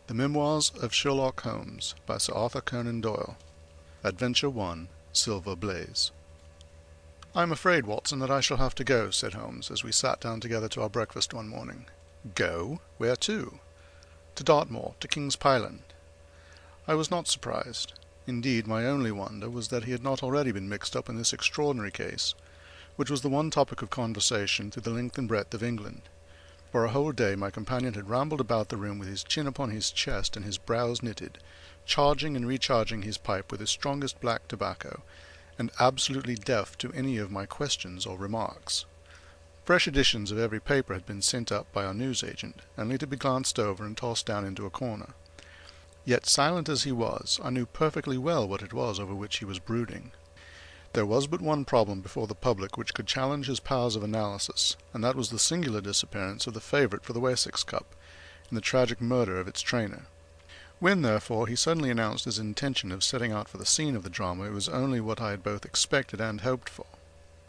The Memoirs of Sherlock Holmes by Sir Arthur Conan Doyle. Adventure 1. Silver Blaze. "I am afraid, Watson, that I shall have to go," said Holmes, as we sat down together to our breakfast one morning. "Go? Where to?" "To Dartmoor, to King's Pyland." I was not surprised. Indeed, my only wonder was that he had not already been mixed up in this extraordinary case, which was the one topic of conversation through the length and breadth of England. For a whole day my companion had rambled about the room with his chin upon his chest and his brows knitted, charging and recharging his pipe with his strongest black tobacco, and absolutely deaf to any of my questions or remarks. Fresh editions of every paper had been sent up by our newsagent, only to be glanced over and tossed down into a corner. Yet, silent as he was, I knew perfectly well what it was over which he was brooding. There was but one problem before the public which could challenge his powers of analysis, and that was the singular disappearance of the favourite for the Wessex Cup, and the tragic murder of its trainer. When, therefore, he suddenly announced his intention of setting out for the scene of the drama, it was only what I had both expected and hoped for.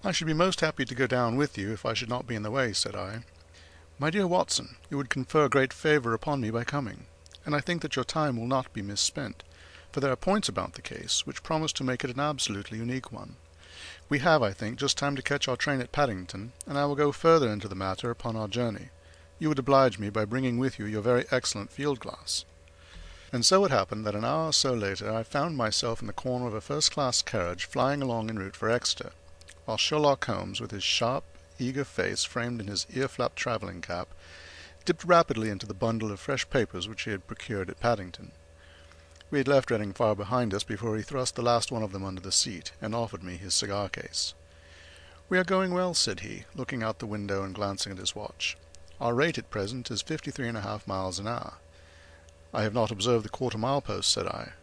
"I should be most happy to go down with you, if I should not be in the way," said I. "My dear Watson, you would confer great favour upon me by coming, and I think that your time will not be misspent, for there are points about the case which promise to make it an absolutely unique one. We have, I think, just time to catch our train at Paddington, and I will go further into the matter upon our journey. You would oblige me by bringing with you your very excellent field-glass." And so it happened that an hour or so later I found myself in the corner of a first-class carriage flying along en route for Exeter, while Sherlock Holmes, with his sharp, eager face framed in his ear-flapped travelling cap, dipped rapidly into the bundle of fresh papers which he had procured at Paddington. We had left Reading far behind us before he thrust the last one of them under the seat, and offered me his cigar-case. "We are going well," said he, looking out the window and glancing at his watch. "Our rate at present is 53½ miles an hour." "I have not observed the quarter-mile post," said I.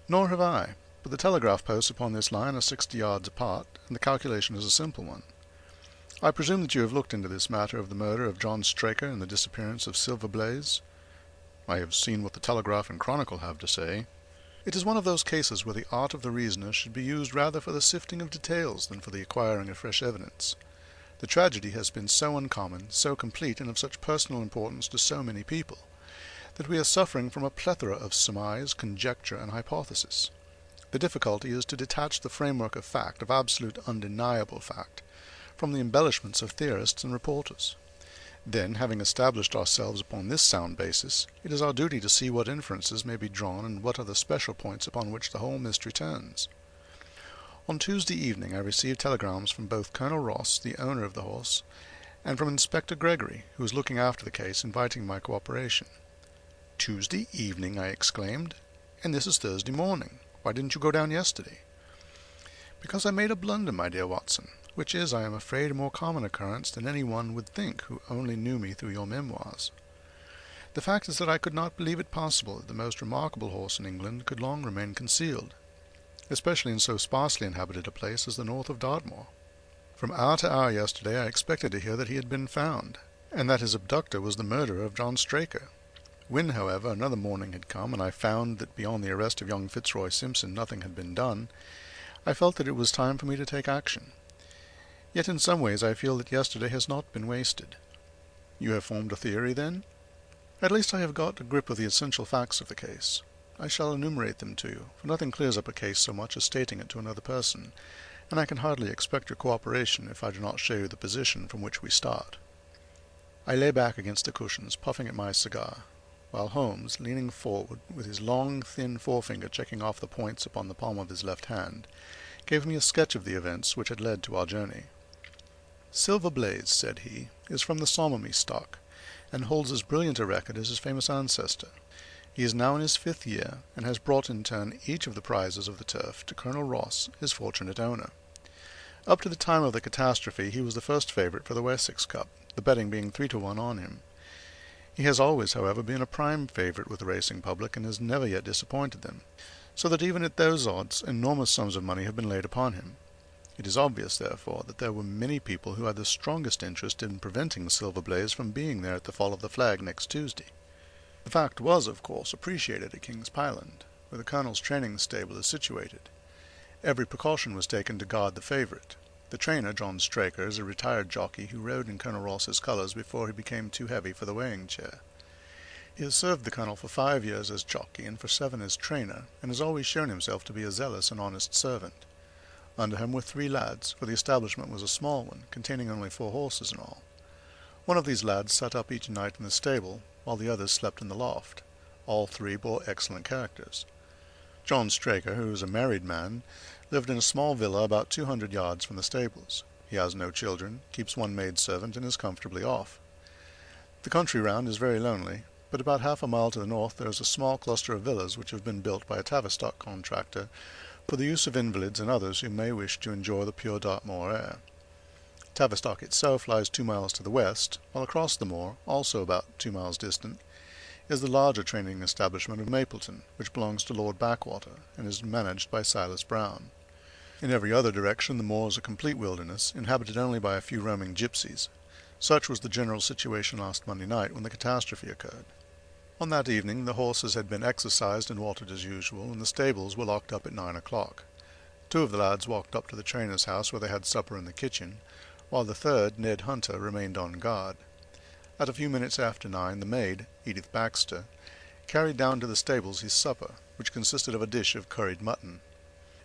"Nor have I, but the telegraph posts upon this line are 60 yards apart, and the calculation is a simple one. I presume that you have looked into this matter of the murder of John Straker and the disappearance of Silver Blaze?" "I have seen what the Telegraph and Chronicle have to say." "It is one of those cases where the art of the reasoner should be used rather for the sifting of details than for the acquiring of fresh evidence. The tragedy has been so uncommon, so complete, and of such personal importance to so many people, that we are suffering from a plethora of surmise, conjecture, and hypothesis. The difficulty is to detach the framework of fact, of absolute undeniable fact, from the embellishments of theorists and reporters. Then, having established ourselves upon this sound basis, it is our duty to see what inferences may be drawn and what are the special points upon which the whole mystery turns. On Tuesday evening I received telegrams from both Colonel Ross, the owner of the horse, and from Inspector Gregory, who was looking after the case, inviting my cooperation." "Tuesday evening!" I exclaimed. "And this is Thursday morning. Why didn't you go down yesterday?" "Because I made a blunder, my dear Watson, which is, I am afraid, a more common occurrence than any one would think who only knew me through your memoirs. The fact is that I could not believe it possible that the most remarkable horse in England could long remain concealed, especially in so sparsely inhabited a place as the north of Dartmoor. From hour to hour yesterday I expected to hear that he had been found, and that his abductor was the murderer of John Straker. When, however, another morning had come, and I found that beyond the arrest of young Fitzroy Simpson nothing had been done, I felt that it was time for me to take action. Yet in some ways I feel that yesterday has not been wasted." "You have formed a theory, then?" "At least I have got a grip of the essential facts of the case. I shall enumerate them to you, for nothing clears up a case so much as stating it to another person, and I can hardly expect your cooperation if I do not show you the position from which we start." I lay back against the cushions, puffing at my cigar, while Holmes, leaning forward, with his long, thin forefinger checking off the points upon the palm of his left hand, gave me a sketch of the events which had led to our journey. "Silver Blaze," said he, "is from the Somermy stock, and holds as brilliant a record as his famous ancestor. He is now in his 5th year, and has brought in turn each of the prizes of the turf to Colonel Ross, his fortunate owner. Up to the time of the catastrophe he was the first favourite for the Wessex Cup, the betting being 3-1 on him. He has always, however, been a prime favourite with the racing public, and has never yet disappointed them, so that even at those odds enormous sums of money have been laid upon him. It is obvious, therefore, that there were many people who had the strongest interest in preventing Silver Blaze from being there at the fall of the flag next Tuesday. The fact was, of course, appreciated at King's Pyland, where the Colonel's training stable is situated. Every precaution was taken to guard the favourite. The trainer, John Straker, is a retired jockey who rode in Colonel Ross's colours before he became too heavy for the weighing chair. He has served the Colonel for 5 years as jockey and for 7 as trainer, and has always shown himself to be a zealous and honest servant. Under him were 3 lads, for the establishment was a small one, containing only 4 horses in all. One of these lads sat up each night in the stable, while the others slept in the loft. All 3 bore excellent characters. John Straker, who was a married man, lived in a small villa about 200 yards from the stables. He has no children, keeps 1 maid-servant, and is comfortably off. The country round is very lonely, but about half a mile to the north there is a small cluster of villas which have been built by a Tavistock contractor for the use of invalids and others who may wish to enjoy the pure Dartmoor air. Tavistock itself lies 2 miles to the west, while across the moor, also about 2 miles distant, is the larger training establishment of Mapleton, which belongs to Lord Backwater, and is managed by Silas Brown. In every other direction the moor is a complete wilderness, inhabited only by a few roaming gypsies. Such was the general situation last Monday night when the catastrophe occurred. On that evening the horses had been exercised and watered as usual, and the stables were locked up at 9 o'clock. 2 of the lads walked up to the trainer's house where they had supper in the kitchen, while the third, Ned Hunter, remained on guard. At a few minutes after 9, the maid, Edith Baxter, carried down to the stables his supper, which consisted of a dish of curried mutton.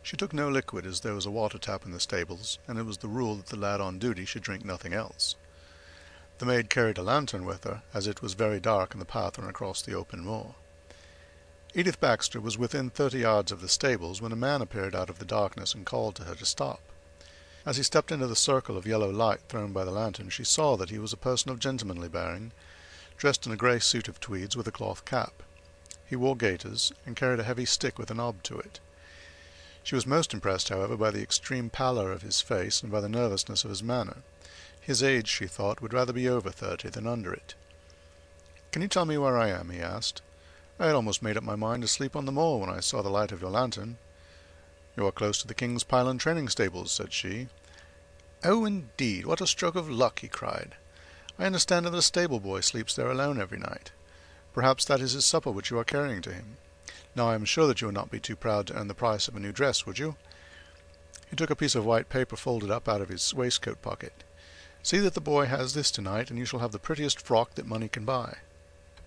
She took no liquid, as there was a water tap in the stables, and it was the rule that the lad on duty should drink nothing else. The maid carried a lantern with her, as it was very dark and the path ran across the open moor. Edith Baxter was within 30 yards of the stables when a man appeared out of the darkness and called to her to stop. As he stepped into the circle of yellow light thrown by the lantern, she saw that he was a person of gentlemanly bearing, dressed in a grey suit of tweeds with a cloth cap. He wore gaiters, and carried a heavy stick with a knob to it. She was most impressed, however, by the extreme pallor of his face and by the nervousness of his manner. His age, she thought, would rather be over 30 than under it. "Can you tell me where I am?" he asked. "I had almost made up my mind to sleep on the moor when I saw the light of your lantern." "You are close to the King's Pylon training stables," said she. "Oh, indeed, what a stroke of luck!" he cried. "I understand that the stable boy sleeps there alone every night. Perhaps that is his supper which you are carrying to him. Now I am sure that you would not be too proud to earn the price of a new dress, would you?" He took a piece of white paper folded up out of his waistcoat pocket. "See that the boy has this tonight, and you shall have the prettiest frock that money can buy."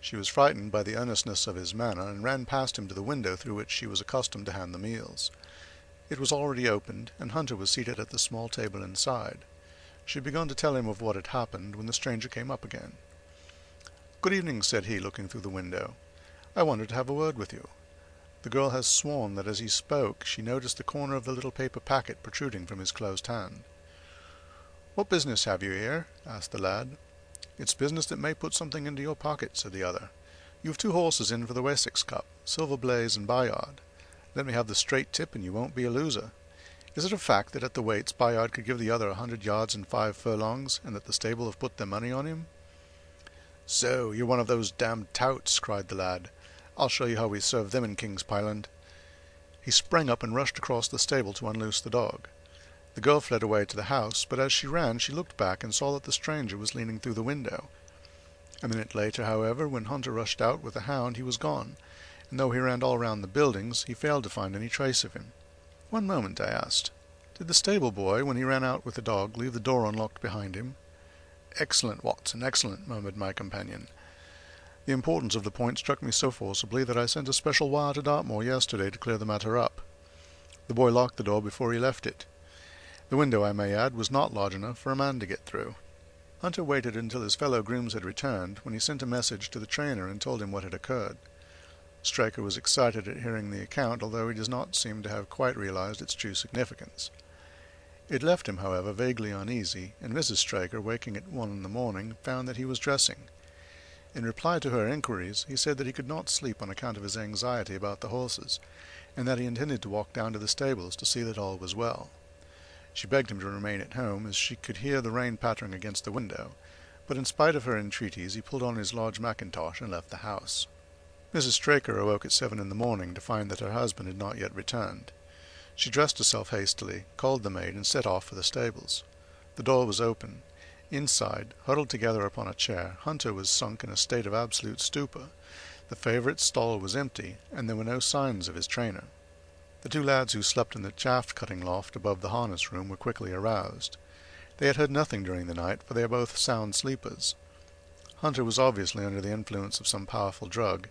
She was frightened by the earnestness of his manner, and ran past him to the window through which she was accustomed to hand the meals. It was already opened, and Hunter was seated at the small table inside. She had begun to tell him of what had happened, when the stranger came up again. "Good evening," said he, looking through the window. "I wanted to have a word with you." The girl has sworn that as he spoke she noticed the corner of the little paper packet protruding from his closed hand. "What business have you here?" asked the lad. "It's business that may put something into your pocket," said the other. "You've 2 horses in for the Wessex Cup, Silver Blaze and Bayard. Let me have the straight tip and you won't be a loser. Is it a fact that at the weights Bayard could give the other 100 yards in 5 furlongs, and that the stable have put their money on him?" "So, you're one of those damned touts," cried the lad. "I'll show you how we serve them in King's Pyland." He sprang up and rushed across the stable to unloose the dog. The girl fled away to the house, but as she ran she looked back and saw that the stranger was leaning through the window. A minute later, however, when Hunter rushed out with the hound, he was gone, and though he ran all round the buildings, he failed to find any trace of him. "One moment," I asked. "Did the stable boy, when he ran out with the dog, leave the door unlocked behind him?" "Excellent, Watson, excellent," murmured my companion. The importance of the point struck me so forcibly that I sent a special wire to Dartmoor yesterday to clear the matter up. The boy locked the door before he left it. The window, I may add, was not large enough for a man to get through. Hunter waited until his fellow grooms had returned, when he sent a message to the trainer and told him what had occurred. Straker was excited at hearing the account, although he does not seem to have quite realized its true significance. It left him, however, vaguely uneasy, and Mrs. Straker, waking at 1 in the morning, found that he was dressing. In reply to her inquiries, he said that he could not sleep on account of his anxiety about the horses, and that he intended to walk down to the stables to see that all was well. She begged him to remain at home, as she could hear the rain pattering against the window, but in spite of her entreaties he pulled on his large mackintosh and left the house. Mrs. Straker awoke at 7 in the morning to find that her husband had not yet returned. She dressed herself hastily, called the maid, and set off for the stables. The door was open. Inside, huddled together upon a chair, Hunter was sunk in a state of absolute stupor. The favourite stall was empty, and there were no signs of his trainer. The 2 lads who slept in the chaff-cutting loft above the harness room were quickly aroused. They had heard nothing during the night, for they are both sound sleepers. Hunter was obviously under the influence of some powerful drug,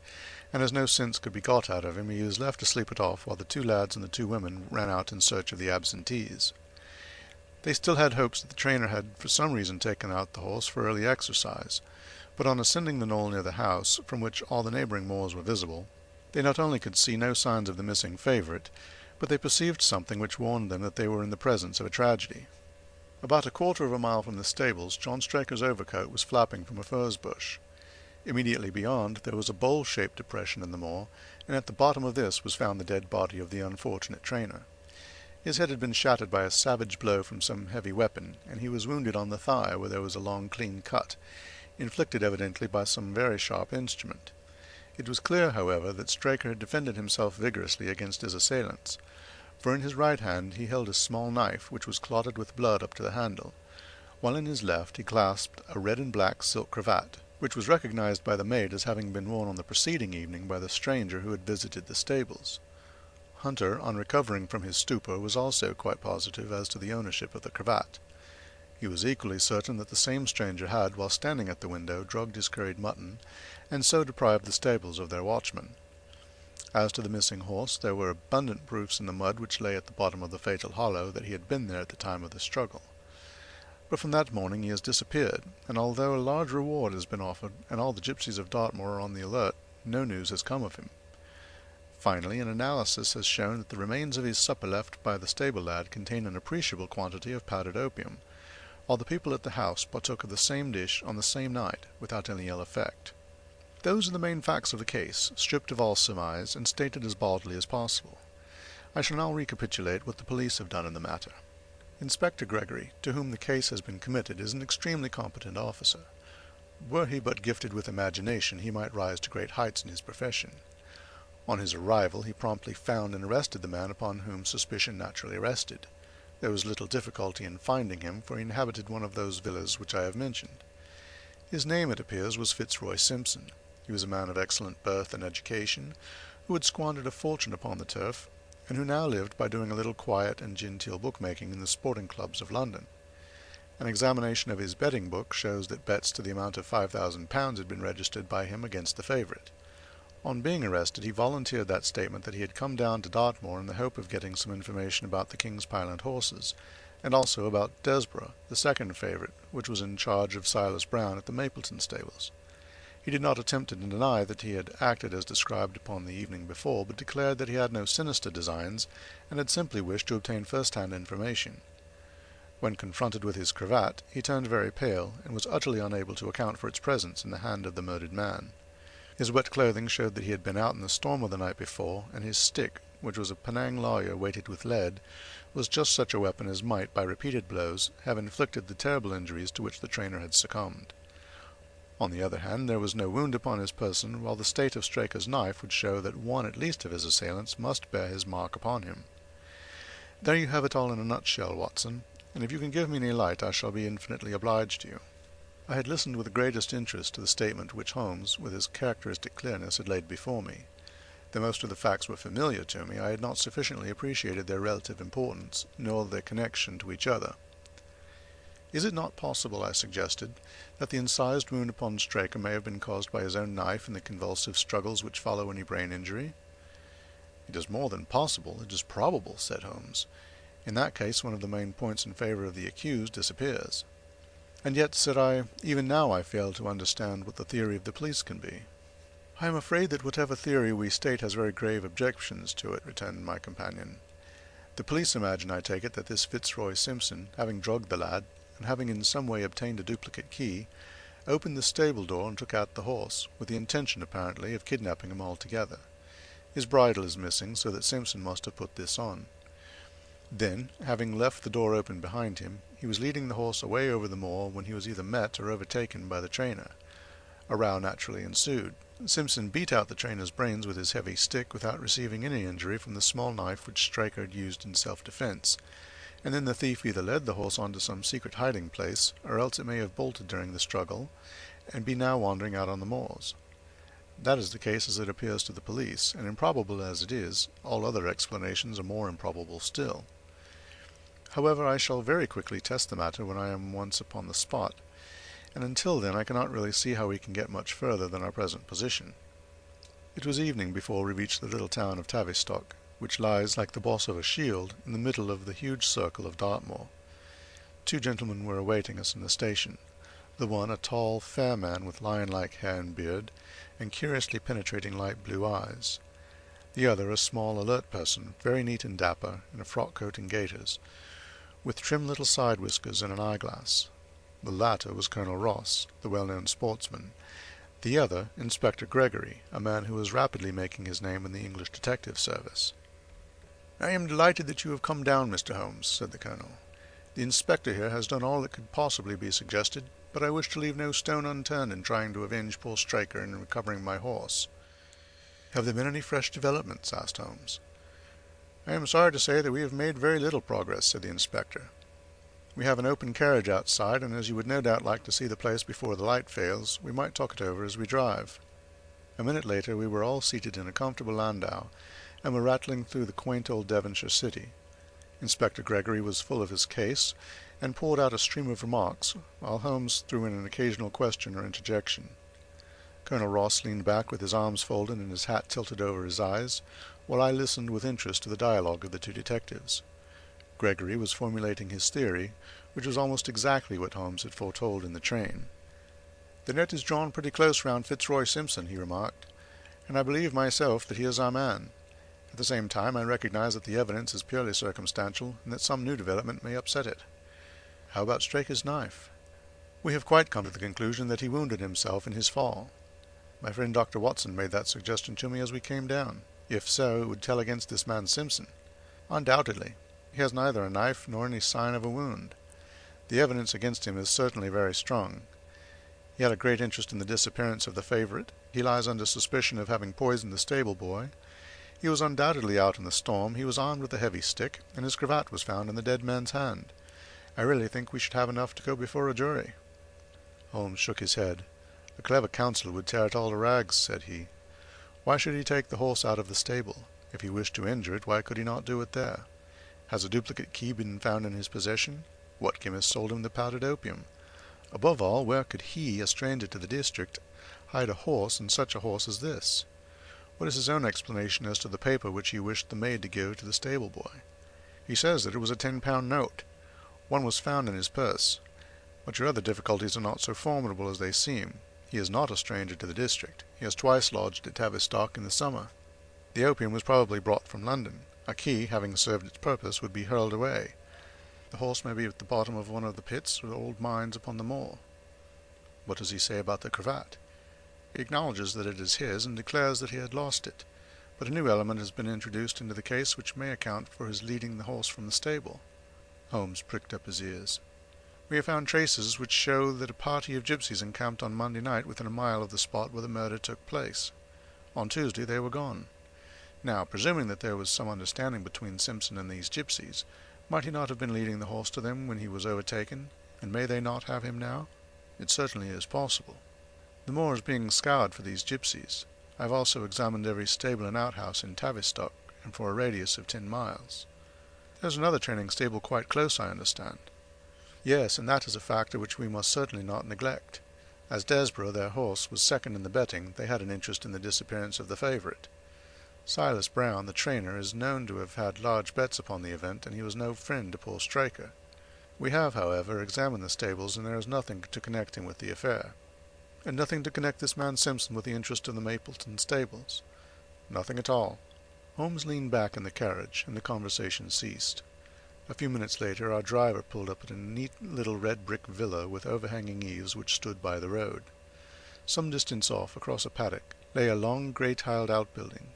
and as no sense could be got out of him, he was left to sleep it off while the two lads and the two women ran out in search of the absentees. They still had hopes that the trainer had for some reason taken out the horse for early exercise, but on ascending the knoll near the house, from which all the neighbouring moors were visible, they not only could see no signs of the missing favourite, but they perceived something which warned them that they were in the presence of a tragedy. About a quarter of a mile from the stables, John Straker's overcoat was flapping from a furze bush. Immediately beyond there was a bowl-shaped depression in the moor, and at the bottom of this was found the dead body of the unfortunate trainer. His head had been shattered by a savage blow from some heavy weapon, and he was wounded on the thigh where there was a long clean cut, inflicted evidently by some very sharp instrument. It was clear, however, that Straker had defended himself vigorously against his assailants, for in his right hand he held a small knife which was clotted with blood up to the handle, while in his left he clasped a red and black silk cravat, which was recognized by the maid as having been worn on the preceding evening by the stranger who had visited the stables. Hunter, on recovering from his stupor, was also quite positive as to the ownership of the cravat. He was equally certain that the same stranger had, while standing at the window, drugged his curried mutton, and so deprived the stables of their watchman. As to the missing horse, there were abundant proofs in the mud which lay at the bottom of the fatal hollow that he had been there at the time of the struggle. But from that morning he has disappeared, and although a large reward has been offered, and all the gipsies of Dartmoor are on the alert, no news has come of him. Finally, an analysis has shown that the remains of his supper left by the stable lad contain an appreciable quantity of powdered opium, while the people at the house partook of the same dish on the same night, without any ill effect. Those are the main facts of the case, stripped of all surmise, and stated as baldly as possible. I shall now recapitulate what the police have done in the matter. Inspector Gregory, to whom the case has been committed, is an extremely competent officer. Were he but gifted with imagination, he might rise to great heights in his profession. On his arrival, he promptly found and arrested the man upon whom suspicion naturally rested. There was little difficulty in finding him, for he inhabited one of those villas which I have mentioned. His name, it appears, was Fitzroy Simpson. He was a man of excellent birth and education, who had squandered a fortune upon the turf, and who now lived by doing a little quiet and genteel bookmaking in the sporting clubs of London. An examination of his betting book shows that bets to the amount of £5,000 had been registered by him against the favourite. On being arrested, he volunteered that statement that he had come down to Dartmoor in the hope of getting some information about the King's Pyland horses, and also about Desborough, the second favourite, which was in charge of Silas Brown at the Mapleton stables. He did not attempt to deny that he had acted as described upon the evening before, but declared that he had no sinister designs, and had simply wished to obtain first-hand information. When confronted with his cravat, he turned very pale, and was utterly unable to account for its presence in the hand of the murdered man. His wet clothing showed that he had been out in the storm of the night before, and his stick, which was a Penang lawyer weighted with lead, was just such a weapon as might, by repeated blows, have inflicted the terrible injuries to which the trainer had succumbed. On the other hand, there was no wound upon his person, while the state of Straker's knife would show that one at least of his assailants must bear his mark upon him. There you have it all in a nutshell, Watson, and if you can give me any light I shall be infinitely obliged to you. I had listened with the greatest interest to the statement which Holmes, with his characteristic clearness, had laid before me. Though most of the facts were familiar to me, I had not sufficiently appreciated their relative importance, nor their connection to each other. Is it not possible, I suggested, that the incised wound upon Straker may have been caused by his own knife in the convulsive struggles which follow any brain injury? It is more than possible, it is probable, said Holmes. In that case, one of the main points in favor of the accused disappears. And yet, said I, even now I fail to understand what the theory of the police can be. I am afraid that whatever theory we state has very grave objections to it, returned my companion. The police imagine, I take it, that this Fitzroy Simpson, having drugged the lad, and having in some way obtained a duplicate key, opened the stable door and took out the horse, with the intention, apparently, of kidnapping him altogether. His bridle is missing, so that Simpson must have put this on. Then, having left the door open behind him, he was leading the horse away over the moor when he was either met or overtaken by the trainer. A row naturally ensued. Simpson beat out the trainer's brains with his heavy stick without receiving any injury from the small knife which Straker had used in self-defense, and then the thief either led the horse on to some secret hiding-place, or else it may have bolted during the struggle, and be now wandering out on the moors. That is the case as it appears to the police, and improbable as it is, all other explanations are more improbable still. However, I shall very quickly test the matter when I am once upon the spot, and until then I cannot really see how we can get much further than our present position. It was evening before we reached the little town of Tavistock, which lies like the boss of a shield in the middle of the huge circle of Dartmoor. Two gentlemen were awaiting us in the station, the one a tall, fair man with lion-like hair and beard, and curiously penetrating light blue eyes. The other a small, alert person, very neat and dapper, in a frock coat and gaiters, with trim little side whiskers and an eyeglass. The latter was Colonel Ross, the well-known sportsman. The other, Inspector Gregory, a man who was rapidly making his name in the English detective service. "I am delighted that you have come down, Mr. Holmes," said the Colonel. "The Inspector here has done all that could possibly be suggested, but I wish to leave no stone unturned in trying to avenge poor Straker and in recovering my horse." "Have there been any fresh developments?" asked Holmes. "I am sorry to say that we have made very little progress," said the Inspector. "We have an open carriage outside, and as you would no doubt like to see the place before the light fails, we might talk it over as we drive." A minute later we were all seated in a comfortable landau, and were rattling through the quaint old Devonshire city. Inspector Gregory was full of his case, and poured out a stream of remarks, while Holmes threw in an occasional question or interjection. Colonel Ross leaned back with his arms folded and his hat tilted over his eyes, while I listened with interest to the dialogue of the two detectives. Gregory was formulating his theory, which was almost exactly what Holmes had foretold in the train. "The net is drawn pretty close round Fitzroy Simpson," he remarked, "and I believe myself that he is our man. At the same time I recognize that the evidence is purely circumstantial, and that some new development may upset it. How about Straker's knife? We have quite come to the conclusion that he wounded himself in his fall. My friend Dr. Watson made that suggestion to me as we came down. If so, it would tell against this man Simpson. Undoubtedly. He has neither a knife nor any sign of a wound. The evidence against him is certainly very strong. He had a great interest in the disappearance of the favorite. He lies under suspicion of having poisoned the stable boy. He was undoubtedly out in the storm. He was armed with a heavy stick, and his cravat was found in the dead man's hand. I really think we should have enough to go before a jury." Holmes shook his head. "A clever counsel would tear it all to rags," said he. "Why should he take the horse out of the stable? If he wished to injure it, why could he not do it there? Has a duplicate key been found in his possession? What chemist sold him the powdered opium? Above all, where could he, a stranger to the district, hide a horse, and such a horse as this? What is his own explanation as to the paper which he wished the maid to give to the stable boy? He says that it was a £10 note. One was found in his purse. But your other difficulties are not so formidable as they seem. He is not a stranger to the district. He has twice lodged at Tavistock in the summer. The opium was probably brought from London. A key, having served its purpose, would be hurled away. The horse may be at the bottom of one of the pits or old mines upon the moor." "What does he say about the cravat?" "He acknowledges that it is his, and declares that he had lost it. But a new element has been introduced into the case which may account for his leading the horse from the stable." Holmes pricked up his ears. "We have found traces which show that a party of gypsies encamped on Monday night within a mile of the spot where the murder took place. On Tuesday they were gone. Now, presuming that there was some understanding between Simpson and these gypsies, might he not have been leading the horse to them when he was overtaken, and may they not have him now? It certainly is possible. The moor is being scoured for these gypsies. I have also examined every stable and outhouse in Tavistock, and for a radius of 10 miles. There is another training stable quite close, I understand." "Yes, and that is a factor which we must certainly not neglect. As Desborough, their horse, was second in the betting, they had an interest in the disappearance of the favorite. Silas Brown, the trainer, is known to have had large bets upon the event, and he was no friend to poor Straker. We have, however, examined the stables, and there is nothing to connect him with the affair." "And nothing to connect this man Simpson with the interest of the Mapleton stables?" "Nothing at all." Holmes leaned back in the carriage, and the conversation ceased. A few minutes later our driver pulled up at a neat little red brick villa with overhanging eaves which stood by the road. Some distance off, across a paddock, lay a long grey-tiled outbuilding.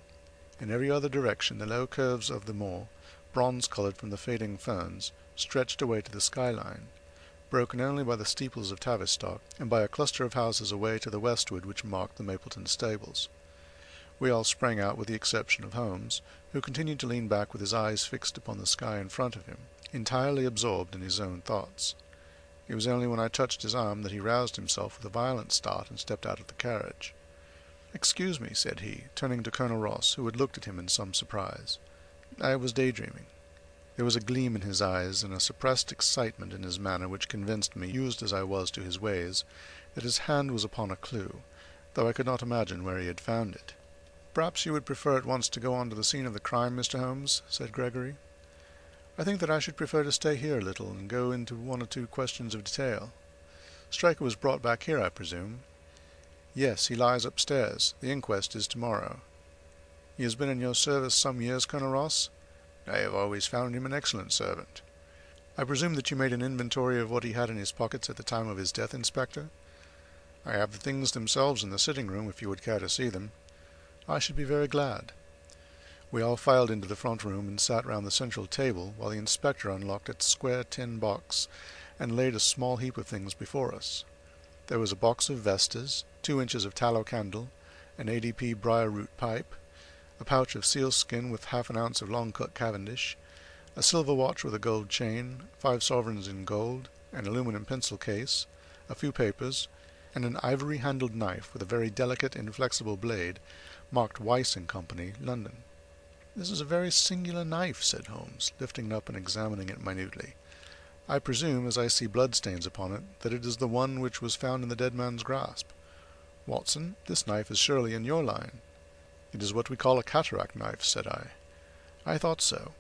In every other direction the low curves of the moor, bronze-coloured from the fading ferns, stretched away to the skyline, broken only by the steeples of Tavistock and by a cluster of houses away to the westward which marked the Mapleton stables. We all sprang out with the exception of Holmes, who continued to lean back with his eyes fixed upon the sky in front of him, entirely absorbed in his own thoughts. It was only when I touched his arm that he roused himself with a violent start and stepped out of the carriage. "Excuse me," said he, turning to Colonel Ross, who had looked at him in some surprise. "I was daydreaming." There was a gleam in his eyes and a suppressed excitement in his manner which convinced me, used as I was to his ways, that his hand was upon a clue, though I could not imagine where he had found it. "Perhaps you would prefer at once to go on to the scene of the crime, Mr. Holmes," said Gregory. "I think that I should prefer to stay here a little and go into one or two questions of detail. Straker was brought back here, I presume?" "Yes, he lies upstairs. The inquest is tomorrow." "He has been in your service some years, Colonel Ross?" "I have always found him an excellent servant." "I presume that you made an inventory of what he had in his pockets at the time of his death, Inspector?" "I have the things themselves in the sitting-room, if you would care to see them." "I should be very glad." We all filed into the front room and sat round the central table while the inspector unlocked its square tin box and laid a small heap of things before us. There was a box of vestas, 2 inches of tallow candle, an ADP briar-root pipe, a pouch of sealskin with half an ounce of long-cut Cavendish, a silver watch with a gold chain, 5 sovereigns in gold, an aluminum pencil case, a few papers, and an ivory-handled knife with a very delicate, inflexible blade, marked Weiss and Company, London. "This is a very singular knife," said Holmes, lifting it up and examining it minutely. "I presume, as I see bloodstains upon it, that it is the one which was found in the dead man's grasp. Watson, this knife is surely in your line." "It is what we call a cataract knife," said I. "I thought so.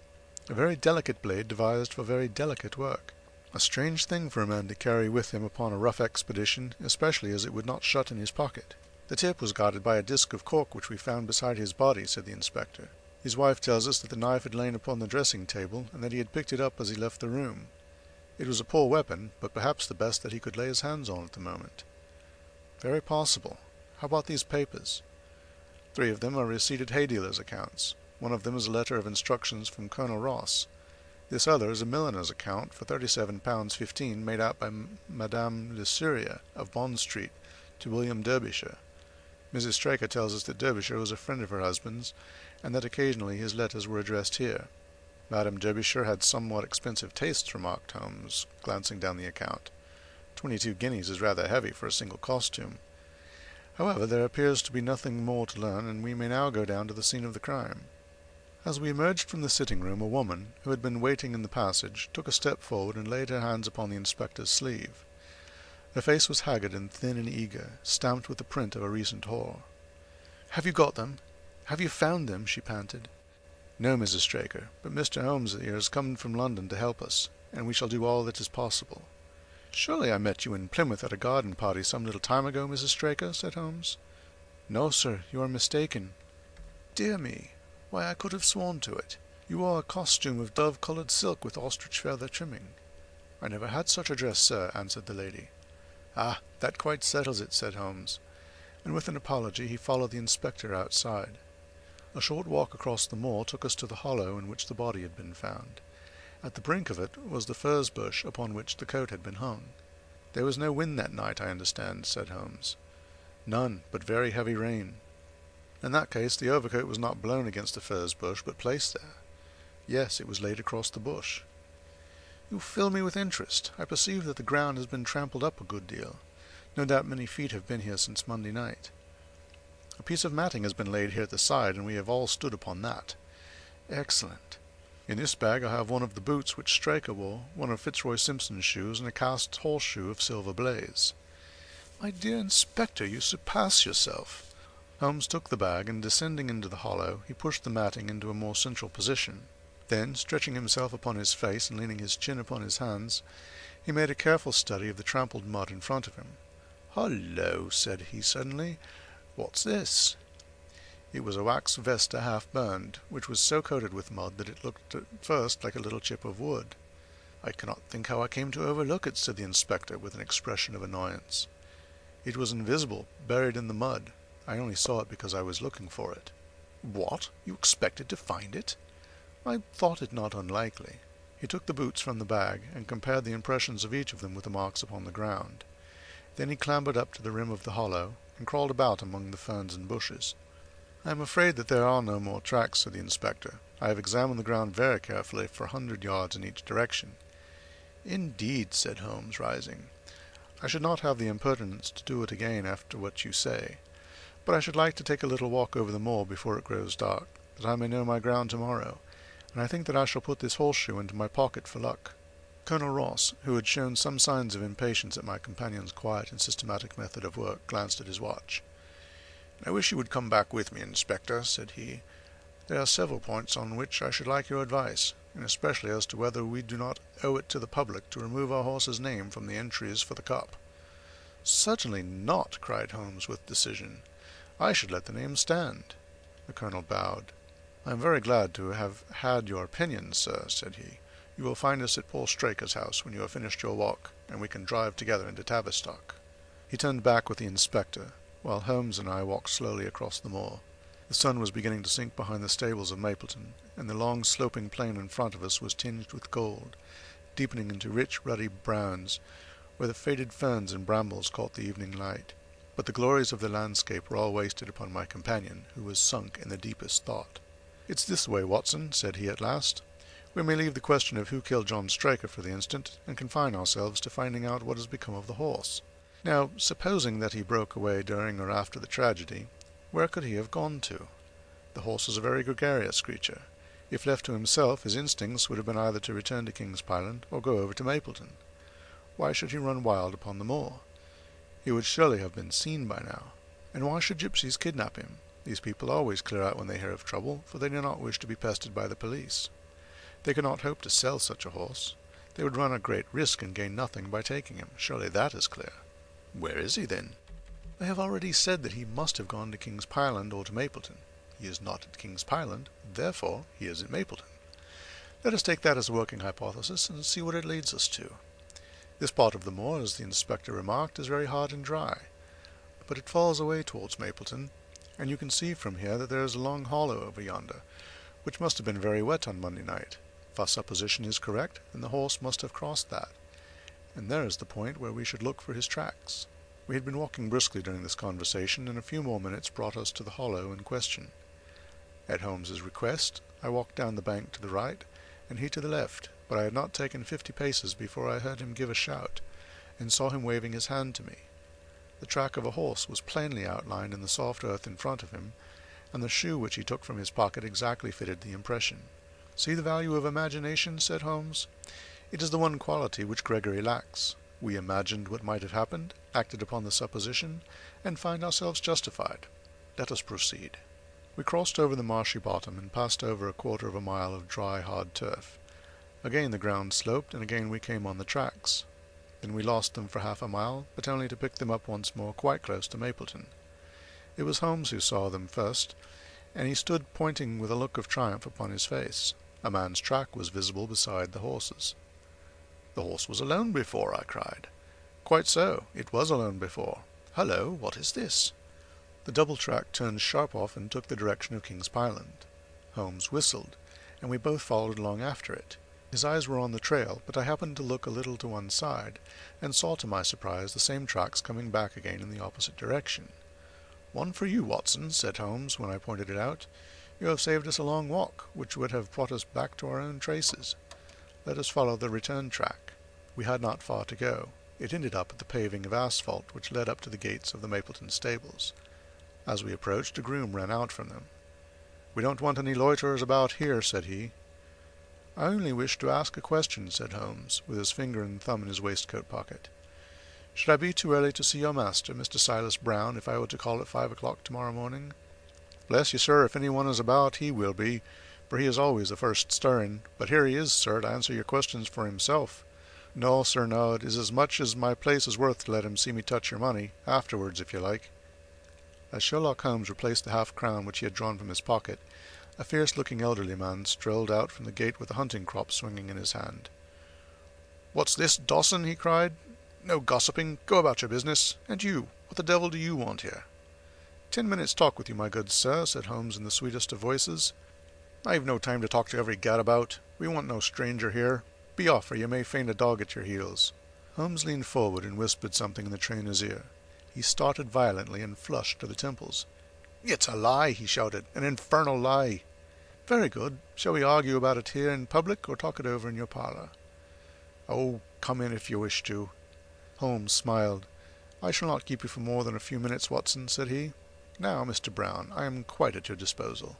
A very delicate blade devised for very delicate work. A strange thing for a man to carry with him upon a rough expedition, especially as it would not shut in his pocket." "The tip was guarded by a disc of cork which we found beside his body," said the inspector. "His wife tells us that the knife had lain upon the dressing-table, and that he had picked it up as he left the room. It was a poor weapon, but perhaps the best that he could lay his hands on at the moment." "Very possible. How about these papers?" 3 of them are receipted hay dealers' accounts. One of them is a letter of instructions from Colonel Ross. This other is a milliner's account for £37.15 made out by Madame Le Surier of Bond Street to William Derbyshire. Mrs. Straker tells us that Derbyshire was a friend of her husband's, and that occasionally his letters were addressed here. Madame Derbyshire had somewhat expensive tastes, remarked Holmes, glancing down the account. 22 guineas is rather heavy for a single costume. However, there appears to be nothing more to learn, and we may now go down to the scene of the crime. As we emerged from the sitting-room, a woman, who had been waiting in the passage, took a step forward and laid her hands upon the inspector's sleeve. Her face was haggard and thin and eager, stamped with the print of a recent horror. "Have you got them? Have you found them?" she panted. "No, Mrs. Straker, but Mr. Holmes here has come from London to help us, and we shall do all that is possible." "Surely I met you in Plymouth at a garden party some little time ago, Mrs. Straker," said Holmes. "No, sir, you are mistaken." "Dear me! Why, I could have sworn to it. You wore a costume of dove-colored silk with ostrich feather trimming." "I never had such a dress, sir," answered the lady. "Ah, that quite settles it," said Holmes, and with an apology he followed the inspector outside. A short walk across the moor took us to the hollow in which the body had been found. At the brink of it was the furze bush upon which the coat had been hung. "There was no wind that night, I understand," said Holmes. "None, but very heavy rain." "In that case the overcoat was not blown against the furze bush, but placed there." "Yes, it was laid across the bush." "You fill me with interest. I perceive that the ground has been trampled up a good deal. No doubt many feet have been here since Monday night." "A piece of matting has been laid here at the side, and we have all stood upon that." "Excellent. In this bag I have one of the boots which Straker wore, one of Fitzroy Simpson's shoes, and a cast horseshoe of silver blaze." "My dear Inspector, you surpass yourself." Holmes took the bag, and descending into the hollow, he pushed the matting into a more central position. Then, stretching himself upon his face and leaning his chin upon his hands, he made a careful study of the trampled mud in front of him. "Hullo!" said he suddenly. "What's this?" It was a wax vesta half burned, which was so coated with mud that it looked at first like a little chip of wood. "I cannot think how I came to overlook it," said the inspector with an expression of annoyance. "It was invisible, buried in the mud. I only saw it because I was looking for it." "What? You expected to find it?" "I thought it not unlikely." He took the boots from the bag, and compared the impressions of each of them with the marks upon the ground. Then he clambered up to the rim of the hollow, and crawled about among the ferns and bushes. "I am afraid that there are no more tracks," said the inspector. "I have examined the ground very carefully for 100 yards in each direction." "Indeed," said Holmes, rising. "I should not have the impertinence to do it again after what you say. But I should like to take a little walk over the moor before it grows dark, that I may know my ground tomorrow. and I think that I shall put this horseshoe into my pocket for luck." Colonel Ross, who had shown some signs of impatience at my companion's quiet and systematic method of work, glanced at his watch. "I wish you would come back with me, Inspector," said he. "There are several points on which I should like your advice, and especially as to whether we do not owe it to the public to remove our horse's name from the entries for the cup." "Certainly not," cried Holmes with decision. "I should let the name stand." The colonel bowed. "I am very glad to have had your opinion, sir," said he. "You will find us at Paul Straker's house when you have finished your walk, and we can drive together into Tavistock." He turned back with the inspector, while Holmes and I walked slowly across the moor. The sun was beginning to sink behind the stables of Mapleton, and the long sloping plain in front of us was tinged with gold, deepening into rich ruddy browns, where the faded ferns and brambles caught the evening light. But the glories of the landscape were all wasted upon my companion, who was sunk in the deepest thought. "It's this way, Watson," said he at last. "We may leave the question of who killed John Straker for the instant, and confine ourselves to finding out what has become of the horse. Now, supposing that he broke away during or after the tragedy, where could he have gone to? The horse is a very gregarious creature. If left to himself, his instincts would have been either to return to King's Pyland or go over to Mapleton. Why should he run wild upon the moor? He would surely have been seen by now. And why should gypsies kidnap him? These people always clear out when they hear of trouble, for they do not wish to be pestered by the police. They could not hope to sell such a horse. They would run a great risk and gain nothing by taking him. Surely that is clear. Where is he, then? I have already said that he must have gone to King's Pyland or to Mapleton. He is not at King's Pyland, therefore he is at Mapleton. Let us take that as a working hypothesis and see what it leads us to. This part of the moor, as the inspector remarked, is very hard and dry, but it falls away towards Mapleton, and you can see from here that there is a long hollow over yonder, which must have been very wet on Monday night. If our supposition is correct, then the horse must have crossed that, and there is the point where we should look for his tracks. We had been walking briskly during this conversation, and a few more minutes brought us to the hollow in question. At Holmes's request, I walked down the bank to the right, and he to the left, but I had not taken 50 paces before I heard him give a shout, and saw him waving his hand to me. The track of a horse was plainly outlined in the soft earth in front of him, and the shoe which he took from his pocket exactly fitted the impression. "See the value of imagination," said Holmes. "It is the one quality which Gregory lacks. We imagined what might have happened, acted upon the supposition, and find ourselves justified. Let us proceed." We crossed over the marshy bottom and passed over a quarter of a mile of dry, hard turf. Again the ground sloped, and again we came on the tracks. Then we lost them for half a mile, but only to pick them up once more quite close to Mapleton. It was Holmes who saw them first, and he stood pointing with a look of triumph upon his face. A man's track was visible beside the horse's. "The horse was alone before," I cried. "Quite so, it was alone before. Hullo, what is this?" The double track turned sharp off and took the direction of King's Pyland. Holmes whistled, and we both followed along after it. His eyes were on the trail, but I happened to look a little to one side, and saw to my surprise the same tracks coming back again in the opposite direction. "One for you, Watson," said Holmes, when I pointed it out. "You have saved us a long walk, which would have brought us back to our own traces. Let us follow the return track." We had not far to go. It ended up at the paving of asphalt which led up to the gates of the Mapleton stables. As we approached, a groom ran out from them. "We don't want any loiterers about here," said he. "I only wish to ask a question," said Holmes, with his finger and thumb in his waistcoat pocket. "Should I be too early to see your master, Mr. Silas Brown, if I were to call at 5 o'clock tomorrow morning?" "Bless you, sir, if anyone is about, he will be, for he is always the first stirring. But here he is, sir, to answer your questions for himself. No, sir, no, it is as much as my place is worth to let him see me touch your money, afterwards, if you like." As Sherlock Holmes replaced the half-crown which he had drawn from his pocket, a fierce-looking elderly man strolled out from the gate with a hunting crop swinging in his hand. "What's this, Dawson?" he cried. "No gossiping. Go about your business. And you, what the devil do you want here?" 10 minutes' talk with you, my good sir," said Holmes in the sweetest of voices. "I've no time to talk to every gadabout. We want no stranger here. Be off, or you may find a dog at your heels." Holmes leaned forward and whispered something in the trainer's ear. He started violently and flushed to the temples. "It's a lie," he shouted, "an infernal lie." "Very good. Shall we argue about it here in public, or talk it over in your parlor?" "Oh, come in if you wish to." Holmes smiled. "I shall not keep you for more than a few minutes, Watson," said he. "Now, Mr. Brown, I am quite at your disposal."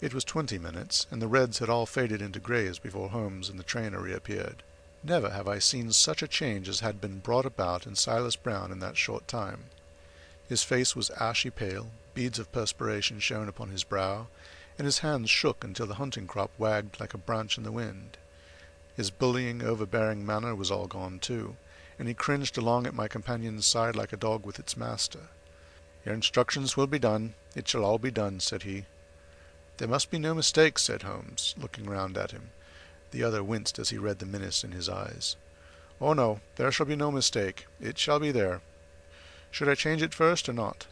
It was 20 minutes, and the reds had all faded into greys before Holmes and the trainer reappeared. Never have I seen such a change as had been brought about in Silas Brown in that short time. His face was ashy pale, beads of perspiration shone upon his brow, and his hands shook until the hunting crop wagged like a branch in the wind. His bullying, overbearing manner was all gone too, and he cringed along at my companion's side like a dog with its master. "Your instructions will be done. It shall all be done," said he. "There must be no mistake," said Holmes, looking round at him. The other winced as he read the menace in his eyes. "Oh no, there shall be no mistake. It shall be there. Should I change it first or not?"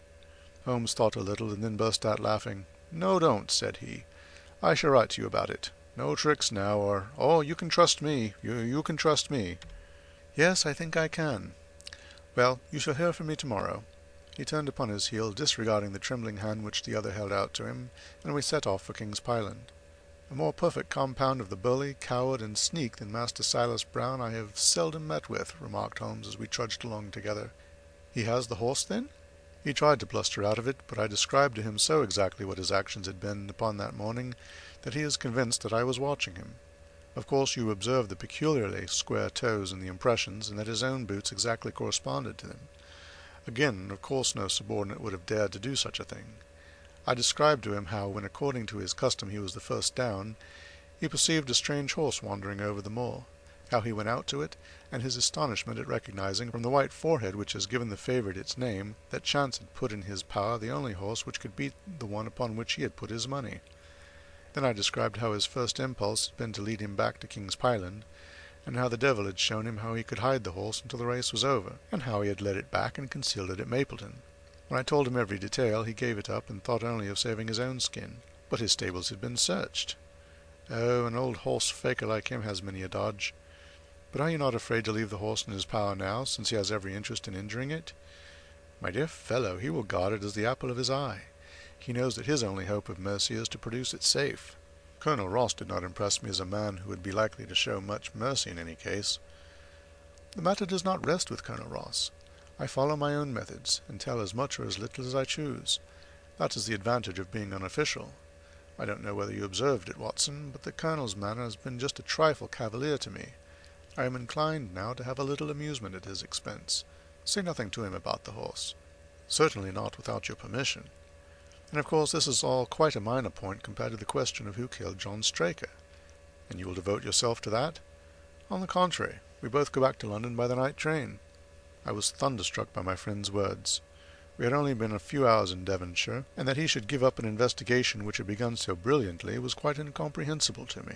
Holmes thought a little and then burst out laughing. "No, don't," said he. "I shall write to you about it. No tricks now, or, oh, you can trust me. You can trust me." "Yes, I think I can. Well, you shall hear from me tomorrow." He turned upon his heel, disregarding the trembling hand which the other held out to him, and we set off for King's Pyland. A more perfect compound of the bully, coward, and sneak than Master Silas Brown I have seldom met with, remarked Holmes as we trudged along together. "He has the horse, then?" He tried to bluster out of it, but I described to him so exactly what his actions had been upon that morning that he is convinced that I was watching him. Of course you observed the peculiarly square toes in the impressions, and that his own boots exactly corresponded to them. Again, of course no subordinate would have dared to do such a thing. I described to him how, when according to his custom he was the first down, he perceived a strange horse wandering over the moor, how he went out to it, and his astonishment at recognizing, from the white forehead which has given the favorite its name, that chance had put in his power the only horse which could beat the one upon which he had put his money. Then I described how his first impulse had been to lead him back to King's Pyland, and how the devil had shown him how he could hide the horse until the race was over, and how he had led it back and concealed it at Mapleton. When I told him every detail, he gave it up and thought only of saving his own skin. But his stables had been searched. Oh, an old horse-faker like him has many a dodge. But are you not afraid to leave the horse in his power now, since he has every interest in injuring it? My dear fellow, he will guard it as the apple of his eye. He knows that his only hope of mercy is to produce it safe. Colonel Ross did not impress me as a man who would be likely to show much mercy in any case. The matter does not rest with Colonel Ross. I follow my own methods, and tell as much or as little as I choose. That is the advantage of being unofficial. I don't know whether you observed it, Watson, but the Colonel's manner has been just a trifle cavalier to me. I am inclined now to have a little amusement at his expense. Say nothing to him about the horse. Certainly not without your permission. And of course this is all quite a minor point compared to the question of who killed John Straker. And you will devote yourself to that? On the contrary, we both go back to London by the night train. I was thunderstruck by my friend's words. We had only been a few hours in Devonshire, and that he should give up an investigation which had begun so brilliantly was quite incomprehensible to me.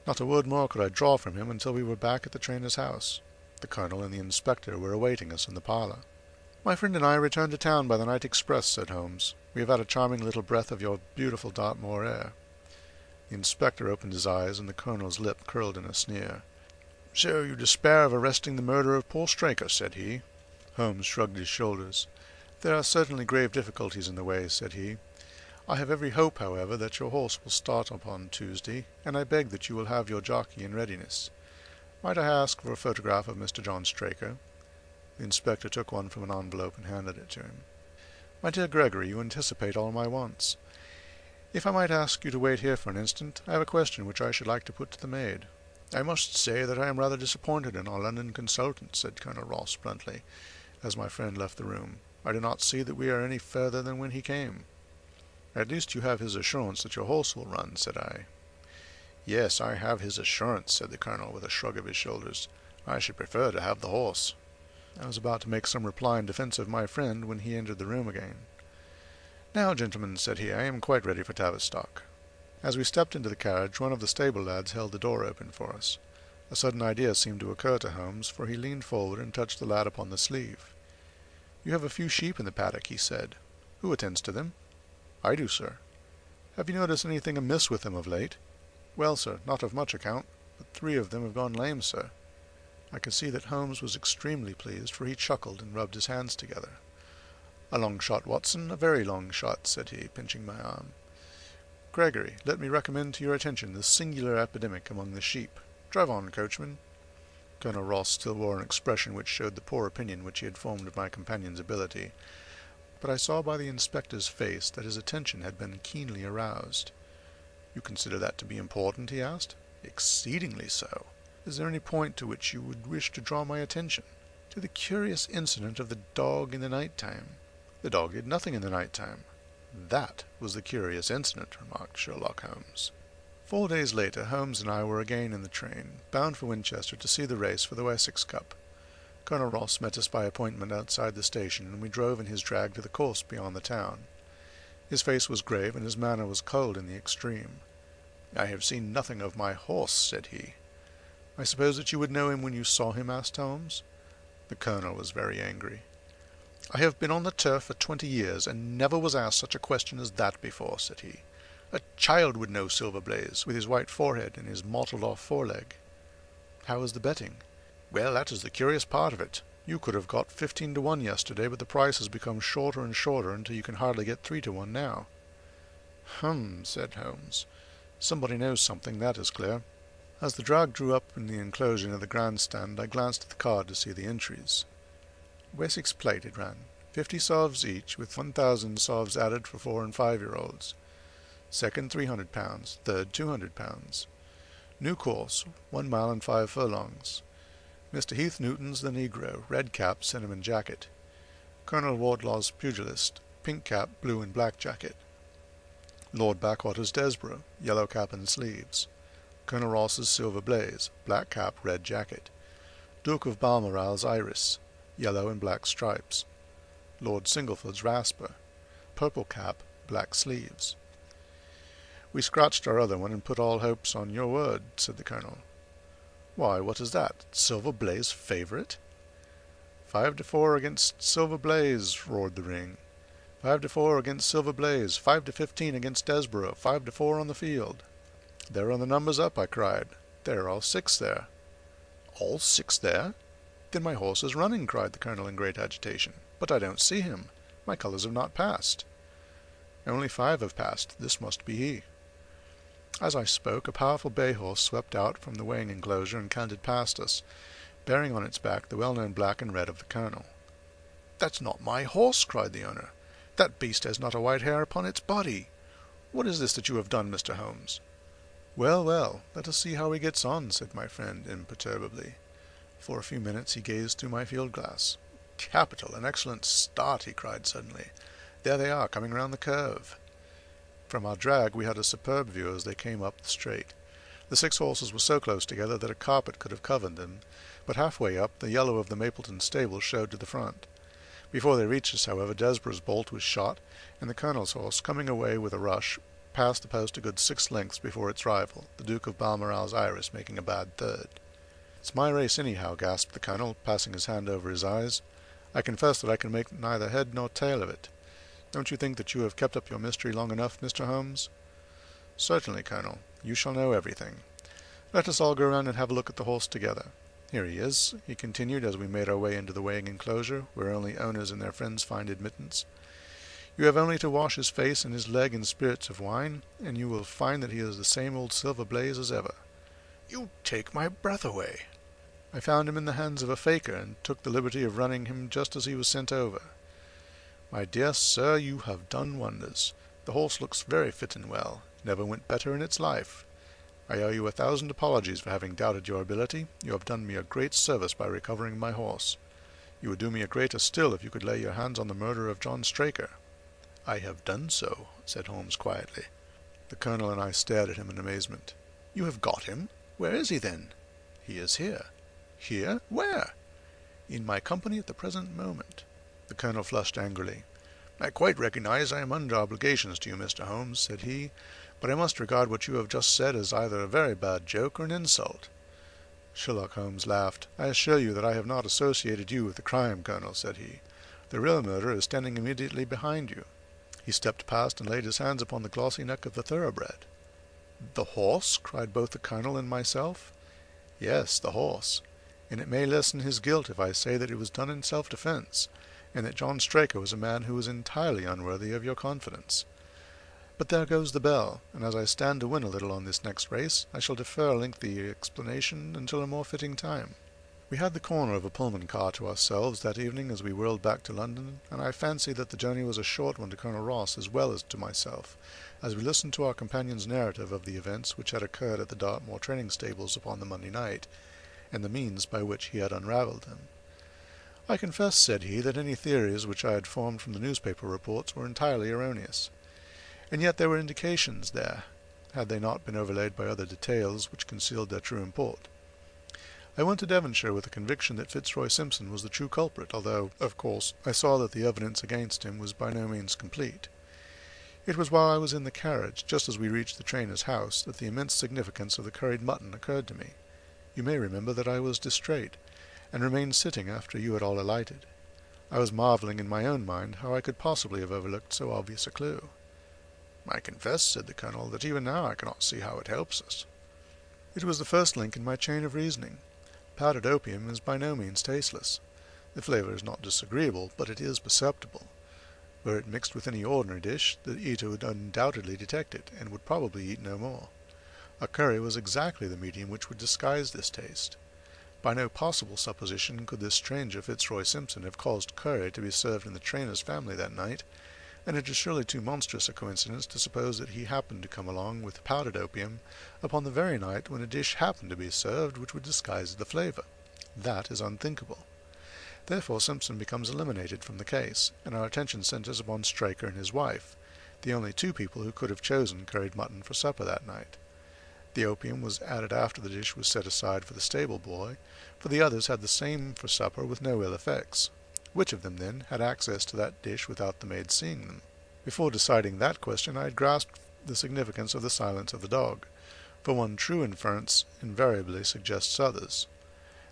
Not a word more could I draw from him until we were back at the trainer's house. The colonel and the inspector were awaiting us in the parlour. "My friend and I return to town by the night express," said Holmes. "We have had a charming little breath of your beautiful Dartmoor air." The inspector opened his eyes, and the colonel's lip curled in a sneer. "So you despair of arresting the murderer of poor Straker," said he. Holmes shrugged his shoulders. "There are certainly grave difficulties in the way," said he. "I have every hope, however, that your horse will start upon Tuesday, and I beg that you will have your jockey in readiness. Might I ask for a photograph of Mr. John Straker?" The inspector took one from an envelope and handed it to him. "My dear Gregory, you anticipate all my wants. If I might ask you to wait here for an instant, I have a question which I should like to put to the maid." "I must say that I am rather disappointed in our London consultant," said Colonel Ross bluntly, as my friend left the room. "I do not see that we are any further than when he came." "At least you have his assurance that your horse will run," said I. "Yes, I have his assurance," said the colonel with a shrug of his shoulders. "I should prefer to have the horse." I was about to make some reply in defense of my friend when he entered the room again. "Now, gentlemen," said he, "I am quite ready for Tavistock." As we stepped into the carriage, one of the stable lads held the door open for us. A sudden idea seemed to occur to Holmes, for he leaned forward and touched the lad upon the sleeve. "You have a few sheep in the paddock," he said. "Who attends to them?" "I do, sir." "Have you noticed anything amiss with them of late?" "Well, sir, not of much account, but 3 of them have gone lame, sir." I could see that Holmes was extremely pleased, for he chuckled and rubbed his hands together. "A long shot, Watson, a very long shot," said he, pinching my arm. "Gregory, let me recommend to your attention this singular epidemic among the sheep. Drive on, coachman." Colonel Ross still wore an expression which showed the poor opinion which he had formed of my companion's ability, but I saw by the inspector's face that his attention had been keenly aroused. "You consider that to be important?" he asked. "Exceedingly so. Is there any point to which you would wish to draw my attention?" "To the curious incident of the dog in the night time." "The dog did nothing in the night time." "That was the curious incident," remarked Sherlock Holmes. 4 days later, Holmes and I were again in the train, bound for Winchester to see the race for the Wessex Cup. Colonel Ross met us by appointment outside the station, and we drove in his drag to the course beyond the town. His face was grave, and his manner was cold in the extreme. "I have seen nothing of my horse," said he. "I suppose that you would know him when you saw him?" asked Holmes. The colonel was very angry. "I have been on the turf for 20 years, and never was asked such a question as that before," said he. "A child would know Silver Blaze, with his white forehead and his mottled-off foreleg." "How is the betting?" "Well, that is the curious part of it. You could have got 15 to 1 yesterday, but the price has become shorter and shorter until you can hardly get 3 to 1 now." Said Holmes. "Somebody knows something, that is clear." As the drag drew up in the enclosure near the grandstand, I glanced at the card to see the entries. Wessex Plate, it ran. 50 sovs each, with 1,000 sovs added for 4 and 5-year-olds. Second, £300. Third, £200. New course, 1 mile and 5 furlongs. Mr. Heath Newton's the Negro, red cap, cinnamon jacket. Colonel Wardlaw's pugilist, pink cap, blue and black jacket. Lord Backwater's Desborough, yellow cap and sleeves. Colonel Ross's Silver Blaze, black cap, red jacket. Duke of Balmoral's Iris, yellow and black stripes. Lord Singleford's Rasper, purple cap, black sleeves. "We scratched our other one and put all hopes on your word," said the colonel. "Why, what is that? Silver Blaze favourite?" 5 to 4 against Silver Blaze, roared the ring. 5 to 4 against Silver Blaze, 5 to 15 against Desborough, 5 to 4 on the field. "There are the numbers up," I cried. "There are all 6 there." "All 6 there? Then my horse is running," cried the colonel in great agitation. "But I don't see him. My colours have not passed." "Only 5 have passed. This must be he." As I spoke, a powerful bay horse swept out from the weighing enclosure and cantered past us, bearing on its back the well-known black and red of the colonel. "That's not my horse," cried the owner. "That beast has not a white hair upon its body. What is this that you have done, Mr. Holmes?" "Well, well, let us see how he gets on," said my friend imperturbably. For a few minutes he gazed through my field-glass. "Capital, an excellent start," he cried suddenly. "There they are, coming round the curve." From our drag we had a superb view as they came up the straight. The 6 horses were so close together that a carpet could have covered them, but halfway up the yellow of the Mapleton stable showed to the front. Before they reached us, however, Desborough's bolt was shot, and the colonel's horse, coming away with a rush, passed the post a good 6 lengths before its rival, the Duke of Balmoral's Iris, making a bad third. "It's my race anyhow," gasped the colonel, passing his hand over his eyes. "I confess that I can make neither head nor tail of it. Don't you think that you have kept up your mystery long enough, Mr. Holmes?" "Certainly, Colonel. You shall know everything. Let us all go round and have a look at the horse together. Here he is," he continued as we made our way into the weighing enclosure, where only owners and their friends find admittance. "You have only to wash his face and his leg in spirits of wine, and you will find that he is the same old Silver Blaze as ever." "You take my breath away." "I found him in the hands of a faker, and took the liberty of running him just as he was sent over." "My dear sir, you have done wonders. The horse looks very fit and well. Never went better in its life. I owe you 1,000 apologies for having doubted your ability. You have done me a great service by recovering my horse. You would do me a greater still if you could lay your hands on the murderer of John Straker." "I have done so," said Holmes quietly. The colonel and I stared at him in amazement. "You have got him? Where is he, then?" "He is here." "Here? Where?" "In my company at the present moment." The colonel flushed angrily. "I quite recognize I am under obligations to you, Mr. Holmes," said he, "but I must regard what you have just said as either a very bad joke or an insult." Sherlock Holmes laughed. "I assure you that I have not associated you with the crime, Colonel," said he. "The real murderer is standing immediately behind you." He stepped past and laid his hands upon the glossy neck of the thoroughbred. "The horse?" cried both the colonel and myself. "Yes, the horse. And it may lessen his guilt if I say that it was done in self-defense, and that John Straker was a man who was entirely unworthy of your confidence. But there goes the bell, and as I stand to win a little on this next race, I shall defer a lengthy explanation until a more fitting time." We had the corner of a Pullman car to ourselves that evening as we whirled back to London, and I fancy that the journey was a short one to Colonel Ross as well as to myself, as we listened to our companion's narrative of the events which had occurred at the Dartmoor training stables upon the Monday night, and the means by which he had unravelled them. I confess, said he, that any theories which I had formed from the newspaper reports were entirely erroneous. And yet there were indications there, had they not been overlaid by other details which concealed their true import. I went to Devonshire with the conviction that Fitzroy Simpson was the true culprit, although, of course, I saw that the evidence against him was by no means complete. It was while I was in the carriage, just as we reached the trainer's house, that the immense significance of the curried mutton occurred to me. You may remember that I was distrait, and remained sitting after you had all alighted. I was marvelling in my own mind how I could possibly have overlooked so obvious a clue. I confess, said the Colonel, that even now I cannot see how it helps us. It was the first link in my chain of reasoning. Powdered opium is by no means tasteless. The flavour is not disagreeable, but it is perceptible. Were it mixed with any ordinary dish, the eater would undoubtedly detect it, and would probably eat no more. A curry was exactly the medium which would disguise this taste. By no possible supposition could this stranger Fitzroy Simpson have caused curry to be served in the trainer's family that night, and it is surely too monstrous a coincidence to suppose that he happened to come along with powdered opium upon the very night when a dish happened to be served which would disguise the flavour. That is unthinkable. Therefore Simpson becomes eliminated from the case, and our attention centres upon Straker and his wife, the only two people who could have chosen curried mutton for supper that night. The opium was added after the dish was set aside for the stable boy, for the others had the same for supper with no ill effects. Which of them, then, had access to that dish without the maid seeing them? Before deciding that question I had grasped the significance of the silence of the dog, for one true inference invariably suggests others.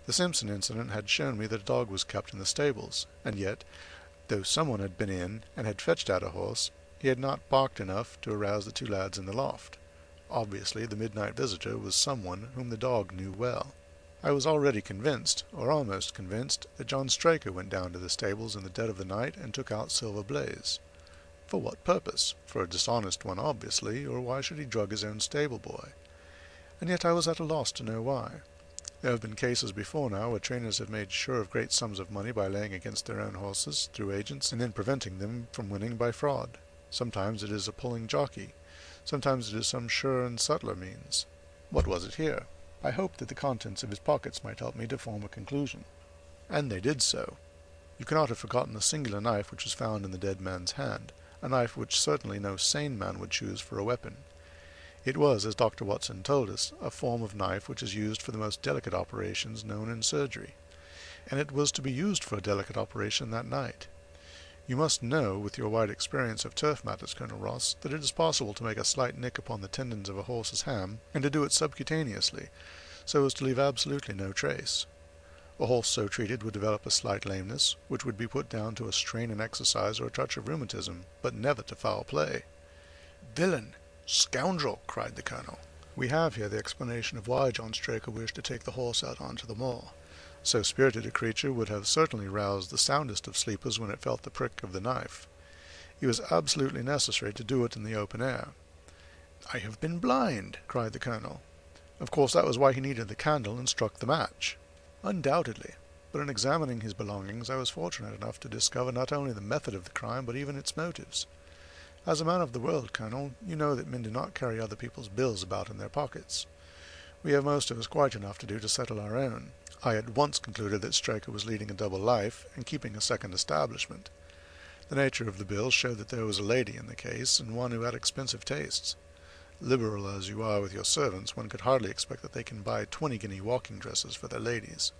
The Simpson incident had shown me that a dog was kept in the stables, and yet, though someone had been in and had fetched out a horse, he had not barked enough to arouse the two lads in the loft. Obviously the midnight visitor was someone whom the dog knew well. I was already convinced, or almost convinced, that John Straker went down to the stables in the dead of the night and took out Silver Blaze. For what purpose? For a dishonest one, obviously, or why should he drug his own stable boy? And yet I was at a loss to know why. There have been cases before now where trainers have made sure of great sums of money by laying against their own horses through agents and then preventing them from winning by fraud. Sometimes it is a pulling jockey. Sometimes it is some surer and subtler means. What was it here? I hoped that the contents of his pockets might help me to form a conclusion. And they did so. You cannot have forgotten the singular knife which was found in the dead man's hand, a knife which certainly no sane man would choose for a weapon. It was, as Dr. Watson told us, a form of knife which is used for the most delicate operations known in surgery. And it was to be used for a delicate operation that night. You must know, with your wide experience of turf matters, Colonel Ross, that it is possible to make a slight nick upon the tendons of a horse's ham, and to do it subcutaneously, so as to leave absolutely no trace. A horse so treated would develop a slight lameness, which would be put down to a strain in exercise or a touch of rheumatism, but never to foul play. "Villain! Scoundrel!" cried the Colonel. We have here the explanation of why John Straker wished to take the horse out onto the moor. So spirited a creature would have certainly roused the soundest of sleepers when it felt the prick of the knife. It was absolutely necessary to do it in the open air. "I have been blind!" cried the Colonel. Of course that was why he needed the candle and struck the match. Undoubtedly, but in examining his belongings I was fortunate enough to discover not only the method of the crime but even its motives. As a man of the world, Colonel, you know that men do not carry other people's bills about in their pockets. We have most of us quite enough to do to settle our own. I at once concluded that Straker was leading a double life and keeping a second establishment. The nature of the bill showed that there was a lady in the case, and one who had expensive tastes. Liberal as you are with your servants, one could hardly expect that they can buy 20-guinea walking dresses for their ladies.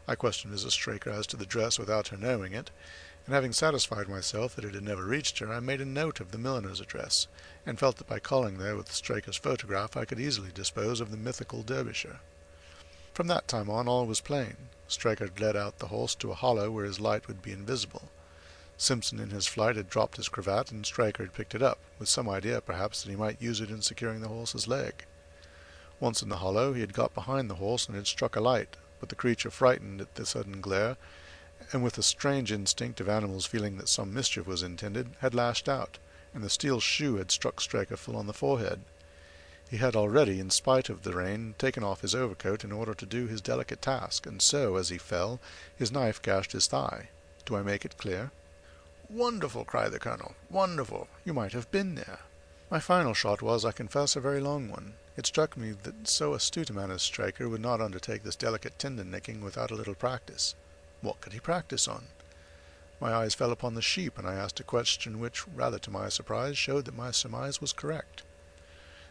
I questioned Mrs. Straker as to the dress without her knowing it, and having satisfied myself that it had never reached her, I made a note of the milliner's address, and felt that by calling there with Straker's photograph I could easily dispose of the mythical Derbyshire. From that time on all was plain. Straker had led out the horse to a hollow where his light would be invisible. Simpson in his flight had dropped his cravat, and Straker had picked it up, with some idea perhaps that he might use it in securing the horse's leg. Once in the hollow he had got behind the horse and had struck a light, but the creature, frightened at the sudden glare, and with the strange instinct of animals feeling that some mischief was intended, had lashed out, and the steel shoe had struck Straker full on the forehead. He had already, in spite of the rain, taken off his overcoat in order to do his delicate task, and so, as he fell, his knife gashed his thigh. Do I make it clear? "Wonderful!" cried the colonel. "Wonderful! You might have been there." My final shot was, I confess, a very long one. It struck me that so astute a man as Straker would not undertake this delicate tendon-nicking without a little practice. What could he practice on? My eyes fell upon the sheep, and I asked a question which, rather to my surprise, showed that my surmise was correct.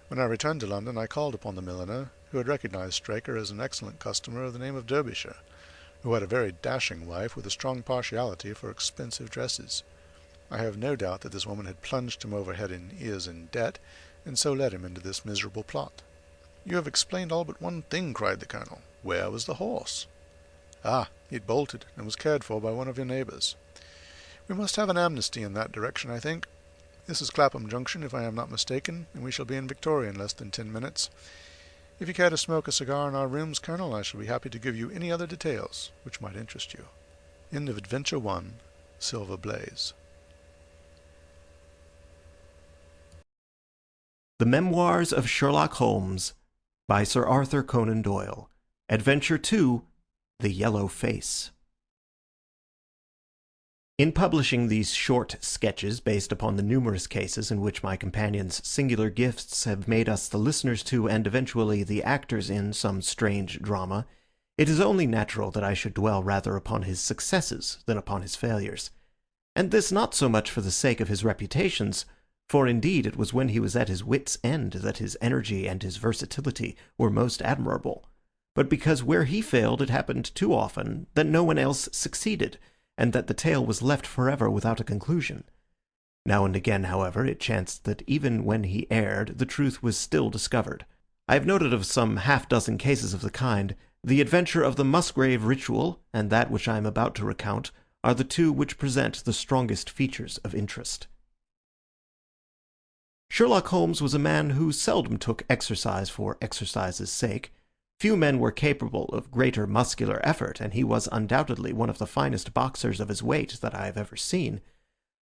When I returned to London, I called upon the milliner, who had recognized Straker as an excellent customer of the name of Derbyshire, who had a very dashing wife with a strong partiality for expensive dresses. I have no doubt that this woman had plunged him over head and ears in debt, and so led him into this miserable plot. "You have explained all but one thing," cried the colonel. "Where was the horse?" "Ah, he had bolted, and was cared for by one of your neighbors. We must have an amnesty in that direction, I think. This is Clapham Junction, if I am not mistaken, and we shall be in Victoria in less than 10 minutes. If you care to smoke a cigar in our rooms, Colonel, I shall be happy to give you any other details which might interest you." End of Adventure 1, Silver Blaze. The Memoirs of Sherlock Holmes by Sir Arthur Conan Doyle. Adventure 2, The Yellow Face. In publishing these short sketches based upon the numerous cases in which my companion's singular gifts have made us the listeners to and eventually the actors in some strange drama, it is only natural that I should dwell rather upon his successes than upon his failures. And this not so much for the sake of his reputations, for indeed it was when he was at his wits' end that his energy and his versatility were most admirable, but because where he failed it happened too often that no one else succeeded, and that the tale was left forever without a conclusion. Now and again, however, it chanced that even when he erred, the truth was still discovered. I have noted of some half-dozen cases of the kind. The adventure of the Musgrave Ritual, and that which I am about to recount, are the two which present the strongest features of interest. Sherlock Holmes was a man who seldom took exercise for exercise's sake. Few men were capable of greater muscular effort, and he was undoubtedly one of the finest boxers of his weight that I have ever seen.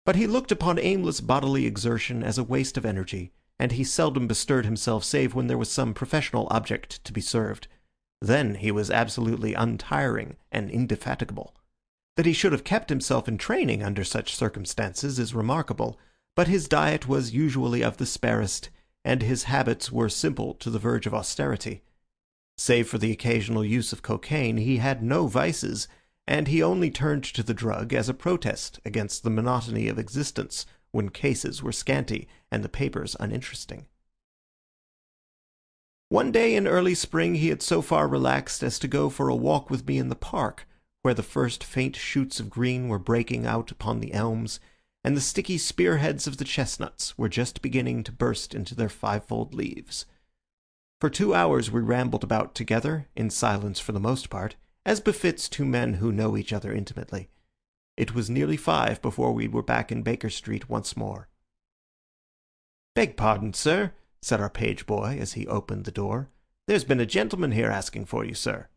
But he looked upon aimless bodily exertion as a waste of energy, and he seldom bestirred himself save when there was some professional object to be served. Then he was absolutely untiring and indefatigable. That he should have kept himself in training under such circumstances is remarkable, but his diet was usually of the sparest, and his habits were simple to the verge of austerity. Save for the occasional use of cocaine, he had no vices, and he only turned to the drug as a protest against the monotony of existence when cases were scanty and the papers uninteresting. One day in early spring he had so far relaxed as to go for a walk with me in the park, where the first faint shoots of green were breaking out upon the elms, and the sticky spearheads of the chestnuts were just beginning to burst into their fivefold leaves. For 2 hours we rambled about together, in silence for the most part, as befits two men who know each other intimately. It was nearly 5 before we were back in Baker Street once more. "Beg pardon, sir," said our page boy as he opened the door. "There's been a gentleman here asking for you, sir."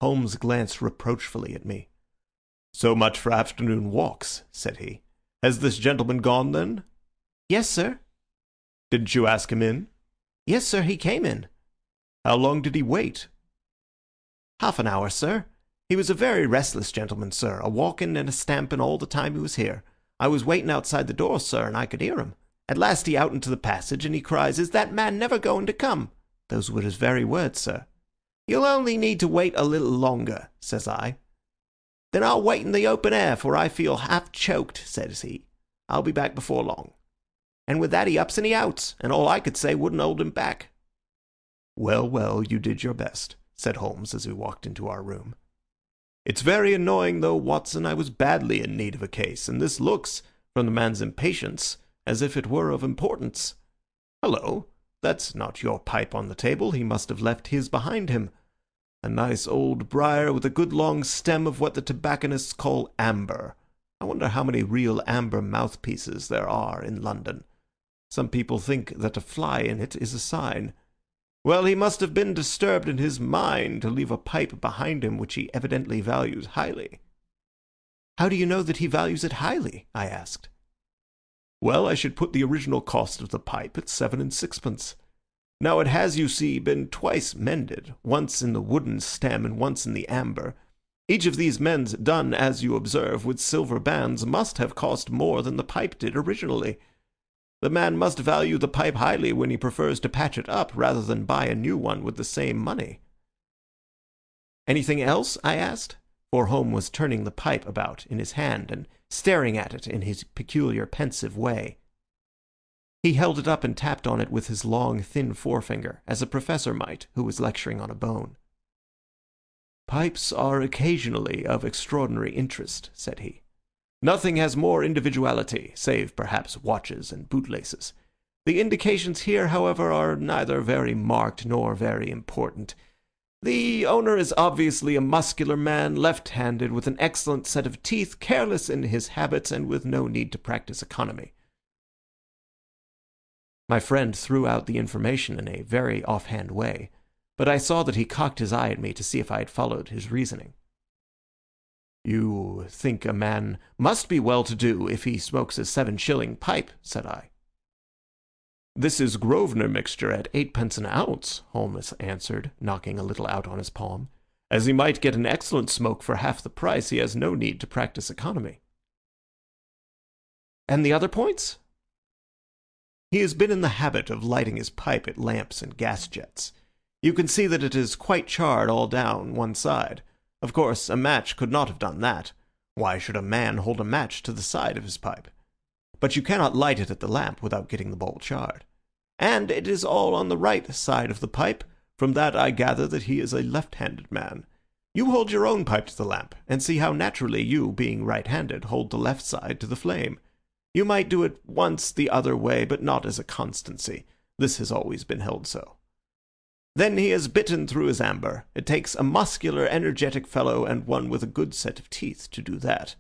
Holmes glanced reproachfully at me. "So much for afternoon walks," said he. "Has this gentleman gone, then?" "Yes, sir." "Didn't you ask him in?" "Yes, sir, he came in." "How long did he wait?" "Half an hour, sir. He was a very restless gentleman, sir, a-walking and a-stamping all the time he was here. I was waiting outside the door, sir, and I could hear him. At last he out into the passage, and he cries, 'Is that man never going to come?' Those were his very words, sir. 'You'll only need to wait a little longer,' says I. 'Then I'll wait in the open air, for I feel half choked,' says he. 'I'll be back before long.' And with that he ups and he outs, and all I could say wouldn't hold him back." "Well, well, you did your best," said Holmes as we walked into our room. "It's very annoying, though, Watson. I was badly in need of a case, and this looks, from the man's impatience, as if it were of importance. Hullo, that's not your pipe on the table. He must have left his behind him. A nice old briar with a good long stem of what the tobacconists call amber. I wonder how many real amber mouthpieces there are in London. Some people think that a fly in it is a sign. Well, he must have been disturbed in his mind to leave a pipe behind him which he evidently values highly." "How do you know that he values it highly?" I asked. "Well, I should put the original cost of the pipe at 7 and 6pence. Now it has, you see, been twice mended, once in the wooden stem and once in the amber. Each of these mends done, as you observe, with silver bands must have cost more than the pipe did originally. The man must value the pipe highly when he prefers to patch it up rather than buy a new one with the same money." "Anything else?" I asked, for Holmes was turning the pipe about in his hand and staring at it in his peculiar pensive way. He held it up and tapped on it with his long, thin forefinger, as a professor might who was lecturing on a bone. "Pipes are occasionally of extraordinary interest," said he. "Nothing has more individuality, save perhaps watches and bootlaces. The indications here, however, are neither very marked nor very important. The owner is obviously a muscular man, left-handed, with an excellent set of teeth, careless in his habits, and with no need to practice economy." My friend threw out the information in a very offhand way, but I saw that he cocked his eye at me to see if I had followed his reasoning. "You think a man must be well-to-do if he smokes a 7-shilling pipe," said I. "This is Grosvenor mixture at 8d. an ounce," Holmes answered, knocking a little out on his palm. "As he might get an excellent smoke for half the price, he has no need to practice economy." "And the other points?" "He has been in the habit of lighting his pipe at lamps and gas jets. You can see that it is quite charred all down one side. Of course, a match could not have done that. Why should a man hold a match to the side of his pipe? But you cannot light it at the lamp without getting the bowl charred. And it is all on the right side of the pipe. From that I gather that he is a left-handed man. You hold your own pipe to the lamp, and see how naturally you, being right-handed, hold the left side to the flame. You might do it once the other way, but not as a constancy. This has always been held so. Then he has bitten through his amber. It takes a muscular, energetic fellow and one with a good set of teeth to do that.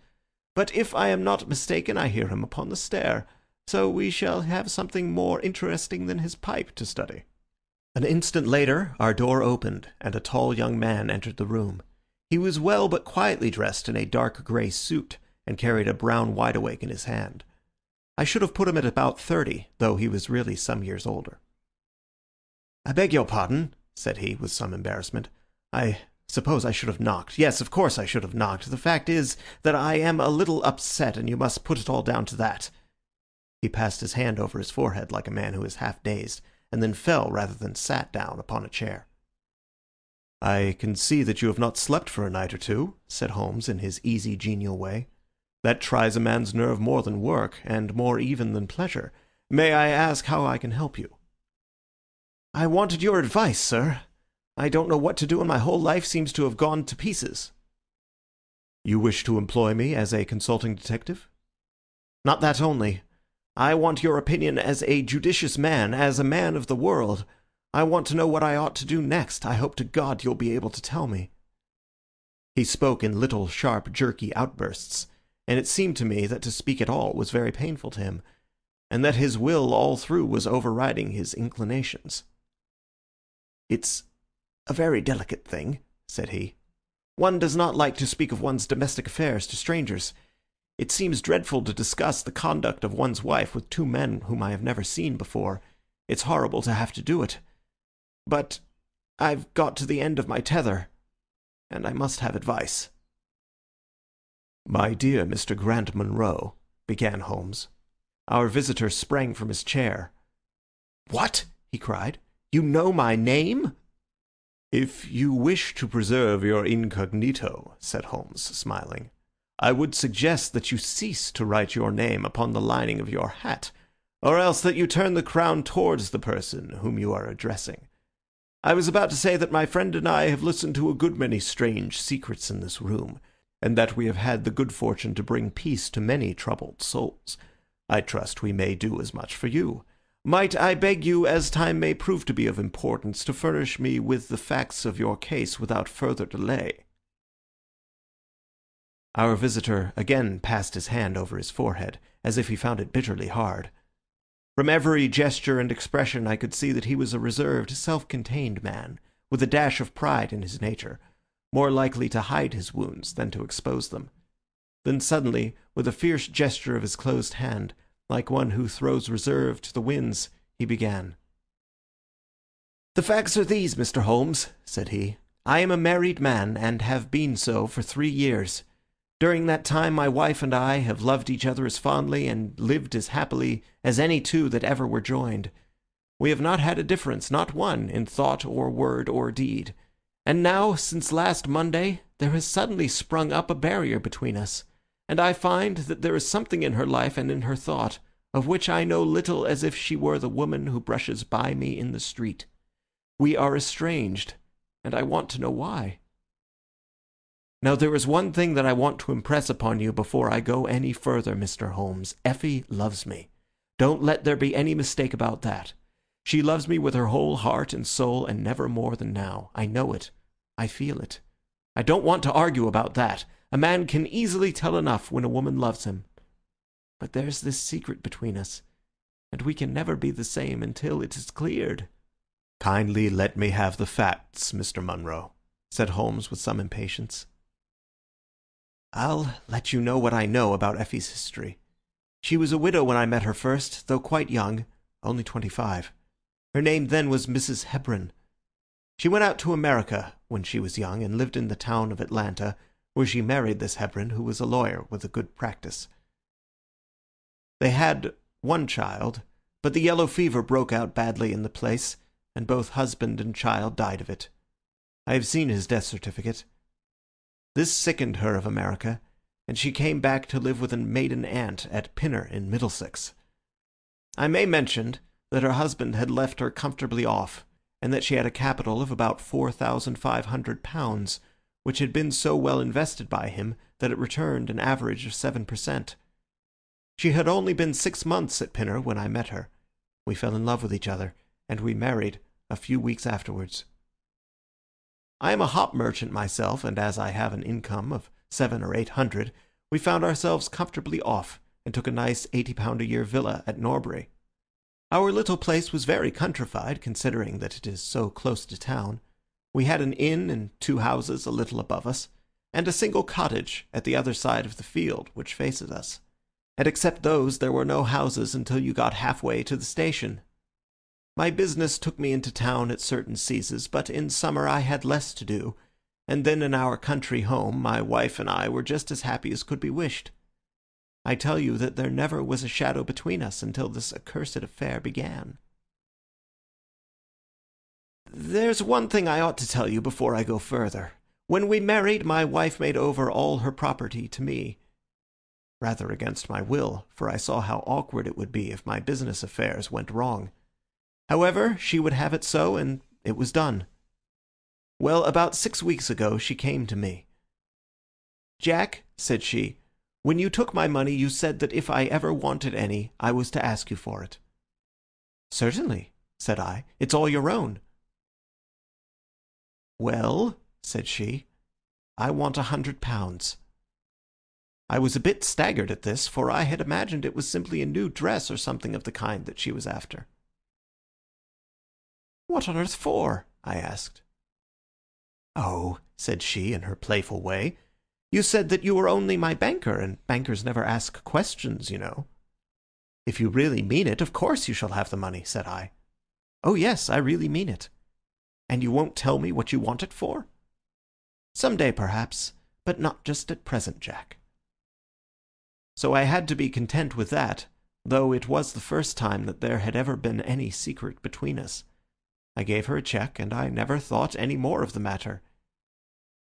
But if I am not mistaken, I hear him upon the stair, so we shall have something more interesting than his pipe to study." An instant later our door opened, and a tall young man entered the room. He was well but quietly dressed in a dark grey suit, and carried a brown wide-awake in his hand. I should have put him at about 30, though he was really some years older. "I beg your pardon," said he, with some embarrassment. "I suppose I should have knocked. Yes, of course I should have knocked. The fact is that I am a little upset, and you must put it all down to that." He passed his hand over his forehead like a man who is half dazed, and then fell rather than sat down upon a chair. "I can see that you have not slept for a night or two," said Holmes in his easy, genial way. "That tries a man's nerve more than work, and more even than pleasure. May I ask how I can help you?" "I wanted your advice, sir. I don't know what to do, and my whole life seems to have gone to pieces." "You wish to employ me as a consulting detective?" "Not that only. I want your opinion as a judicious man, as a man of the world. I want to know what I ought to do next. I hope to God you'll be able to tell me." He spoke in little, sharp, jerky outbursts, and it seemed to me that to speak at all was very painful to him, and that his will all through was overriding his inclinations. "It's a very delicate thing," said he. "One does not like to speak of one's domestic affairs to strangers. It seems dreadful to discuss the conduct of one's wife with two men whom I have never seen before. It's horrible to have to do it. But I've got to the end of my tether, and I must have advice." "My dear Mr. Grant Munro," began Holmes. Our visitor sprang from his chair. "What?" he cried. "You know my name?" "If you wish to preserve your incognito," said Holmes, smiling, "I would suggest that you cease to write your name upon the lining of your hat, or else that you turn the crown towards the person whom you are addressing. I was about to say that my friend and I have listened to a good many strange secrets in this room, and that we have had the good fortune to bring peace to many troubled souls. I trust we may do as much for you. Might I beg you, as time may prove to be of importance, to furnish me with the facts of your case without further delay?" Our visitor again passed his hand over his forehead, as if he found it bitterly hard. From every gesture and expression I could see that he was a reserved, self-contained man, with a dash of pride in his nature, more likely to hide his wounds than to expose them. Then suddenly, with a fierce gesture of his closed hand, like one who throws reserve to the winds, he began. "The facts are these, Mr. Holmes," said he. "I am a married man, and have been so for 3 years. During that time my wife and I have loved each other as fondly and lived as happily as any two that ever were joined. We have not had a difference, not one, in thought or word or deed. And now, since last Monday, there has suddenly sprung up a barrier between us, and I find that there is something in her life and in her thought of which I know little as if she were the woman who brushes by me in the street. We are estranged, and I want to know why. Now there is one thing that I want to impress upon you before I go any further, Mr. Holmes. Effie loves me. Don't let there be any mistake about that. She loves me with her whole heart and soul, and never more than now. I know it. I feel it. I don't want to argue about that. A man can easily tell enough when a woman loves him. But there's this secret between us, and we can never be the same until it is cleared." "Kindly let me have the facts, Mr. Munro," said Holmes with some impatience. "I'll let you know what I know about Effie's history. She was a widow when I met her first, though quite young, only 25. Her name then was Mrs. Hebron. She went out to America when she was young, and lived in the town of Atlanta, where she married this Hebron, who was a lawyer with a good practice. They had one child, but the yellow fever broke out badly in the place, and both husband and child died of it. I have seen his death certificate. This sickened her of America, and she came back to live with a maiden aunt at Pinner in Middlesex. I may mention that her husband had left her comfortably off, and that she had a capital of about £4,500, which had been so well invested by him that it returned an average of 7%. She had only been 6 months at Pinner when I met her. We fell in love with each other, and we married a few weeks afterwards. I am a hop merchant myself, and as I have an income of 700 or 800, we found ourselves comfortably off, and took a nice £80 a year villa at Norbury. Our little place was very countrified, considering that it is so close to town. We had an inn and 2 houses a little above us, and a single cottage at the other side of the field which faces us. And except those, there were no houses until you got halfway to the station. My business took me into town at certain seasons, but in summer I had less to do, and then in our country home my wife and I were just as happy as could be wished. I tell you that there never was a shadow between us until this accursed affair began. There's one thing I ought to tell you before I go further. When we married, my wife made over all her property to me, rather against my will, for I saw how awkward it would be if my business affairs went wrong. However, she would have it so, and it was done. Well, about 6 weeks ago she came to me. "Jack," said she, "when you took my money you said that if I ever wanted any, I was to ask you for it." "Certainly," said I. "It's all your own." "Well," said she, "I want £100. I was a bit staggered at this, for I had imagined it was simply a new dress or something of the kind that she was after. "What on earth for?" I asked. "Oh," said she in her playful way, "you said that you were only my banker, and bankers never ask questions, you know." "If you really mean it, of course you shall have the money," said I. "Oh yes, I really mean it." "And you won't tell me what you want it for?" "Some day, perhaps, but not just at present, Jack." So I had to be content with that, though it was the first time that there had ever been any secret between us. I gave her a cheque, and I never thought any more of the matter.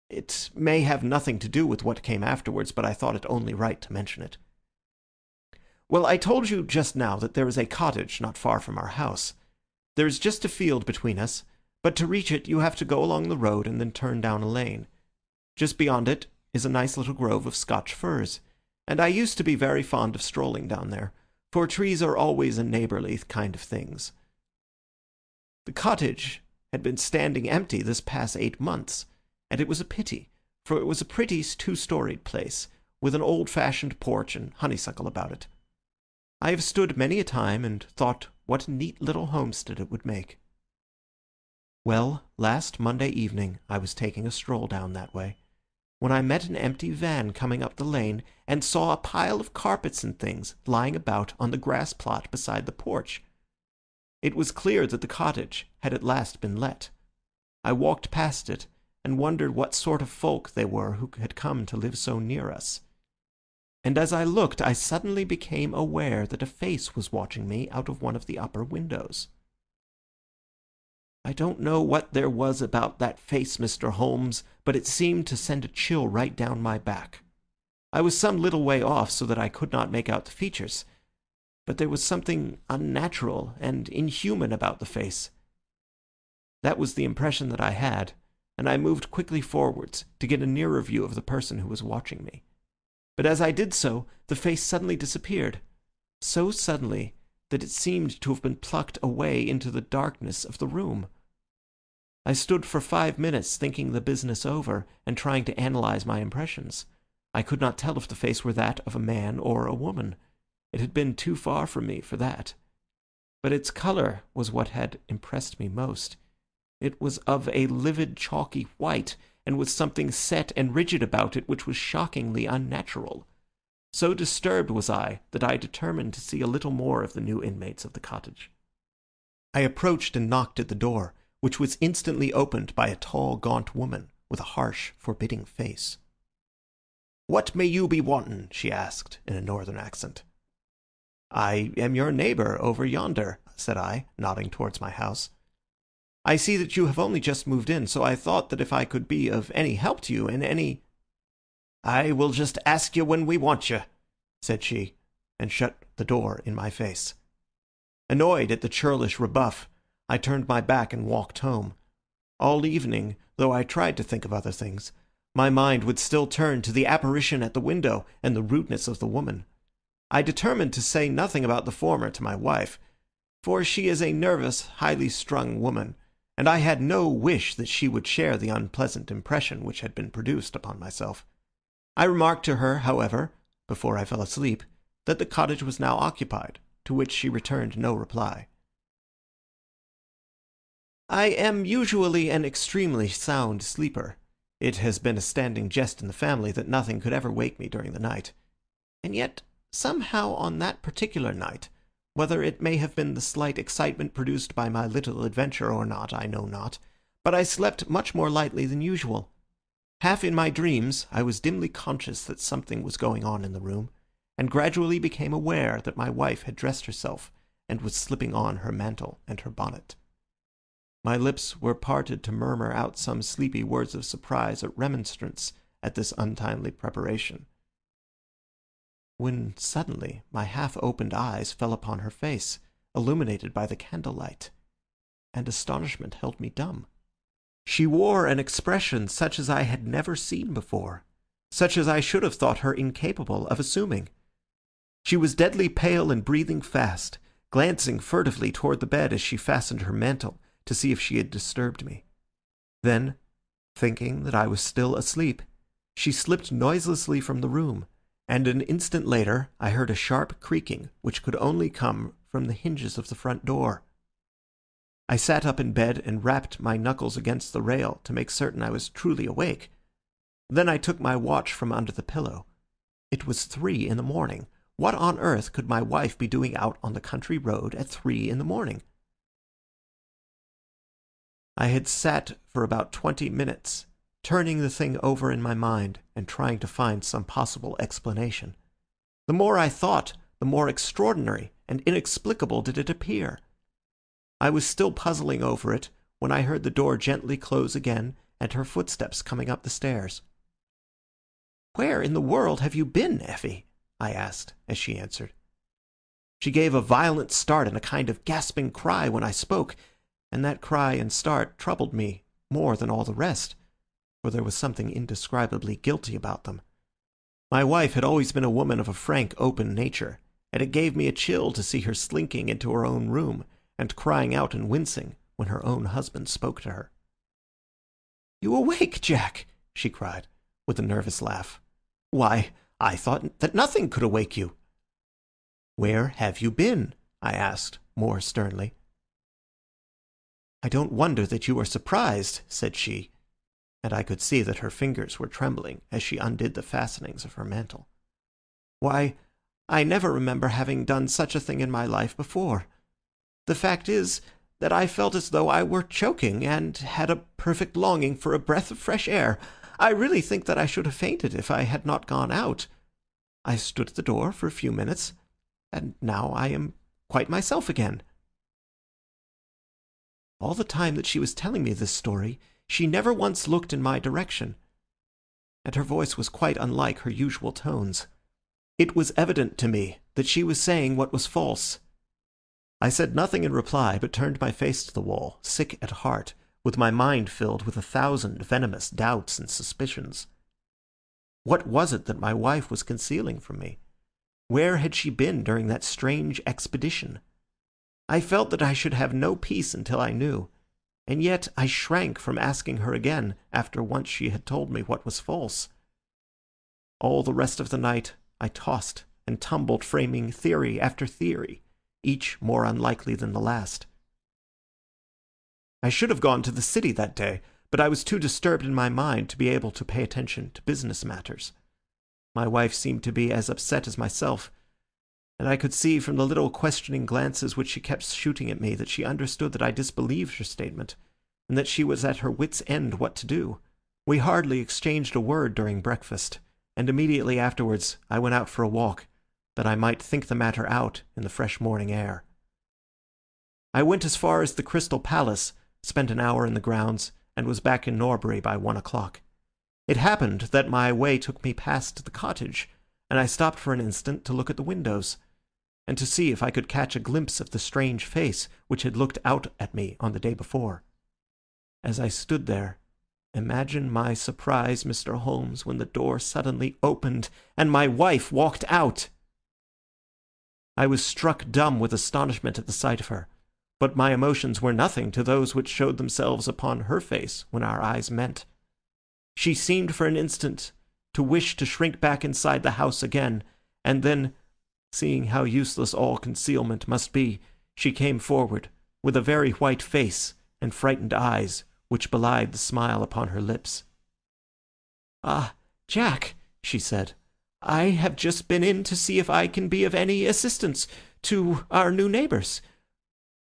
It may have nothing to do with what came afterwards, but I thought it only right to mention it. Well, I told you just now that there is a cottage not far from our house. There is just a field between us, but to reach it you have to go along the road and then turn down a lane. Just beyond it is a nice little grove of Scotch firs, and I used to be very fond of strolling down there, for trees are always a neighbourly kind of things. The cottage had been standing empty this past 8 months, and it was a pity, for it was a pretty 2-storied place, with an old-fashioned porch and honeysuckle about it. I have stood many a time and thought what a neat little homestead it would make. Well, last Monday evening I was taking a stroll down that way, when I met an empty van coming up the lane, and saw a pile of carpets and things lying about on the grass plot beside the porch. It was clear that the cottage had at last been let. I walked past it, and wondered what sort of folk they were who had come to live so near us. And as I looked, I suddenly became aware that a face was watching me out of one of the upper windows. I don't know what there was about that face, Mr. Holmes, but it seemed to send a chill right down my back. I was some little way off, so that I could not make out the features, but there was something unnatural and inhuman about the face. That was the impression that I had, and I moved quickly forwards to get a nearer view of the person who was watching me. But as I did so, the face suddenly disappeared, so suddenly that it seemed to have been plucked away into the darkness of the room. I stood for 5 minutes thinking the business over and trying to analyze my impressions. I could not tell if the face were that of a man or a woman. It had been too far from me for that. But its colour was what had impressed me most. It was of a livid chalky white, and with something set and rigid about it which was shockingly unnatural. So disturbed was I that I determined to see a little more of the new inmates of the cottage. I approached and knocked at the door, which was instantly opened by a tall, gaunt woman with a harsh, forbidding face. "What may you be wantin'?" she asked, in a northern accent. "I am your neighbour over yonder," said I, nodding towards my house. "I see that you have only just moved in, so I thought that if I could be of any help to you in any—" "I will just ask you when we want you," said she, and shut the door in my face. Annoyed at the churlish rebuff, I turned my back and walked home. All evening, though I tried to think of other things, my mind would still turn to the apparition at the window and the rudeness of the woman. I determined to say nothing about the former to my wife, for she is a nervous, highly strung woman, and I had no wish that she would share the unpleasant impression which had been produced upon myself. I remarked to her, however, before I fell asleep, that the cottage was now occupied, to which she returned no reply. I am usually an extremely sound sleeper. It has been a standing jest in the family that nothing could ever wake me during the night. And yet, somehow on that particular night, whether it may have been the slight excitement produced by my little adventure or not, I know not, but I slept much more lightly than usual. Half in my dreams, I was dimly conscious that something was going on in the room, and gradually became aware that my wife had dressed herself and was slipping on her mantle and her bonnet. My lips were parted to murmur out some sleepy words of surprise or remonstrance at this untimely preparation, when suddenly my half-opened eyes fell upon her face, illuminated by the candlelight, and astonishment held me dumb. She wore an expression such as I had never seen before, such as I should have thought her incapable of assuming. She was deadly pale and breathing fast, glancing furtively toward the bed as she fastened her mantle to see if she had disturbed me. Then, thinking that I was still asleep, she slipped noiselessly from the room, and an instant later I heard a sharp creaking which could only come from the hinges of the front door. I sat up in bed and rapped my knuckles against the rail to make certain I was truly awake. Then I took my watch from under the pillow. It was 3 in the morning. What on earth could my wife be doing out on the country road at 3 in the morning? I had sat for about 20 minutes, turning the thing over in my mind and trying to find some possible explanation. The more I thought, the more extraordinary and inexplicable did it appear. I was still puzzling over it when I heard the door gently close again and her footsteps coming up the stairs. "Where in the world have you been, Effie?" I asked, as she answered. She gave a violent start and a kind of gasping cry when I spoke, and that cry and start troubled me more than all the rest, for there was something indescribably guilty about them. My wife had always been a woman of a frank, open nature, and it gave me a chill to see her slinking into her own room and crying out and wincing when her own husband spoke to her. "You awake, Jack?" she cried, with a nervous laugh. "Why, I thought that nothing could awake you." "Where have you been?" I asked, more sternly. "I don't wonder that you are surprised," said she, and I could see that her fingers were trembling as she undid the fastenings of her mantle. "Why, I never remember having done such a thing in my life before. The fact is that I felt as though I were choking, and had a perfect longing for a breath of fresh air. I really think that I should have fainted if I had not gone out. I stood at the door for a few minutes, and now I am quite myself again." All the time that she was telling me this story, she never once looked in my direction, and her voice was quite unlike her usual tones. It was evident to me that she was saying what was false. I said nothing in reply, but turned my face to the wall, sick at heart, with my mind filled with 1,000 venomous doubts and suspicions. What was it that my wife was concealing from me? Where had she been during that strange expedition? I felt that I should have no peace until I knew, and yet I shrank from asking her again after once she had told me what was false. All the rest of the night I tossed and tumbled, framing theory after theory, each more unlikely than the last. I should have gone to the city that day, but I was too disturbed in my mind to be able to pay attention to business matters. My wife seemed to be as upset as myself, and I could see from the little questioning glances which she kept shooting at me that she understood that I disbelieved her statement, and that she was at her wits' end what to do. We hardly exchanged a word during breakfast, and immediately afterwards I went out for a walk, that I might think the matter out in the fresh morning air. I went as far as the Crystal Palace, spent an hour in the grounds, and was back in Norbury by 1 o'clock. It happened that my way took me past the cottage, and I stopped for an instant to look at the windows, and to see if I could catch a glimpse of the strange face which had looked out at me on the day before. As I stood there, imagine my surprise, Mr. Holmes, when the door suddenly opened, and my wife walked out. I was struck dumb with astonishment at the sight of her, but my emotions were nothing to those which showed themselves upon her face when our eyes met. She seemed for an instant to wish to shrink back inside the house again, and then, seeing how useless all concealment must be, she came forward, with a very white face and frightened eyes, which belied the smile upon her lips. "Ah, Jack," she said, "I have just been in to see if I can be of any assistance to our new neighbours.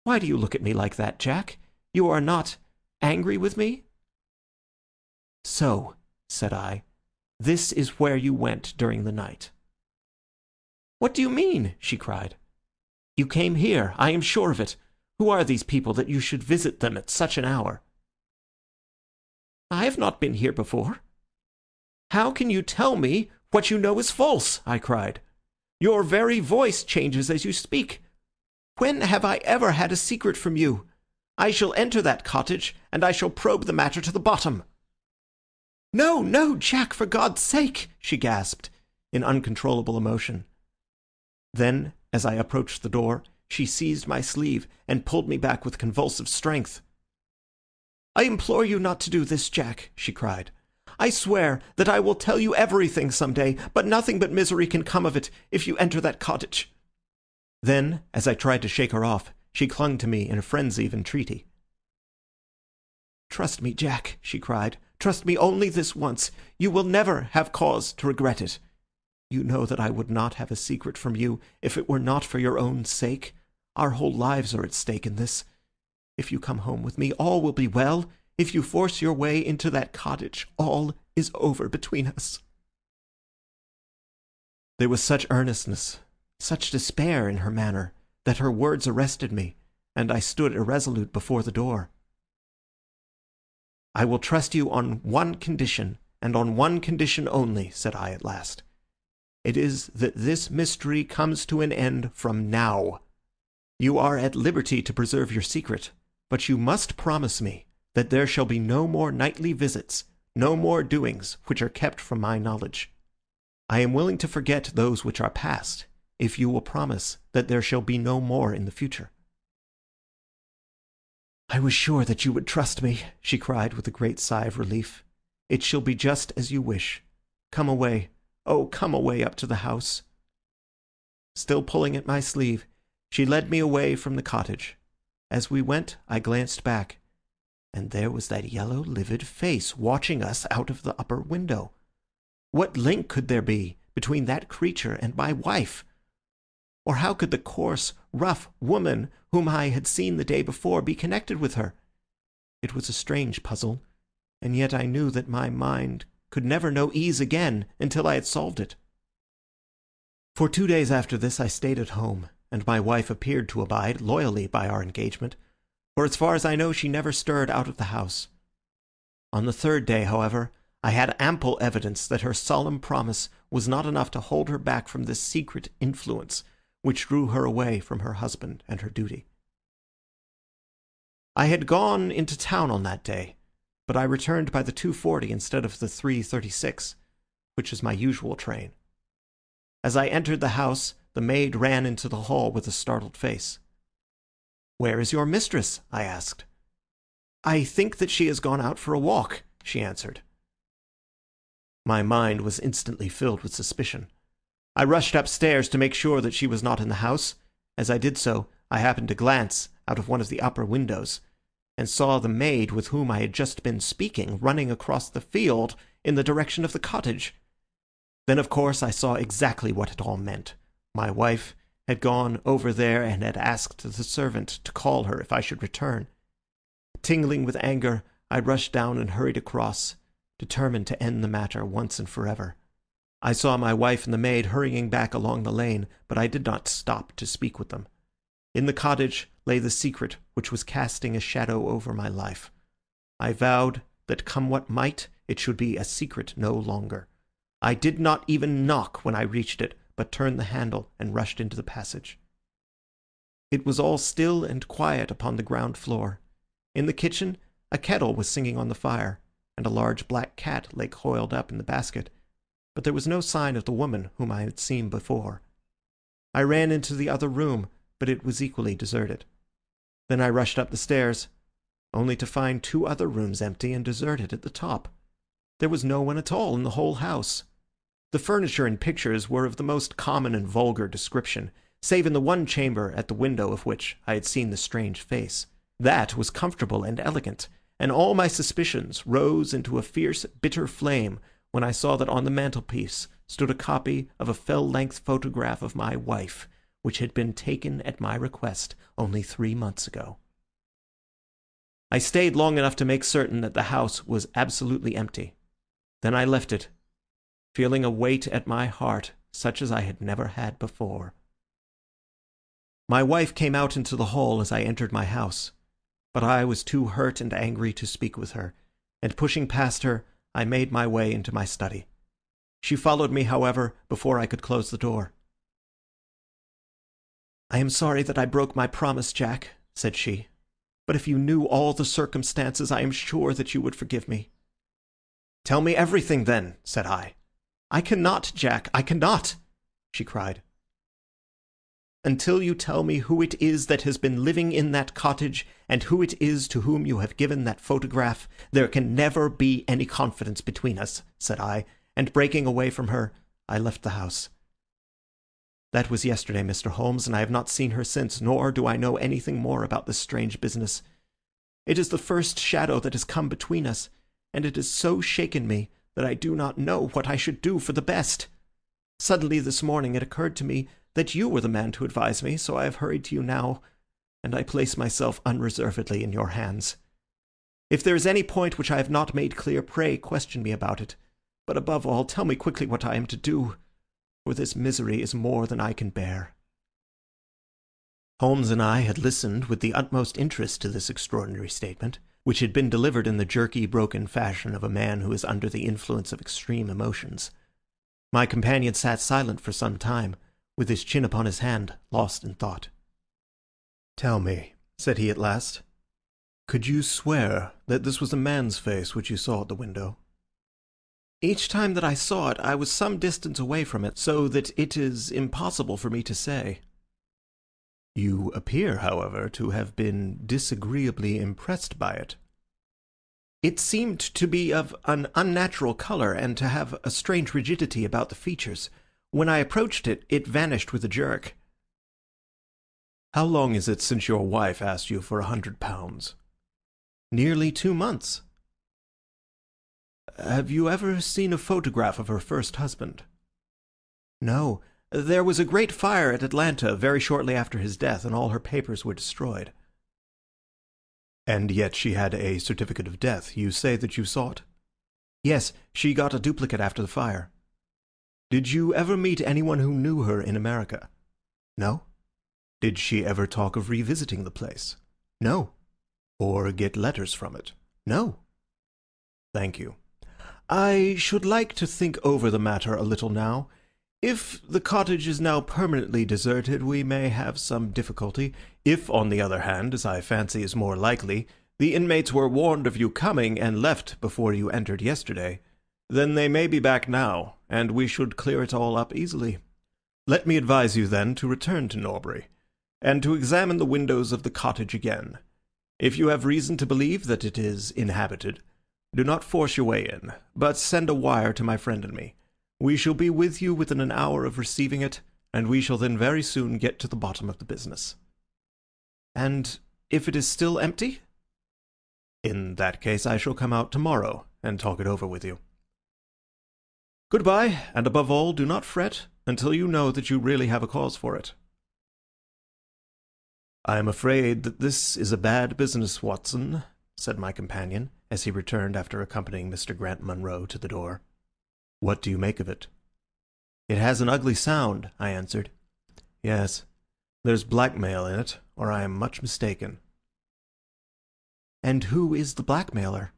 Why do you look at me like that, Jack? You are not angry with me?" "So," said I, "this is where you went during the night." "What do you mean?" she cried. "You came here, I am sure of it. Who are these people that you should visit them at such an hour?" "I have not been here before." "How can you tell me what you know is false?" I cried. "Your very voice changes as you speak. When have I ever had a secret from you? I shall enter that cottage, and I shall probe the matter to the bottom." "No, no, Jack, for God's sake!" she gasped, in uncontrollable emotion. Then, as I approached the door, she seized my sleeve and pulled me back with convulsive strength. "I implore you not to do this, Jack," she cried. "I swear that I will tell you everything some day, but nothing but misery can come of it if you enter that cottage." Then, as I tried to shake her off, she clung to me in a frenzy of entreaty. "Trust me, Jack," she cried. "Trust me only this once. You will never have cause to regret it. You know that I would not have a secret from you if it were not for your own sake. Our whole lives are at stake in this. If you come home with me, all will be well. If you force your way into that cottage, all is over between us." There was such earnestness, such despair in her manner, that her words arrested me, and I stood irresolute before the door. "I will trust you on one condition, and on one condition only," said I at last. "It is that this mystery comes to an end from now. You are at liberty to preserve your secret, but you must promise me that there shall be no more nightly visits, no more doings which are kept from my knowledge. I am willing to forget those which are past, if you will promise that there shall be no more in the future." "I was sure that you would trust me," she cried with a great sigh of relief. "It shall be just as you wish. Come away. Oh, come away up to the house." Still pulling at my sleeve, she led me away from the cottage. As we went, I glanced back, and there was that yellow, livid face watching us out of the upper window. What link could there be between that creature and my wife? Or how could the coarse, rough woman whom I had seen the day before be connected with her? It was a strange puzzle, and yet I knew that my mind could never know ease again until I had solved it. For 2 days after this I stayed at home, and my wife appeared to abide loyally by our engagement, for as far as I know she never stirred out of the house. On the 3rd day, however, I had ample evidence that her solemn promise was not enough to hold her back from this secret influence which drew her away from her husband and her duty. I had gone into town on that day, but I returned by the 2:40 instead of the 3:36, which is my usual train. As I entered the house, the maid ran into the hall with a startled face. "Where is your mistress?" I asked. "I think that she has gone out for a walk," she answered. My mind was instantly filled with suspicion. I rushed upstairs to make sure that she was not in the house. As I did so, I happened to glance out of one of the upper windows, and saw the maid with whom I had just been speaking running across the field in the direction of the cottage. Then, of course, I saw exactly what it all meant. My wife had gone over there and had asked the servant to call her if I should return. Tingling with anger, I rushed down and hurried across, determined to end the matter once and forever. I saw my wife and the maid hurrying back along the lane, but I did not stop to speak with them. In the cottage lay the secret which was casting a shadow over my life. I vowed that come what might, it should be a secret no longer. I did not even knock when I reached it, but turned the handle and rushed into the passage. It was all still and quiet upon the ground floor. In the kitchen, a kettle was singing on the fire, and a large black cat lay coiled up in the basket, but there was no sign of the woman whom I had seen before. I ran into the other room, but it was equally deserted. Then I rushed up the stairs, only to find 2 other rooms empty and deserted at the top. There was no one at all in the whole house. The furniture and pictures were of the most common and vulgar description, save in the one chamber at the window of which I had seen the strange face. That was comfortable and elegant, and all my suspicions rose into a fierce, bitter flame when I saw that on the mantelpiece stood a copy of a fell-length photograph of my wife, which had been taken at my request only 3 months ago. I stayed long enough to make certain that the house was absolutely empty. Then I left it, feeling a weight at my heart such as I had never had before. My wife came out into the hall as I entered my house, but I was too hurt and angry to speak with her, and pushing past her, I made my way into my study. She followed me, however, before I could close the door. "I am sorry that I broke my promise, Jack," said she, "but if you knew all the circumstances, I am sure that you would forgive me." "Tell me everything, then," said I. "I cannot, Jack, I cannot," she cried. "Until you tell me who it is that has been living in that cottage, and who it is to whom you have given that photograph, there can never be any confidence between us," said I, and breaking away from her, I left the house. That was yesterday, Mr. Holmes, and I have not seen her since, nor do I know anything more about this strange business. It is the first shadow that has come between us, and it has so shaken me that I do not know what I should do for the best. Suddenly this morning it occurred to me that you were the man to advise me, so I have hurried to you now, and I place myself unreservedly in your hands. If there is any point which I have not made clear, pray question me about it, but above all, tell me quickly what I am to do, for this misery is more than I can bear." Holmes and I had listened with the utmost interest to this extraordinary statement, which had been delivered in the jerky, broken fashion of a man who is under the influence of extreme emotions. My companion sat silent for some time, with his chin upon his hand, lost in thought. "Tell me," said he at last, "could you swear that this was a man's face which you saw at the window?" "Each time that I saw it, I was some distance away from it, so that it is impossible for me to say." "You appear, however, to have been disagreeably impressed by it." "It seemed to be of an unnatural colour, and to have a strange rigidity about the features. When I approached it, it vanished with a jerk." "How long is it since your wife asked you for £100?" "Nearly 2 months." "Have you ever seen a photograph of her first husband?" "No, There was a great fire at Atlanta very shortly after his death, and all her papers were destroyed." "And yet she had a certificate of death. You say that you saw it?" "Yes, she got a duplicate after the fire." "Did you ever meet anyone who knew her in America?" "No." "Did she ever talk of revisiting the place?" "No." "Or get letters from it?" "No." "Thank you. I should like to think over the matter a little now. If the cottage is now permanently deserted, we may have some difficulty. If, on the other hand, as I fancy is more likely, the inmates were warned of you coming and left before you entered yesterday, then they may be back now, and we should clear it all up easily. Let me advise you, then, to return to Norbury, and to examine the windows of the cottage again. If you have reason to believe that it is inhabited, do not force your way in, but send a wire to my friend and me. We shall be with you within an hour of receiving it, and we shall then very soon get to the bottom of the business." "And if it is still empty?" "In that case I shall come out tomorrow and talk it over with you. Goodbye, and above all, do not fret until you know that you really have a cause for it." "I am afraid that this is a bad business, Watson," said my companion, as he returned after accompanying Mr. Grant Munro to the door. "What do you make of it?" "It has an ugly sound," I answered. "Yes, there's blackmail in it, or I am much mistaken." "And who is the blackmailer?"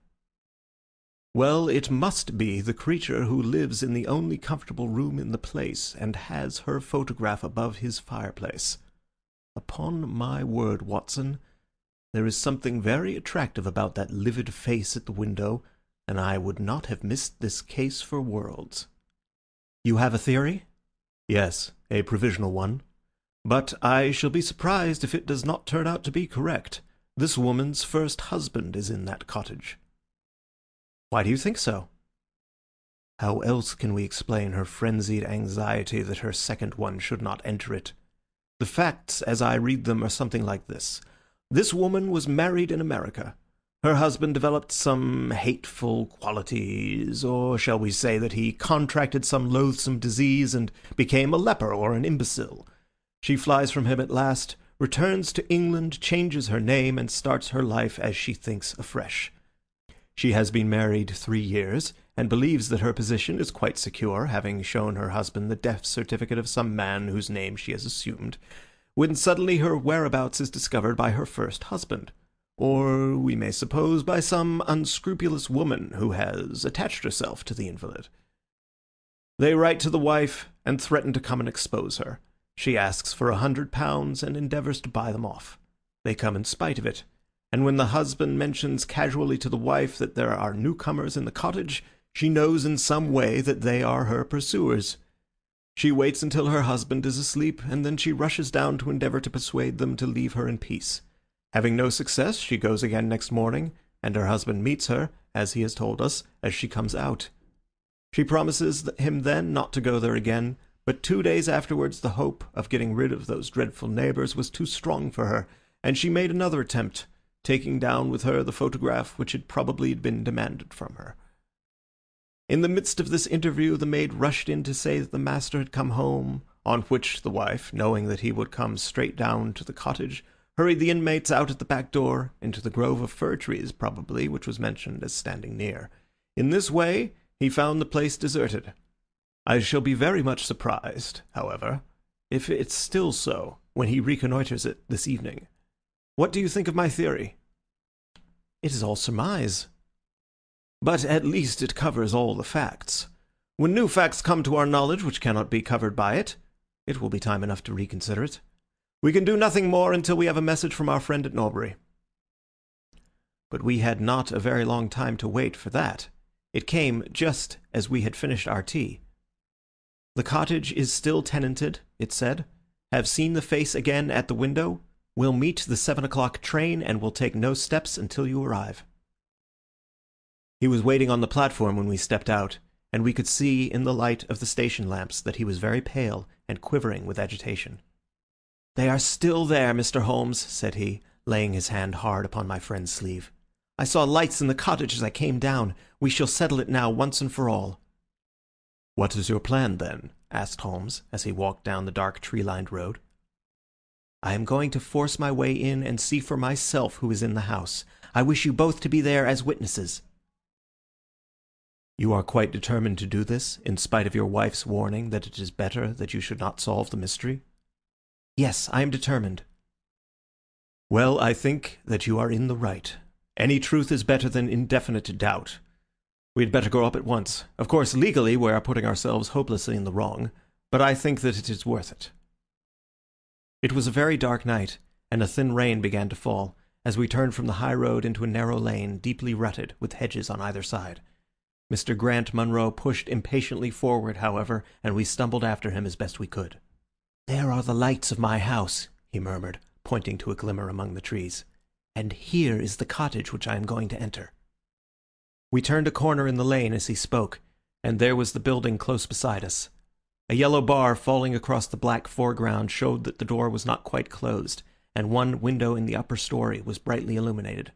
"Well, it must be the creature who lives in the only comfortable room in the place, and has her photograph above his fireplace. Upon my word, Watson, there is something very attractive about that livid face at the window, and I would not have missed this case for worlds." "You have a theory?" "Yes, a provisional one. But I shall be surprised if it does not turn out to be correct. This woman's first husband is in that cottage." "Why do you think so?" "How else can we explain her frenzied anxiety that her second one should not enter it? The facts, as I read them, are something like this. This woman was married in America. Her husband developed some hateful qualities, or shall we say that he contracted some loathsome disease and became a leper or an imbecile. She flies from him at last, returns to England, changes her name, and starts her life as she thinks afresh. She has been married 3 years, and believes that her position is quite secure, having shown her husband the death certificate of some man whose name she has assumed, when suddenly her whereabouts is discovered by her first husband, or we may suppose by some unscrupulous woman who has attached herself to the invalid. They write to the wife and threaten to come and expose her. She asks for £100 and endeavours to buy them off. They come in spite of it, and when the husband mentions casually to the wife that there are newcomers in the cottage, she knows in some way that they are her pursuers. She waits until her husband is asleep, and then she rushes down to endeavour to persuade them to leave her in peace. Having no success, she goes again next morning, and her husband meets her, as he has told us, as she comes out. She promises him then not to go there again, but 2 days afterwards the hope of getting rid of those dreadful neighbours was too strong for her, and she made another attempt, taking down with her the photograph which had probably been demanded from her. In the midst of this interview the maid rushed in to say that the master had come home, on which the wife, knowing that he would come straight down to the cottage, hurried the inmates out at the back door, into the grove of fir trees, probably, which was mentioned as standing near. In this way he found the place deserted. I shall be very much surprised, however, if it's still so when he reconnoitres it this evening. What do you think of my theory?" "It is all surmise." "But at least it covers all the facts. When new facts come to our knowledge which cannot be covered by it, it will be time enough to reconsider it. We can do nothing more until we have a message from our friend at Norbury." But we had not a very long time to wait for that. It came just as we had finished our tea. "The cottage is still tenanted," it said. "Have seen the face again at the window. Will meet the 7 o'clock train, and will take no steps until you arrive." He was waiting on the platform when we stepped out, and we could see in the light of the station lamps that he was very pale and quivering with agitation. "They are still there, Mr. Holmes," said he, laying his hand hard upon my friend's sleeve. "I saw lights in the cottage as I came down. We shall settle it now once and for all." "What is your plan, then?" asked Holmes, as he walked down the dark tree-lined road. "I am going to force my way in and see for myself who is in the house. I wish you both to be there as witnesses." "You are quite determined to do this, in spite of your wife's warning that it is better that you should not solve the mystery?" "Yes, I am determined." "Well, I think that you are in the right. Any truth is better than indefinite doubt. We had better go up at once. Of course, legally, we are putting ourselves hopelessly in the wrong, but I think that it is worth it." It was a very dark night, and a thin rain began to fall, as we turned from the high road into a narrow lane, deeply rutted, with hedges on either side. Mr. Grant Munro pushed impatiently forward, however, and we stumbled after him as best we could. "There are the lights of my house," he murmured, pointing to a glimmer among the trees. "And here is the cottage which I am going to enter." We turned a corner in the lane as he spoke, and there was the building close beside us. A yellow bar falling across the black foreground showed that the door was not quite closed, and one window in the upper story was brightly illuminated.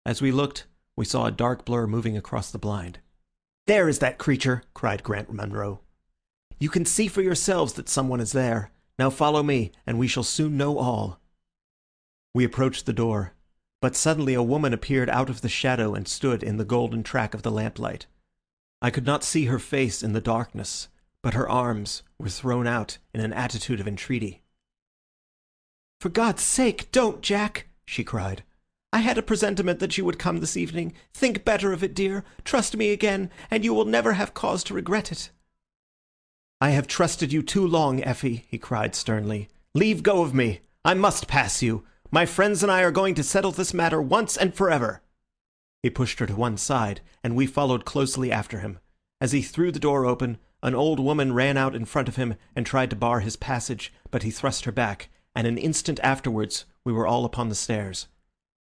As we looked, we saw a dark blur moving across the blind. "There is that creature!" cried Grant Munro. "You can see for yourselves that someone is there. Now follow me, and we shall soon know all." We approached the door, but suddenly a woman appeared out of the shadow and stood in the golden track of the lamplight. I could not see her face in the darkness, but her arms were thrown out in an attitude of entreaty. "For God's sake, don't, Jack!" she cried. "I had a presentiment that you would come this evening. Think better of it, dear. Trust me again, and you will never have cause to regret it." "I have trusted you too long, Effie," he cried sternly. "Leave go of me. I must pass you. My friends and I are going to settle this matter once and forever." He pushed her to one side, and we followed closely after him. As he threw the door open, an old woman ran out in front of him and tried to bar his passage, but he thrust her back, and an instant afterwards we were all upon the stairs.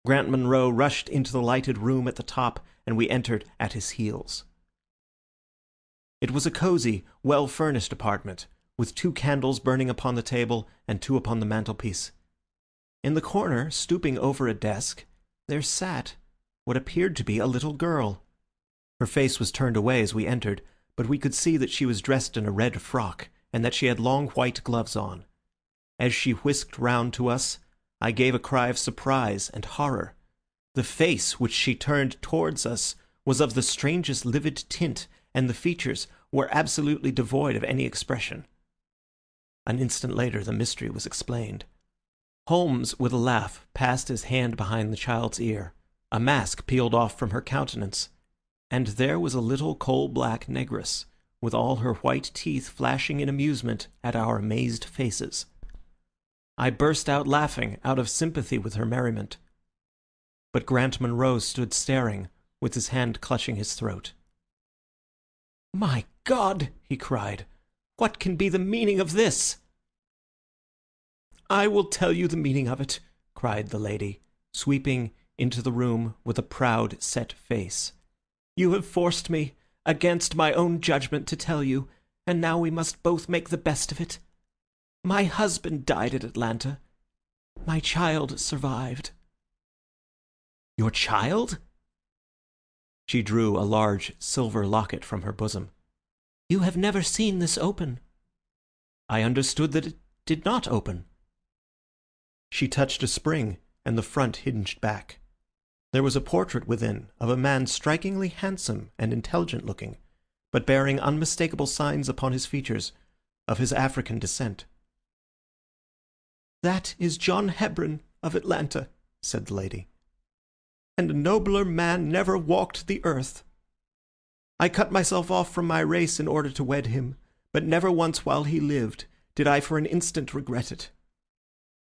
Grant Munro rushed into the lighted room at the top, and we entered at his heels. It was a cosy, well-furnished apartment, with 2 candles burning upon the table and 2 upon the mantelpiece. In the corner, stooping over a desk, there sat what appeared to be a little girl. Her face was turned away as we entered, but we could see that she was dressed in a red frock, and that she had long white gloves on. As she whisked round to us, I gave a cry of surprise and horror. The face which she turned towards us was of the strangest livid tint, and the features were absolutely devoid of any expression. An instant later the mystery was explained. Holmes, with a laugh, passed his hand behind the child's ear. A mask peeled off from her countenance, and there was a little coal-black negress, with all her white teeth flashing in amusement at our amazed faces. I burst out laughing, out of sympathy with her merriment. But Grant Munro stood staring, with his hand clutching his throat. "My God!" he cried. "What can be the meaning of this?" "I will tell you the meaning of it," cried the lady, sweeping into the room with a proud, set face. "You have forced me, against my own judgment, to tell you, and now we must both make the best of it. My husband died at Atlanta. My child survived." "Your child?" She drew a large silver locket from her bosom. "You have never seen this open." "I understood that it did not open." She touched a spring, and the front hinged back. There was a portrait within of a man strikingly handsome and intelligent-looking, but bearing unmistakable signs upon his features of his African descent. "That is John Hebron of Atlanta," said the lady. "And a nobler man never walked the earth. I cut myself off from my race in order to wed him, but never once while he lived did I for an instant regret it.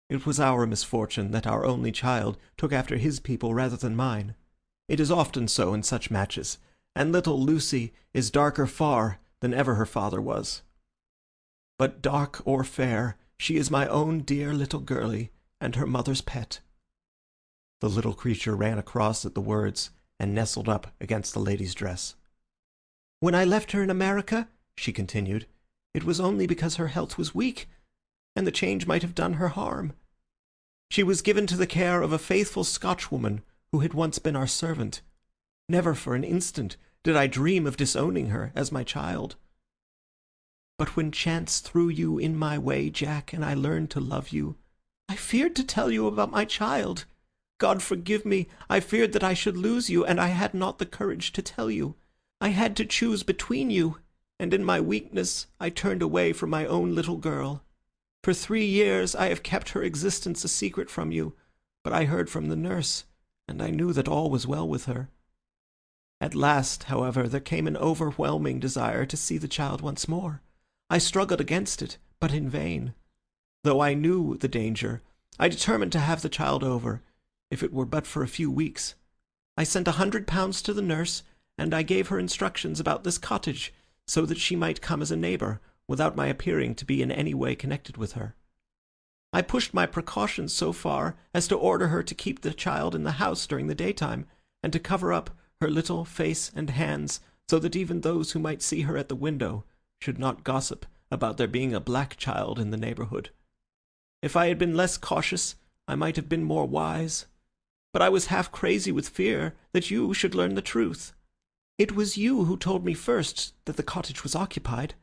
It was our misfortune that our only child took after his people rather than mine. It is often so in such matches, and little Lucy is darker far than ever her father was. But dark or fair, she is my own dear little girlie, and her mother's pet." The little creature ran across at the words, and nestled up against the lady's dress. "When I left her in America," she continued, "it was only because her health was weak, and the change might have done her harm. She was given to the care of a faithful Scotchwoman who had once been our servant. Never for an instant did I dream of disowning her as my child." But when chance threw you in my way, Jack, and I learned to love you, I feared to tell you about my child. God forgive me, I feared that I should lose you, and I had not the courage to tell you. I had to choose between you, and in my weakness I turned away from my own little girl. For 3 years I have kept her existence a secret from you, but I heard from the nurse, and I knew that all was well with her. At last, however, there came an overwhelming desire to see the child once more. I struggled against it, but in vain. Though I knew the danger, I determined to have the child over, if it were but for a few weeks. I sent £100 to the nurse, and I gave her instructions about this cottage, so that she might come as a neighbour, without my appearing to be in any way connected with her. I pushed my precautions so far as to order her to keep the child in the house during the daytime, and to cover up her little face and hands, so that even those who might see her at the window should not gossip about there being a black child in the neighbourhood. If I had been less cautious, I might have been more wise. But I was half crazy with fear that you should learn the truth. It was you who told me first that the cottage was occupied.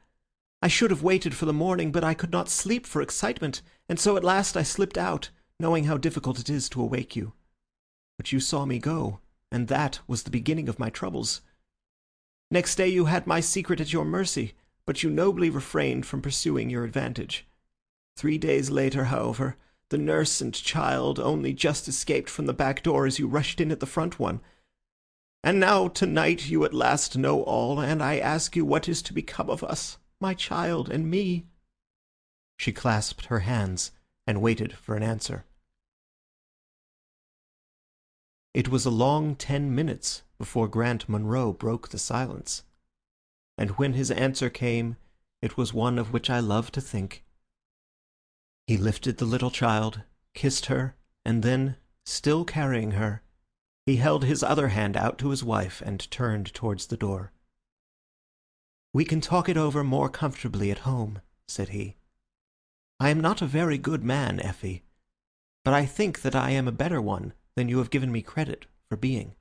I should have waited for the morning, but I could not sleep for excitement, and so at last I slipped out, knowing how difficult it is to awake you. But you saw me go, and that was the beginning of my troubles. Next day you had my secret at your mercy, but you nobly refrained from pursuing your advantage. 3 days later, however, the nurse and child only just escaped from the back door as you rushed in at the front one. And now tonight you at last know all, and I ask you what is to become of us, my child and me." She clasped her hands and waited for an answer. It was a long 10 minutes before Grant Munro broke the silence. And when his answer came, it was one of which I love to think. He lifted the little child, kissed her, and then, still carrying her, he held his other hand out to his wife and turned towards the door. "We can talk it over more comfortably at home," said he. "I am not a very good man, Effie, but I think that I am a better one than you have given me credit for being."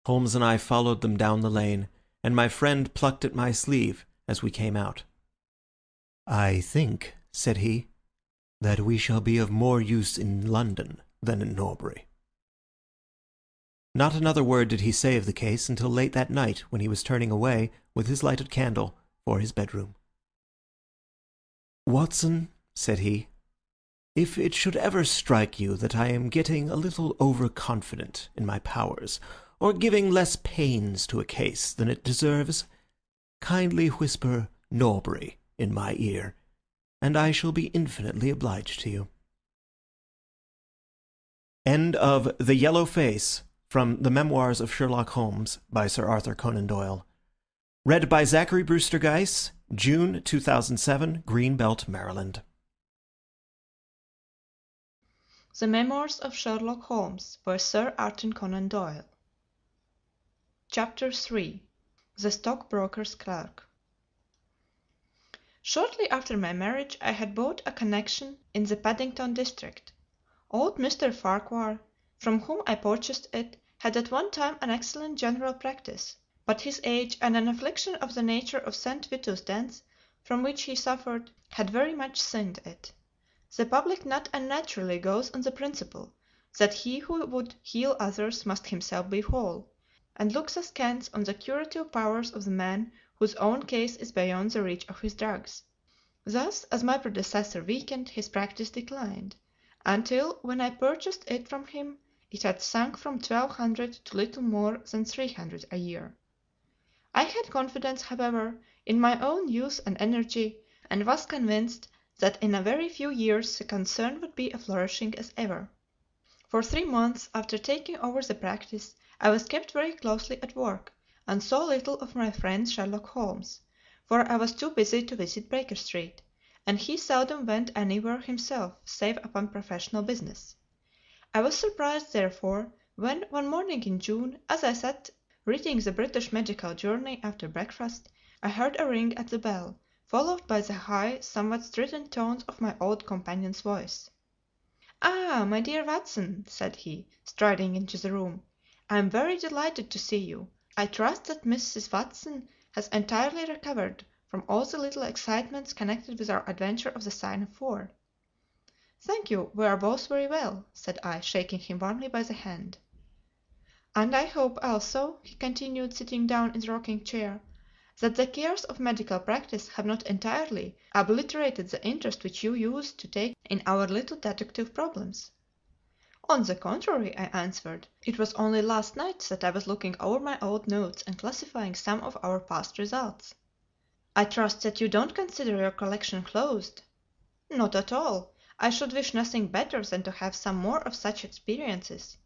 Holmes and I followed them down the lane, and my friend plucked at my sleeve as we came out. "I think," said he, "that we shall be of more use in London than in Norbury." Not another word did he say of the case until late that night, when he was turning away, with his lighted candle, for his bedroom. "Watson," said he, "if it should ever strike you that I am getting a little overconfident in my powers, or giving less pains to a case than it deserves, kindly whisper Norbury in my ear, and I shall be infinitely obliged to you." End of The Yellow Face, from the Memoirs of Sherlock Holmes, by Sir Arthur Conan Doyle. Read by Zachary Brewster Geiss, June 2007, Greenbelt, Maryland. The Memoirs of Sherlock Holmes by Sir Arthur Conan Doyle. Chapter 3. The Stockbroker's Clerk. Shortly after my marriage I had bought a connection in the Paddington district. Old Mr. Farquhar, from whom I purchased it, had at one time an excellent general practice, but his age and an affliction of the nature of St. Vitus's dance, from which he suffered, had very much thinned it. The public not unnaturally goes on the principle that he who would heal others must himself be whole, and looks askance on the curative powers of the man whose own case is beyond the reach of his drugs. Thus, as my predecessor weakened, his practice declined, until, when I purchased it from him, it had sunk from 1,200 to little more than 300 a year. I had confidence, however, in my own youth and energy, and was convinced that in a very few years the concern would be as flourishing as ever. For 3 months after taking over the practice I was kept very closely at work, and saw little of my friend Sherlock Holmes, for I was too busy to visit Baker Street, and he seldom went anywhere himself save upon professional business. I was surprised, therefore, when, one morning in June, as I sat reading the British Medical Journal after breakfast, I heard a ring at the bell, followed by the high, somewhat strident tones of my old companion's voice. "Ah, my dear Watson," said he, striding into the room, "I am very delighted to see you. I trust that Mrs. Watson has entirely recovered from all the little excitements connected with our adventure of the Sign of Four." "Thank you, we are both very well," said I, shaking him warmly by the hand. "And I hope also," he continued, sitting down in the rocking chair, "that the cares of medical practice have not entirely obliterated the interest which you used to take in our little deductive problems." "On the contrary," I answered, "it was only last night that I was looking over my old notes and classifying some of our past results." "I trust that you don't consider your collection closed?" "Not at all. I should wish nothing better than to have some more of such experiences."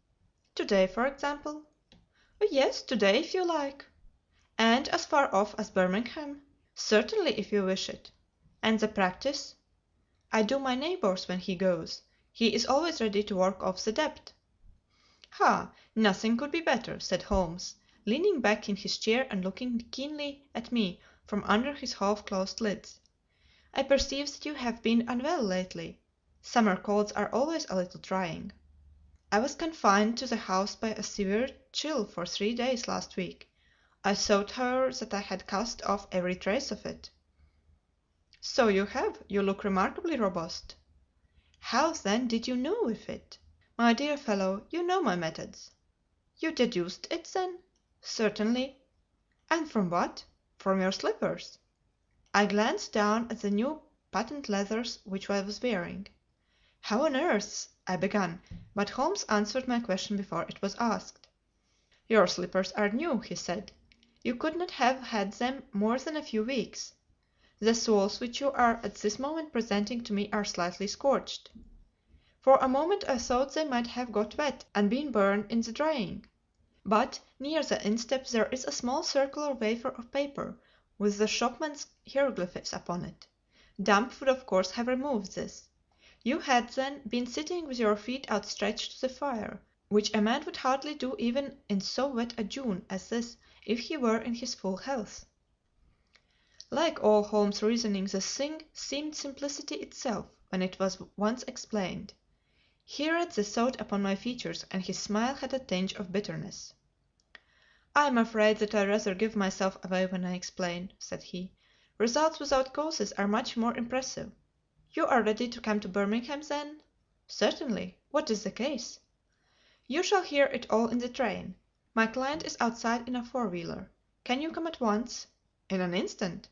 "Today, for example?" "Yes, today, if you like." "And as far off as Birmingham?" "Certainly, if you wish it." "And the practice?" "I do my neighbour's when he goes. He is always ready to work off the debt." "Ha! Nothing could be better," said Holmes, leaning back in his chair and looking keenly at me from under his half-closed lids. "I perceive that you have been unwell lately. Summer colds are always a little trying." "I was confined to the house by a severe chill for 3 days last week. I thought, however, that I had cast off every trace of it." "So you have. You look remarkably robust." "How, then, did you know of it?" "My dear fellow, you know my methods." "You deduced it, then?" "Certainly." "And from what?" "From your slippers." I glanced down at the new patent leathers which I was wearing. "How on earth—" I began, but Holmes answered my question before it was asked. "Your slippers are new," he said. "You could not have had them more than a few weeks. The soles which you are at this moment presenting to me are slightly scorched. For a moment I thought they might have got wet and been burned in the drying. But near the instep there is a small circular wafer of paper with the shopman's hieroglyphs upon it. Damp would of course have removed this. You had, then, been sitting with your feet outstretched to the fire, which a man would hardly do even in so wet a June as this if he were in his full health." Like all Holmes' reasoning, the thing seemed simplicity itself when it was once explained. He read the thought upon my features, and his smile had a tinge of bitterness. "I am afraid that I rather give myself away when I explain," said he. "Results without causes are much more impressive. You are ready to come to Birmingham, then?" "Certainly. What is the case?" "You shall hear it all in the train. My client is outside in a four-wheeler. Can you come at once?" "In an instant."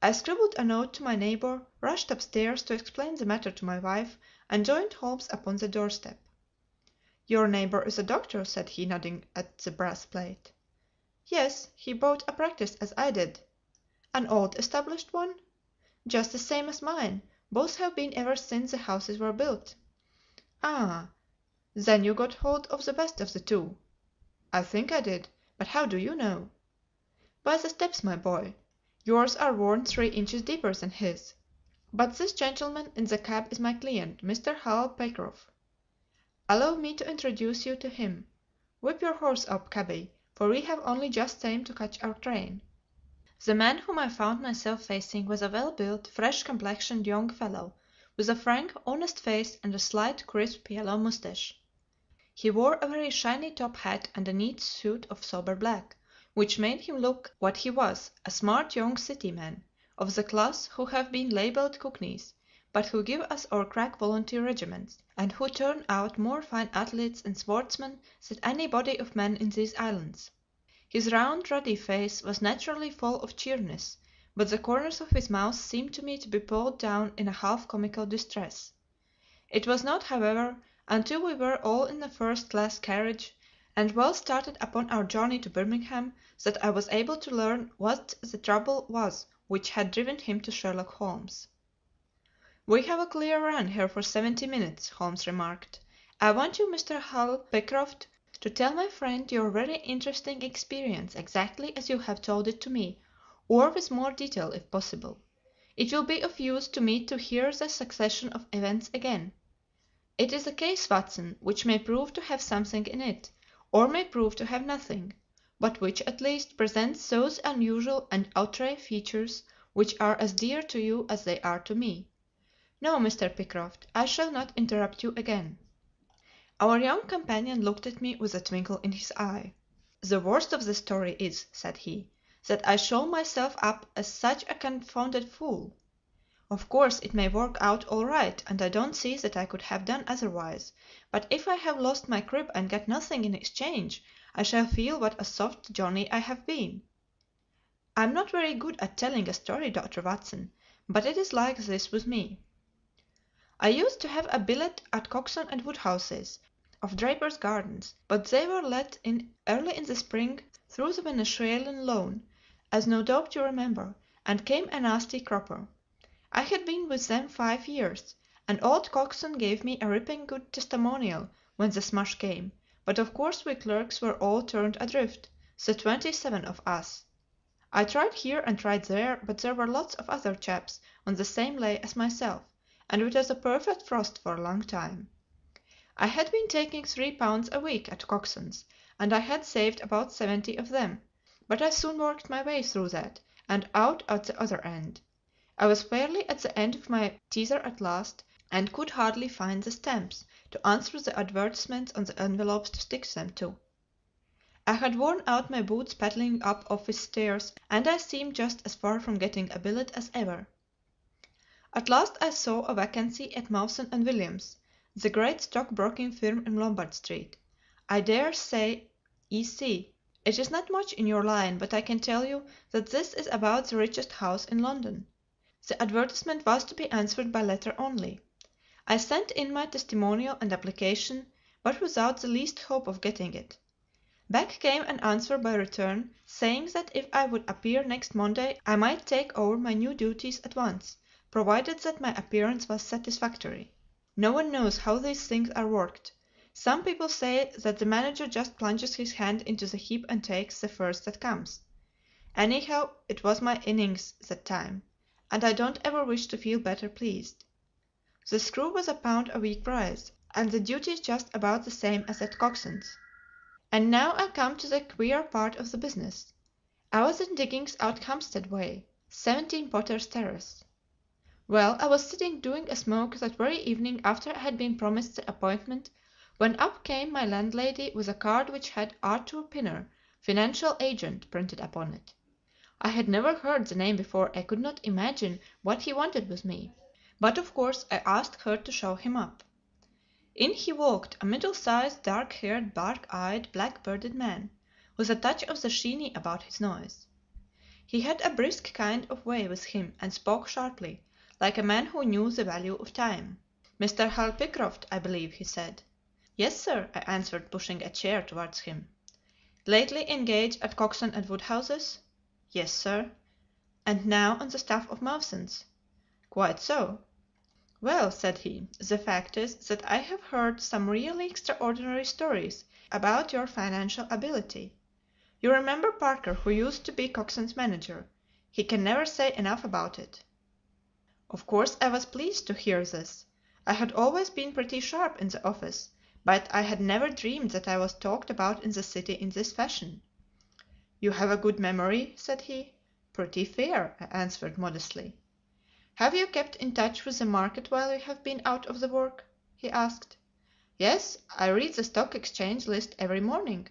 I scribbled a note to my neighbour, rushed upstairs to explain the matter to my wife, and joined Holmes upon the doorstep. "Your neighbour is a doctor," said he, nodding at the brass plate. "Yes, he bought a practice as I did." "An old established one?" "Just the same as mine. Both have been ever since the houses were built." "Ah! Then you got hold of the best of the two." "I think I did. But how do you know?" "By the steps, my boy. Yours are worn 3 inches deeper than his. But this gentleman in the cab is my client, Mr. Hal Peckroff. Allow me to introduce you to him. Whip your horse up, cabby, for we have only just time to catch our train." The man whom I found myself facing was a well-built, fresh-complexioned young fellow, with a frank, honest face and a slight, crisp yellow moustache. He wore a very shiny top hat and a neat suit of sober black, which made him look what he was, a smart young city man, of the class who have been labelled cockneys, but who give us our crack volunteer regiments, and who turn out more fine athletes and sportsmen than any body of men in these islands. His round, ruddy face was naturally full of cheeriness, but the corners of his mouth seemed to me to be pulled down in a half-comical distress. It was not, however, until we were all in a first-class carriage and well started upon our journey to Birmingham that I was able to learn what the trouble was which had driven him to Sherlock Holmes. "We have a clear run here for 70 minutes," Holmes remarked. "I want you, Mr. Hal Pycroft, to tell my friend your very interesting experience exactly as you have told it to me, or with more detail if possible. It will be of use to me to hear the succession of events again. It is a case, Watson, which may prove to have something in it, or may prove to have nothing, but which at least presents those unusual and outre features which are as dear to you as they are to me. No, Mr. Pycroft, I shall not interrupt you again." Our young companion looked at me with a twinkle in his eye. "The worst of the story is," said he, that I show myself up as such a confounded fool. Of course it may work out all right, and I don't see that I could have done otherwise, but if I have lost my crib and got nothing in exchange, I shall feel what a soft Johnny I have been. I'm not very good at telling a story, Dr. Watson, but it is like this with me. I used to have a billet at Coxon and Woodhouse's, of Draper's Gardens, but they were let in early in the spring through the Venezuelan loan, as no doubt you remember, and came a nasty cropper. I had been with them 5 years, and old Coxon gave me a ripping good testimonial when the smash came, but of course we clerks were all turned adrift, the 27 of us. I tried here and tried there, but there were lots of other chaps on the same lay as myself, and it was a perfect frost for a long time. I had been taking £3 a week at Coxon's, and I had saved about 70 of them, but I soon worked my way through that, and out at the other end. I was fairly at the end of my teaser at last, and could hardly find the stamps to answer the advertisements on the envelopes to stick them to. I had worn out my boots paddling up office stairs, and I seemed just as far from getting a billet as ever. At last I saw a vacancy at Mawson and Williams, the great stockbroking firm in Lombard Street. I dare say, E.C., it is not much in your line, but I can tell you that this is about the richest house in London. The advertisement was to be answered by letter only. I sent in my testimonial and application, but without the least hope of getting it. Back came an answer by return, saying that if I would appear next Monday I might take over my new duties at once, provided that my appearance was satisfactory. No one knows how these things are worked. Some people say that the manager just plunges his hand into the heap and takes the first that comes. Anyhow, it was my innings that time, and I don't ever wish to feel better pleased. The screw was £1 a week rise, and the duties just about the same as at Coxon's. And now I come to the queer part of the business. I was in diggings out Hampstead way, 17 Potter's Terrace. Well, I was sitting doing a smoke that very evening after I had been promised the appointment, when up came my landlady with a card which had Arthur Pinner, financial agent, printed upon it. I had never heard the name before. I could not imagine what he wanted with me, but of course I asked her to show him up. In he walked, a middle-sized, dark-haired, dark-eyed, black-bearded man, with a touch of the sheeny about his nose. He had a brisk kind of way with him, and spoke sharply, like a man who knew the value of time. "Mr. Hal Pycroft, I believe," he said. "Yes, sir," I answered, pushing a chair towards him. "Lately engaged at Coxon and Woodhouse's?" "Yes, sir." "And now on the staff of Mawson's?" "Quite so." "Well," said he, "the fact is that I have heard some really extraordinary stories about your financial ability. You remember Parker, who used to be Coxon's manager. He can never say enough about it." Of course I was pleased to hear this. I had always been pretty sharp in the office, but I had never dreamed that I was talked about in the city in this fashion. "You have a good memory," said he. "Pretty fair," I answered modestly. "Have you kept in touch with the market while you have been out of the work?" he asked. "Yes, I read the Stock Exchange list every morning."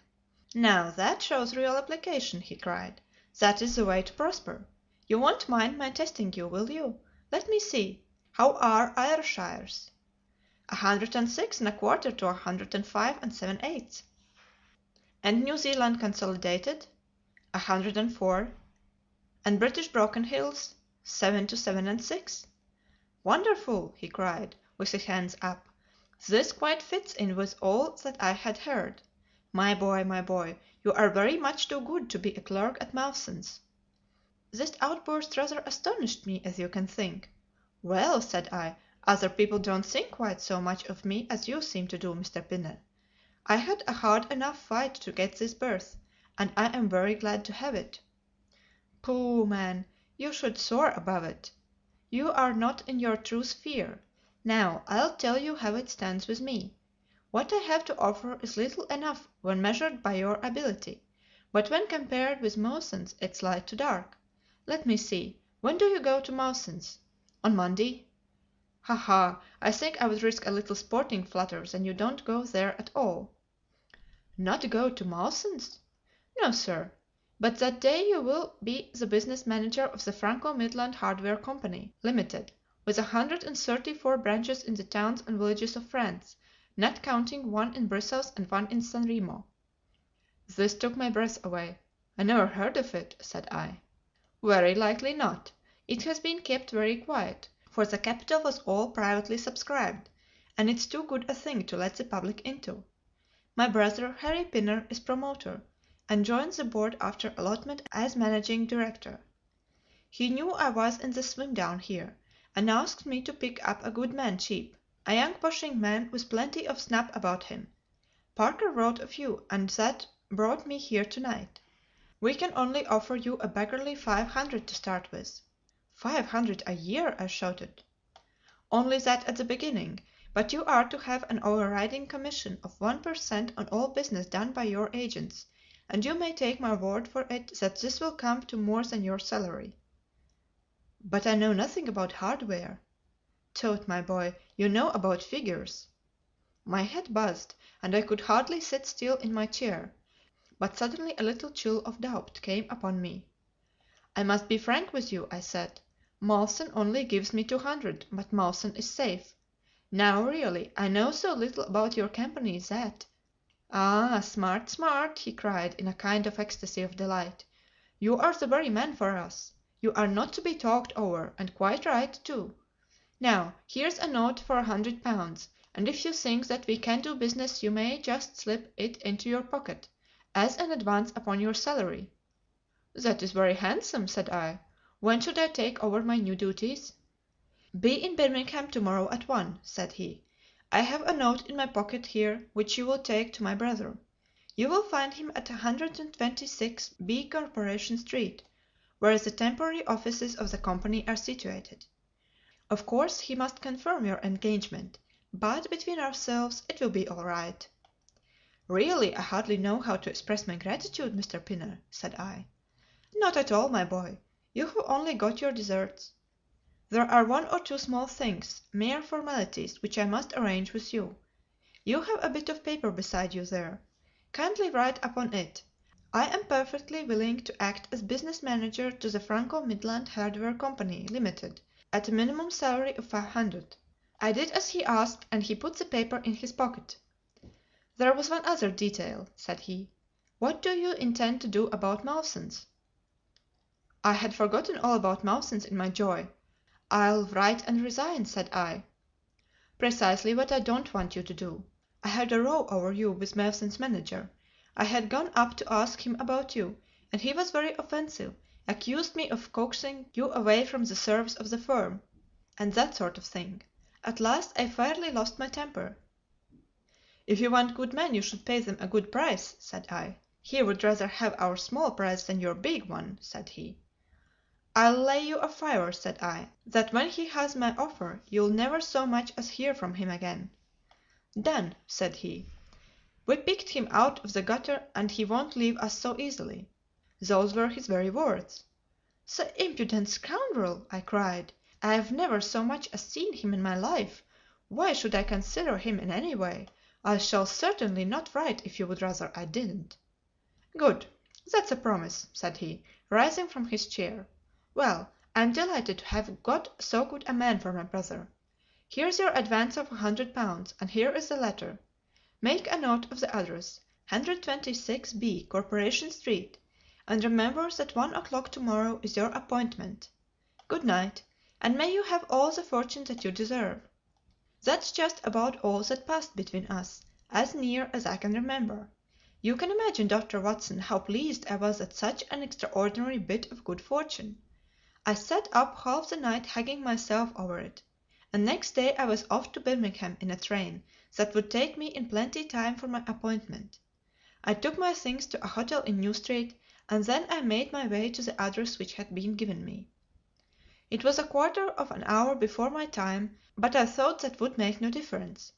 "Now that shows real application," he cried. "That is the way to prosper. You won't mind my testing you, will you? Let me see. How are Ayrshires?" 106 1/4 to 105 7/8. "And New Zealand Consolidated?" 104. "And British Broken Hills?" 7 to 7 6. "Wonderful!" he cried, with his hands up. "This quite fits in with all that I had heard. My boy, you are very much too good to be a clerk at Mawson's." This outburst rather astonished me, as you can think. "Well," said I, "other people don't think quite so much of me as you seem to do, Mr. Pinner. I had a hard enough fight to get this berth, and I am very glad to have it." "Pooh, man, you should soar above it. You are not in your true sphere. Now, I'll tell you how it stands with me. What I have to offer is little enough when measured by your ability, but when compared with Mawson's it's light to dark. Let me see, when do you go to Mawson's? On Monday? Ha ha, I think I would risk a little sporting flutter than you don't go there at all." "Not go to Mawson's?" "No, sir. but that day you will be the business manager of the Franco Midland Hardware Company, Limited, with 134 branches in the towns and villages of France, not counting one in Brussels and one in San Remo." This took my breath away. "I never heard of it," said I. "Very likely not. It has been kept very quiet, for the capital was all privately subscribed, and it's too good a thing to let the public into. My brother, Harry Pinner, is promoter, and joined the board after allotment as managing director. He knew I was in the swim down here, and asked me to pick up a good man cheap, a young pushing man with plenty of snap about him. Parker wrote of you, and that brought me here tonight. We can only offer you a beggarly 500 to start with." "500 a year!" I shouted. "Only that at the beginning, but you are to have an overriding commission of 1% on all business done by your agents, and you may take my word for it that this will come to more than your salary." "But I know nothing about hardware." "Tut, my boy, you know about figures." My head buzzed, and I could hardly sit still in my chair, but suddenly a little chill of doubt came upon me. "I must be frank with you," I said. "Mawson only gives me 200, but Mawson is safe. Now, really, I know so little about your company that—" "Ah, smart, smart!" he cried in a kind of ecstasy of delight. "You are the very man for us. You are not to be talked over, and quite right, too. Now, here's a note for £100, and if you think that we can do business you may just slip it into your pocket, as an advance upon your salary." "That is very handsome," said I. "When should I take over my new duties?" "Be in Birmingham tomorrow at 1:00, said he. "I have a note in my pocket here which you will take to my brother. You will find him at 126B Corporation Street, where the temporary offices of the company are situated. Of course he must confirm your engagement, but between ourselves it will be all right." "Really, I hardly know how to express my gratitude, Mr. Pinner," said I. "Not at all, my boy. You have only got your deserts. There are one or two small things, mere formalities, which I must arrange with you. You have a bit of paper beside you there. Kindly write upon it, 'I am perfectly willing to act as business manager to the Franco Midland Hardware Company, Limited, at a minimum salary of 500. I did as he asked, and he put the paper in his pocket. "There was one other detail," said he. "What do you intend to do about Mawsons?" I had forgotten all about Mawsons in my joy. "I'll write and resign," said I. "Precisely what I don't want you to do. I had a row over you with Mawson's manager. I had gone up to ask him about you, and he was very offensive, accused me of coaxing you away from the service of the firm, and that sort of thing. At last I fairly lost my temper. "'If you want good men you should pay them a good price,' said I. "'He would rather have our small price than your big one,' said he. "'I'll lay you a fiver,' said I, 'that when he has my offer you'll never so much as hear from him again.' "'Done,' said he. 'We picked him out of the gutter and he won't leave us so easily.' Those were his very words. "'The impudent scoundrel!' I cried. 'I've never so much as seen him in my life. Why should I consider him in any way? I shall certainly not write if you would rather I didn't.' "'Good. That's a promise,' said he, rising from his chair. 'Well, I'm delighted to have got so good a man for my brother. Here's your advance of £100, and here is the letter. Make a note of the address, 126B Corporation Street, and remember that 1 o'clock tomorrow is your appointment. Good night, and may you have all the fortune that you deserve.' That's just about all that passed between us, as near as I can remember. You can imagine, Dr. Watson, how pleased I was at such an extraordinary bit of good fortune. I sat up half the night hugging myself over it, and next day I was off to Birmingham in a train that would take me in plenty time for my appointment. I took my things to a hotel in New Street, and then I made my way to the address which had been given me. It was a quarter of an hour before my time, but I thought that would make no difference.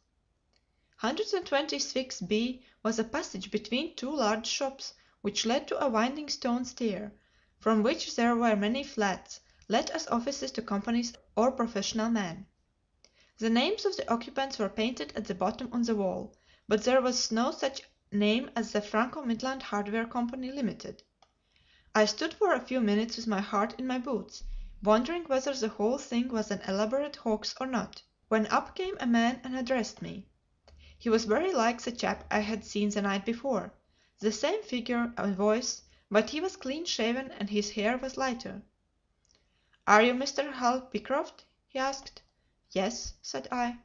126B was a passage between two large shops, which led to a winding stone stair, from which there were many flats, let as offices to companies or professional men. The names of the occupants were painted at the bottom on the wall, but there was no such name as the Franco Midland Hardware Company, Limited. I stood for a few minutes with my heart in my boots, wondering whether the whole thing was an elaborate hoax or not, when up came a man and addressed me. He was very like the chap I had seen the night before, the same figure and voice, but he was clean shaven and his hair was lighter. "Are you Mr. Hal Pycroft?" he asked. "Yes," said I.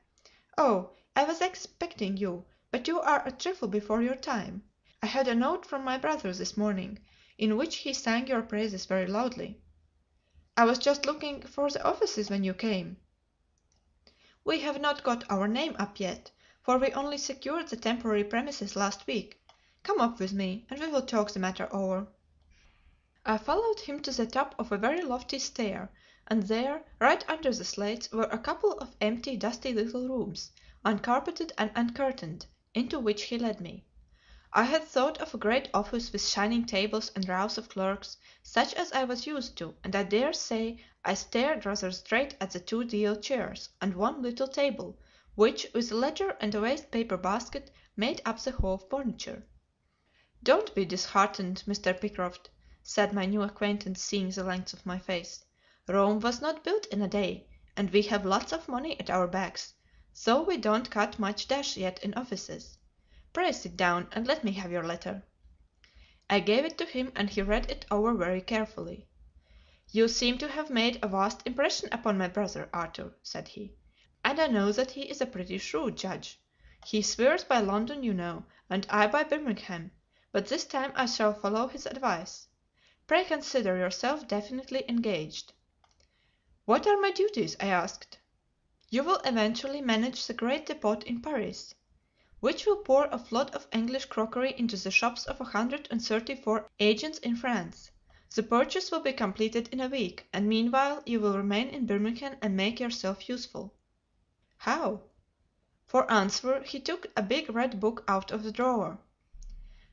"Oh, I was expecting you, but you are a trifle before your time. I had a note from my brother this morning, in which he sang your praises very loudly. I was just looking for the offices when you came. We have not got our name up yet, for we only secured the temporary premises last week. Come up with me, and we will talk the matter over." I followed him to the top of a very lofty stair, and there, right under the slates, were a couple of empty, dusty little rooms, uncarpeted and uncurtained, into which he led me. I had thought of a great office with shining tables and rows of clerks, such as I was used to, and I dare say I stared rather straight at the two deal chairs and one little table, which, with a ledger and a waste paper basket, made up the whole furniture. "Don't be disheartened, Mr. Pycroft," said my new acquaintance, seeing the length of my face. "Rome was not built in a day, and we have lots of money at our backs, though we don't cut much dash yet in offices. Pray sit down and let me have your letter." I gave it to him and he read it over very carefully. "You seem to have made a vast impression upon my brother, Arthur," said he, "and I know that he is a pretty shrewd judge. He swears by London, you know, and I by Birmingham, but this time I shall follow his advice. Pray consider yourself definitely engaged." "What are my duties?" I asked. "You will eventually manage the great depot in Paris, which will pour a flood of English crockery into the shops of 134 agents in France. The purchase will be completed in a week, and meanwhile you will remain in Birmingham and make yourself useful." "How?" For answer he took a big red book out of the drawer.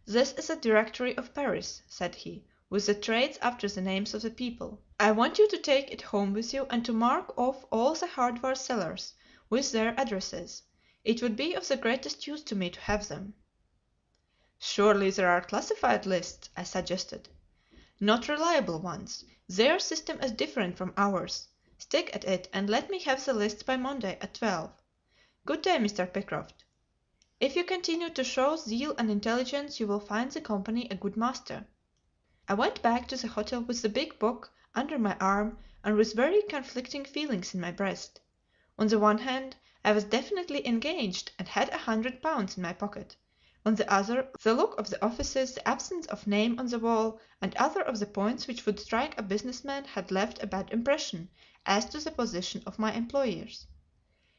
"This is a directory of Paris," said he, "with the trades after the names of the people. I want you to take it home with you and to mark off all the hardware sellers, with their addresses. It would be of the greatest use to me to have them." "Surely there are classified lists," I suggested. "Not reliable ones. Their system is different from ours. Stick at it, and let me have the lists by Monday at 12. Good day, Mr. Pycroft. If you continue to show zeal and intelligence you will find the company a good master." I went back to the hotel with the big book under my arm and with very conflicting feelings in my breast. On the one hand, I was definitely engaged and had £100 in my pocket; on the other, the look of the offices, the absence of name on the wall, and other of the points which would strike a business man had left a bad impression as to the position of my employers.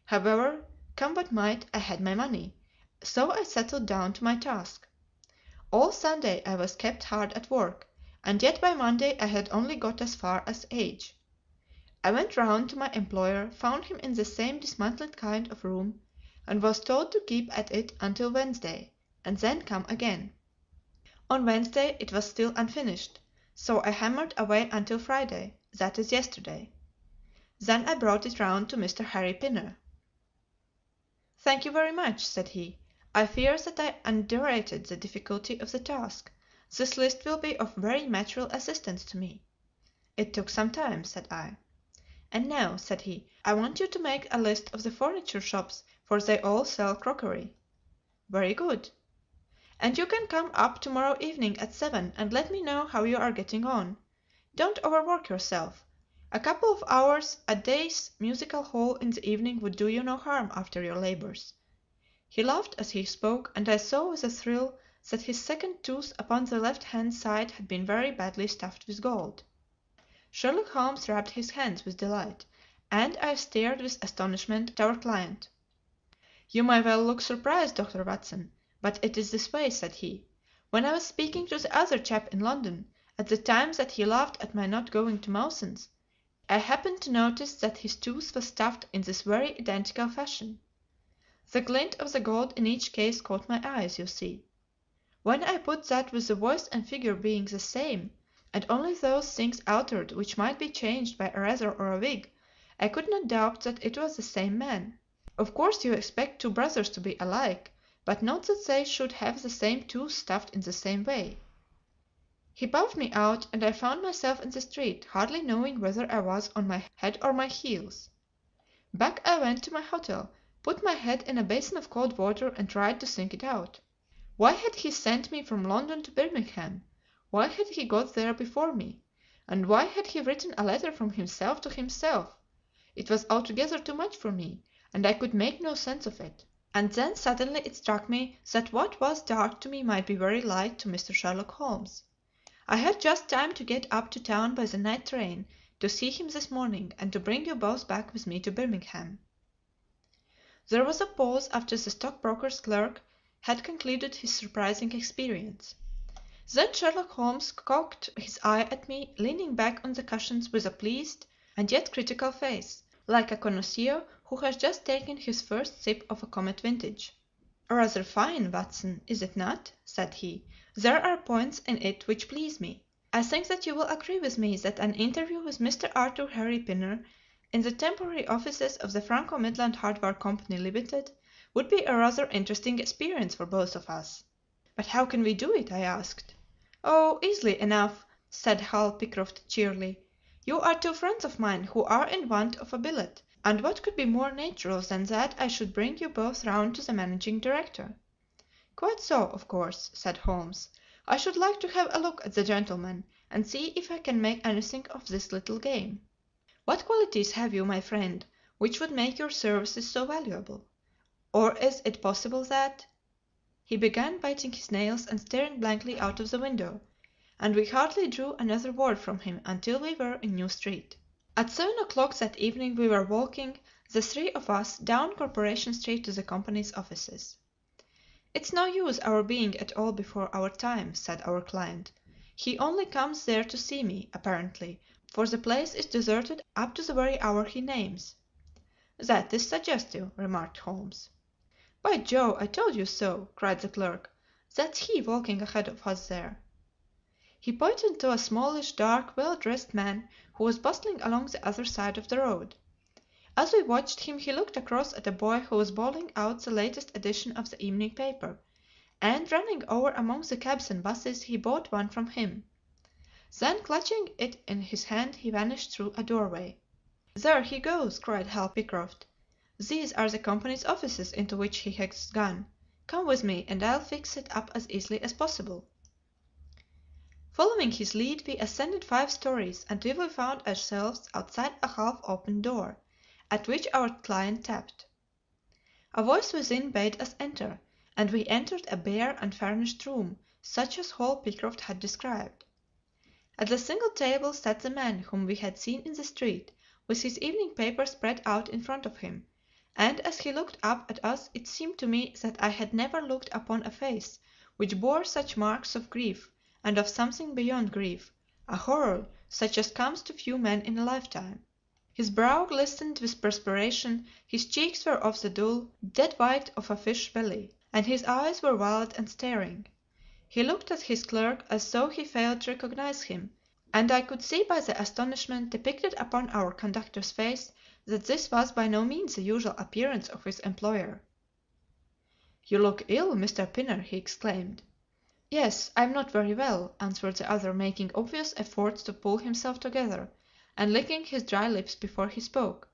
However, come what might, I had my money, so I settled down to my task. All Sunday I was kept hard at work, and yet by Monday I had only got as far as H. I went round to my employer, found him in the same dismantled kind of room, and was told to keep at it until Wednesday, and then come again. On Wednesday it was still unfinished, so I hammered away until Friday, that is yesterday. Then I brought it round to Mr. Harry Pinner. "Thank you very much," said he. "I fear that I underrated the difficulty of the task. This list will be of very material assistance to me." "It took some time," said I. "And now," said he, "I want you to make a list of the furniture shops, for they all sell crockery." "Very good." "And you can come up to morrow evening at 7 and let me know how you are getting on. Don't overwork yourself. A couple of hours a day's musical hall in the evening would do you no harm after your labours." He laughed as he spoke, and I saw with a thrill that his second tooth upon the left hand side had been very badly stuffed with gold. Sherlock Holmes rubbed his hands with delight, and I stared with astonishment at our client. "You may well look surprised, Dr. Watson, but it is this way," said he. "When I was speaking to the other chap in London, at the time that he laughed at my not going to Mawson's, I happened to notice that his tooth was stuffed in this very identical fashion. The glint of the gold in each case caught my eyes, you see. When I put that with the voice and figure being the same, and only those things altered which might be changed by a razor or a wig, I could not doubt that it was the same man. Of course you expect two brothers to be alike, but not that they should have the same tooth stuffed in the same way." He bowed me out, and I found myself in the street, hardly knowing whether I was on my head or my heels. Back I went to my hotel, put my head in a basin of cold water, and tried to think it out. Why had he sent me from London to Birmingham? Why had he got there before me? And why had he written a letter from himself to himself? It was altogether too much for me, and I could make no sense of it. And then suddenly it struck me that what was dark to me might be very light to Mr. Sherlock Holmes. I had just time to get up to town by the night train to see him this morning, and to bring you both back with me to Birmingham." There was a pause after the stockbroker's clerk had concluded his surprising experience. Then Sherlock Holmes cocked his eye at me, leaning back on the cushions with a pleased and yet critical face, like a connoisseur who has just taken his first sip of a Comet vintage. "Rather fine, Watson, is it not?" said he. "There are points in it which please me. I think that you will agree with me that an interview with Mr. Arthur Harry Pinner in the temporary offices of the Franco Midland Hardware Company Limited would be a rather interesting experience for both of us." "But how can we do it?" I asked. "Oh, easily enough," said Hal Pycroft cheerily. "You are two friends of mine who are in want of a billet, and what could be more natural than that I should bring you both round to the managing director?" "Quite so, of course," said Holmes. "I should like to have a look at the gentleman, and see if I can make anything of this little game. What qualities have you, my friend, which would make your services so valuable? Or is it possible that—" He began biting his nails and staring blankly out of the window, and we hardly drew another word from him until we were in New Street. At 7 o'clock that evening we were walking, the three of us, down Corporation Street to the company's offices. "It's no use our being at all before our time," said our client. "He only comes there to see me, apparently, for the place is deserted up to the very hour he names." "That is suggestive," remarked Holmes. "By Jove, I told you so," cried the clerk. "That's he walking ahead of us there." He pointed to a smallish, dark, well-dressed man who was bustling along the other side of the road. As we watched him he looked across at a boy who was bawling out the latest edition of the evening paper, and running over among the cabs and buses he bought one from him. Then clutching it in his hand he vanished through a doorway. "There he goes!" cried Hal Pycroft. "These are the company's offices into which he has gone. Come with me, and I'll fix it up as easily as possible." Following his lead we ascended 5 stories until we found ourselves outside a half-opened door, at which our client tapped. A voice within bade us enter, and we entered a bare, unfurnished room, such as Hal Pycroft had described. At the single table sat the man whom we had seen in the street, with his evening paper spread out in front of him, and as he looked up at us it seemed to me that I had never looked upon a face which bore such marks of grief, and of something beyond grief, a horror such as comes to few men in a lifetime. His brow glistened with perspiration, his cheeks were of the dull, dead white of a fish belly, and his eyes were wild and staring. He looked at his clerk as though he failed to recognize him, and I could see by the astonishment depicted upon our conductor's face that this was by no means the usual appearance of his employer. "You look ill, Mr. Pinner," he exclaimed. "Yes, I am not very well," answered the other, making obvious efforts to pull himself together, and licking his dry lips before he spoke.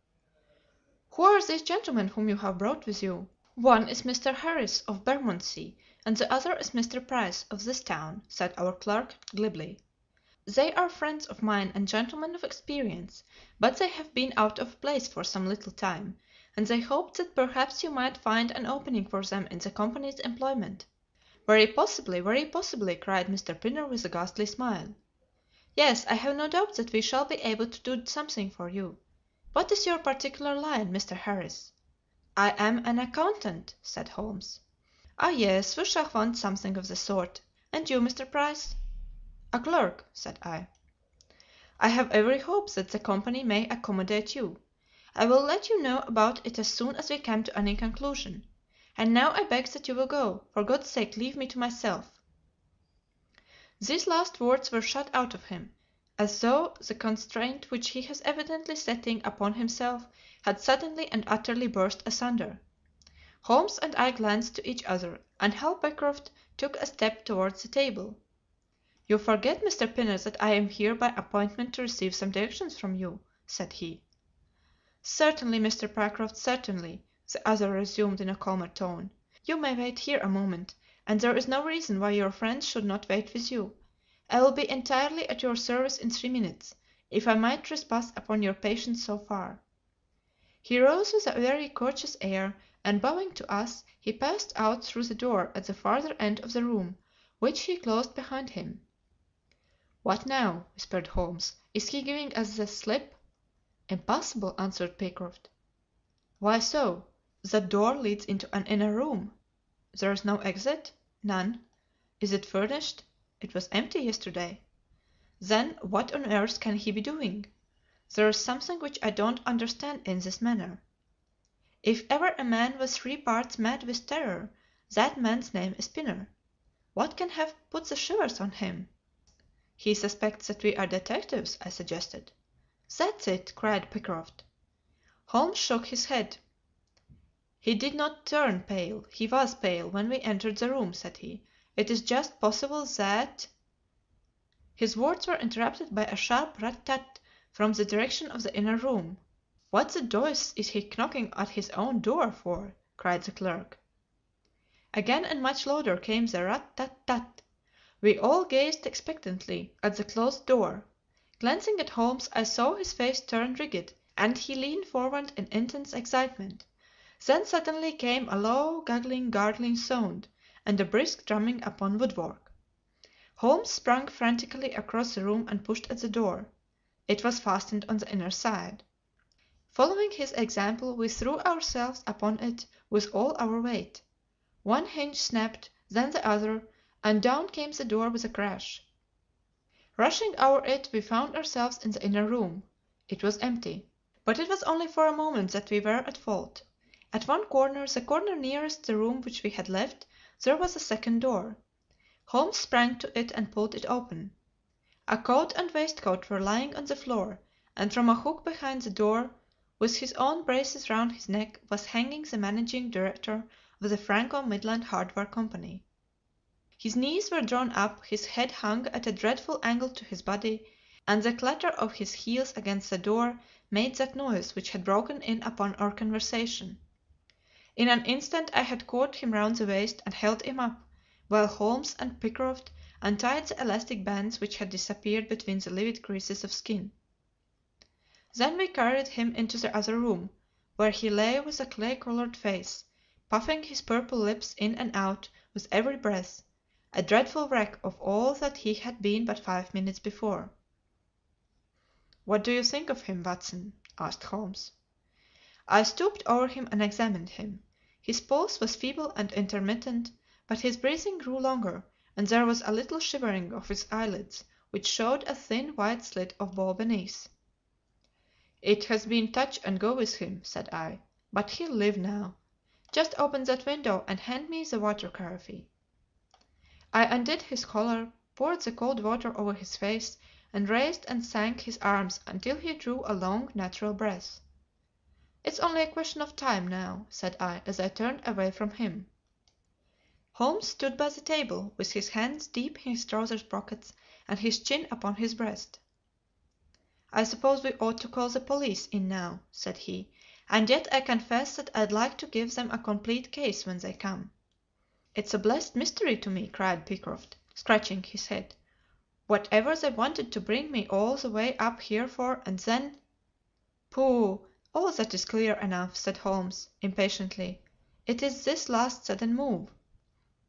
"Who are these gentlemen whom you have brought with you?" "One is Mr. Harris, of Bermondsey, and the other is Mr. Price, of this town," said our clerk glibly. "They are friends of mine and gentlemen of experience, but they have been out of place for some little time, and they hoped that perhaps you might find an opening for them in the company's employment." Very possibly," cried Mr. Pinner with a ghastly smile. "Yes, I have no doubt that we shall be able to do something for you. What is your particular line, Mr. Harris?" "I am an accountant," said Holmes. "Ah, yes, we shall want something of the sort. And you, Mr. Price?" "A clerk," said I. "I have every hope that the company may accommodate you. I will let you know about it as soon as we come to any conclusion. And now I beg that you will go. For God's sake leave me to myself." These last words were shot out of him, as though the constraint which he was evidently setting upon himself had suddenly and utterly burst asunder. Holmes and I glanced to each other, and Hal Pycroft took a step towards the table. "You forget, Mr. Pinner, that I am here by appointment to receive some directions from you," said he. "Certainly, Mr. Pycroft, certainly," the other resumed in a calmer tone. "You may wait here a moment, and there is no reason why your friends should not wait with you. I will be entirely at your service in 3 minutes, if I might trespass upon your patience so far." He rose with a very courteous air, and bowing to us, he passed out through the door at the farther end of the room, which he closed behind him. "What now?" whispered Holmes. "Is he giving us the slip?" "Impossible," answered Pencroft. "Why so?" "That door leads into an inner room." "There is no exit?" "None." "Is it furnished?" "It was empty yesterday." "Then what on earth can he be doing? There is something which I don't understand in this manner. If ever a man was 3 parts mad with terror, that man's name is Pinner. What can have put the shivers on him?" "He suspects that we are detectives," I suggested. "That's it," cried Pencroft. Holmes shook his head. "He did not turn pale. He was pale when we entered the room," said he. "It is just possible that—" His words were interrupted by a sharp rat-tat from the direction of the inner room. "What the deuce is he knocking at his own door for?" cried the clerk. Again and much louder came the rat-tat-tat. We all gazed expectantly at the closed door. Glancing at Holmes, I saw his face turn rigid, and he lean forward in intense excitement. Then suddenly came a low, guggling, gargling sound, and a brisk drumming upon woodwork. Holmes sprang frantically across the room and pushed at the door. It was fastened on the inner side. Following his example, we threw ourselves upon it with all our weight. One hinge snapped, then the other, and down came the door with a crash. Rushing over it, we found ourselves in the inner room. It was empty. But it was only for a moment that we were at fault. At one corner, the corner nearest the room which we had left, there was a second door. Holmes sprang to it and pulled it open. A coat and waistcoat were lying on the floor, and from a hook behind the door, with his own braces round his neck, was hanging the managing director of the Franco Midland Hardware Company. His knees were drawn up, his head hung at a dreadful angle to his body, and the clatter of his heels against the door made that noise which had broken in upon our conversation. In an instant I had caught him round the waist and held him up, while Holmes and Pycroft untied the elastic bands which had disappeared between the livid creases of skin. Then we carried him into the other room, where he lay with a clay-coloured face, puffing his purple lips in and out with every breath, a dreadful wreck of all that he had been but 5 minutes before. "What do you think of him, Watson?" asked Holmes. I stooped over him and examined him. His pulse was feeble and intermittent, but his breathing grew longer, and there was a little shivering of his eyelids, which showed a thin white slit of wool beneath. "It has been touch and go with him," said I, "but he'll live now. Just open that window and hand me the water carafe." I undid his collar, poured the cold water over his face, and raised and sank his arms until he drew a long, natural breath. "It's only a question of time now," said I, as I turned away from him. Holmes stood by the table, with his hands deep in his trousers pockets and his chin upon his breast. "I suppose we ought to call the police in now," said he, "and yet I confess that I'd like to give them a complete case when they come." "It's a blessed mystery to me," cried Pencroft, scratching his head, "whatever they wanted to bring me all the way up here for, and then—" "Pooh! All that is clear enough," said Holmes, impatiently. "It is this last sudden move."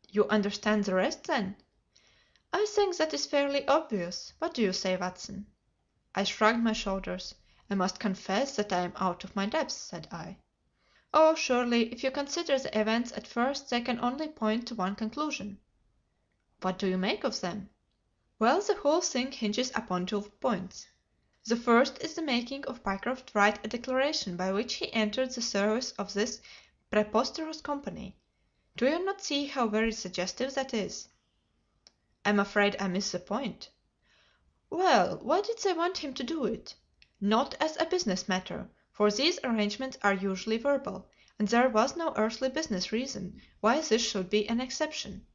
"You understand the rest, then?" "I think that is fairly obvious. What do you say, Watson?" I shrugged my shoulders. "I must confess that I am out of my depth," said I. "Oh, surely, if you consider the events at first they can only point to one conclusion." "What do you make of them?" "Well, the whole thing hinges upon 2 points. The first is the making of Pycroft write a declaration by which he entered the service of this preposterous company. Do you not see how very suggestive that is?" "I'm afraid I miss the point." "Well, why did they want him to do it? Not as a business matter, for these arrangements are usually verbal, and there was no earthly business reason why this should be an exception.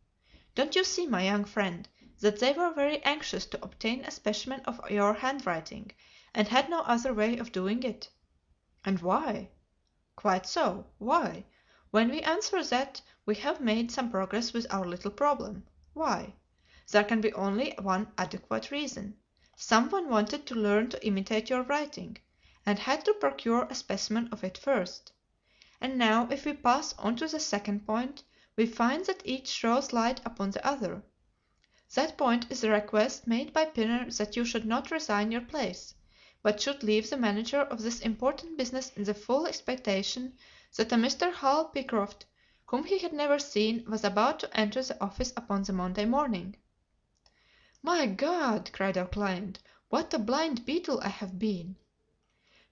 Don't you see, my young friend, that they were very anxious to obtain a specimen of your handwriting, and had no other way of doing it." "And why?" "Quite so. Why? When we answer that, we have made some progress with our little problem. Why? There can be only one adequate reason. Some one wanted to learn to imitate your writing, and had to procure a specimen of it first. And now, if we pass on to the second point, we find that each throws light upon the other. That point is the request made by Pinner that you should not resign your place, but should leave the manager of this important business in the full expectation that a Mr. Hall Pycroft, whom he had never seen, was about to enter the office upon the Monday morning." "My God!" cried our client, "what a blind beetle I have been!"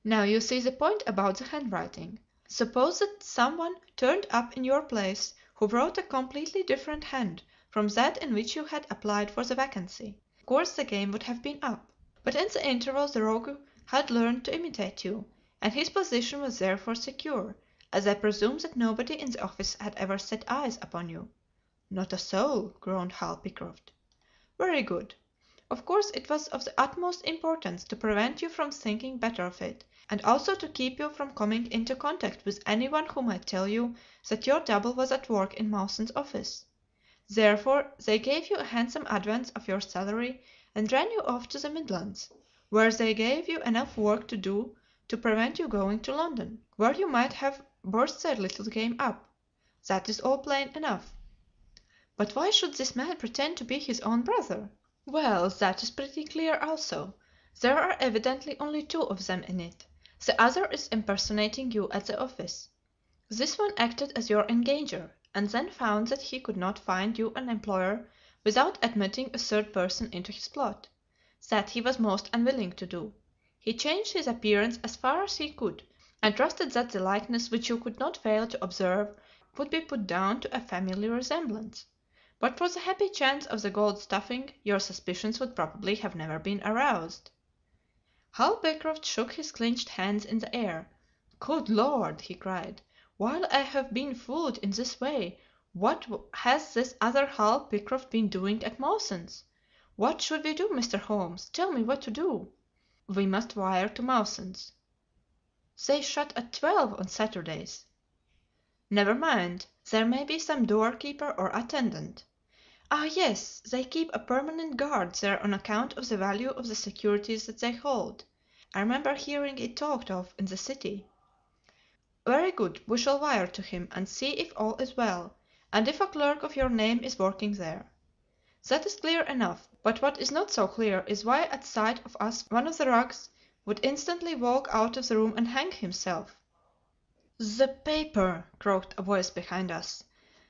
"Now you see the point about the handwriting. Suppose that some one turned up in your place who wrote a completely different hand from that in which you had applied for the vacancy. Of course the game would have been up. But in the interval the rogue had learned to imitate you, and his position was therefore secure, as I presume that nobody in the office had ever set eyes upon you." "Not a soul," groaned Hall Pycroft. "Very good. Of course it was of the utmost importance to prevent you from thinking better of it, and also to keep you from coming into contact with anyone who might tell you that your double was at work in Mawson's office. Therefore they gave you a handsome advance of your salary and ran you off to the Midlands, where they gave you enough work to do to prevent you going to London, where you might have burst their little game up. That is all plain enough." "But why should this man pretend to be his own brother?" "Well, that is pretty clear also. There are evidently only two of them in it. The other is impersonating you at the office. This one acted as your engager, and then found that he could not find you an employer without admitting a third person into his plot. That he was most unwilling to do. He changed his appearance as far as he could, and trusted that the likeness which you could not fail to observe would be put down to a family resemblance. But for the happy chance of the gold stuffing, your suspicions would probably have never been aroused." Hall Pycroft shook his clenched hands in the air. "Good Lord!" he cried. "While I have been fooled in this way, what has this other Hall Pycroft been doing at Mawson's? What should we do, Mr. Holmes? Tell me what to do." "We must wire to Mawson's." "They shut at 12 on Saturdays." "Never mind. There may be some doorkeeper or attendant. Ah, yes, they keep a permanent guard there on account of the value of the securities that they hold. I remember hearing it talked of in the city." "Very good. We shall wire to him and see if all is well, and if a clerk of your name is working there. That is clear enough, but what is not so clear is why at sight of us one of the Ruggs would instantly walk out of the room and hang himself." "The paper!" croaked a voice behind us.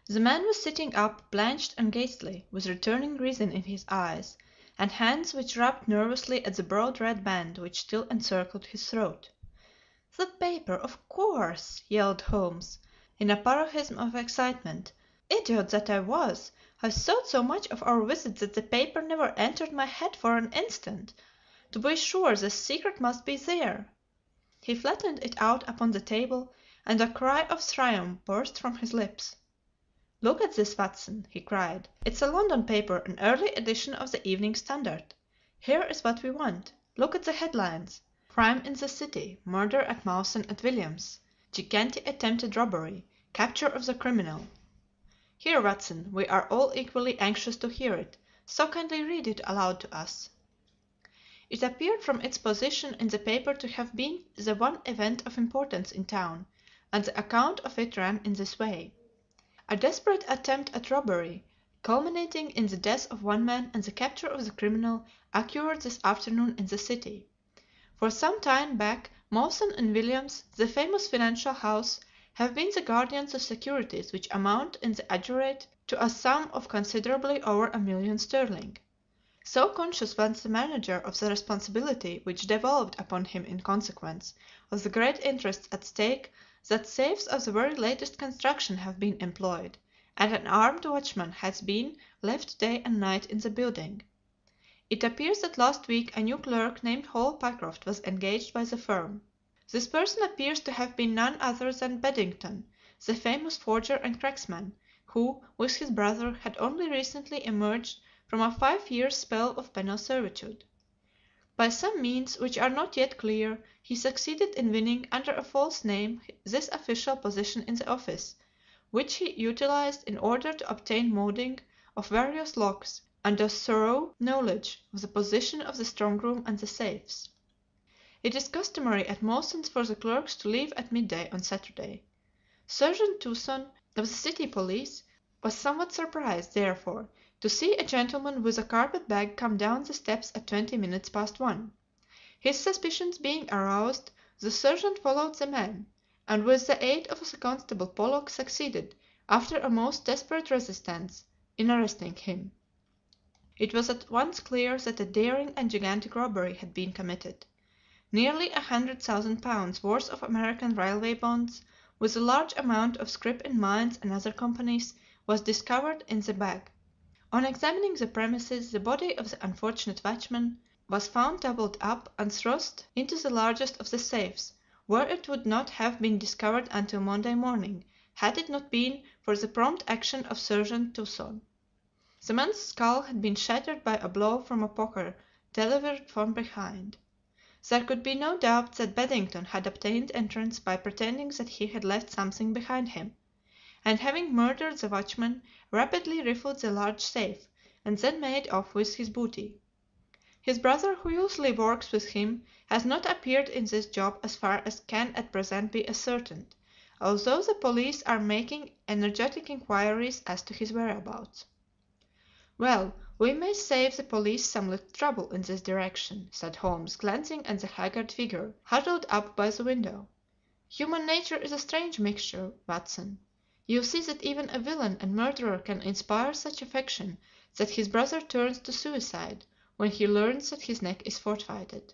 The man was sitting up, blanched and ghastly, with returning reason in his eyes, and hands which rubbed nervously at the broad red band which still encircled his throat. "The paper, of course!" yelled Holmes, in a paroxysm of excitement. "Idiot that I was! I thought so much of our visit that the paper never entered my head for an instant. To be sure, the secret must be there." He flattened it out upon the table, and a cry of triumph burst from his lips. "Look at this, Watson," he cried. "It's a London paper, an early edition of the Evening Standard. Here is what we want. Look at the headlines: 'Crime in the City. Murder at Mawson at Williams. Gigantic attempted robbery. Capture of the criminal.' Here, Watson, we are all equally anxious to hear it, so kindly read it aloud to us." It appeared from its position in the paper to have been the one event of importance in town, and the account of it ran in this way: "A desperate attempt at robbery, culminating in the death of one man and the capture of the criminal, occurred this afternoon in the city. For some time back Mawson and Williams, the famous financial house, have been the guardians of securities which amount in the aggregate to a sum of considerably over £1,000,000. So conscious was the manager of the responsibility which devolved upon him in consequence of the great interests at stake that safes of the very latest construction have been employed, and an armed watchman has been left day and night in the building. It appears that last week a new clerk named Hall Pycroft was engaged by the firm. This person appears to have been none other than Beddington, the famous forger and cracksman, who, with his brother, had only recently emerged from a 5 years' spell of penal servitude. By some means which are not yet clear, he succeeded in winning under a false name this official position in the office, which he utilized in order to obtain molding of various locks and a thorough knowledge of the position of the strong room and the safes. It is customary at Mawson's for the clerks to leave at midday on Saturday. Sergeant Tucson, of the city police, was somewhat surprised, therefore, to see a gentleman with a carpet bag come down the steps at 20 minutes past 1. His suspicions being aroused, the sergeant followed the man, and with the aid of the constable Pollock succeeded, after a most desperate resistance, in arresting him. It was at once clear that a daring and gigantic robbery had been committed. Nearly £100,000 worth of American railway bonds, with a large amount of scrip in mines and other companies, was discovered in the bag. On examining the premises, the body of the unfortunate watchman was found doubled up and thrust into the largest of the safes, where it would not have been discovered until Monday morning, had it not been for the prompt action of Sergeant Tucson. The man's skull had been shattered by a blow from a poker delivered from behind. There could be no doubt that Beddington had obtained entrance by pretending that he had left something behind him, and having murdered the watchman, rapidly rifled the large safe, and then made off with his booty. His brother, who usually works with him, has not appeared in this job as far as can at present be ascertained, although the police are making energetic inquiries as to his whereabouts. "Well, we may save the police some little trouble in this direction," said Holmes, glancing at the haggard figure huddled up by the window. "Human nature is a strange mixture, Watson. You see that even a villain and murderer can inspire such affection that his brother turns to suicide when he learns that his neck is forfeited.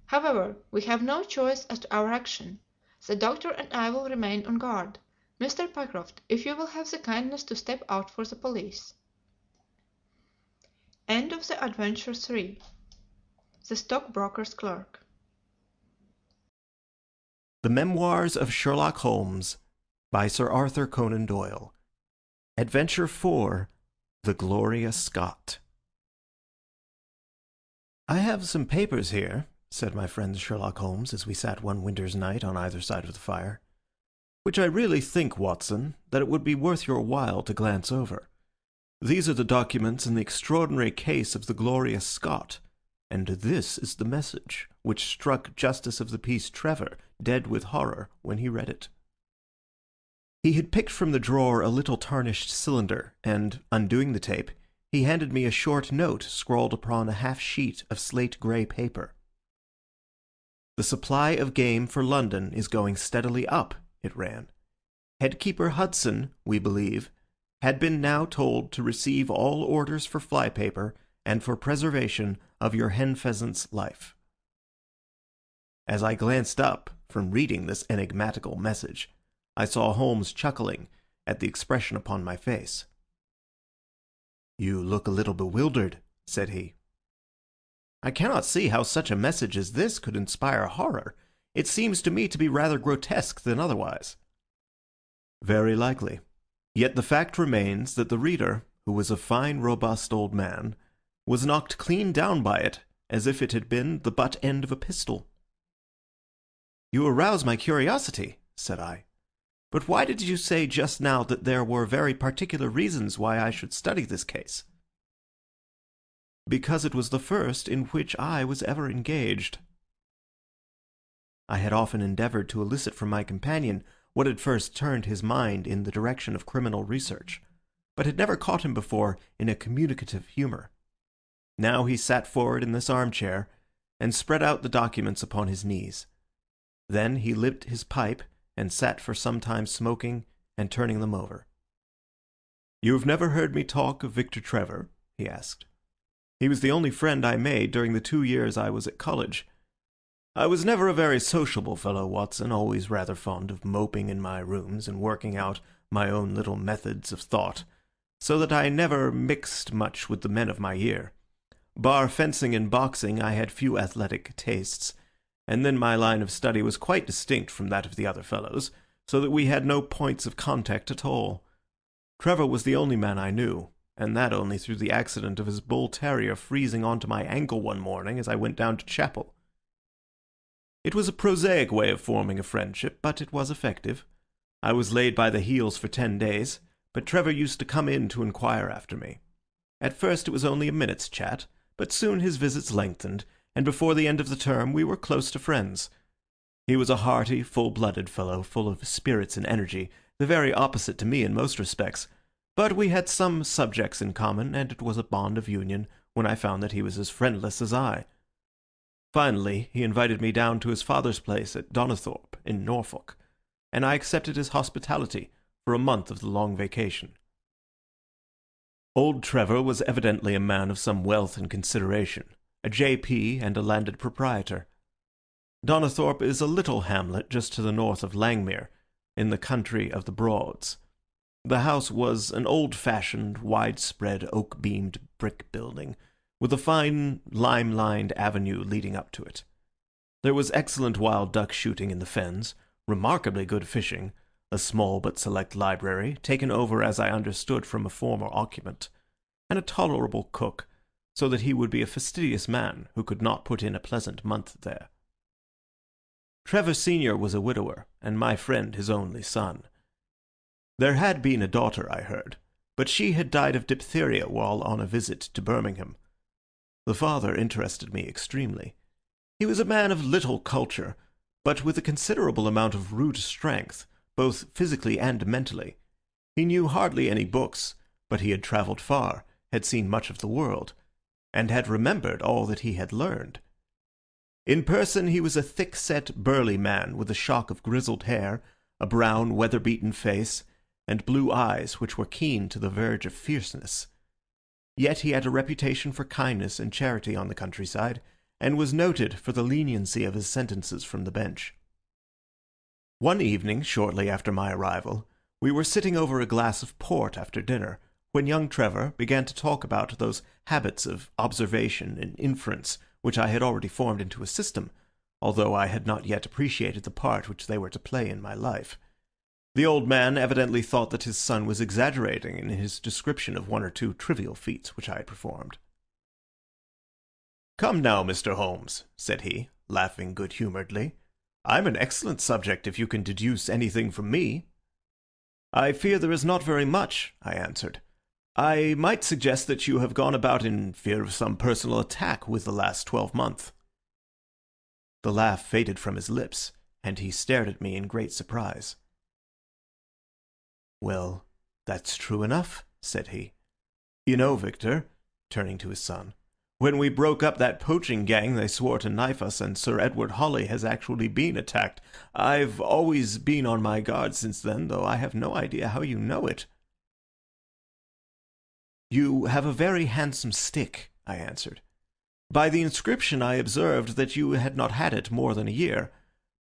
However, we have no choice as to our action. The doctor and I will remain on guard. Mr. Pycroft, if you will have the kindness to step out for the police." End of the Adventure 3. The Stockbroker's Clerk. The Memoirs of Sherlock Holmes by Sir Arthur Conan Doyle. Adventure 4. The Gloria Scott. "I have some papers here," said my friend Sherlock Holmes as we sat one winter's night on either side of the fire, "which I really think, Watson, that it would be worth your while to glance over. These are the documents in the extraordinary case of the Gloria Scott, and this is the message which struck Justice of the Peace Trevor dead with horror when he read it." He had picked from the drawer a little tarnished cylinder, and, undoing the tape, he handed me a short note scrawled upon a half-sheet of slate-grey paper. "The supply of game for London is going steadily up," it ran. "Headkeeper Hudson, we believe, had been now told to receive all orders for flypaper and for preservation of your hen pheasant's life." As I glanced up from reading this enigmatical message, I saw Holmes chuckling at the expression upon my face. "You look a little bewildered," said he. "I cannot see how such a message as this could inspire horror. It seems to me to be rather grotesque than otherwise." "Very likely. Yet the fact remains that the reader, who was a fine, robust old man, was knocked clean down by it, as if it had been the butt end of a pistol." "You arouse my curiosity," said I. "But why did you say just now that there were very particular reasons why I should study this case?" "Because it was the first in which I was ever engaged." I had often endeavoured to elicit from my companion what had first turned his mind in the direction of criminal research, but had never caught him before in a communicative humour. Now he sat forward in this armchair, and spread out the documents upon his knees. Then he lit his pipe, and sat for some time smoking and turning them over. "You have never heard me talk of Victor Trevor?" he asked. "He was the only friend I made during the 2 years I was at college. I was never a very sociable fellow, Watson, always rather fond of moping in my rooms and working out my own little methods of thought, so that I never mixed much with the men of my year. Bar fencing and boxing, I had few athletic tastes, and then my line of study was quite distinct from that of the other fellows, so that we had no points of contact at all. Trevor was the only man I knew, and that only through the accident of his bull terrier freezing onto my ankle one morning as I went down to chapel. It was a prosaic way of forming a friendship, but it was effective. I was laid by the heels for 10 days, but Trevor used to come in to inquire after me. At first it was only a minute's chat, but soon his visits lengthened, and before the end of the term we were close to friends. He was a hearty, full-blooded fellow, full of spirits and energy, the very opposite to me in most respects, but we had some subjects in common, and it was a bond of union when I found that he was as friendless as I. Finally, he invited me down to his father's place at Donnithorpe in Norfolk, and I accepted his hospitality for a month of the long vacation. Old Trevor was evidently a man of some wealth and consideration, a J.P. and a landed proprietor. Donnithorpe is a little hamlet just to the north of Langmere, in the country of the Broads. The house was an old-fashioned, wide-spread, oak-beamed brick building, with a fine lime-lined avenue leading up to it. There was excellent wild duck shooting in the fens, remarkably good fishing, a small but select library, taken over as I understood from a former occupant, and a tolerable cook, so that he would be a fastidious man who could not put in a pleasant month there. Trevor Senior was a widower, and my friend his only son. There had been a daughter, I heard, but she had died of diphtheria while on a visit to Birmingham. The father interested me extremely. He was a man of little culture, but with a considerable amount of rude strength, both physically and mentally. He knew hardly any books, but he had travelled far, had seen much of the world, and had remembered all that he had learned. In person he was a thick-set, burly man with a shock of grizzled hair, a brown, weather-beaten face, and blue eyes which were keen to the verge of fierceness. Yet he had a reputation for kindness and charity on the countryside, and was noted for the leniency of his sentences from the bench. One evening, shortly after my arrival, we were sitting over a glass of port after dinner, when young Trevor began to talk about those habits of observation and inference which I had already formed into a system, although I had not yet appreciated the part which they were to play in my life. The old man evidently thought that his son was exaggerating in his description of one or two trivial feats which I had performed. "Come now, Mr. Holmes," said he, laughing good-humouredly. "I'm an excellent subject if you can deduce anything from me." "I fear there is not very much," I answered. "I might suggest that you have gone about in fear of some personal attack with the last 12-month." The laugh faded from his lips, and he stared at me in great surprise. "Well, that's true enough," said he. "You know, Victor," turning to his son, "when we broke up that poaching gang they swore to knife us, and Sir Edward Hawley has actually been attacked. I've always been on my guard since then, though I have no idea how you know it." "You have a very handsome stick," I answered. "By the inscription I observed that you had not had it more than a year,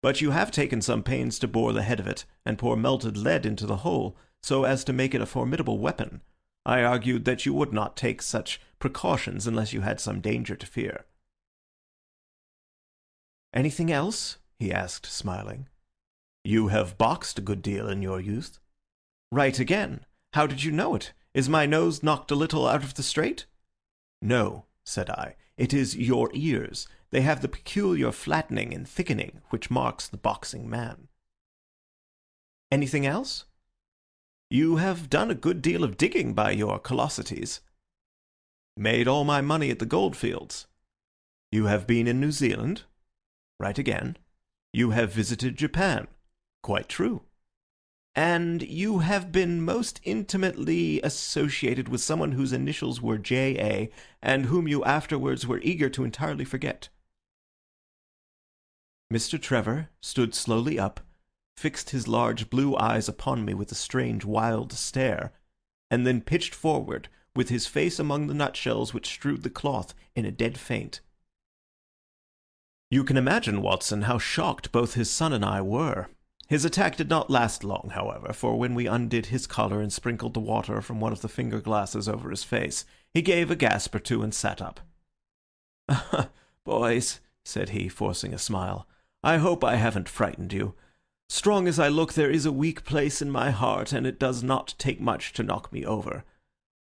but you have taken some pains to bore the head of it and pour melted lead into the hole, so as to make it a formidable weapon. I argued that you would not take such precautions unless you had some danger to fear." "Anything else?" he asked, smiling. "You have boxed a good deal in your youth." "Right again. How did you know it? Is my nose knocked a little out of the straight?" "No," said I. "It is your ears. They have the peculiar flattening and thickening which marks the boxing man." "Anything else?" "You have done a good deal of digging by your callosities." "Made all my money at the goldfields." "You have been in New Zealand?" "Right again." "You have visited Japan?" "Quite true." "And you have been most intimately associated with someone whose initials were J.A., and whom you afterwards were eager to entirely forget." Mr. Trevor stood slowly up, fixed his large blue eyes upon me with a strange wild stare, and then pitched forward, with his face among the nutshells which strewed the cloth, in a dead faint. You can imagine, Watson, how shocked both his son and I were. His attack did not last long, however, for when we undid his collar and sprinkled the water from one of the finger-glasses over his face, he gave a gasp or two and sat up. "Boys," said he, forcing a smile, "I hope I haven't frightened you. Strong as I look, there is a weak place in my heart, and it does not take much to knock me over.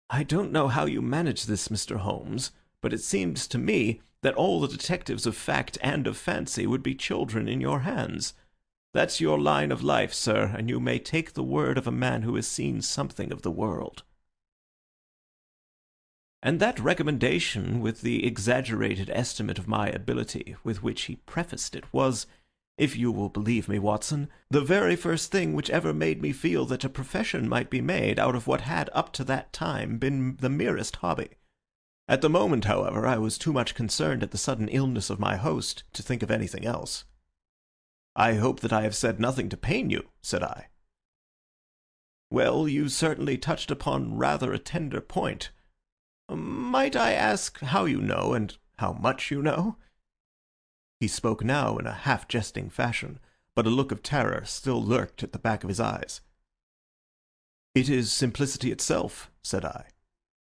"I don't know how you manage this, Mr. Holmes, but it seems to me that all the detectives of fact and of fancy would be children in your hands. That's your line of life, sir, and you may take the word of a man who has seen something of the world." And that recommendation, with the exaggerated estimate of my ability with which he prefaced it, was, if you will believe me, Watson, the very first thing which ever made me feel that a profession might be made out of what had up to that time been the merest hobby. At the moment, however, I was too much concerned at the sudden illness of my host to think of anything else. "I hope that I have said nothing to pain you," said I. "Well, you certainly touched upon rather a tender point. Might I ask how you know, and how much you know?" He spoke now in a half-jesting fashion, but a look of terror still lurked at the back of his eyes. "It is simplicity itself," said I.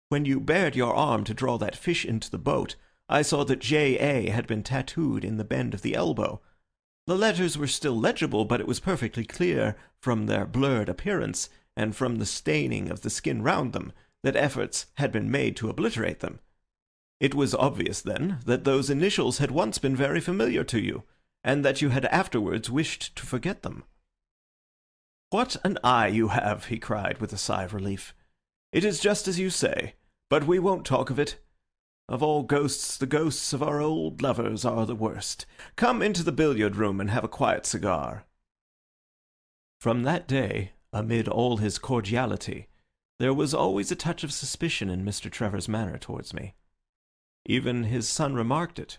"When you bared your arm to draw that fish into the boat, I saw that J.A. had been tattooed in the bend of the elbow. The letters were still legible, but it was perfectly clear, from their blurred appearance, and from the staining of the skin round them, that efforts had been made to obliterate them. It was obvious, then, that those initials had once been very familiar to you, and that you had afterwards wished to forget them." "What an eye you have!" he cried, with a sigh of relief. "It is just as you say, but we won't talk of it. Of all ghosts, the ghosts of our old lovers are the worst. Come into the billiard-room and have a quiet cigar." From that day, amid all his cordiality, there was always a touch of suspicion in Mr. Trevor's manner towards me. Even his son remarked it.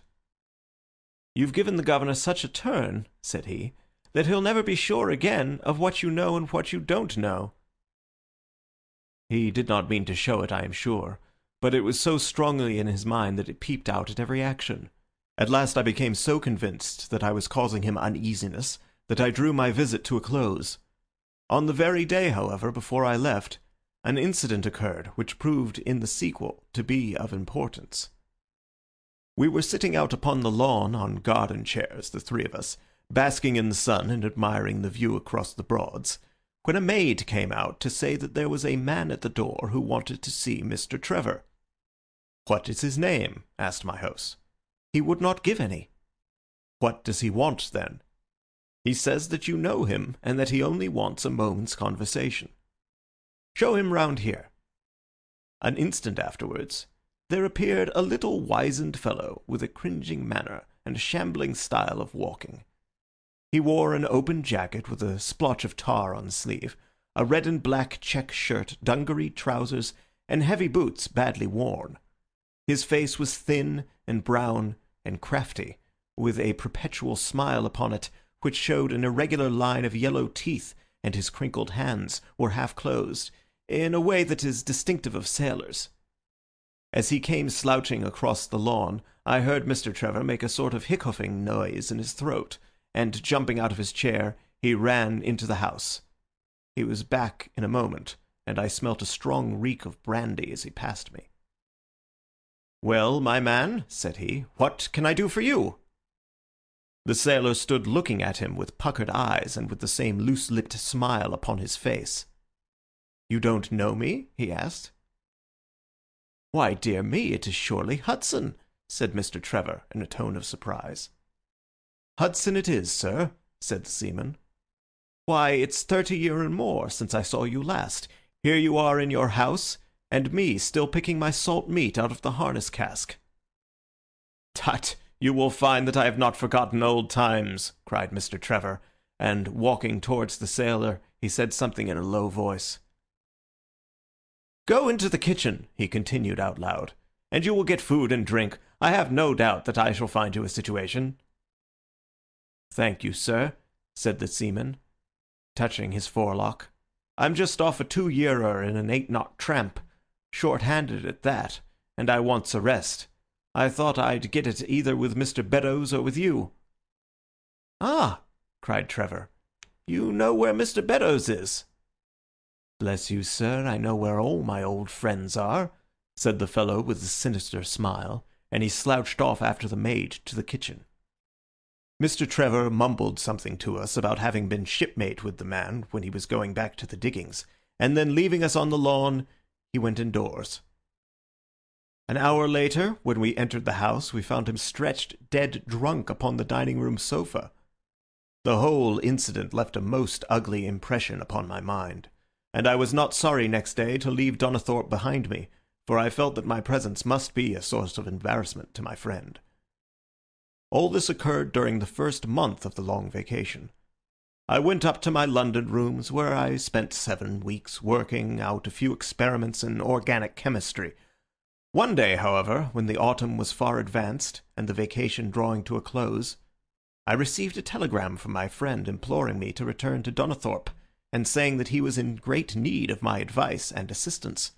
"You've given the governor such a turn," said he, "that he'll never be sure again of what you know and what you don't know." He did not mean to show it, I am sure, but it was so strongly in his mind that it peeped out at every action. At last I became so convinced that I was causing him uneasiness that I drew my visit to a close. On the very day, however, before I left, an incident occurred which proved in the sequel to be of importance. We were sitting out upon the lawn on garden chairs, the three of us, basking in the sun and admiring the view across the Broads, when a maid came out to say that there was a man at the door who wanted to see Mr. Trevor. "What is his name?" asked my host. "He would not give any." "What does he want, then?" "He says that you know him, and that he only wants a moment's conversation." "Show him round here." An instant afterwards there appeared a little wizened fellow with a cringing manner and a shambling style of walking. He wore an open jacket with a splotch of tar on the sleeve, a red and black check shirt, dungaree trousers, and heavy boots badly worn. His face was thin and brown and crafty, with a perpetual smile upon it which showed an irregular line of yellow teeth, and his crinkled hands were half closed, in a way that is distinctive of sailors. As he came slouching across the lawn, I heard Mr. Trevor make a sort of hiccoughing noise in his throat, and jumping out of his chair, he ran into the house. He was back in a moment, and I smelt a strong reek of brandy as he passed me. "Well, my man," said he, "what can I do for you?" The sailor stood looking at him with puckered eyes and with the same loose-lipped smile upon his face. "You don't know me?" he asked. "Why, dear me, it is surely Hudson," said Mr. Trevor in a tone of surprise. "Hudson it is, sir," said the seaman. "Why, it's 30 year and more since I saw you last. Here you are in your house, and me still picking my salt meat out of the harness cask." "Tut, you will find that I have not forgotten old times," cried Mr. Trevor, and walking towards the sailor, he said something in a low voice. "Go into the kitchen," he continued out loud, "and you will get food and drink. I have no doubt that I shall find you a situation." "Thank you, sir," said the seaman, touching his forelock. "I'm just off a 2-yearer in an 8-knot tramp, short-handed at that, and I wants a rest. I thought I'd get it either with Mr. Beddoes or with you." "Ah!" cried Trevor. "You know where Mr. Beddoes is?" "Bless you, sir, I know where all my old friends are," said the fellow with a sinister smile, and he slouched off after the maid to the kitchen. Mr. Trevor mumbled something to us about having been shipmate with the man when he was going back to the diggings, and then leaving us on the lawn, he went indoors. An hour later, when we entered the house, we found him stretched dead drunk upon the dining-room sofa. The whole incident left a most ugly impression upon my mind, and I was not sorry next day to leave Donnithorpe behind me, for I felt that my presence must be a source of embarrassment to my friend. All this occurred during the first month of the long vacation. I went up to my London rooms, where I spent 7 weeks working out a few experiments in organic chemistry. One day, however, when the autumn was far advanced, and the vacation drawing to a close, I received a telegram from my friend imploring me to return to Donnithorpe, and saying that he was in great need of my advice and assistance.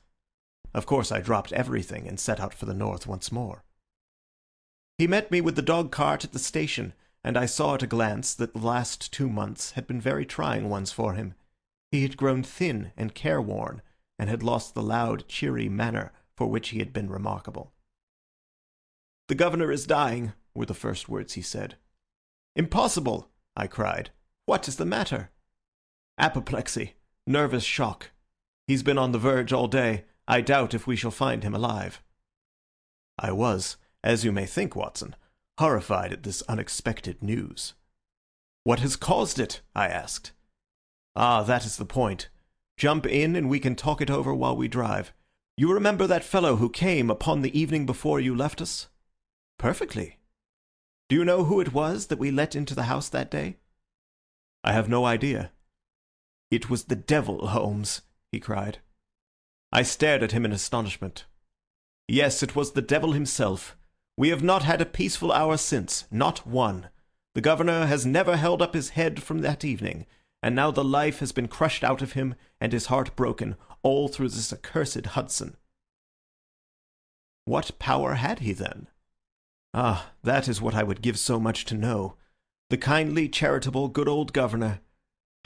Of course I dropped everything and set out for the north once more. He met me with the dog-cart at the station, and I saw at a glance that the last 2 months had been very trying ones for him. He had grown thin and careworn, and had lost the loud, cheery manner for which he had been remarkable. "The governor is dying," were the first words he said. "Impossible!" I cried. "What is the matter?" "Apoplexy. Nervous shock. He's been on the verge all day. I doubt if we shall find him alive." I was, as you may think, Watson, horrified at this unexpected news. "What has caused it?" I asked. "Ah, that is the point. Jump in and we can talk it over while we drive. You remember that fellow who came upon the evening before you left us?" "Perfectly." "Do you know who it was that we let into the house that day?" "I have no idea." "It was the devil, Holmes," he cried. I stared at him in astonishment. "Yes, it was the devil himself. We have not had a peaceful hour since, not one. The governor has never held up his head from that evening, and now the life has been crushed out of him, and his heart broken, all through this accursed Hudson." "What power had he, then?" "Ah, that is what I would give so much to know. The kindly, charitable, good old governor.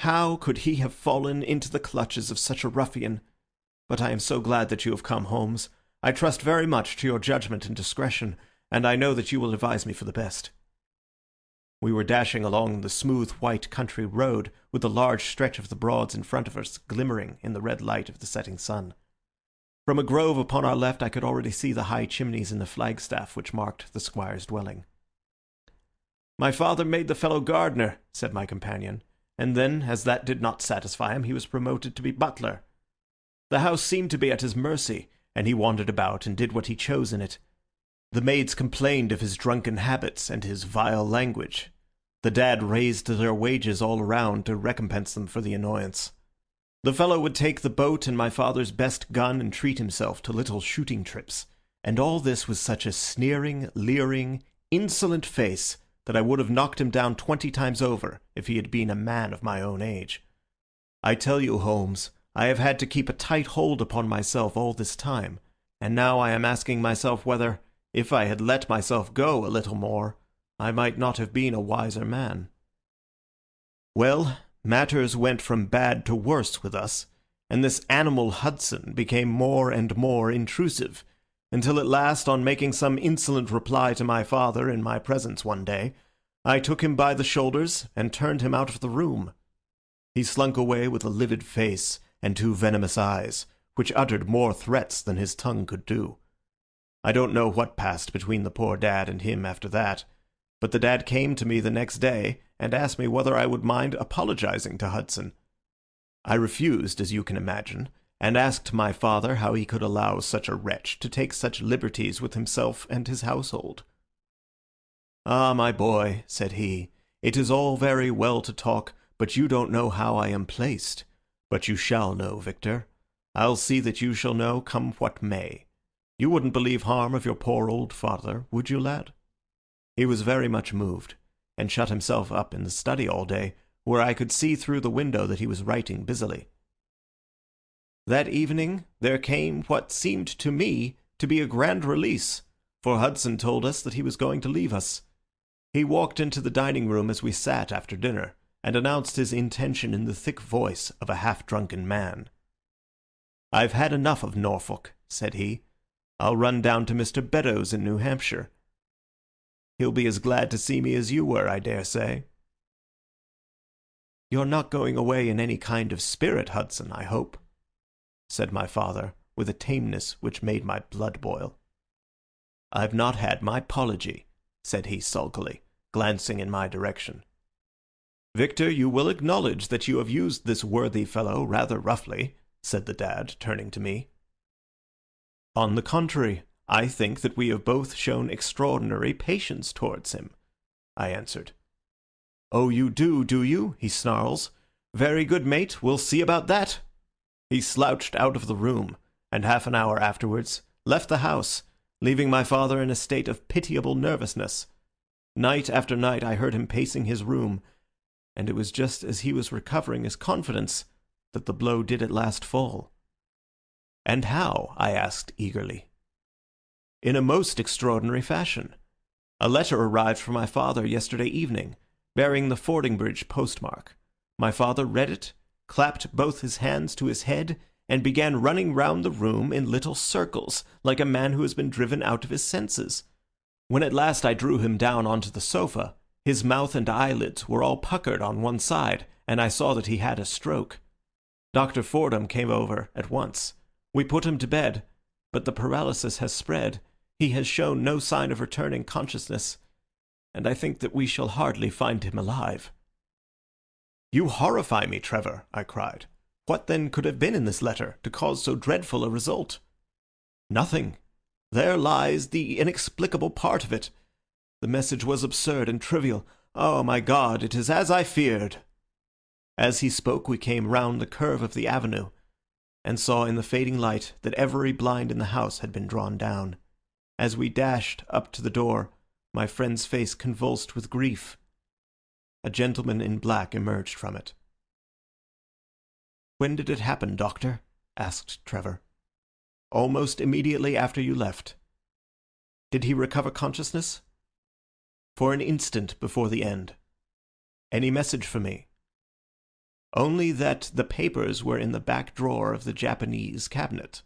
How could he have fallen into the clutches of such a ruffian? But I am so glad that you have come, Holmes. I trust very much to your judgment and discretion, and I know that you will advise me for the best." We were dashing along the smooth white country road, with the large stretch of the Broads in front of us glimmering in the red light of the setting sun. From a grove upon our left I could already see the high chimneys and the flagstaff which marked the squire's dwelling. "My father made the fellow gardener," said my companion, "and then, as that did not satisfy him, he was promoted to be butler. The house seemed to be at his mercy, and he wandered about and did what he chose in it. The maids complained of his drunken habits and his vile language. The dad raised their wages all around to recompense them for the annoyance. The fellow would take the boat and my father's best gun and treat himself to little shooting trips, and all this with such a sneering, leering, insolent face that I would have knocked him down 20 times over if he had been a man of my own age. I tell you, Holmes, I have had to keep a tight hold upon myself all this time, and now I am asking myself whether, if I had let myself go a little more, I might not have been a wiser man. Well, matters went from bad to worse with us, and this animal Hudson became more and more intrusive, until at last, on making some insolent reply to my father in my presence one day, I took him by the shoulders and turned him out of the room. He slunk away with a livid face and 2 venomous eyes, which uttered more threats than his tongue could do. I don't know what passed between the poor dad and him after that, but the dad came to me the next day and asked me whether I would mind apologizing to Hudson. I refused, as you can imagine, and asked my father how he could allow such a wretch to take such liberties with himself and his household. "Ah, my boy," said he, "it is all very well to talk, but you don't know how I am placed. But you shall know, Victor. I'll see that you shall know, come what may. You wouldn't believe harm of your poor old father, would you, lad?" He was very much moved, and shut himself up in the study all day, where I could see through the window that he was writing busily. That evening there came what seemed to me to be a grand release, for Hudson told us that he was going to leave us. He walked into the dining-room as we sat after dinner, and announced his intention in the thick voice of a half-drunken man. "I've had enough of Norfolk," said he. "I'll run down to Mr. Beddoes in New Hampshire. He'll be as glad to see me as you were, I dare say." "You're not going away in any kind of spirit, Hudson, I hope," said my father, with a tameness which made my blood boil. "I've not had my 'pology," said he sulkily, glancing in my direction. "Victor, you will acknowledge that you have used this worthy fellow rather roughly," said the Dad, turning to me. "On the contrary, I think that we have both shown extraordinary patience towards him," I answered. "Oh, you do you?" he snarls. "Very good, mate, we'll see about that." He slouched out of the room, and half an hour afterwards left the house, leaving my father in a state of pitiable nervousness. Night after night I heard him pacing his room, and it was just as he was recovering his confidence that the blow did at last fall. "And how?" I asked eagerly. "In a most extraordinary fashion. A letter arrived from my father yesterday evening, bearing the Fordingbridge postmark. My father read it, clapped both his hands to his head, and began running round the room in little circles, like a man who has been driven out of his senses. When at last I drew him down onto the sofa, his mouth and eyelids were all puckered on one side, and I saw that he had a stroke. Dr. Fordham came over at once. We put him to bed, but the paralysis has spread. He has shown no sign of returning consciousness, and I think that we shall hardly find him alive." "You horrify me, Trevor," I cried. "What then could have been in this letter to cause so dreadful a result?" "Nothing. There lies the inexplicable part of it. The message was absurd and trivial. Oh, my God, it is as I feared." As he spoke we came round the curve of the avenue, and saw in the fading light that every blind in the house had been drawn down. As we dashed up to the door, my friend's face convulsed with grief. A gentleman in black emerged from it. "When did it happen, Doctor?" asked Trevor. "Almost immediately after you left." "Did he recover consciousness?" "For an instant before the end." "Any message for me?" "Only that the papers were in the back drawer of the Japanese cabinet."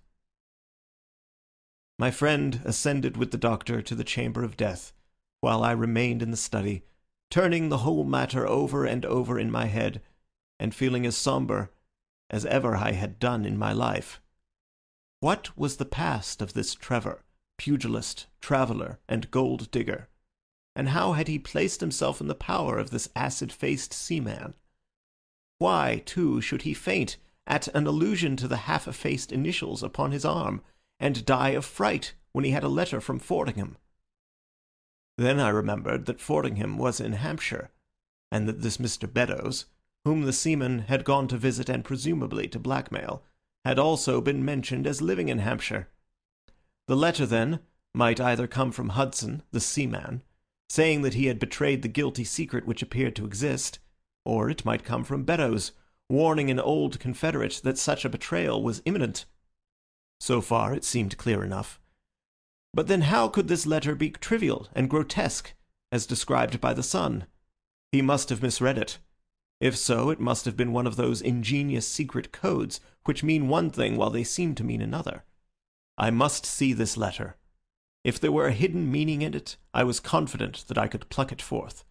My friend ascended with the doctor to the chamber of death, while I remained in the study, turning the whole matter over and over in my head, and feeling as sombre as ever I had done in my life. What was the past of this Trevor, pugilist, traveller, and gold digger? And how had he placed himself in the power of this acid-faced seaman? Why, too, should he faint at an allusion to the half-effaced initials upon his arm, and die of fright when he had a letter from Fordingham? Then I remembered that Fordingham was in Hampshire, and that this Mr. Beddoes, whom the seaman had gone to visit and presumably to blackmail, had also been mentioned as living in Hampshire. The letter, then, might either come from Hudson, the seaman, saying that he had betrayed the guilty secret which appeared to exist, or it might come from Beddoes, warning an old confederate that such a betrayal was imminent. So far it seemed clear enough. But then how could this letter be trivial and grotesque, as described by the Sun? He must have misread it. If so, it must have been one of those ingenious secret codes which mean one thing while they seem to mean another. I must see this letter. If there were a hidden meaning in it, I was confident that I could pluck it forth.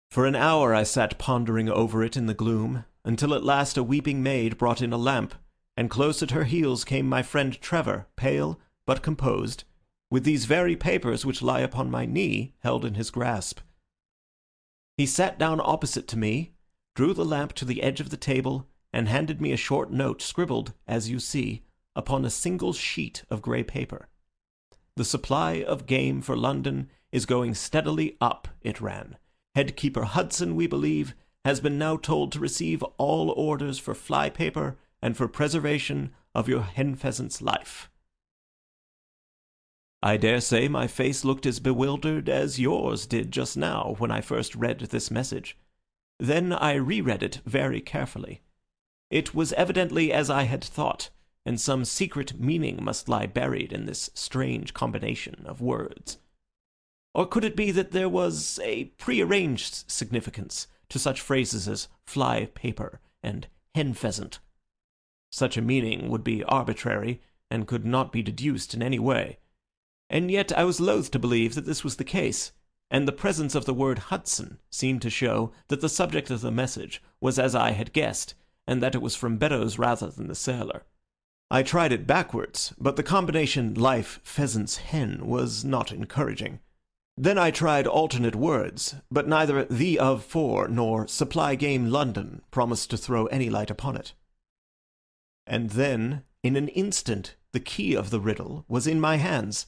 For an hour I sat pondering over it in the gloom, until at last a weeping maid brought in a lamp, and close at her heels came my friend Trevor, pale but composed, with these very papers which lie upon my knee held in his grasp. He sat down opposite to me, drew the lamp to the edge of the table, and handed me a short note scribbled, as you see, upon a single sheet of grey paper. "The supply of game for London is going steadily up," it ran. "Headkeeper Hudson, we believe, has been now told to receive all orders for fly paper and for preservation of your hen pheasant's life." I dare say my face looked as bewildered as yours did just now when I first read this message. Then I reread it very carefully. It was evidently as I had thought, and some secret meaning must lie buried in this strange combination of words. Or could it be that there was a prearranged significance to such phrases as fly paper and hen pheasant? Such a meaning would be arbitrary and could not be deduced in any way. And yet I was loath to believe that this was the case, and the presence of the word Hudson seemed to show that the subject of the message was as I had guessed, and that it was from Beddoes rather than the sailor. I tried it backwards, but the combination life, pheasants, hen was not encouraging. Then I tried alternate words, but neither the of for nor supply game London promised to throw any light upon it. And then, in an instant, the key of the riddle was in my hands,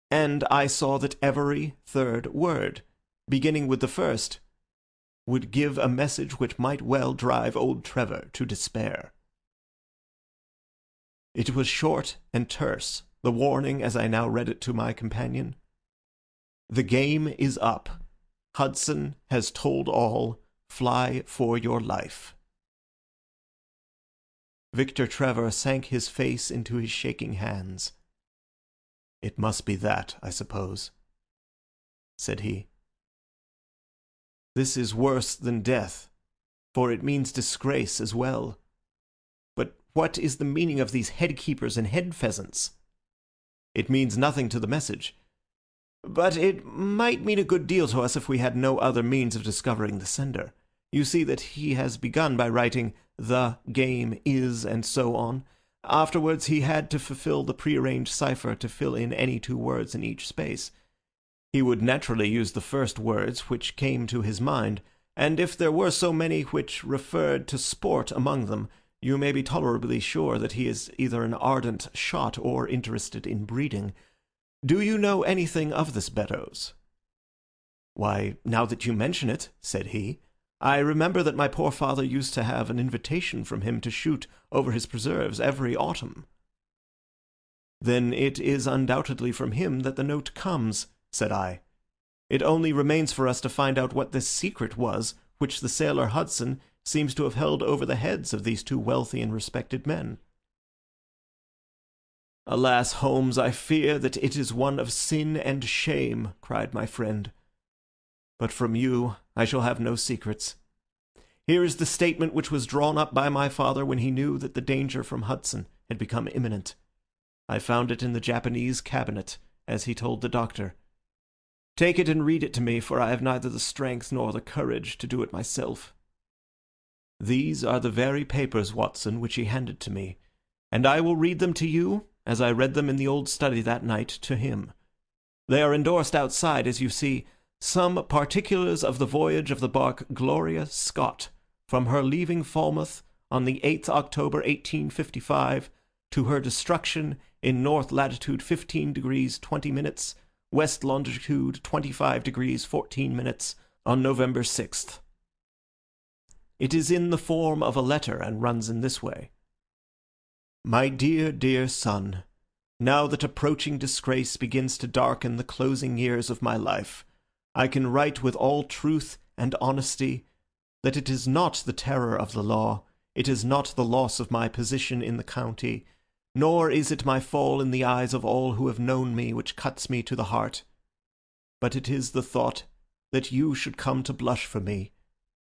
and I saw that every third word, beginning with the first, would give a message which might well drive old Trevor to despair. It was short and terse, the warning as I now read it to my companion. The game is up. Hudson has told all. Fly for your life. Victor Trevor sank his face into his shaking hands. It must be that, I suppose, said he. This is worse than death, for it means disgrace as well. But what is the meaning of these head-keepers and head-pheasants? It means nothing to the message, but it might mean a good deal to us if we had no other means of discovering the sender. You see that he has begun by writing "the game is" and so on. Afterwards he had to fulfill the prearranged cipher to fill in any two words in each space. He would naturally use the first words which came to his mind, and if there were so many which referred to sport among them, you may be tolerably sure that he is either an ardent shot or interested in breeding. Do you know anything of this Beddoes? Why, now that you mention it, said he, I remember that my poor father used to have an invitation from him to shoot over his preserves every autumn. Then it is undoubtedly from him that the note comes, said I. It only remains for us to find out what this secret was which the sailor Hudson seems to have held over the heads of these two wealthy and respected men. Alas, Holmes, I fear that it is one of sin and shame, cried my friend. But from you I shall have no secrets. Here is the statement which was drawn up by my father when he knew that the danger from Hudson had become imminent. I found it in the Japanese cabinet, as he told the doctor. Take it and read it to me, for I have neither the strength nor the courage to do it myself. These are the very papers, Watson, which he handed to me, and I will read them to you, as I read them in the old study that night to him. They are endorsed outside, as you see, some particulars of the voyage of the bark Gloria Scott, from her leaving Falmouth on the 8th October 1855 to her destruction in north latitude 15 degrees 20 minutes, west longitude 25 degrees 14 minutes on November 6th. It is in the form of a letter and runs in this way. My dear, dear son, now that approaching disgrace begins to darken the closing years of my life, I can write with all truth and honesty that it is not the terror of the law, it is not the loss of my position in the county, nor is it my fall in the eyes of all who have known me which cuts me to the heart, but it is the thought that you should come to blush for me,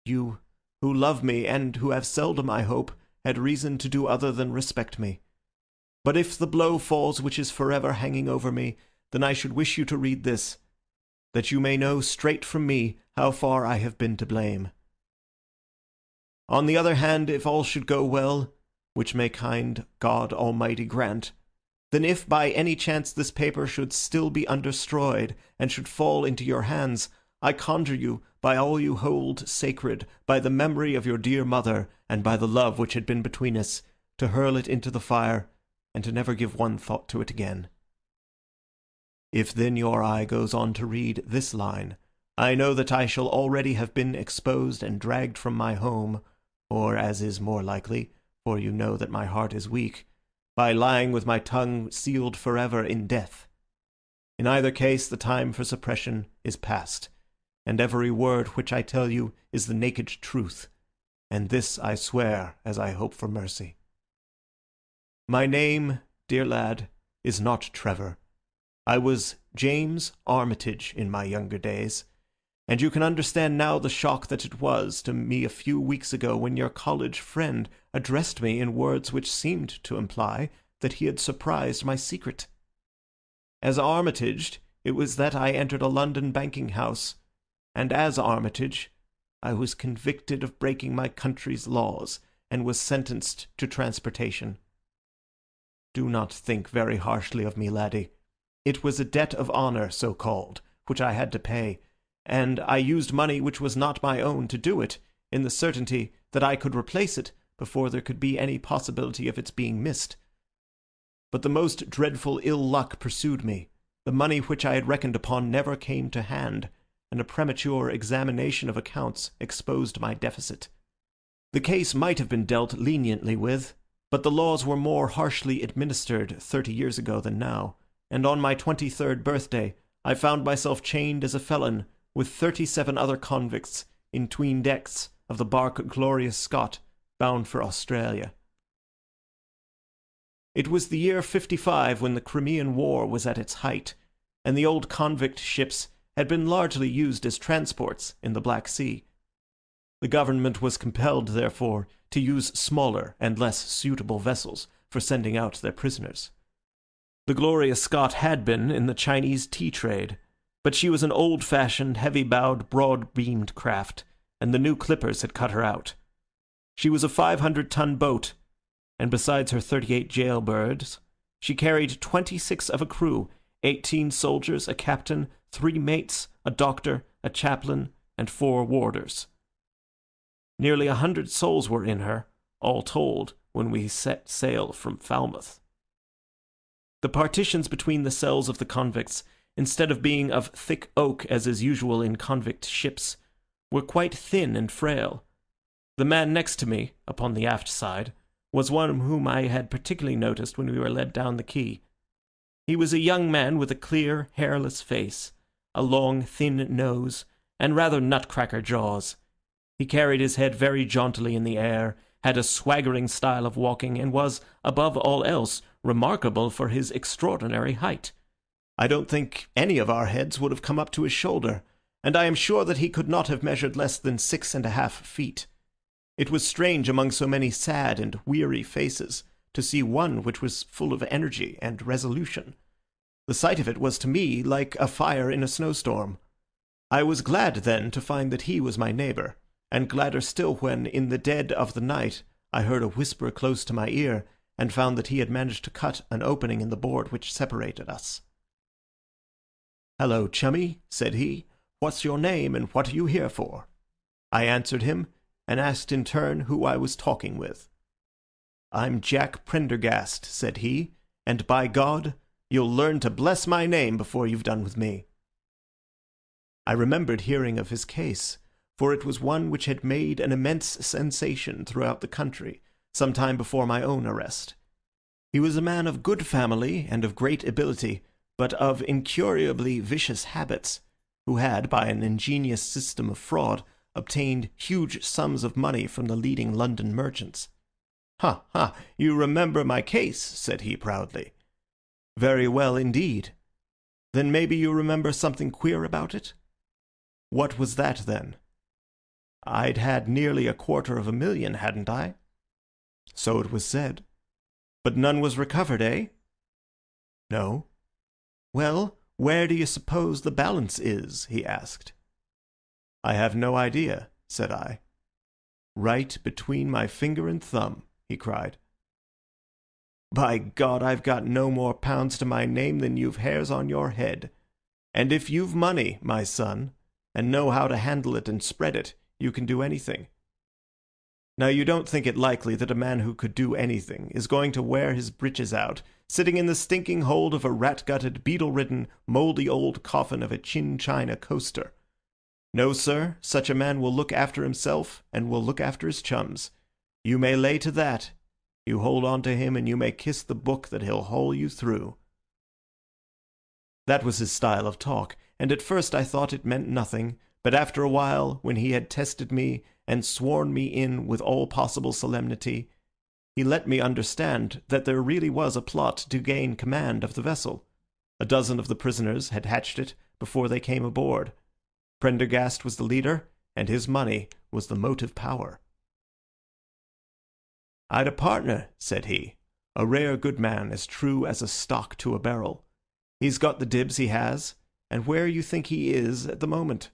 you who love me and who have seldom, I hope, had reason to do other than respect me. But if the blow falls which is forever hanging over me, then I should wish you to read this, that you may know straight from me how far I have been to blame. On the other hand, if all should go well, which may kind God Almighty grant, then if by any chance this paper should still be undestroyed, and should fall into your hands, I conjure you, by all you hold sacred, by the memory of your dear mother, and by the love which had been between us, to hurl it into the fire, and to never give one thought to it again. If then your eye goes on to read this line, I know that I shall already have been exposed and dragged from my home, or, as is more likely, for you know that my heart is weak, by lying with my tongue sealed forever in death. In either case the time for suppression is past, and every word which I tell you is the naked truth, and this I swear as I hope for mercy. My name, dear lad, is not Trevor. I was James Armitage in my younger days, and you can understand now the shock that it was to me a few weeks ago when your college friend addressed me in words which seemed to imply that he had surprised my secret. As Armitage, it was that I entered a London banking house, and as Armitage, I was convicted of breaking my country's laws, and was sentenced to transportation. Do not think very harshly of me, laddie. It was a debt of honour, so called, which I had to pay, and I used money which was not my own to do it, in the certainty that I could replace it before there could be any possibility of its being missed. But the most dreadful ill luck pursued me. The money which I had reckoned upon never came to hand, and a premature examination of accounts exposed my deficit. The case might have been dealt leniently with, but the laws were more harshly administered 30 years ago than now, and on my 23rd birthday I found myself chained as a felon with 37 other convicts in 'tween decks of the barque Glorious Scott, bound for Australia. It was the year '55 when the Crimean War was at its height, and the old convict ships had been largely used as transports in the Black Sea. The government was compelled, therefore, to use smaller and less suitable vessels for sending out their prisoners. The Glorious Scott had been in the Chinese tea trade, but she was an old-fashioned, heavy-bowed, broad-beamed craft, and the new clippers had cut her out. She was a 500-ton boat, and besides her 38 jailbirds, she carried 26 of a crew, 18 soldiers, a captain, 3 mates, a doctor, a chaplain, and 4 warders. Nearly 100 souls were in her, all told, when we set sail from Falmouth. The partitions between the cells of the convicts, instead of being of thick oak as is usual in convict ships, were quite thin and frail. The man next to me, upon the aft side, was one whom I had particularly noticed when we were led down the quay. He was a young man with a clear, hairless face, a long, thin nose, and rather nutcracker jaws. He carried his head very jauntily in the air, had a swaggering style of walking, and was, above all else, remarkable for his extraordinary height. I don't think any of our heads would have come up to his shoulder, and I am sure that he could not have measured less than 6½ feet. It was strange among so many sad and weary faces to see one which was full of energy and resolution. The sight of it was to me like a fire in a snowstorm. I was glad then to find that he was my neighbour, and gladder still when, in the dead of the night, I heard a whisper close to my ear, and found that he had managed to cut an opening in the board which separated us. "Hello, chummy," said he. "What's your name, and what are you here for?" I answered him, and asked in turn who I was talking with. "I'm Jack Prendergast," said he, "and by God, you'll learn to bless my name before you've done with me." I remembered hearing of his case, for it was one which had made an immense sensation throughout the country, some time before my own arrest. He was a man of good family and of great ability, but of incurably vicious habits, who had, by an ingenious system of fraud, obtained huge sums of money from the leading London merchants. "Ha, ha, you remember my case," said he proudly. "Very well indeed. Then maybe you remember something queer about it?" "What was that, then?" "I'd had nearly $250,000, hadn't I?" "So it was said." "But none was recovered, eh?" "No." "Well, where do you suppose the balance is?" he asked. "I have no idea," said I. "Right between my finger and thumb," he cried. "By God, I've got no more pounds to my name than you've hairs on your head. And if you've money, my son, and know how to handle it and spread it, you can do anything. Now you don't think it likely that a man who could do anything is going to wear his breeches out, sitting in the stinking hold of a rat-gutted, beetle-ridden, mouldy old coffin of a chin-china coaster. No, sir, such a man will look after himself, and will look after his chums. You may lay to that. You hold on to him, and you may kiss the book that he'll hole you through." That was his style of talk, and at first I thought it meant nothing, but after a while, when he had tested me and sworn me in with all possible solemnity, he let me understand that there really was a plot to gain command of the vessel. A dozen of the prisoners had hatched it before they came aboard. Prendergast was the leader, and his money was the motive power. "I'd a partner," said he, "a rare good man, as true as a stock to a barrel. He's got the dibs, he has, and where you think he is at the moment?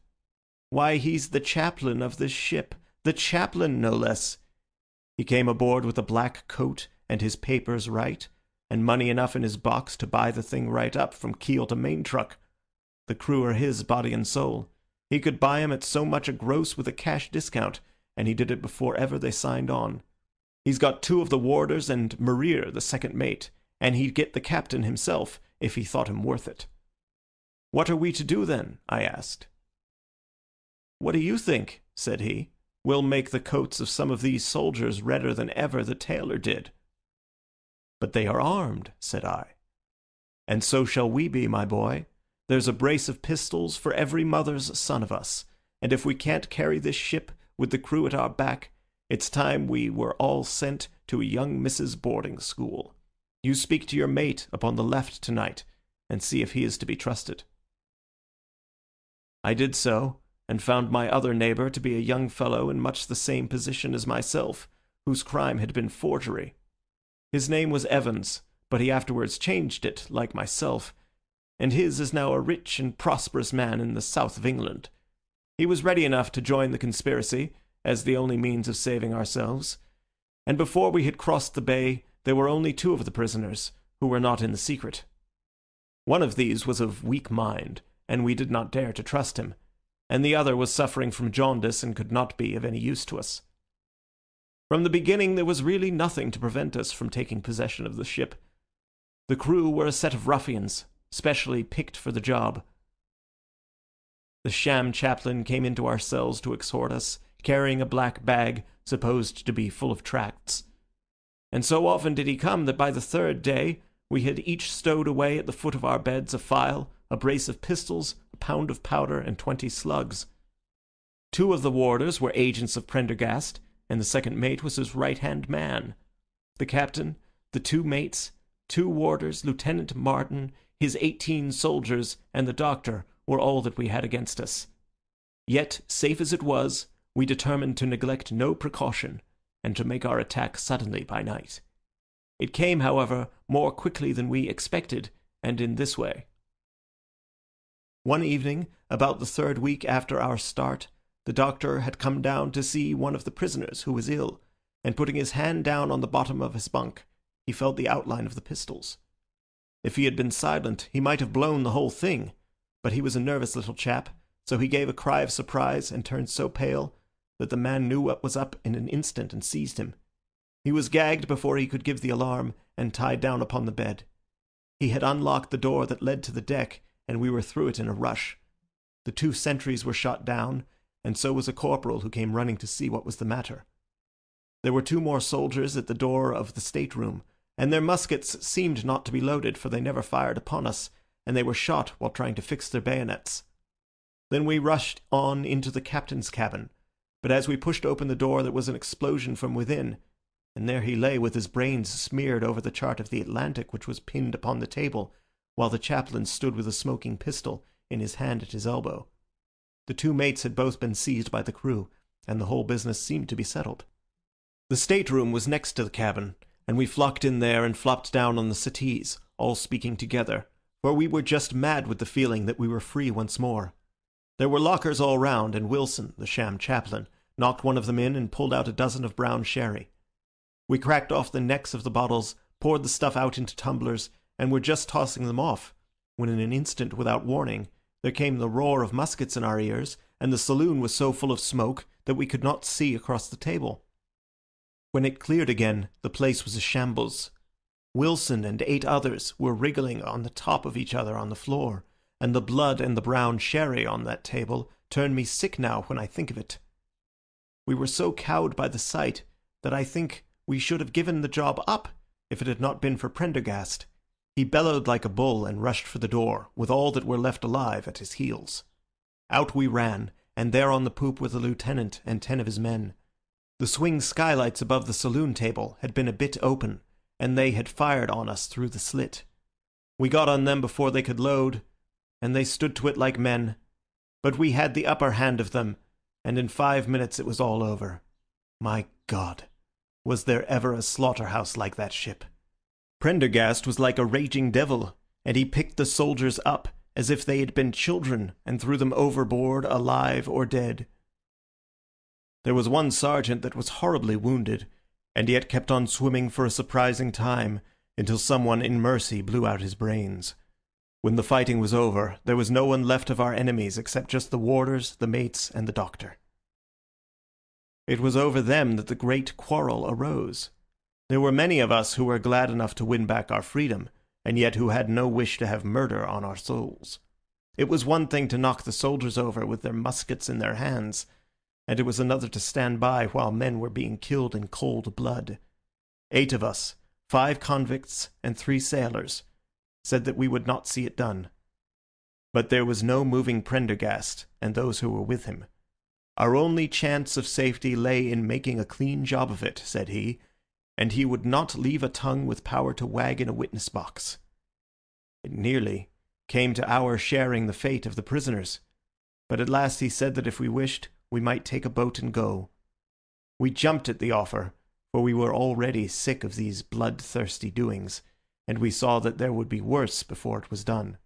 Why, he's the chaplain of this ship, the chaplain, no less. He came aboard with a black coat and his papers right, and money enough in his box to buy the thing right up from keel to main truck. The crew are his, body and soul. He could buy 'em at so much a gross with a cash discount, and he did it before ever they signed on. He's got 2 of the warders and Maria, the second mate, and he'd get the captain himself if he thought him worth it. "What are we to do then?" I asked. "What do you think?" said he. "We'll make the coats of some of these soldiers redder than ever the tailor did." "But they are armed," said I. "And so shall we be, my boy. There's a brace of pistols for every mother's son of us, and if we can't carry this ship with the crew at our back, it's time we were all sent to a young Mrs. boarding school. You speak to your mate upon the left tonight, and see if he is to be trusted." I did so, and found my other neighbour to be a young fellow in much the same position as myself, whose crime had been forgery. His name was Evans, but he afterwards changed it, like myself, and his is now a rich and prosperous man in the south of England. He was ready enough to join the conspiracy, as the only means of saving ourselves, and before we had crossed the bay there were only 2 of the prisoners, who were not in the secret. One of these was of weak mind, and we did not dare to trust him, and the other was suffering from jaundice and could not be of any use to us. From the beginning there was really nothing to prevent us from taking possession of the ship. The crew were a set of ruffians, specially picked for the job. The sham chaplain came into our cells to exhort us, carrying a black bag supposed to be full of tracts. And so often did he come that by the 3rd day we had each stowed away at the foot of our beds a file, a brace of pistols, a pound of powder, and 20 slugs. 2 of the warders were agents of Prendergast, and the second mate was his right-hand man. The captain, the 2 mates, 2 warders, Lieutenant Martin, his 18 soldiers, and the doctor were all that we had against us. Yet, safe as it was, we determined to neglect no precaution, and to make our attack suddenly by night. It came, however, more quickly than we expected, and in this way. One evening, about the 3rd week after our start, the doctor had come down to see one of the prisoners who was ill, and putting his hand down on the bottom of his bunk, he felt the outline of the pistols. If he had been silent, he might have blown the whole thing, but he was a nervous little chap, so he gave a cry of surprise and turned so pale that the man knew what was up in an instant and seized him. He was gagged before he could give the alarm, and tied down upon the bed. He had unlocked the door that led to the deck, and we were through it in a rush. The 2 sentries were shot down, and so was a corporal who came running to see what was the matter. There were 2 more soldiers at the door of the stateroom, and their muskets seemed not to be loaded, for they never fired upon us, and they were shot while trying to fix their bayonets. Then we rushed on into the captain's cabin, but as we pushed open the door there was an explosion from within, and there he lay with his brains smeared over the chart of the Atlantic which was pinned upon the table, while the chaplain stood with a smoking pistol in his hand at his elbow. The 2 mates had both been seized by the crew, and the whole business seemed to be settled. The stateroom was next to the cabin, and we flocked in there and flopped down on the settees, all speaking together, for we were just mad with the feeling that we were free once more. There were lockers all round, and Wilson, the sham chaplain, knocked one of them in and pulled out a dozen of brown sherry. We cracked off the necks of the bottles, poured the stuff out into tumblers, and were just tossing them off, when in an instant, without warning, there came the roar of muskets in our ears, and the saloon was so full of smoke that we could not see across the table. When it cleared again, the place was a shambles. Wilson and 8 others were wriggling on the top of each other on the floor, and the blood and the brown sherry on that table turn me sick now when I think of it. We were so cowed by the sight that I think we should have given the job up if it had not been for Prendergast. He bellowed like a bull and rushed for the door, with all that were left alive at his heels. Out we ran, and there on the poop were the lieutenant and 10 of his men. The swing skylights above the saloon table had been a bit open, and they had fired on us through the slit. We got on them before they could load, and they stood to it like men. But we had the upper hand of them, and in 5 minutes it was all over. My God, was there ever a slaughterhouse like that ship? Prendergast was like a raging devil, and he picked the soldiers up as if they had been children and threw them overboard, alive or dead. There was one sergeant that was horribly wounded, and yet kept on swimming for a surprising time, until someone in mercy blew out his brains. When the fighting was over, there was no one left of our enemies except just the warders, the mates, and the doctor. It was over them that the great quarrel arose. There were many of us who were glad enough to win back our freedom, and yet who had no wish to have murder on our souls. It was one thing to knock the soldiers over with their muskets in their hands, and it was another to stand by while men were being killed in cold blood. 8 of us, 5 convicts and 3 sailors, said that we would not see it done. But there was no moving Prendergast and those who were with him. Our only chance of safety lay in making a clean job of it, said he, and he would not leave a tongue with power to wag in a witness box. It nearly came to our sharing the fate of the prisoners, but at last he said that if we wished, we might take a boat and go. We jumped at the offer, for we were already sick of these bloodthirsty doings, and we saw that there would be worse before it was done.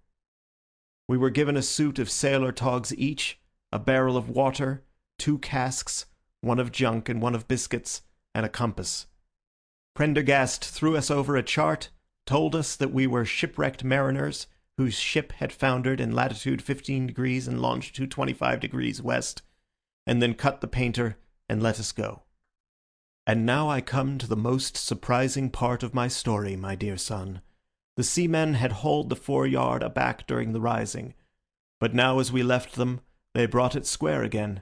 We were given a suit of sailor togs each, a barrel of water, 2 casks, 1 of junk and 1 of biscuits, and a compass. Prendergast threw us over a chart, told us that we were shipwrecked mariners whose ship had foundered in latitude 15 degrees and longitude 25 degrees west, and then cut the painter and let us go. And now I come to the most surprising part of my story, my dear son. The seamen had hauled the foreyard aback during the rising, but now as we left them, they brought it square again,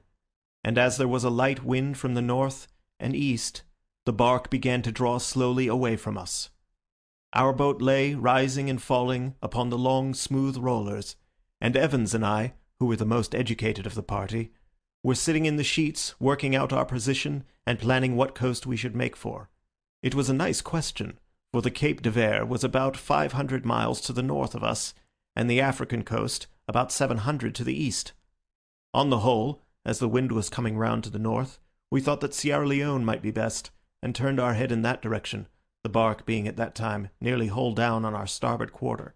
and as there was a light wind from the north and east, the bark began to draw slowly away from us. Our boat lay, rising and falling, upon the long, smooth rollers, and Evans and I, who were the most educated of the party, were sitting in the sheets, working out our position and planning what coast we should make for. It was a nice question, for the Cape de Vere was about 500 miles to the north of us, and the African coast about 700 to the east. On the whole, as the wind was coming round to the north, we thought that Sierra Leone might be best, and turned our head in that direction, the bark being at that time nearly hull down on our starboard quarter.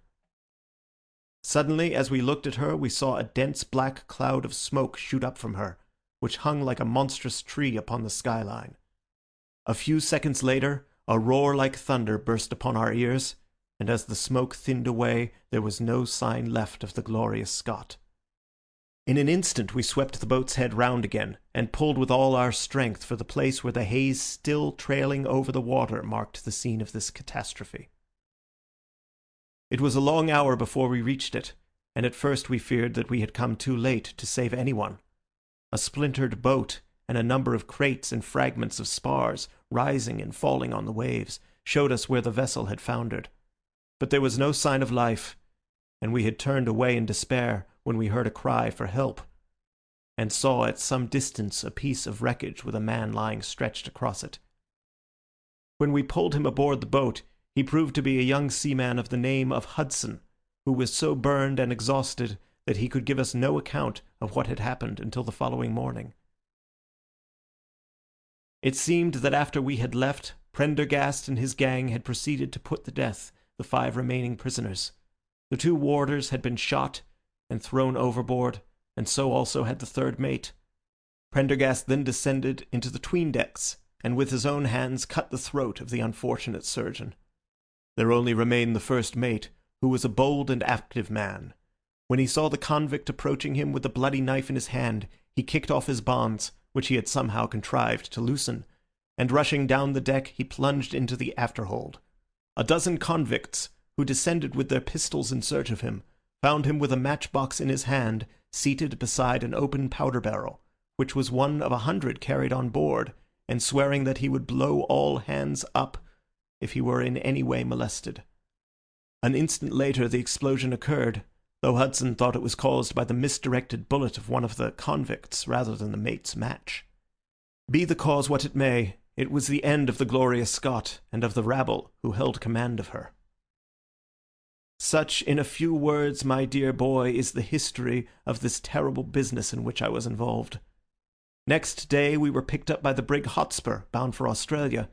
Suddenly, as we looked at her, we saw a dense black cloud of smoke shoot up from her, which hung like a monstrous tree upon the skyline. A few seconds later, a roar like thunder burst upon our ears, and as the smoke thinned away, there was no sign left of the glorious Scot. In an instant we swept the boat's head round again, and pulled with all our strength for the place where the haze still trailing over the water marked the scene of this catastrophe. It was a long hour before we reached it, and at first we feared that we had come too late to save anyone. A splintered boat and a number of crates and fragments of spars, rising and falling on the waves, showed us where the vessel had foundered. But there was no sign of life, and we had turned away in despair when we heard a cry for help, and saw at some distance a piece of wreckage with a man lying stretched across it. When we pulled him aboard the boat, he proved to be a young seaman of the name of Hudson, who was so burned and exhausted that he could give us no account of what had happened until the following morning. It seemed that after we had left, Prendergast and his gang had proceeded to put to death the 5 remaining prisoners. The 2 warders had been shot and thrown overboard, and so also had the 3rd mate. Prendergast then descended into the 'tween-decks, and with his own hands cut the throat of the unfortunate surgeon. There only remained the 1st mate, who was a bold and active man. When he saw the convict approaching him with a bloody knife in his hand, he kicked off his bonds, which he had somehow contrived to loosen, and rushing down the deck, he plunged into the afterhold. A dozen convicts, who descended with their pistols in search of him, found him with a matchbox in his hand, seated beside an open powder barrel, which was one of 100 carried on board, and swearing that he would blow all hands up if he were in any way molested. An instant later the explosion occurred, though Hudson thought it was caused by the misdirected bullet of one of the convicts rather than the mate's match. Be the cause what it may, it was the end of the glorious Scot and of the rabble who held command of her. Such, in a few words, my dear boy, is the history of this terrible business in which I was involved. Next day we were picked up by the brig Hotspur, bound for Australia,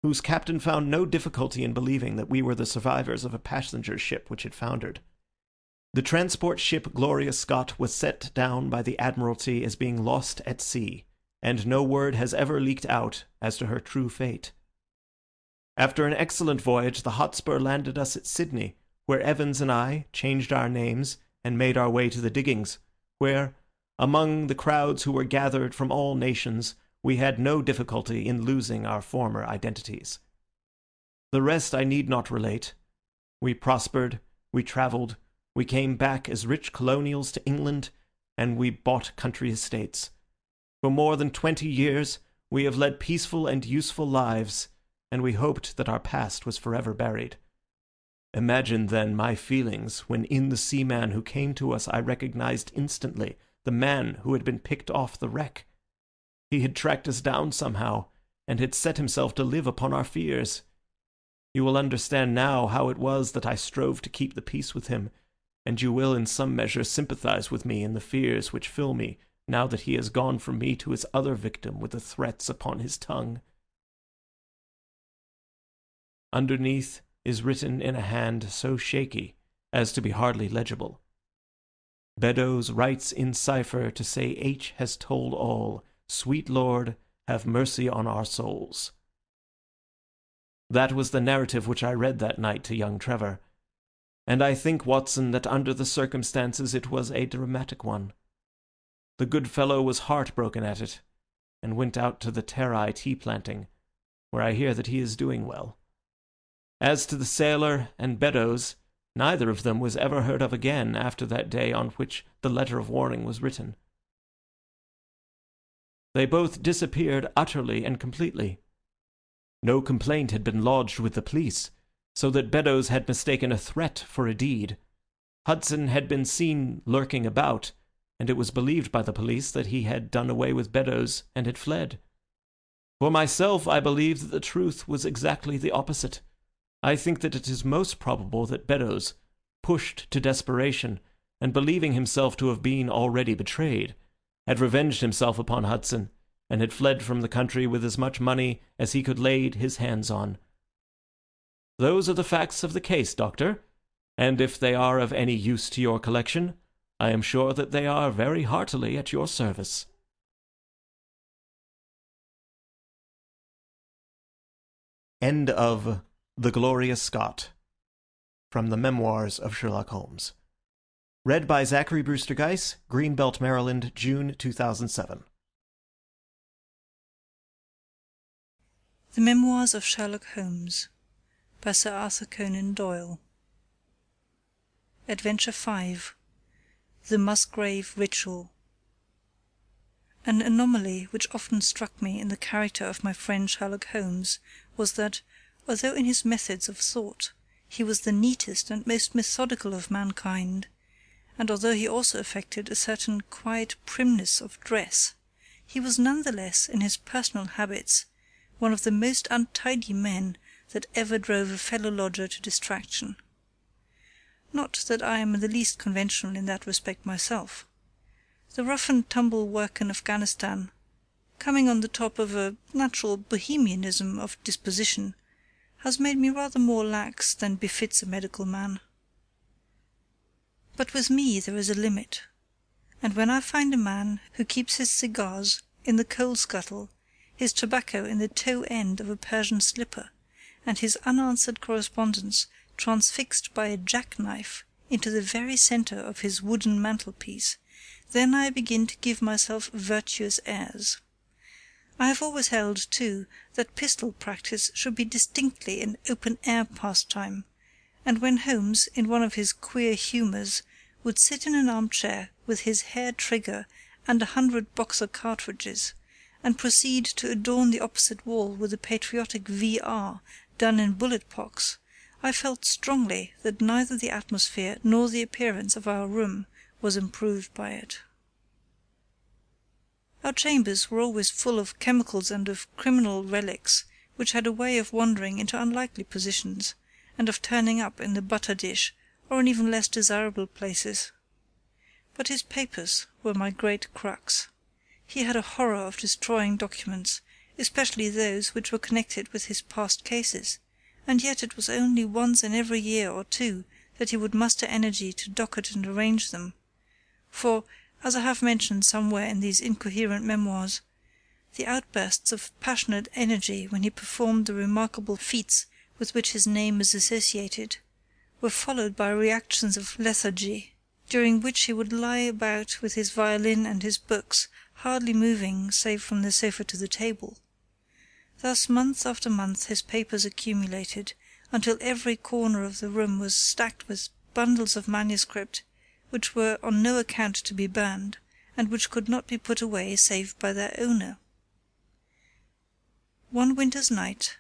whose captain found no difficulty in believing that we were the survivors of a passenger ship which had foundered. The transport ship Glorious Scot was set down by the Admiralty as being lost at sea, and no word has ever leaked out as to her true fate. After an excellent voyage, the Hotspur landed us at Sydney, where Evans and I changed our names and made our way to the diggings, where, among the crowds who were gathered from all nations, we had no difficulty in losing our former identities. The rest I need not relate. We prospered, we travelled, we came back as rich colonials to England, and we bought country estates. For more than 20 years we have led peaceful and useful lives, and we hoped that our past was forever buried. Imagine, then, my feelings when in the seaman who came to us I recognized instantly the man who had been picked off the wreck. He had tracked us down somehow, and had set himself to live upon our fears. You will understand now how it was that I strove to keep the peace with him, and you will in some measure sympathize with me in the fears which fill me now that he has gone from me to his other victim with the threats upon his tongue. Underneath is written in a hand so shaky as to be hardly legible. Beddoes writes in cipher to say H has told all, sweet Lord, have mercy on our souls. That was the narrative which I read that night to young Trevor, and I think, Watson, that under the circumstances it was a dramatic one. The good fellow was heartbroken at it, and went out to the Terai tea planting, where I hear that he is doing well. As to the sailor and Beddoes, neither of them was ever heard of again after that day on which the letter of warning was written. They both disappeared utterly and completely. No complaint had been lodged with the police, so that Beddoes had mistaken a threat for a deed. Hudson had been seen lurking about, and it was believed by the police that he had done away with Beddoes and had fled. For myself, I believe that the truth was exactly the opposite. I think that it is most probable that Beddoes, pushed to desperation, and believing himself to have been already betrayed, had revenged himself upon Hudson, and had fled from the country with as much money as he could lay his hands on. Those are the facts of the case, Doctor, and if they are of any use to your collection, I am sure that they are very heartily at your service. End of The Glorious Scot, from the Memoirs of Sherlock Holmes. Read by Zachary Brewster Geiss, Greenbelt, Maryland, June 2007. The Memoirs of Sherlock Holmes by Sir Arthur Conan Doyle. Adventure 5. The Musgrave Ritual. An anomaly which often struck me in the character of my friend Sherlock Holmes was that, although in his methods of thought he was the neatest and most methodical of mankind, and although he also affected a certain quiet primness of dress, he was none the less in his personal habits one of the most untidy men that ever drove a fellow-lodger to distraction. Not that I am in the least conventional in that respect myself. The rough-and-tumble work in Afghanistan, coming on the top of a natural Bohemianism of disposition, has made me rather more lax than befits a medical man. But with me there is a limit, and when I find a man who keeps his cigars in the coal-scuttle, his tobacco in the toe-end of a Persian slipper, and his unanswered correspondence transfixed by a jackknife into the very centre of his wooden mantelpiece, then I begin to give myself virtuous airs. I have always held, too, that pistol practice should be distinctly an open-air pastime, and when Holmes, in one of his queer humours, would sit in an armchair with his hair trigger and 100 Boxer cartridges, and proceed to adorn the opposite wall with a patriotic V.R. done in bullet-pox, I felt strongly that neither the atmosphere nor the appearance of our room was improved by it. Our chambers were always full of chemicals and of criminal relics, which had a way of wandering into unlikely positions, and of turning up in the butter-dish or in even less desirable places. But his papers were my great crux. He had a horror of destroying documents, especially those which were connected with his past cases, and yet it was only once in every year or two that he would muster energy to docket and arrange them, for, as I have mentioned somewhere in these incoherent memoirs, the outbursts of passionate energy when he performed the remarkable feats with which his name is associated, were followed by reactions of lethargy, during which he would lie about with his violin and his books, hardly moving save from the sofa to the table. Thus month after month his papers accumulated, until every corner of the room was stacked with bundles of manuscript which were on no account to be burned, and which could not be put away save by their owner. One winter's night,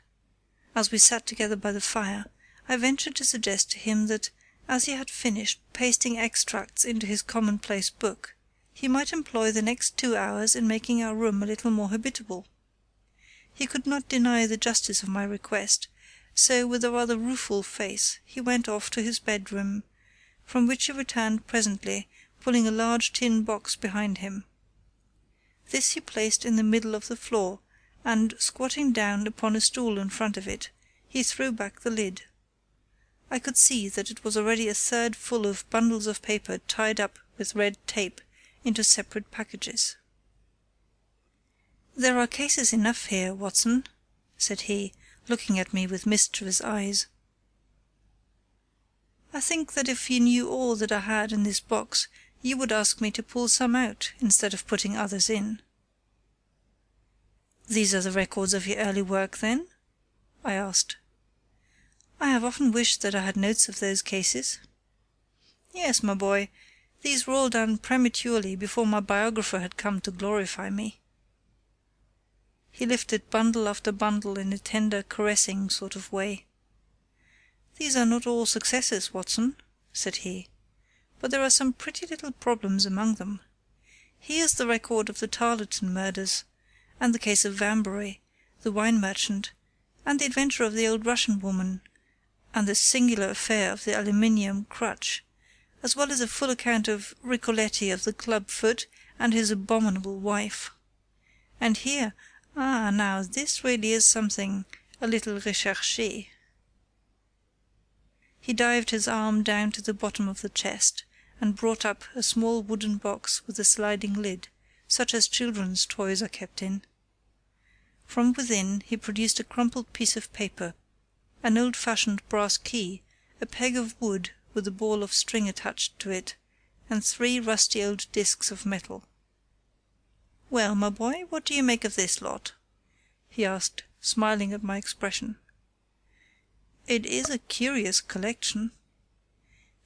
as we sat together by the fire, I ventured to suggest to him that, as he had finished pasting extracts into his commonplace book, he might employ the next 2 hours in making our room a little more habitable. He could not deny the justice of my request, so with a rather rueful face he went off to his bedroom, from which he returned presently, pulling a large tin box behind him. This he placed in the middle of the floor, and, squatting down upon a stool in front of it, he threw back the lid. I could see that it was already a third full of bundles of paper tied up with red tape into separate packages. "There are cases enough here, Watson," said he, looking at me with mischievous eyes. "I think that if you knew all that I had in this box, you would ask me to pull some out instead of putting others in." "These are the records of your early work, then?" I asked. "I have often wished that I had notes of those cases." "Yes, my boy, these were all done prematurely before my biographer had come to glorify me." He lifted bundle after bundle in a tender, caressing sort of way. "These are not all successes, Watson," said he, "but there are some pretty little problems among them. Here's the record of the Tarleton murders, and the case of Vanbury, the wine merchant, and the adventure of the old Russian woman, and the singular affair of the aluminium crutch, as well as a full account of Ricoletti of the club foot and his abominable wife. And here, now this really is something a little recherché." He dived his arm down to the bottom of the chest, and brought up a small wooden box with a sliding lid, such as children's toys are kept in. From within he produced a crumpled piece of paper, an old-fashioned brass key, a peg of wood with a ball of string attached to it, and 3 rusty old discs of metal. "Well, my boy, what do you make of this lot?" he asked, smiling at my expression. "It is a curious collection."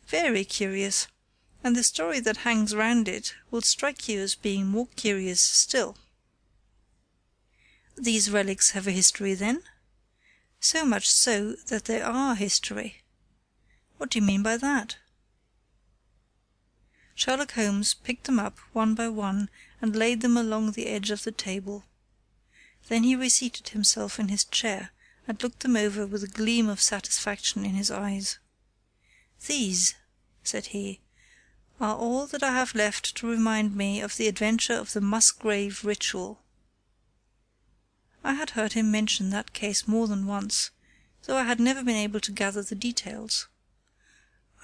"Very curious, and the story that hangs round it will strike you as being more curious still." "These relics have a history, then?" "So much so that they are history." "What do you mean by that?" Sherlock Holmes picked them up one by one and laid them along the edge of the table. Then he reseated himself in his chair and looked them over with a gleam of satisfaction in his eyes. "These," said he, "are all that I have left to remind me of the adventure of the Musgrave Ritual." I had heard him mention that case more than once, though I had never been able to gather the details.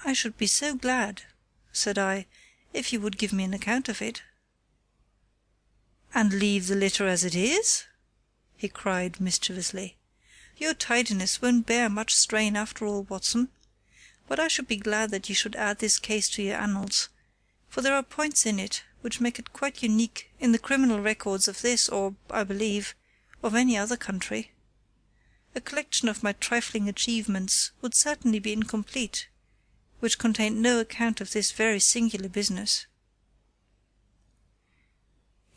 "I should be so glad," said I, "if you would give me an account of it." "And leave the litter as it is?" he cried mischievously. "Your tidiness won't bear much strain after all, Watson. But I should be glad that you should add this case to your annals, for there are points in it which make it quite unique in the criminal records of this or, I believe, of any other country. A collection of my trifling achievements would certainly be incomplete, which contained no account of this very singular business.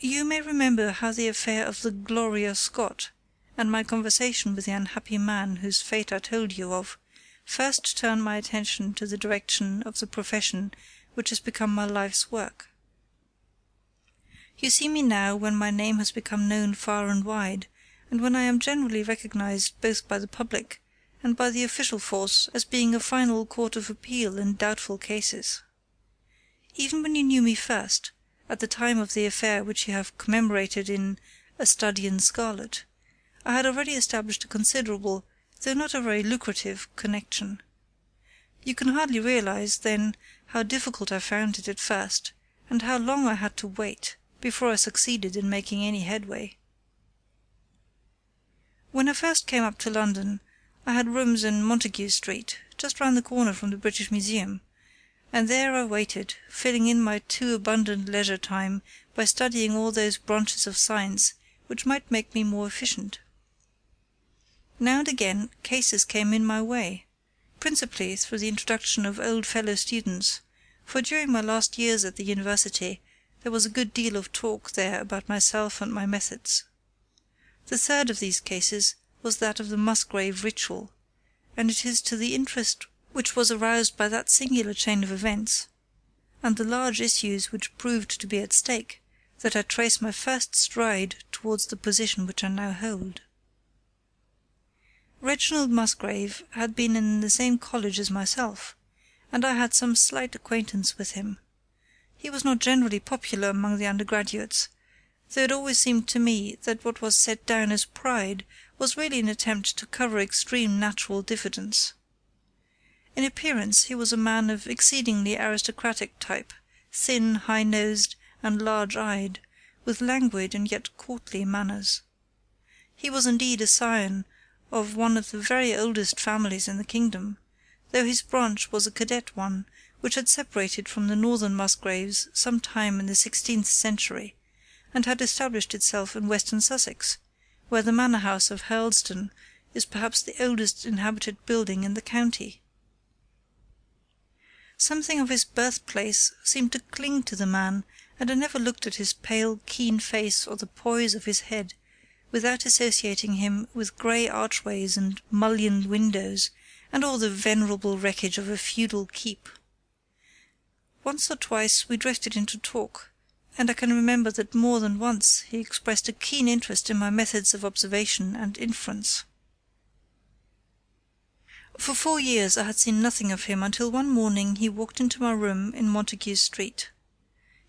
You may remember how the affair of the Gloria Scott, and my conversation with the unhappy man whose fate I told you of, first turned my attention to the direction of the profession which has become my life's work. You see me now when my name has become known far and wide, and when I am generally recognized both by the public and by the official force as being a final court of appeal in doubtful cases. Even when you knew me first, at the time of the affair which you have commemorated in A Study in Scarlet, I had already established a considerable, though not a very lucrative, connection. You can hardly realize, then, how difficult I found it at first, and how long I had to wait before I succeeded in making any headway. When I first came up to London, I had rooms in Montague Street, just round the corner from the British Museum, and there I waited, filling in my too abundant leisure time by studying all those branches of science which might make me more efficient. Now and again cases came in my way, principally through the introduction of old fellow students, for during my last years at the university there was a good deal of talk there about myself and my methods. The third of these cases was that of the Musgrave ritual, and it is to the interest which was aroused by that singular chain of events, and the large issues which proved to be at stake, that I trace my first stride towards the position which I now hold. Reginald Musgrave had been in the same college as myself, and I had some slight acquaintance with him. He was not generally popular among the undergraduates, though it always seemed to me that what was set down as pride was really an attempt to cover extreme natural diffidence. In appearance he was a man of exceedingly aristocratic type, thin, high-nosed, and large-eyed, with languid and yet courtly manners. He was indeed a scion of one of the very oldest families in the kingdom, though his branch was a cadet one, which had separated from the northern Musgraves some time in the 16th century, and had established itself in western Sussex, where the manor house of Hurlstone is perhaps the oldest inhabited building in the county. Something of his birthplace seemed to cling to the man, and I never looked at his pale, keen face or the poise of his head without associating him with grey archways and mullioned windows, and all the venerable wreckage of a feudal keep. Once or twice we drifted into talk, and I can remember that more than once he expressed a keen interest in my methods of observation and inference. For 4 years I had seen nothing of him until one morning he walked into my room in Montague Street.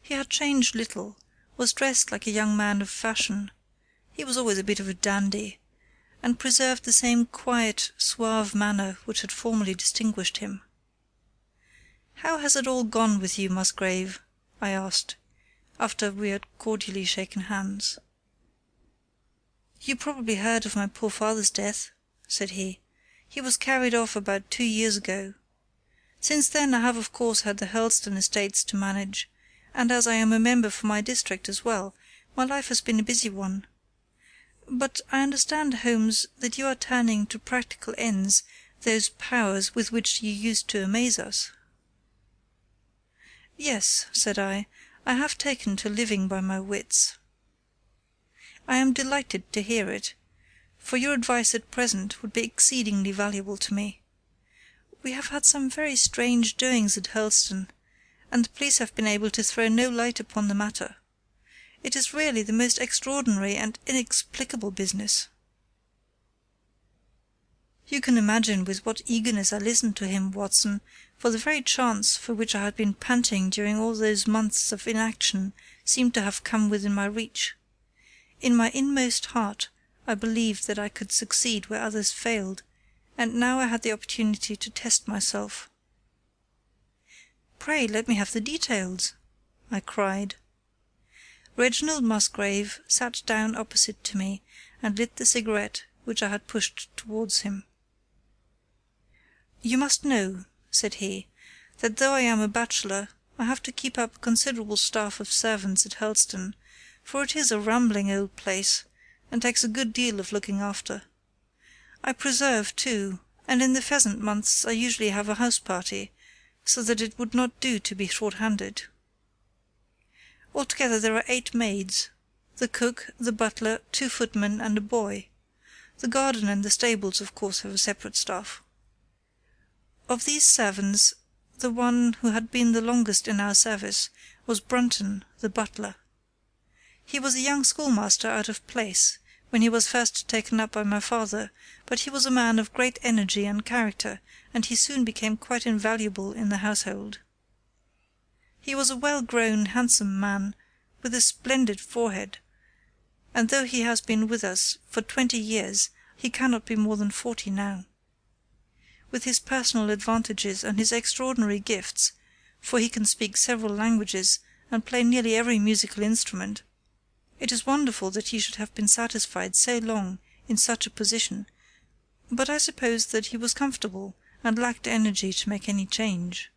He had changed little, was dressed like a young man of fashion. He was always a bit of a dandy, and preserved the same quiet, suave manner which had formerly distinguished him. "How has it all gone with you, Musgrave?" I asked, after we had cordially shaken hands. "You probably heard of my poor father's death," said he. "He was carried off about 2 years ago. Since then I have of course had the Hurlstone estates to manage, and as I am a member for my district as well, my life has been a busy one. But I understand, Holmes, that you are turning to practical ends those powers with which you used to amaze us." "Yes," said I have taken to living by my wits." "I am delighted to hear it, for your advice at present would be exceedingly valuable to me. We have had some very strange doings at Hurlstone, and the police have been able to throw no light upon the matter. It is really the most extraordinary and inexplicable business." You can imagine with what eagerness I listened to him, Watson, for the very chance for which I had been panting during all those months of inaction seemed to have come within my reach. In my inmost heart I believed that I could succeed where others failed, and now I had the opportunity to test myself. "Pray let me have the details," I cried. Reginald Musgrave sat down opposite to me and lit the cigarette which I had pushed towards him. "You must know," said he, "that though I am a bachelor, I have to keep up a considerable staff of servants at Hurlstone, for it is a rambling old place, and takes a good deal of looking after. I preserve, too, and in the pheasant months I usually have a house party, so that it would not do to be short-handed. Altogether there are 8 maids, the cook, the butler, 2 footmen, and a boy. The garden and the stables, of course, have a separate staff. Of these servants, the one who had been the longest in our service was Brunton, the butler. He was a young schoolmaster out of place when he was first taken up by my father, but he was a man of great energy and character, and he soon became quite invaluable in the household. He was a well-grown, handsome man, with a splendid forehead, and though he has been with us for 20 years, he cannot be more than 40 now. With his personal advantages and his extraordinary gifts, for he can speak several languages and play nearly every musical instrument, it is wonderful that he should have been satisfied so long in such a position, but I suppose that he was comfortable and lacked energy to make any change.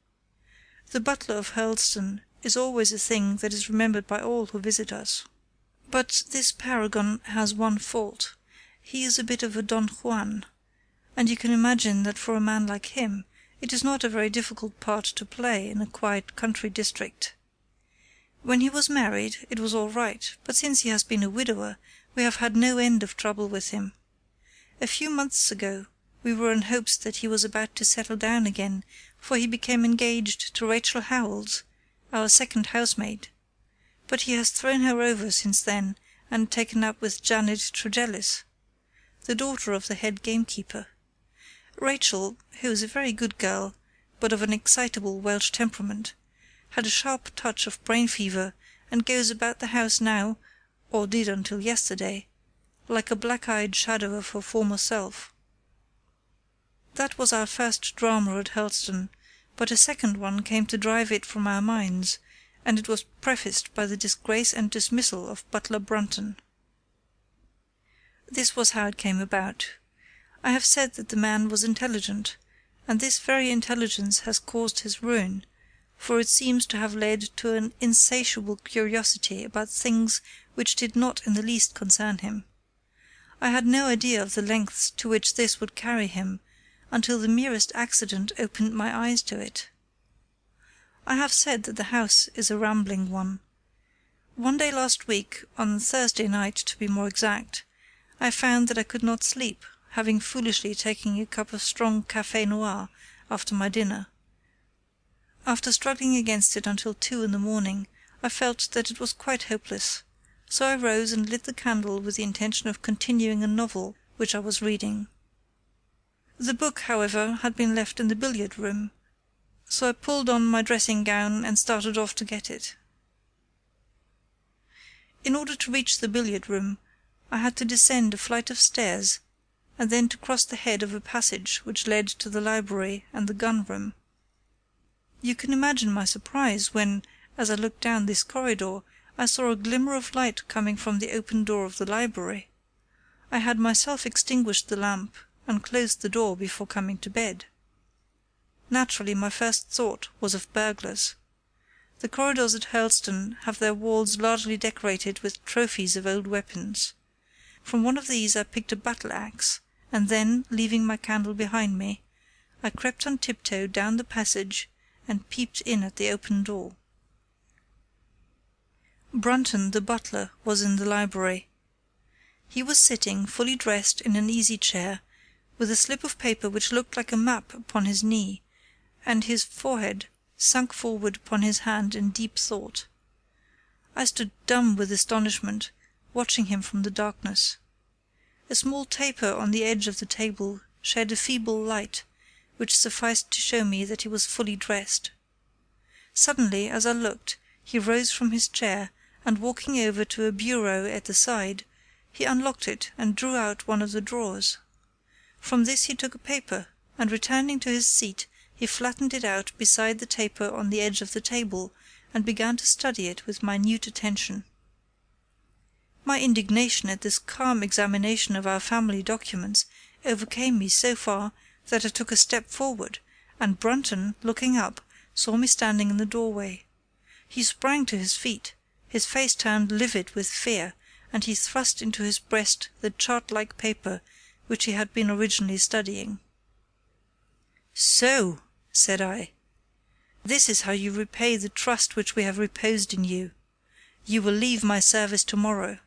The butler of Hurlstone is always a thing that is remembered by all who visit us. But this paragon has one fault. He is a bit of a Don Juan, and you can imagine that for a man like him it is not a very difficult part to play in a quiet country district. When he was married it was all right, but since he has been a widower we have had no end of trouble with him. A few months ago we were in hopes that he was about to settle down again, for he became engaged to Rachel Howells, our second housemaid. But he has thrown her over since then and taken up with Janet Tregellis, the daughter of the head gamekeeper. Rachel, who is a very good girl, but of an excitable Welsh temperament, had a sharp touch of brain fever and goes about the house now, or did until yesterday, like a black-eyed shadow of her former self. That was our first drama at Hurlstone, but a second one came to drive it from our minds, and it was prefaced by the disgrace and dismissal of Butler Brunton. This was how it came about. I have said that the man was intelligent, and this very intelligence has caused his ruin, for it seems to have led to an insatiable curiosity about things which did not in the least concern him. I had no idea of the lengths to which this would carry him, until the merest accident opened my eyes to it. I have said that the house is a rambling one. One day last week, on Thursday night to be more exact, I found that I could not sleep, having foolishly taken a cup of strong café noir after my dinner. After struggling against it until 2 in the morning, I felt that it was quite hopeless, so I rose and lit the candle with the intention of continuing a novel which I was reading. The book, however, had been left in the billiard-room, so I pulled on my dressing-gown and started off to get it. In order to reach the billiard-room, I had to descend a flight of stairs, and then to cross the head of a passage which led to the library and the gun-room. You can imagine my surprise when, as I looked down this corridor, I saw a glimmer of light coming from the open door of the library. I had myself extinguished the lamp and closed the door before coming to bed. Naturally, my first thought was of burglars. The corridors at Hurlstone have their walls largely decorated with trophies of old weapons. From one of these I picked a battle-axe, and then, leaving my candle behind me, I crept on tiptoe down the passage and peeped in at the open door. Brunton, the butler, was in the library. He was sitting, fully dressed, in an easy-chair, with a slip of paper which looked like a map upon his knee, and his forehead sunk forward upon his hand in deep thought. I stood dumb with astonishment, watching him from the darkness. A small taper on the edge of the table shed a feeble light, which sufficed to show me that he was fully dressed. Suddenly, as I looked, he rose from his chair, and walking over to a bureau at the side, he unlocked it and drew out one of the drawers. From this he took a paper, and returning to his seat, he flattened it out beside the taper on the edge of the table, and began to study it with minute attention. My indignation at this calm examination of our family documents overcame me so far that I took a step forward, and Brunton, looking up, saw me standing in the doorway. He sprang to his feet, his face turned livid with fear, and he thrust into his breast the chart-like paper which he had been originally studying. "So," said I, "this is how you repay the trust which we have reposed in you. You will leave my service tomorrow."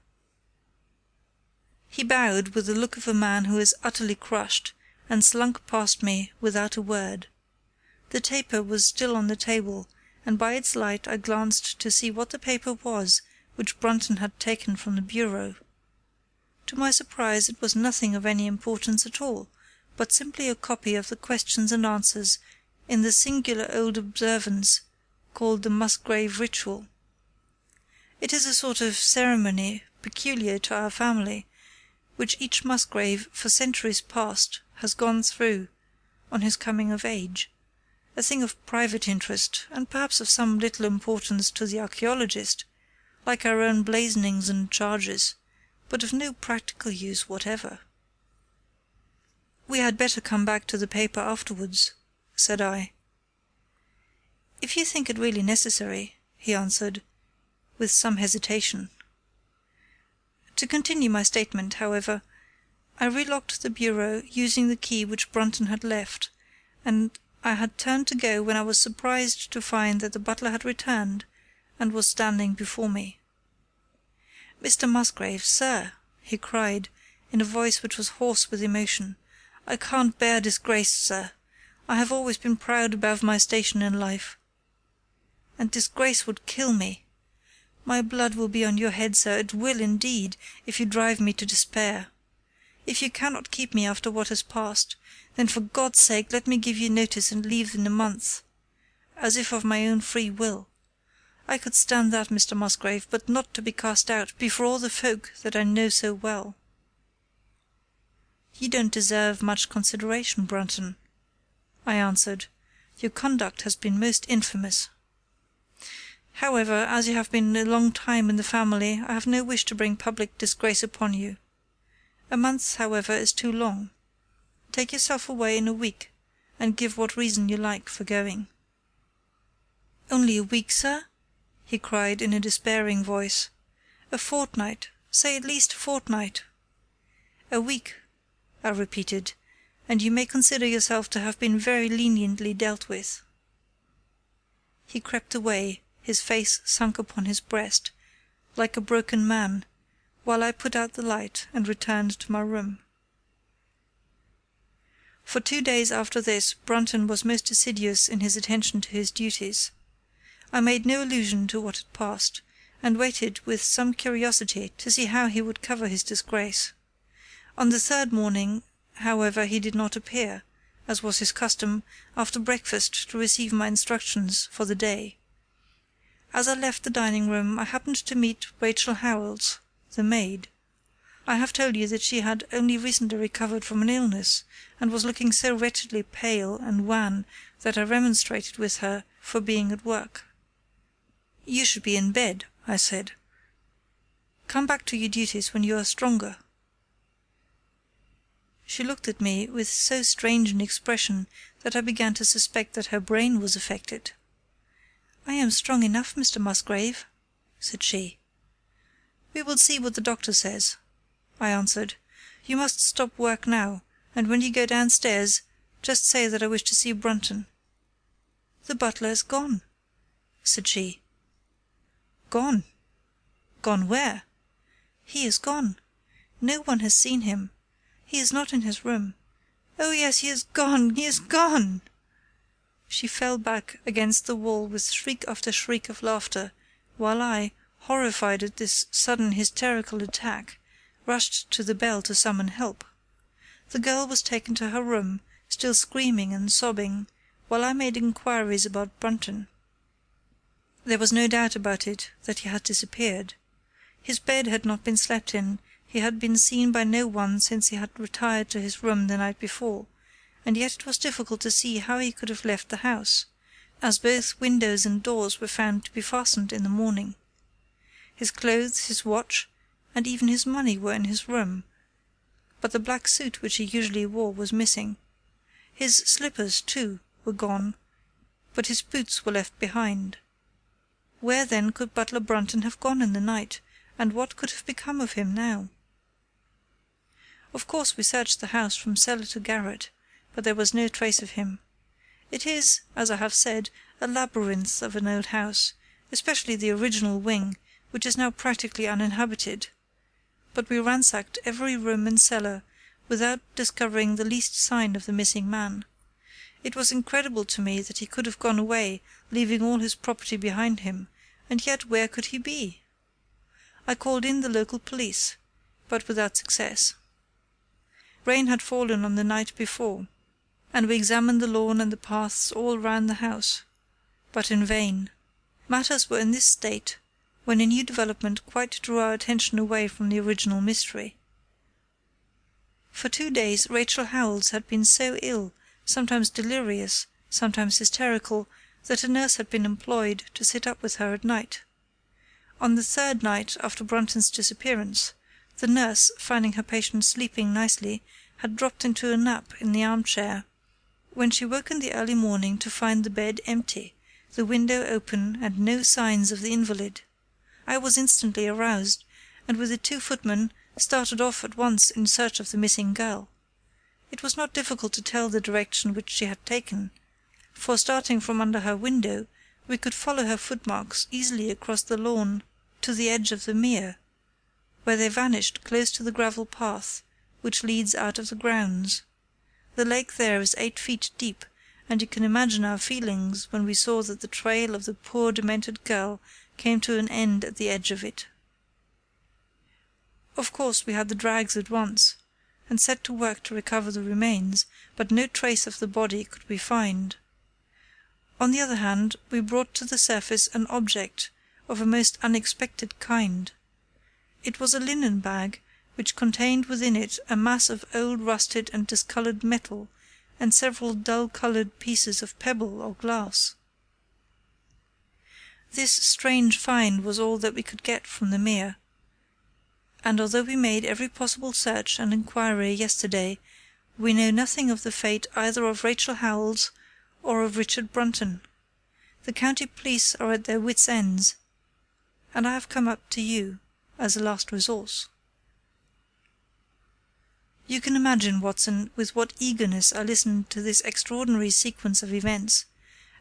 He bowed with the look of a man who is utterly crushed, and slunk past me without a word. The taper was still on the table, and by its light I glanced to see what the paper was which Brunton had taken from the bureau. To my surprise it was nothing of any importance at all, but simply a copy of the questions and answers in the singular old observance called the Musgrave Ritual. It is a sort of ceremony peculiar to our family, which each Musgrave for centuries past has gone through on his coming of age, a thing of private interest, and perhaps of some little importance to the archaeologist, like our own blazonings and charges, but of no practical use whatever. "We had better come back to the paper afterwards," said I. "If you think it really necessary," he answered, with some hesitation. To continue my statement, however, I relocked the bureau using the key which Brunton had left, and I had turned to go when I was surprised to find that the butler had returned and was standing before me. "Mr. Musgrave, sir," he cried, in a voice which was hoarse with emotion, "I can't bear disgrace, sir. I have always been proud above my station in life, and disgrace would kill me. My blood will be on your head, sir, it will indeed, if you drive me to despair. If you cannot keep me after what has passed, then for God's sake let me give you notice and leave in a month, as if of my own free will. I could stand that, Mr. Musgrave, but not to be cast out before all the folk that I know so well." "You don't deserve much consideration, Brunton," I answered. "Your conduct has been most infamous. However, as you have been a long time in the family, I have no wish to bring public disgrace upon you. A month, however, is too long. Take yourself away in a week, and give what reason you like for going." "Only a week, sir?" he cried in a despairing voice. "A fortnight, say at least a fortnight." "A week," I repeated, "and you may consider yourself to have been very leniently dealt with." He crept away, his face sunk upon his breast, like a broken man, while I put out the light and returned to my room. For 2 days after this Brunton was most assiduous in his attention to his duties. I made no allusion to what had passed, and waited with some curiosity to see how he would cover his disgrace. On the 3rd morning, however, he did not appear, as was his custom, after breakfast to receive my instructions for the day. As I left the dining room I happened to meet Rachel Howells, the maid. I have told you that she had only recently recovered from an illness, and was looking so wretchedly pale and wan that I remonstrated with her for being at work. "You should be in bed," I said. "Come back to your duties when you are stronger." She looked at me with so strange an expression that I began to suspect that her brain was affected. "I am strong enough, Mr. Musgrave," said she. "We will see what the doctor says," I answered. "You must stop work now, and when you go downstairs, just say that I wish to see Brunton." "The butler is gone," said she. "Gone? Gone where?" "He is gone. No one has seen him. He is not in his room. Oh yes, he is gone! He is gone!" She fell back against the wall with shriek after shriek of laughter, while I, horrified at this sudden hysterical attack, rushed to the bell to summon help. The girl was taken to her room, still screaming and sobbing, while I made inquiries about Brunton. There was no doubt about it that he had disappeared. His bed had not been slept in, he had been seen by no one since he had retired to his room the night before, and yet it was difficult to see how he could have left the house, as both windows and doors were found to be fastened in the morning. His clothes, his watch, and even his money were in his room, but the black suit which he usually wore was missing. His slippers, too, were gone, but his boots were left behind. Where, then, could Butler Brunton have gone in the night, and what could have become of him now? Of course we searched the house from cellar to garret, but there was no trace of him. It is, as I have said, a labyrinth of an old house, especially the original wing, which is now practically uninhabited. But we ransacked every room and cellar without discovering the least sign of the missing man. It was incredible to me that he could have gone away, leaving all his property behind him, and yet where could he be? I called in the local police, but without success. Rain had fallen on the night before, and we examined the lawn and the paths all round the house, but in vain. Matters were in this state when a new development quite drew our attention away from the original mystery. For 2 days Rachel Howells had been so ill, sometimes delirious, sometimes hysterical, that a nurse had been employed to sit up with her at night. On the 3rd night after Brunton's disappearance, the nurse, finding her patient sleeping nicely, had dropped into a nap in the armchair, when she woke in the early morning to find the bed empty, the window open, and no signs of the invalid. I was instantly aroused, and with the 2 footmen started off at once in search of the missing girl. It was not difficult to tell the direction which she had taken, for starting from under her window, we could follow her footmarks easily across the lawn to the edge of the mere, where they vanished close to the gravel path which leads out of the grounds. The lake there is 8 feet deep, and you can imagine our feelings when we saw that the trail of the poor demented girl came to an end at the edge of it. Of course we had the drags at once, and set to work to recover the remains, but no trace of the body could we find. On the other hand, we brought to the surface an object of a most unexpected kind. It was a linen bag, which contained within it a mass of old rusted and discoloured metal, and several dull-coloured pieces of pebble or glass. This strange find was all that we could get from the mere, and although we made every possible search and inquiry yesterday, we know nothing of the fate either of Rachel Howells or of Richard Brunton. The county police are at their wits' ends, and I have come up to you as a last resource. You can imagine, Watson, with what eagerness I listened to this extraordinary sequence of events,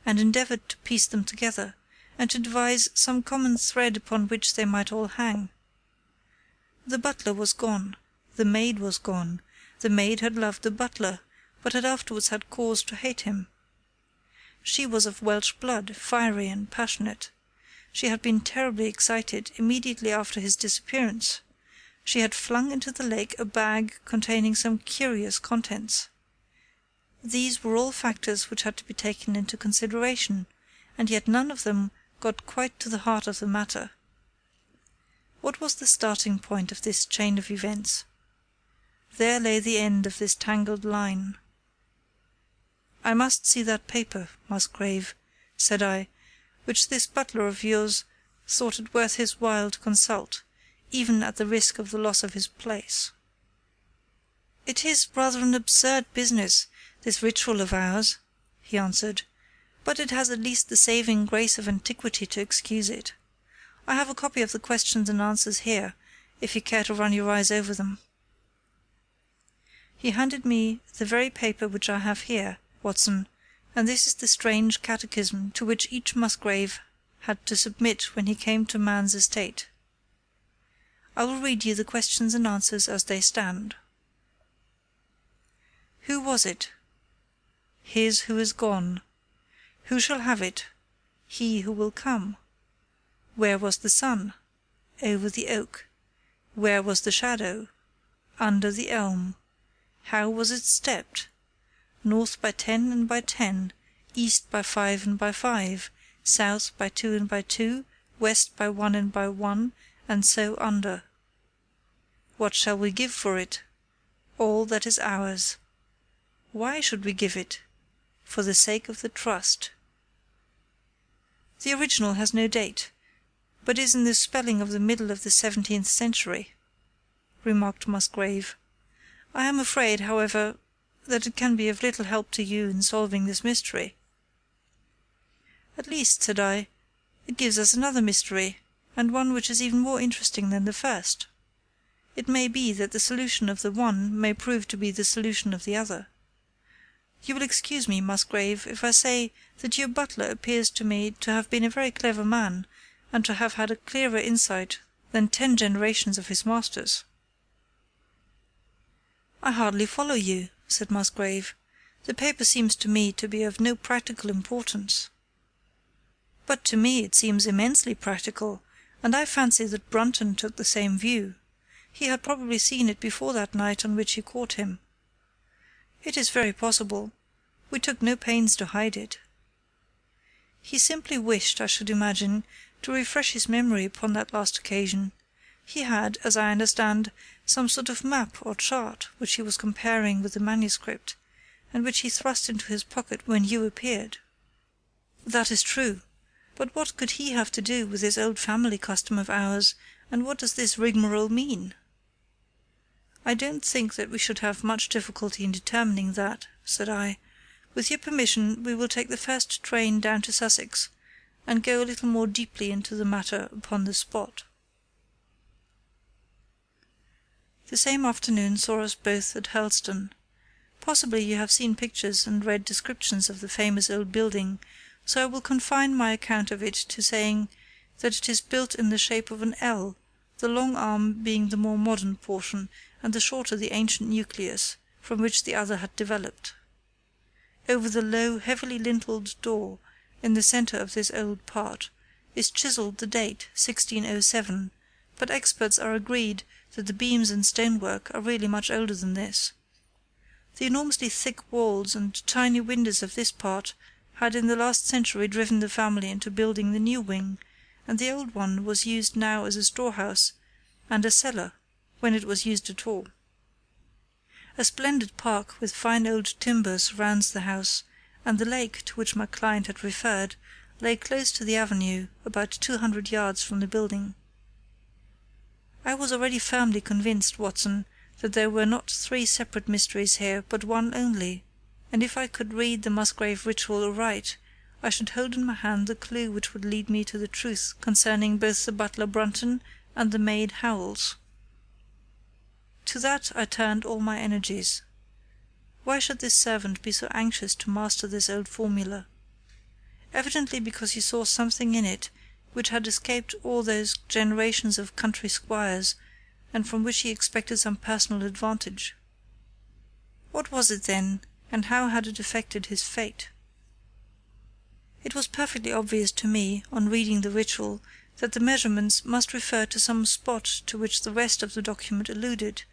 and endeavoured to piece them together, and to devise some common thread upon which they might all hang. The butler was gone, the maid was gone, the maid had loved the butler, but had afterwards had cause to hate him. She was of Welsh blood, fiery and passionate. She had been terribly excited immediately after his disappearance. She had flung into the lake a bag containing some curious contents. These were all factors which had to be taken into consideration, and yet none of them got quite to the heart of the matter. What was the starting point of this chain of events? There lay the end of this tangled line. "I must see that paper, Musgrave," said I, "which this butler of yours thought it worth his while to consult, even at the risk of the loss of his place." "It is rather an absurd business, this ritual of ours," he answered, "but it has at least the saving grace of antiquity to excuse it. I have a copy of the questions and answers here, if you care to run your eyes over them." He handed me the very paper which I have here, Watson, and this is the strange catechism to which each Musgrave had to submit when he came to man's estate. I will read you the questions and answers as they stand. Who was it? His who is gone. Who shall have it? He who will come. Where was the sun? Over the oak. Where was the shadow? Under the elm. How was it stepped? North by 10 and by 10, east by 5 and by 5, south by 2 and by 2, west by 1 and by 1, and so under. What shall we give for it? All that is ours. Why should we give it? For the sake of the trust. The original has no date, but is in the spelling of the middle of the 17th century, remarked Musgrave. I am afraid, however, that it can be of little help to you in solving this mystery. At least, said I, it gives us another mystery, and one which is even more interesting than the first. It may be that the solution of the one may prove to be the solution of the other. You will excuse me, Musgrave, if I say that your butler appears to me to have been a very clever man, and to have had a clearer insight than 10 generations of his masters. I hardly follow you, said Musgrave. The paper seems to me to be of no practical importance. But to me it seems immensely practical, and I fancy that Brunton took the same view. He had probably seen it before that night on which you caught him. It is very possible. We took no pains to hide it. He simply wished, I should imagine, to refresh his memory upon that last occasion. He had, as I understand, some sort of map or chart which he was comparing with the manuscript, and which he thrust into his pocket when you appeared. That is true. But what could he have to do with this old family custom of ours, and what does this rigmarole mean? "I don't think that we should have much difficulty in determining that," said I. "With your permission, we will take the first train down to Sussex, and go a little more deeply into the matter upon the spot." The same afternoon saw us both at Hurlstone. Possibly you have seen pictures and read descriptions of the famous old building, so I will confine my account of it to saying that it is built in the shape of an L, the long arm being the more modern portion, and the shorter the ancient nucleus, from which the other had developed. Over the low, heavily lintelled door, in the centre of this old part, is chiselled the date 1607, but experts are agreed that the beams and stonework are really much older than this. The enormously thick walls and tiny windows of this part had in the last century driven the family into building the new wing, and the old one was used now as a storehouse and a cellar, when it was used at all. A splendid park with fine old timber surrounds the house, and the lake to which my client had referred lay close to the avenue, about 200 yards from the building. I was already firmly convinced, Watson, that there were not 3 separate mysteries here, but one only, and if I could read the Musgrave ritual aright, I should hold in my hand the clue which would lead me to the truth concerning both the butler Brunton and the maid Howells. To that I turned all my energies. Why should this servant be so anxious to master this old formula? Evidently because he saw something in it which had escaped all those generations of country squires, and from which he expected some personal advantage. What was it then, and how had it affected his fate? It was perfectly obvious to me, on reading the ritual, that the measurements must refer to some spot to which the rest of the document alluded,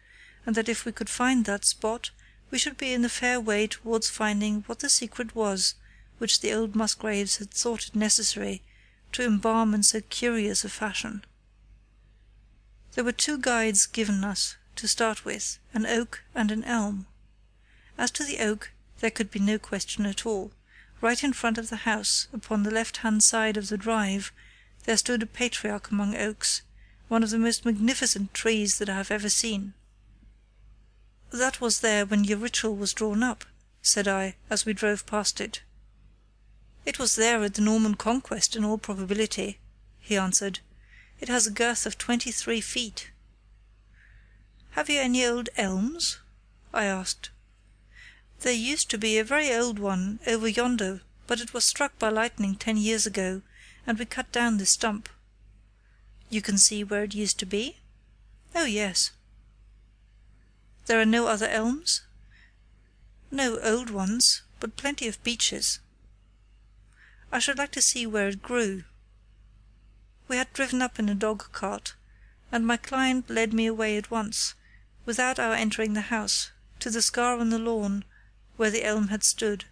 and that if we could find that spot, we should be in a fair way towards finding what the secret was which the old Musgraves had thought it necessary to embalm in so curious a fashion. There were 2 guides given us, to start with, an oak and an elm. As to the oak, there could be no question at all. Right in front of the house, upon the left-hand side of the drive, there stood a patriarch among oaks, one of the most magnificent trees that I have ever seen. "That was there when your ritual was drawn up," said I, as we drove past it. "It was there at the Norman Conquest, in all probability," he answered. "It has a girth of 23 feet." "Have you any old elms?" I asked. "There used to be a very old one over yonder, but it was struck by lightning 10 years ago, and we cut down the stump." "You can see where it used to be?" "Oh, yes." "There are no other elms?" "No old ones, but plenty of beeches." "I should like to see where it grew." We had driven up in a dog-cart, and my client led me away at once, without our entering the house, to the scar on the lawn where the elm had stood.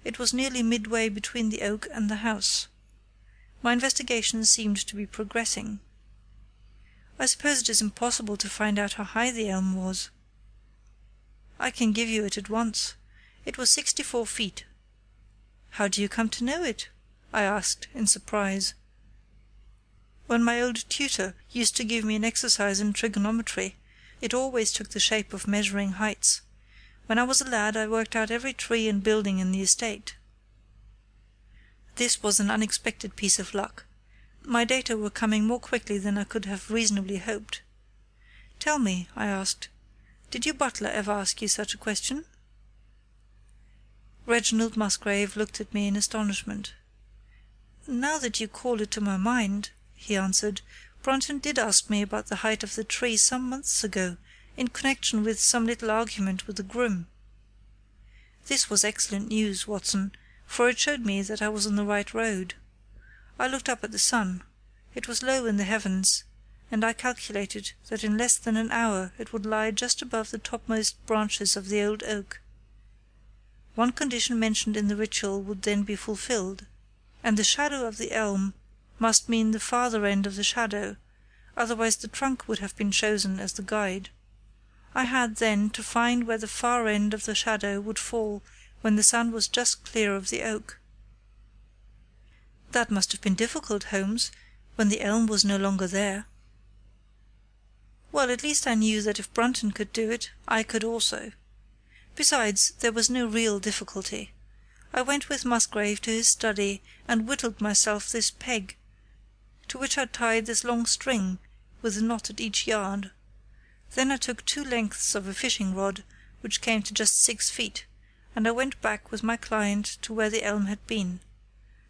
It was nearly midway between the oak and the house. My investigations seemed to be progressing. "I suppose it is impossible to find out how high the elm was." "I can give you it at once. It was 64 feet. "How do you come to know it?" I asked, in surprise. "When my old tutor used to give me an exercise in trigonometry, it always took the shape of measuring heights. When I was a lad I worked out every tree and building in the estate." This was an unexpected piece of luck. My data were coming more quickly than I could have reasonably hoped. "Tell me," I asked, "did your butler ever ask you such a question?" Reginald Musgrave looked at me in astonishment. "Now that you call it to my mind," he answered, "Brunton did ask me about the height of the tree some months ago, in connection with some little argument with the groom." This was excellent news, Watson, for it showed me that I was on the right road. I looked up at the sun. It was low in the heavens, and I calculated that in less than an hour it would lie just above the topmost branches of the old oak. One condition mentioned in the ritual would then be fulfilled, and the shadow of the elm must mean the farther end of the shadow, otherwise the trunk would have been chosen as the guide. I had, then, to find where the far end of the shadow would fall when the sun was just clear of the oak. "That must have been difficult, Holmes, when the elm was no longer there." Well, at least I knew that if Brunton could do it, I could also. Besides, there was no real difficulty. I went with Musgrave to his study and whittled myself this peg, to which I tied this long string, with a knot at each yard. Then I took 2 lengths of a fishing rod, which came to just 6 feet, and I went back with my client to where the elm had been.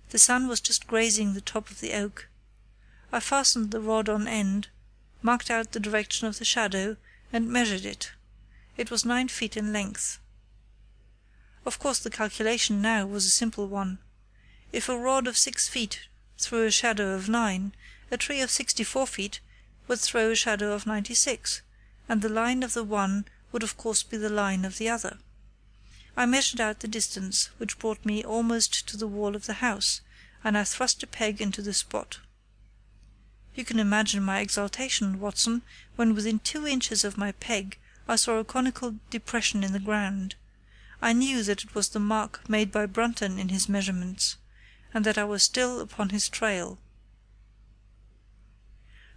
The sun was just grazing the top of the oak. I fastened the rod on end, marked out the direction of the shadow, and measured it. It was 9 feet in length. Of course the calculation now was a simple one. If a rod of 6 feet threw a shadow of 9, a tree of 64 feet would throw a shadow of 96, and the line of the one would of course be the line of the other. I measured out the distance, which brought me almost to the wall of the house, and I thrust a peg into the spot. You can imagine my exultation, Watson, when within 2 inches of my peg I saw a conical depression in the ground. I knew that it was the mark made by Brunton in his measurements, and that I was still upon his trail.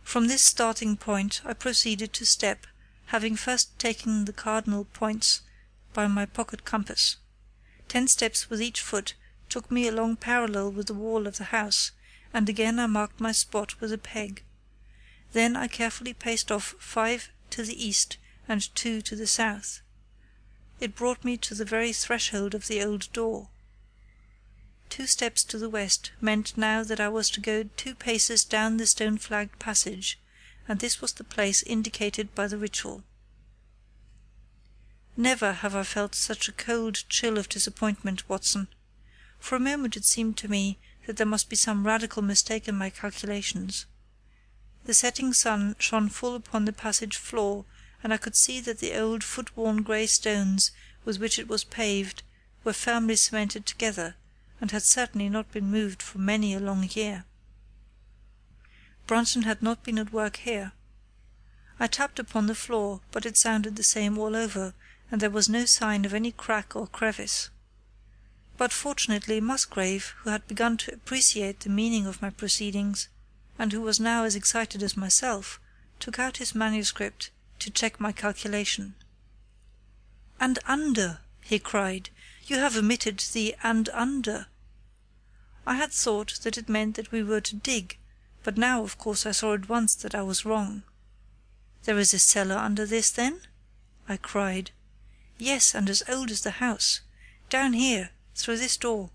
From this starting point I proceeded to step, having first taken the cardinal points by my pocket compass. 10 steps with each foot took me along parallel with the wall of the house, and again I marked my spot with a peg. Then I carefully paced off 5 to the east and 2 to the south. It brought me to the very threshold of the old door. 2 steps to the west meant now that I was to go 2 paces down the stone-flagged passage, and this was the place indicated by the ritual. Never have I felt such a cold chill of disappointment, Watson. For a moment it seemed to me that there must be some radical mistake in my calculations. The setting sun shone full upon the passage floor, and I could see that the old foot-worn grey stones with which it was paved were firmly cemented together, and had certainly not been moved for many a long year. Brunton had not been at work here. I tapped upon the floor, but it sounded the same all over, and there was no sign of any crack or crevice. But fortunately Musgrave, who had begun to appreciate the meaning of my proceedings, and who was now as excited as myself, took out his manuscript to check my calculation. "And under," he cried. "You have omitted the 'and under.'" I had thought that it meant that we were to dig, but now of course I saw at once that I was wrong. "There is a cellar under this, then?" I cried. "Yes, and as old as the house. Down here, through this door."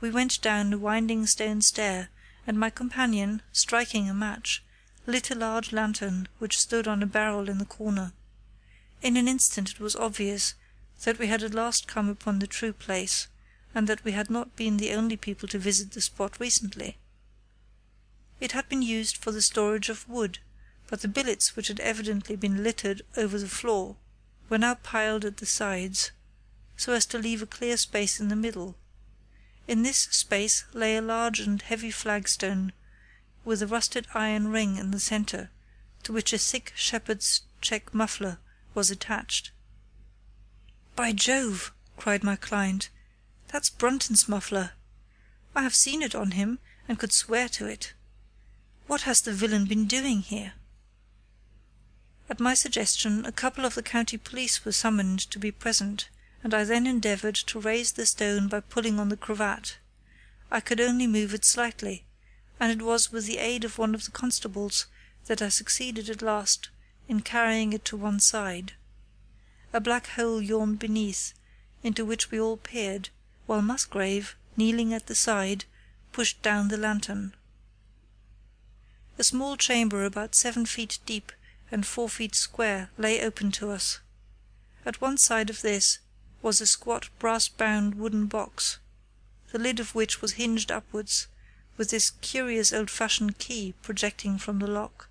We went down a winding stone stair, and my companion, striking a match, lit a large lantern which stood on a barrel in the corner. In an instant it was obvious that we had at last come upon the true place, and that we had not been the only people to visit the spot recently. It had been used for the storage of wood, but the billets which had evidently been littered over the floor were now piled at the sides, so as to leave a clear space in the middle. In this space lay a large and heavy flagstone, with a rusted iron ring in the centre, to which a thick shepherd's check muffler was attached. "By Jove!" cried my client, "that's Brunton's muffler. I have seen it on him, and could swear to it. What has the villain been doing here?" At my suggestion a couple of the county police were summoned to be present, and I then endeavoured to raise the stone by pulling on the cravat. I could only move it slightly, and it was with the aid of one of the constables that I succeeded at last in carrying it to one side. A black hole yawned beneath, into which we all peered, while Musgrave, kneeling at the side, pushed down the lantern. A small chamber about 7 feet deep and 4 feet square lay open to us. At one side of this was a squat brass-bound wooden box, the lid of which was hinged upwards, with this curious old-fashioned key projecting from the lock.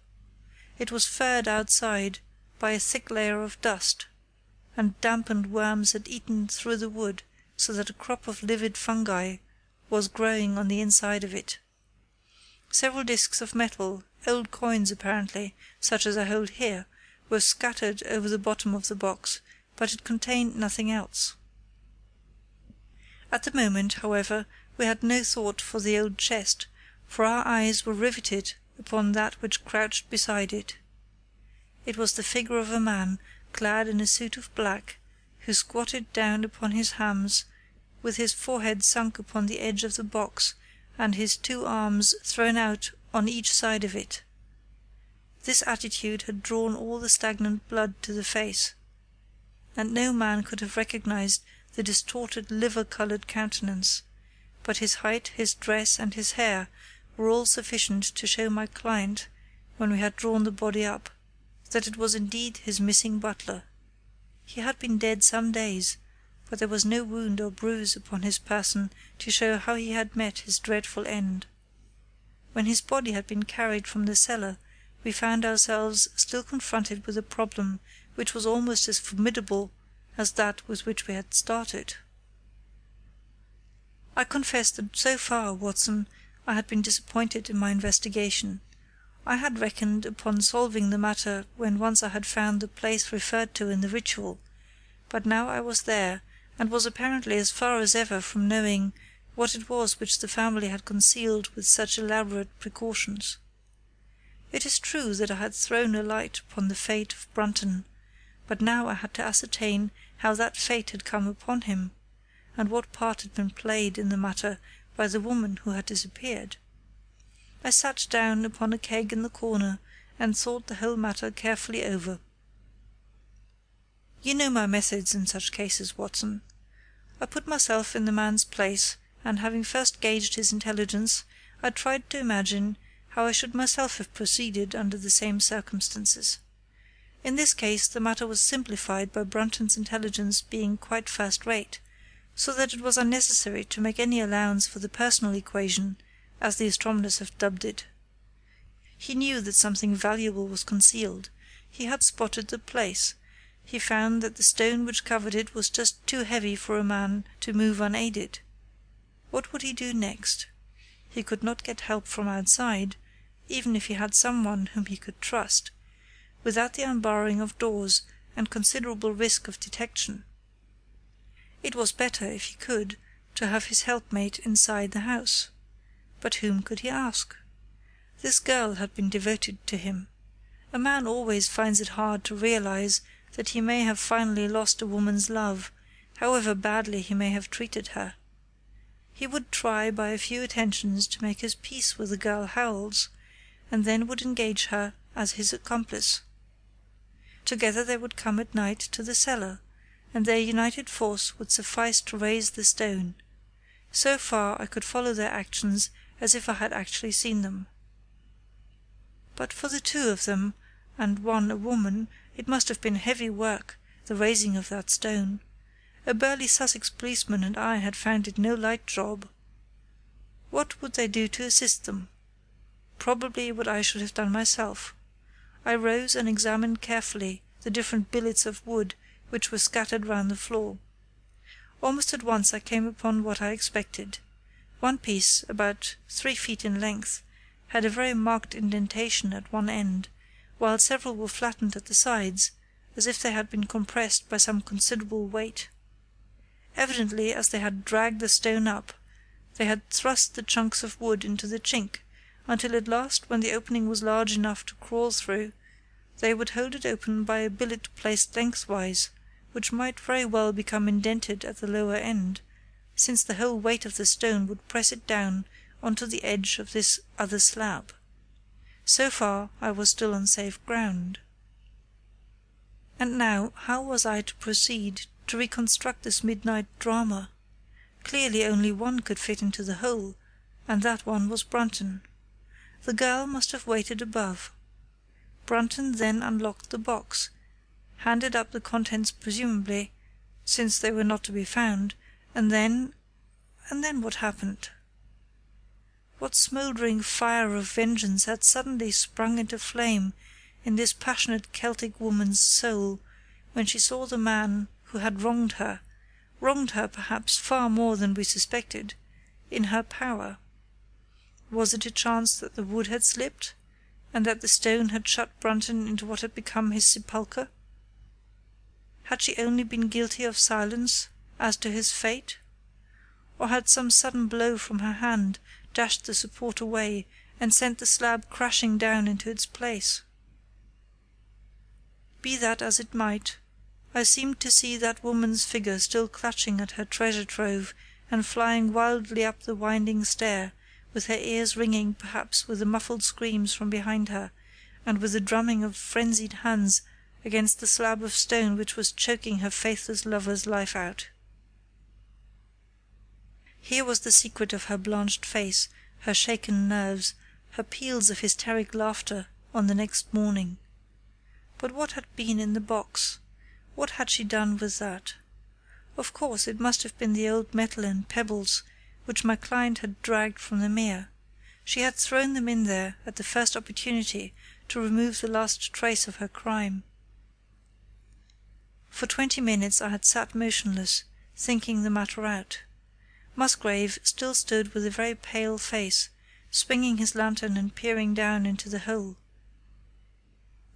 It was furred outside by a thick layer of dust, and dampened worms had eaten through the wood so that a crop of livid fungi was growing on the inside of it. Several discs of metal, old coins apparently, such as I hold here, were scattered over the bottom of the box, but it contained nothing else. At the moment, however, we had no thought for the old chest, for our eyes were riveted upon that which crouched beside it. It was the figure of a man clad in a suit of black, who squatted down upon his hams, with his forehead sunk upon the edge of the box and his 2 arms thrown out on each side of it. This attitude had drawn all the stagnant blood to the face, and no man could have recognized the distorted liver-coloured countenance, but his height, his dress, and his hair were all sufficient to show my client, when we had drawn the body up, that it was indeed his missing butler. He had been dead some days, but there was no wound or bruise upon his person to show how he had met his dreadful end. When his body had been carried from the cellar, we found ourselves still confronted with a problem which was almost as formidable as that with which we had started. I confess that so far, Watson, I had been disappointed in my investigation. I had reckoned upon solving the matter when once I had found the place referred to in the ritual, but now I was there, and was apparently as far as ever from knowing what it was which the family had concealed with such elaborate precautions. It is true that I had thrown a light upon the fate of Brunton, but now I had to ascertain how that fate had come upon him, and what part had been played in the matter by the woman who had disappeared. I sat down upon a keg in the corner and thought the whole matter carefully over. You know my methods in such cases, Watson. I put myself in the man's place, and having first gauged his intelligence, I tried to imagine how I should myself have proceeded under the same circumstances. In this case the matter was simplified by Brunton's intelligence being quite first-rate, so that it was unnecessary to make any allowance for the personal equation, as the astronomers have dubbed it. He knew that something valuable was concealed. He had spotted the place. He found that the stone which covered it was just too heavy for a man to move unaided. What would he do next? He could not get help from outside, even if he had someone whom he could trust, without the unbarring of doors and considerable risk of detection. It was better, if he could, to have his helpmate inside the house. But whom could he ask? This girl had been devoted to him. A man always finds it hard to realize that he may have finally lost a woman's love, however badly he may have treated her. He would try by a few attentions to make his peace with the girl Howells, and then would engage her as his accomplice. Together they would come at night to the cellar, and their united force would suffice to raise the stone. So far I could follow their actions as if I had actually seen them. But for the 2 of them, and one a woman, it must have been heavy work, the raising of that stone. A burly Sussex policeman and I had found it no light job. What would they do to assist them? Probably what I should have done myself. I rose and examined carefully the different billets of wood which were scattered round the floor. Almost at once I came upon what I expected. One piece, about 3 feet in length, had a very marked indentation at one end, while several were flattened at the sides, as if they had been compressed by some considerable weight. Evidently, as they had dragged the stone up, they had thrust the chunks of wood into the chink, until at last, when the opening was large enough to crawl through, they would hold it open by a billet placed lengthwise, which might very well become indented at the lower end, since the whole weight of the stone would press it down onto the edge of this other slab. So far I was still on safe ground. And now, how was I to proceed to reconstruct this midnight drama? Clearly only one could fit into the hole, and that one was Brunton. The girl must have waited above. Brunton then unlocked the box, handed up the contents presumably, since they were not to be found, and then what happened? What smouldering fire of vengeance had suddenly sprung into flame in this passionate Celtic woman's soul when she saw the man who had wronged her perhaps far more than we suspected, in her power? Was it a chance that the wood had slipped, and that the stone had shut Brunton into what had become his sepulchre? Had she only been guilty of silence as to his fate? Or had some sudden blow from her hand dashed the support away and sent the slab crashing down into its place? be that as it might, I seemed to see that woman's figure still clutching at her treasure trove and flying wildly up the winding stair, with her ears ringing perhaps with the muffled screams from behind her, and with the drumming of frenzied hands against the slab of stone which was choking her faithless lover's life out. Here was the secret of her blanched face, her shaken nerves, her peals of hysteric laughter on the next morning. But what had been in the box? What had she done with that? Of course, it must have been the old metal and pebbles which my client had dragged from the mere. She had thrown them in there at the first opportunity to remove the last trace of her crime. For 20 minutes I had sat motionless, thinking the matter out. Musgrave still stood with a very pale face, swinging his lantern and peering down into the hole.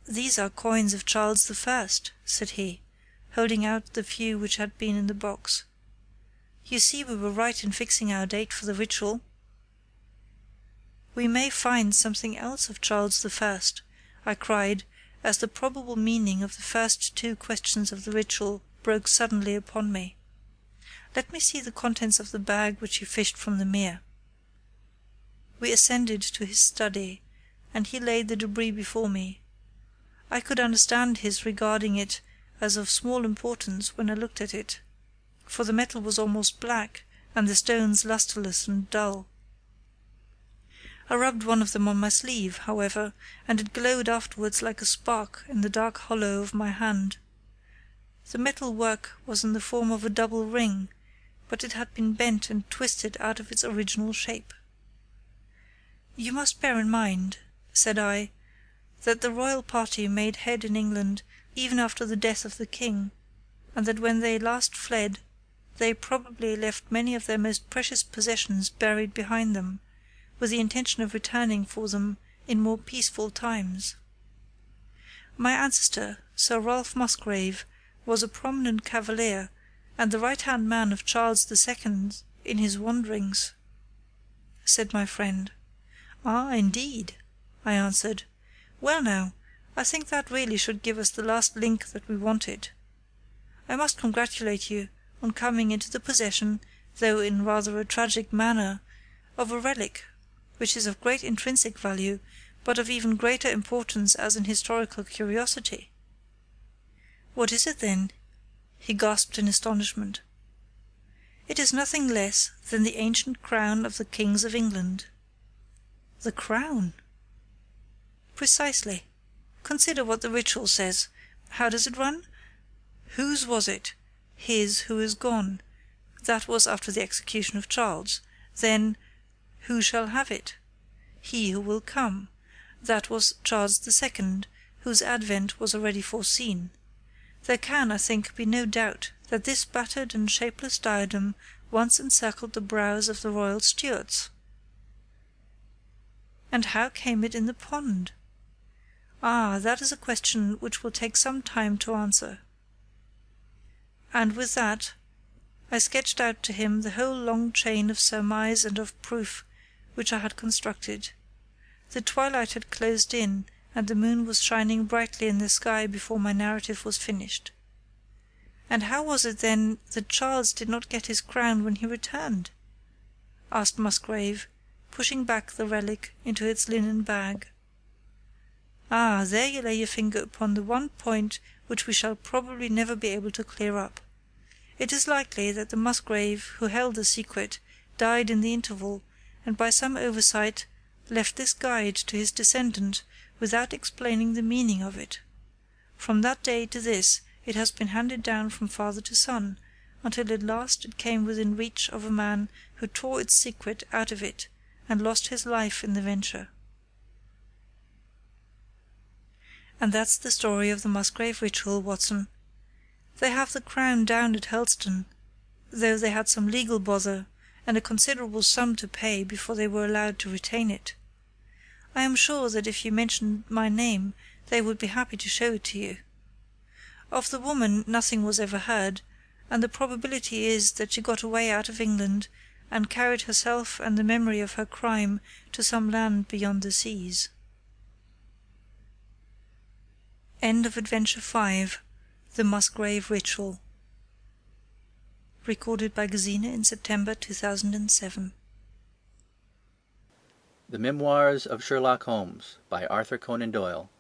"These are coins of Charles the First," said he, holding out the few which had been in the box. "You see we were right in fixing our date for the ritual." "We may find something else of Charles the First," I cried, as the probable meaning of the first 2 questions of the ritual broke suddenly upon me. "Let me see the contents of the bag which you fished from the mere." We ascended to his study, and he laid the debris before me. I could understand his regarding it as of small importance when I looked at it, for the metal was almost black, and the stones lustreless and dull. I rubbed one of them on my sleeve, however, and it glowed afterwards like a spark in the dark hollow of my hand. The metal work was in the form of a double ring, but it had been bent and twisted out of its original shape. "You must bear in mind," said I, "that the royal party made head in England even after the death of the king, and that when they last fled they probably left many of their most precious possessions buried behind them, with the intention of returning for them in more peaceful times. My ancestor, Sir Ralph Musgrave, was a prominent cavalier, and the right-hand man of Charles II in his wanderings," said my friend. "Ah, indeed," I answered. "Well now, I think that really should give us the last link that we wanted. I must congratulate you on coming into the possession, though in rather a tragic manner, of a relic which is of great intrinsic value, but of even greater importance as an historical curiosity." "What is it, then?" he gasped in astonishment. "It is nothing less than the ancient crown of the kings of England." "The crown?" "Precisely. Consider what the ritual says. How does it run? 'Whose was it? His who is gone.' That was after the execution of Charles. Then, 'Who shall have it? He who will come.' That was Charles II, whose advent was already foreseen. There can, I think, be no doubt that this battered and shapeless diadem once encircled the brows of the royal Stuarts." "And how came it in the pond?" "Ah, that is a question which will take some time to answer." And with that I sketched out to him the whole long chain of surmise and of proof which I had constructed. The twilight had closed in, and the moon was shining brightly in the sky before my narrative was finished. "And how was it, then, that Charles did not get his crown when he returned?" asked Musgrave, pushing back the relic into its linen bag. "Ah, there you lay your finger upon the one point which we shall probably never be able to clear up. It is likely that the Musgrave who held the secret died in the interval, and by some oversight left this guide to his descendant without explaining the meaning of it. From that day to this it has been handed down from father to son, until at last it came within reach of a man who tore its secret out of it and lost his life in the venture. And that's the story of the Musgrave ritual, Watson. They have the crown down at Helston, though they had some legal bother and a considerable sum to pay before they were allowed to retain it. I am sure that if you mentioned my name they would be happy to show it to you. Of the woman nothing was ever heard, and the probability is that she got away out of England and carried herself and the memory of her crime to some land beyond the seas." End of Adventure 5, The Musgrave Ritual. Recorded by Gesine in September 2007. The Memoirs of Sherlock Holmes by Arthur Conan Doyle.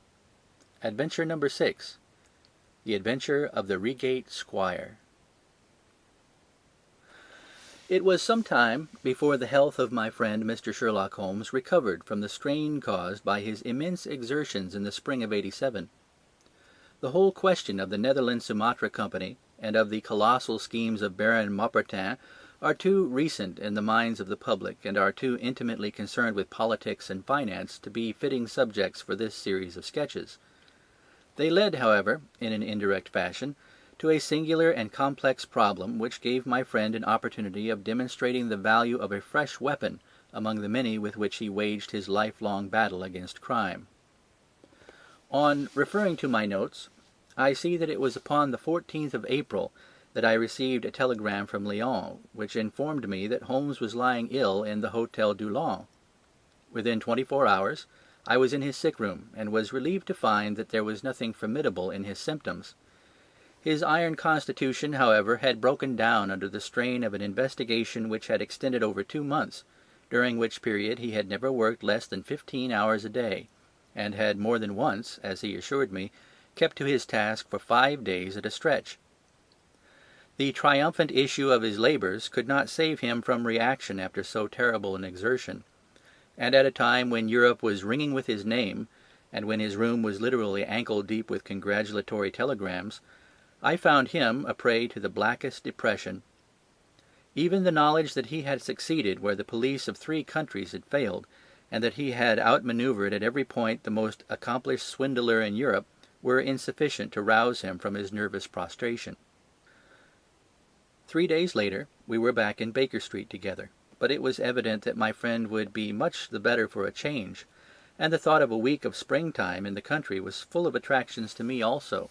Adventure number 6. The Adventure of the Reigate Squire. It was some time before the health of my friend Mr. Sherlock Holmes recovered from the strain caused by his immense exertions in the spring of '87. The whole question of the Netherland Sumatra Company and of the colossal schemes of Baron Maupertin are too recent in the minds of the public, and are too intimately concerned with politics and finance, to be fitting subjects for this series of sketches. They led, however, in an indirect fashion, to a singular and complex problem which gave my friend an opportunity of demonstrating the value of a fresh weapon among the many with which he waged his lifelong battle against crime. On referring to my notes, I see that it was upon the 14th of April that I received a telegram from Lyons, which informed me that Holmes was lying ill in the Hôtel Dulon. Within 24 hours I was in his sick room, and was relieved to find that there was nothing formidable in his symptoms. His iron constitution, however, had broken down under the strain of an investigation which had extended over 2 months, during which period he had never worked less than 15 hours a day, and had more than once, as he assured me, kept to his task for 5 days at a stretch. The triumphant issue of his labours could not save him from reaction after so terrible an exertion; and at a time when Europe was ringing with his name, and when his room was literally ankle deep with congratulatory telegrams, I found him a prey to the blackest depression. Even the knowledge that he had succeeded where the police of 3 countries had failed, and that he had outmanoeuvred at every point the most accomplished swindler in Europe, were insufficient to rouse him from his nervous prostration. 3 days later we were back in Baker Street together, but it was evident that my friend would be much the better for a change, and the thought of a week of springtime in the country was full of attractions to me also.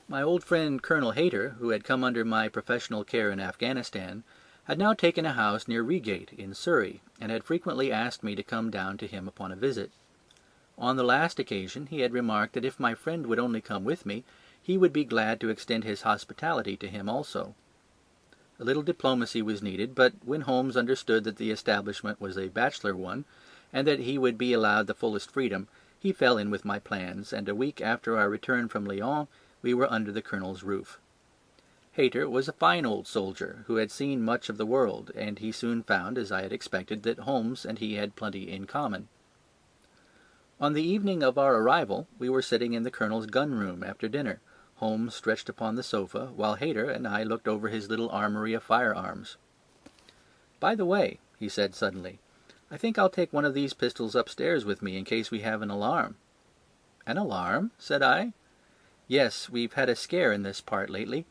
My old friend Colonel Hayter, who had come under my professional care in Afghanistan, had now taken a house near Reigate in Surrey, and had frequently asked me to come down to him upon a visit. On the last occasion he had remarked that if my friend would only come with me, he would be glad to extend his hospitality to him also. A little diplomacy was needed, but when Holmes understood that the establishment was a bachelor one, and that he would be allowed the fullest freedom, he fell in with my plans, and a week after our return from Lyons we were under the Colonel's roof. Hayter was a fine old soldier, who had seen much of the world, and he soon found, as I had expected, that Holmes and he had plenty in common. On the evening of our arrival we were sitting in the Colonel's gun-room after dinner, Holmes stretched upon the sofa, while Hayter and I looked over his little armoury of firearms. "By the way," he said suddenly, "I think I'll take one of these pistols upstairs with me in case we have an alarm." "An alarm?" said I. "Yes, we've had a scare in this part lately.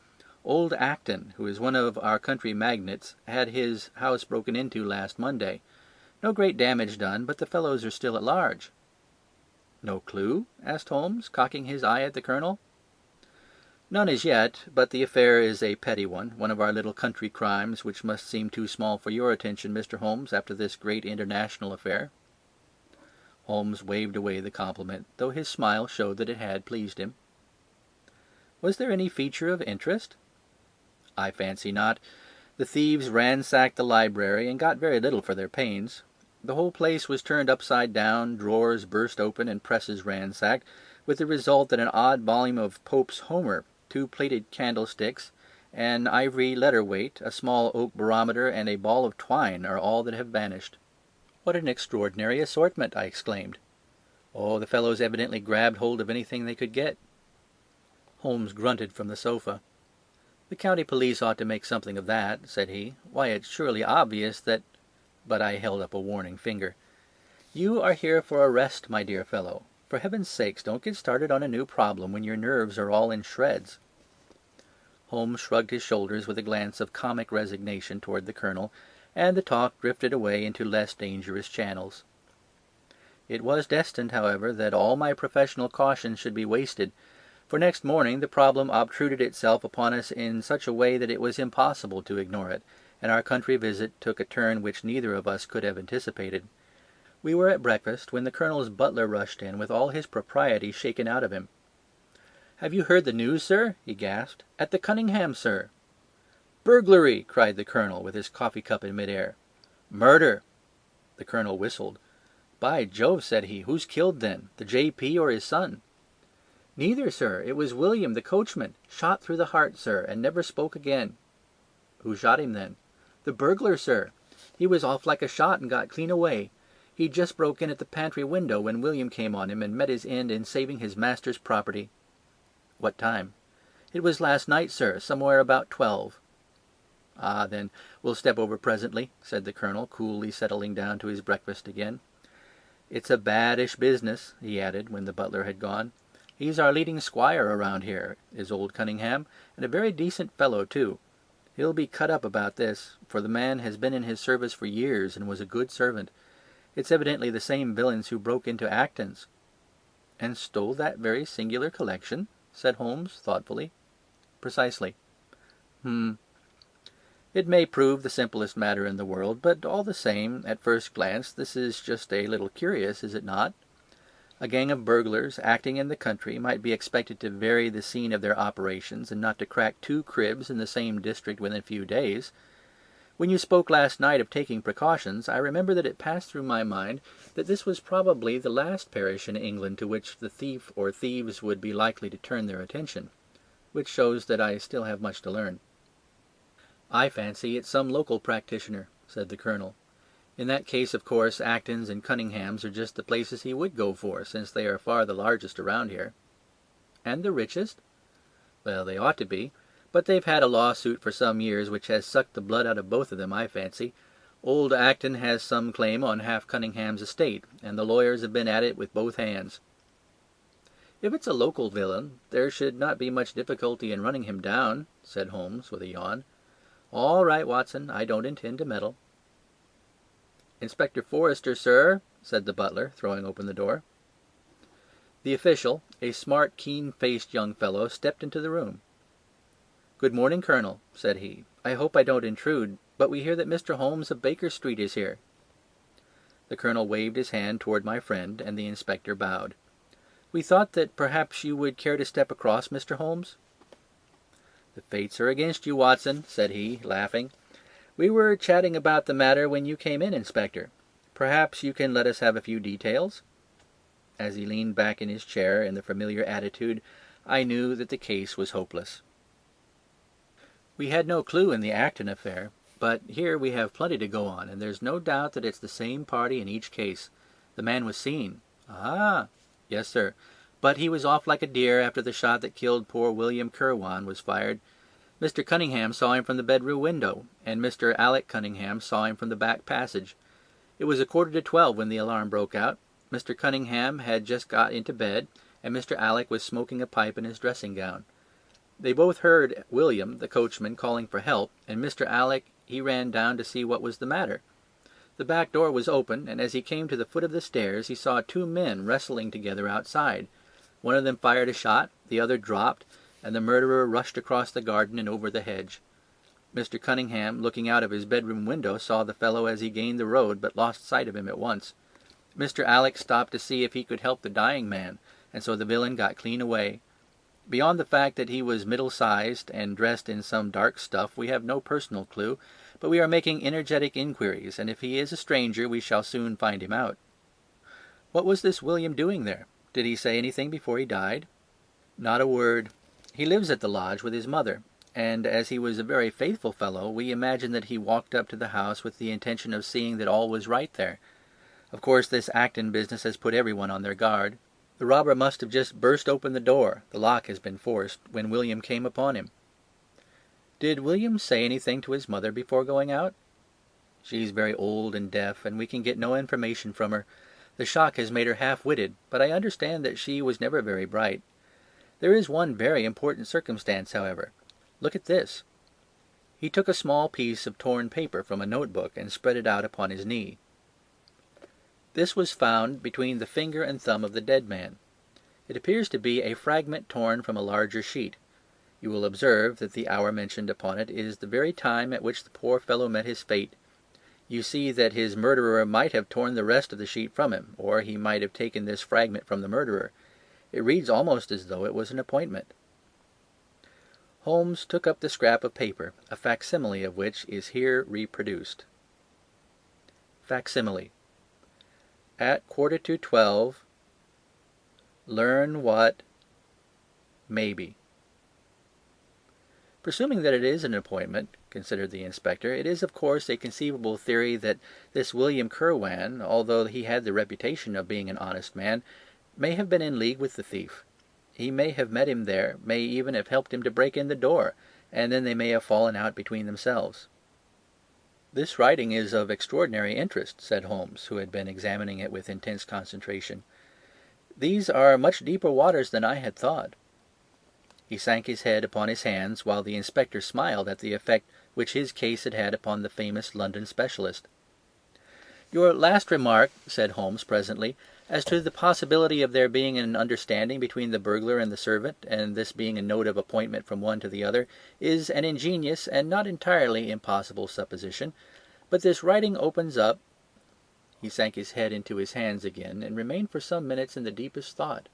Old Acton, who is one of our country magnates, had his house broken into last Monday. No great damage done, but the fellows are still at large." "No clue?" asked Holmes, cocking his eye at the Colonel. "None as yet, but the affair is a petty one of our little country crimes which must seem too small for your attention, Mr. Holmes, after this great international affair." Holmes waved away the compliment, though his smile showed that it had pleased him. "Was there any feature of interest?" "I fancy not. The thieves ransacked the library, and got very little for their pains. The whole place was turned upside down, drawers burst open, and presses ransacked, with the result that an odd volume of Pope's Homer, 2 plated candlesticks, an ivory letter-weight, a small oak barometer, and a ball of twine are all that have vanished." "What an extraordinary assortment!" I exclaimed. "Oh, the fellows evidently grabbed hold of anything they could get." Holmes grunted from the sofa. "The county police ought to make something of that," said he. "Why, it's surely obvious that—" But I held up a warning finger. "You are here for a rest, my dear fellow. For heaven's sake, don't get started on a new problem when your nerves are all in shreds." Holmes shrugged his shoulders with a glance of comic resignation toward the Colonel, and the talk drifted away into less dangerous channels. It was destined, however, that all my professional caution should be wasted, for next morning the problem obtruded itself upon us in such a way that it was impossible to ignore it, and our country visit took a turn which neither of us could have anticipated. We were at breakfast when the Colonel's butler rushed in with all his propriety shaken out of him. "Have you heard the news, sir?" he gasped. "At the Cunningham, sir." "Burglary!" cried the Colonel, with his coffee cup in mid-air. "Murder!" The Colonel whistled. "By Jove," said he, "who's killed then? The J.P. or his son?" "Neither, sir. It was William, the coachman. Shot through the heart, sir, and never spoke again." "Who shot him then?" "The burglar, sir. He was off like a shot and got clean away. He'd just broke in at the pantry window when William came on him and met his end in saving his master's property." "What time?" "It was last night, sir, somewhere about 12." "Ah, then we'll step over presently," said the Colonel, coolly settling down to his breakfast again. "It's a baddish business," he added, when the butler had gone. "He's our leading squire around here, is old Cunningham, and a very decent fellow too. He'll be cut up about this, for the man has been in his service for years and was a good servant. It's evidently the same villains who broke into Acton's." "And stole that very singular collection?" said Holmes, thoughtfully. "Precisely." "It may prove the simplest matter in the world, but all the same, at first glance, this is just a little curious, is it not? A gang of burglars, acting in the country, might be expected to vary the scene of their operations and not to crack 2 cribs in the same district within a few days. When you spoke last night of taking precautions, I remember that it passed through my mind that this was probably the last parish in England to which the thief or thieves would be likely to turn their attention, which shows that I still have much to learn." "I fancy it's some local practitioner," said the Colonel. "In that case, of course, Acton's and Cunningham's are just the places he would go for, since they are far the largest around here." "And the richest?" "Well, they ought to be. But they've had a lawsuit for some years which has sucked the blood out of both of them, I fancy. Old Acton has some claim on half Cunningham's estate, and the lawyers have been at it with both hands." "If it's a local villain, there should not be much difficulty in running him down," said Holmes, with a yawn. "All right, Watson, I don't intend to meddle." "Inspector Forrester, sir," said the butler, throwing open the door. The official, a smart, keen-faced young fellow, stepped into the room. "Good morning, Colonel," said he. "I hope I don't intrude, but we hear that Mr. Holmes of Baker Street is here." The Colonel waved his hand toward my friend, and the inspector bowed. "We thought that perhaps you would care to step across, Mr. Holmes." "The fates are against you, Watson," said he, laughing. "We were chatting about the matter when you came in, Inspector. Perhaps you can let us have a few details?" As he leaned back in his chair in the familiar attitude, I knew that the case was hopeless. We had no clue in the Acton affair, but here we have plenty to go on, and there's no doubt that it's the same party in each case. The man was seen. "Ah!" "Yes, sir. But he was off like a deer after the shot that killed poor William Kirwan was fired. Mr. Cunningham saw him from the bedroom window, and Mr. Alec Cunningham saw him from the back passage. It was 11:45 when the alarm broke out. Mr. Cunningham had just got into bed, and Mr. Alec was smoking a pipe in his dressing gown. They both heard William, the coachman, calling for help, and Mr. Alec, he ran down to see what was the matter. The back door was open, and as he came to the foot of the stairs he saw 2 men wrestling together outside. One of them fired a shot, the other dropped, and the murderer rushed across the garden and over the hedge. Mr. Cunningham, looking out of his bedroom window, saw the fellow as he gained the road, but lost sight of him at once. Mr. Alec stopped to see if he could help the dying man, and so the villain got clean away. Beyond the fact that he was middle-sized and dressed in some dark stuff, we have no personal clue, but we are making energetic inquiries, and if he is a stranger we shall soon find him out." "What was this William doing there? Did he say anything before he died?" "Not a word. He lives at the lodge with his mother, and as he was a very faithful fellow, we imagine that he walked up to the house with the intention of seeing that all was right there. Of course this Acton business has put everyone on their guard. The robber must have just burst open the door, the lock has been forced, when William came upon him." "Did William say anything to his mother before going out?" "She's very old and deaf, and we can get no information from her. The shock has made her half-witted, but I understand that she was never very bright. There is one very important circumstance, however. Look at this." He took a small piece of torn paper from a notebook and spread it out upon his knee. This was found between the finger and thumb of the dead man. It appears to be a fragment torn from a larger sheet. You will observe that the hour mentioned upon it is the very time at which the poor fellow met his fate. You see that his murderer might have torn the rest of the sheet from him, or he might have taken this fragment from the murderer. It reads almost as though it was an appointment." Holmes took up the scrap of paper, a facsimile of which is here reproduced. Facsimile. At 11:45, learn what maybe. Presuming that it is an appointment, considered the inspector, it is of course a conceivable theory that this William Curwen, although he had the reputation of being an honest man, may have been in league with the thief. He may have met him there, may even have helped him to break in the door, and then they may have fallen out between themselves. "This writing is of extraordinary interest," said Holmes, who had been examining it with intense concentration. "These are much deeper waters than I had thought." He sank his head upon his hands, while the inspector smiled at the effect which his case had had upon the famous London specialist. "Your last remark," said Holmes presently, "as to the possibility of there being an understanding between the burglar and the servant, and this being a note of appointment from one to the other, is an ingenious and not entirely impossible supposition. But this writing opens up—" He sank his head into his hands again, and remained for some minutes in the deepest thought.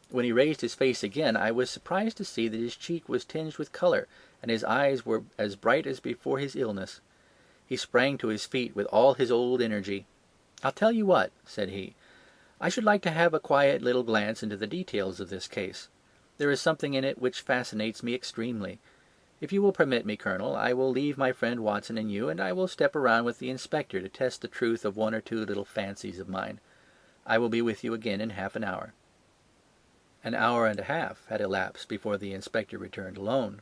When he raised his face again, I was surprised to see that his cheek was tinged with colour, and his eyes were as bright as before his illness. He sprang to his feet with all his old energy. "I'll tell you what," said he. "I should like to have a quiet little glance into the details of this case. There is something in it which fascinates me extremely. If you will permit me, Colonel, I will leave my friend Watson and you, and I will step around with the inspector to test the truth of one or two little fancies of mine. I will be with you again in half an hour." An hour and a half had elapsed before the inspector returned alone.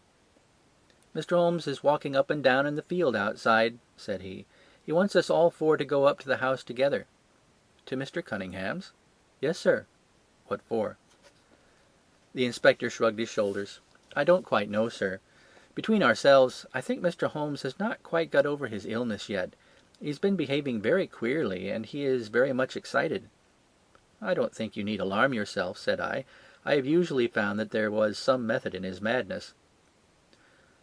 "Mr. Holmes is walking up and down in the field outside," said he. "He wants us all four to go up to the house together." "To Mr. Cunningham's?" "Yes, sir." "What for?" The inspector shrugged his shoulders. "I don't quite know, sir. Between ourselves, I think Mr. Holmes has not quite got over his illness yet. He's been behaving very queerly, and he is very much excited." "I don't think you need alarm yourself," said I. "I have usually found that there was some method in his madness."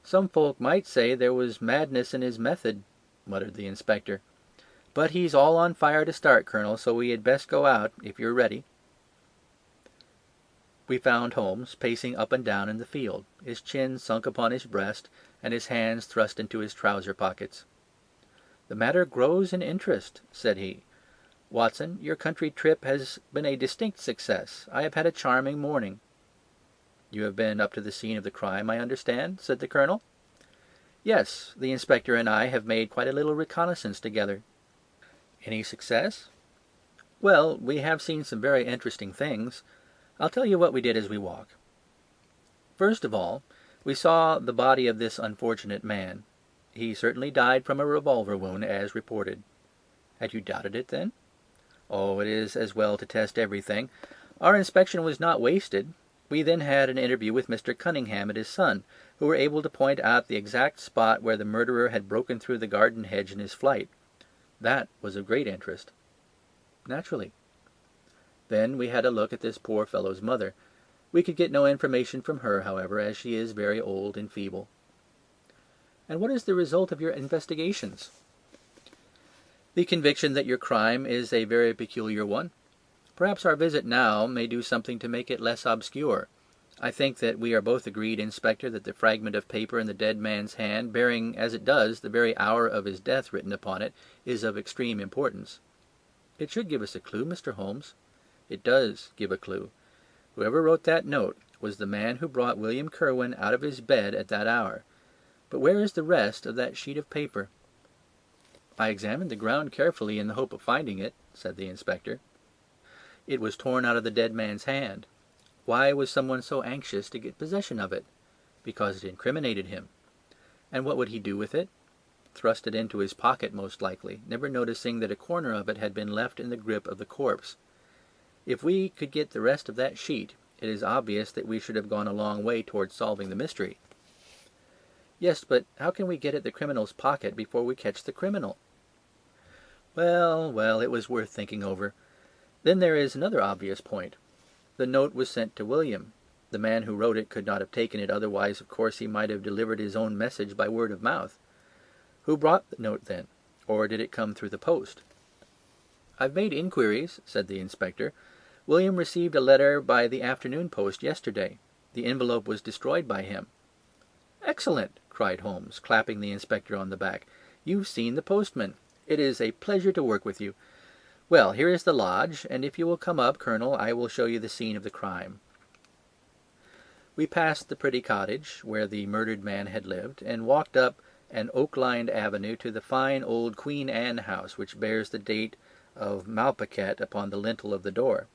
"Some folk might say there was madness in his method," muttered the inspector. "But he's all on fire to start, Colonel, so we had best go out, if you're ready." We found Holmes pacing up and down in the field, his chin sunk upon his breast, and his hands thrust into his trouser pockets. "The matter grows in interest," said he. "Watson, your country trip has been a distinct success. I have had a charming morning." "You have been up to the scene of the crime, I understand?" said the Colonel. "Yes, the inspector and I have made quite a little reconnaissance together." "Any success?" "Well, we have seen some very interesting things. I'll tell you what we did as we walk. First of all, we saw the body of this unfortunate man. He certainly died from a revolver wound, as reported." "Had you doubted it, then?" "Oh, it is as well to test everything. Our inspection was not wasted. We then had an interview with Mr. Cunningham and his son, who were able to point out the exact spot where the murderer had broken through the garden hedge in his flight. That was of great interest." "Naturally." "Then we had a look at this poor fellow's mother. We could get no information from her, however, as she is very old and feeble." "And what is the result of your investigations?" "The conviction that your crime is a very peculiar one. Perhaps our visit now may do something to make it less obscure. I think that we are both agreed, Inspector, that the fragment of paper in the dead man's hand, bearing as it does the very hour of his death written upon it, is of extreme importance." "It should give us a clue, Mr. Holmes." "It does give a clue. Whoever wrote that note was the man who brought William Curwen out of his bed at that hour. But where is the rest of that sheet of paper?" "I examined the ground carefully in the hope of finding it," said the inspector. "It was torn out of the dead man's hand. Why was someone so anxious to get possession of it? Because it incriminated him. And what would he do with it? Thrust it into his pocket, most likely, never noticing that a corner of it had been left in the grip of the corpse. If we could get the rest of that sheet, it is obvious that we should have gone a long way towards solving the mystery." "Yes, but how can we get at the criminal's pocket before we catch the criminal?" Well, well, it was worth thinking over. Then there is another obvious point. The note was sent to William. The man who wrote it could not have taken it, otherwise of course he might have delivered his own message by word of mouth. Who brought the note then? Or did it come through the post? "I've made inquiries," said the inspector, William received a letter by the afternoon post yesterday. The envelope was destroyed by him." "Excellent!" cried Holmes, clapping the inspector on the back. "You've seen the postman. It is a pleasure to work with you. Well, here is the lodge, and if you will come up, Colonel, I will show you the scene of the crime." We passed the pretty cottage where the murdered man had lived, and walked up an oak-lined avenue to the fine old Queen Anne house which bears the date of Malplaquet upon the lintel of the door.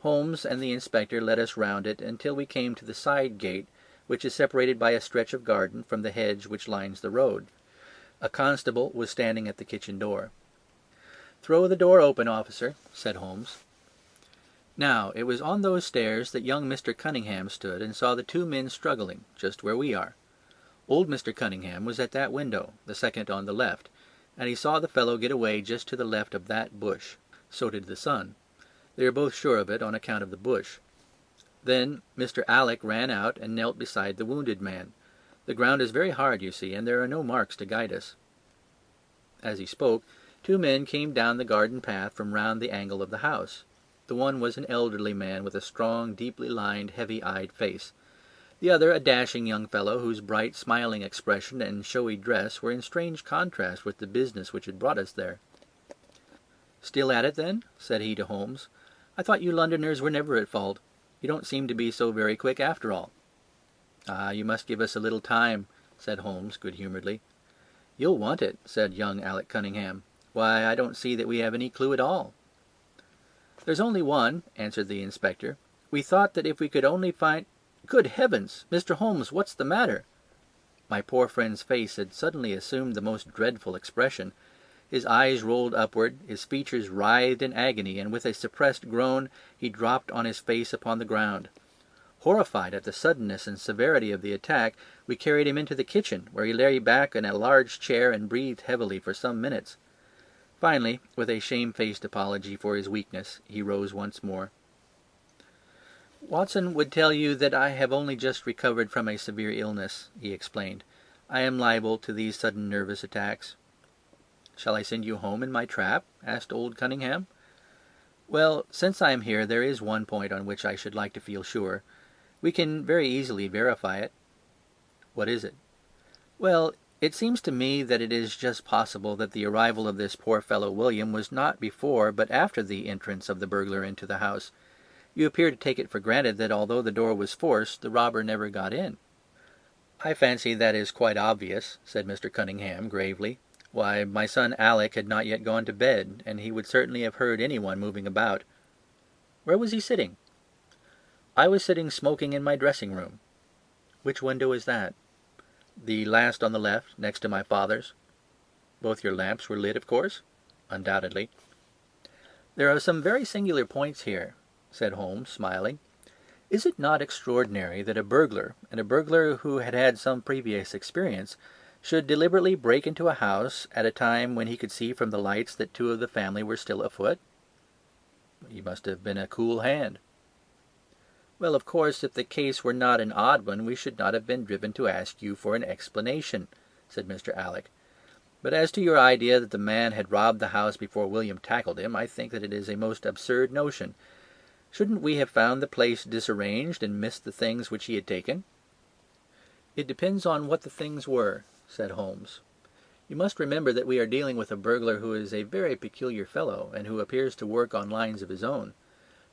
Holmes and the inspector led us round it until we came to the side gate, which is separated by a stretch of garden from the hedge which lines the road. A constable was standing at the kitchen door. "Throw the door open, officer," said Holmes. Now, it was on those stairs that young Mr. Cunningham stood and saw the two men struggling, just where we are. Old Mr. Cunningham was at that window, the second on the left, and he saw the fellow get away just to the left of that bush. So did the son. They are both sure of it on account of the bush. Then Mr. Alec ran out and knelt beside the wounded man. The ground is very hard, you see, and there are no marks to guide us. As he spoke, two men came down the garden path from round the angle of the house. The one was an elderly man with a strong, deeply lined, heavy-eyed face. The other a dashing young fellow whose bright, smiling expression and showy dress were in strange contrast with the business which had brought us there. "Still at it, then?" said he to Holmes. "I thought you Londoners were never at fault. You don't seem to be so very quick after all." "Ah, you must give us a little time," said Holmes good-humouredly. "You'll want it," said young Alec Cunningham. "Why, I don't see that we have any clue at all." "There's only one," answered the inspector. "We thought that if we could only find—" "Good heavens! Mr. Holmes, what's the matter?" My poor friend's face had suddenly assumed the most dreadful expression. His eyes rolled upward, his features writhed in agony, and with a suppressed groan he dropped on his face upon the ground. Horrified at the suddenness and severity of the attack, we carried him into the kitchen, where he lay back in a large chair and breathed heavily for some minutes. Finally, with a shamefaced apology for his weakness, he rose once more. "Watson would tell you that I have only just recovered from a severe illness," he explained. "I am liable to these sudden nervous attacks." "Shall I send you home in my trap?" asked old Cunningham. "Well, since I am here, there is one point on which I should like to feel sure. We can very easily verify it." "What is it?" "Well, it seems to me that it is just possible that the arrival of this poor fellow William was not before but after the entrance of the burglar into the house. You appear to take it for granted that although the door was forced, the robber never got in." "I fancy that is quite obvious," said Mr. Cunningham gravely. "Why, my son Alec had not yet gone to bed, and he would certainly have heard anyone moving about." "Where was he sitting?" "I was sitting smoking in my dressing-room." "Which window is that?" "The last on the left, next to my father's." "Both your lamps were lit, of course?" "Undoubtedly." "There are some very singular points here," said Holmes, smiling. "Is it not extraordinary that a burglar, and a burglar who had had some previous experience, should deliberately break into a house at a time when he could see from the lights that two of the family were still afoot?" "He must have been a cool hand." "Well, of course, if the case were not an odd one, we should not have been driven to ask you for an explanation," said Mr. Alec. "But as to your idea that the man had robbed the house before William tackled him, I think that it is a most absurd notion. Shouldn't we have found the place disarranged and missed the things which he had taken?" "It depends on what the things were," said Holmes. "You must remember that we are dealing with a burglar who is a very peculiar fellow, and who appears to work on lines of his own.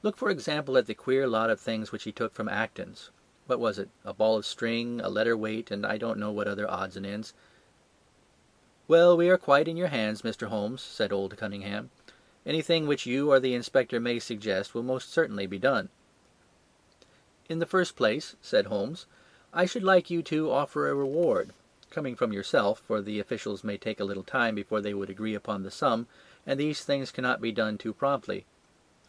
Look, for example, at the queer lot of things which he took from Acton's. What was it? A ball of string, a letter weight, and I don't know what other odds and ends." "Well, we are quite in your hands, Mr. Holmes," said old Cunningham. "Anything which you or the inspector may suggest will most certainly be done." "In the first place," said Holmes, "I should like you to offer a reward, coming from yourself, for the officials may take a little time before they would agree upon the sum, and these things cannot be done too promptly.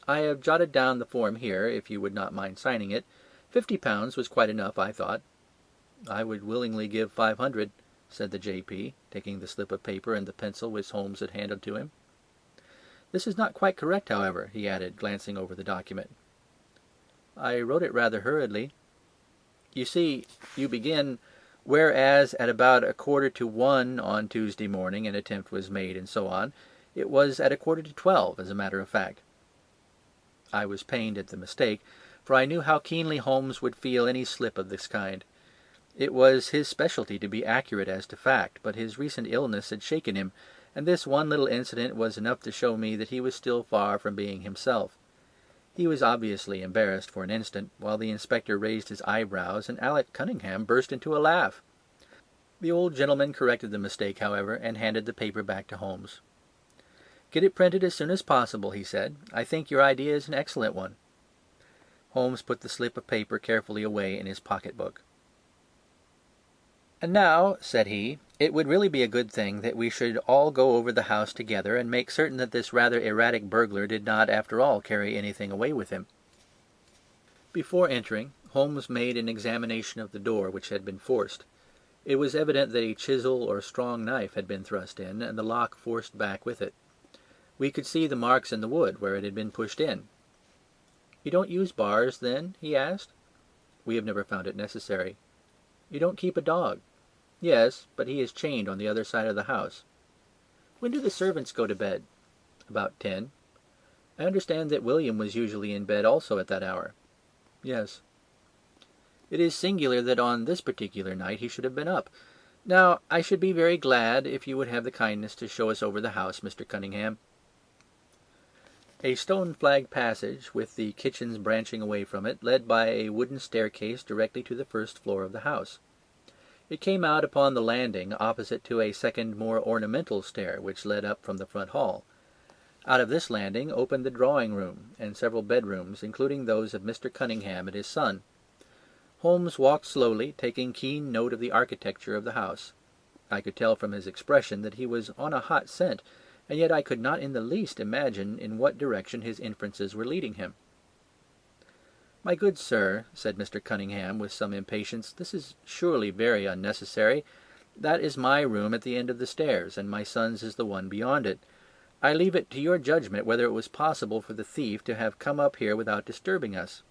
I have jotted down the form here, if you would not mind signing it. £50 was quite enough, I thought." "I would willingly give 500, said the J.P., taking the slip of paper and the pencil which Holmes had handed to him. "This is not quite correct, however," he added, glancing over the document. "I wrote it rather hurriedly. You see, you begin, 'Whereas at about 1:45 on Tuesday morning an attempt was made,' and so on. It was at 11:45, as a matter of fact." I was pained at the mistake, for I knew how keenly Holmes would feel any slip of this kind. It was his specialty to be accurate as to fact, but his recent illness had shaken him, and this one little incident was enough to show me that he was still far from being himself. He was obviously embarrassed for an instant, while the inspector raised his eyebrows and Alec Cunningham burst into a laugh. The old gentleman corrected the mistake, however, and handed the paper back to Holmes. "Get it printed as soon as possible," he said. "I think your idea is an excellent one." Holmes put the slip of paper carefully away in his pocket-book. "And now," said he, "it would really be a good thing that we should all go over the house together and make certain that this rather erratic burglar did not, after all, carry anything away with him." Before entering, Holmes made an examination of the door, which had been forced. It was evident that a chisel or strong knife had been thrust in, and the lock forced back with it. We could see the marks in the wood where it had been pushed in. "You don't use bars, then?" he asked. "We have never found it necessary." "You don't keep a dog?" "Yes, but he is chained on the other side of the house." "When do the servants go to bed?" "About 10. "I understand that William was usually in bed also at that hour." "Yes." "It is singular that on this particular night he should have been up. Now, I should be very glad if you would have the kindness to show us over the house, Mr. Cunningham." A stone-flagged passage, with the kitchens branching away from it, led by a wooden staircase directly to the first floor of the house. It came out upon the landing opposite to a second more ornamental stair which led up from the front hall. Out of this landing opened the drawing-room and several bedrooms, including those of Mr. Cunningham and his son. Holmes walked slowly, taking keen note of the architecture of the house. I could tell from his expression that he was on a hot scent, and yet I could not in the least imagine in what direction his inferences were leading him. "My good sir," said Mr. Cunningham with some impatience, "this is surely very unnecessary. That is my room at the end of the stairs, and my son's is the one beyond it. I leave it to your judgment whether it was possible for the thief to have come up here without disturbing us."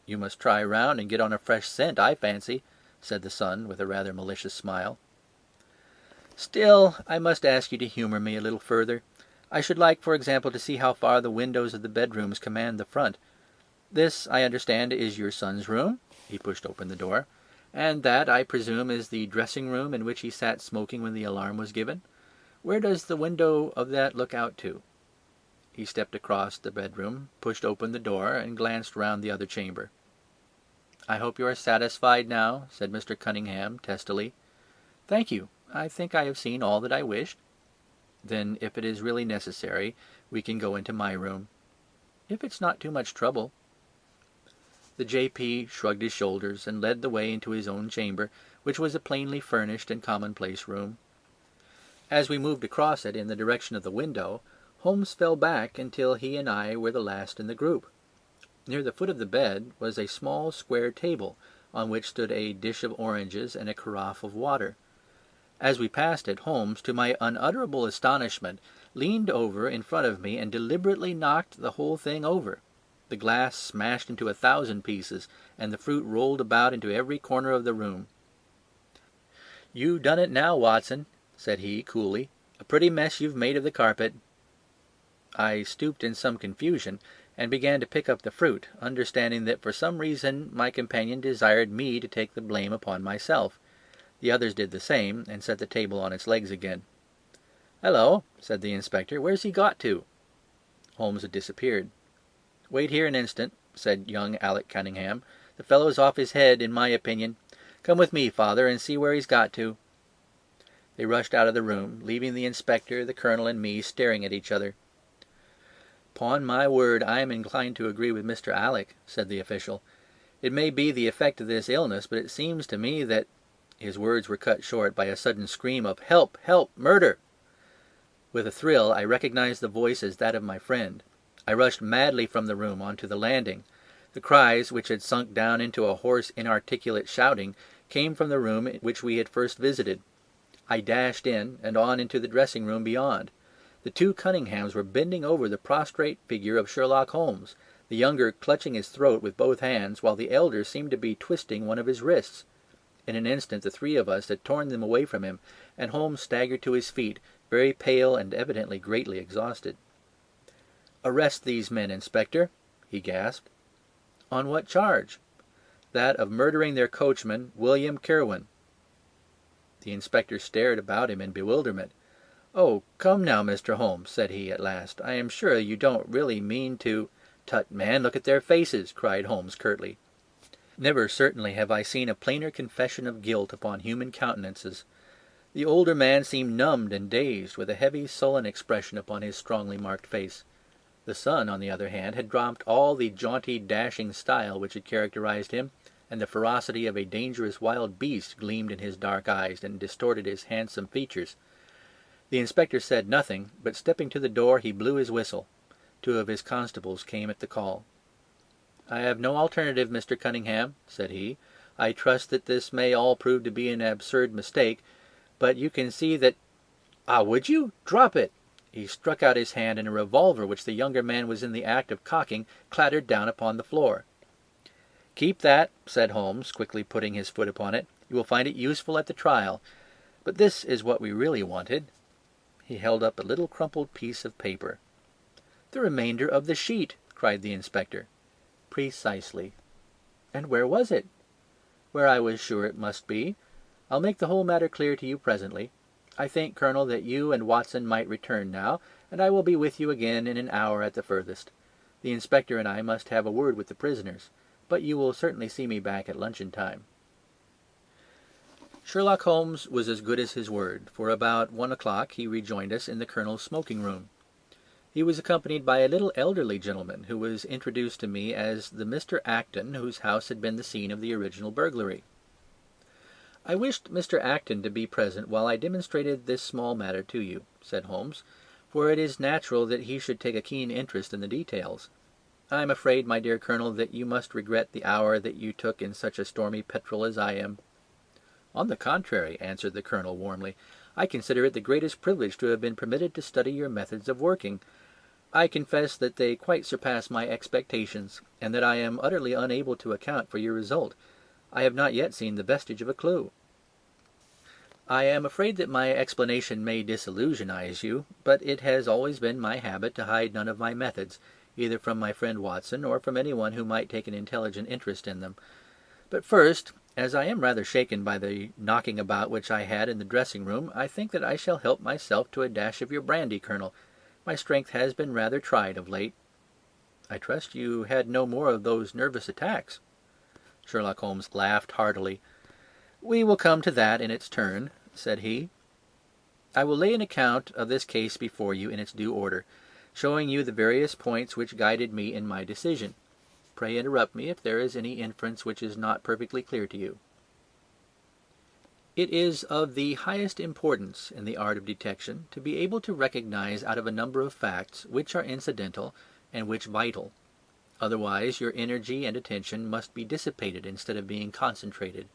"You must try round and get on a fresh scent, I fancy," said the son with a rather malicious smile. "Still, I must ask you to humour me a little further. I should like, for example, to see how far the windows of the bedrooms command the front. This, I understand, is your son's room." He pushed open the door. "And that, I presume, is the dressing-room in which he sat smoking when the alarm was given. Where does the window of that look out to?" He stepped across the bedroom, pushed open the door, and glanced round the other chamber. "I hope you are satisfied now," said Mr. Cunningham testily. "Thank you. I think I have seen all that I wished." "Then, if it is really necessary, we can go into my room." "If it's not too much trouble." The J.P. shrugged his shoulders and led the way into his own chamber, which was a plainly furnished and commonplace room. As we moved across it in the direction of the window, Holmes fell back until he and I were the last in the group. Near the foot of the bed was a small square table, on which stood a dish of oranges and a carafe of water. As we passed it, Holmes, to my unutterable astonishment, leaned over in front of me and deliberately knocked the whole thing over. The glass smashed into 1,000 pieces, and the fruit rolled about into every corner of the room. "You done it now, Watson," said he coolly. "A pretty mess you've made of the carpet." I stooped in some confusion, and began to pick up the fruit, understanding that for some reason my companion desired me to take the blame upon myself. The others did the same, and set the table on its legs again. "Hello," said the inspector, "where's he got to?" Holmes had disappeared. "Wait here an instant," said young Alec Cunningham. "The fellow's off his head, in my opinion. Come with me, father, and see where he's got to." They rushed out of the room, leaving the inspector, the colonel, and me staring at each other. "'Pon my word, I am inclined to agree with Mr. Alec," said the official. "It may be the effect of this illness, but it seems to me that—" His words were cut short by a sudden scream of "Help! Help! Murder!" With a thrill I recognized the voice as that of my friend. I rushed madly from the room onto the landing. The cries, which had sunk down into a hoarse, inarticulate shouting, came from the room which we had first visited. I dashed in, and on into the dressing-room beyond. The two Cunninghams were bending over the prostrate figure of Sherlock Holmes, the younger clutching his throat with both hands, while the elder seemed to be twisting one of his wrists. In an instant the three of us had torn them away from him, and Holmes staggered to his feet, very pale and evidently greatly exhausted. "Arrest these men, Inspector," he gasped. "On what charge?" "That of murdering their coachman, William Kirwan." The inspector stared about him in bewilderment. "Oh, come now, Mr. Holmes," said he at last, "I am sure you don't really mean to—" "Tut, man, look at their faces," cried Holmes curtly. Never certainly have I seen a plainer confession of guilt upon human countenances. The older man seemed numbed and dazed, with a heavy sullen expression upon his strongly marked face. The son, on the other hand, had dropped all the jaunty dashing style which had characterized him, and the ferocity of a dangerous wild beast gleamed in his dark eyes and distorted his handsome features. The inspector said nothing, but stepping to the door he blew his whistle. Two of his constables came at the call. "I have no alternative, Mr. Cunningham," said he. "I trust that this may all prove to be an absurd mistake, but you can see that— Ah, would you? Drop it!" He struck out his hand, and a revolver which the younger man was in the act of cocking clattered down upon the floor. "Keep that," said Holmes, quickly putting his foot upon it. "You will find it useful at the trial. But this is what we really wanted." He held up a little crumpled piece of paper. "The remainder of the sheet!" cried the inspector. "Precisely." "And where was it?" "Where I was sure it must be. I'll make the whole matter clear to you presently. I think, Colonel, that you and Watson might return now, and I will be with you again in an hour at the furthest. The inspector and I must have a word with the prisoners, but you will certainly see me back at luncheon time." Sherlock Holmes was as good as his word, for about 1 o'clock he rejoined us in the Colonel's smoking room. He was accompanied by a little elderly gentleman, who was introduced to me as the Mr. Acton whose house had been the scene of the original burglary. "I wished Mr. Acton to be present while I demonstrated this small matter to you," said Holmes, "for it is natural that he should take a keen interest in the details. I am afraid, my dear Colonel, that you must regret the hour that you took in such a stormy petrel as I am." "On the contrary," answered the Colonel warmly, "I consider it the greatest privilege to have been permitted to study your methods of working. I confess that they quite surpass my expectations, and that I am utterly unable to account for your result. I have not yet seen the vestige of a clue." "I am afraid that my explanation may disillusionize you, but it has always been my habit to hide none of my methods, either from my friend Watson or from anyone who might take an intelligent interest in them. But first, as I am rather shaken by the knocking about which I had in the dressing-room, I think that I shall help myself to a dash of your brandy, Colonel. My strength has been rather tried of late." "I trust you had no more of those nervous attacks." Sherlock Holmes laughed heartily. "We will come to that in its turn," said he. "I will lay an account of this case before you in its due order, showing you the various points which guided me in my decision. Pray interrupt me if there is any inference which is not perfectly clear to you. It is of the highest importance in the art of detection to be able to recognize out of a number of facts which are incidental and which vital. Otherwise your energy and attention must be dissipated instead of being concentrated.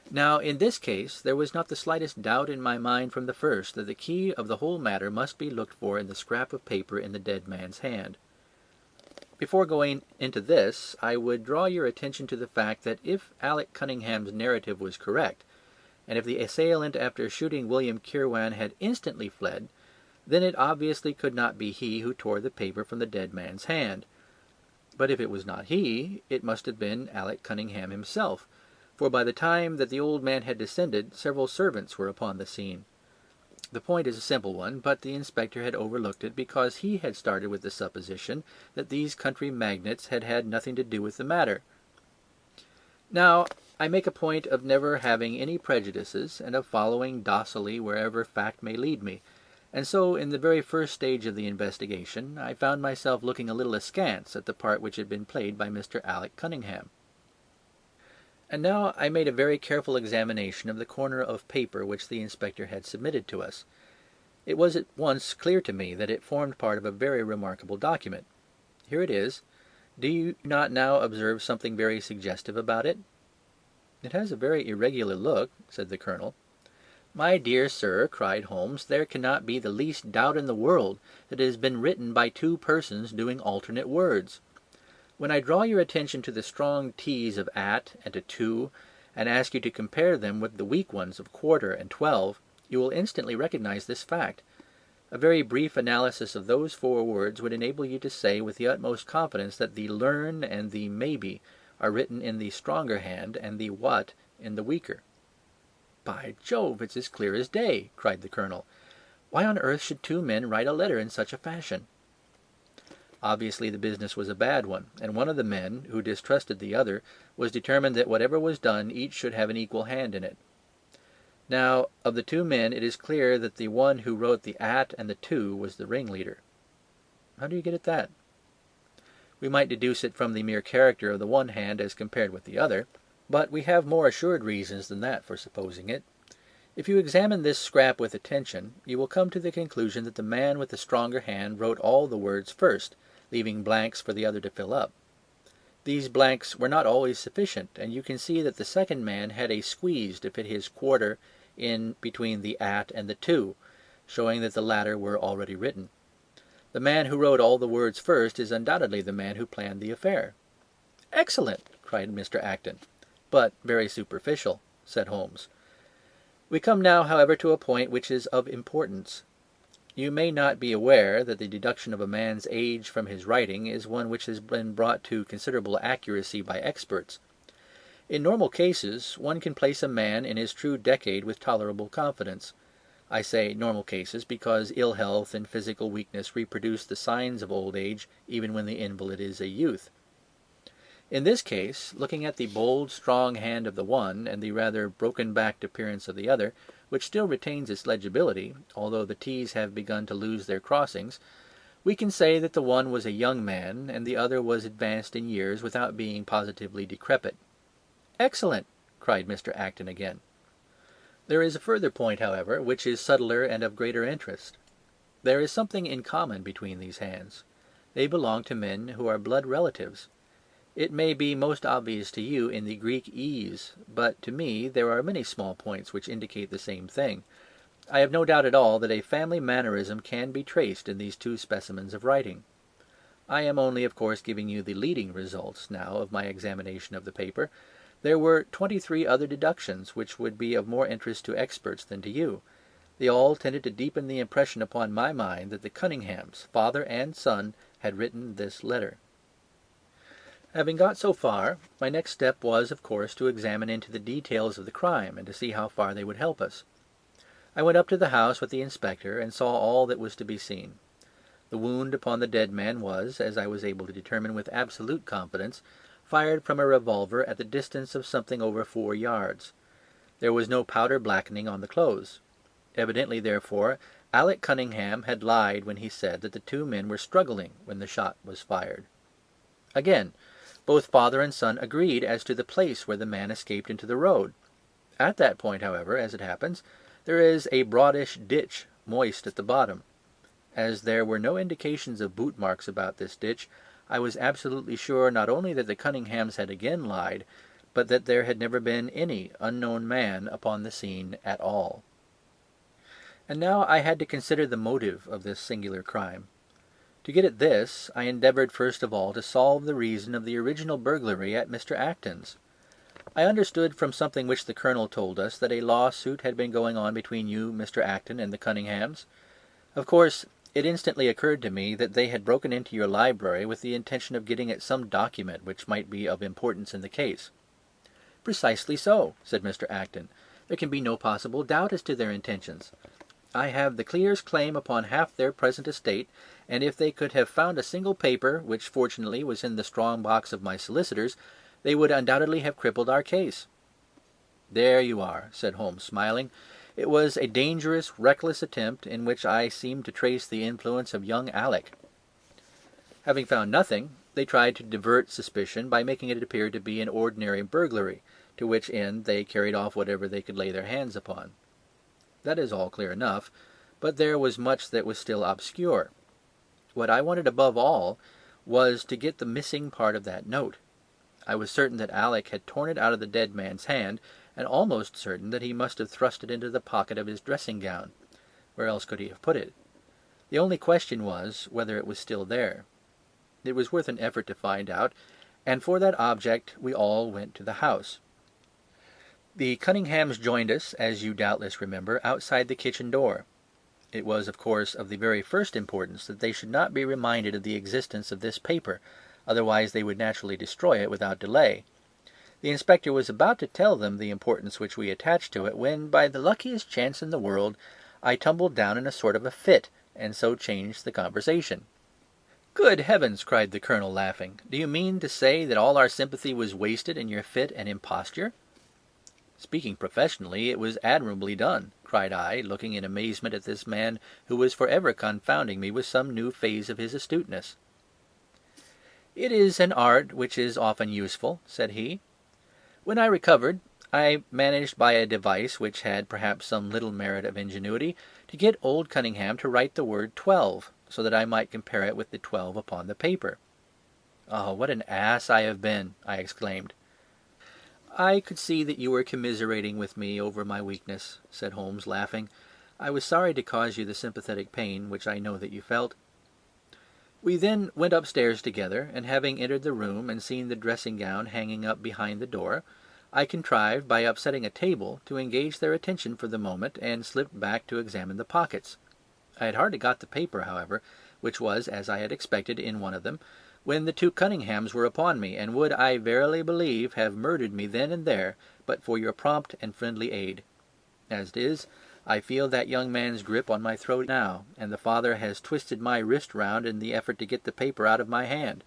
Now, in this case, there was not the slightest doubt in my mind from the first that the key of the whole matter must be looked for in the scrap of paper in the dead man's hand. Before going into this, I would draw your attention to the fact that if Alec Cunningham's narrative was correct, and if the assailant after shooting William Kirwan had instantly fled, then it obviously could not be he who tore the paper from the dead man's hand. But if it was not he, it must have been Alec Cunningham himself, for by the time that the old man had descended, several servants were upon the scene. The point is a simple one, but the inspector had overlooked it because he had started with the supposition that these country magnates had had nothing to do with the matter. Now, I make a point of never having any prejudices, and of following docilely wherever fact may lead me, and so in the very first stage of the investigation I found myself looking a little askance at the part which had been played by Mr. Alec Cunningham. And now I made a very careful examination of the corner of paper which the inspector had submitted to us. It was at once clear to me that it formed part of a very remarkable document. Here it is. Do you not now observe something very suggestive about it? "It has a very irregular look," said the Colonel. "My dear sir," cried Holmes, "there cannot be the least doubt in the world that it has been written by two persons doing alternate words. When I draw your attention to the strong T's of at and to to, and ask you to compare them with the weak ones of quarter and 12, you will instantly recognize this fact. A very brief analysis of those 4 words would enable you to say with the utmost confidence that the learn and the maybe are written in the stronger hand and the what in the weaker. "By Jove, it's as clear as day!" cried the Colonel. "Why on earth should 2 men write a letter in such a fashion?" Obviously the business was a bad one, and one of the men, who distrusted the other, was determined that whatever was done each should have an equal hand in it. Now, of the 2 men it is clear that the one who wrote the at and the to was the ringleader. How do you get at that? We might deduce it from the mere character of the one hand as compared with the other, but we have more assured reasons than that for supposing it. If you examine this scrap with attention, you will come to the conclusion that the man with the stronger hand wrote all the words first, leaving blanks for the other to fill up. These blanks were not always sufficient, and you can see that the second man had a squeeze to fit his quarter in between the at and the to, showing that the latter were already written. The man who wrote all the words first is undoubtedly the man who planned the affair. "Excellent!" cried Mr. Acton. "But very superficial," said Holmes. We come now, however, to a point which is of importance. You may not be aware that the deduction of a man's age from his writing is one which has been brought to considerable accuracy by experts. In normal cases one can place a man in his true decade with tolerable confidence. I say normal cases because ill health and physical weakness reproduce the signs of old age even when the invalid is a youth. In this case, looking at the bold, strong hand of the one and the rather broken-backed appearance of the other, which still retains its legibility, although the t's have begun to lose their crossings, we can say that the one was a young man and the other was advanced in years without being positively decrepit. "Excellent!" cried Mr. Acton again. There is a further point, however, which is subtler and of greater interest. There is something in common between these hands. They belong to men who are blood relatives. It may be most obvious to you in the Greek e's, but to me there are many small points which indicate the same thing. I have no doubt at all that a family mannerism can be traced in these 2 specimens of writing. I am only, of course, giving you the leading results now of my examination of the paper. There were 23 other deductions which would be of more interest to experts than to you. They all tended to deepen the impression upon my mind that the Cunninghams, father and son, had written this letter. Having got so far, my next step was, of course, to examine into the details of the crime and to see how far they would help us. I went up to the house with the inspector and saw all that was to be seen. The wound upon the dead man was, as I was able to determine with absolute confidence, fired from a revolver at the distance of something over 4 yards. There was no powder blackening on the clothes. Evidently, therefore, Alec Cunningham had lied when he said that the 2 men were struggling when the shot was fired. Again, both father and son agreed as to the place where the man escaped into the road. At that point, however, as it happens, there is a broadish ditch, moist at the bottom. As there were no indications of boot marks about this ditch, I was absolutely sure not only that the Cunninghams had again lied, but that there had never been any unknown man upon the scene at all. And now I had to consider the motive of this singular crime. To get at this, I endeavoured first of all to solve the reason of the original burglary at Mr. Acton's. I understood from something which the Colonel told us that a lawsuit had been going on between you, Mr. Acton, and the Cunninghams. Of course, it instantly occurred to me that they had broken into your library with the intention of getting at some document which might be of importance in the case. "Precisely so," said Mr. Acton. "There can be no possible doubt as to their intentions. I have the clearest claim upon half their present estate, and if they could have found a single paper, which fortunately was in the strong box of my solicitors, they would undoubtedly have crippled our case." "There you are," said Holmes, smiling. "It was a dangerous, reckless attempt, in which I seemed to trace the influence of young Alec." Having found nothing, they tried to divert suspicion by making it appear to be an ordinary burglary, to which end they carried off whatever they could lay their hands upon. That is all clear enough, but there was much that was still obscure. What I wanted above all was to get the missing part of that note. I was certain that Alec had torn it out of the dead man's hand, and almost certain that he must have thrust it into the pocket of his dressing-gown. Where else could he have put it? The only question was whether it was still there. It was worth an effort to find out, and for that object we all went to the house. The Cunninghams joined us, as you doubtless remember, outside the kitchen door. It was, of course, of the very first importance that they should not be reminded of the existence of this paper, otherwise they would naturally destroy it without delay. The inspector was about to tell them the importance which we attached to it, when, by the luckiest chance in the world, I tumbled down in a sort of a fit, and so changed the conversation. "Good heavens!" cried the Colonel, laughing. "Do you mean to say that all our sympathy was wasted in your fit and imposture?" "Speaking professionally, it was admirably done," cried I, looking in amazement at this man who was for ever confounding me with some new phase of his astuteness. "It is an art which is often useful," said he. "When I recovered, I managed by a device which had perhaps some little merit of ingenuity to get old Cunningham to write the word 12, so that I might compare it with the 12 upon the paper." "Oh, what an ass I have been!" I exclaimed. "I could see that you were commiserating with me over my weakness," said Holmes, laughing. "I was sorry to cause you the sympathetic pain which I know that you felt." We then went upstairs together, and having entered the room and seen the dressing-gown hanging up behind the door, I contrived, by upsetting a table, to engage their attention for the moment, and slipped back to examine the pockets. I had hardly got the paper, however, which was, as I had expected, in one of them, when the two Cunninghams were upon me, and would, I verily believe, have murdered me then and there, but for your prompt and friendly aid. As it is, I feel that young man's grip on my throat now, and the father has twisted my wrist round in the effort to get the paper out of my hand.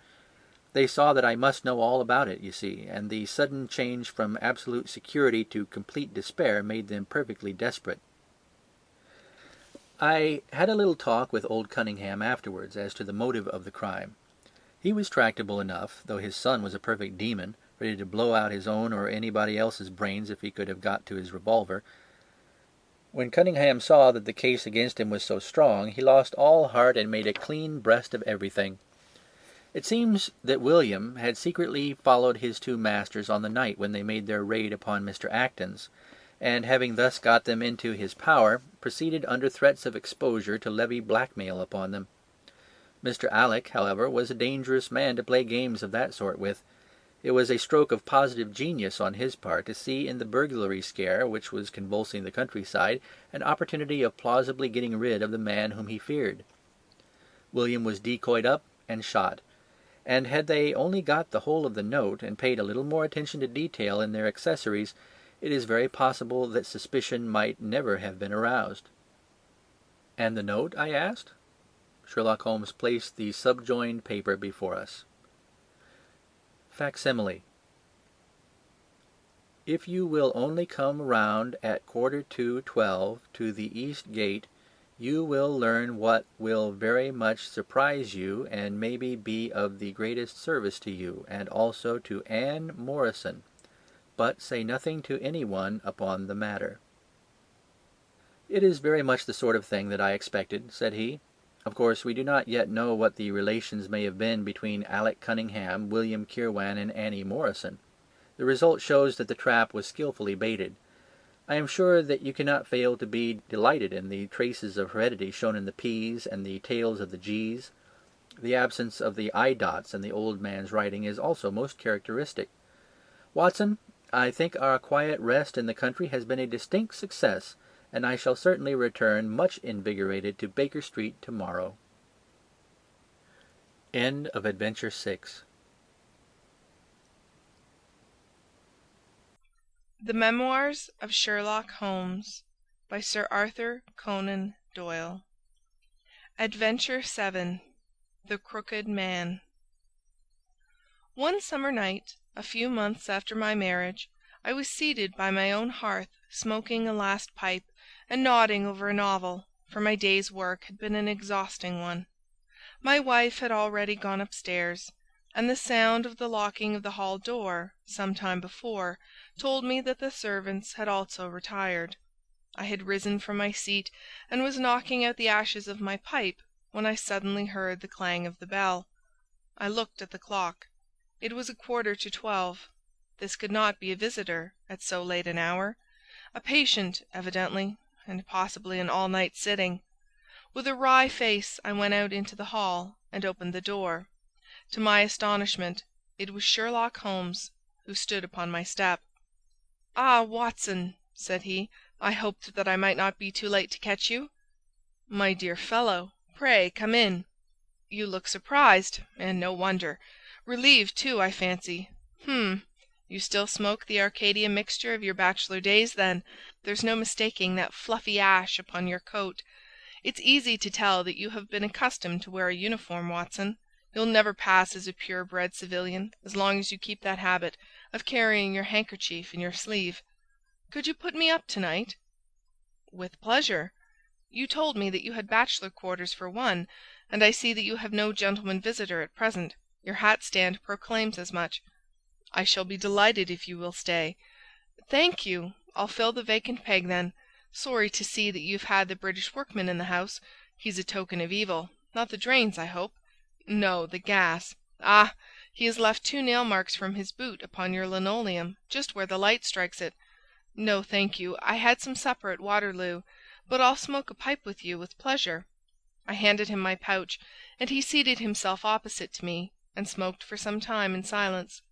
They saw that I must know all about it, you see, and the sudden change from absolute security to complete despair made them perfectly desperate. I had a little talk with old Cunningham afterwards as to the motive of the crime. He was tractable enough, though his son was a perfect demon, ready to blow out his own or anybody else's brains if he could have got to his revolver. When Cunningham saw that the case against him was so strong, he lost all heart and made a clean breast of everything. It seems that William had secretly followed his two masters on the night when they made their raid upon Mr. Acton's, and having thus got them into his power, proceeded under threats of exposure to levy blackmail upon them. Mr. Alec, however, was a dangerous man to play games of that sort with. It was a stroke of positive genius on his part to see in the burglary scare which was convulsing the countryside an opportunity of plausibly getting rid of the man whom he feared. William was decoyed up and shot, and had they only got the whole of the note, and paid a little more attention to detail in their accessories, it is very possible that suspicion might never have been aroused. "And the note?" I asked. Sherlock Holmes placed the subjoined paper before us. Facsimile. "If you will only come round at 12:45 to the east gate, you will learn what will very much surprise you, and maybe be of the greatest service to you, and also to Anne Morrison. But say nothing to any one upon the matter." "It is very much the sort of thing that I expected," said he. "Of course we do not yet know what the relations may have been between Alec Cunningham, William Kirwan, and Annie Morrison. The result shows that the trap was skilfully baited. I am sure that you cannot fail to be delighted in the traces of heredity shown in the P's and the tails of the G's. The absence of the eye dots in the old man's writing is also most characteristic. Watson, I think our quiet rest in the country has been a distinct success, and I shall certainly return much invigorated to Baker Street to-morrow. End of Adventure 6. The Memoirs of Sherlock Holmes by Sir Arthur Conan Doyle. Adventure 7. The Crooked Man. One summer night, a few months after my marriage, I was seated by my own hearth, smoking a last pipe, and nodding over a novel, for my day's work had been an exhausting one. My wife had already gone upstairs, and the sound of the locking of the hall door, some time before, told me that the servants had also retired. I had risen from my seat, and was knocking out the ashes of my pipe, when I suddenly heard the clang of the bell. I looked at the clock. It was 11:45. This could not be a visitor at so late an hour. A patient, evidently, and possibly an all-night sitting. With a wry face I went out into the hall and opened the door. To my astonishment, it was Sherlock Holmes, who stood upon my step. "Ah, Watson," said he, "I hoped that I might not be too late to catch you." "My dear fellow, pray come in. You look surprised, and no wonder. Relieved, too, I fancy. You still smoke the Arcadia mixture of your bachelor days, then. There's no mistaking that fluffy ash upon your coat. It's easy to tell that you have been accustomed to wear a uniform, Watson. You'll never pass as a pure-bred civilian as long as you keep that habit of carrying your handkerchief in your sleeve. Could you put me up tonight?" "With pleasure. You told me that you had bachelor quarters for one, and I see that you have no gentleman visitor at present. Your hat-stand proclaims as much." "I shall be delighted if you will stay." "Thank you. I'll fill the vacant peg, then. Sorry to see that you've had the British workman in the house. He's a token of evil. Not the drains, I hope?" "No, the gas. Ah, he has left 2 nail marks from his boot upon your linoleum, just where the light strikes it. No, thank you. I had some supper at Waterloo, but I'll smoke a pipe with you with pleasure." I handed him my pouch, and he seated himself opposite to me, and smoked for some time in silence.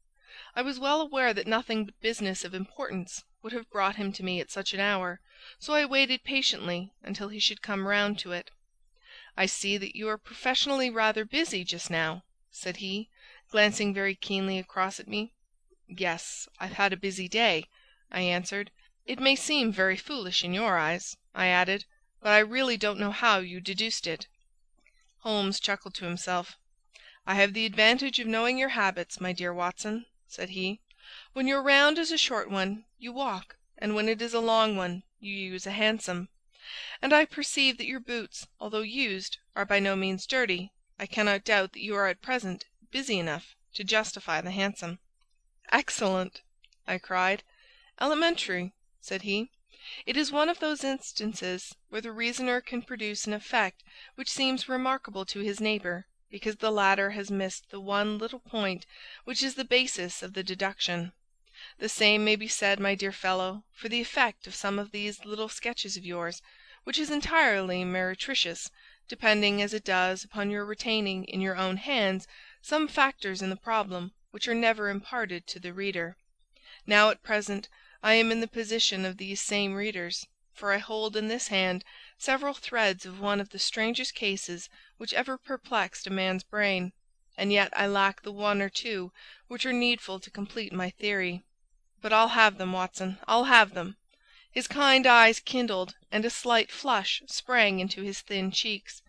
I was well aware that nothing but business of importance would have brought him to me at such an hour, so I waited patiently until he should come round to it. "I see that you are professionally rather busy just now," said he, glancing very keenly across at me. "Yes, I've had a busy day," I answered. "It may seem very foolish in your eyes," I added, "but I really don't know how you deduced it." Holmes chuckled to himself. "I have the advantage of knowing your habits, my dear Watson," said he. "When your round is a short one, you walk, and when it is a long one, you use a hansom. And I perceive that your boots, although used, are by no means dirty. I cannot doubt that you are at present busy enough to justify the hansom." "Excellent!" I cried. "Elementary," said he. "It is one of those instances where the reasoner can produce an effect which seems remarkable to his neighbour, because the latter has missed the one little point which is the basis of the deduction. The same may be said, my dear fellow, for the effect of some of these little sketches of yours, which is entirely meretricious, depending as it does upon your retaining in your own hands some factors in the problem which are never imparted to the reader. Now at present I am in the position of these same readers, for I hold in this hand several threads of one of the strangest cases which ever perplexed a man's brain, and yet I lack the one or two which are needful to complete my theory. But I'll have them, Watson, I'll have them." His kind eyes kindled, and a slight flush sprang into his thin cheeks.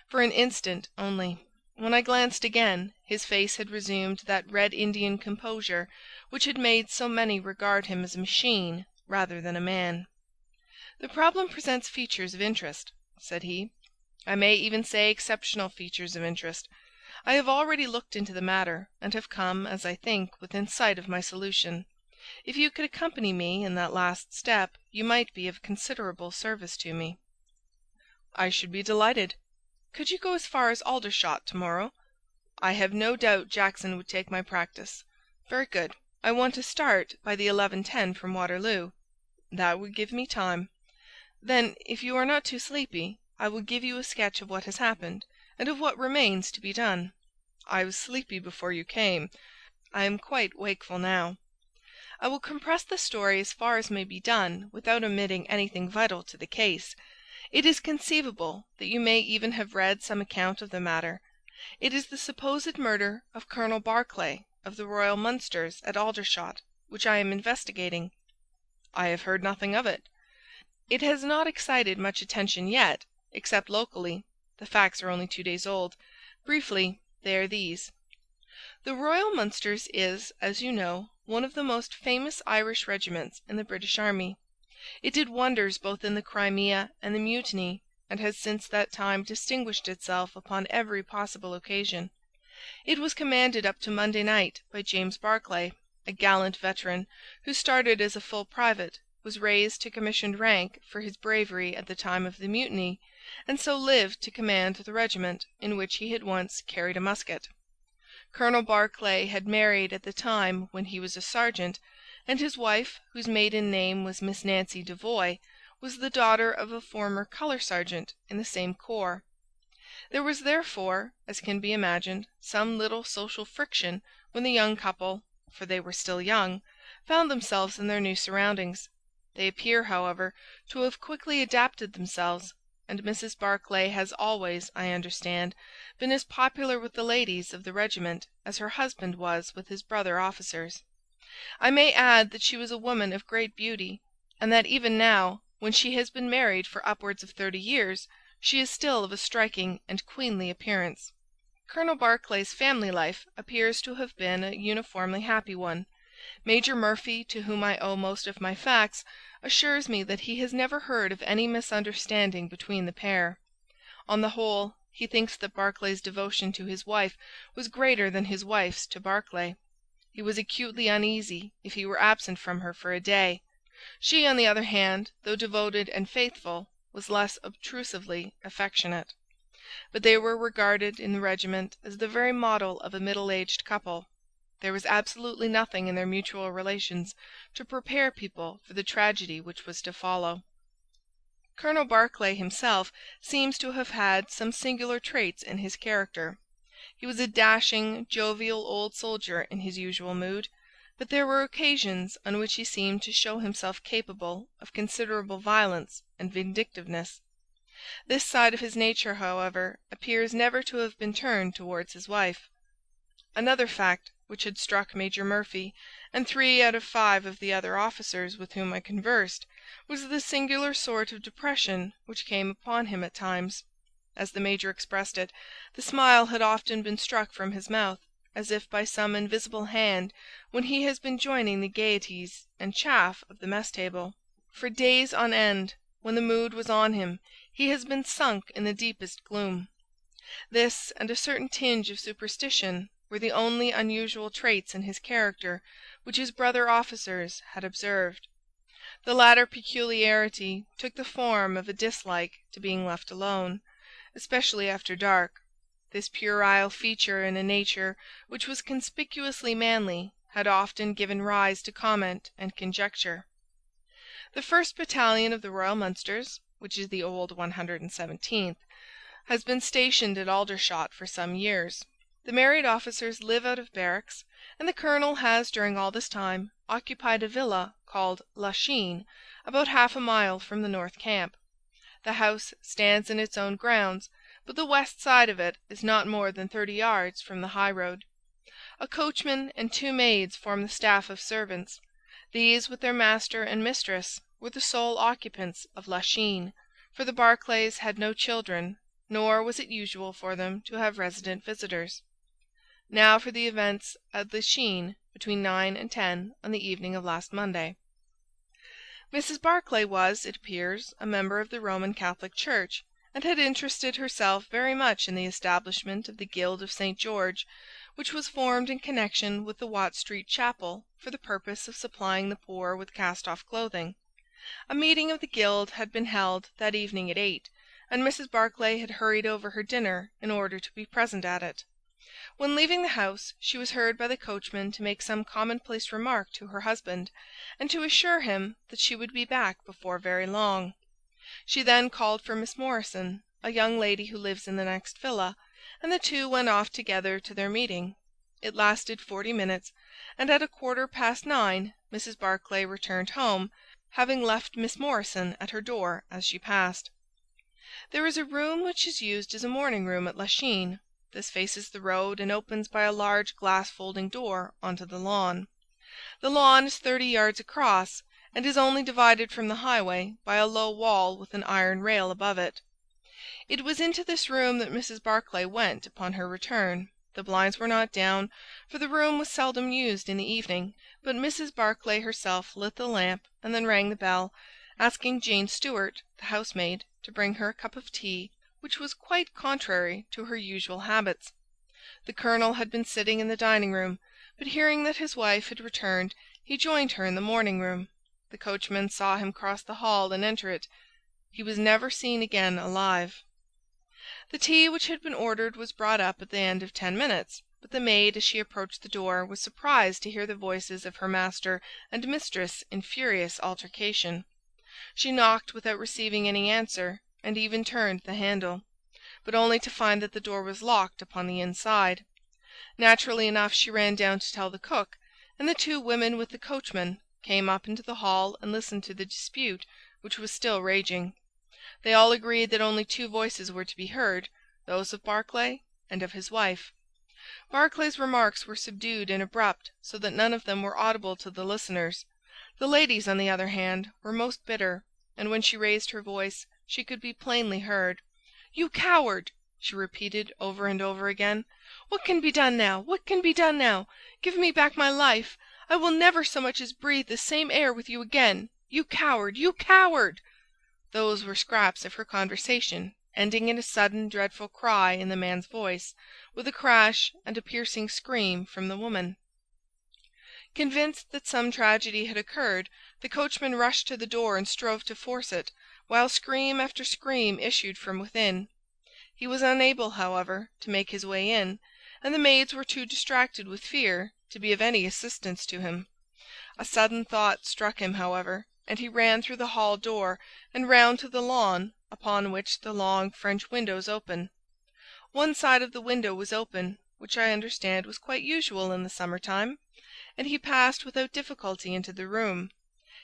For an instant only. When I glanced again, his face had resumed that Red Indian composure which had made so many regard him as a machine rather than a man. "The problem presents features of interest," said he. "I may even say exceptional features of interest. I have already looked into the matter, and have come, as I think, within sight of my solution. If you could accompany me in that last step, you might be of considerable service to me." "I should be delighted. Could you go as far as Aldershot tomorrow?" "I have no doubt Jackson would take my practice." "Very good. I want to start by the 11:10 from Waterloo." "That would give me time." "Then, if you are not too sleepy, I will give you a sketch of what has happened, and of what remains to be done." "I was sleepy before you came. I am quite wakeful now." "I will compress the story as far as may be done without omitting anything vital to the case. It is conceivable that you may even have read some account of the matter. It is the supposed murder of Colonel Barclay, of the Royal Munsters, at Aldershot, which I am investigating." "I have heard nothing of it." "It has not excited much attention yet, except locally. The facts are only 2 days old. Briefly, they are these. The Royal Munsters is, as you know, one of the most famous Irish regiments in the British Army. It did wonders both in the Crimea and the Mutiny, and has since that time distinguished itself upon every possible occasion. It was commanded up to Monday night by James Barclay, a gallant veteran, who started as a full private, was raised to commissioned rank for his bravery at the time of the Mutiny, and so lived to command the regiment in which he had once carried a musket. Colonel Barclay had married at the time when he was a sergeant, and his wife, whose maiden name was Miss Nancy Devoy, was the daughter of a former colour sergeant in the same corps. There was therefore, as can be imagined, some little social friction when the young couple, for they were still young, found themselves in their new surroundings. They appear, however, to have quickly adapted themselves, and Mrs. Barclay has always, I understand, been as popular with the ladies of the regiment as her husband was with his brother officers. I may add that she was a woman of great beauty, and that even now, when she has been married for upwards of 30 years, she is still of a striking and queenly appearance. Colonel Barclay's family life appears to have been a uniformly happy one. Major Murphy, to whom I owe most of my facts, assures me that he has never heard of any misunderstanding between the pair. On the whole, he thinks that Barclay's devotion to his wife was greater than his wife's to Barclay. He was acutely uneasy if he were absent from her for a day. She, on the other hand, though devoted and faithful, was less obtrusively affectionate. But they were regarded in the regiment as the very model of a middle-aged couple. There was absolutely nothing in their mutual relations to prepare people for the tragedy which was to follow. Colonel Barclay himself seems to have had some singular traits in his character. He was a dashing, jovial old soldier in his usual mood, but there were occasions on which he seemed to show himself capable of considerable violence and vindictiveness. This side of his nature, however, appears never to have been turned towards his wife. Another fact which had struck Major Murphy and 3 out of 5 of the other officers with whom I conversed was the singular sort of depression which came upon him at times. As the Major expressed it, the smile had often been struck from his mouth, as if by some invisible hand, when he has been joining the gaieties and chaff of the mess table. For days on end, when the mood was on him, he has been sunk in the deepest gloom. This, and a certain tinge of superstition, were the only unusual traits in his character which his brother officers had observed. The latter peculiarity took the form of a dislike to being left alone, especially after dark. This puerile feature in a nature which was conspicuously manly had often given rise to comment and conjecture. The 1st Battalion of the Royal Munsters, which is the old 117th, has been stationed at Aldershot for some years. The married officers live out of barracks, and the colonel has during all this time occupied a villa called Lachine, about half a mile from the North Camp. The house stands in its own grounds, but the west side of it is not more than 30 yards from the high road. A coachman and 2 maids form the staff of servants. These, with their master and mistress, were the sole occupants of Lachine, for the Barclays had no children, nor was it usual for them to have resident visitors. Now for the events at Lachine between 9 and 10 on the evening of last Monday. Mrs. Barclay was, it appears, a member of the Roman Catholic Church, and had interested herself very much in the establishment of the Guild of St. George, which was formed in connection with the Watt Street Chapel for the purpose of supplying the poor with cast-off clothing. A meeting of the Guild had been held that evening at 8, and Mrs. Barclay had hurried over her dinner in order to be present at it. When leaving the house, she was heard by the coachman to make some commonplace remark to her husband, and to assure him that she would be back before very long. She then called for Miss Morrison, a young lady who lives in the next villa, and the two went off together to their meeting. It lasted 40 minutes, and at 9:15 Mrs. Barclay returned home, having left Miss Morrison at her door as she passed. There is a room which is used as a morning room at Lachine. This faces the road and opens by a large glass folding door onto the lawn. The lawn is 30 yards across, and is only divided from the highway by a low wall with an iron rail above it. It was into this room that Mrs. Barclay went upon her return. The blinds were not down, for the room was seldom used in the evening, but Mrs. Barclay herself lit the lamp and then rang the bell, asking Jane Stewart, the housemaid, to bring her a cup of tea, which was quite contrary to her usual habits. The colonel had been sitting in the dining-room, but hearing that his wife had returned, he joined her in the morning-room. The coachman saw him cross the hall and enter it. He was never seen again alive. The tea which had been ordered was brought up at the end of 10 minutes, but the maid, as she approached the door, was surprised to hear the voices of her master and mistress in furious altercation. She knocked without receiving any answer, and even turned the handle, but only to find that the door was locked upon the inside. Naturally enough she ran down to tell the cook, and the 2 women with the coachman came up into the hall and listened to the dispute, which was still raging. They all agreed that only two voices were to be heard, those of Barclay and of his wife. Barclay's remarks were subdued and abrupt, so that none of them were audible to the listeners. The lady's, on the other hand, were most bitter, and when she raised her voice, she could be plainly heard. "You coward!" she repeated over and over again. "What can be done now? What can be done now? Give me back my life. I will never so much as breathe the same air with you again. You coward! You coward!" Those were scraps of her conversation, ending in a sudden dreadful cry in the man's voice, with a crash and a piercing scream from the woman. Convinced that some tragedy had occurred, the coachman rushed to the door and strove to force it, while scream after scream issued from within. He was unable, however, to make his way in, and the maids were too distracted with fear to be of any assistance to him. A sudden thought struck him, however, and he ran through the hall door and round to the lawn, upon which the long French windows open. One side of the window was open, which I understand was quite usual in the summer time, and he passed without difficulty into the room.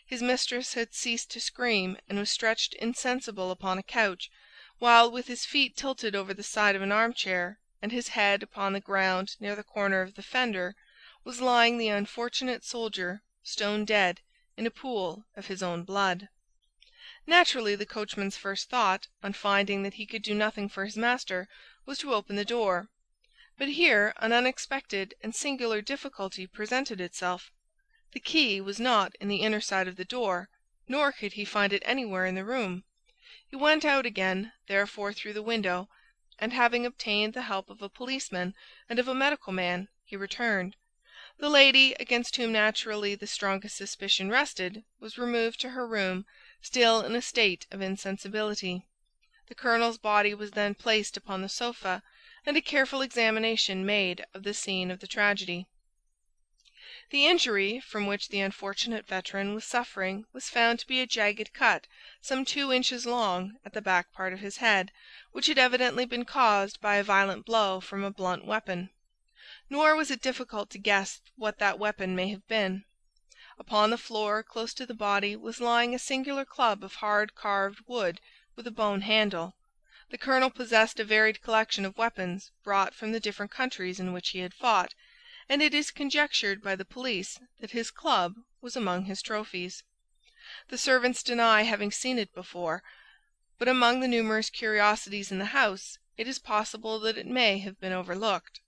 His mistress had ceased to scream and was stretched insensible upon a couch, while, with his feet tilted over the side of an armchair, and his head upon the ground near the corner of the fender, was lying the unfortunate soldier, stone dead, in a pool of his own blood. Naturally, the coachman's first thought, on finding that he could do nothing for his master, was to open the door. But here an unexpected and singular difficulty presented itself. The key was not in the inner side of the door, nor could he find it anywhere in the room. He went out again, therefore, through the window, and having obtained the help of a policeman and of a medical man, he returned. The lady, against whom naturally the strongest suspicion rested, was removed to her room, still in a state of insensibility. The colonel's body was then placed upon the sofa, and a careful examination made of the scene of the tragedy. The injury from which the unfortunate veteran was suffering was found to be a jagged cut, some 2 inches long, at the back part of his head, which had evidently been caused by a violent blow from a blunt weapon. Nor was it difficult to guess what that weapon may have been. Upon the floor, close to the body, was lying a singular club of hard carved wood with a bone handle. The colonel possessed a varied collection of weapons brought from the different countries in which he had fought, and it is conjectured by the police that his club was among his trophies. The servants deny having seen it before, but among the numerous curiosities in the house, it is possible that it may have been overlooked.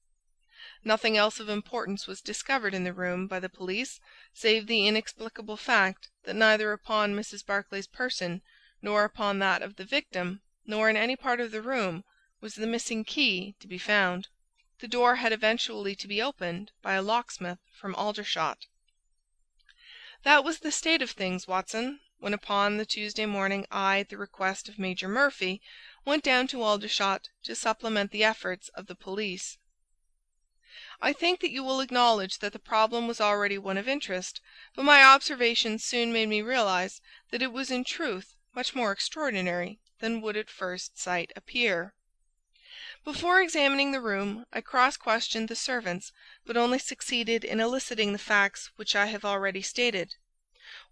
Nothing else of importance was discovered in the room by the police, save the inexplicable fact that neither upon Mrs. Barclay's person, nor upon that of the victim, nor in any part of the room, was the missing key to be found. The door had eventually to be opened by a locksmith from Aldershot. That was the state of things, Watson, when upon the Tuesday morning I, at the request of Major Murphy, went down to Aldershot to supplement the efforts of the police. I think that you will acknowledge that the problem was already one of interest, but my observations soon made me realize that it was in truth much more extraordinary than would at first sight appear. Before examining the room, I cross-questioned the servants, but only succeeded in eliciting the facts which I have already stated.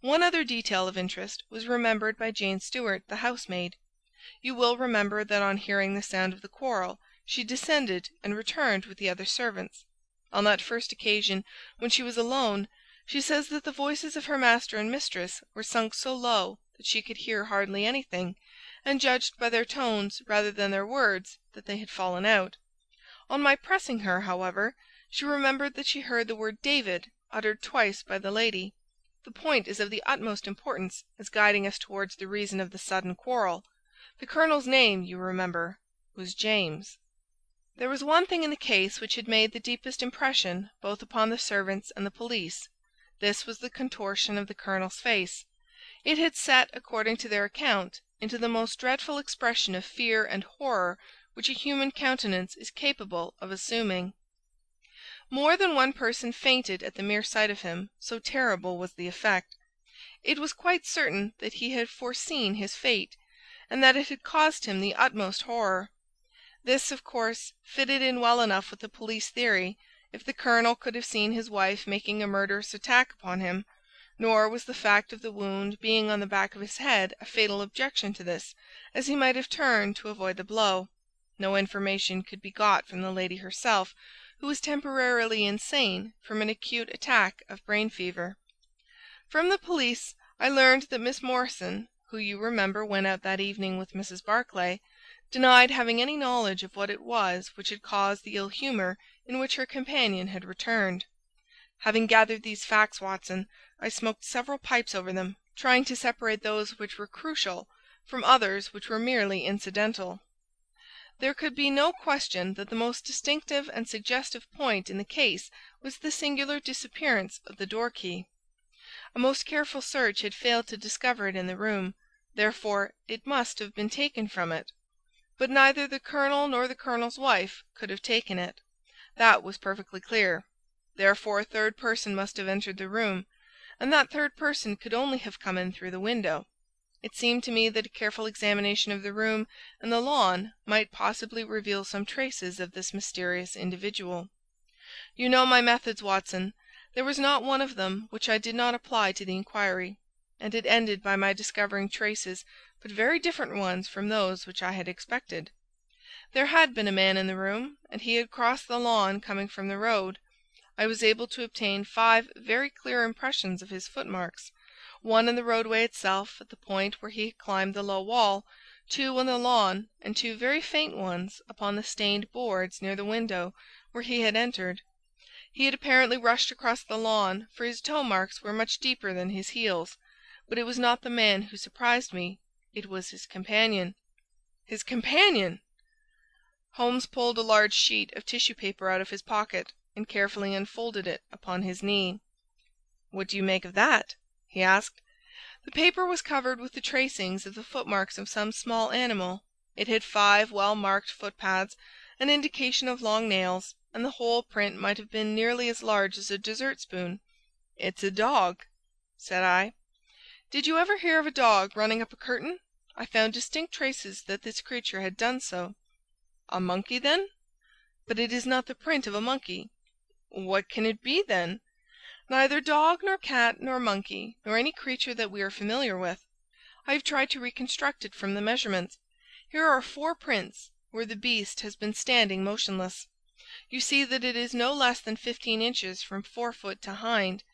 One other detail of interest was remembered by Jane Stewart, the housemaid. You will remember that on hearing the sound of the quarrel, she descended and returned with the other servants. On that first occasion, when she was alone, she says that the voices of her master and mistress were sunk so low that she could hear hardly anything, and judged by their tones rather than their words that they had fallen out. On my pressing her, however, she remembered that she heard the word David uttered twice by the lady. The point is of the utmost importance as guiding us towards the reason of the sudden quarrel. The colonel's name, you remember, was James. There was one thing in the case which had made the deepest impression both upon the servants and the police. This was the contortion of the colonel's face. It had set, according to their account, into the most dreadful expression of fear and horror which a human countenance is capable of assuming. More than one person fainted at the mere sight of him, so terrible was the effect. It was quite certain that he had foreseen his fate, and that it had caused him the utmost horror. This, of course, fitted in well enough with the police theory. If the colonel could have seen his wife making a murderous attack upon him, Nor was the fact of the wound being on the back of his head a fatal objection to this, as he might have turned to avoid the blow. No information could be got from the lady herself, who was temporarily insane from an acute attack of brain fever. From the police I learned that Miss Morrison, who you remember went out that evening with Mrs. Barclay, denied having any knowledge of what it was which had caused the ill humour in which her companion had returned. Having gathered these facts, Watson, I smoked several pipes over them, trying to separate those which were crucial from others which were merely incidental. There could be no question that the most distinctive and suggestive point in the case was the singular disappearance of the door key. A most careful search had failed to discover it in the room, therefore it must have been taken from it. But neither the colonel nor the colonel's wife could have taken it. That was perfectly clear. Therefore a third person must have entered the room, and that third person could only have come in through the window. It seemed to me that a careful examination of the room and the lawn might possibly reveal some traces of this mysterious individual. You know my methods, Watson. There was not one of them which I did not apply to the inquiry, and it ended by my discovering traces, but very different ones from those which I had expected. There had been a man in the room, and he had crossed the lawn coming from the road. I was able to obtain 5 very clear impressions of his footmarks, 1 in the roadway itself at the point where he had climbed the low wall, 2 on the lawn, and 2 very faint ones upon the stained boards near the window where he had entered. He had apparently rushed across the lawn, for his toe marks were much deeper than his heels. But it was not the man who surprised me. It was his companion. His companion! Holmes pulled a large sheet of tissue paper out of his pocket and carefully unfolded it upon his knee. "What do you make of that?" he asked. The paper was covered with the tracings of the footmarks of some small animal. It had 5 well-marked footpads, an indication of long nails, and the whole print might have been nearly as large as a dessert spoon. "It's a dog," said I. "Did you ever hear of a dog running up a curtain? I found distinct traces that this creature had done so." "A monkey, then?" "But it is not the print of a monkey." "What can it be, then?" "Neither dog, nor cat, nor monkey, nor any creature that we are familiar with. I have tried to reconstruct it from the measurements. Here are 4 prints where the beast has been standing motionless. You see that it is no less than 15 inches from forefoot to hind.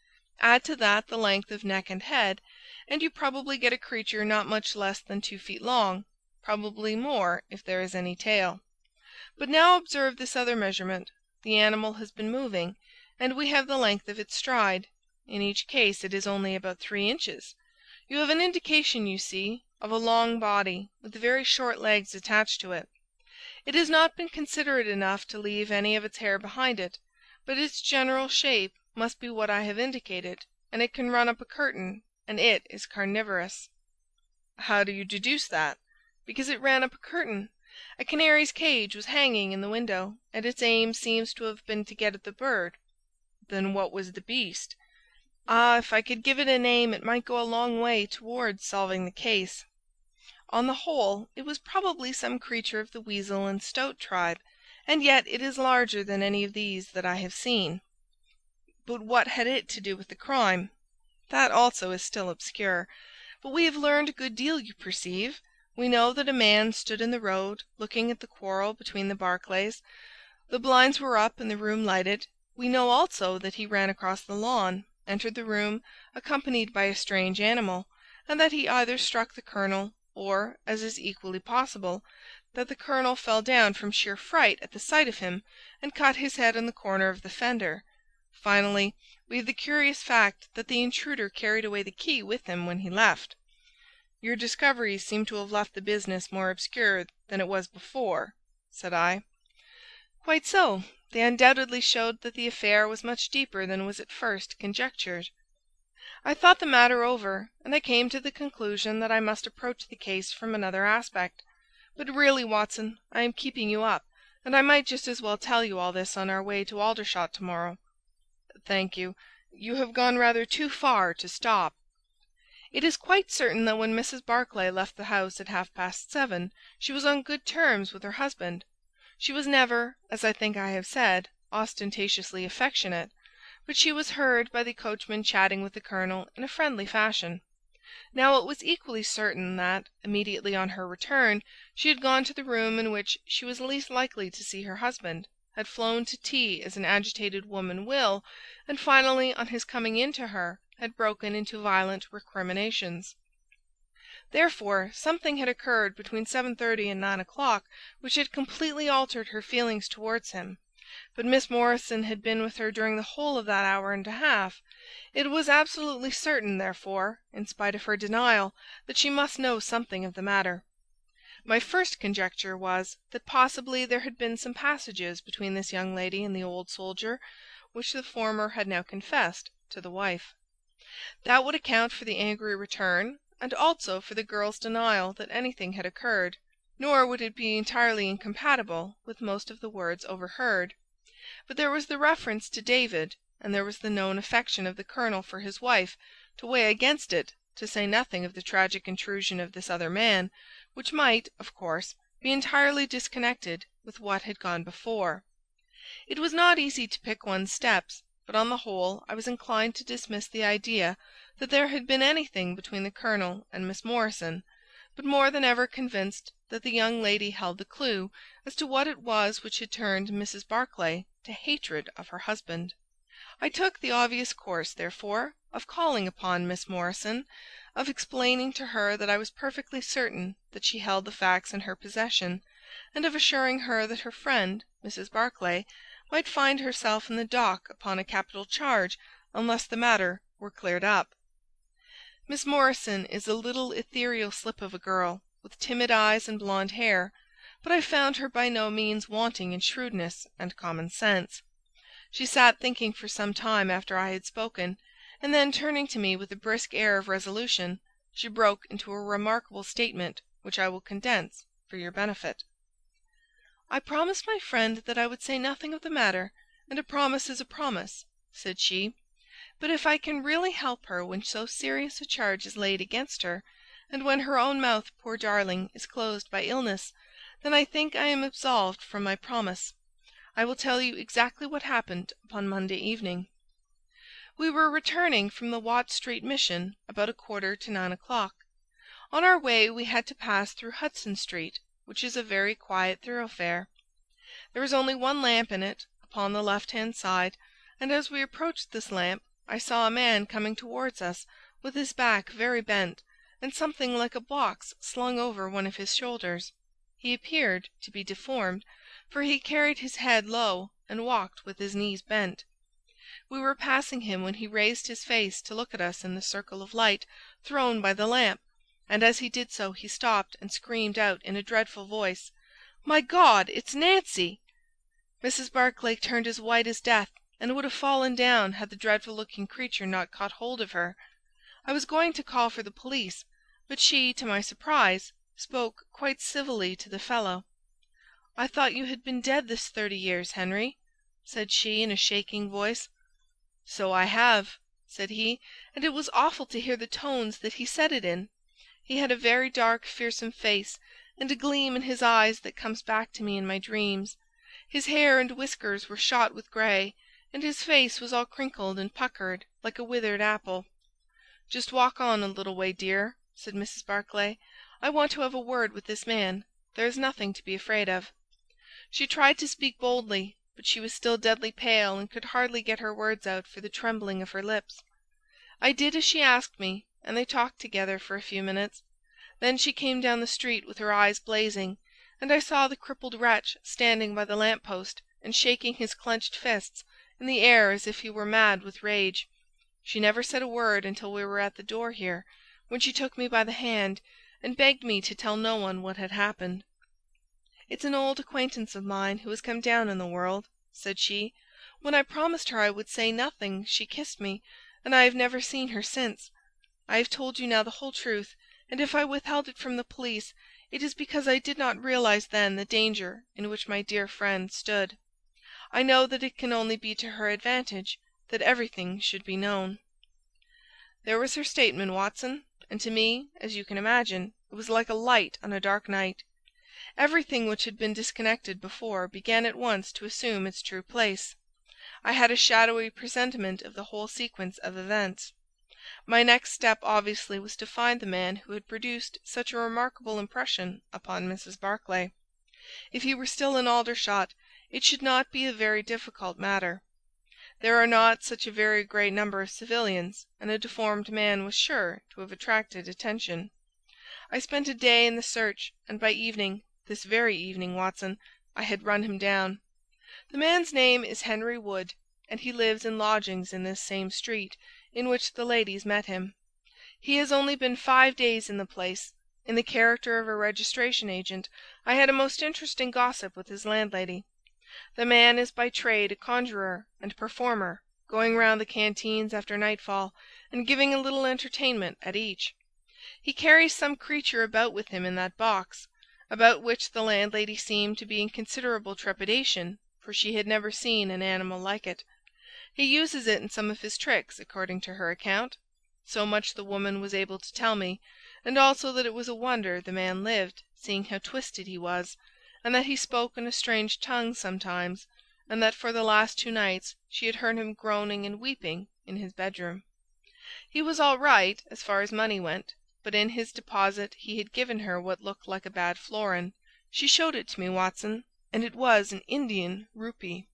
Add to that the length of neck and head, and you probably get a creature not much less than 2 feet long, probably more if there is any tail. But now observe this other measurement. The animal has been moving, and we have the length of its stride. In each case it is only about 3 inches. You have an indication, you see, of a long body, with very short legs attached to it. It has not been considerate enough to leave any of its hair behind it, but its general shape must be what I have indicated, and it can run up a curtain, and it is carnivorous." "How do you deduce that?" "Because it ran up a curtain. A canary's cage was hanging in the window, and its aim seems to have been to get at the bird." "Then what was the beast?" "Ah, if I could give it a name it might go a long way towards solving the case. On the whole, it was probably some creature of the weasel and stoat tribe, and yet it is larger than any of these that I have seen." "But what had it to do with the crime?" "That also is still obscure. But we have learned a good deal, you perceive. We know that a man stood in the road, looking at the quarrel between the Barclays. The blinds were up and the room lighted. We know also that he ran across the lawn, entered the room, accompanied by a strange animal, and that he either struck the colonel, or, as is equally possible, that the colonel fell down from sheer fright at the sight of him, and cut his head on the corner of the fender. Finally, we have the curious fact that the intruder carried away the key with him when he left." "Your discoveries seem to have left the business more obscure than it was before," said I. "Quite so. They undoubtedly showed that the affair was much deeper than was at first conjectured. I thought the matter over, and I came to the conclusion that I must approach the case from another aspect. But really, Watson, I am keeping you up, and I might just as well tell you all this on our way to Aldershot tomorrow." "Thank you. You have gone rather too far to stop." "It is quite certain that when Mrs. Barclay left the house at 7:30, she was on good terms with her husband. She was never, as I think I have said, ostentatiously affectionate, but she was heard by the coachman chatting with the colonel in a friendly fashion. Now it was equally certain that, immediately on her return, she had gone to the room in which she was least likely to see her husband, had flown to tea as an agitated woman will, and finally, on his coming in to her, had broken into violent recriminations. Therefore, something had occurred between 7:30 and 9 o'clock which had completely altered her feelings towards him. But Miss Morrison had been with her during the whole of that hour and a half. It was absolutely certain, therefore, in spite of her denial, that she must know something of the matter. My first conjecture was, that possibly there had been some passages between this young lady and the old soldier, which the former had now confessed to the wife. That would account for the angry return, and also for the girl's denial that anything had occurred, nor would it be entirely incompatible with most of the words overheard. But there was the reference to David, and there was the known affection of the colonel for his wife, to weigh against it, to say nothing of the tragic intrusion of this other man, which might, of course, be entirely disconnected with what had gone before. It was not easy to pick one's steps, but on the whole I was inclined to dismiss the idea that there had been anything between the colonel and Miss Morrison, but more than ever convinced that the young lady held the clue as to what it was which had turned Mrs. Barclay to hatred of her husband. I took the obvious course, therefore, of calling upon Miss Morrison, of explaining to her that I was perfectly certain that she held the facts in her possession, and of assuring her that her friend, Mrs. Barclay, might find herself in the dock upon a capital charge unless the matter were cleared up. Miss Morrison is a little ethereal slip of a girl, with timid eyes and blonde hair, but I found her by no means wanting in shrewdness and common sense. She sat thinking for some time after I had spoken, and then turning to me with a brisk air of resolution, she broke into a remarkable statement, which I will condense for your benefit. "I promised my friend that I would say nothing of the matter, and a promise is a promise," said she. "But if I can really help her when so serious a charge is laid against her, and when her own mouth, poor darling, is closed by illness, then I think I am absolved from my promise. I will tell you exactly what happened upon Monday evening. We were returning from the Watt Street Mission about 8:45 o'clock. On our way we had to pass through Hudson Street, which is a very quiet thoroughfare. There was only one lamp in it, upon the left-hand side, and as we approached this lamp, I saw a man coming towards us with his back very bent, and something like a box slung over one of his shoulders. He appeared to be deformed, for he carried his head low and walked with his knees bent. We were passing him when he raised his face to look at us in the circle of light thrown by the lamp, and as he did so he stopped and screamed out in a dreadful voice, 'My God, it's Nancy!' Mrs. Barclay turned as white as death, and would have fallen down had the dreadful-looking creature not caught hold of her. I was going to call for the police, but she, to my surprise, spoke quite civilly to the fellow. 'I thought you had been dead this 30 years, Henry,' said she in a shaking voice. 'So I have,' said he, and it was awful to hear the tones that he said it in. He had a very dark, fearsome face, and a gleam in his eyes that comes back to me in my dreams. His hair and whiskers were shot with grey, and his face was all crinkled and puckered like a withered apple. 'Just walk on a little way, dear,' said Mrs. Barclay. 'I want to have a word with this man. There is nothing to be afraid of.' She tried to speak boldly, but she was still deadly pale and could hardly get her words out for the trembling of her lips. I did as she asked me, and they talked together for a few minutes. Then she came down the street with her eyes blazing, and I saw the crippled wretch standing by the lamp-post and shaking his clenched fists in the air as if he were mad with rage. She never said a word until we were at the door here, when she took me by the hand and begged me to tell no one what had happened. 'It's an old acquaintance of mine who has come down in the world,' said she. 'When I promised her I would say nothing, she kissed me, and I have never seen her since. I have told you now the whole truth, and if I withheld it from the police, it is because I did not realize then the danger in which my dear friend stood. I know that it can only be to her advantage that everything should be known.' There was her statement, Watson, and to me, as you can imagine, it was like a light on a dark night. Everything which had been disconnected before began at once to assume its true place. I had a shadowy presentiment of the whole sequence of events. My next step obviously was to find the man who had produced such a remarkable impression upon Mrs. Barclay. If he were still in Aldershot, it should not be a very difficult matter. There are not such a very great number of civilians, and a deformed man was sure to have attracted attention. I spent a day in the search, and by evening, this very evening, Watson, I had run him down. The man's name is Henry Wood, and he lives in lodgings in this same street in which the ladies met him. He has only been 5 days in the place. In the character of a registration agent, I had a most interesting gossip with his landlady. The man is by trade a conjurer and performer, going round the canteens after nightfall, and giving a little entertainment at each. He carries some creature about with him in that box, about which the landlady seemed to be in considerable trepidation, for she had never seen an animal like it. He uses it in some of his tricks, according to her account. So much the woman was able to tell me, and also that it was a wonder the man lived, seeing how twisted he was, and that he spoke in a strange tongue sometimes, and that for the last 2 nights she had heard him groaning and weeping in his bedroom. He was all right as far as money went, but in his deposit he had given her what looked like a bad florin. She showed it to me, Watson, and it was an Indian rupee.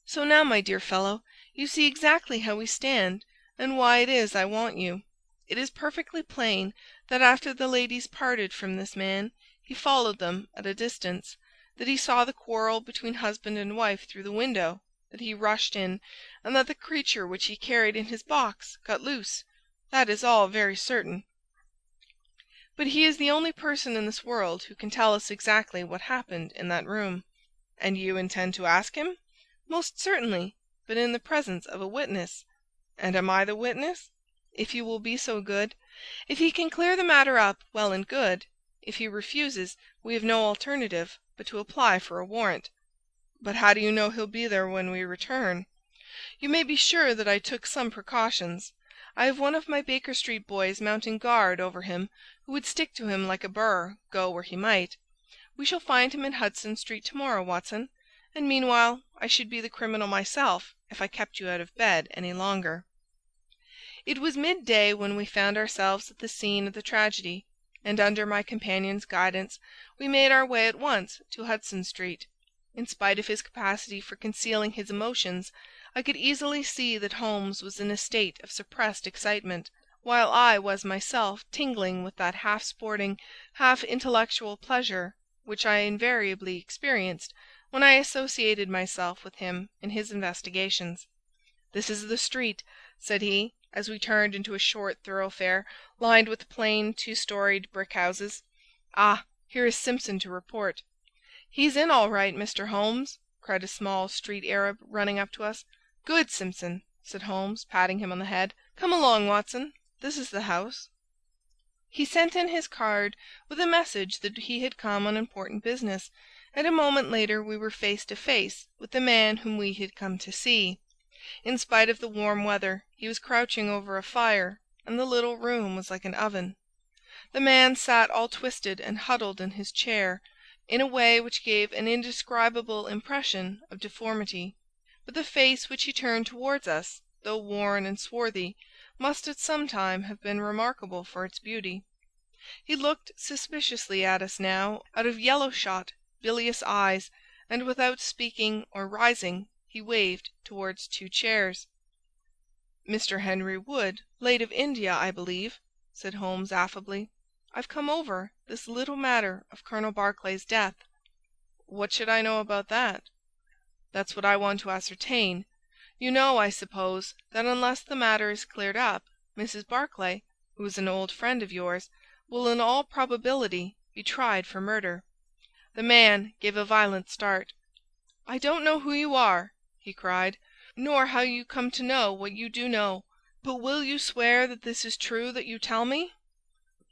So now, my dear fellow, you see exactly how we stand, and why it is I want you. It is perfectly plain that after the ladies parted from this man, he followed them at a distance, that he saw the quarrel between husband and wife through the window, that he rushed in, and that the creature which he carried in his box got loose. That is all very certain. But he is the only person in this world who can tell us exactly what happened in that room." "And you intend to ask him?" "Most certainly, but in the presence of a witness." "And am I the witness?" "If you will be so good. If he can clear the matter up, well and good. If he refuses, we have no alternative but to apply for a warrant." "But how do you know he'll be there when we return?" "You may be sure that I took some precautions. I have one of my Baker Street boys mounting guard over him, who would stick to him like a burr, go where he might. We shall find him in Hudson Street tomorrow, Watson, and meanwhile I should be the criminal myself if I kept you out of bed any longer." It was midday when we found ourselves at the scene of the tragedy, and under my companion's guidance we made our way at once to Hudson Street. In spite of his capacity for concealing his emotions, I could easily see that Holmes was in a state of suppressed excitement, while I was myself tingling with that half-sporting, half-intellectual pleasure which I invariably experienced when I associated myself with him in his investigations. "This is the street," said he, as we turned into a short thoroughfare lined with plain 2-storied brick houses. "Ah, here is Simpson to report." "He's in all right, Mr. Holmes," cried a small street Arab, running up to us. "Good, Simpson," said Holmes, patting him on the head. "Come along, Watson. This is the house." He sent in his card with a message that he had come on important business, and a moment later we were face to face with the man whom we had come to see. In spite of the warm weather, he was crouching over a fire, and the little room was like an oven. The man sat all twisted and huddled in his chair, in a way which gave an indescribable impression of deformity. But the face which he turned towards us, though worn and swarthy, must at some time have been remarkable for its beauty. He looked suspiciously at us now out of yellow-shot, bilious eyes, and without speaking or rising, he waved towards 2 chairs. "Mr. Henry Wood, late of India, I believe," said Holmes affably. "I've come over this little matter of Colonel Barclay's death." "What should I know about that?" "That's what I want to ascertain. You know, I suppose, that unless the matter is cleared up, Mrs. Barclay, who is an old friend of yours, will in all probability be tried for murder." The man gave a violent start. "I don't know who you are," he cried, "nor how you come to know what you do know, but will you swear that this is true that you tell me?"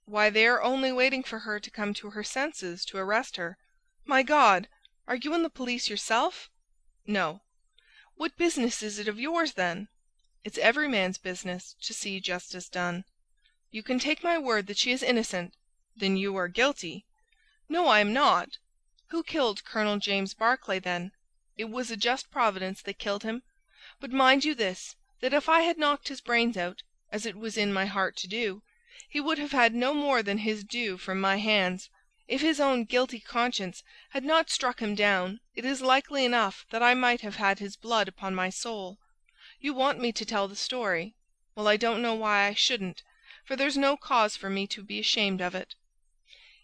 "Why, they are only waiting for her to come to her senses to arrest her." "My God! Are you in the police yourself?" "No." "What business is it of yours, then?" "It's every man's business to see justice done." "You can take my word that she is innocent." "Then you are guilty." "No, I am not." "Who killed Colonel James Barclay, then?" It was a just Providence that killed him. But mind you this, that if I had knocked his brains out, as it was in my heart to do, he would have had no more than his due from my hands. If his own guilty conscience had not struck him down, it is likely enough that I might have had his blood upon my soul. You want me to tell the story. Well, I don't know why I shouldn't, for there's no cause for me to be ashamed of it.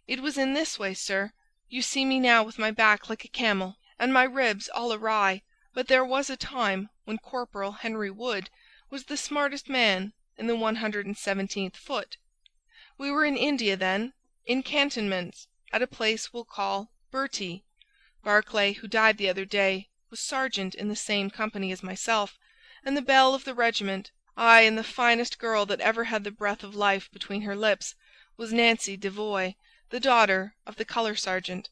It was in this way, sir. You see me now with my back like a camel, and my ribs all awry, but there was a time when Corporal Henry Wood was the smartest man in the 117th Foot. We were in India then, in cantonments, at a place we'll call Bertie. Barclay, who died the other day, was sergeant in the same company as myself, and the belle of the regiment, aye, and the finest girl that ever had the breath of life between her lips, was Nancy Devoy, the daughter of the colour sergeant.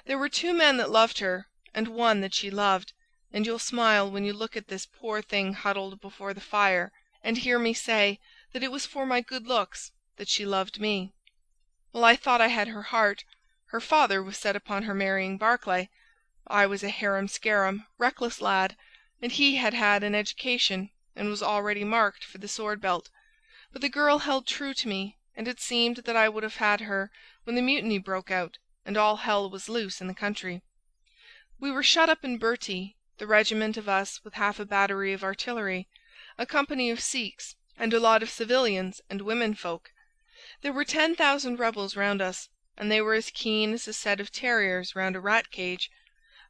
There were 2 men that loved her, and one that she loved, and you'll smile when you look at this poor thing huddled before the fire, and hear me say that it was for my good looks that she loved me. Well, I thought I had her heart. Her father was set upon her marrying Barclay. I was a harum-scarum, reckless lad, and he had had an education, and was already marked for the sword-belt. But the girl held true to me, and it seemed that I would have had her when the mutiny broke out, and all hell was loose in the country. We were shut up in Bertie, the regiment of us with half a battery of artillery, a company of Sikhs, and a lot of civilians and women-folk. There were 10,000 rebels round us, and they were as keen as a set of terriers round a rat-cage.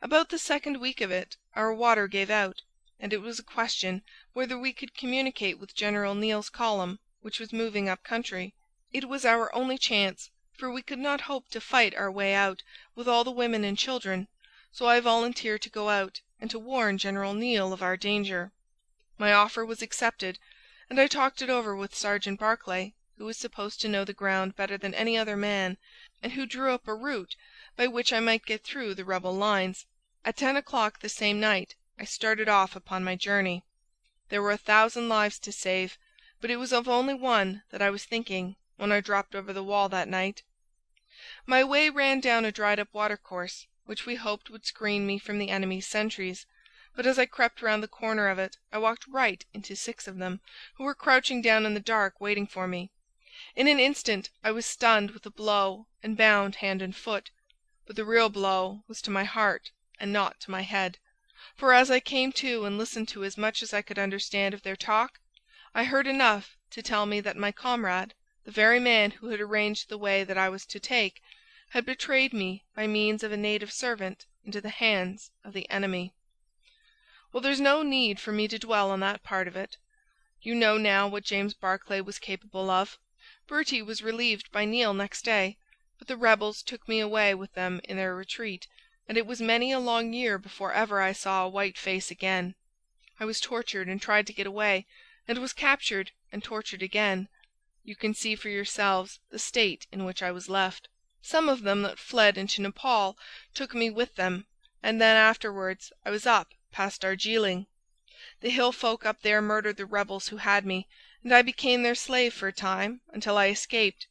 About the 2nd week of it our water gave out, and it was a question whether we could communicate with General Neill's column, which was moving up country. It was our only chance, for we could not hope to fight our way out with all the women and children, so I volunteered to go out and to warn General Neill of our danger. My offer was accepted, and I talked it over with Sergeant Barclay, who was supposed to know the ground better than any other man, and who drew up a route by which I might get through the rebel lines. At 10 o'clock the same night I started off upon my journey. There were 1,000 lives to save, but it was of only one that I was thinking when I dropped over the wall that night. My way ran down a dried-up watercourse, which we hoped would screen me from the enemy's sentries, but as I crept round the corner of it I walked right into 6 of them, who were crouching down in the dark waiting for me. In an instant I was stunned with a blow and bound hand and foot, but the real blow was to my heart and not to my head, for as I came to and listened to as much as I could understand of their talk, I heard enough to tell me that my comrade, the very man who had arranged the way that I was to take, had betrayed me by means of a native servant into the hands of the enemy. Well, there's no need for me to dwell on that part of it. You know now what James Barclay was capable of. Bertie was relieved by Neil next day, but the rebels took me away with them in their retreat, and it was many a long year before ever I saw a white face again. I was tortured and tried to get away, and was captured and tortured again. You can see for yourselves the state in which I was left. Some of them that fled into Nepal took me with them, and then afterwards I was up past Darjeeling. The hill folk up there murdered the rebels who had me, and I became their slave for a time until I escaped.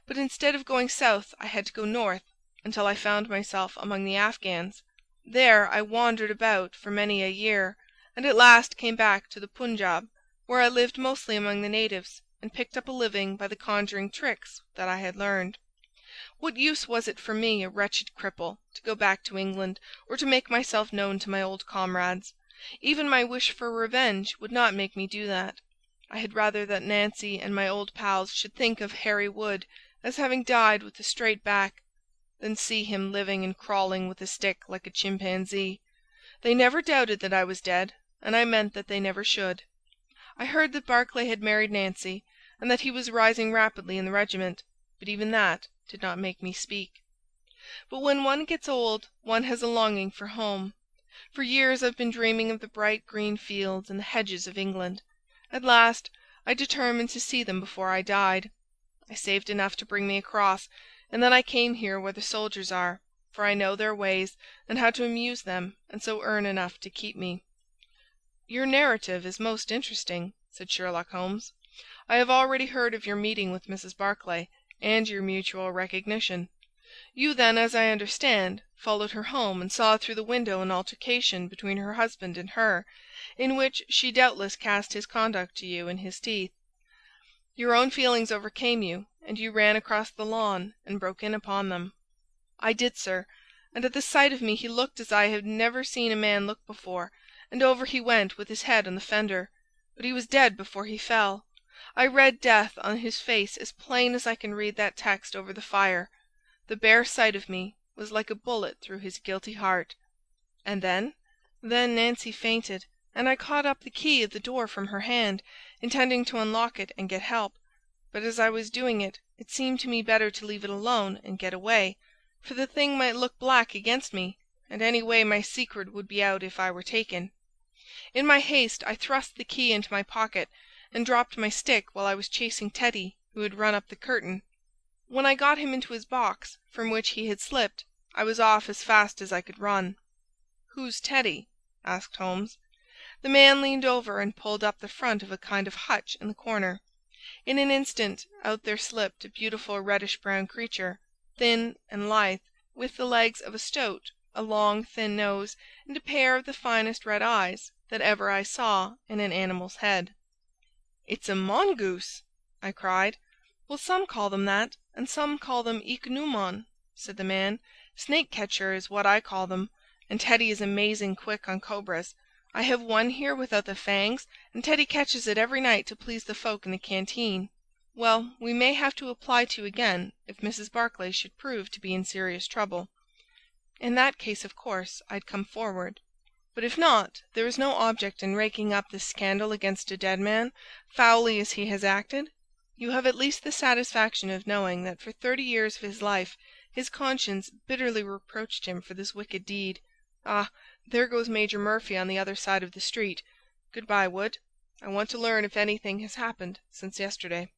But instead of going south I had to go north, until I found myself among the Afghans. There I wandered about for many a year, and at last came back to the Punjab, where I lived mostly among the natives, and picked up a living by the conjuring tricks that I had learned. What use was it for me, a wretched cripple, to go back to England, or to make myself known to my old comrades? Even my wish for revenge would not make me do that. I had rather that Nancy and my old pals should think of Harry Wood as having died with a straight back, than see him living and crawling with a stick like a chimpanzee. They never doubted that I was dead, and I meant that they never should. I heard that Barclay had married Nancy, and that he was rising rapidly in the regiment, but even that did not make me speak. But when one gets old, one has a longing for home. For years I've been dreaming of the bright green fields and the hedges of England. At last I determined to see them before I died. I saved enough to bring me across, and then I came here where the soldiers are, for I know their ways and how to amuse them, and so earn enough to keep me." "Your narrative is most interesting," said Sherlock Holmes. "I have already heard of your meeting with Mrs. Barclay, and your mutual recognition. You then, as I understand, followed her home and saw through the window an altercation between her husband and her, in which she doubtless cast his conduct to you in his teeth. Your own feelings overcame you, and you ran across the lawn and broke in upon them." "I did, sir, and at the sight of me he looked as I had never seen a man look before, and over he went with his head on the fender. But he was dead before he fell. I read death on his face as plain as I can read that text over the fire. The bare sight of me was like a bullet through his guilty heart." "And then?" "Then Nancy fainted, and I caught up the key of the door from her hand, intending to unlock it and get help. But as I was doing it, it seemed to me better to leave it alone and get away, for the thing might look black against me, and anyway my secret would be out if I were taken. In my haste I thrust the key into my pocket, and dropped my stick while I was chasing Teddy, who had run up the curtain. When I got him into his box, from which he had slipped, I was off as fast as I could run." "Who's Teddy?" asked Holmes. The man leaned over and pulled up the front of a kind of hutch in the corner. In an instant out there slipped a beautiful reddish-brown creature, thin and lithe, with the legs of a stoat, a long thin nose, and a pair of the finest red eyes that ever I saw in an animal's head. "It's a mongoose!" I cried. "Well, some call them that, and some call them ichneumon," said the man. "Snake-catcher is what I call them, and Teddy is amazing quick on cobras. I have one here without the fangs, and Teddy catches it every night to please the folk in the canteen. Well, we may have to apply to you again if Mrs. Barclay should prove to be in serious trouble. In that case, of course, I'd come forward. But if not, there is no object in raking up this scandal against a dead man, foully as he has acted. You have at least the satisfaction of knowing that for 30 years of his life his conscience bitterly reproached him for this wicked deed. Ah, there goes Major Murphy on the other side of the street. Good-bye, Wood. I want to learn if anything has happened since yesterday."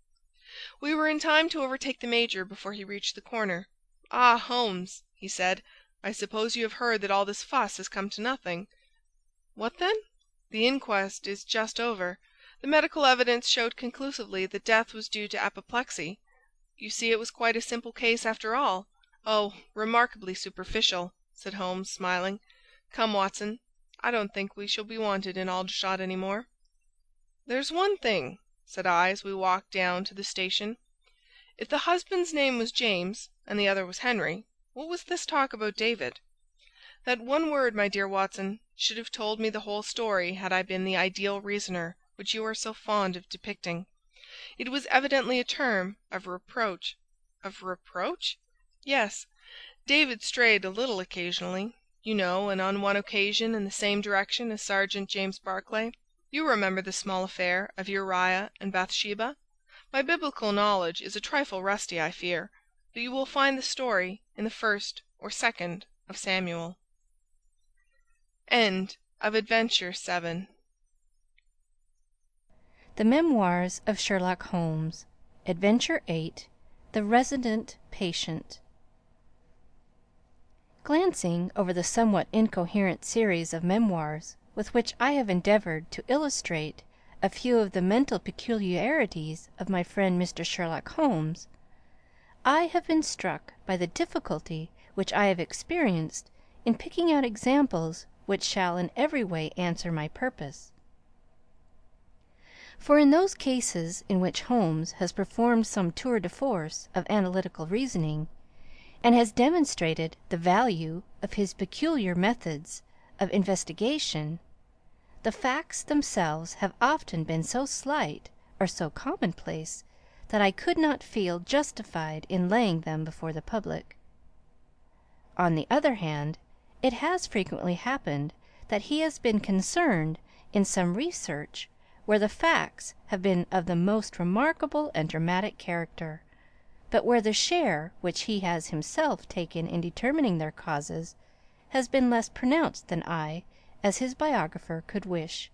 We were in time to overtake the Major before he reached the corner. "Ah, Holmes," he said, "I suppose you have heard that all this fuss has come to nothing." "What then?" "The inquest is just over. The medical evidence showed conclusively that death was due to apoplexy. You see it was quite a simple case after all." "Oh, remarkably superficial," said Holmes, smiling. "Come, Watson, I don't think we shall be wanted in Aldershot any more." "There's one thing," said I as we walked down to the station. "If the husband's name was James and the other was Henry, what was this talk about David?" "That one word, my dear Watson, should have told me the whole story had I been the ideal reasoner which you are so fond of depicting. It was evidently a term of reproach." "Of reproach?" "Yes. David strayed a little occasionally, you know, and on one occasion in the same direction as Sergeant James Barclay. You remember the small affair of Uriah and Bathsheba? My biblical knowledge is a trifle rusty, I fear, but you will find the story in the 1st or 2nd of Samuel. End of Adventure 7. The Memoirs of Sherlock Holmes, Adventure 8, The Resident Patient. Glancing over the somewhat incoherent series of memoirs with which I have endeavoured to illustrate a few of the mental peculiarities of my friend Mr. Sherlock Holmes, I have been struck by the difficulty which I have experienced in picking out examples which shall in every way answer my purpose. For in those cases in which Holmes has performed some tour de force of analytical reasoning, and has demonstrated the value of his peculiar methods of investigation, the facts themselves have often been so slight or so commonplace that I could not feel justified in laying them before the public. On the other hand, it has frequently happened that he has been concerned in some research where the facts have been of the most remarkable and dramatic character, but where the share which he has himself taken in determining their causes has been less pronounced than I, as his biographer, could wish.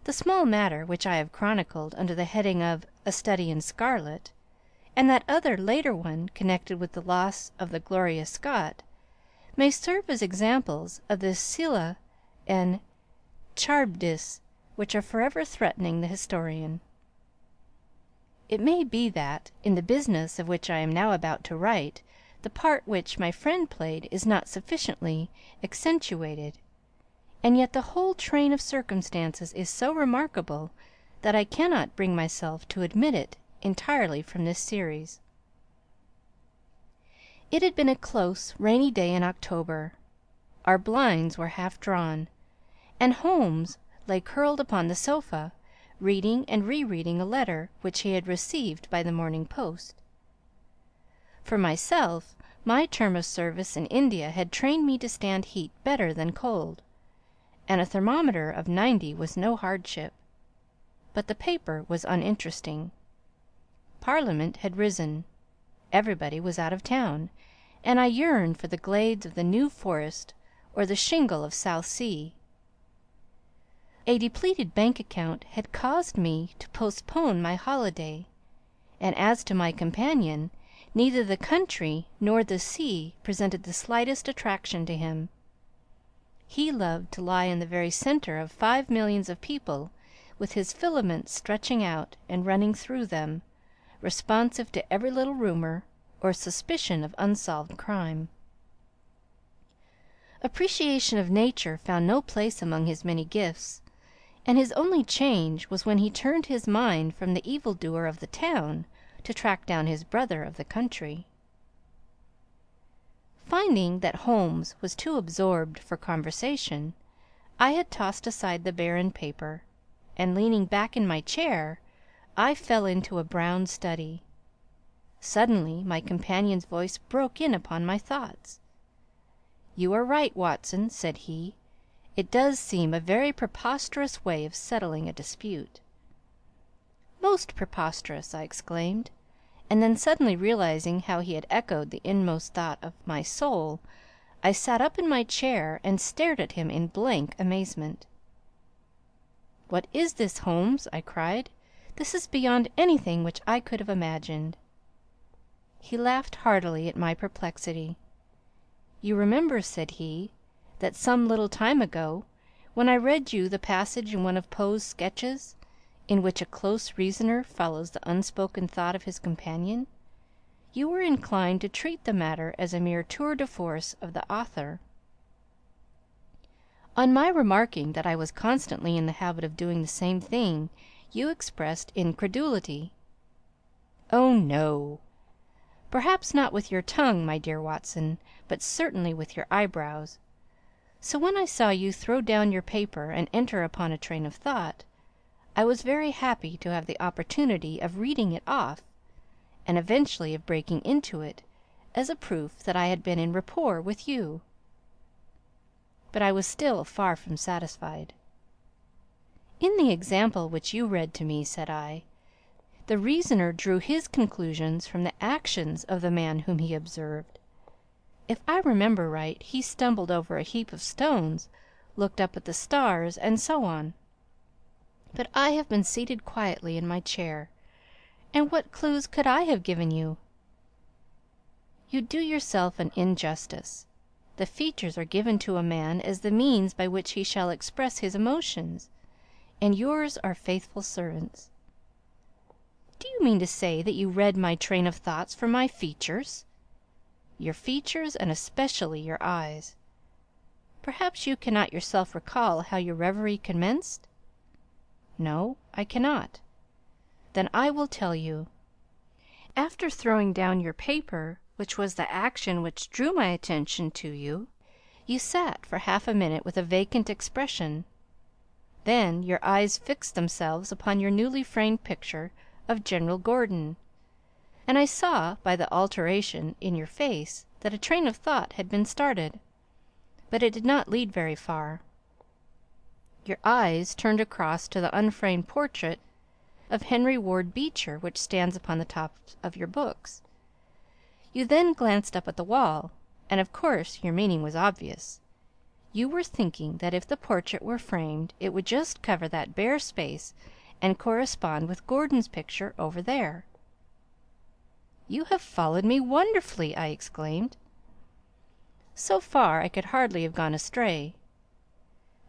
The small matter which I have chronicled under the heading of A Study in Scarlet, and that other later one connected with the loss of the Gloria Scott, may serve as examples of the Scylla and Charybdis which are forever threatening the historian. It may be that, in the business of which I am now about to write, the part which my friend played is not sufficiently accentuated, and yet the whole train of circumstances is so remarkable that I cannot bring myself to admit it entirely from this series. It had been a close, rainy day in October. Our blinds were half drawn, and Holmes lay curled upon the sofa, reading and re-reading a letter which he had received by the morning post. For myself, my term of service in India had trained me to stand heat better than cold, and a thermometer of 90 was no hardship. But the paper was uninteresting. Parliament had risen. Everybody was out of town, and I yearned for the glades of the New Forest or the shingle of Southsea. A depleted bank account had caused me to postpone my holiday, and as to my companion, neither the country nor the sea presented the slightest attraction to him. He loved to lie in the very centre of 5 millions of people, with his filaments stretching out and running through them, responsive to every little rumour or suspicion of unsolved crime. Appreciation of nature found no place among his many gifts, and his only change was when he turned his mind from the evil-doer of the town to track down his brother of the country. Finding that Holmes was too absorbed for conversation, I had tossed aside the barren paper, and leaning back in my chair, I fell into a brown study. Suddenly my companion's voice broke in upon my thoughts. "You are right, Watson," said he. "It does seem a very preposterous way of settling a dispute." "Most preposterous!" I exclaimed, and then suddenly realizing how he had echoed the inmost thought of my soul, I sat up in my chair and stared at him in blank amazement. "What is this, Holmes?" I cried. "This is beyond anything which I could have imagined." He laughed heartily at my perplexity. "You remember," said he, "that some little time ago, when I read you the passage in one of Poe's sketches, in which a close reasoner follows the unspoken thought of his companion, you were inclined to treat the matter as a mere tour de force of the author. On my remarking that I was constantly in the habit of doing the same thing, you expressed incredulity." "Oh, no! Perhaps not with your tongue, my dear Watson, but certainly with your eyebrows. So when I saw you throw down your paper and enter upon a train of thought, I was very happy to have the opportunity of reading it off, and eventually of breaking into it, as a proof that I had been in rapport with you." But I was still far from satisfied. "In the example which you read to me," said I, "the reasoner drew his conclusions from the actions of the man whom he observed. If I remember right, he stumbled over a heap of stones, looked up at the stars, and so on. But I have been seated quietly in my chair, and what clues could I have given you?" "You do yourself an injustice. The features are given to a man as the means by which he shall express his emotions, and yours are faithful servants." "Do you mean to say that you read my train of thoughts from my features?" "Your features, and especially your eyes. Perhaps you cannot yourself recall how your reverie commenced?" "No, I cannot." "Then I will tell you. After throwing down your paper, which was the action which drew my attention to you, you sat for half a minute with a vacant expression. Then your eyes fixed themselves upon your newly framed picture of General Gordon, and I saw by the alteration in your face that a train of thought had been started, but it did not lead very far. Your eyes turned across to the unframed portrait of Henry Ward Beecher which stands upon the top of your books. You then glanced up at the wall, and of course your meaning was obvious. You were thinking that if the portrait were framed it would just cover that bare space and correspond with Gordon's picture over there." "You have followed me wonderfully!" I exclaimed. "So far I could hardly have gone astray.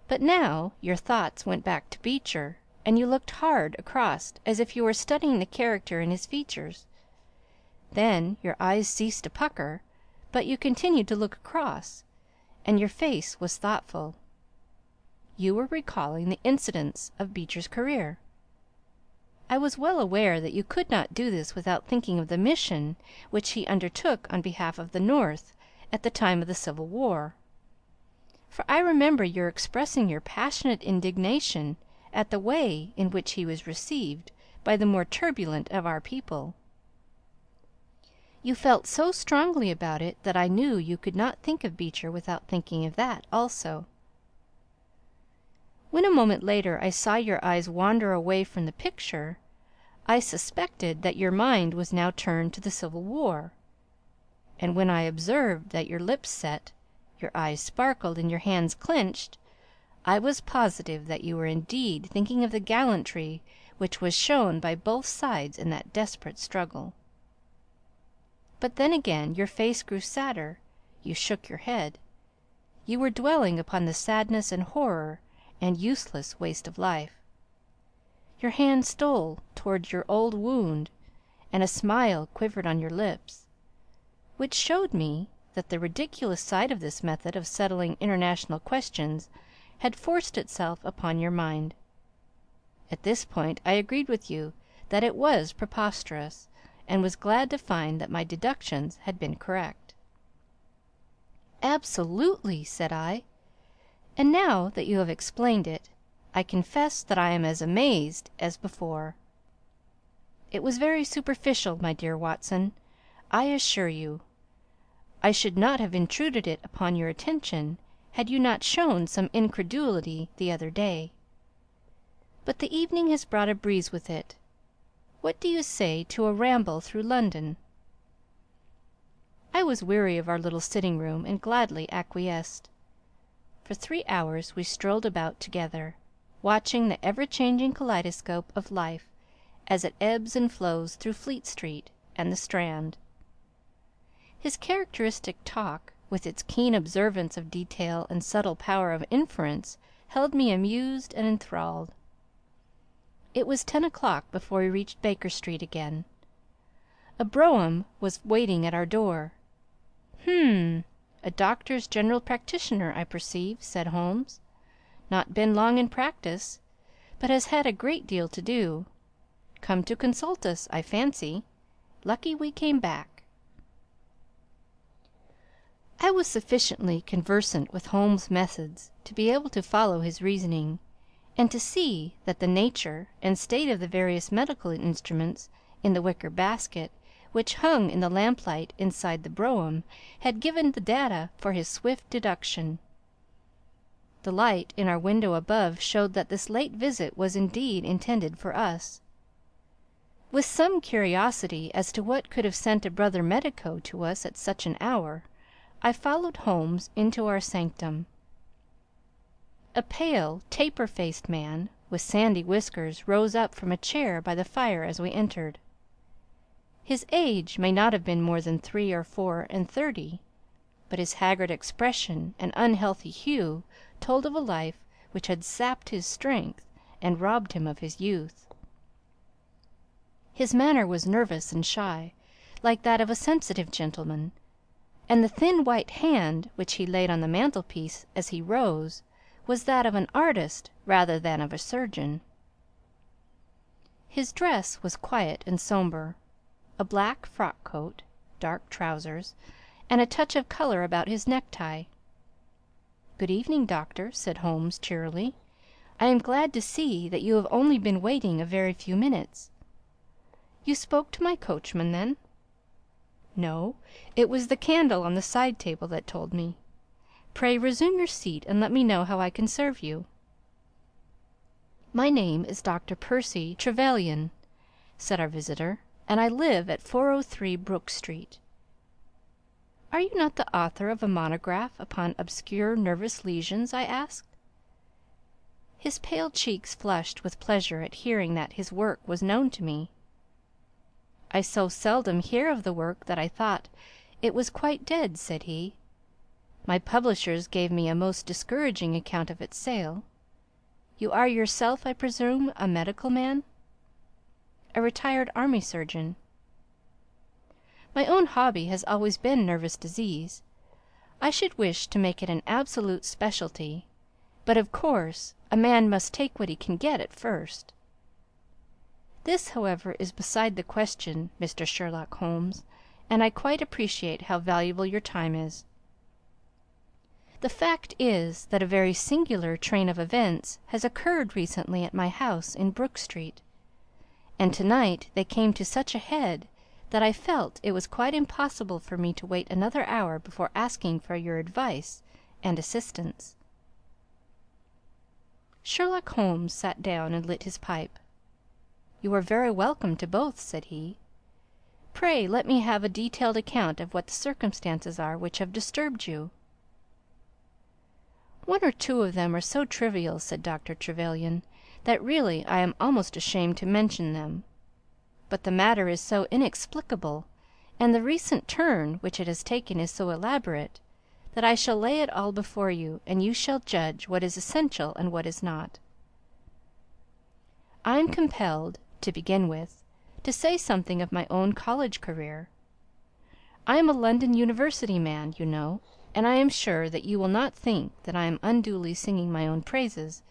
But now your thoughts went back to Beecher, and you looked hard across as if you were studying the character in his features. Then your eyes ceased to pucker, but you continued to look across, and your face was thoughtful. You were recalling the incidents of Beecher's career. I was well aware that you could not do this without thinking of the mission which he undertook on behalf of the North at the time of the Civil War, for I remember your expressing your passionate indignation at the way in which he was received by the more turbulent of our people. You felt so strongly about it that I knew you could not think of Beecher without thinking of that also. When a moment later I saw your eyes wander away from the picture, I suspected that your mind was now turned to the Civil War, and when I observed that your lips set, your eyes sparkled, and your hands clenched, I was positive that you were indeed thinking of the gallantry which was shown by both sides in that desperate struggle. But then again your face grew sadder, you shook your head. You were dwelling upon the sadness and horror and useless waste of life. Your hand stole toward your old wound, and a smile quivered on your lips, which showed me that the ridiculous side of this method of settling international questions had forced itself upon your mind. At this point I agreed with you that it was preposterous, and was glad to find that my deductions had been correct. "Absolutely," said I. "And now that you have explained it, I confess that I am as amazed as before. It was very superficial, my dear Watson, I assure you. I should not have intruded it upon your attention had you not shown some incredulity the other day. But the evening has brought a breeze with it. What do you say to a ramble through London?" I was weary of our little sitting-room, and gladly acquiesced. For 3 hours we strolled about together, watching the ever-changing kaleidoscope of life as it ebbs and flows through Fleet Street and the Strand. His characteristic talk, with its keen observance of detail and subtle power of inference, held me amused and enthralled. It was 10 o'clock before we reached Baker Street again. A brougham was waiting at our door. A doctor's general practitioner, I perceive," said Holmes. "Not been long in practice, but has had a great deal to do. Come to consult us, I fancy. Lucky we came back." I was sufficiently conversant with Holmes' methods to be able to follow his reasoning, and to see that the nature and state of the various medical instruments in the wicker basket which hung in the lamplight inside the brougham had given the data for his swift deduction. The light in our window above showed that this late visit was indeed intended for us. With some curiosity as to what could have sent a brother medico to us at such an hour, I followed Holmes into our sanctum. A pale, taper-faced man with sandy whiskers rose up from a chair by the fire as we entered. His age may not have been more than 3 or 4 and 30, but his haggard expression and unhealthy hue told of a life which had sapped his strength and robbed him of his youth. His manner was nervous and shy, like that of a sensitive gentleman, and the thin white hand which he laid on the mantelpiece as he rose was that of an artist rather than of a surgeon. His dress was quiet and sombre, a black frock-coat, dark trousers, and a touch of colour about his necktie. "Good evening, doctor," said Holmes cheerily. "I am glad to see that you have only been waiting a very few minutes. You spoke to my coachman, then?" "No, it was the candle on the side table that told me. Pray resume your seat and let me know how I can serve you." "My name is Dr. Percy Trevelyan," said our visitor, "and I live at 403 Brook Street." "Are you not the author of a monograph upon obscure nervous lesions?" I asked. His pale cheeks flushed with pleasure at hearing that his work was known to me. "I so seldom hear of the work that I thought it was quite dead," said he. "My publishers gave me a most discouraging account of its sale. You are yourself, I presume, a medical man?" "A retired army surgeon." "My own hobby has always been nervous disease. I should wish to make it an absolute specialty, but of course a man must take what he can get at first. This, however, is beside the question, Mr. Sherlock Holmes, and I quite appreciate how valuable your time is. The fact is that a very singular train of events has occurred recently at my house in Brook Street, and to-night they came to such a head that I felt it was quite impossible for me to wait another hour before asking for your advice and assistance." Sherlock Holmes sat down and lit his pipe. "You are very welcome to both," said he. "Pray let me have a detailed account of what the circumstances are which have disturbed you." "One or two of them are so trivial," said Dr. Trevelyan, "that really I am almost ashamed to mention them. But the matter is so inexplicable, and the recent turn which it has taken is so elaborate, that I shall lay it all before you, and you shall judge what is essential and what is not. I am compelled, to begin with, to say something of my own college career. I am a London University man, you know, and I am sure that you will not think that I am unduly singing my own praises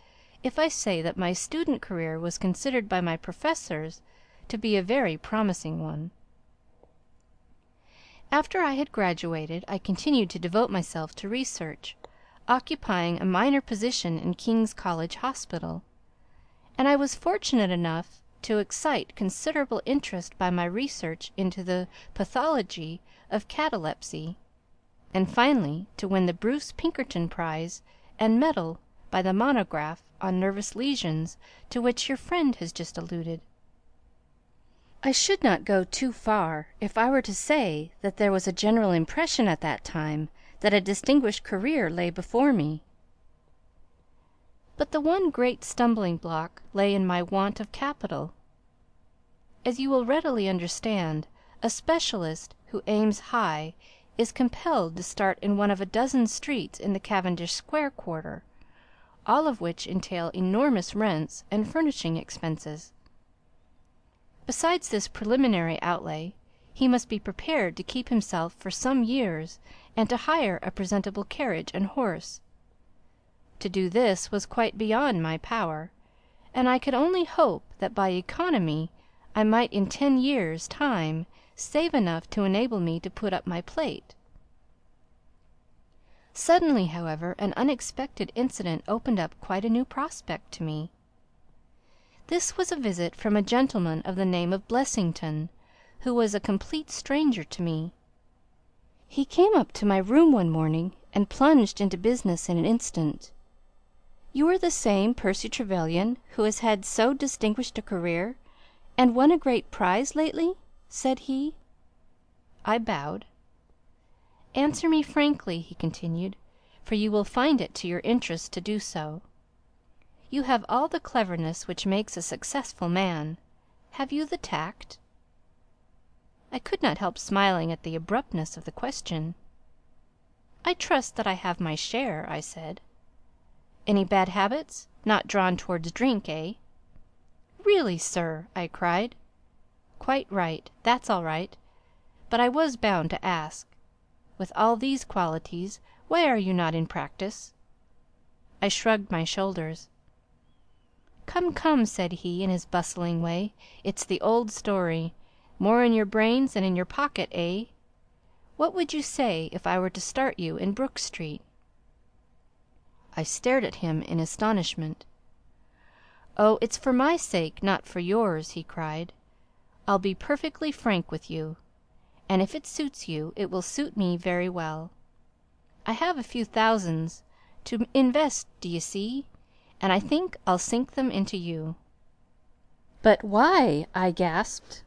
if I say that my student career was considered by my professors to be a very promising one. After I had graduated, I continued to devote myself to research, occupying a minor position in King's College Hospital, and I was fortunate enough to excite considerable interest by my research into the pathology of catalepsy, and finally to win the Bruce Pinkerton Prize and medal by the monograph on nervous lesions to which your friend has just alluded. I should not go too far if I were to say that there was a general impression at that time that a distinguished career lay before me. But the one great stumbling block lay in my want of capital. As you will readily understand, a specialist who aims high is compelled to start in one of a dozen streets in the Cavendish Square quarter, all of which entail enormous rents and furnishing expenses. Besides this preliminary outlay, he must be prepared to keep himself for some years and to hire a presentable carriage and horse. To do this was quite beyond my power, and I could only hope that by economy I might in 10 years' time save enough to enable me to put up my plate. Suddenly, however, an unexpected incident opened up quite a new prospect to me. This was a visit from a gentleman of the name of Blessington, who was a complete stranger to me. He came up to my room one morning and plunged into business in an instant. "You are the same Percy Trevelyan who has had so distinguished a career, and won a great prize lately?" said he. I bowed. "Answer me frankly," he continued, "for you will find it to your interest to do so. You have all the cleverness which makes a successful man. Have you the tact?" I could not help smiling at the abruptness of the question. "I trust that I have my share," I said. "Any bad habits? Not drawn towards drink, eh?" "Really, sir!" I cried. "Quite right. That's all right. But I was bound to ask. With all these qualities, why are you not in practice?" I shrugged my shoulders. "Come, come," said he in his bustling way, "it's the old story. More in your brains than in your pocket, eh? What would you say if I were to start you in Brook Street?" I stared at him in astonishment. "Oh, it's for my sake, not for yours," he cried. "I'll be perfectly frank with you, and if it suits you it will suit me very well. I have a few thousands to invest, d'ye see, and I think I'll sink them into you." "But why?" I gasped.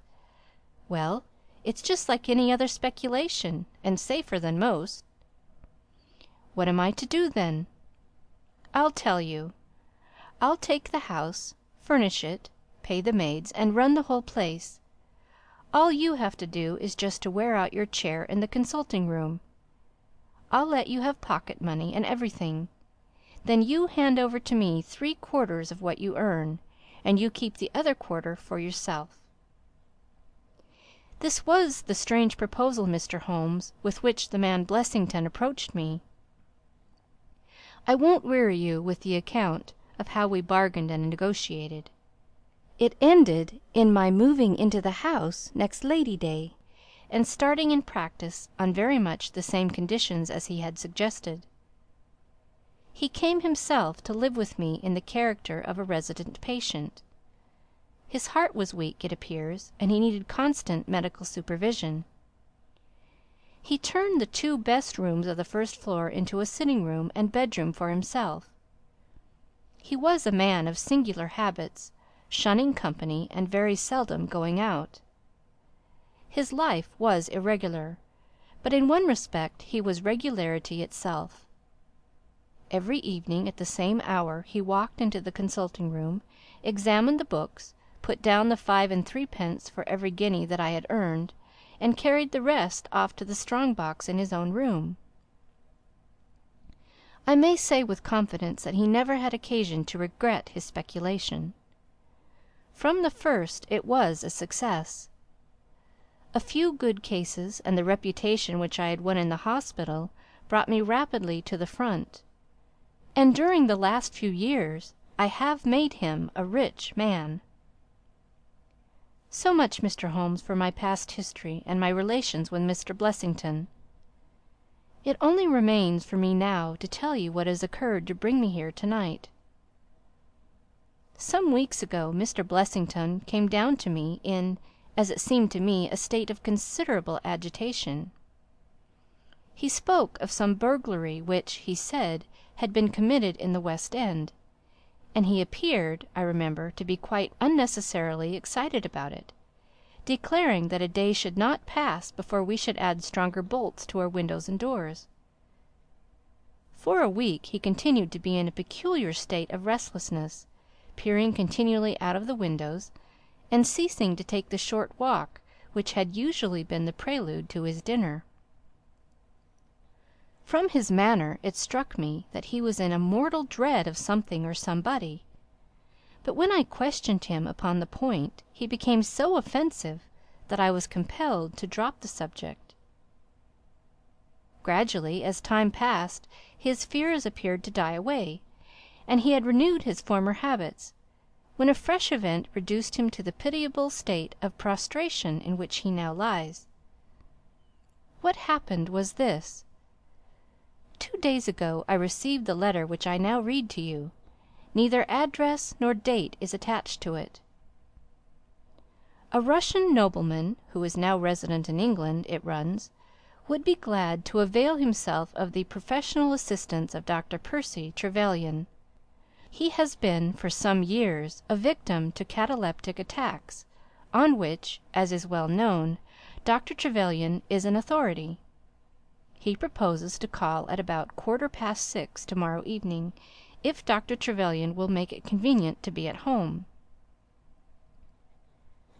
"Well, it's just like any other speculation, and safer than most." "What am I to do, then?" "I'll tell you. I'll take the house, furnish it, pay the maids, and run the whole place. All you have to do is just to wear out your chair in the consulting room. I'll let you have pocket money and everything. Then you hand over to me 3/4 of what you earn, and you keep the other quarter for yourself." This was the strange proposal, Mr. Holmes, with which the man Blessington approached me. I won't weary you with the account of how we bargained and negotiated. It ended in my moving into the house next Lady Day, and starting in practice on very much the same conditions as he had suggested. He came himself to live with me in the character of a resident patient. His heart was weak, it appears, and he needed constant medical supervision. He turned the 2 best rooms of the first floor into a sitting room and bedroom for himself. He was a man of singular habits, shunning company and very seldom going out. His life was irregular, but in one respect he was regularity itself. Every evening at the same hour he walked into the consulting room, examined the books, put down the 5 and 3 for every guinea that I had earned, and carried the rest off to the strong box in his own room. I may say with confidence that he never had occasion to regret his speculation. From the first it was a success. A few good cases and the reputation which I had won in the hospital brought me rapidly to the front, and during the last few years I have made him a rich man. So much, Mr. Holmes, for my past history and my relations with Mr. Blessington. It only remains for me now to tell you what has occurred to bring me here tonight. Some weeks ago Mr. Blessington came down to me in, as it seemed to me, a state of considerable agitation. He spoke of some burglary which, he said, had been committed in the West End, and he appeared, I remember, to be quite unnecessarily excited about it, declaring that a day should not pass before we should add stronger bolts to our windows and doors. For a week he continued to be in a peculiar state of restlessness, peering continually out of the windows, and ceasing to take the short walk which had usually been the prelude to his dinner. From his manner it struck me that he was in a mortal dread of something or somebody, but when I questioned him upon the point he became so offensive that I was compelled to drop the subject. Gradually, as time passed, his fears appeared to die away, and he had renewed his former habits, when a fresh event reduced him to the pitiable state of prostration in which he now lies. What happened was this. 2 days ago I received the letter which I now read to you. Neither address nor date is attached to it. A Russian nobleman, who is now resident in England, it runs, would be glad to avail himself of the professional assistance of Dr. Percy Trevelyan. He has been for some years a victim to cataleptic attacks, on which, as is well known, Dr. Trevelyan is an authority. He proposes to call at about 6:15 tomorrow evening, if Dr. Trevelyan will make it convenient to be at home.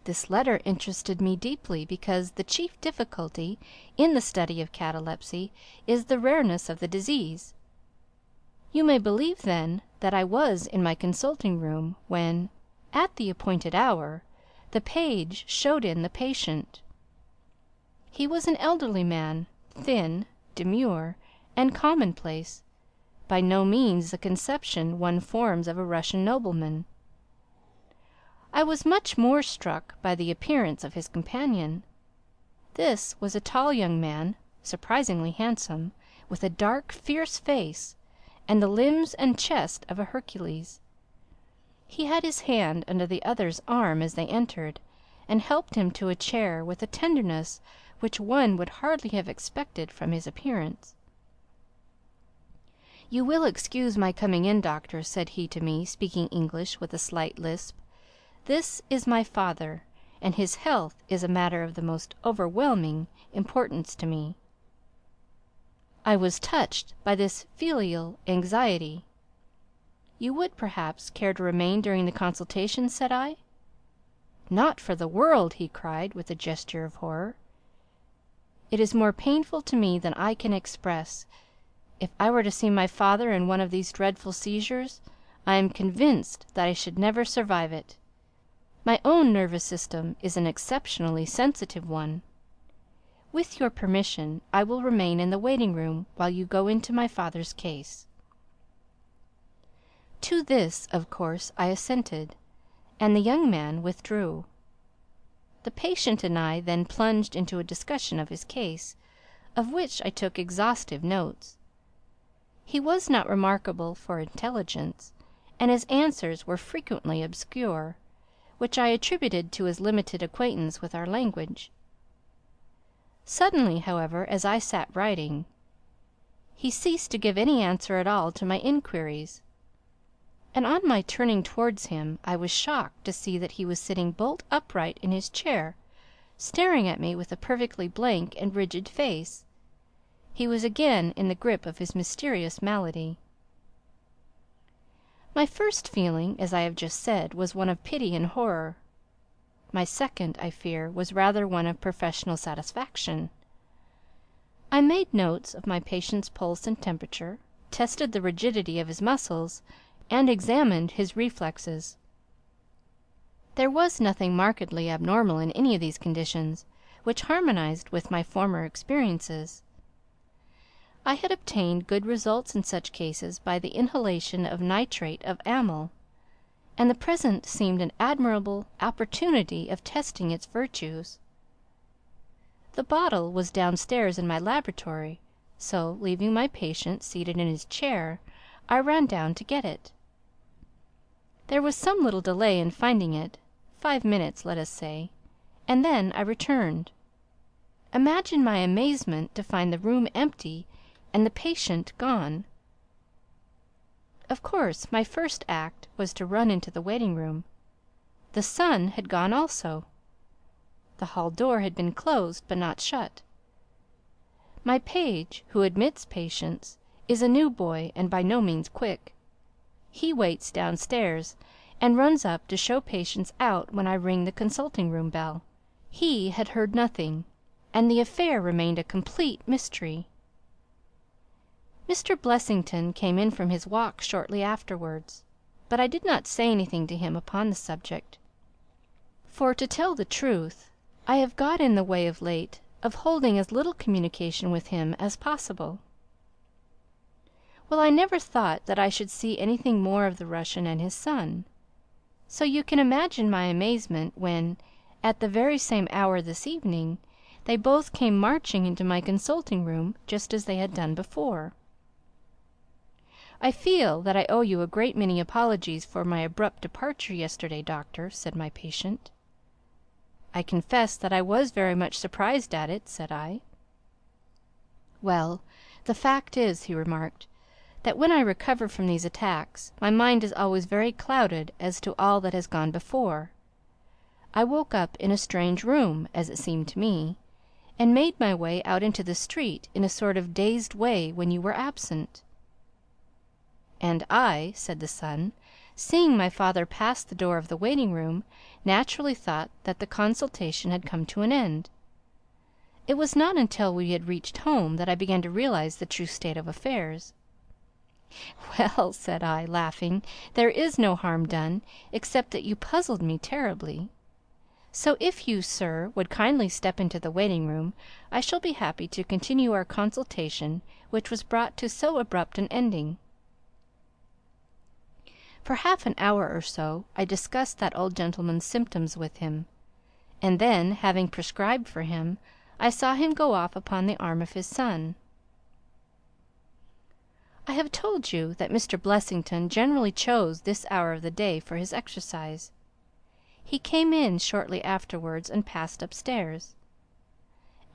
This letter interested me deeply because the chief difficulty in the study of catalepsy is the rareness of the disease. You may believe, then, that I was in my consulting room when, at the appointed hour, the page showed in the patient. He was an elderly man, thin, demure, and commonplace, by no means the conception one forms of a Russian nobleman. I was much more struck by the appearance of his companion. This was a tall young man, surprisingly handsome, with a dark, fierce face, and the limbs and chest of a Hercules. He had his hand under the other's arm as they entered, and helped him to a chair with a tenderness which one would hardly have expected from his appearance. "You will excuse my coming in, doctor," said he to me, speaking English with a slight lisp. "This is my father, and his health is a matter of the most overwhelming importance to me." I was touched by this filial anxiety. "You would, perhaps, care to remain during the consultation?" said I. "Not for the world!" he cried, with a gesture of horror. "It is more painful to me than I can express. if I were to see my father in one of these dreadful seizures, I am convinced that I should never survive it. My own nervous system is an exceptionally sensitive one. With your permission, I will remain in the waiting-room while you go into my father's case." To this, of course, I assented, and the young man withdrew. The patient and I then plunged into a discussion of his case, of which I took exhaustive notes. He was not remarkable for intelligence, and his answers were frequently obscure, which I attributed to his limited acquaintance with our language. Suddenly, however, as I sat writing, he ceased to give any answer at all to my inquiries, and on my turning towards him I was shocked to see that he was sitting bolt upright in his chair, staring at me with a perfectly blank and rigid face. He was again in the grip of his mysterious malady. My first feeling, as I have just said, was one of pity and horror. My second, I fear, was rather one of professional satisfaction. I made notes of my patient's pulse and temperature, tested the rigidity of his muscles, and examined his reflexes. There was nothing markedly abnormal in any of these conditions, which harmonized with my former experiences. I had obtained good results in such cases by the inhalation of nitrate of amyl, and the present seemed an admirable opportunity of testing its virtues. The bottle was downstairs in my laboratory, so, leaving my patient seated in his chair, I ran down to get it. There was some little delay in finding it, 5 minutes, let us say, and then I returned. Imagine my amazement to find the room empty and the patient gone. Of course, my first act was to run into the waiting-room. The son had gone also. The hall door had been closed but not shut. My page, who admits patients, is a new boy and by no means quick. He waits downstairs, and runs up to show patients out when I ring the consulting-room bell. He had heard nothing, and the affair remained a complete mystery. Mr. Blessington came in from his walk shortly afterwards, but I did not say anything to him upon the subject, for, to tell the truth, I have got in the way of late of holding as little communication with him as possible. Well, I never thought that I should see anything more of the Russian and his son, so you can imagine my amazement when, at the very same hour this evening, they both came marching into my consulting-room just as they had done before. "I feel that I owe you a great many apologies for my abrupt departure yesterday, doctor," said my patient. "I confess that I was very much surprised at it," said I. "Well, the fact is," he remarked, "that when I recover from these attacks, my mind is always very clouded as to all that has gone before. I woke up in a strange room, as it seemed to me, and made my way out into the street in a sort of dazed way when you were absent." "And I," said the son, "seeing my father pass the door of the waiting-room, naturally thought that the consultation had come to an end. It was not until we had reached home that I began to realize the true state of affairs." "Well," said I, laughing, "there is no harm done, except that you puzzled me terribly. So if you, sir, would kindly step into the waiting-room, I shall be happy to continue our consultation, which was brought to so abrupt an ending." For half an hour or so I discussed that old gentleman's symptoms with him, and then, having prescribed for him, I saw him go off upon the arm of his son. I have told you that Mr. Blessington generally chose this hour of the day for his exercise. He came in shortly afterwards and passed upstairs.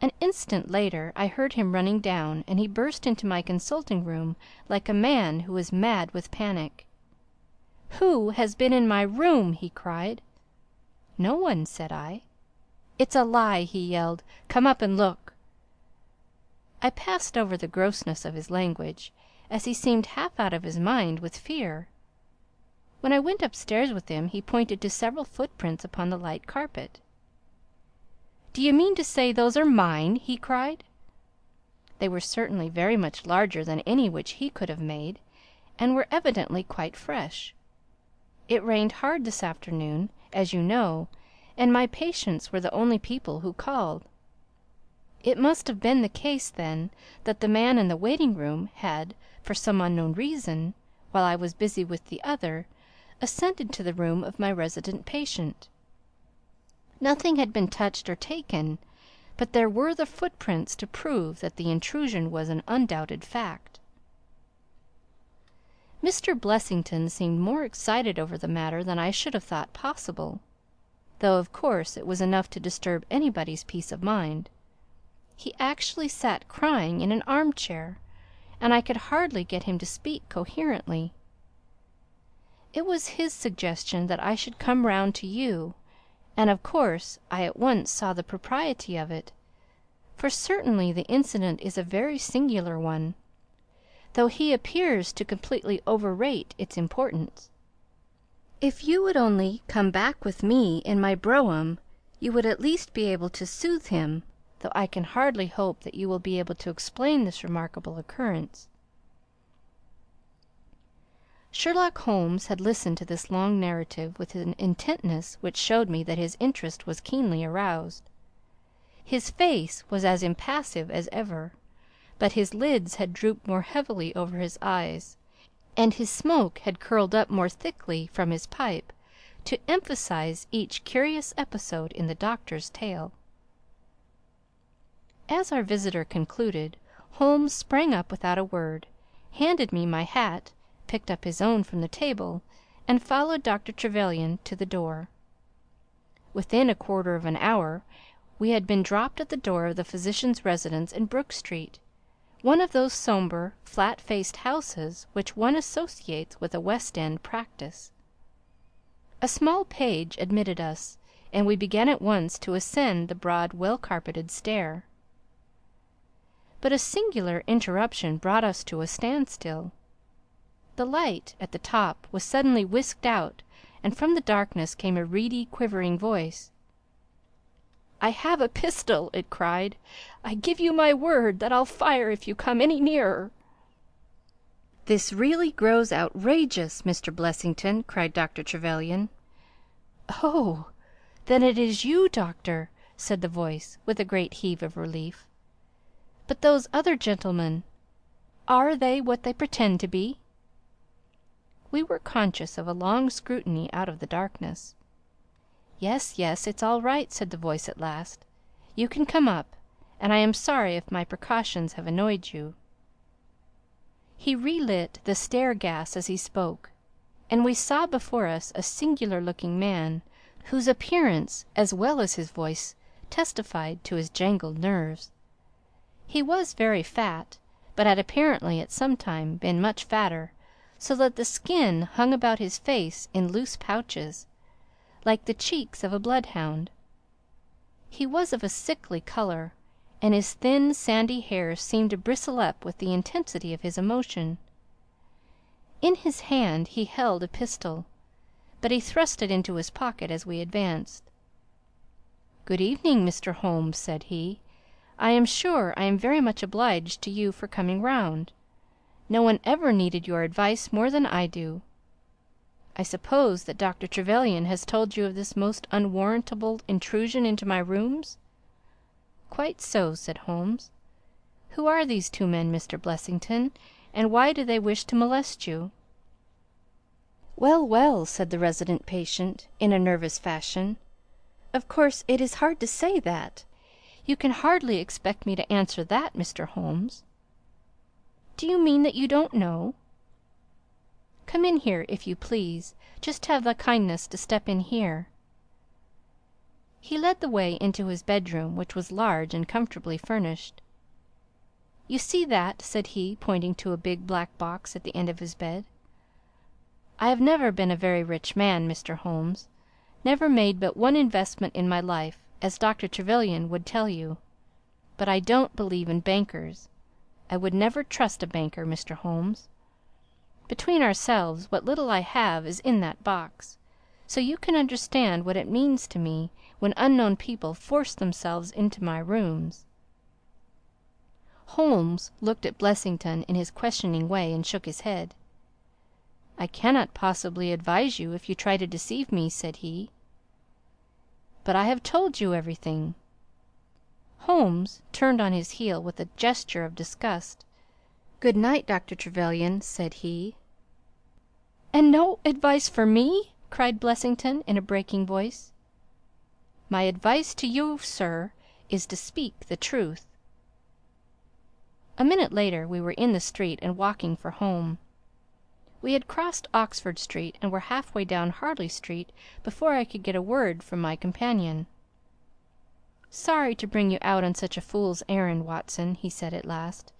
An instant later I heard him running down, and he burst into my consulting-room like a man who is mad with panic. "Who has been in my room?" he cried. "No one," said I. "It's a lie!" he yelled. "Come up and look." I passed over the grossness of his language, as he seemed half out of his mind with fear. When I went upstairs with him, he pointed to several footprints upon the light carpet. "Do you mean to say those are mine?" he cried. They were certainly very much larger than any which he could have made, and were evidently quite fresh. It rained hard this afternoon, as you know, and my patients were the only people who called. It must have been the case, then, that the man in the waiting-room had, for some unknown reason, while I was busy with the other, ascended to the room of my resident patient. Nothing had been touched or taken, but there were the footprints to prove that the intrusion was an undoubted fact. Mr. Blessington seemed more excited over the matter than I should have thought possible, though of course it was enough to disturb anybody's peace of mind. He actually sat crying in an arm-chair, and I could hardly get him to speak coherently. It was his suggestion that I should come round to you, and of course I at once saw the propriety of it, for certainly the incident is a very singular one, though he appears to completely overrate its importance. If you would only come back with me in my brougham, you would at least be able to soothe him, though I can hardly hope that you will be able to explain this remarkable occurrence." Sherlock Holmes had listened to this long narrative with an intentness which showed me that his interest was keenly aroused. His face was as impassive as ever, but his lids had drooped more heavily over his eyes, and his smoke had curled up more thickly from his pipe to emphasize each curious episode in the doctor's tale. As our visitor concluded, Holmes sprang up without a word, handed me my hat, picked up his own from the table, and followed Dr. Trevelyan to the door. Within a quarter of an hour we had been dropped at the door of the physician's residence in Brook Street, one of those sombre, flat-faced houses which one associates with a West End practice. A small page admitted us, and we began at once to ascend the broad, well-carpeted stair. But a singular interruption brought us to a standstill. The light at the top was suddenly whisked out, and from the darkness came a reedy, quivering voice. "I have a pistol," it cried. "I give you my word that I'll fire if you come any nearer." "This really grows outrageous, Mr. Blessington," cried Dr. Trevelyan. "Oh, then it is you, doctor," said the voice, with a great heave of relief. "But those other gentlemen, are they what they pretend to be?" We were conscious of a long scrutiny out of the darkness. "Yes, yes, it's all right," said the voice at last. "You can come up, and I am sorry if my precautions have annoyed you." He relit the stair gas as he spoke, and we saw before us a singular-looking man, whose appearance as well as his voice testified to his jangled nerves. He was very fat, but had apparently at some time been much fatter, so that the skin hung about his face in loose pouches, like the cheeks of a bloodhound. He was of a sickly colour, and his thin sandy hair seemed to bristle up with the intensity of his emotion. In his hand he held a pistol, but he thrust it into his pocket as we advanced. "Good evening, Mr. Holmes," said he. "I am sure I am very much obliged to you for coming round. No one ever needed your advice more than I do. I suppose that Dr. Trevelyan has told you of this most unwarrantable intrusion into my rooms?" "Quite so," said Holmes. "Who are these two men, Mr. Blessington, and why do they wish to molest you?" "Well, well," said the resident patient, in a nervous fashion. "Of course it is hard to say that. You can hardly expect me to answer that, Mr. Holmes." "Do you mean that you don't know?" "Come in here, if you please. Just have the kindness to step in here." He led the way into his bedroom, which was large and comfortably furnished. "You see that?" said he, pointing to a big black box at the end of his bed. "I have never been a very rich man, Mr. Holmes, never made but one investment in my life, as Dr. Trevelyan would tell you. But I don't believe in bankers. I would never trust a banker, Mr. Holmes. Between ourselves, what little I have is in that box, so you can understand what it means to me when unknown people force themselves into my rooms." Holmes looked at Blessington in his questioning way and shook his head. "I cannot possibly advise you if you try to deceive me," said he. "But I have told you everything." Holmes turned on his heel with a gesture of disgust. "Good night, Dr. Trevelyan," said he. "And no advice for me?" cried Blessington in a breaking voice. "My advice to you, sir, is to speak the truth." A minute later we were in the street and walking for home. We had crossed Oxford Street and were halfway down Harley Street before I could get a word from my companion. "Sorry to bring you out on such a fool's errand, Watson," he said at last.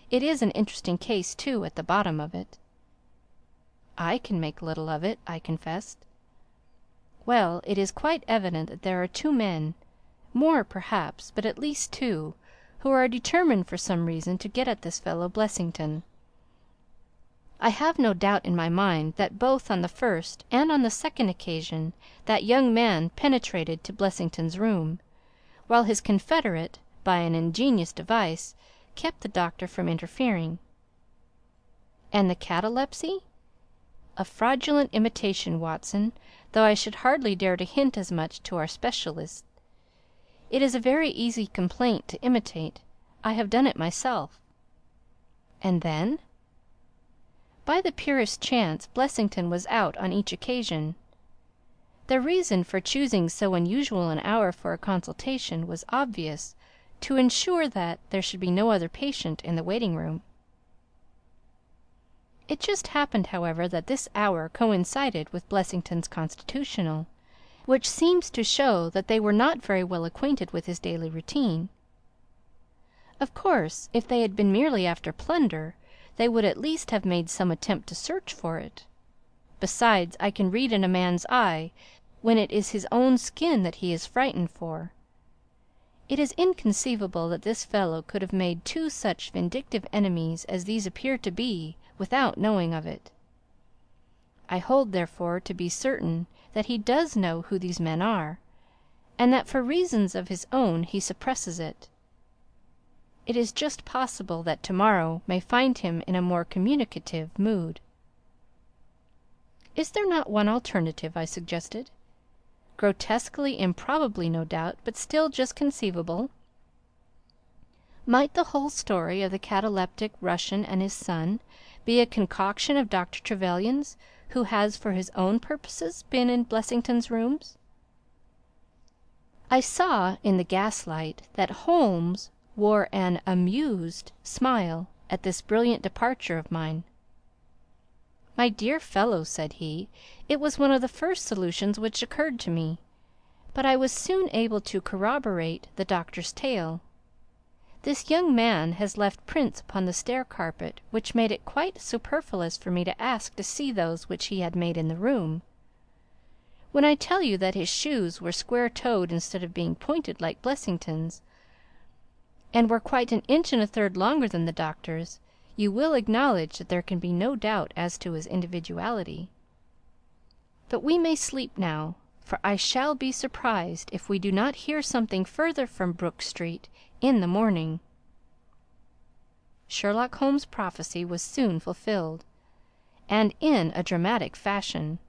"It is an interesting case, too, at the bottom of it." "I can make little of it," I confessed. "Well, it is quite evident that there are two men, more perhaps, but at least two, who are determined for some reason to get at this fellow Blessington. I have no doubt in my mind that both on the first and on the second occasion that young man penetrated to Blessington's room, while his confederate, by an ingenious device, kept the doctor from interfering. And the catalepsy? A fraudulent imitation, Watson, though I should hardly dare to hint as much to our specialist. It is a very easy complaint to imitate. I have done it myself." "And then?" "By the purest chance Blessington was out on each occasion. Their reason for choosing so unusual an hour for a consultation was obvious, to ensure that there should be no other patient in the waiting room. It just happened, however, that this hour coincided with Blessington's constitutional, which seems to show that they were not very well acquainted with his daily routine. Of course, if they had been merely after plunder, they would at least have made some attempt to search for it. Besides, I can read in a man's eye when it is his own skin that he is frightened for. It is inconceivable that this fellow could have made two such vindictive enemies as these appear to be without knowing of it. I hold, therefore, to be certain that he does know who these men are, and that for reasons of his own he suppresses it. It is just possible that tomorrow may find him in a more communicative mood." "Is there not one alternative?" I suggested. "Grotesquely improbably, no doubt, but still just conceivable. Might the whole story of the cataleptic Russian and his son be a concoction of Dr. Trevelyan's, who has for his own purposes been in Blessington's rooms?" I saw in the gaslight that Holmes wore an amused smile at this brilliant departure of mine. "My dear fellow," said he, "it was one of the first solutions which occurred to me, but I was soon able to corroborate the doctor's tale. This young man has left prints upon the stair carpet which made it quite superfluous for me to ask to see those which he had made in the room. When I tell you that his shoes were square-toed instead of being pointed like Blessington's, and were quite an inch and a third longer than the doctor's, you will acknowledge that there can be no doubt as to his individuality. But we may sleep now, for I shall be surprised if we do not hear something further from Brook Street in the morning." Sherlock Holmes' prophecy was soon fulfilled, and in a dramatic fashion.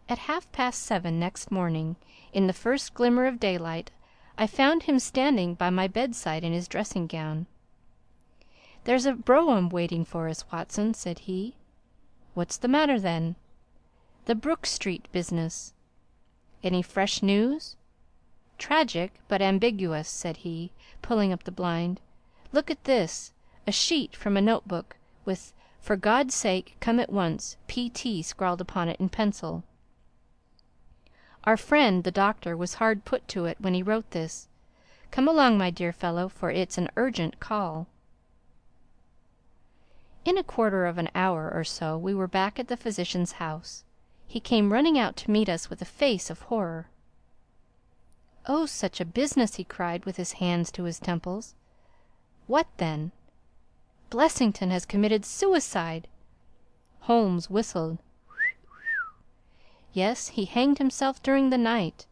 At 7:30 next morning, in the first glimmer of daylight, I found him standing by my bedside in his dressing gown. "There's a brougham waiting for us, Watson," said he. "What's the matter, then?" "The Brook Street business." "Any fresh news?" "Tragic, but ambiguous," said he, pulling up the blind. "Look at this, a sheet from a notebook, with 'For God's sake, come at once, P.T.' scrawled upon it in pencil. Our friend the doctor was hard put to it when he wrote this. Come along, my dear fellow, for it's an urgent call." In a quarter of an hour or so we were back at the physician's house. He came running out to meet us with a face of horror. "Oh, such a business!" he cried, with his hands to his temples. "What then?" "Blessington has committed suicide!" Holmes whistled. "Yes, he hanged himself during the night."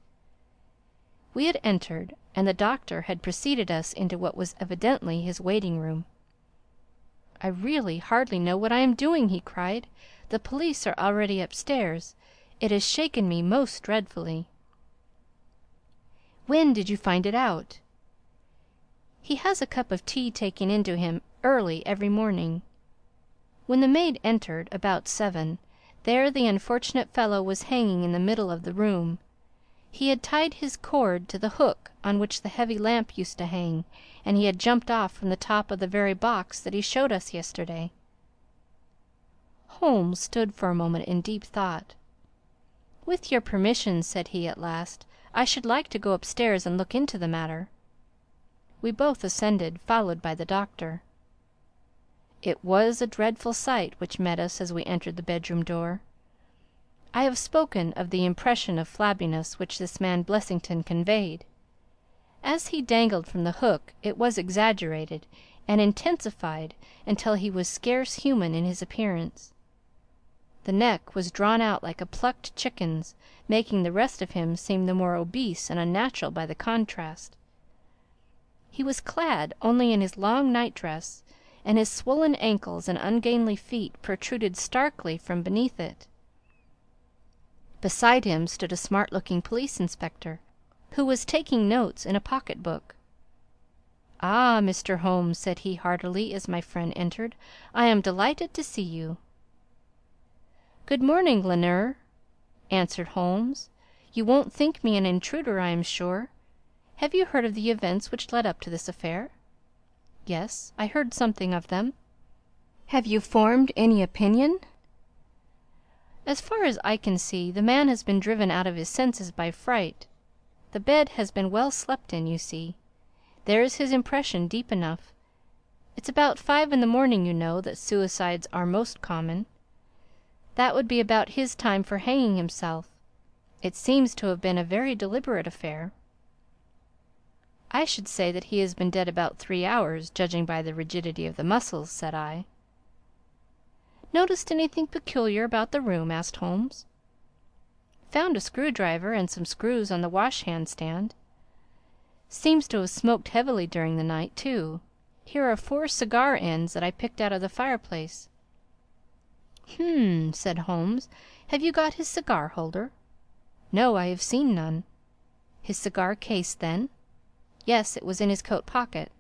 We had entered, and the doctor had preceded us into what was evidently his waiting-room. "I really hardly know what I am doing," he cried. "The police are already upstairs. It has shaken me most dreadfully." "When did you find it out?" "He has a cup of tea taken in to him early every morning. When the maid entered, about 7, there the unfortunate fellow was hanging in the middle of the room. He had tied his cord to the hook on which the heavy lamp used to hang, and he had jumped off from the top of the very box that he showed us yesterday." Holmes stood for a moment in deep thought. "With your permission," said he at last, "I should like to go upstairs and look into the matter." We both ascended, followed by the doctor. It was a dreadful sight which met us as we entered the bedroom door. I have spoken of the impression of flabbiness which this man Blessington conveyed. As he dangled from the hook it was exaggerated and intensified until he was scarce human in his appearance. The neck was drawn out like a plucked chicken's, making the rest of him seem the more obese and unnatural by the contrast. He was clad only in his long night-dress, and his swollen ankles and ungainly feet protruded starkly from beneath it. Beside him stood a smart-looking police inspector, who was taking notes in a pocket-book. "Ah, Mr. Holmes," said he heartily as my friend entered, "I am delighted to see you." "Good morning, Lanier," answered Holmes. "You won't think me an intruder, I am sure. Have you heard of the events which led up to this affair?" "Yes, I heard something of them." "Have you formed any opinion?" "As far as I can see, the man has been driven out of his senses by fright. The bed has been well slept in, you see. There's his impression deep enough. It's about 5 in the morning, you know, that suicides are most common. That would be about his time for hanging himself. It seems to have been a very deliberate affair." "I should say that he has been dead about 3 hours, judging by the rigidity of the muscles," said I. "Noticed anything peculiar about the room?" asked Holmes. "Found a screwdriver and some screws on the wash-hand stand. Seems to have smoked heavily during the night, too. Here are 4 cigar ends that I picked out of the fireplace." Said Holmes. "Have you got his cigar holder?" "No, I have seen none." "His cigar case, then?" "Yes, it was in his coat pocket."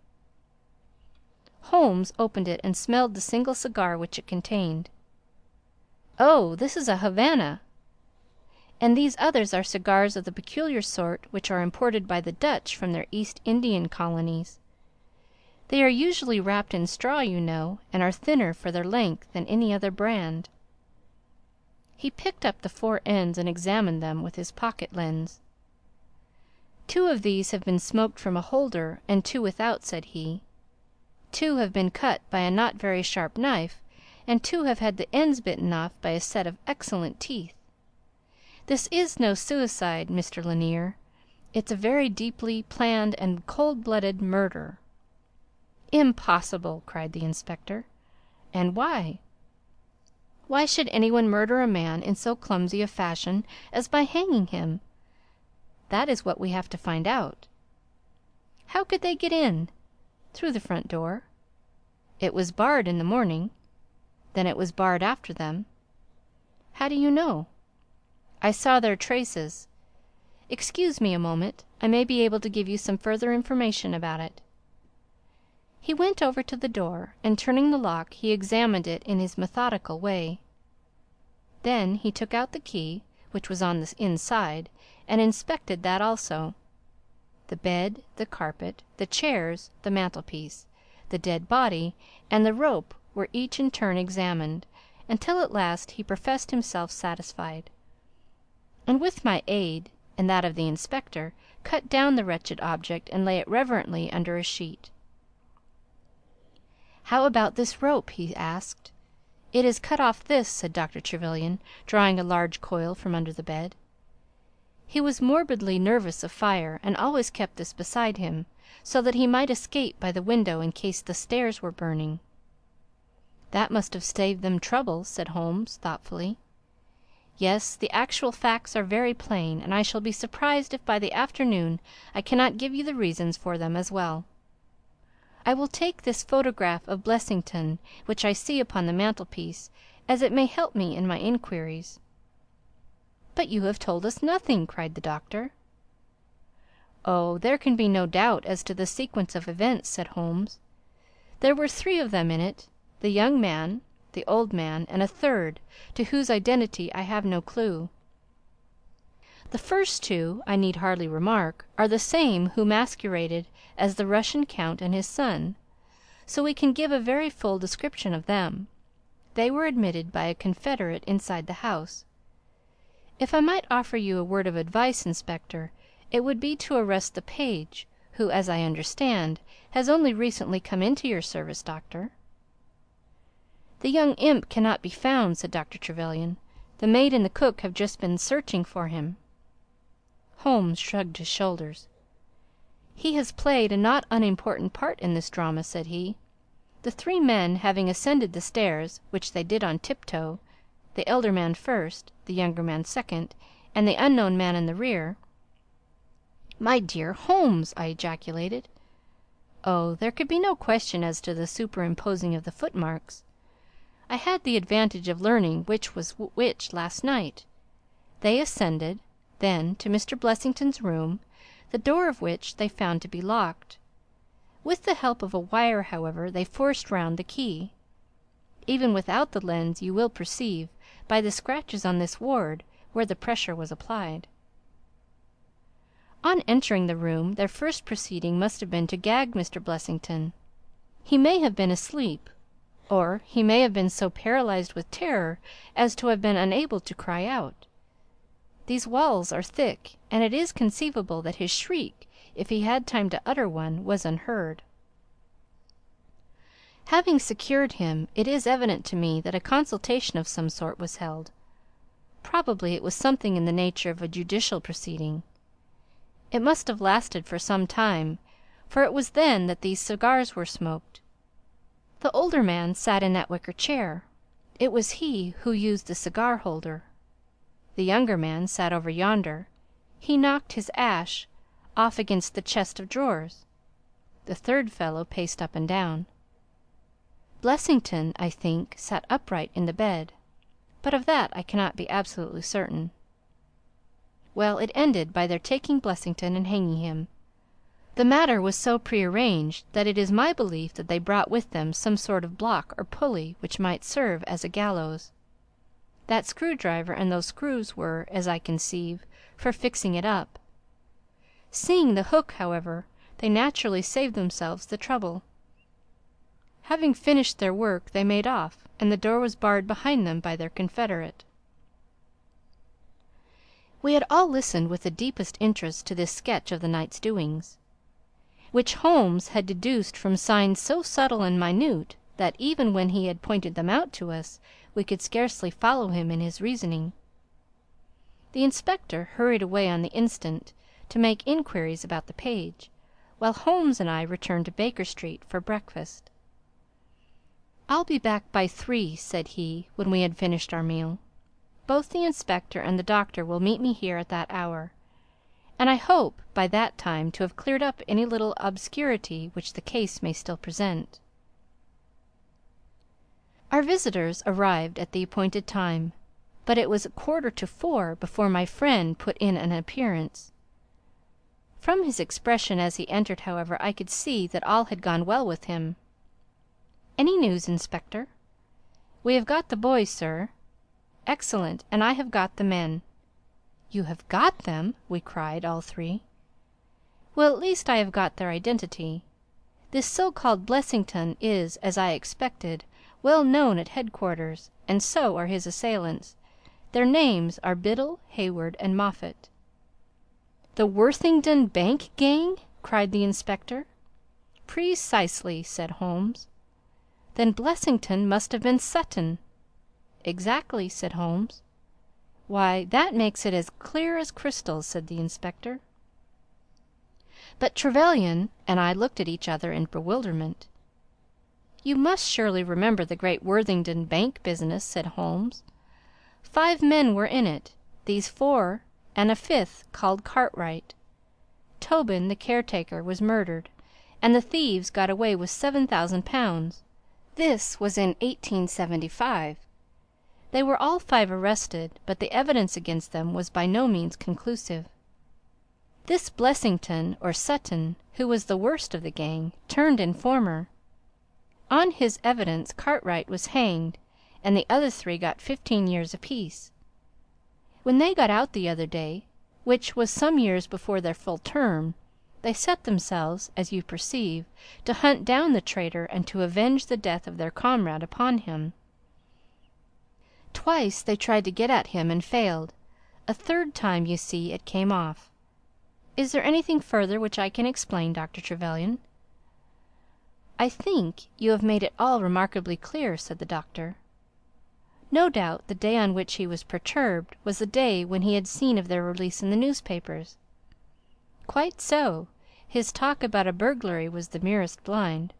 Holmes opened it and smelled the single cigar which it contained. "Oh, this is a Havana, and these others are cigars of the peculiar sort which are imported by the Dutch from their East Indian colonies. They are usually wrapped in straw, you know, and are thinner for their length than any other brand." He picked up the 4 ends and examined them with his pocket lens. "2 of these have been smoked from a holder and 2 without," said he. "2 have been cut by a not very sharp knife, and 2 have had the ends bitten off by a set of excellent teeth. This is no suicide, Mr. Lanier. It's a very deeply planned and cold-blooded murder." "Impossible!" cried the inspector. "And why?" "Why should anyone murder a man in so clumsy a fashion as by hanging him? That is what we have to find out." "How could they get in?" "Through the front door." "It was barred in the morning." "Then it was barred after them." "How do you know?" "I saw their traces. Excuse me a moment. I may be able to give you some further information about it." He went over to the door, and turning the lock he examined it in his methodical way. Then he took out the key, which was on the inside, and inspected that also. The bed, the carpet, the chairs, the mantelpiece, the dead body, and the rope were each in turn examined, until at last he professed himself satisfied, and with my aid and that of the inspector cut down the wretched object and lay it reverently under a sheet. "How about this rope?" he asked. "It is cut off this," said Dr. Trevelyan, drawing a large coil from under the bed. He was morbidly nervous of fire, and always kept this beside him, so that he might escape by the window in case the stairs were burning. "That must have saved them trouble," said Holmes, thoughtfully. Yes, the actual facts are very plain, and I shall be surprised if by the afternoon I cannot give you the reasons for them as well. I will take this photograph of Blessington, which I see upon the mantelpiece, as it may help me in my inquiries." "But you have told us nothing!" cried the doctor. "Oh, there can be no doubt as to the sequence of events," said Holmes. "There were 3 of them in it, the young man, the old man, and a third, to whose identity I have no clue. The first 2, I need hardly remark, are the same who masqueraded as the Russian Count and his son, so we can give a very full description of them. They were admitted by a confederate inside the house. If I might offer you a word of advice, Inspector, it would be to arrest the page, who, as I understand, has only recently come into your service, Doctor." "The young imp cannot be found," said Dr. Trevelyan. "The maid and the cook have just been searching for him." Holmes shrugged his shoulders. "He has played a not unimportant part in this drama," said he. "The 3 men having ascended the stairs, which they did on tiptoe, the elder man first, the younger man second, and the unknown man in the rear—" "My dear Holmes!" I ejaculated. "Oh, there could be no question as to the superimposing of the footmarks. I had the advantage of learning which was which last night. They ascended, then, to Mr. Blessington's room, the door of which they found to be locked. With the help of a wire, however, they forced round the key. Even without the lens you will perceive, by the scratches on this ward, where the pressure was applied. On entering the room, their first proceeding must have been to gag Mr. Blessington. He may have been asleep, or he may have been so paralysed with terror as to have been unable to cry out. These walls are thick, and it is conceivable that his shriek, if he had time to utter one, was unheard. Having secured him, it is evident to me that a consultation of some sort was held. Probably it was something in the nature of a judicial proceeding. It must have lasted for some time, for it was then that these cigars were smoked. The older man sat in that wicker chair. It was he who used the cigar holder. The younger man sat over yonder. He knocked his ash off against the chest of drawers. The third fellow paced up and down. Blessington, I think, sat upright in the bed, but of that I cannot be absolutely certain. Well, it ended by their taking Blessington and hanging him. The matter was so prearranged that it is my belief that they brought with them some sort of block or pulley which might serve as a gallows. That screwdriver and those screws were, as I conceive, for fixing it up. Seeing the hook, however, they naturally saved themselves the trouble. Having finished their work, they made off, and the door was barred behind them by their confederate. We had all listened with the deepest interest to this sketch of the night's doings, which Holmes had deduced from signs so subtle and minute that, even when he had pointed them out to us, we could scarcely follow him in his reasoning. The inspector hurried away on the instant to make inquiries about the page, while Holmes and I returned to Baker Street for breakfast. "I'll be back by 3, said he, when we had finished our meal. "Both the inspector and the doctor will meet me here at that hour, and I hope by that time to have cleared up any little obscurity which the case may still present." Our visitors arrived at the appointed time, but it was 3:45 before my friend put in an appearance. From his expression as he entered, however, I could see that all had gone well with him. "Any news, Inspector?" "We have got the boys, sir." "Excellent, and I have got the men." "You have got them!" we cried, all 3. "Well, at least I have got their identity. This so-called Blessington is, as I expected, well known at headquarters, and so are his assailants. Their names are Biddle, Hayward, and Moffatt." "The Worthington Bank gang?" cried the inspector. "Precisely," said Holmes. "Then Blessington must have been Sutton." "Exactly," said Holmes. "Why, that makes it as clear as crystal," said the inspector. But Trevelyan and I looked at each other in bewilderment. "You must surely remember the great Worthington Bank business," said Holmes. 5 men were in it, these 4, and a 5th, called Cartwright. Tobin, the caretaker, was murdered, and the thieves got away with £7,000. This was in 1875. They were all 5 arrested, but the evidence against them was by no means conclusive. This Blessington, or Sutton, who was the worst of the gang, turned informer. On his evidence Cartwright was hanged, and the other 3 got 15 years apiece. When they got out the other day, which was some years before their full term, they set themselves, as you perceive, to hunt down the traitor and to avenge the death of their comrade upon him. Twice they tried to get at him and failed. A 3rd time, you see, it came off. Is there anything further which I can explain, Dr. Trevelyan?" "I think you have made it all remarkably clear," said the doctor. No doubt the day on which he was perturbed was the day when he had seen of their release in the newspapers. Quite so. His talk about a burglary was the merest blind.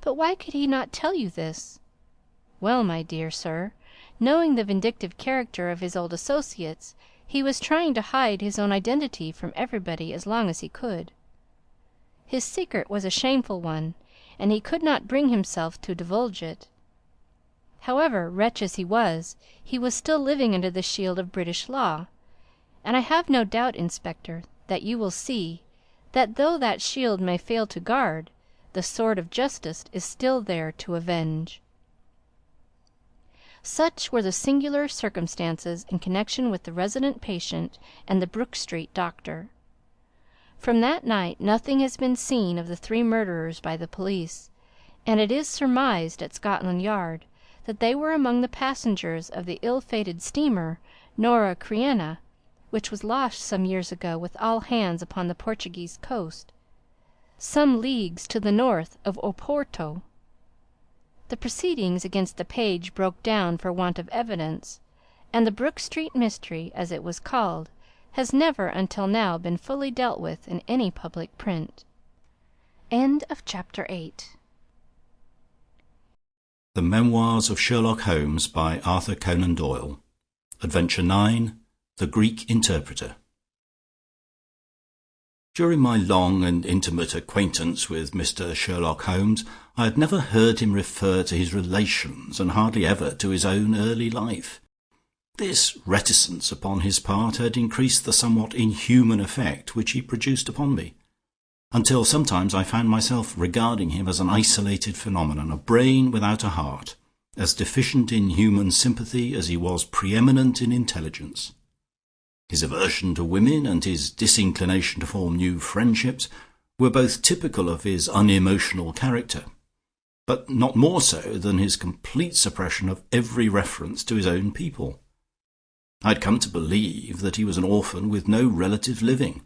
But why could he not tell you this? Well, my dear sir, knowing the vindictive character of his old associates, he was trying to hide his own identity from everybody as long as he could. His secret was a shameful one, and he could not bring himself to divulge it. However, wretch as he was still living under the shield of British law, and I have no doubt, Inspector, that you will see that though that shield may fail to guard, the sword of justice is still there to avenge. Such were the singular circumstances in connection with the resident patient and the Brook Street doctor. From that night nothing has been seen of the 3 murderers by the police, and it is surmised at Scotland Yard that they were among the passengers of the ill-fated steamer Nora Creina, which was lost some years ago with all hands upon the Portuguese coast, some leagues to the north of Oporto. The proceedings against the page broke down for want of evidence, and the Brook Street mystery, as it was called, has never until now been fully dealt with in any public print. End of chapter 8. The Memoirs of Sherlock Holmes by Arthur Conan Doyle. Adventure 9. The Greek Interpreter. During my long and intimate acquaintance with Mr. Sherlock Holmes, I had never heard him refer to his relations, and hardly ever to his own early life. This reticence upon his part had increased the somewhat inhuman effect which he produced upon me, until sometimes I found myself regarding him as an isolated phenomenon, a brain without a heart, as deficient in human sympathy as he was preeminent in intelligence. His aversion to women and his disinclination to form new friendships were both typical of his unemotional character, but not more so than his complete suppression of every reference to his own people. I had come to believe that he was an orphan with no relative living,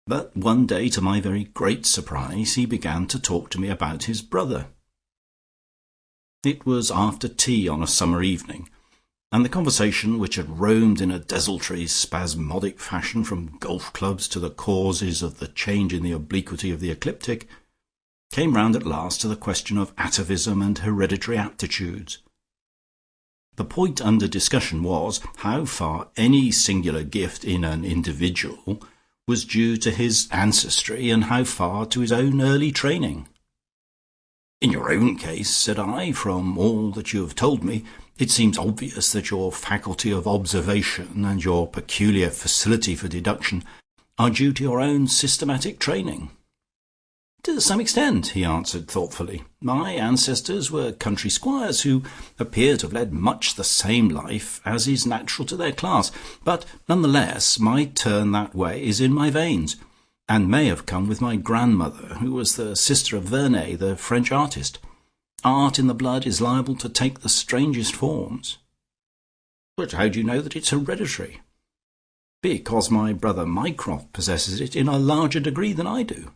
but one day, to my very great surprise, he began to talk to me about his brother. It was after tea on a summer evening, and the conversation, which had roamed in a desultory, spasmodic fashion from golf clubs to the causes of the change in the obliquity of the ecliptic, came round at last to the question of atavism and hereditary aptitudes. The point under discussion was how far any singular gift in an individual was due to his ancestry, and how far to his own early training. "In your own case," said I, "from all that you have told me, it seems obvious that your faculty of observation and your peculiar facility for deduction are due to your own systematic training." "To some extent," he answered thoughtfully. "My ancestors were country squires who appear to have led much the same life as is natural to their class, but none the less my turn that way is in my veins, and may have come with my grandmother, who was the sister of Vernet, the French artist. Art in the blood is liable to take the strangest forms." "But how do you know that it's hereditary?" "Because my brother Mycroft possesses it in a larger degree than I do."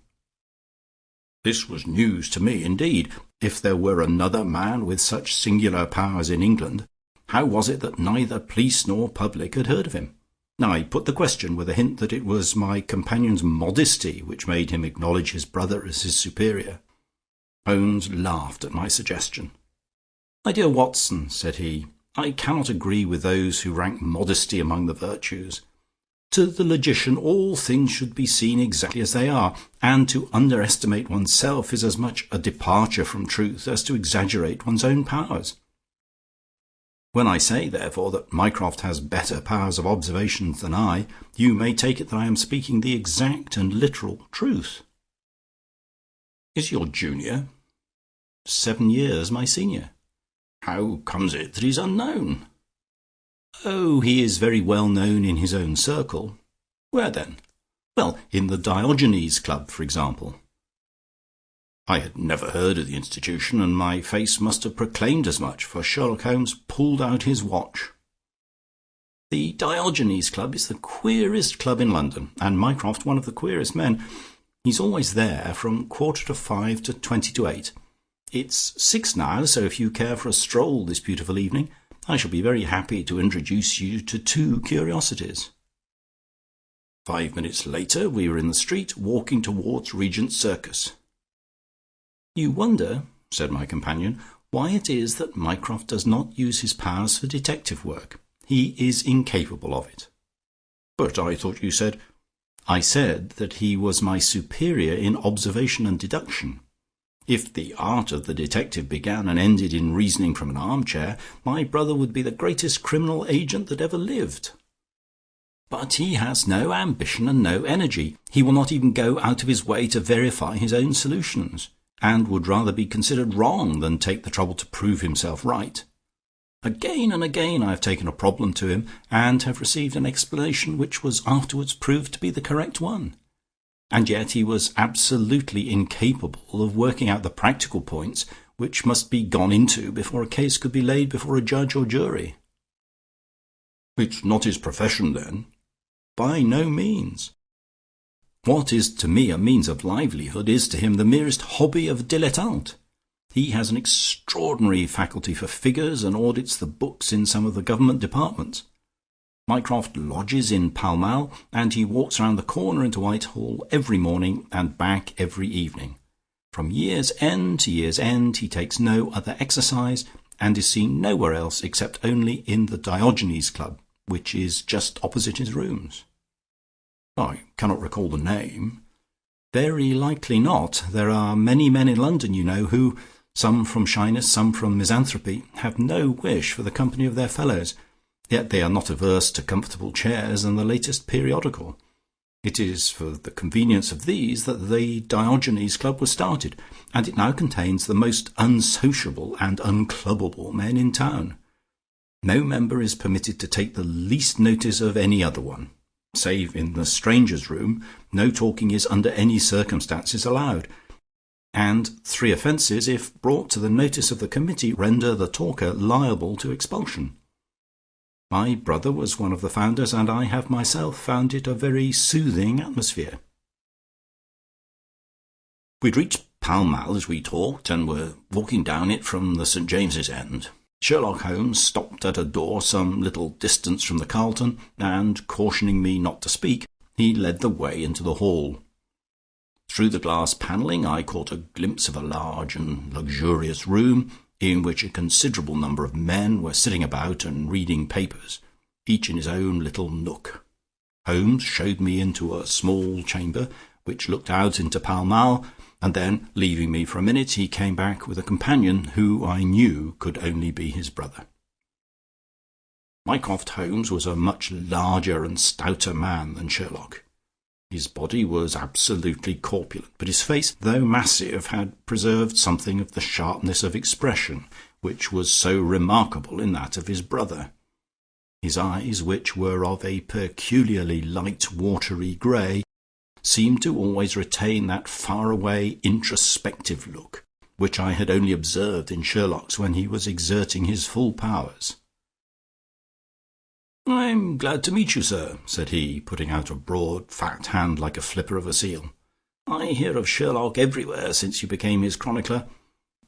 This was news to me, indeed. If there were another man with such singular powers in England, how was it that neither police nor public had heard of him? I put the question with a hint that it was my companion's modesty which made him acknowledge his brother as his superior. Holmes laughed at my suggestion. "My dear Watson," said he, I cannot agree with those who rank modesty among the virtues. To the logician all things should be seen exactly as they are, and to underestimate oneself is as much a departure from truth as to exaggerate one's own powers. When I say, therefore, that Mycroft has better powers of observation than I, you may take it that I am speaking the exact and literal truth. Is your junior? 7 years my senior. How comes it that he's unknown? Oh, he is very well known in his own circle. Where then? Well, in the Diogenes Club, for example. I had never heard of the institution, and my face must have proclaimed as much, for Sherlock Holmes pulled out his watch. The Diogenes Club is the queerest club in London, and Mycroft one of the queerest men. He's always there from 5:15 to 8:20. It's 6 now, so if you care for a stroll this beautiful evening, I shall be very happy to introduce you to 2 curiosities. 5 minutes later we were in the street, walking towards Regent Circus. You wonder, said my companion, why it is that Mycroft does not use his powers for detective work. He is incapable of it. But I thought you said... I said that he was my superior in observation and deduction. If the art of the detective began and ended in reasoning from an armchair, my brother would be the greatest criminal agent that ever lived. But he has no ambition and no energy. He will not even go out of his way to verify his own solutions, and would rather be considered wrong than take the trouble to prove himself right. Again and again I have taken a problem to him, and have received an explanation which was afterwards proved to be the correct one. And yet he was absolutely incapable of working out the practical points which must be gone into before a case could be laid before a judge or jury. It's not his profession, then? By no means. What is to me a means of livelihood is to him the merest hobby of dilettante. He has an extraordinary faculty for figures, and audits the books in some of the government departments. Mycroft lodges in Pall Mall, and he walks round the corner into Whitehall every morning and back every evening. From year's end to year's end he takes no other exercise, and is seen nowhere else except only in the Diogenes Club, which is just opposite his rooms. I cannot recall the name. Very likely not. There are many men in London, you know, who, some from shyness, some from misanthropy, have no wish for the company of their fellows, yet they are not averse to comfortable chairs and the latest periodical. It is for the convenience of these that the Diogenes Club was started, and it now contains the most unsociable and unclubbable men in town. No member is permitted to take the least notice of any other one. Save in the strangers' room, no talking is under any circumstances allowed, and 3 offences, if brought to the notice of the committee, render the talker liable to expulsion. My brother was one of the founders, and I have myself found it a very soothing atmosphere. We'd reached Pall Mall as we talked, and were walking down it from the St. James's End. Sherlock Holmes stopped at a door some little distance from the Carlton, and, cautioning me not to speak, he led the way into the hall. Through the glass panelling I caught a glimpse of a large and luxurious room, in which a considerable number of men were sitting about and reading papers, each in his own little nook. Holmes showed me into a small chamber, which looked out into Pall Mall, and then, leaving me for a minute, he came back with a companion who I knew could only be his brother. Mycroft Holmes was a much larger and stouter man than Sherlock. His body was absolutely corpulent, but his face, though massive, had preserved something of the sharpness of expression which was so remarkable in that of his brother. His eyes, which were of a peculiarly light watery grey, seemed to always retain that far-away introspective look which I had only observed in Sherlock's when he was exerting his full powers. "I'm glad to meet you, sir," said he, putting out a broad, fat hand like a flipper of a seal. "I hear of Sherlock everywhere since you became his chronicler.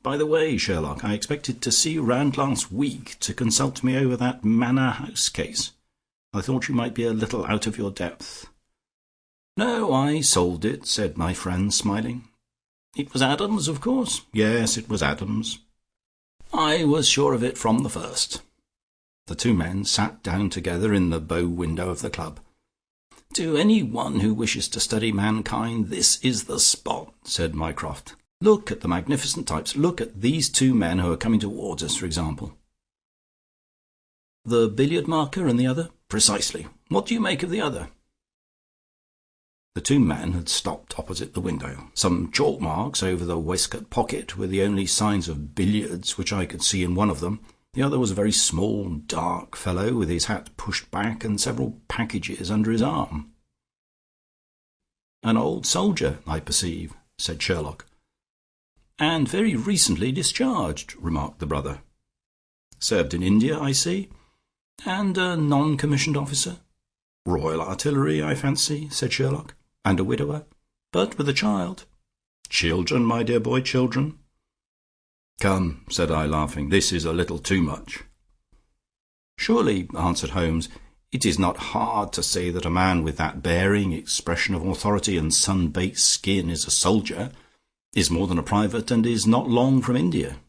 By the way, Sherlock, I expected to see you round last week to consult me over that Manor House case. I thought you might be a little out of your depth." "No, I solved it," said my friend, smiling. "It was Adams, of course?" "Yes, it was Adams." "I was sure of it from the first." The two men sat down together in the bow window of the club. "To any one who wishes to study mankind, this is the spot," said Mycroft. "Look at the magnificent types. Look at these two men who are coming towards us, for example." "The billiard marker and the other?" "Precisely. What do you make of the other?" The two men had stopped opposite the window. Some chalk marks over the waistcoat pocket were the only signs of billiards which I could see in one of them. The other was a very small, dark fellow, with his hat pushed back and several packages under his arm. "An old soldier, I perceive," said Sherlock. "And very recently discharged," remarked the brother. "Served in India, I see. And a non-commissioned officer?" "Royal Artillery, I fancy," said Sherlock. "And a widower, but with a child." "Children, my dear boy, children." "Come," said I, laughing, "this is a little too much." "Surely," answered Holmes, "it is not hard to say that a man with that bearing, expression of authority, and sun-baked skin is a soldier, is more than a private, and is not long from India."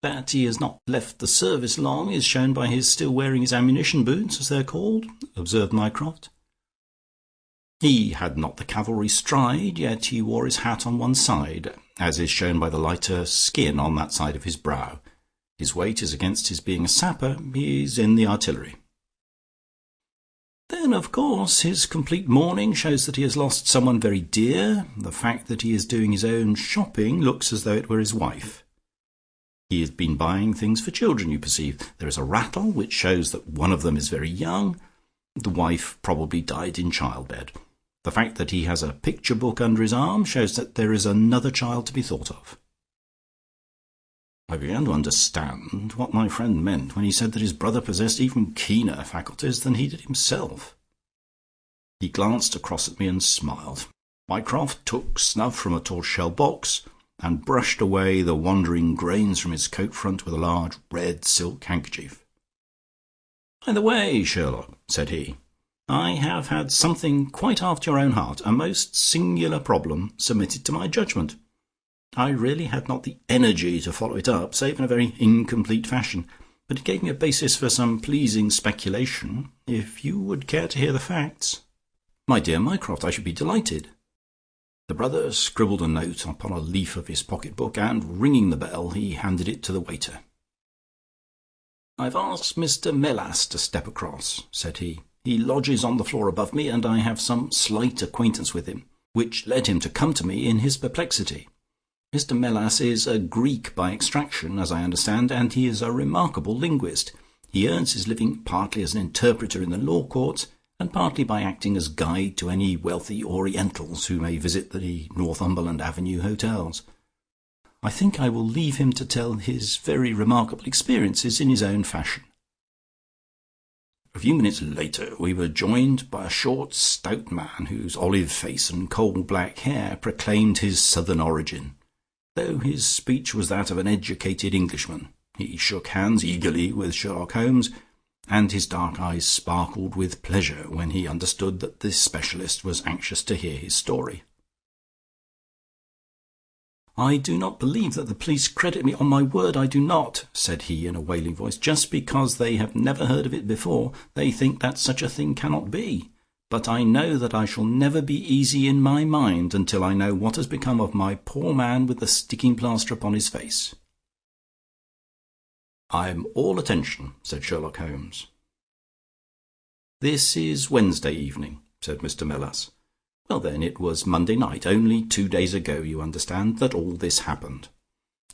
"That he has not left the service long is shown by his still wearing his ammunition boots, as they are called," observed Mycroft. "He had not the cavalry stride, yet he wore his hat on one side, as is shown by the lighter skin on that side of his brow. His weight is against his being a sapper. He is in the artillery." "Then, of course, his complete mourning shows that he has lost someone very dear. The fact that he is doing his own shopping looks as though it were his wife. He has been buying things for children, you perceive. There is a rattle, which shows that one of them is very young. The wife probably died in childbed. The fact that he has a picture book under his arm shows that there is another child to be thought of." I began to understand what my friend meant when he said that his brother possessed even keener faculties than he did himself. He glanced across at me and smiled. Mycroft took snuff from a tortoise-shell box and brushed away the wandering grains from his coat front with a large red silk handkerchief. "By the way, Sherlock," said he, "I have had something quite after your own heart, a most singular problem, submitted to my judgment. I really had not the energy to follow it up, save in a very incomplete fashion, but it gave me a basis for some pleasing speculation. If you would care to hear the facts—" "My dear Mycroft, I should be delighted." The brother scribbled a note upon a leaf of his pocket-book, and, ringing the bell, he handed it to the waiter. "I've asked Mr. Melas to step across," said he. "He lodges on the floor above me, and I have some slight acquaintance with him, which led him to come to me in his perplexity. Mr. Melas is a Greek by extraction, as I understand, and he is a remarkable linguist. He earns his living partly as an interpreter in the law courts, and partly by acting as guide to any wealthy Orientals who may visit the Northumberland Avenue hotels. I think I will leave him to tell his very remarkable experiences in his own fashion." A few minutes later we were joined by a short, stout man whose olive face and coal-black hair proclaimed his southern origin, though his speech was that of an educated Englishman. He shook hands eagerly with Sherlock Holmes, and his dark eyes sparkled with pleasure when he understood that this specialist was anxious to hear his story. "I do not believe that the police credit me, on my word I do not," said he in a wailing voice. "Just because they have never heard of it before, they think that such a thing cannot be. But I know that I shall never be easy in my mind until I know what has become of my poor man with the sticking plaster upon his face." "I am all attention," said Sherlock Holmes. "This is Wednesday evening," said Mr. Melas. "Well, then, it was Monday night, only 2 days ago, you understand, that all this happened.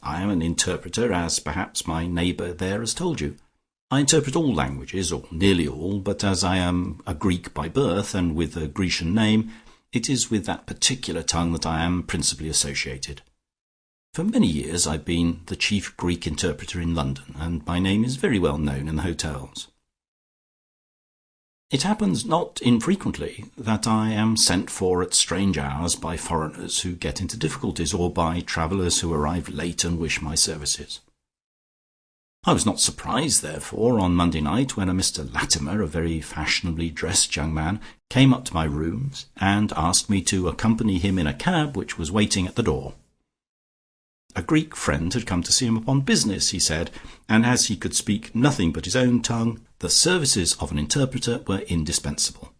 I am an interpreter, as perhaps my neighbour there has told you. I interpret all languages, or nearly all, but as I am a Greek by birth, and with a Grecian name, it is with that particular tongue that I am principally associated. For many years I've been the chief Greek interpreter in London, and my name is very well known in the hotels. It happens not infrequently that I am sent for at strange hours by foreigners who get into difficulties, or by travellers who arrive late and wish my services. I was not surprised, therefore, on Monday night, when a Mr. Latimer, a very fashionably dressed young man, came up to my rooms and asked me to accompany him in a cab which was waiting at the door. A Greek friend had come to see him upon business, he said, and as he could speak nothing but his own tongue, the services of an interpreter were indispensable.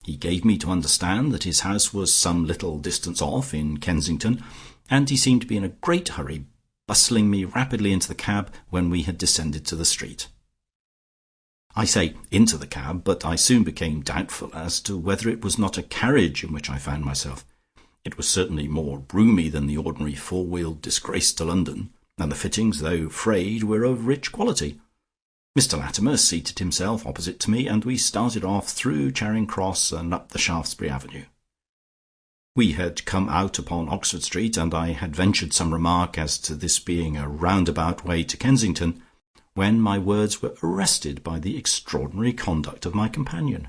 He gave me to understand that his house was some little distance off in Kensington, and he seemed to be in a great hurry, bustling me rapidly into the cab when we had descended to the street. I say into the cab, but I soon became doubtful as to whether it was not a carriage in which I found myself. It was certainly more roomy than the ordinary four-wheeled disgrace to London, and the fittings, though frayed, were of rich quality. Mr. Latimer seated himself opposite to me, and we started off through Charing Cross and up the Shaftesbury Avenue. We had come out upon Oxford Street, and I had ventured some remark as to this being a roundabout way to Kensington, when my words were arrested by the extraordinary conduct of my companion.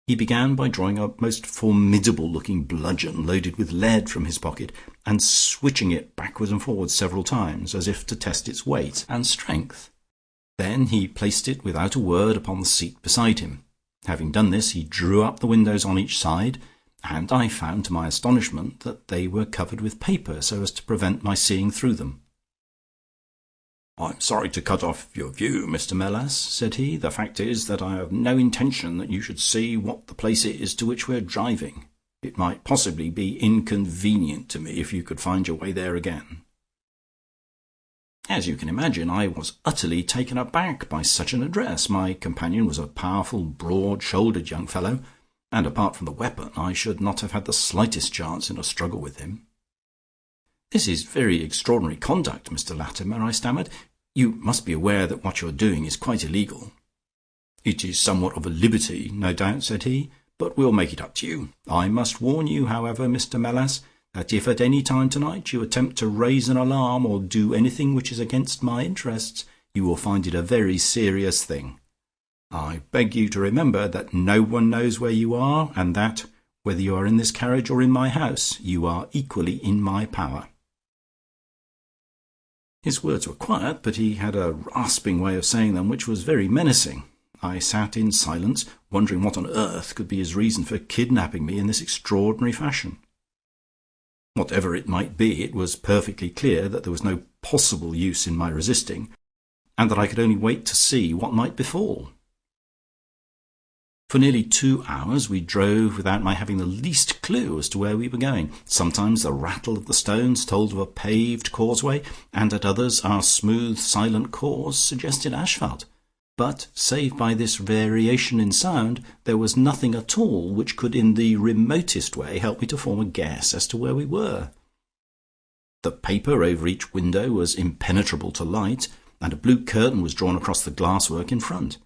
He began by drawing a most formidable-looking bludgeon loaded with lead from his pocket, and switching it backwards and forwards several times, as if to test its weight and strength. Then he placed it without a word upon the seat beside him. Having done this, he drew up the windows on each side, and I found to my astonishment that they were covered with paper so as to prevent my seeing through them. "I'm sorry to cut off your view, Mr. Melas," said he. "The fact is that I have no intention that you should see what the place is to which we're driving. It might possibly be inconvenient to me if you could find your way there again." As you can imagine, I was utterly taken aback by such an address. My companion was a powerful, broad-shouldered young fellow, and apart from the weapon, I should not have had the slightest chance in a struggle with him. "This is very extraordinary conduct, Mr. Latimer," I stammered. "You must be aware that what you're doing is quite illegal." "It is somewhat of a liberty, no doubt," said he, "but we'll make it up to you. I must warn you, however, Mr. Melas, that if at any time tonight you attempt to raise an alarm or do anything which is against my interests, you will find it a very serious thing. I beg you to remember that no one knows where you are, and that, whether you are in this carriage or in my house, you are equally in my power." His words were quiet, but he had a rasping way of saying them which was very menacing. I sat in silence, wondering what on earth could be his reason for kidnapping me in this extraordinary fashion. Whatever it might be, it was perfectly clear that there was no possible use in my resisting, and that I could only wait to see what might befall. For nearly 2 hours we drove without my having the least clue as to where we were going. Sometimes the rattle of the stones told of a paved causeway, and at others our smooth, silent course suggested asphalt. But, save by this variation in sound, there was nothing at all which could in the remotest way help me to form a guess as to where we were. The paper over each window was impenetrable to light, and a blue curtain was drawn across the glasswork in front.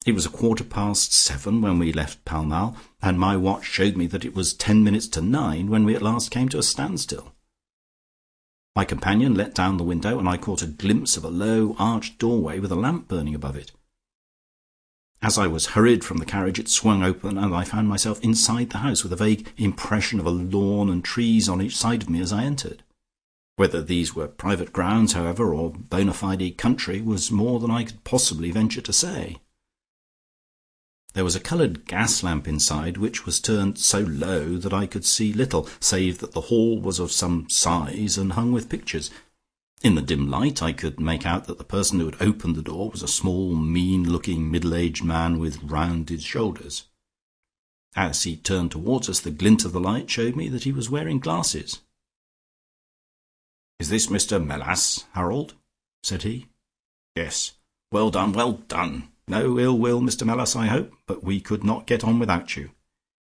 It was 7:15 when we left Pall Mall, and my watch showed me that it was 10 minutes to 9 when we at last came to a standstill. My companion let down the window, and I caught a glimpse of a low arched doorway with a lamp burning above it. As I was hurried from the carriage, it swung open, and I found myself inside the house with a vague impression of a lawn and trees on each side of me as I entered. Whether these were private grounds, however, or bona fide country, was more than I could possibly venture to say. There was a coloured gas lamp inside, which was turned so low that I could see little, save that the hall was of some size and hung with pictures. In the dim light I could make out that the person who had opened the door was a small, mean-looking, middle-aged man with rounded shoulders. As he turned towards us, the glint of the light showed me that he was wearing glasses. "Is this Mr. Melas, Harold?" said he. "Yes. Well done, well done. No ill will, Mr. Melas, I hope, but we could not get on without you.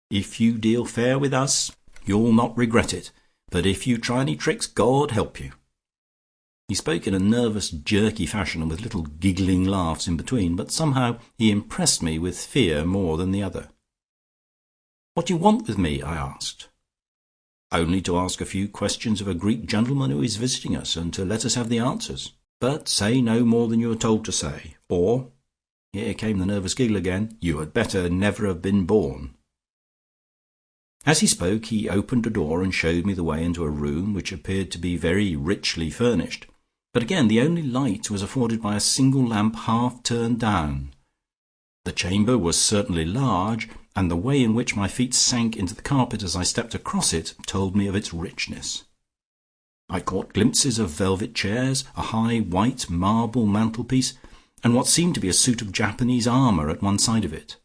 If you deal fair with us, you'll not regret it, but if you try any tricks, God help you." He spoke in a nervous, jerky fashion, and with little giggling laughs in between, but somehow he impressed me with fear more than the other. "What do you want with me?" I asked. "Only to ask a few questions of a Greek gentleman who is visiting us, and to let us have the answers. But say no more than you are told to say, or," here came the nervous giggle again, "you had better never have been born." As he spoke, he opened a door and showed me the way into a room which appeared to be very richly furnished, but again the only light was afforded by a single lamp half turned down. The chamber was certainly large, and the way in which my feet sank into the carpet as I stepped across it told me of its richness. I caught glimpses of velvet chairs, a high white marble mantelpiece, and what seemed to be a suit of Japanese armour at one side of it.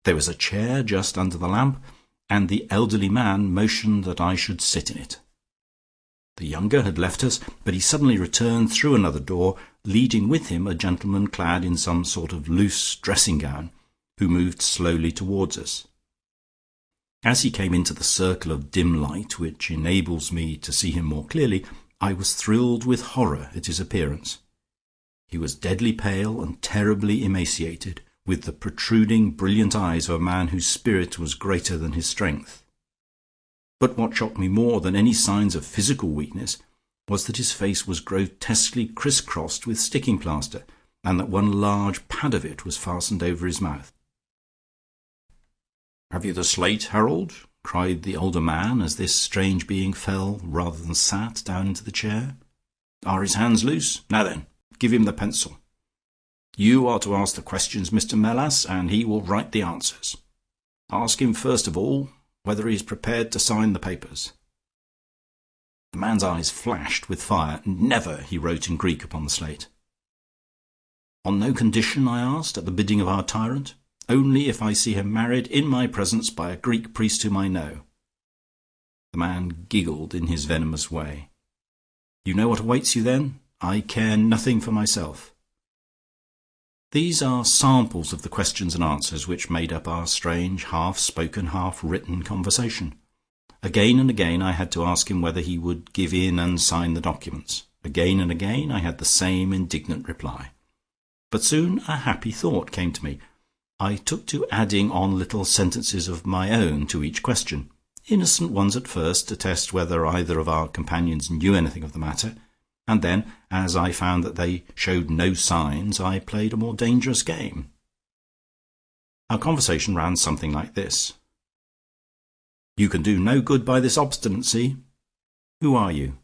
There was a chair just under the lamp, and the elderly man motioned that I should sit in it. The younger had left us, but he suddenly returned through another door, leading with him a gentleman clad in some sort of loose dressing-gown, who moved slowly towards us. As he came into the circle of dim light which enables me to see him more clearly, I was thrilled with horror at his appearance. He was deadly pale and terribly emaciated, with the protruding brilliant eyes of a man whose spirit was greater than his strength. But what shocked me more than any signs of physical weakness was that his face was grotesquely criss-crossed with sticking plaster, and that one large pad of it was fastened over his mouth. "Have you the slate, Harold?" cried the older man, as this strange being fell rather than sat down into the chair. "Are his hands loose? Now then, give him the pencil. You are to ask the questions, Mr. Melas, and he will write the answers. Ask him first of all whether he is prepared to sign the papers." The man's eyes flashed with fire. "Never," he wrote in Greek upon the slate. "On no condition?" I asked, at the bidding of our tyrant. "Only if I see him married in my presence by a Greek priest whom I know." The man giggled in his venomous way. "You know what awaits you, then? I care nothing for myself." These are samples of the questions and answers which made up our strange, half-spoken, half-written conversation. Again and again I had to ask him whether he would give in and sign the documents. Again and again I had the same indignant reply. But soon a happy thought came to me. I took to adding on little sentences of my own to each question, innocent ones at first, to test whether either of our companions knew anything of the matter, and then, as I found that they showed no signs, I played a more dangerous game. Our conversation ran something like this: "You can do no good by this obstinacy. Who are you?"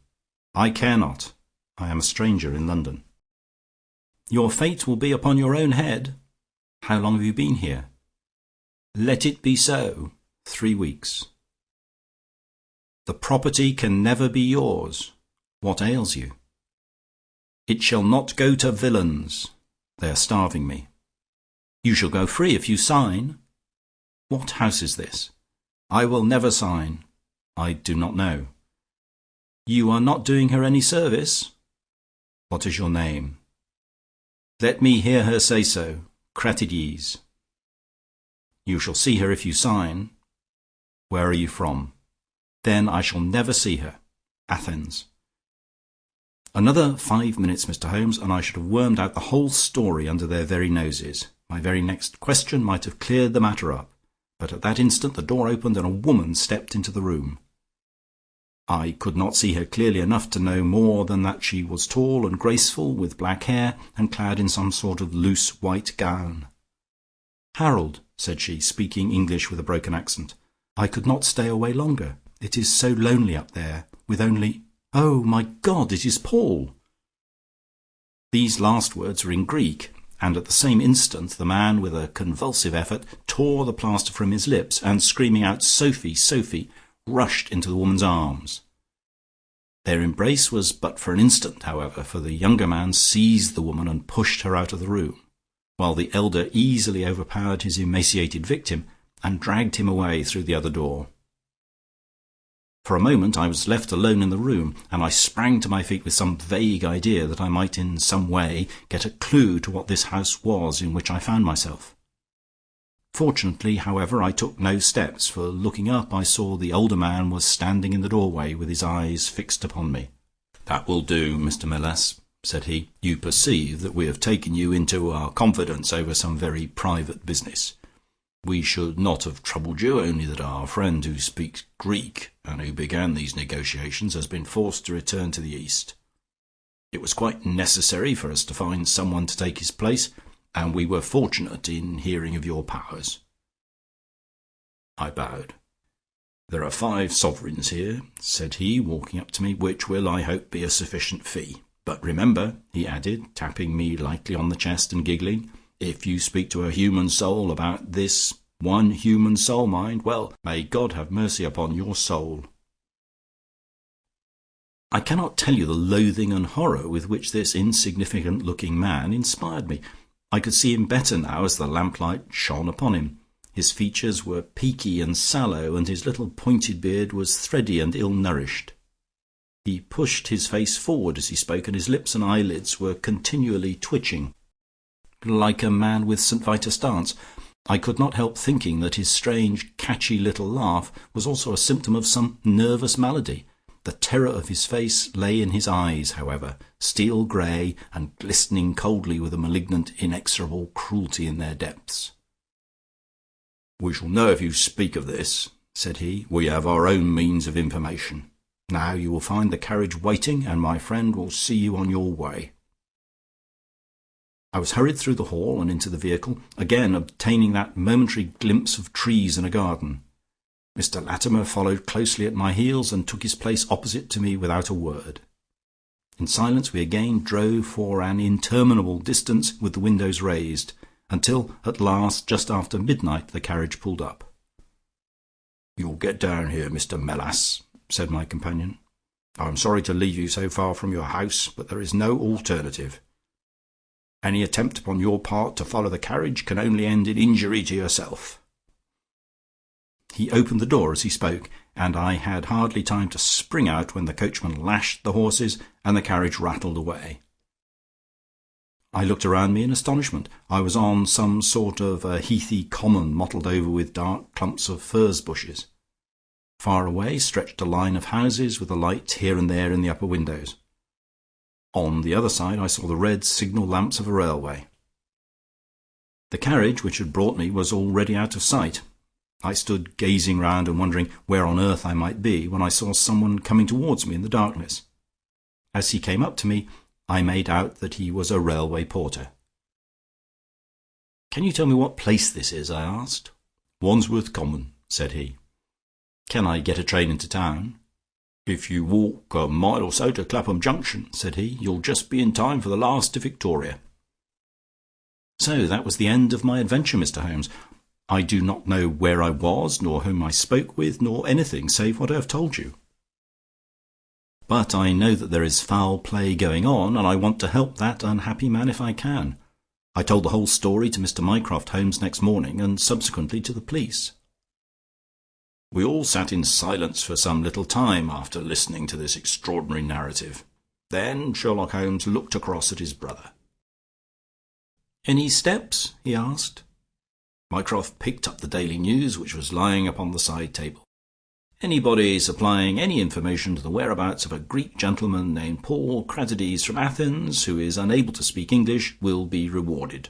"I care not. I am a stranger in London." "Your fate will be upon your own head." "How long have you been here?" "Let it be so. 3 weeks." "The property can never be yours." "What ails you?" "It shall not go to villains. They are starving me." "You shall go free if you sign." "What house is this?" "I will never sign." "I do not know." "You are not doing her any service." "What is your name?" "Let me hear her say so. Cratides." "You shall see her if you sign." "Where are you from?" "Then I shall never see her. Athens." Another 5 minutes, Mr. Holmes, and I should have wormed out the whole story under their very noses. My very next question might have cleared the matter up, but at that instant the door opened and a woman stepped into the room. I could not see her clearly enough to know more than that she was tall and graceful, with black hair, and clad in some sort of loose white gown. "Harold," said she, speaking English with a broken accent, "I could not stay away longer. It is so lonely up there, with only— Oh, my God, it is Paul!" These last words were in Greek, and at the same instant the man, with a convulsive effort, tore the plaster from his lips, and screaming out "Sophie, Sophie," rushed into the woman's arms. Their embrace was but for an instant, however, for the younger man seized the woman and pushed her out of the room, while the elder easily overpowered his emaciated victim and dragged him away through the other door. For a moment I was left alone in the room, and I sprang to my feet with some vague idea that I might in some way get a clue to what this house was in which I found myself. Fortunately, however, I took no steps, for looking up I saw the older man was standing in the doorway with his eyes fixed upon me. "That will do, Mr. Melas," said he. "You perceive that we have taken you into our confidence over some very private business. We should not have troubled you, only that our friend who speaks Greek and who began these negotiations has been forced to return to the East. It was quite necessary for us to find someone to take his place, and we were fortunate in hearing of your powers." I bowed. "There are 5 sovereigns here," said he, walking up to me, "which will, I hope, be a sufficient fee. But remember," he added, tapping me lightly on the chest and giggling, "if you speak to a human soul about this, one human soul, mind, well, may God have mercy upon your soul." I cannot tell you the loathing and horror with which this insignificant-looking man inspired me. I could see him better now as the lamplight shone upon him. His features were peaky and sallow, and his little pointed beard was thready and ill-nourished. He pushed his face forward as he spoke, and his lips and eyelids were continually twitching, like a man with St. Vitus dance. I could not help thinking that his strange, catchy little laugh was also a symptom of some nervous malady. The terror of his face lay in his eyes, however, steel grey and glistening coldly with a malignant, inexorable cruelty in their depths. "We shall know if you speak of this," said he. "We have our own means of information. Now you will find the carriage waiting, and my friend will see you on your way." I was hurried through the hall and into the vehicle, again obtaining that momentary glimpse of trees and a garden. Mr. Latimer followed closely at my heels, and took his place opposite to me without a word. In silence we again drove for an interminable distance with the windows raised, until at last, just after midnight, the carriage pulled up. "You'll get down here, Mr. Melas," said my companion. "I am sorry to leave you so far from your house, but there is no alternative. Any attempt upon your part to follow the carriage can only end in injury to yourself." He opened the door as he spoke, and I had hardly time to spring out when the coachman lashed the horses and the carriage rattled away. I looked around me in astonishment. I was on some sort of a heathy common mottled over with dark clumps of furze bushes. Far away stretched a line of houses with a light here and there in the upper windows. On the other side I saw the red signal lamps of a railway. The carriage which had brought me was already out of sight. I stood gazing round and wondering where on earth I might be, when I saw someone coming towards me in the darkness. As he came up to me, I made out that he was a railway porter. "Can you tell me what place this is?" I asked. "Wandsworth Common," said he. "Can I get a train into town?" "If you walk a mile or so to Clapham Junction," said he, "you'll just be in time for the last to Victoria." So that was the end of my adventure, Mr. Holmes. I do not know where I was, nor whom I spoke with, nor anything save what I have told you. But I know that there is foul play going on, and I want to help that unhappy man if I can. I told the whole story to Mr. Mycroft Holmes next morning, and subsequently to the police. We all sat in silence for some little time after listening to this extraordinary narrative. Then Sherlock Holmes looked across at his brother. "Any steps?" he asked. Mycroft picked up the Daily News, which was lying upon the side table. "Anybody supplying any information to the whereabouts of a Greek gentleman named Paul Cratides from Athens, who is unable to speak English, will be rewarded.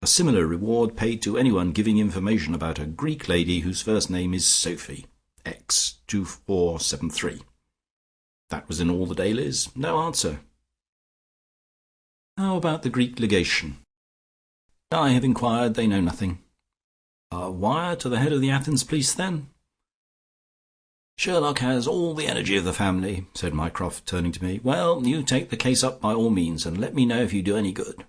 A similar reward paid to anyone giving information about a Greek lady whose first name is Sophie, X 2473. That was in all the dailies. No answer. How about the Greek legation? I have inquired. They know nothing. A wire to the head of the Athens police, then? Sherlock has all the energy of the family, said Mycroft, turning to me. Well, you take the case up by all means, and let me know if you do any good.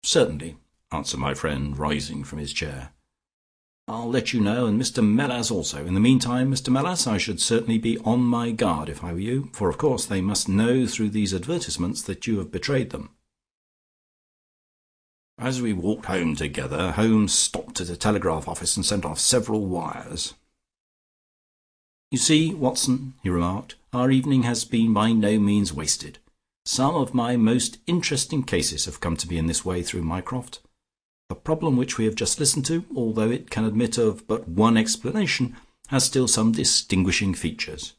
Certainly, answered my friend, rising from his chair. I'll let you know, and Mr. Melas also. In the meantime, Mr. Melas, I should certainly be on my guard if I were you, for of course they must know through these advertisements that you have betrayed them. As we walked home together, Holmes stopped at a telegraph office and sent off several wires. You see, Watson, he remarked, our evening has been by no means wasted. Some of my most interesting cases have come to me in this way through Mycroft. The problem which we have just listened to, although it can admit of but one explanation, has still some distinguishing features.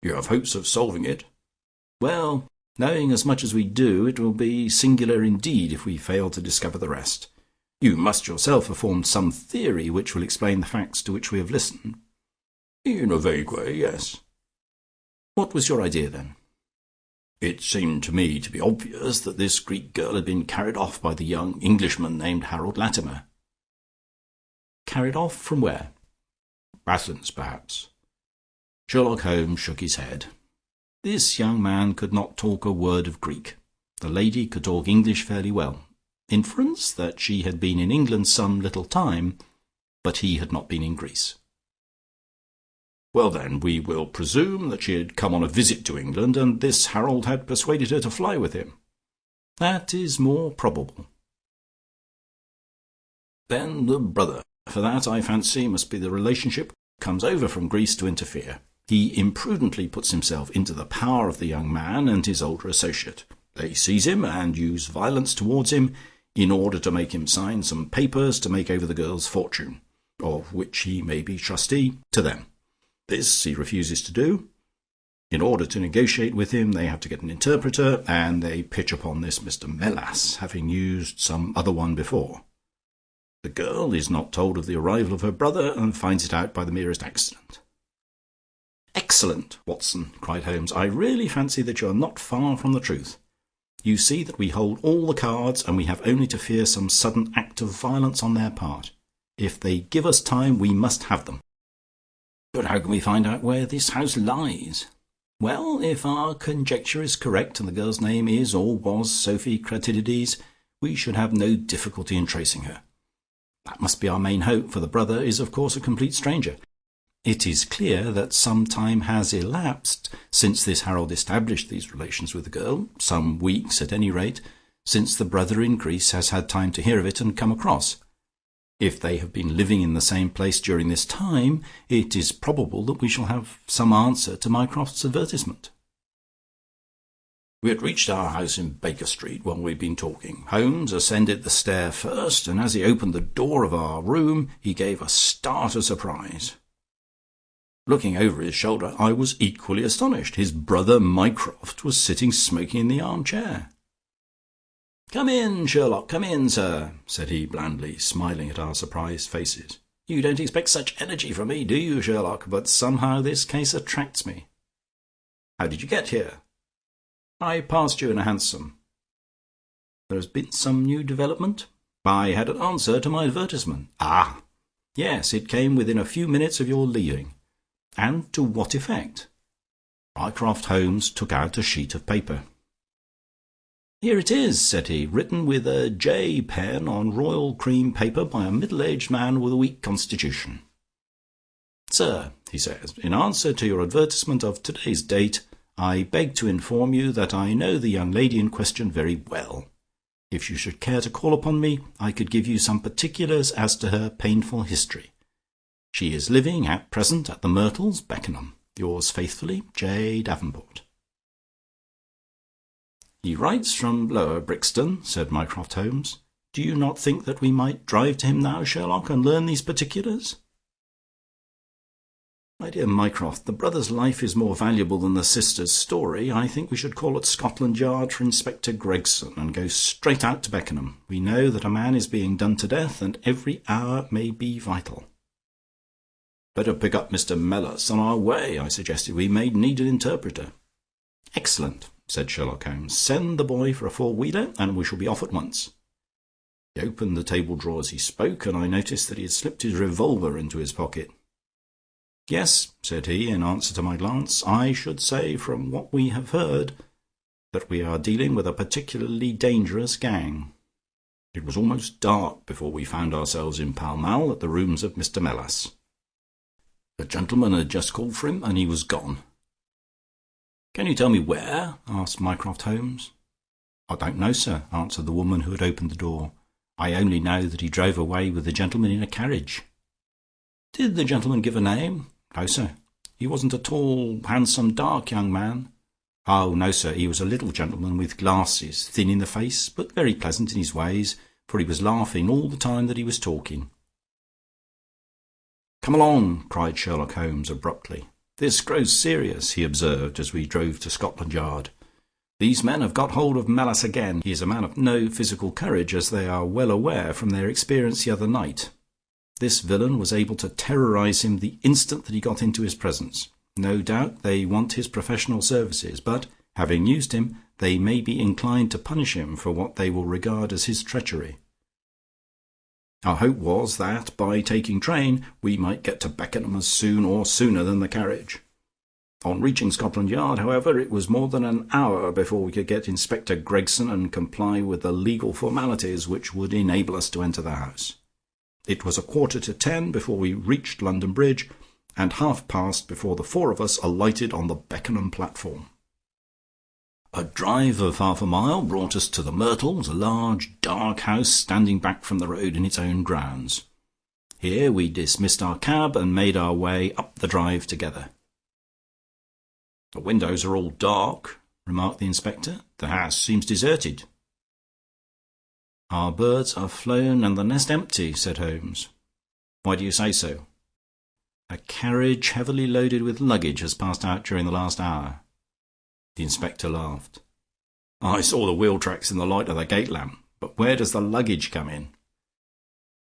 You have hopes of solving it? Well, knowing as much as we do, it will be singular indeed if we fail to discover the rest. You must yourself have formed some theory which will explain the facts to which we have listened. In a vague way, yes. What was your idea, then? It seemed to me to be obvious that this Greek girl had been carried off by the young Englishman named Harold Latimer. Carried off from where? Athens, perhaps. Sherlock Holmes shook his head. This young man could not talk a word of Greek. The lady could talk English fairly well. Inference that she had been in England some little time, but he had not been in Greece. Well, then, we will presume that she had come on a visit to England, and this Harold had persuaded her to fly with him. That is more probable. Then the brother. For that, I fancy, must be the relationship, comes over from Greece to interfere. He imprudently puts himself into the power of the young man and his older associate. They seize him and use violence towards him in order to make him sign some papers to make over the girl's fortune, of which he may be trustee, to them. This he refuses to do. In order to negotiate with him, they have to get an interpreter, and they pitch upon this Mr. Melas, having used some other one before. The girl is not told of the arrival of her brother, and finds it out by the merest accident. "Excellent, Watson," cried Holmes. "I really fancy that you are not far from the truth. You see that we hold all the cards, and we have only to fear some sudden act of violence on their part. If they give us time, we must have them." "But how can we find out where this house lies?" "Well, if our conjecture is correct, and the girl's name is or was Sophie Cratidides, we should have no difficulty in tracing her. That must be our main hope, for the brother is of course a complete stranger. It is clear that some time has elapsed since this Harold established these relations with the girl, some weeks at any rate, since the brother in Greece has had time to hear of it and come across. If they have been living in the same place during this time, it is probable that we shall have some answer to Mycroft's advertisement." We had reached our house in Baker Street while we had been talking. Holmes ascended the stair first, and as he opened the door of our room, he gave a start of surprise. Looking over his shoulder, I was equally astonished. His brother Mycroft was sitting smoking in the armchair. "Come in, Sherlock, come in, sir," said he blandly, smiling at our surprised faces. "You don't expect such energy from me, do you, Sherlock? But somehow this case attracts me. How did you get here?" "I passed you in a hansom." "There has been some new development?" "I had an answer to my advertisement." "Ah!" "Yes, it came within a few minutes of your leaving." "And to what effect?" Mycroft Holmes took out a sheet of paper. "Here it is," said he, "written with a J pen on royal cream paper by a middle-aged man with a weak constitution. 'Sir,' he says, 'in answer to your advertisement of today's date, I beg to inform you that I know the young lady in question very well. If you should care to call upon me, I could give you some particulars as to her painful history. She is living at present at the Myrtles, Beckenham. Yours faithfully, J. Davenport.'" "He writes from Lower Brixton," said Mycroft Holmes. "Do you not think that we might drive to him now, Sherlock, and learn these particulars?" "My dear Mycroft, the brother's life is more valuable than the sister's story. I think we should call at Scotland Yard for Inspector Gregson, and go straight out to Beckenham. We know that a man is being done to death, and every hour may be vital." "Better pick up Mr. Melas on our way," I suggested. "We may need an interpreter." "Excellent," said Sherlock Holmes. "Send the boy for a four-wheeler, and we shall be off at once." He opened the table drawer as he spoke, and I noticed that he had slipped his revolver into his pocket. "Yes," said he, in answer to my glance, "I should say, from what we have heard, that we are dealing with a particularly dangerous gang." It was almost dark before we found ourselves in Pall Mall at the rooms of Mr. Melas. The gentleman had just called for him, and he was gone. "Can you tell me where?" asked Mycroft Holmes. "I don't know, sir," answered the woman who had opened the door. "I only know that he drove away with the gentleman in a carriage." "Did the gentleman give a name?" "No, sir. He wasn't a tall, handsome, dark young man." "Oh, no, sir. He was a little gentleman with glasses, thin in the face, but very pleasant in his ways, for he was laughing all the time that he was talking." "Come along," cried Sherlock Holmes abruptly. "This grows serious," he observed as we drove to Scotland Yard. "These men have got hold of Melas again. He is a man of no physical courage, as they are well aware from their experience the other night. This villain was able to terrorize him the instant that he got into his presence. No doubt they want his professional services, but, having used him, they may be inclined to punish him for what they will regard as his treachery. Our hope was that, by taking train, we might get to Beckenham as soon or sooner than the carriage. On reaching Scotland Yard, however, it was more than an hour before we could get Inspector Gregson and comply with the legal formalities which would enable us to enter the house. It was 9:45 before we reached London Bridge, and 1/2 before the 4 of us alighted on the Beckenham platform. A drive of 1/2 a mile brought us to the Myrtles, a large, dark house standing back from the road in its own grounds. Here we dismissed our cab and made our way up the drive together. "The windows are all dark," remarked the inspector. "The house seems deserted." "Our birds are flown and the nest empty," said Holmes. "Why do you say so?" "A carriage heavily loaded with luggage has passed out during the last hour." The inspector laughed. "I saw the wheel tracks in the light of the gate lamp, but where does the luggage come in?"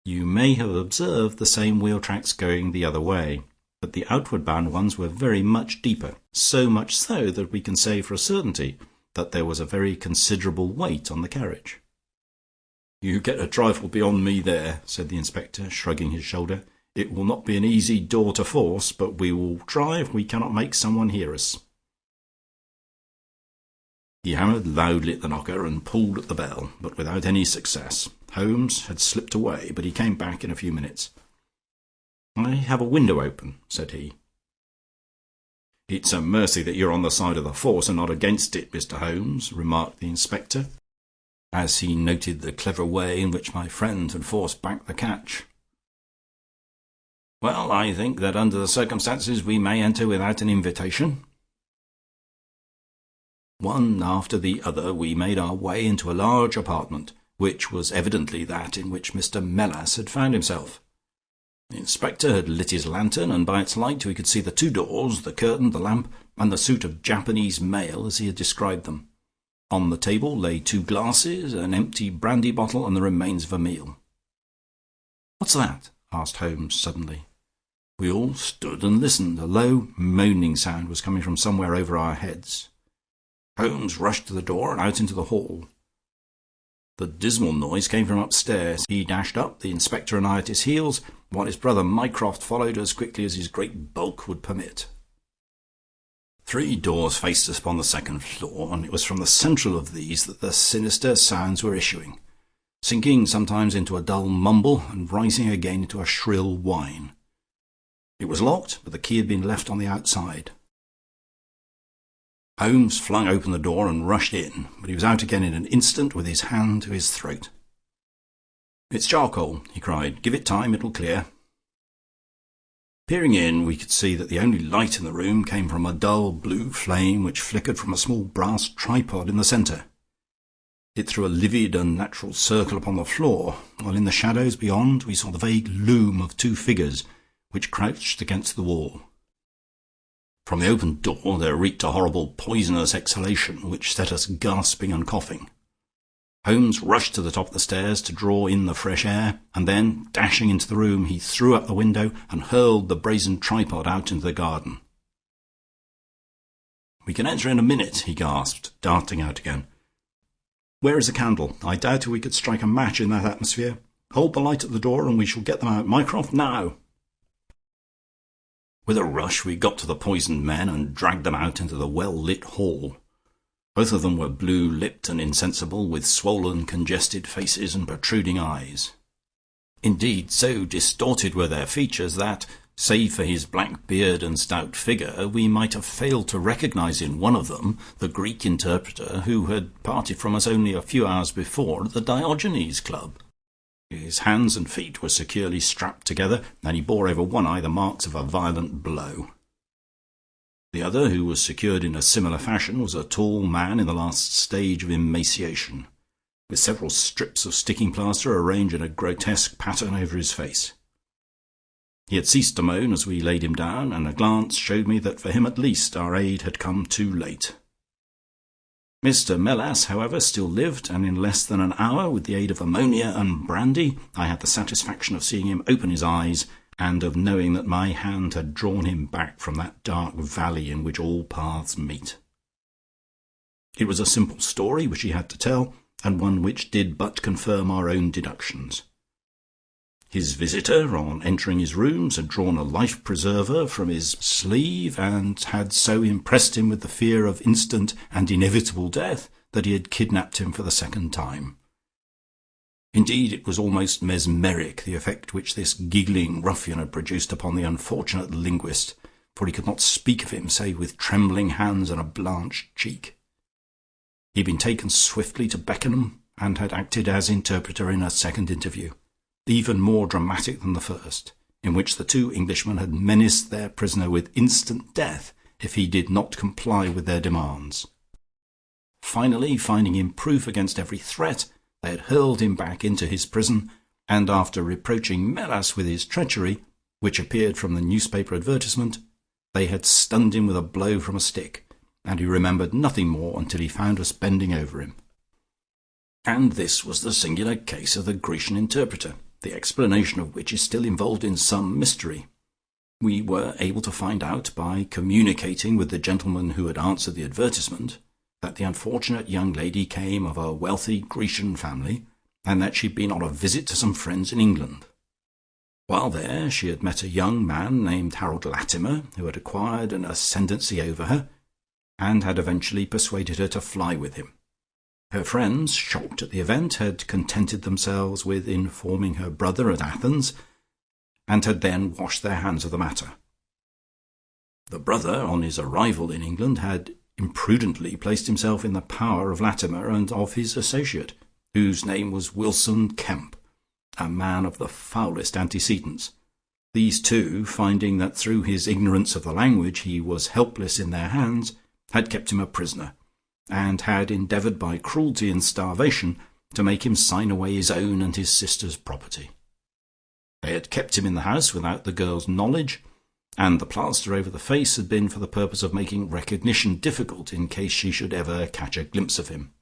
"You may have observed the same wheel tracks going the other way, but the outward bound ones were very much deeper, so much so that we can say for a certainty that there was a very considerable weight on the carriage." "You get a trifle beyond me there," said the inspector, shrugging his shoulder. "It will not be an easy door to force, but we will try if we cannot make someone hear us." He hammered loudly at the knocker and pulled at the bell, but without any success. Holmes had slipped away, but he came back in a few minutes. "I have a window open," said he. "It's a mercy that you're on the side of the force and not against it, Mr. Holmes," remarked the inspector, as he noted the clever way in which my friend had forced back the catch. "Well, I think that under the circumstances we may enter without an invitation." One after the other we made our way into a large apartment, which was evidently that in which Mr. Melas had found himself. The inspector had lit his lantern, and by its light we could see the 2 doors, the curtain, the lamp, and the suit of Japanese mail as he had described them. On the table lay 2 glasses, an empty brandy bottle, and the remains of a meal. "What's that?" asked Holmes suddenly. We all stood and listened. A low moaning sound was coming from somewhere over our heads. Holmes rushed to the door and out into the hall. The dismal noise came from upstairs. He dashed up, the inspector and I at his heels, while his brother Mycroft followed as quickly as his great bulk would permit. 3 doors faced us upon the 2nd floor, and it was from the central of these that the sinister sounds were issuing, sinking sometimes into a dull mumble and rising again into a shrill whine. It was locked, but the key had been left on the outside. Holmes flung open the door and rushed in, but he was out again in an instant with his hand to his throat. "It's charcoal," he cried. "Give it time, it'll clear." Peering in, we could see that the only light in the room came from a dull blue flame which flickered from a small brass tripod in the centre. It threw a livid, unnatural circle upon the floor, while in the shadows beyond we saw the vague loom of 2 figures which crouched against the wall. From the open door there reeked a horrible poisonous exhalation which set us gasping and coughing. Holmes rushed to the top of the stairs to draw in the fresh air, and then, dashing into the room, he threw up the window and hurled the brazen tripod out into the garden. "We can enter in a minute," he gasped, darting out again. "Where is the candle? I doubt if we could strike a match in that atmosphere. Hold the light at the door and we shall get them out. Mycroft, now!" With a rush we got to the poisoned men and dragged them out into the well-lit hall. Both of them were blue-lipped and insensible, with swollen, congested faces and protruding eyes. Indeed, so distorted were their features that, save for his black beard and stout figure, we might have failed to recognize in one of them the Greek interpreter who had parted from us only a few hours before at the Diogenes Club. His hands and feet were securely strapped together, and he bore over one eye the marks of a violent blow. The other, who was secured in a similar fashion, was a tall man in the last stage of emaciation, with several strips of sticking plaster arranged in a grotesque pattern over his face. He had ceased to moan as we laid him down, and a glance showed me that for him at least our aid had come too late. Mr. Melas, however, still lived, and in less than an hour, with the aid of ammonia and brandy, I had the satisfaction of seeing him open his eyes, and of knowing that my hand had drawn him back from that dark valley in which all paths meet. It was a simple story which he had to tell, and one which did but confirm our own deductions. His visitor, on entering his rooms, had drawn a life-preserver from his sleeve, and had so impressed him with the fear of instant and inevitable death that he had kidnapped him for the 2nd time. Indeed, it was almost mesmeric, the effect which this giggling ruffian had produced upon the unfortunate linguist, for he could not speak of him save with trembling hands and a blanched cheek. He had been taken swiftly to Beckenham, and had acted as interpreter in a second interview, even more dramatic than the first, in which the two Englishmen had menaced their prisoner with instant death if he did not comply with their demands. Finally, finding him proof against every threat, they had hurled him back into his prison, and after reproaching Melas with his treachery, which appeared from the newspaper advertisement, they had stunned him with a blow from a stick, and he remembered nothing more until he found us bending over him. And this was the singular case of the Grecian interpreter, the explanation of which is still involved in some mystery. We were able to find out, by communicating with the gentleman who had answered the advertisement, that the unfortunate young lady came of a wealthy Grecian family, and that she had been on a visit to some friends in England. While there, she had met a young man named Harold Latimer, who had acquired an ascendancy over her, and had eventually persuaded her to fly with him. Her friends, shocked at the event, had contented themselves with informing her brother at Athens, and had then washed their hands of the matter. The brother, on his arrival in England, had imprudently placed himself in the power of Latimer and of his associate, whose name was Wilson Kemp, a man of the foulest antecedents. These two, finding that through his ignorance of the language he was helpless in their hands, had kept him a prisoner, and had endeavoured by cruelty and starvation to make him sign away his own and his sister's property. They had kept him in the house without the girl's knowledge, and the plaster over the face had been for the purpose of making recognition difficult in case she should ever catch a glimpse of him.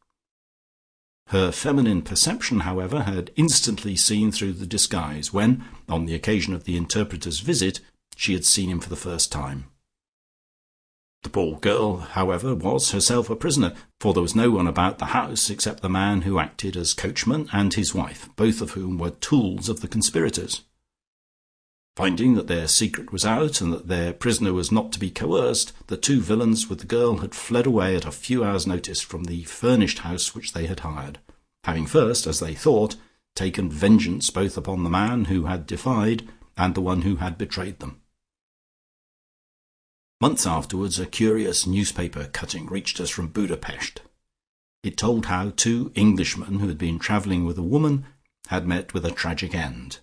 Her feminine perception, however, had instantly seen through the disguise when, on the occasion of the interpreter's visit, she had seen him for the first time. The poor girl, however, was herself a prisoner, for there was no one about the house except the man who acted as coachman and his wife, both of whom were tools of the conspirators. Finding that their secret was out, and that their prisoner was not to be coerced, the two villains with the girl had fled away at a few hours' notice from the furnished house which they had hired, having first, as they thought, taken vengeance both upon the man who had defied and the one who had betrayed them. Months afterwards, a curious newspaper cutting reached us from Budapest. It told how two Englishmen who had been travelling with a woman had met with a tragic end.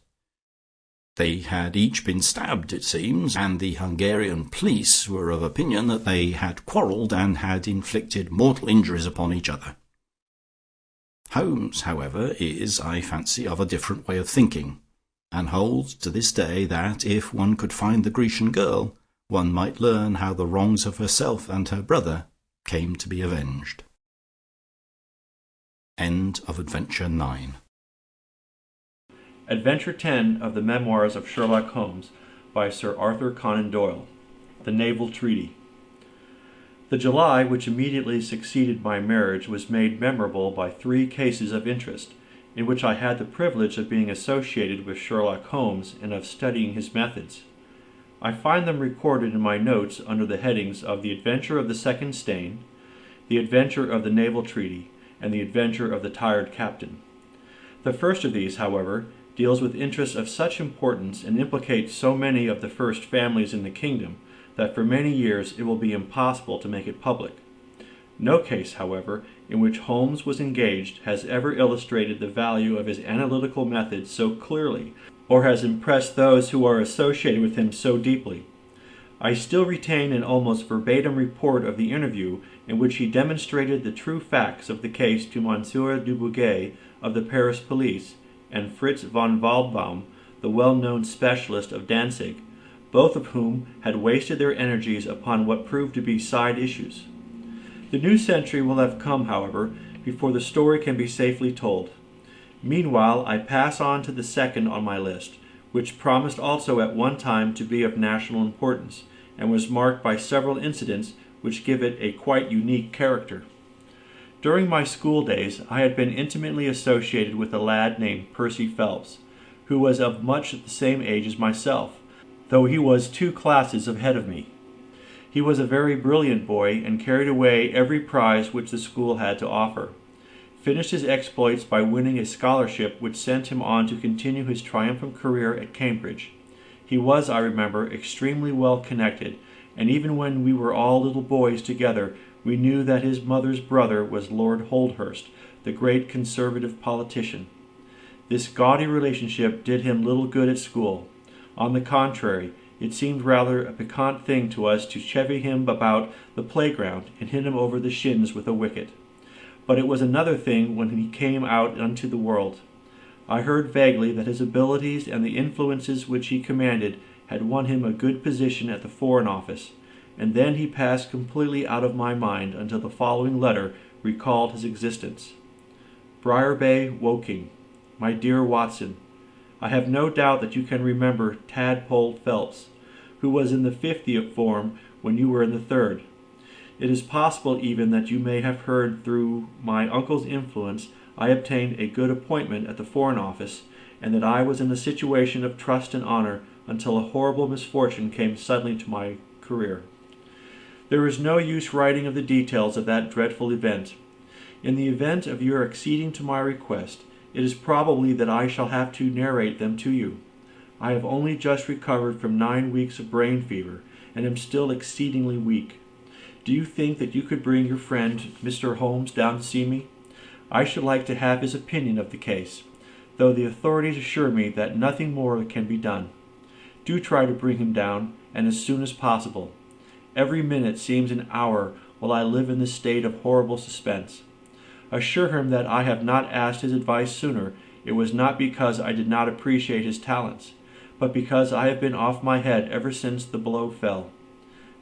They had each been stabbed, it seems, and the Hungarian police were of opinion that they had quarrelled and had inflicted mortal injuries upon each other. Holmes, however, is, I fancy, of a different way of thinking, and holds to this day that, if one could find the Grecian girl, one might learn how the wrongs of herself and her brother came to be avenged. End of Adventure 9. Adventure 10 of the Memoirs of Sherlock Holmes by Sir Arthur Conan Doyle. The Naval Treaty. The July which immediately succeeded my marriage was made memorable by 3 cases of interest, in which I had the privilege of being associated with Sherlock Holmes and of studying his methods. I find them recorded in my notes under the headings of The Adventure of the Second Stain, The Adventure of the Naval Treaty, and The Adventure of the Tired Captain. The first of these, however, deals with interests of such importance and implicates so many of the first families in the kingdom that for many years it will be impossible to make it public. No case, however, in which Holmes was engaged has ever illustrated the value of his analytical methods so clearly, or has impressed those who are associated with him so deeply. I still retain an almost verbatim report of the interview in which he demonstrated the true facts of the case to Monsieur Dubuquet of the Paris police and Fritz von Waldbaum, the well-known specialist of Danzig, both of whom had wasted their energies upon what proved to be side issues. The new century will have come, however, before the story can be safely told. Meanwhile, I pass on to the second on my list, which promised also at one time to be of national importance, and was marked by several incidents which give it a quite unique character. During my school days, I had been intimately associated with a lad named Percy Phelps, who was of much the same age as myself, though he was 2 classes ahead of me. He was a very brilliant boy, and carried away every prize which the school had to offer. finished his exploits by winning a scholarship which sent him on to continue his triumphant career at Cambridge. He was, I remember, extremely well connected, and even when we were all little boys together, we knew that his mother's brother was Lord Holdhurst, the great Conservative politician. This gaudy relationship did him little good at school. On the contrary, it seemed rather a piquant thing to us to chevy him about the playground and hit him over the shins with a wicket. But it was another thing when he came out into the world. I heard vaguely that his abilities and the influences which he commanded had won him a good position at the Foreign Office, and then he passed completely out of my mind until the following letter recalled his existence. Briar Bay, Woking. My dear Watson, I have no doubt that you can remember Tadpole Phelps, who was in the 50th form when you were in the 3rd. It is possible even that you may have heard through my uncle's influence I obtained a good appointment at the Foreign Office, and that I was in a situation of trust and honor until a horrible misfortune came suddenly to my career. There is no use writing of the details of that dreadful event. In the event of your acceding to my request, it is probably that I shall have to narrate them to you. I have only just recovered from 9 weeks of brain fever, and am still exceedingly weak. Do you think that you could bring your friend Mr. Holmes down to see me? I should like to have his opinion of the case, though the authorities assure me that nothing more can be done. Do try to bring him down, and as soon as possible. Every minute seems an hour while I live in this state of horrible suspense. Assure him that I have not asked his advice sooner. It was not because I did not appreciate his talents, but because I have been off my head ever since the blow fell.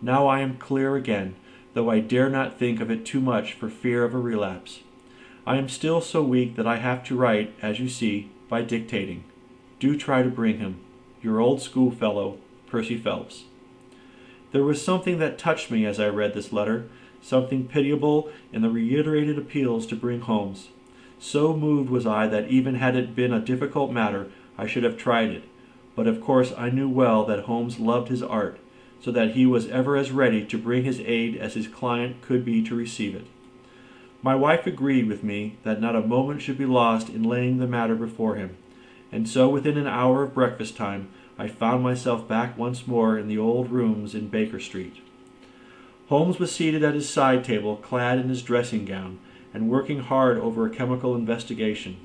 Now I am clear again, though I dare not think of it too much for fear of a relapse. I am still so weak that I have to write, as you see, by dictating. Do try to bring him. Your old schoolfellow, Percy Phelps. There was something that touched me as I read this letter, something pitiable in the reiterated appeals to bring Holmes. So moved was I that even had it been a difficult matter, I should have tried it. But of course I knew well that Holmes loved his art, so that he was ever as ready to bring his aid as his client could be to receive it. My wife agreed with me that not a moment should be lost in laying the matter before him, and so within an hour of breakfast time I found myself back once more in the old rooms in Baker Street. Holmes was seated at his side table, clad in his dressing gown, and working hard over a chemical investigation.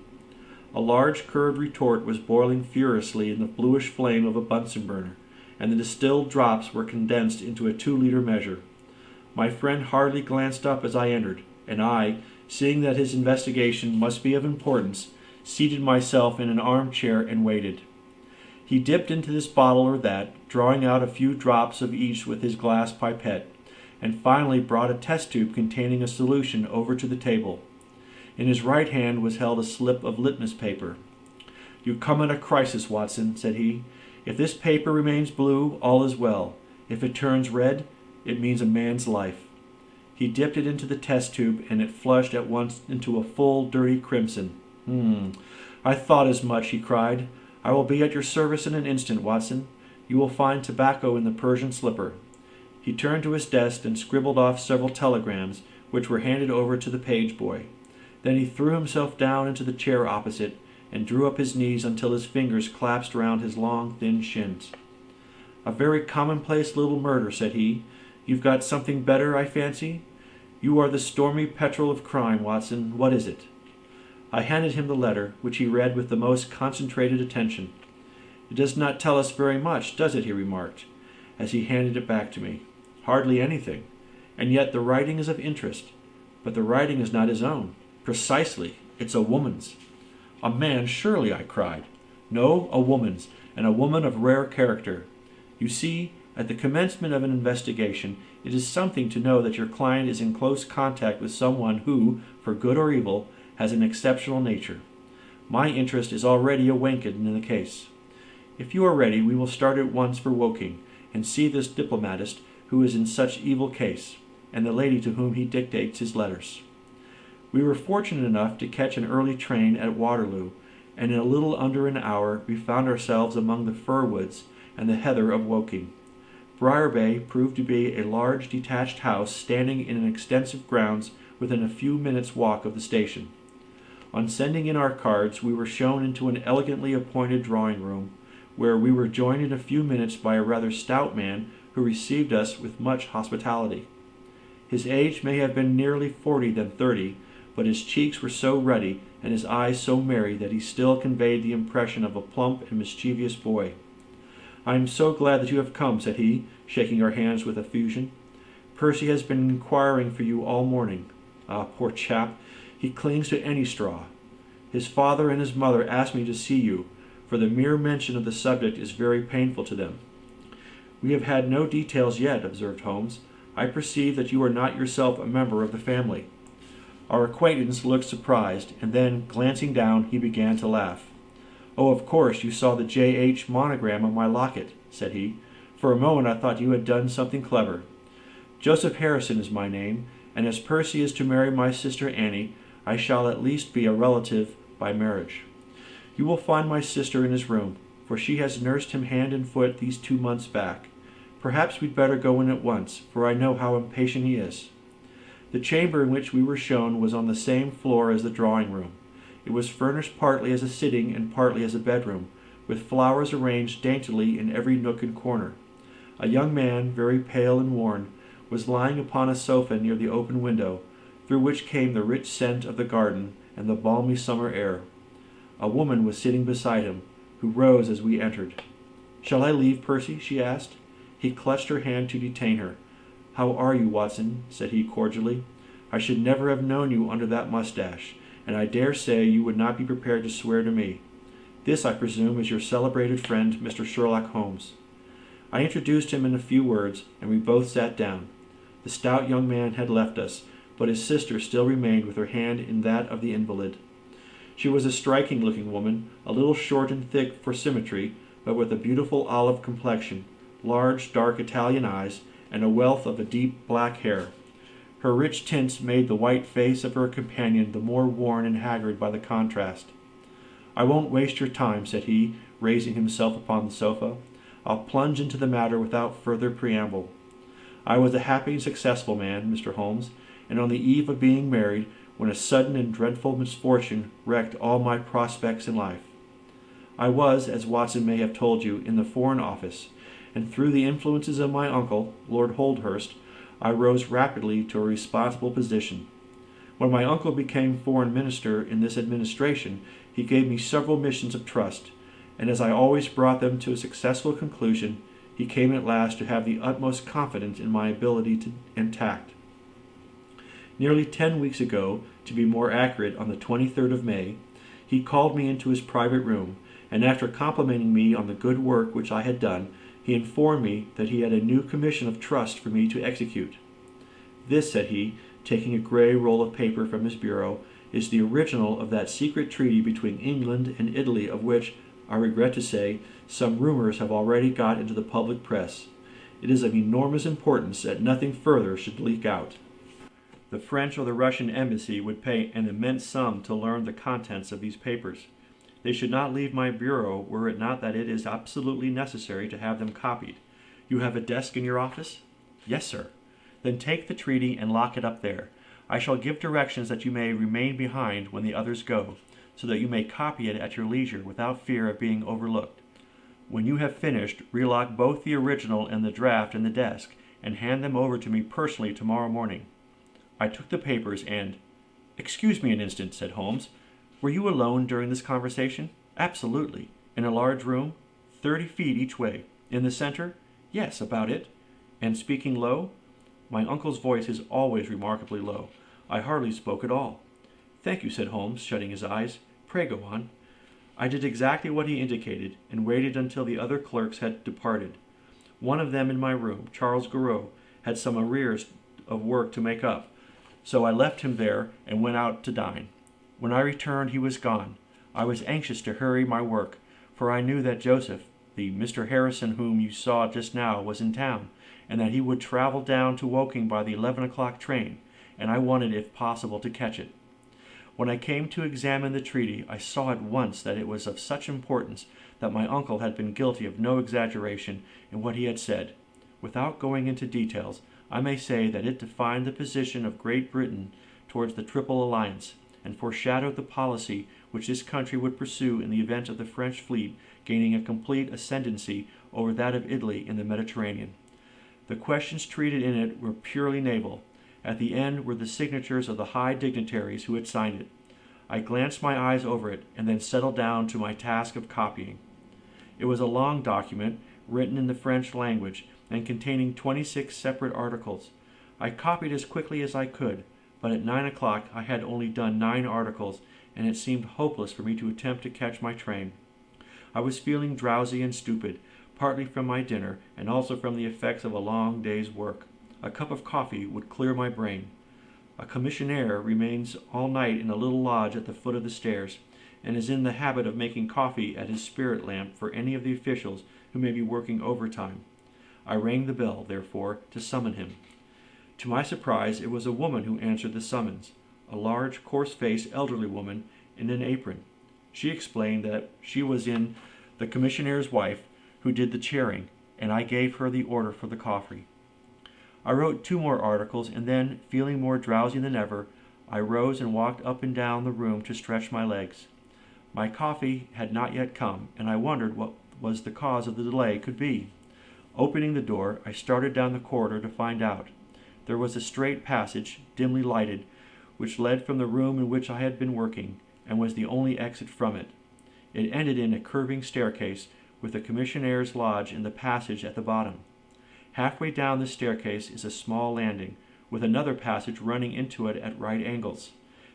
A large curved retort was boiling furiously in the bluish flame of a Bunsen burner, and the distilled drops were condensed into a 2-liter measure. My friend hardly glanced up as I entered, and I, seeing that his investigation must be of importance, seated myself in an armchair and waited. He dipped into this bottle or that, drawing out a few drops of each with his glass pipette, and finally brought a test tube containing a solution over to the table. In his right hand was held a slip of litmus paper. "You come at a crisis, Watson," said he. "If this paper remains blue, all is well. If it turns red, it means a man's life." He dipped it into the test tube, and it flushed at once into a full, dirty crimson. "I thought as much," he cried. "I will be at your service in an instant, Watson. You will find tobacco in the Persian slipper." He turned to his desk and scribbled off several telegrams, which were handed over to the page boy. Then he threw himself down into the chair opposite, and drew up his knees until his fingers clasped round his long, thin shins. "A very commonplace little murder," said he. "You've got something better, I fancy? You are the stormy petrel of crime, Watson. What is it?" I handed him the letter, which he read with the most concentrated attention. "It does not tell us very much, does it?" he remarked, as he handed it back to me. "Hardly anything. And yet the writing is of interest. But the writing is not his own. Precisely. It's a woman's." "A man's, surely," I cried. "No, a woman's, and a woman of rare character. You see, at the commencement of an investigation, it is something to know that your client is in close contact with someone who, for good or evil, has an exceptional nature. My interest is already awakened in the case. If you are ready, we will start at once for Woking, and see this diplomatist who is in such evil case, and the lady to whom he dictates his letters." We were fortunate enough to catch an early train at Waterloo, and in a little under an hour we found ourselves among the fir woods and the heather of Woking. Briar Bay proved to be a large detached house standing in an extensive grounds within a few minutes' walk of the station. On sending in our cards, we were shown into an elegantly appointed drawing-room, where we were joined in a few minutes by a rather stout man who received us with much hospitality. His age may have been nearly 40 than 30, but his cheeks were so ruddy and his eyes so merry that he still conveyed the impression of a plump and mischievous boy. "I am so glad that you have come," said he, shaking our hands with effusion. "Percy has been inquiring for you all morning. Ah, poor chap, he clings to any straw. His father and his mother asked me to see you, for the mere mention of the subject is very painful to them." "We have had no details yet," observed Holmes. "I perceive that you are not yourself a member of the family." Our acquaintance looked surprised, and then, glancing down, he began to laugh. "Oh, of course, you saw the J.H. monogram on my locket," said he. "For a moment I thought you had done something clever. Joseph Harrison is my name, and as Percy is to marry my sister Annie, I shall at least be a relative by marriage. You will find my sister in his room, for she has nursed him hand and foot these 2 months back. Perhaps we'd better go in at once, for I know how impatient he is." The chamber in which we were shown was on the same floor as the drawing-room. It was furnished partly as a sitting and partly as a bedroom, with flowers arranged daintily in every nook and corner. A young man, very pale and worn, was lying upon a sofa near the open window, through which came the rich scent of the garden and the balmy summer air. A woman was sitting beside him, who rose as we entered. "Shall I leave, Percy?" she asked. He clutched her hand to detain her. "How are you, Watson?" said he cordially. "I should never have known you under that mustache, and I dare say you would not be prepared to swear to me. This, I presume, is your celebrated friend, Mr. Sherlock Holmes." I introduced him in a few words, and we both sat down. The stout young man had left us, but his sister still remained with her hand in that of the invalid. She was a striking-looking woman, a little short and thick for symmetry, but with a beautiful olive complexion, large, dark Italian eyes, and a wealth of a deep black hair. Her rich tints made the white face of her companion the more worn and haggard by the contrast. "I won't waste your time," said he, raising himself upon the sofa. "I'll plunge into the matter without further preamble. I was a happy and successful man, Mr. Holmes, and on the eve of being married, when a sudden and dreadful misfortune wrecked all my prospects in life. I was, as Watson may have told you, in the Foreign Office, and through the influences of my uncle, Lord Holdhurst, I rose rapidly to a responsible position. When my uncle became Foreign Minister in this administration, he gave me several missions of trust, and as I always brought them to a successful conclusion, he came at last to have the utmost confidence in my ability and tact. Nearly 10 weeks ago, to be more accurate, on the 23rd of May, he called me into his private room, and after complimenting me on the good work which I had done, he informed me that he had a new commission of trust for me to execute. "This," said he, taking a grey roll of paper from his bureau, "is the original of that secret treaty between England and Italy of which, I regret to say, some rumours have already got into the public press. It is of enormous importance that nothing further should leak out. The French or the Russian embassy would pay an immense sum to learn the contents of these papers. They should not leave my bureau were it not that it is absolutely necessary to have them copied. You have a desk in your office?" "Yes, sir." "Then take the treaty and lock it up there. I shall give directions that you may remain behind when the others go, so that you may copy it at your leisure without fear of being overlooked. When you have finished, relock both the original and the draft in the desk, and hand them over to me personally tomorrow morning." I took the papers and— "Excuse me an instant," said Holmes. "Were you alone during this conversation?" "Absolutely." "In a large room?" 30 feet each way. "In the center?" "Yes, about it." "And speaking low?" "My uncle's voice is always remarkably low. I hardly spoke at all." "Thank you," said Holmes, shutting his eyes. "Pray go on." I did exactly what he indicated, and waited until the other clerks had departed. One of them in my room, Charles Goriot, had some arrears of work to make up, so I left him there and went out to dine. When I returned he was gone. I was anxious to hurry my work, for I knew that Joseph, the Mr. Harrison whom you saw just now, was in town, and that he would travel down to Woking by the 11 o'clock train, and I wanted, if possible, to catch it. When I came to examine the treaty, I saw at once that it was of such importance that my uncle had been guilty of no exaggeration in what he had said. Without going into details, I may say that it defined the position of Great Britain towards the Triple Alliance, and foreshadowed the policy which this country would pursue in the event of the French fleet gaining a complete ascendancy over that of Italy in the Mediterranean. The questions treated in it were purely naval. At the end were the signatures of the high dignitaries who had signed it. I glanced my eyes over it, and then settled down to my task of copying. It was a long document, written in the French language, and containing 26 separate articles. I copied as quickly as I could, but at 9 o'clock I had only done 9 articles, and it seemed hopeless for me to attempt to catch my train. I was feeling drowsy and stupid, partly from my dinner, and also from the effects of a long day's work. A cup of coffee would clear my brain. A commissionaire remains all night in a little lodge at the foot of the stairs, and is in the habit of making coffee at his spirit lamp for any of the officials who may be working overtime. I rang the bell, therefore, to summon him. To my surprise, it was a woman who answered the summons, a large, coarse-faced, elderly woman in an apron. She explained that she was the commissionaire's wife who did the chairing, and I gave her the order for the coffee. I wrote 2 more articles, and then, feeling more drowsy than ever, I rose and walked up and down the room to stretch my legs. My coffee had not yet come, and I wondered what was the cause of the delay could be. Opening the door, I started down the corridor to find out. There was a straight passage, dimly lighted, which led from the room in which I had been working, and was the only exit from it. It ended in a curving staircase, with the commissionaire's lodge in the passage at the bottom. Halfway down this staircase is a small landing, with another passage running into it at right angles.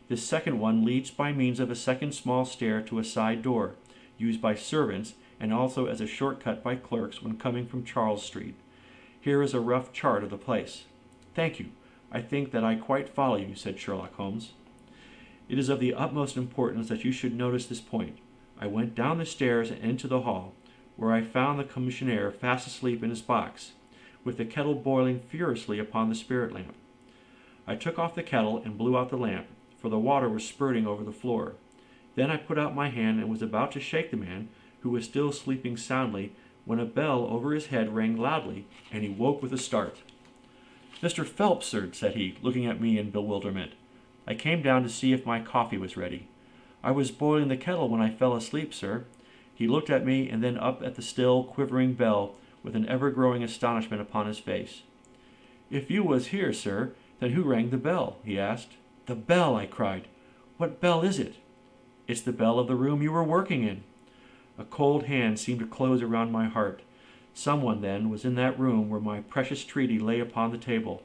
This second one leads by means of a second small stair to a side door, used by servants and also as a shortcut by clerks when coming from Charles Street. Here is a rough chart of the place. "Thank you. I think that I quite follow you," said Sherlock Holmes. "It is of the utmost importance that you should notice this point." I went down the stairs and into the hall, where I found the commissionaire fast asleep in his box, with the kettle boiling furiously upon the spirit lamp. I took off the kettle and blew out the lamp, for the water was spurting over the floor. Then I put out my hand and was about to shake the man, who was still sleeping soundly, when a bell over his head rang loudly, and he woke with a start. "Mr. Phelps, sir," said he, looking at me in bewilderment. "I came down to see if my coffee was ready." "I was boiling the kettle when I fell asleep, sir." He looked at me and then up at the still quivering bell with an ever-growing astonishment upon his face. "If you was here, sir, then who rang the bell?" he asked. "The bell!" I cried. "What bell is it?" "It's the bell of the room you were working in." A cold hand seemed to close around my heart. Someone, then, was in that room where my precious treaty lay upon the table.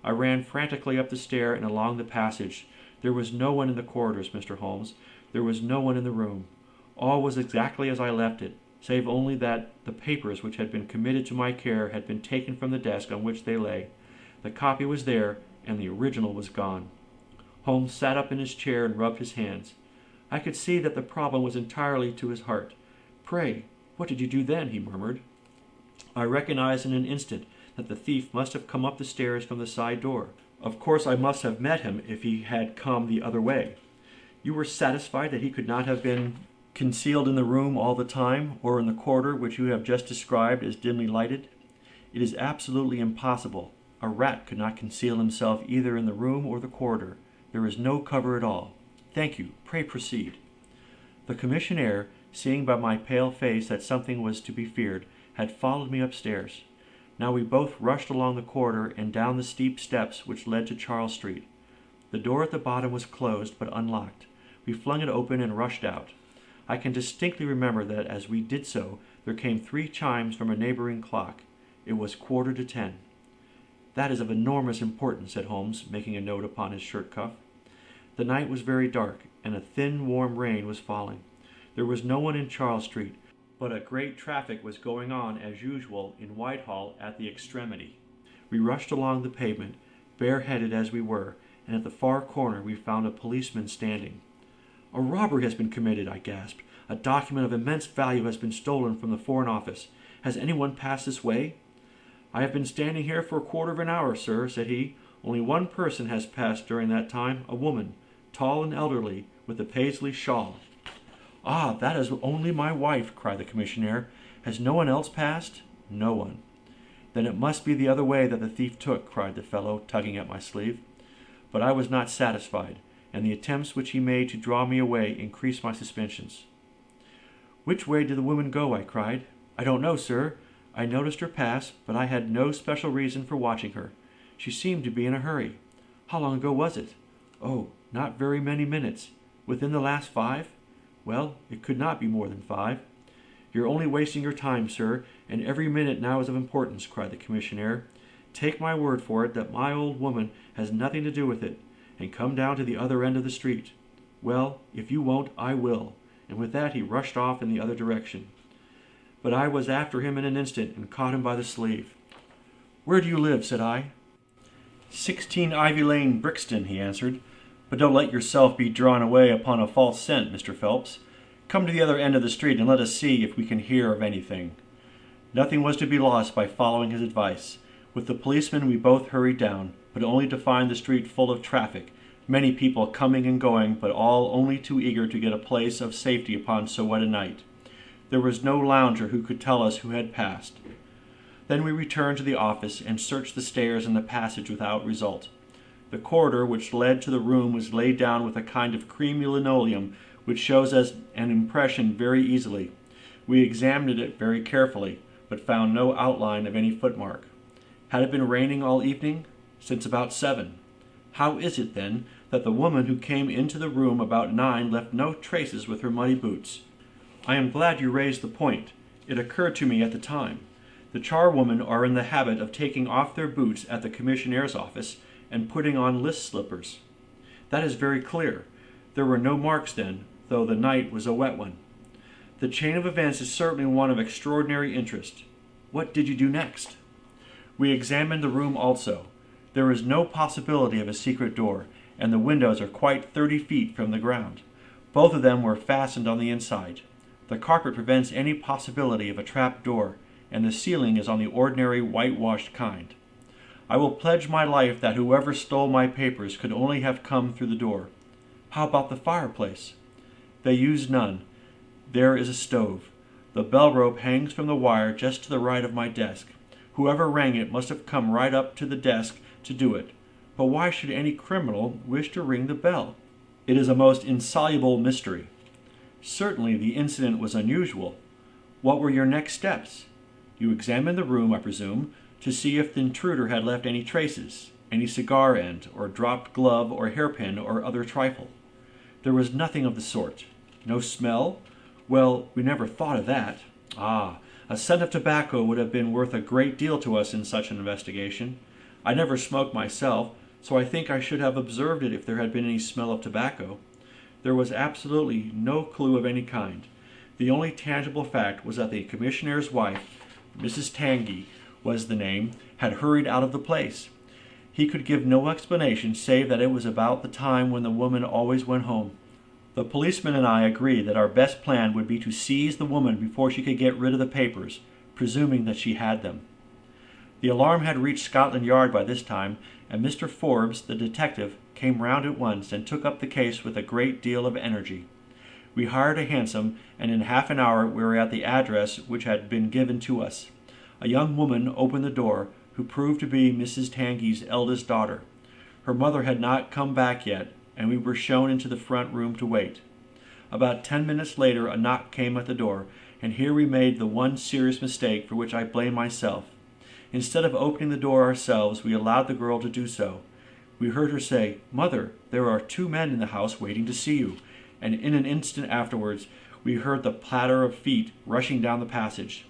I ran frantically up the stair and along the passage. There was no one in the corridors, Mr. Holmes. There was no one in the room. All was exactly as I left it, save only that the papers which had been committed to my care had been taken from the desk on which they lay. The copy was there, and the original was gone. Holmes sat up in his chair and rubbed his hands. I could see that the problem was entirely to his heart. "Pray, what did you do then?" he murmured. I recognized in an instant that the thief must have come up the stairs from the side door. Of course I must have met him if he had come the other way. "You were satisfied that he could not have been concealed in the room all the time, or in the corridor which you have just described as dimly lighted?" "It is absolutely impossible. A rat could not conceal himself either in the room or the corridor. There is no cover at all." "Thank you. Pray proceed." The commissionaire, seeing by my pale face that something was to be feared, had followed me upstairs. Now we both rushed along the corridor and down the steep steps which led to Charles Street. The door at the bottom was closed but unlocked. We flung it open and rushed out. I can distinctly remember that as we did so there came 3 chimes from a neighboring clock. It was 10:15. "That is of enormous importance," said Holmes, making a note upon his shirt cuff. The night was very dark, and a thin, warm rain was falling. There was no one in Charles Street, but a great traffic was going on as usual in Whitehall at the extremity. We rushed along the pavement, bareheaded as we were, and at the far corner we found a policeman standing. "A robbery has been committed," I gasped. "A document of immense value has been stolen from the Foreign Office. Has anyone passed this way?" "I have been standing here for a quarter of an hour, sir," said he. "Only one person has passed during that time, a woman, tall and elderly, with a Paisley shawl." "Ah, that is only my wife," cried the commissionaire. "Has no one else passed?" "No one." "Then it must be the other way that the thief took," cried the fellow, tugging at my sleeve. But I was not satisfied. and the attempts which he made to draw me away increased my suspicions. "Which way did the woman go?" I cried. "I don't know, sir. I noticed her pass, but I had no special reason for watching her. She seemed to be in a hurry." "How long ago was it?" "Oh, not very many minutes. Within the last 5? Well, it could not be more than 5. "You're only wasting your time, sir, and every minute now is of importance," cried the commissionaire. "Take my word for it that my old woman has nothing to do with it, and come down to the other end of the street. Well, if you won't, I will," and with that he rushed off in the other direction. But I was after him in an instant, and caught him by the sleeve. "Where do you live?" said I. 16 Ivy Lane, Brixton," he answered. "But don't let yourself be drawn away upon a false scent, Mr. Phelps. Come to the other end of the street and let us see if we can hear of anything." Nothing was to be lost by following his advice. With the policeman we both hurried down, but only to find the street full of traffic, many people coming and going, but all only too eager to get a place of safety upon so wet a night. There was no lounger who could tell us who had passed. Then we returned to the office and searched the stairs and the passage without result. The corridor which led to the room was laid down with a kind of creamy linoleum which shows us an impression very easily. We examined it very carefully, but found no outline of any footmark. Had it been raining all evening? Since about 7. How is it, then, that the woman who came into the room about 9 left no traces with her muddy boots? I am glad you raised the point. It occurred to me at the time. The charwomen are in the habit of taking off their boots at the commissionnaire's office and putting on list slippers. That is very clear. There were no marks then, though the night was a wet one. The chain of events is certainly one of extraordinary interest. What did you do next? We examined the room also. There is no possibility of a secret door, and the windows are quite 30 feet from the ground. Both of them were fastened on the inside. The carpet prevents any possibility of a trap door, and the ceiling is on the ordinary whitewashed kind. I will pledge my life that whoever stole my papers could only have come through the door. How about the fireplace? They used none. There is a stove. The bell rope hangs from the wire just to the right of my desk. Whoever rang it must have come right up to the desk to do it. But why should any criminal wish to ring the bell? It is a most insoluble mystery. Certainly the incident was unusual. What were your next steps? You examined the room, I presume, to see if the intruder had left any traces, any cigar end, or dropped glove or hairpin or other trifle. There was nothing of the sort. No smell? Well, we never thought of that. Ah, a scent of tobacco would have been worth a great deal to us in such an investigation. I never smoked myself, so I think I should have observed it if there had been any smell of tobacco. There was absolutely no clue of any kind. The only tangible fact was that the commissionnaire's wife, Mrs. Tangy was the name, had hurried out of the place. He could give no explanation save that it was about the time when the woman always went home. The policeman and I agreed that our best plan would be to seize the woman before she could get rid of the papers, presuming that she had them. The alarm had reached Scotland Yard by this time, and Mr. Forbes, the detective, came round at once and took up the case with a great deal of energy. We hired a hansom, and in half an hour we were at the address which had been given to us. A young woman opened the door, who proved to be Mrs. Tangy's eldest daughter. Her mother had not come back yet, and we were shown into the front room to wait. About 10 minutes later a knock came at the door, and here we made the one serious mistake for which I blame myself. Instead of opening the door ourselves, we allowed the girl to do so. We heard her say, "Mother, there are 2 men in the house waiting to see you," and in an instant afterwards we heard the patter of feet rushing down the passage.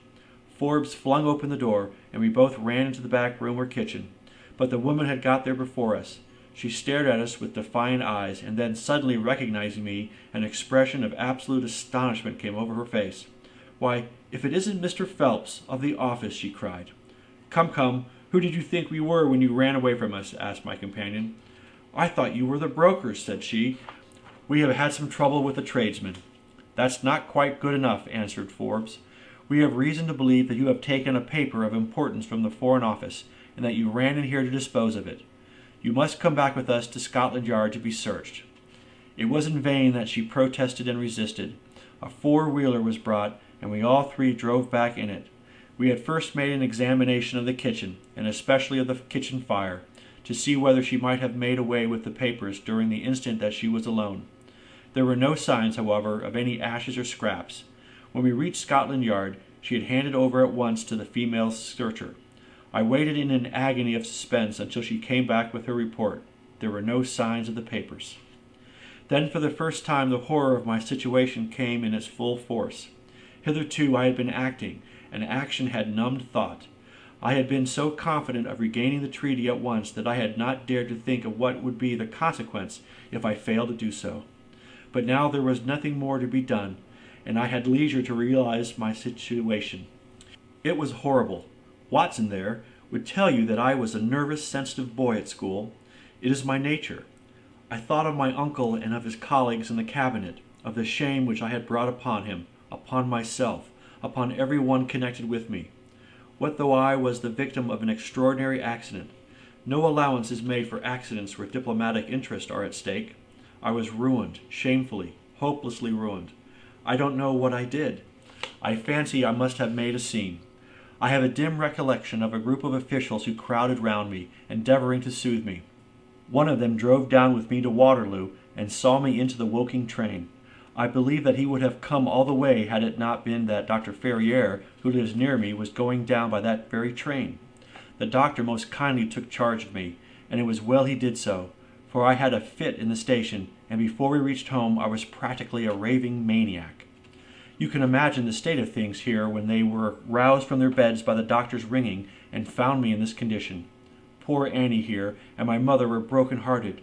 Forbes flung open the door, and we both ran into the back room or kitchen. But the woman had got there before us. She stared at us with defiant eyes, and then, suddenly recognizing me, an expression of absolute astonishment came over her face. "Why, if it isn't Mr. Phelps, of the office!" she cried. "Come, come, who did you think we were when you ran away from us?" asked my companion. "I thought you were the brokers," said she. "We have had some trouble with the tradesmen." "That's not quite good enough," answered Forbes. "We have reason to believe that you have taken a paper of importance from the Foreign Office, and that you ran in here to dispose of it. You must come back with us to Scotland Yard to be searched." It was in vain that she protested and resisted. A 4-wheeler was brought, and we all 3 drove back in it. We had first made an examination of the kitchen, and especially of the kitchen fire, to see whether she might have made away with the papers during the instant that she was alone. There were no signs, however, of any ashes or scraps. When we reached Scotland Yard, she had handed over at once to the female searcher. I waited in an agony of suspense until she came back with her report. There were no signs of the papers. Then for the first time the horror of my situation came in its full force. Hitherto I had been acting, and action had numbed thought. I had been so confident of regaining the treaty at once that I had not dared to think of what would be the consequence if I failed to do so. But now there was nothing more to be done, and I had leisure to realize my situation. It was horrible. Watson there would tell you that I was a nervous, sensitive boy at school. It is my nature. I thought of my uncle and of his colleagues in the cabinet, of the shame which I had brought upon him, upon myself, upon every one connected with me. What though I was the victim of an extraordinary accident? No allowance is made for accidents where diplomatic interests are at stake. I was ruined, shamefully, hopelessly ruined. I don't know what I did. I fancy I must have made a scene. I have a dim recollection of a group of officials who crowded round me, endeavoring to soothe me. One of them drove down with me to Waterloo and saw me into the Woking train. I believe that he would have come all the way had it not been that Dr. Ferrier, who lives near me, was going down by that very train. The doctor most kindly took charge of me, and it was well he did so, for I had a fit in the station, and before we reached home I was practically a raving maniac. You can imagine the state of things here when they were roused from their beds by the doctor's ringing and found me in this condition. Poor Annie here and my mother were broken-hearted.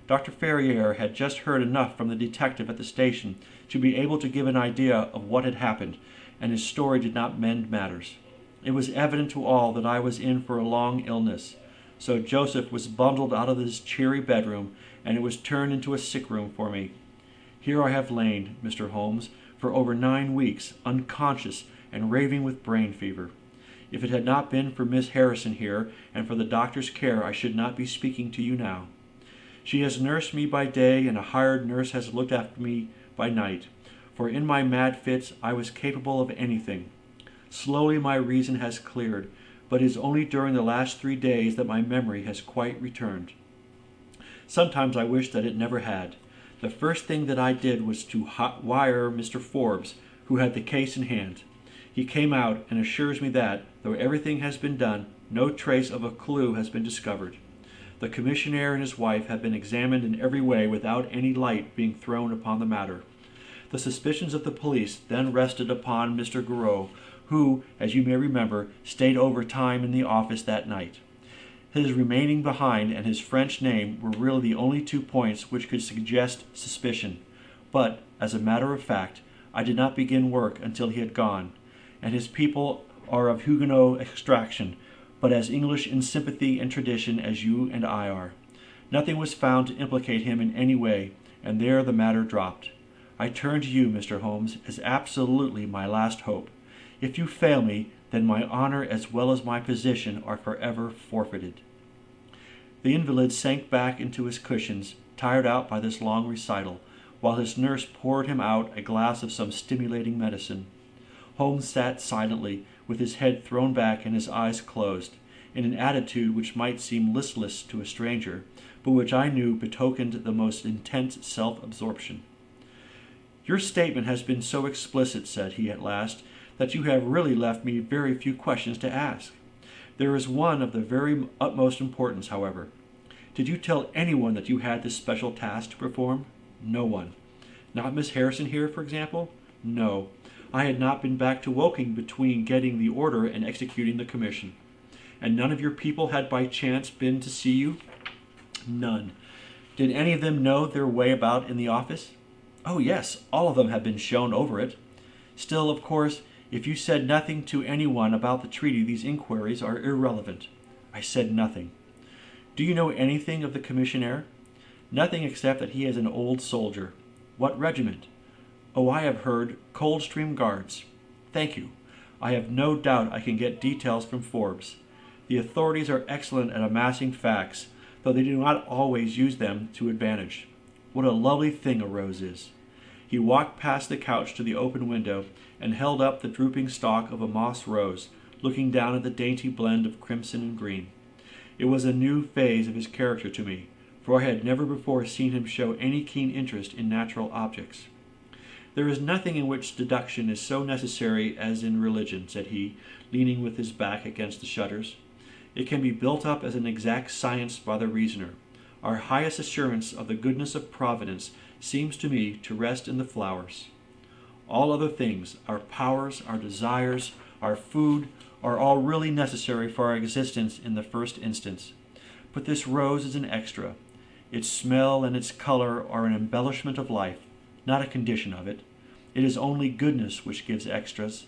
Dr. Ferrier had just heard enough from the detective at the station to be able to give an idea of what had happened, and his story did not mend matters. It was evident to all that I was in for a long illness, so Joseph was bundled out of his cheery bedroom, and it was turned into a sick room for me. Here I have lain, Mr. Holmes, for over 9 weeks, unconscious and raving with brain fever. If it had not been for Miss Harrison here and for the doctor's care, I should not be speaking to you now. She has nursed me by day, and a hired nurse has looked after me by night, for in my mad fits I was capable of anything. Slowly my reason has cleared, but it is only during the last 3 days that my memory has quite returned. Sometimes I wish that it never had. The first thing that I did was to wire Mr. Forbes, who had the case in hand. He came out and assures me that, though everything has been done, no trace of a clue has been discovered. The commissionaire and his wife have been examined in every way without any light being thrown upon the matter. The suspicions of the police then rested upon Mr. Garreau, who, as you may remember, stayed over time in the office that night. His remaining behind and his French name were really the only 2 points which could suggest suspicion, but, as a matter of fact, I did not begin work until he had gone, and his people are of Huguenot extraction, but as English in sympathy and tradition as you and I are. Nothing was found to implicate him in any way, and there the matter dropped. I turn to you, Mr. Holmes, as absolutely my last hope. If you fail me, then my honor as well as my position are forever forfeited. The invalid sank back into his cushions, tired out by this long recital, while his nurse poured him out a glass of some stimulating medicine. Holmes sat silently, with his head thrown back and his eyes closed, in an attitude which might seem listless to a stranger, but which I knew betokened the most intense self-absorption. "Your statement has been so explicit," said he at last, "that you have really left me very few questions to ask. There is one of the very utmost importance, however. Did you tell anyone that you had this special task to perform?" "No one." "Not Miss Harrison here, for example?" "No. I had not been back to Woking between getting the order and executing the commission." "And none of your people had by chance been to see you?" "None." "Did any of them know their way about in the office?" "Oh, yes, all of them have been shown over it." "Still, of course, if you said nothing to anyone about the treaty, these inquiries are irrelevant." "I said nothing." "Do you know anything of the commissionaire?" "Nothing except that he is an old soldier." "What regiment?" "Oh, I have heard Coldstream Guards." "Thank you. I have no doubt I can get details from Forbes. The authorities are excellent at amassing facts, though they do not always use them to advantage. What a lovely thing a rose is." He walked past the couch to the open window and held up the drooping stalk of a moss rose, looking down at the dainty blend of crimson and green. It was a new phase of his character to me, for I had never before seen him show any keen interest in natural objects. "There is nothing in which deduction is so necessary as in religion," said he, leaning with his back against the shutters. "It can be built up as an exact science by the reasoner. Our highest assurance of the goodness of Providence seems to me to rest in the flowers. All other things, our powers, our desires, our food, are all really necessary for our existence in the first instance. But this rose is an extra. Its smell and its color are an embellishment of life, not a condition of it. It is only goodness which gives extras,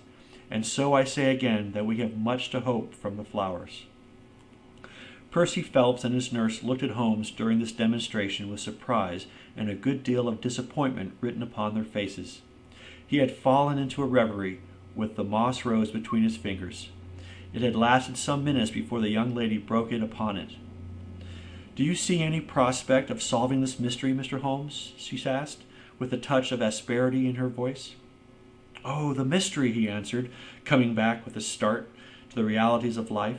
and so I say again that we have much to hope from the flowers." Percy Phelps and his nurse looked at Holmes during this demonstration with surprise and a good deal of disappointment written upon their faces. He had fallen into a reverie, with the moss rose between his fingers. It had lasted some minutes before the young lady broke in upon it. "Do you see any prospect of solving this mystery, Mr. Holmes?" she asked, with a touch of asperity in her voice. "Oh, the mystery," he answered, coming back with a start to the realities of life.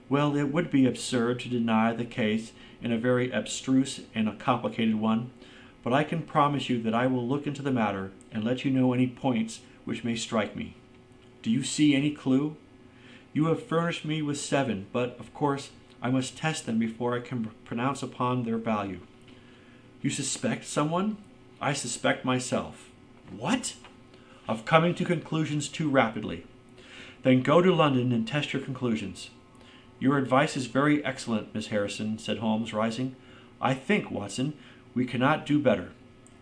"Well, it would be absurd to deny the case in a very abstruse and a complicated one, but I can promise you that I will look into the matter and let you know any points which may strike me. Do you see any clue? You have furnished me with 7, but, of course, I must test them before I can pronounce upon their value." "You suspect someone?" "I suspect myself." "What?" "Of coming to conclusions too rapidly." "Then go to London and test your conclusions." "Your advice is very excellent, Miss Harrison," said Holmes, rising. "I think, Watson, we cannot do better.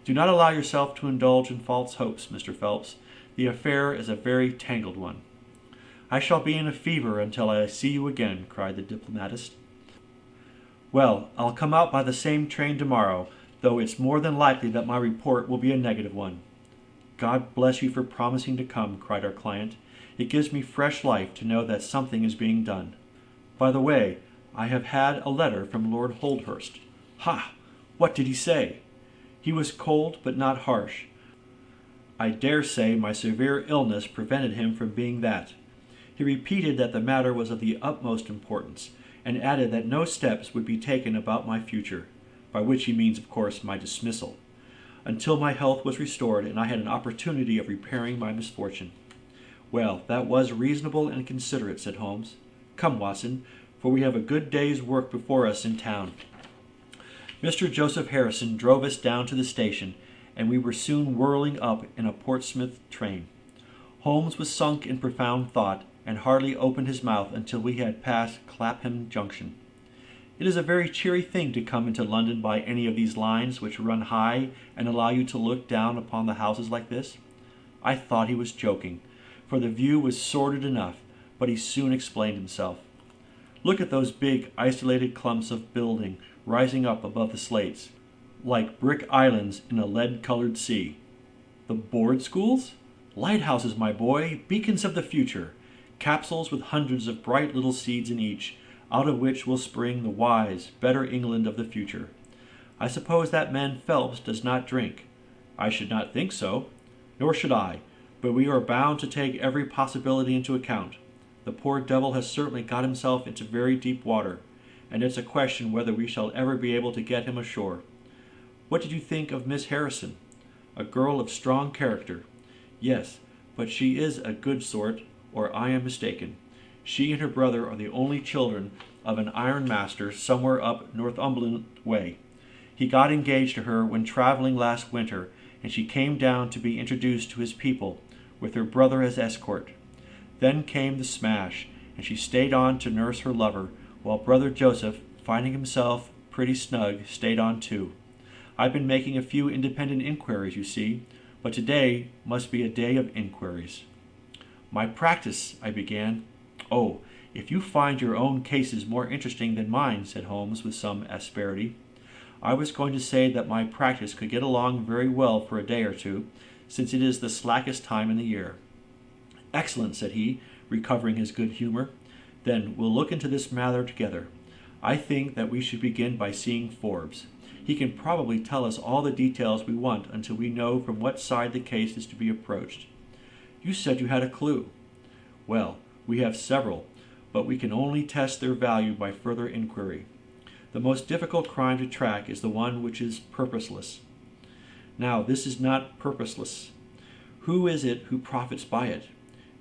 Do not allow yourself to indulge in false hopes, Mr. Phelps. The affair is a very tangled one." "I shall be in a fever until I see you again," cried the diplomatist. "Well, I'll come out by the same train tomorrow, though it's more than likely that my report will be a negative one." "God bless you for promising to come," cried our client. "It gives me fresh life to know that something is being done. By the way, I have had a letter from Lord Holdhurst." "Ha! What did he say?" "He was cold, but not harsh. I dare say my severe illness prevented him from being that. He repeated that the matter was of the utmost importance, and added that no steps would be taken about my future, by which he means, of course, my dismissal, until my health was restored and I had an opportunity of repairing my misfortune." "Well, that was reasonable and considerate," said Holmes. "Come, Watson, for we have a good day's work before us in town." Mr. Joseph Harrison drove us down to the station, and we were soon whirling up in a Portsmouth train. Holmes was sunk in profound thought, and hardly opened his mouth until we had passed Clapham Junction. It is a very cheery thing to come into London by any of these lines which run high and allow you to look down upon the houses like this. I thought he was joking, for the view was sordid enough, but he soon explained himself. "Look at those big, isolated clumps of building rising up above the slates, like brick islands in a lead-colored sea. The board schools? Lighthouses, my boy, beacons of the future, capsules with hundreds of bright little seeds in each, out of which will spring the wise, better England of the future. I suppose that man Phelps does not drink. I should not think so, nor should I, but we are bound to take every possibility into account. The poor devil has certainly got himself into very deep water, and it's a question whether we shall ever be able to get him ashore. What did you think of Miss Harrison? A girl of strong character. Yes, but she is a good sort, or I am mistaken. She and her brother are the only children of an ironmaster somewhere up Northumberland way. He got engaged to her when travelling last winter, and she came down to be introduced to his people, with her brother as escort. Then came the smash, and she stayed on to nurse her lover, while brother Joseph, finding himself pretty snug, stayed on too. I've been making a few independent inquiries, you see, but today must be a day of inquiries. My practice, I began. Oh, if you find your own cases more interesting than mine, said Holmes with some asperity. I was going to say that my practice could get along very well for a day or two, since it is the slackest time in the year. Excellent, said he, recovering his good humor. Then we'll look into this matter together. I think that we should begin by seeing Forbes. He can probably tell us all the details we want until we know from what side the case is to be approached. You said you had a clue. Well, we have several, but we can only test their value by further inquiry. The most difficult crime to track is the one which is purposeless. Now, this is not purposeless. Who is it who profits by it?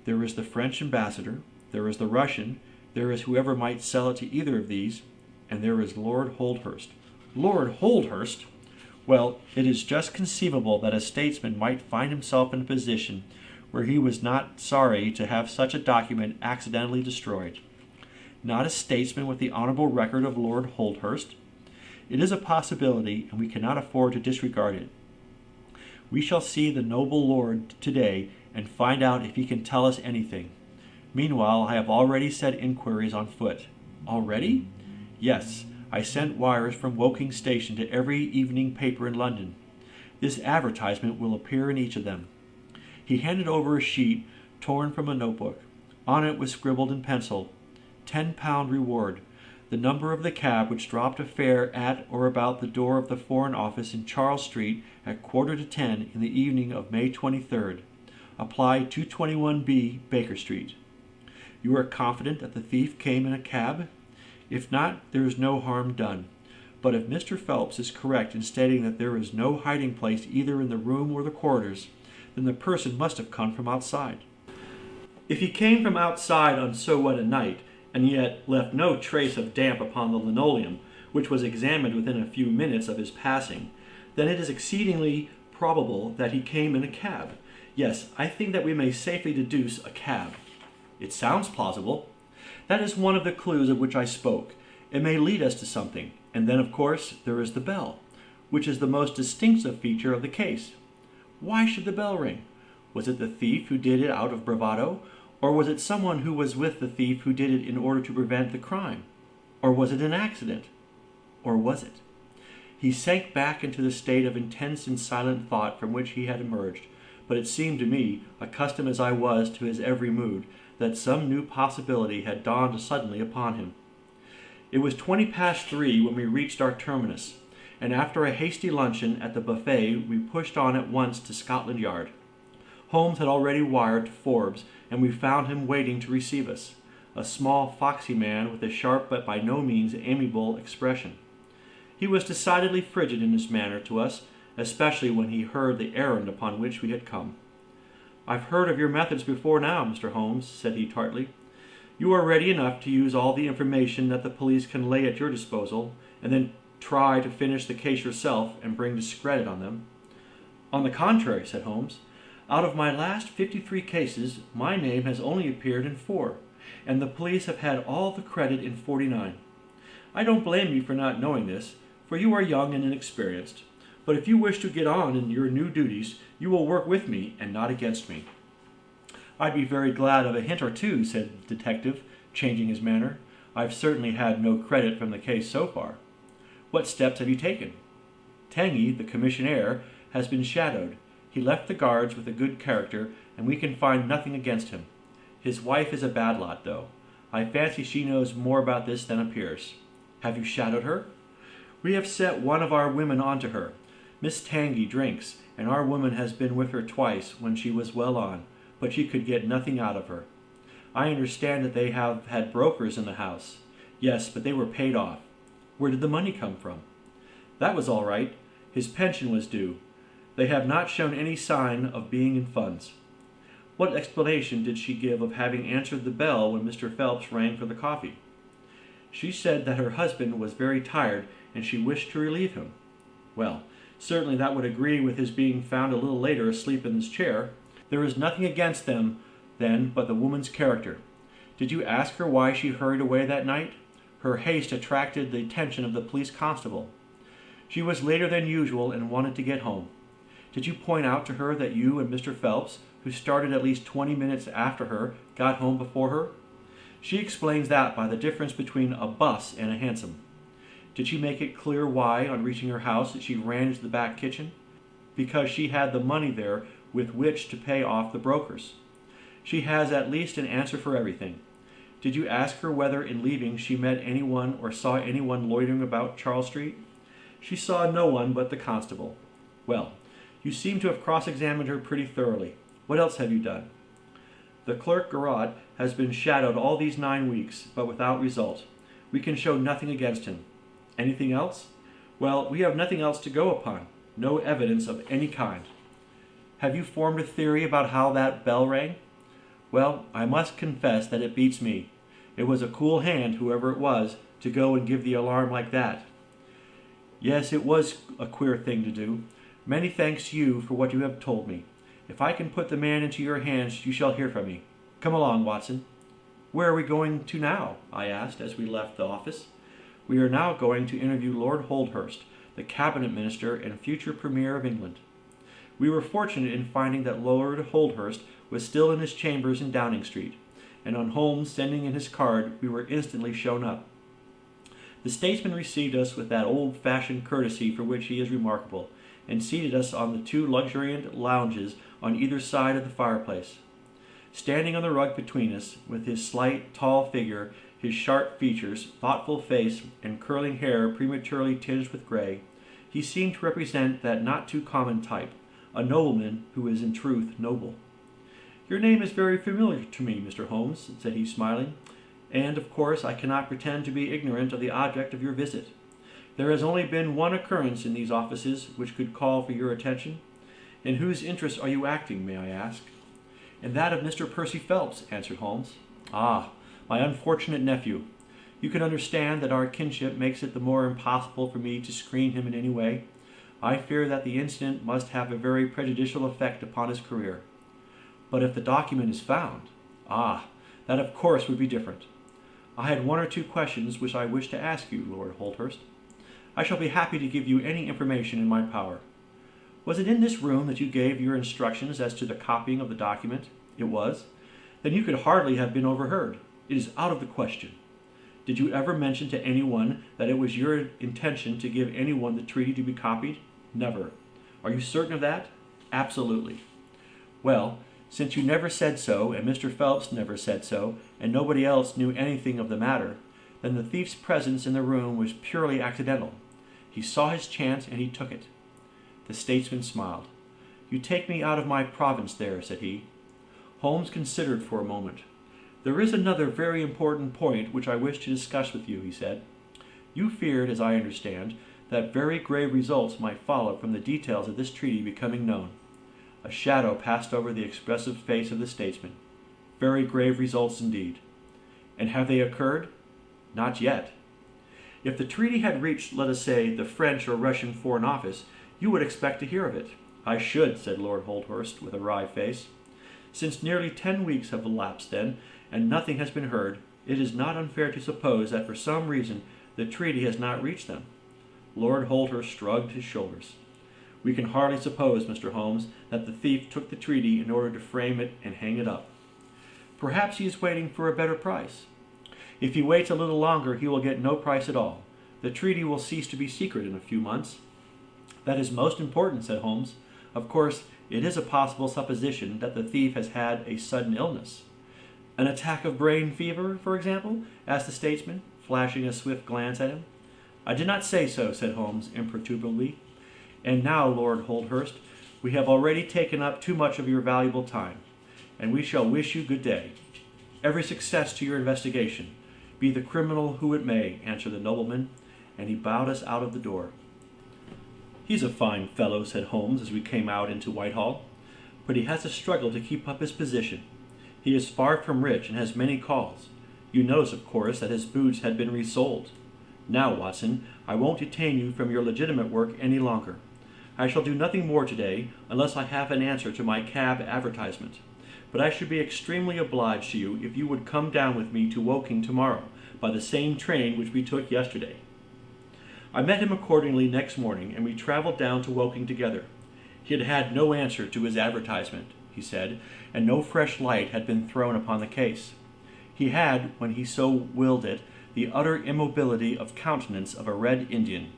There is the French ambassador, there is the Russian, there is whoever might sell it to either of these, and there is Lord Holdhurst. Lord Holdhurst? Well, it is just conceivable that a statesman might find himself in a position where he was not sorry to have such a document accidentally destroyed. Not a statesman with the honorable record of Lord Holdhurst? It is a possibility, and we cannot afford to disregard it. We shall see the noble lord today and find out if he can tell us anything. Meanwhile, I have already set inquiries on foot. Already? Yes, I sent wires from Woking Station to every evening paper in London. This advertisement will appear in each of them. He handed over a sheet torn from a notebook. On it was scribbled in pencil, £10 reward, the number of the cab which dropped a fare at or about the door of the Foreign Office in Charles Street at 9:45 in the evening of May 23rd. Apply 221B Baker Street. You are confident that the thief came in a cab? If not, there is no harm done. But if Mr. Phelps is correct in stating that there is no hiding place either in the room or the corridors, then the person must have come from outside. If he came from outside on so wet a night, and yet left no trace of damp upon the linoleum, which was examined within a few minutes of his passing, then it is exceedingly probable that he came in a cab. Yes, I think that we may safely deduce a cab. It sounds plausible. That is one of the clues of which I spoke. It may lead us to something. And then, of course, there is the bell, which is the most distinctive feature of the case. Why should the bell ring? Was it the thief who did it out of bravado? Or was it someone who was with the thief who did it in order to prevent the crime? Or was it an accident? Or was it? He sank back into the state of intense and silent thought from which he had emerged, but it seemed to me, accustomed as I was to his every mood, that some new possibility had dawned suddenly upon him. It was 3:20 when we reached our terminus, and after a hasty luncheon at the buffet we pushed on at once to Scotland Yard. Holmes had already wired to Forbes, and we found him waiting to receive us, a small foxy man with a sharp but by no means amiable expression. He was decidedly frigid in his manner to us, especially when he heard the errand upon which we had come. "I've heard of your methods before now, Mr. Holmes," said he tartly. "You are ready enough to use all the information that the police can lay at your disposal, and then try to finish the case yourself and bring discredit on them." "On the contrary," said Holmes, "out of my last 53 cases, my name has only appeared in 4, and the police have had all the credit in 49. I don't blame you for not knowing this, for you are young and inexperienced. But if you wish to get on in your new duties, you will work with me and not against me." "I'd be very glad of a hint or two," said the detective, changing his manner. "I've certainly had no credit from the case so far." "What steps have you taken?" "Tangy, the commissionaire, has been shadowed. He left the guards with a good character, and we can find nothing against him. His wife is a bad lot, though. I fancy she knows more about this than appears." "Have you shadowed her?" "We have set one of our women on to her. Miss Tangy drinks, and our woman has been with her twice when she was well on, but she could get nothing out of her. I understand that they have had brokers in the house." "Yes, but they were paid off." "Where did the money come from?" "That was all right. His pension was due. They have not shown any sign of being in funds." "What explanation did she give of having answered the bell when Mr. Phelps rang for the coffee?" "She said that her husband was very tired and she wished to relieve him." "Well, certainly that would agree with his being found a little later asleep in his chair. There is nothing against them, then, but the woman's character. Did you ask her why she hurried away that night? Her haste attracted the attention of the police constable. She was later than usual and wanted to get home. Did you point out to her that you and Mr. Phelps, who started at least 20 minutes after her, got home before her? She explains that by the difference between a bus and a hansom. Did she make it clear why, on reaching her house, she ran into the back kitchen? Because she had the money there with which to pay off the brokers. She has at least an answer for everything. Did you ask her whether in leaving she met anyone or saw anyone loitering about Charles Street? She saw no one but the constable. Well, you seem to have cross-examined her pretty thoroughly. What else have you done?" The clerk Garrot has been shadowed all these 9 weeks, but without result. We can show nothing against him. Anything else? Well, we have nothing else to go upon. No evidence of any kind. Have you formed a theory about how that bell rang? Well, I must confess that it beats me. It was a cool hand, whoever it was, to go and give the alarm like that. Yes, it was a queer thing to do. Many thanks to you for what you have told me. If I can put the man into your hands, you shall hear from me. Come along, Watson. Where are we going to now? I asked as we left the office. We are now going to interview Lord Holdhurst, the cabinet minister and future premier of England. We were fortunate in finding that Lord Holdhurst was still in his chambers in Downing Street, and on Holmes sending in his card, we were instantly shown up. The statesman received us with that old-fashioned courtesy for which he is remarkable, and seated us on the 2 luxuriant lounges on either side of the fireplace. Standing on the rug between us, with his slight, tall figure, his sharp features, thoughtful face, and curling hair prematurely tinged with gray, he seemed to represent that not too common type, a nobleman who is in truth noble. Your name is very familiar to me, Mr. Holmes, said he, smiling, and, of course, I cannot pretend to be ignorant of the object of your visit. There has only been one occurrence in these offices which could call for your attention. In whose interest are you acting, may I ask? In that of Mr. Percy Phelps, answered Holmes. Ah, my unfortunate nephew. You can understand that our kinship makes it the more impossible for me to screen him in any way. I fear that the incident must have a very prejudicial effect upon his career. But if the document is found, that of course would be different. I had 1 or 2 questions which I wish to ask you, Lord Holdhurst. I shall be happy to give you any information in my power. Was it in this room that you gave your instructions as to the copying of the document? It was? Then you could hardly have been overheard. It is out of the question. Did you ever mention to anyone that it was your intention to give anyone the treaty to be copied? Never. Are you certain of that? Absolutely. Well, since you never said so, and Mr. Phelps never said so, and nobody else knew anything of the matter, then the thief's presence in the room was purely accidental. He saw his chance, and he took it. The statesman smiled. You take me out of my province there, said he. Holmes considered for a moment. There is another very important point which I wish to discuss with you, he said. You feared, as I understand, that very grave results might follow from the details of this treaty becoming known. A shadow passed over the expressive face of the statesman. Very grave results indeed. And have they occurred? Not yet. If the treaty had reached, let us say, the French or Russian Foreign Office, you would expect to hear of it. I should, said Lord Holdhurst, with a wry face. Since nearly 10 weeks have elapsed then, and nothing has been heard, it is not unfair to suppose that for some reason the treaty has not reached them. Lord Holdhurst shrugged his shoulders. We can hardly suppose, Mr. Holmes, that the thief took the treaty in order to frame it and hang it up. Perhaps he is waiting for a better price. If he waits a little longer, he will get no price at all. The treaty will cease to be secret in a few months. That is most important, said Holmes. Of course, it is a possible supposition that the thief has had a sudden illness. An attack of brain fever, for example? Asked the statesman, flashing a swift glance at him. I did not say so, said Holmes imperturbably. And now, Lord Holdhurst, we have already taken up too much of your valuable time, and we shall wish you good day. Every success to your investigation, be the criminal who it may, answered the nobleman, and he bowed us out of the door. He's a fine fellow, said Holmes as we came out into Whitehall, but he has a struggle to keep up his position. He is far from rich and has many calls. You notice, of course, that his boots had been resold. Now, Watson, I won't detain you from your legitimate work any longer. I shall do nothing more today, unless I have an answer to my cab advertisement. But I should be extremely obliged to you if you would come down with me to Woking tomorrow, by the same train which we took yesterday. I met him accordingly next morning, and we travelled down to Woking together. He had had no answer to his advertisement, he said, and no fresh light had been thrown upon the case. He had, when he so willed it, the utter immobility of countenance of a Red Indian,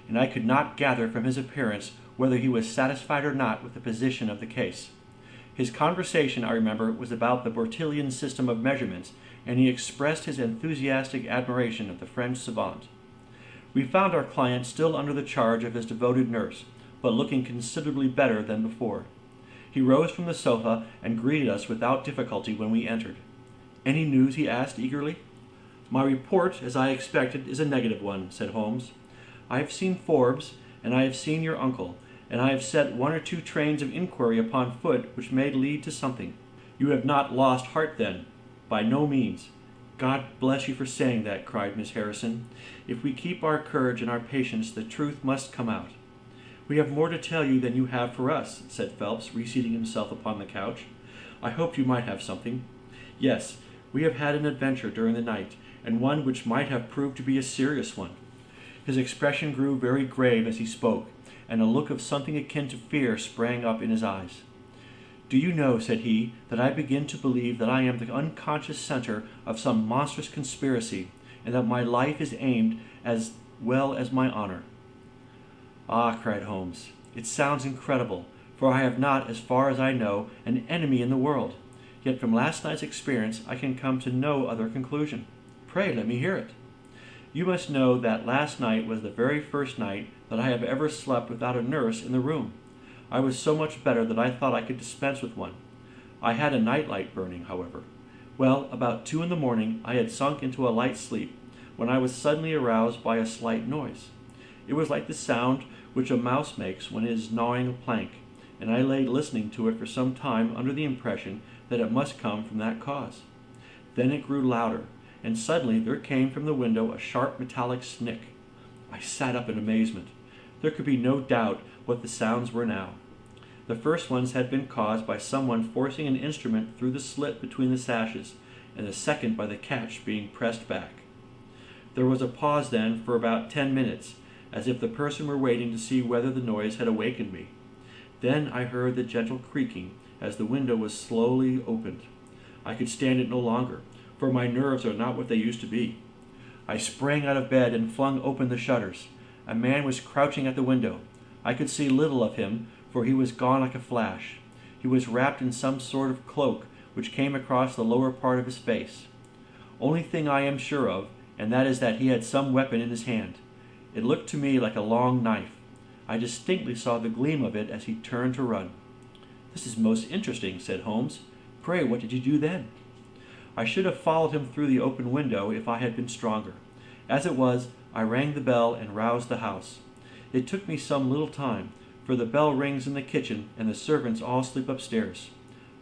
and I could not gather from his appearance whether he was satisfied or not with the position of the case. His conversation, I remember, was about the Bertillon system of measurements, and he expressed his enthusiastic admiration of the French savant. We found our client still under the charge of his devoted nurse, but looking considerably better than before. He rose from the sofa and greeted us without difficulty when we entered. "Any news?" he asked eagerly. "My report, as I expected, is a negative one," said Holmes. "I have seen Forbes, and I have seen your uncle, and I have set 1 or 2 trains of inquiry upon foot which may lead to something." "You have not lost heart, then?" "By no means." "God bless you for saying that," cried Miss Harrison. "If we keep our courage and our patience, the truth must come out." "We have more to tell you than you have for us," said Phelps, reseating himself upon the couch. "I hoped you might have something." "Yes, we have had an adventure during the night, and one which might have proved to be a serious one." His expression grew very grave as he spoke, and a look of something akin to fear sprang up in his eyes. "Do you know," said he, "that I begin to believe that I am the unconscious center of some monstrous conspiracy, and that my life is aimed as well as my honor." "Ah," cried Holmes, "it sounds incredible, for I have not, as far as I know, an enemy in the world. Yet from last night's experience I can come to no other conclusion." "Pray let me hear it." "You must know that last night was the very first night that I have ever slept without a nurse in the room. I was so much better that I thought I could dispense with one. I had a night-light burning, however. Well, about 2 in the morning I had sunk into a light sleep, when I was suddenly aroused by a slight noise. It was like the sound which a mouse makes when it is gnawing a plank, and I lay listening to it for some time under the impression that it must come from that cause. Then it grew louder, and suddenly there came from the window a sharp metallic snick. I sat up in amazement. There could be no doubt what the sounds were now. The first ones had been caused by someone forcing an instrument through the slit between the sashes, and the second by the catch being pressed back. There was a pause then for about 10 minutes, as if the person were waiting to see whether the noise had awakened me. Then I heard the gentle creaking as the window was slowly opened. I could stand it no longer, for my nerves are not what they used to be. I sprang out of bed and flung open the shutters. A man was crouching at the window. I could see little of him, for he was gone like a flash. He was wrapped in some sort of cloak which came across the lower part of his face. Only thing I am sure of, and that is that he had some weapon in his hand. It looked to me like a long knife. I distinctly saw the gleam of it as he turned to run. "This is most interesting," said Holmes. "Pray, what did you do then?" "I should have followed him through the open window if I had been stronger. As it was, I rang the bell and roused the house. It took me some little time, for the bell rings in the kitchen and the servants all sleep upstairs.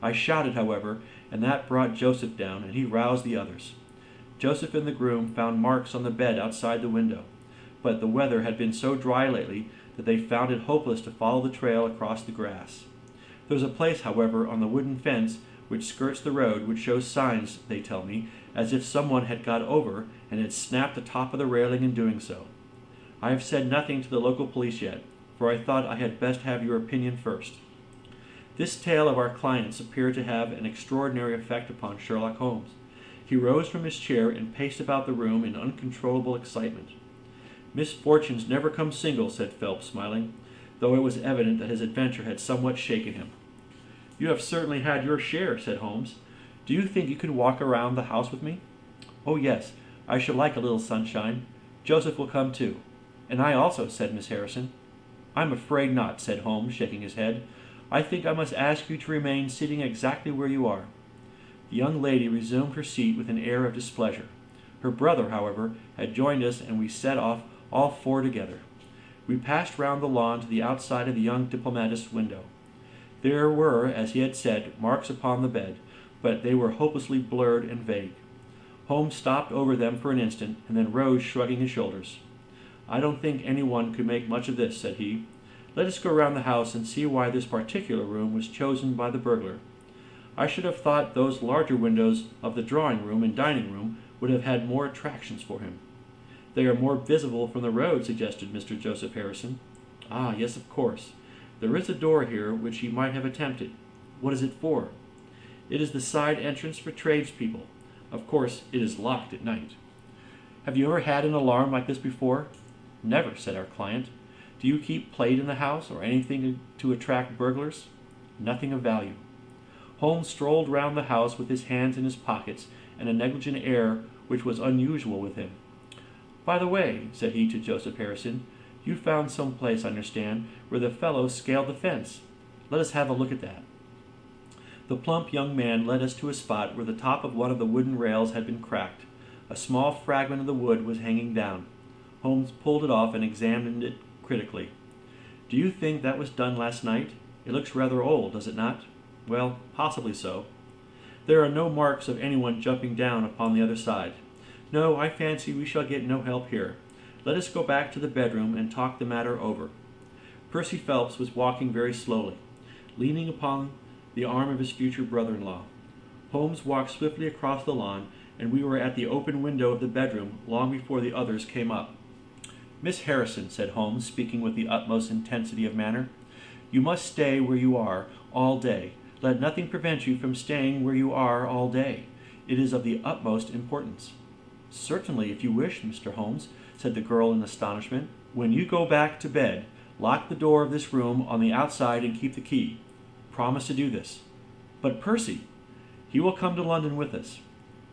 I shouted, however, and that brought Joseph down, and he roused the others. Joseph and the groom found marks on the bed outside the window, but the weather had been so dry lately that they found it hopeless to follow the trail across the grass. There is a place, however, on the wooden fence which skirts the road which shows signs, they tell me, as if someone had got over and had snapped the top of the railing in doing so. I have said nothing to the local police yet, for I thought I had best have your opinion first." This tale of our client's appeared to have an extraordinary effect upon Sherlock Holmes. He rose from his chair and paced about the room in uncontrollable excitement. "Misfortunes never come single," said Phelps, smiling, though it was evident that his adventure had somewhat shaken him. "You have certainly had your share," said Holmes. "Do you think you could walk around the house with me?" "Oh, yes, I should like a little sunshine. Joseph will come too." "And I also," said Miss Harrison. "I'm afraid not," said Holmes, shaking his head. "I think I must ask you to remain sitting exactly where you are." The young lady resumed her seat with an air of displeasure. Her brother, however, had joined us, and we set off all 4 together. We passed round the lawn to the outside of the young diplomatist's window. There were, as he had said, marks upon the bed, but they were hopelessly blurred and vague. Holmes stopped over them for an instant, and then rose, shrugging his shoulders. "I don't think anyone could make much of this," said he. "Let us go round the house and see why this particular room was chosen by the burglar. I should have thought those larger windows of the drawing-room and dining-room would have had more attractions for him." "They are more visible from the road," suggested Mr. Joseph Harrison. "Ah, yes, of course. There is a door here which he might have attempted. What is it for?" "It is the side entrance for tradespeople. Of course, it is locked at night." "Have you ever had an alarm like this before?" "Never," said our client. "Do you keep plate in the house, or anything to attract burglars?" "Nothing of value." Holmes strolled round the house with his hands in his pockets and a negligent air which was unusual with him. "By the way," said he to Joseph Harrison, "you found some place, I understand, where the fellow scaled the fence. Let us have a look at that." The plump young man led us to a spot where the top of one of the wooden rails had been cracked. A small fragment of the wood was hanging down. Holmes pulled it off and examined it critically. "Do you think that was done last night? It looks rather old, does it not?" "Well, possibly so." "There are no marks of anyone jumping down upon the other side. No, I fancy we shall get no help here. Let us go back to the bedroom and talk the matter over." Percy Phelps was walking very slowly, leaning upon the arm of his future brother-in-law. Holmes walked swiftly across the lawn, and we were at the open window of the bedroom long before the others came up. "Miss Harrison," said Holmes, speaking with the utmost intensity of manner, "you must stay where you are all day. Let nothing prevent you from staying where you are all day. It is of the utmost importance." "Certainly, if you wish, Mr. Holmes," said the girl in astonishment. "When you go back to bed, lock the door of this room on the outside and keep the key. Promise to do this." "But Percy—" "He will come to London with us."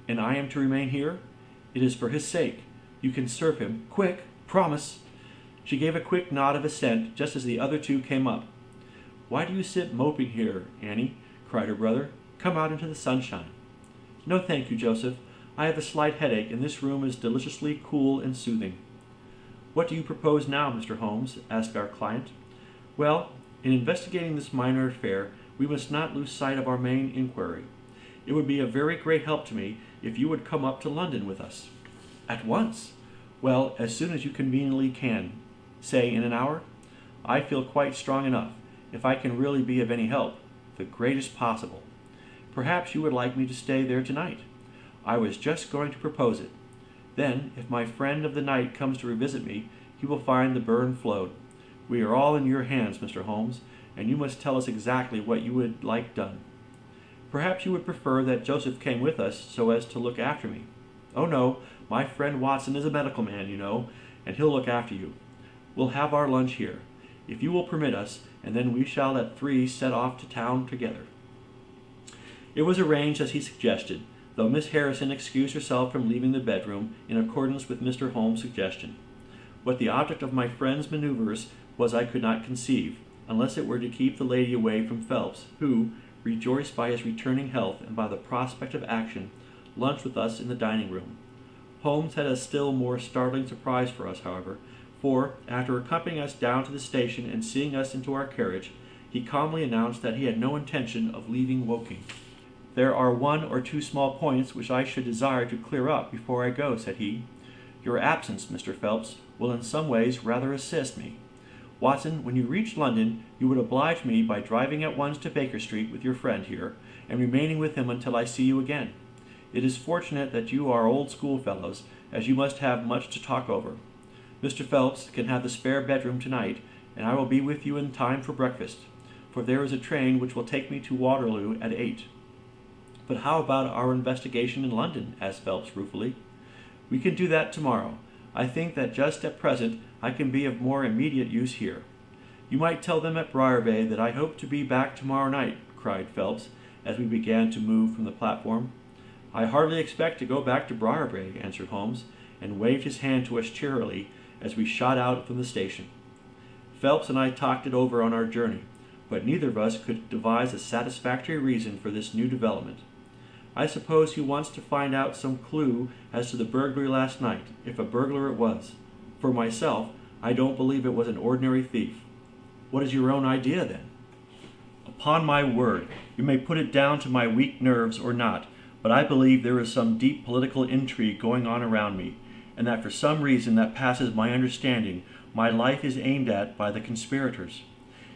"And I am to remain here?" "It is for his sake. You can serve him. Quick! Promise!" She gave a quick nod of assent just as the other two came up. "Why do you sit moping here, Annie?" cried her brother. "Come out into the sunshine." "No, thank you, Joseph. I have a slight headache, and this room is deliciously cool and soothing." "What do you propose now, Mr. Holmes?" asked our client. "Well, in investigating this minor affair, we must not lose sight of our main inquiry. It would be a very great help to me if you would come up to London with us." "At once?" "Well, as soon as you conveniently can. Say in an hour. I feel quite strong enough, if I can really be of any help, the greatest possible. Perhaps you would like me to stay there tonight. I was just going to propose it. Then, if my friend of the night comes to revisit me, he will find the burn flowed. We are all in your hands, Mr. Holmes, and you must tell us exactly what you would like done. Perhaps you would prefer that Joseph came with us so as to look after me. Oh no, my friend Watson is a medical man, you know, and he'll look after you. We'll have our lunch here, if you will permit us, and then we shall at 3 set off to town together." It was arranged as he suggested, though Miss Harrison excused herself from leaving the bedroom in accordance with Mr. Holmes' suggestion. What the object of my friend's manoeuvres was I could not conceive, unless it were to keep the lady away from Phelps, who, rejoiced by his returning health and by the prospect of action, lunched with us in the dining-room. Holmes had a still more startling surprise for us, however, for, after accompanying us down to the station and seeing us into our carriage, he calmly announced that he had no intention of leaving Woking. "There are 1 or 2 small points which I should desire to clear up before I go," said he. "Your absence, Mr. Phelps, will in some ways rather assist me. Watson, when you reach London, you would oblige me by driving at once to Baker Street with your friend here, and remaining with him until I see you again. It is fortunate that you are old schoolfellows, as you must have much to talk over. Mr. Phelps can have the spare bedroom tonight, and I will be with you in time for breakfast, for there is a train which will take me to Waterloo at 8. "But how about our investigation in London?" asked Phelps ruefully. "We can do that tomorrow. I think that just at present I can be of more immediate use here. You might tell them at Briarway that I hope to be back tomorrow night," cried Phelps, as we began to move from the platform. "I hardly expect to go back to Briarway," answered Holmes, and waved his hand to us cheerily as we shot out from the station. Phelps and I talked it over on our journey, but neither of us could devise a satisfactory reason for this new development. "I suppose he wants to find out some clue as to the burglary last night, if a burglar it was. For myself, I don't believe it was an ordinary thief." "What is your own idea, then?" "Upon my word, you may put it down to my weak nerves or not, but I believe there is some deep political intrigue going on around me, and that for some reason that passes my understanding, my life is aimed at by the conspirators.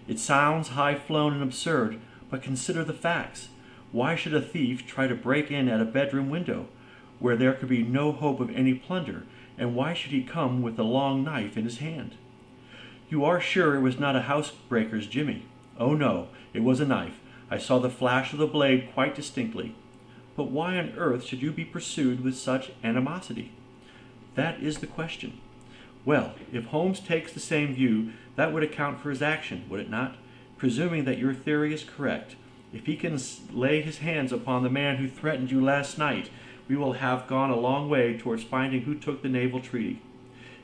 It sounds high-flown and absurd, but consider the facts. Why should a thief try to break in at a bedroom window, where there could be no hope of any plunder, and why should he come with a long knife in his hand? You are sure it was not a housebreaker's jimmy? Oh no, it was a knife. I saw the flash of the blade quite distinctly. But why on earth should you be pursued with such animosity? That is the question. Well, if Holmes takes the same view, that would account for his action, would it not? Presuming that your theory is correct, if he can lay his hands upon the man who threatened you last night, we will have gone a long way towards finding who took the naval treaty.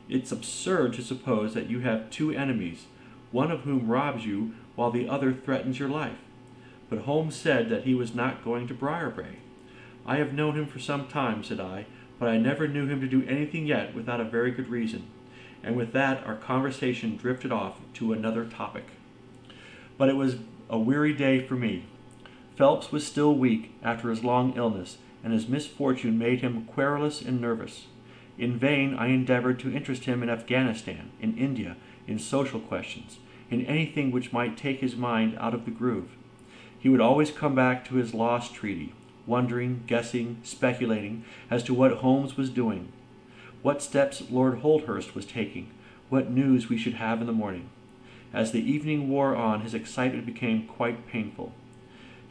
It's absurd to suppose that you have 2 enemies, one of whom robs you while the other threatens your life. but Holmes said that he was not going to Briarbrae. I have known him for some time, said I, but I never knew him to do anything yet without a very good reason. And with that our conversation drifted off to another topic. But it was a weary day for me. Phelps was still weak after his long illness, and his misfortune made him querulous and nervous. In vain I endeavored to interest him in Afghanistan, in India, in social questions, in anything which might take his mind out of the groove. He would always come back to his lost treaty, wondering, guessing, speculating as to what Holmes was doing, what steps Lord Holdhurst was taking, what news we should have in the morning. As the evening wore on, his excitement became quite painful.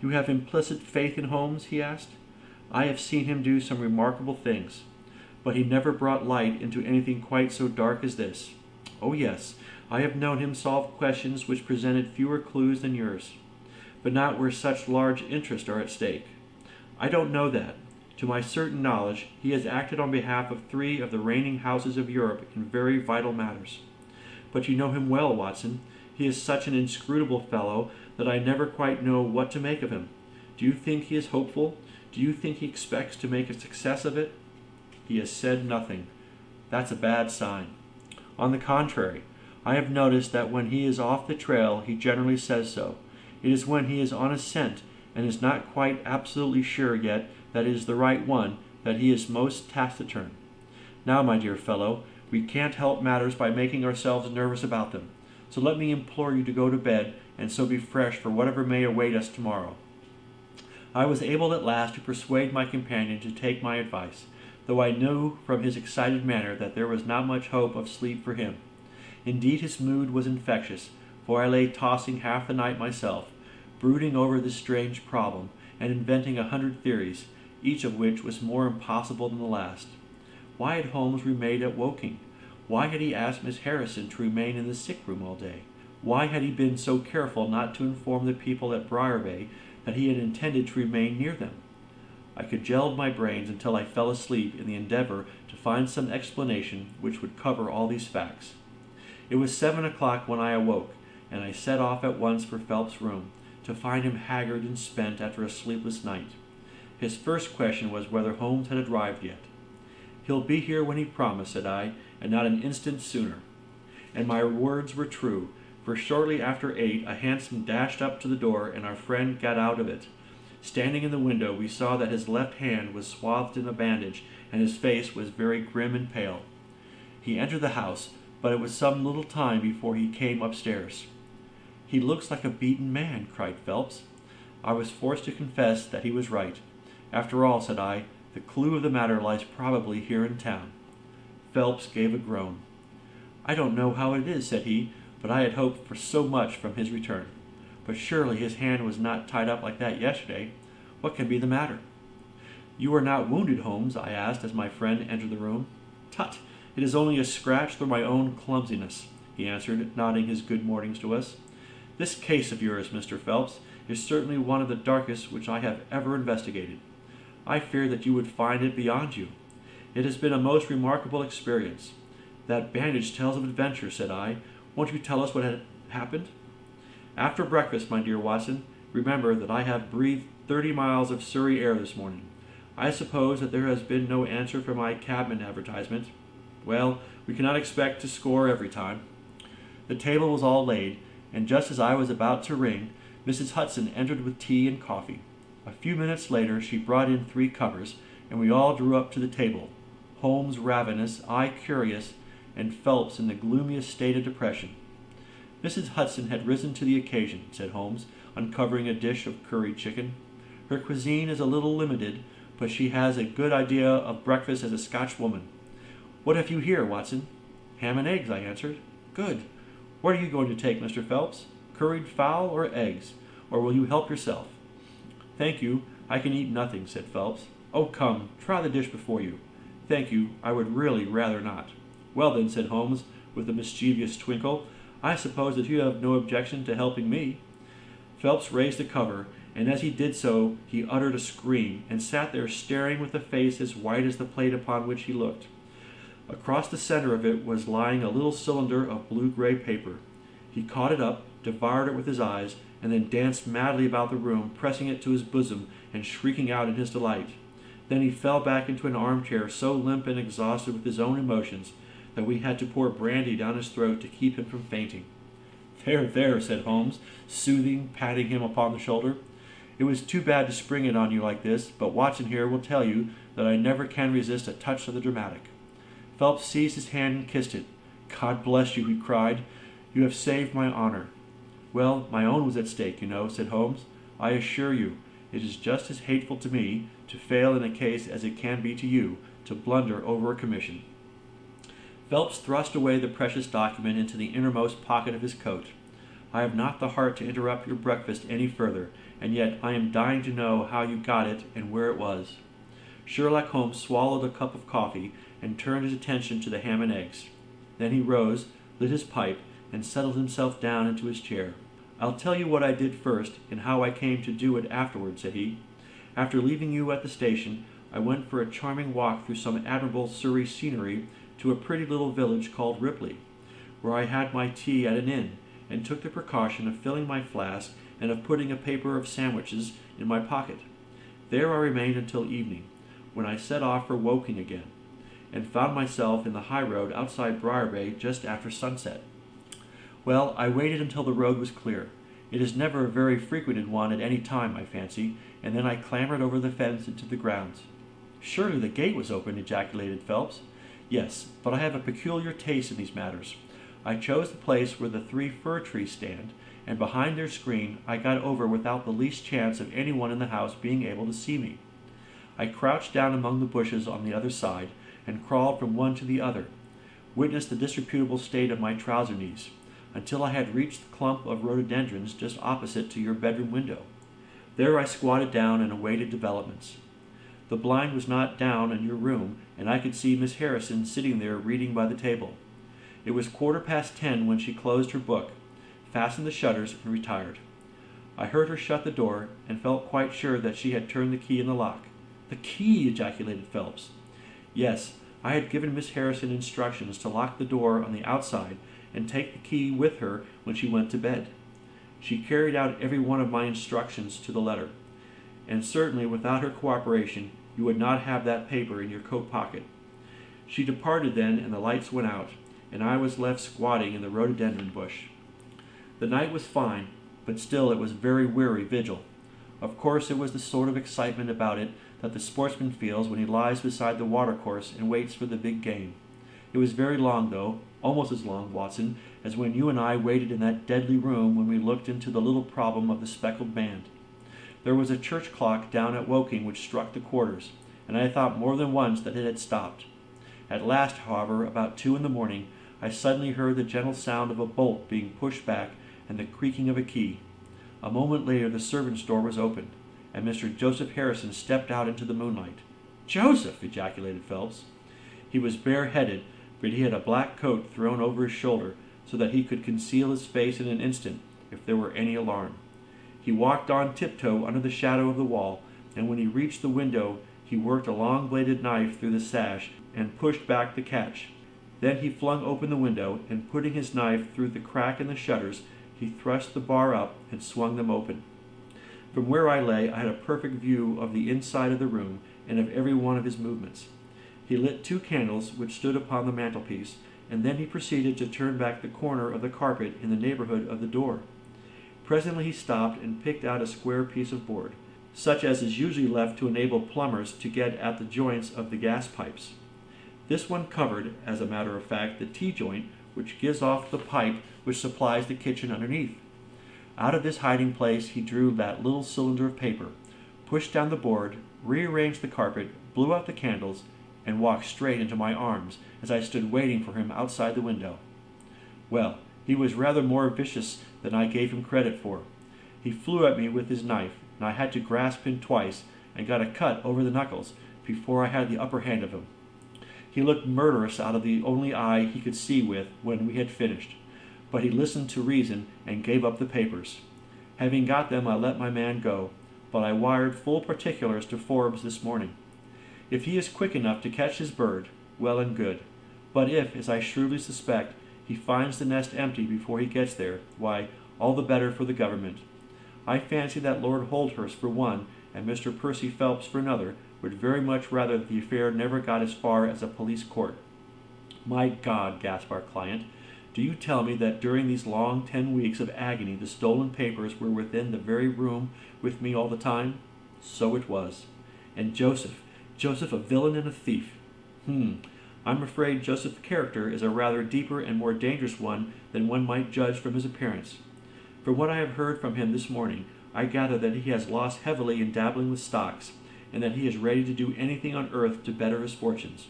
"You have implicit faith in Holmes?" he asked. "I have seen him do some remarkable things, but he never brought light into anything quite so dark as this." "Oh yes, I have known him solve questions which presented fewer clues than yours, but not where such large interests are at stake. I don't know that. To my certain knowledge, he has acted on behalf of 3 of the reigning houses of Europe in very vital matters. But you know him well, Watson. He is such an inscrutable fellow that I never quite know what to make of him. Do you think he is hopeful? Do you think he expects to make a success of it?" "He has said nothing. That's a bad sign." "On the contrary, I have noticed that when he is off the trail he generally says so. It is when he is on a scent and is not quite absolutely sure yet that it is the right one that he is most taciturn. Now, my dear fellow, we can't help matters by making ourselves nervous about them, so let me implore you to go to bed and so be fresh for whatever may await us tomorrow." I was able at last to persuade my companion to take my advice, though I knew from his excited manner that there was not much hope of sleep for him. Indeed, his mood was infectious, for I lay tossing half the night myself, brooding over this strange problem, and inventing 100 theories, each of which was more impossible than the last. Why had Holmes remained at Woking? Why had he asked Miss Harrison to remain in the sick-room all day? Why had he been so careful not to inform the people at Briarbrae that he had intended to remain near them? I cudgelled my brains until I fell asleep in the endeavor to find some explanation which would cover all these facts. It was 7 o'clock when I awoke, and I set off at once for Phelps' room, to find him haggard and spent after a sleepless night. His first question was whether Holmes had arrived yet. "He'll be here when he promised," said I, "and not an instant sooner." And my words were true, for shortly after 8 a hansom dashed up to the door, and our friend got out of it. Standing in the window, we saw that his left hand was swathed in a bandage, and his face was very grim and pale. He entered the house, but it was some little time before he came upstairs. "He looks like a beaten man," cried Phelps. I was forced to confess that he was right. "After all," said I, "the clue of the matter lies probably here in town." Phelps gave a groan. "I don't know how it is," said he, "but I had hoped for so much from his return. But surely his hand was not tied up like that yesterday. What can be the matter?" "You are not wounded, Holmes?" I asked as my friend entered the room. "Tut! It is only a scratch through my own clumsiness," he answered, nodding his good mornings to us. "This case of yours, Mr. Phelps, is certainly one of the darkest which I have ever investigated. I feared that you would find it beyond you. It has been a most remarkable experience." "That bandage tells of adventure," said I. "Won't you tell us what had happened?" "After breakfast, my dear Watson, remember that I have breathed 30 miles of Surrey air this morning. I suppose that there has been no answer for my cabman advertisement. Well, we cannot expect to score every time." The table was all laid, and just as I was about to ring, Mrs. Hudson entered with tea and coffee. A few minutes later she brought in 3 covers, and we all drew up to the table, Holmes ravenous, I curious, and Phelps in the gloomiest state of depression. "Mrs. Hudson had risen to the occasion," said Holmes, uncovering a dish of curried chicken. "Her cuisine is a little limited, but she has a good idea of breakfast as a Scotch woman. What have you here, Watson?" "Ham and eggs," I answered. "Good. What are you going to take, Mr. Phelps? Curried fowl or eggs? Or will you help yourself?" "Thank you, I can eat nothing," said Phelps. "Oh, come, try the dish before you." "Thank you, I would really rather not." "Well then," said Holmes, with a mischievous twinkle, "I suppose that you have no objection to helping me." Phelps raised the cover, and as he did so he uttered a scream, and sat there staring with a face as white as the plate upon which he looked. Across the center of it was lying a little cylinder of blue-gray paper. He caught it up, devoured it with his eyes, and then danced madly about the room, pressing it to his bosom and shrieking out in his delight. Then he fell back into an armchair so limp and exhausted with his own emotions that we had to pour brandy down his throat to keep him from fainting. "There, there," said Holmes, soothing, patting him upon the shoulder. "It was too bad to spring it on you like this, but Watson here will tell you that I never can resist a touch of the dramatic." Phelps seized his hand and kissed it. "God bless you," he cried. "You have saved my honor." "Well, my own was at stake, you know," said Holmes. "I assure you, it is just as hateful to me to fail in a case as it can be to you to blunder over a commission." Phelps thrust away the precious document into the innermost pocket of his coat. "I have not the heart to interrupt your breakfast any further, and yet I am dying to know how you got it and where it was." Sherlock Holmes swallowed a cup of coffee and turned his attention to the ham and eggs. Then he rose, lit his pipe, and settled himself down into his chair. "I'll tell you what I did first, and how I came to do it afterward," said he. "After leaving you at the station, I went for a charming walk through some admirable Surrey scenery to a pretty little village called Ripley, where I had my tea at an inn, and took the precaution of filling my flask and of putting a paper of sandwiches in my pocket. There I remained until evening, when I set off for Woking again, and found myself in the high road outside Briarbay just after sunset. Well, I waited until the road was clear. It is never a very frequented one at any time, I fancy, and then I clambered over the fence into the grounds." "Surely the gate was open," ejaculated Phelps. "Yes, but I have a peculiar taste in these matters. I chose the place where the 3 fir trees stand, and behind their screen I got over without the least chance of anyone in the house being able to see me. I crouched down among the bushes on the other side, and crawled from one to the other, witness the disreputable state of my trouser knees, until I had reached the clump of rhododendrons just opposite to your bedroom window. There I squatted down and awaited developments. The blind was not down in your room, and I could see Miss Harrison sitting there reading by the table. It was 10:15 when she closed her book, fastened the shutters, and retired. I heard her shut the door, and felt quite sure that she had turned the key in the lock." "The key!" ejaculated Phelps. "Yes, I had given Miss Harrison instructions to lock the door on the outside and take the key with her when she went to bed. She carried out every one of my instructions to the letter, and certainly without her cooperation you would not have that paper in your coat pocket. She departed then, and the lights went out, and I was left squatting in the rhododendron bush. The night was fine, but still it was very weary vigil. Of course it was the sort of excitement about it that the sportsman feels when he lies beside the watercourse and waits for the big game. It was very long, though, almost as long, Watson, as when you and I waited in that deadly room when we looked into the little problem of the speckled band. There was a church clock down at Woking which struck the quarters, and I thought more than once that it had stopped. At last, however, about 2 in the morning, I suddenly heard the gentle sound of a bolt being pushed back and the creaking of a key. A moment later the servants' door was opened, and Mr. Joseph Harrison stepped out into the moonlight. "Joseph!" ejaculated Phelps. He was bareheaded, but he had a black coat thrown over his shoulder so that he could conceal his face in an instant if there were any alarm. He walked on tiptoe under the shadow of the wall, and when he reached the window he worked a long-bladed knife through the sash and pushed back the catch. Then he flung open the window, and putting his knife through the crack in the shutters, he thrust the bar up and swung them open. From where I lay I had a perfect view of the inside of the room and of every one of his movements. He lit 2 candles which stood upon the mantelpiece, and then he proceeded to turn back the corner of the carpet in the neighborhood of the door. Presently he stopped and picked out a square piece of board, such as is usually left to enable plumbers to get at the joints of the gas pipes. This one covered, as a matter of fact, the T-joint which gives off the pipe which supplies the kitchen underneath. Out of this hiding place he drew that little cylinder of paper, pushed down the board, rearranged the carpet, blew out the candles, and walked straight into my arms as I stood waiting for him outside the window. Well, he was rather more vicious than I gave him credit for. He flew at me with his knife, and I had to grasp him twice, and got a cut over the knuckles before I had the upper hand of him. He looked murderous out of the only eye he could see with when we had finished, but he listened to reason and gave up the papers. Having got them, I let my man go, but I wired full particulars to Forbes this morning. If he is quick enough to catch his bird, well and good, but if, as I shrewdly suspect, he finds the nest empty before he gets there, why, all the better for the government. I fancy that Lord Holdhurst, for one, and Mr. Percy Phelps, for another, would very much rather that the affair never got as far as a police court. My God, gasped our client, do you tell me that during these long 10 weeks of agony the stolen papers were within the very room with me all the time? So it was. And Joseph a villain and a thief. I'm afraid Joseph's character is a rather deeper and more dangerous one than one might judge from his appearance. From what I have heard from him this morning, I gather that he has lost heavily in dabbling with stocks, and that he is ready to do anything on earth to better his fortunes.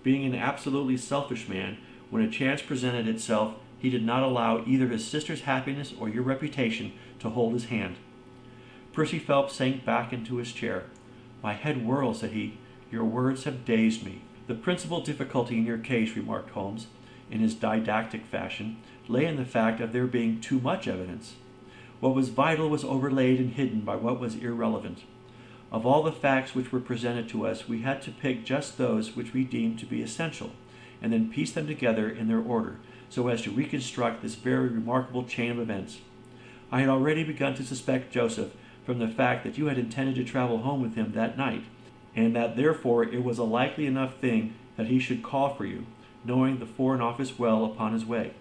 Being an absolutely selfish man, when a chance presented itself, he did not allow either his sister's happiness or your reputation to hold his hand. Percy Phelps sank back into his chair. My head whirls, said he. Your words have dazed me. The principal difficulty in your case, remarked Holmes, in his didactic fashion, lay in the fact of there being too much evidence. What was vital was overlaid and hidden by what was irrelevant. Of all the facts which were presented to us, we had to pick just those which we deemed to be essential, and then piece them together in their order, so as to reconstruct this very remarkable chain of events. I had already begun to suspect Joseph from the fact that you had intended to travel home with him that night, and that therefore it was a likely enough thing that he should call for you, knowing the Foreign Office well upon his way.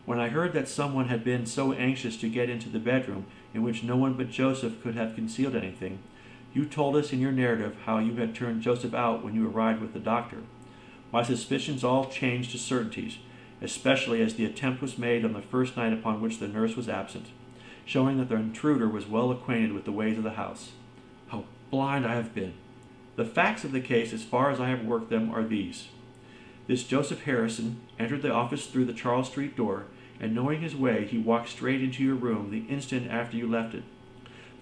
When I heard that someone had been so anxious to get into the bedroom in which no one but Joseph could have concealed anything, you told us in your narrative how you had turned Joseph out when you arrived with the doctor. My suspicions all changed to certainties, especially as the attempt was made on the first night upon which the nurse was absent, showing that the intruder was well acquainted with the ways of the house. How blind I have been! The facts of the case, as far as I have worked them, are these. This Joseph Harrison entered the office through the Charles Street door, and knowing his way, he walked straight into your room the instant after you left it.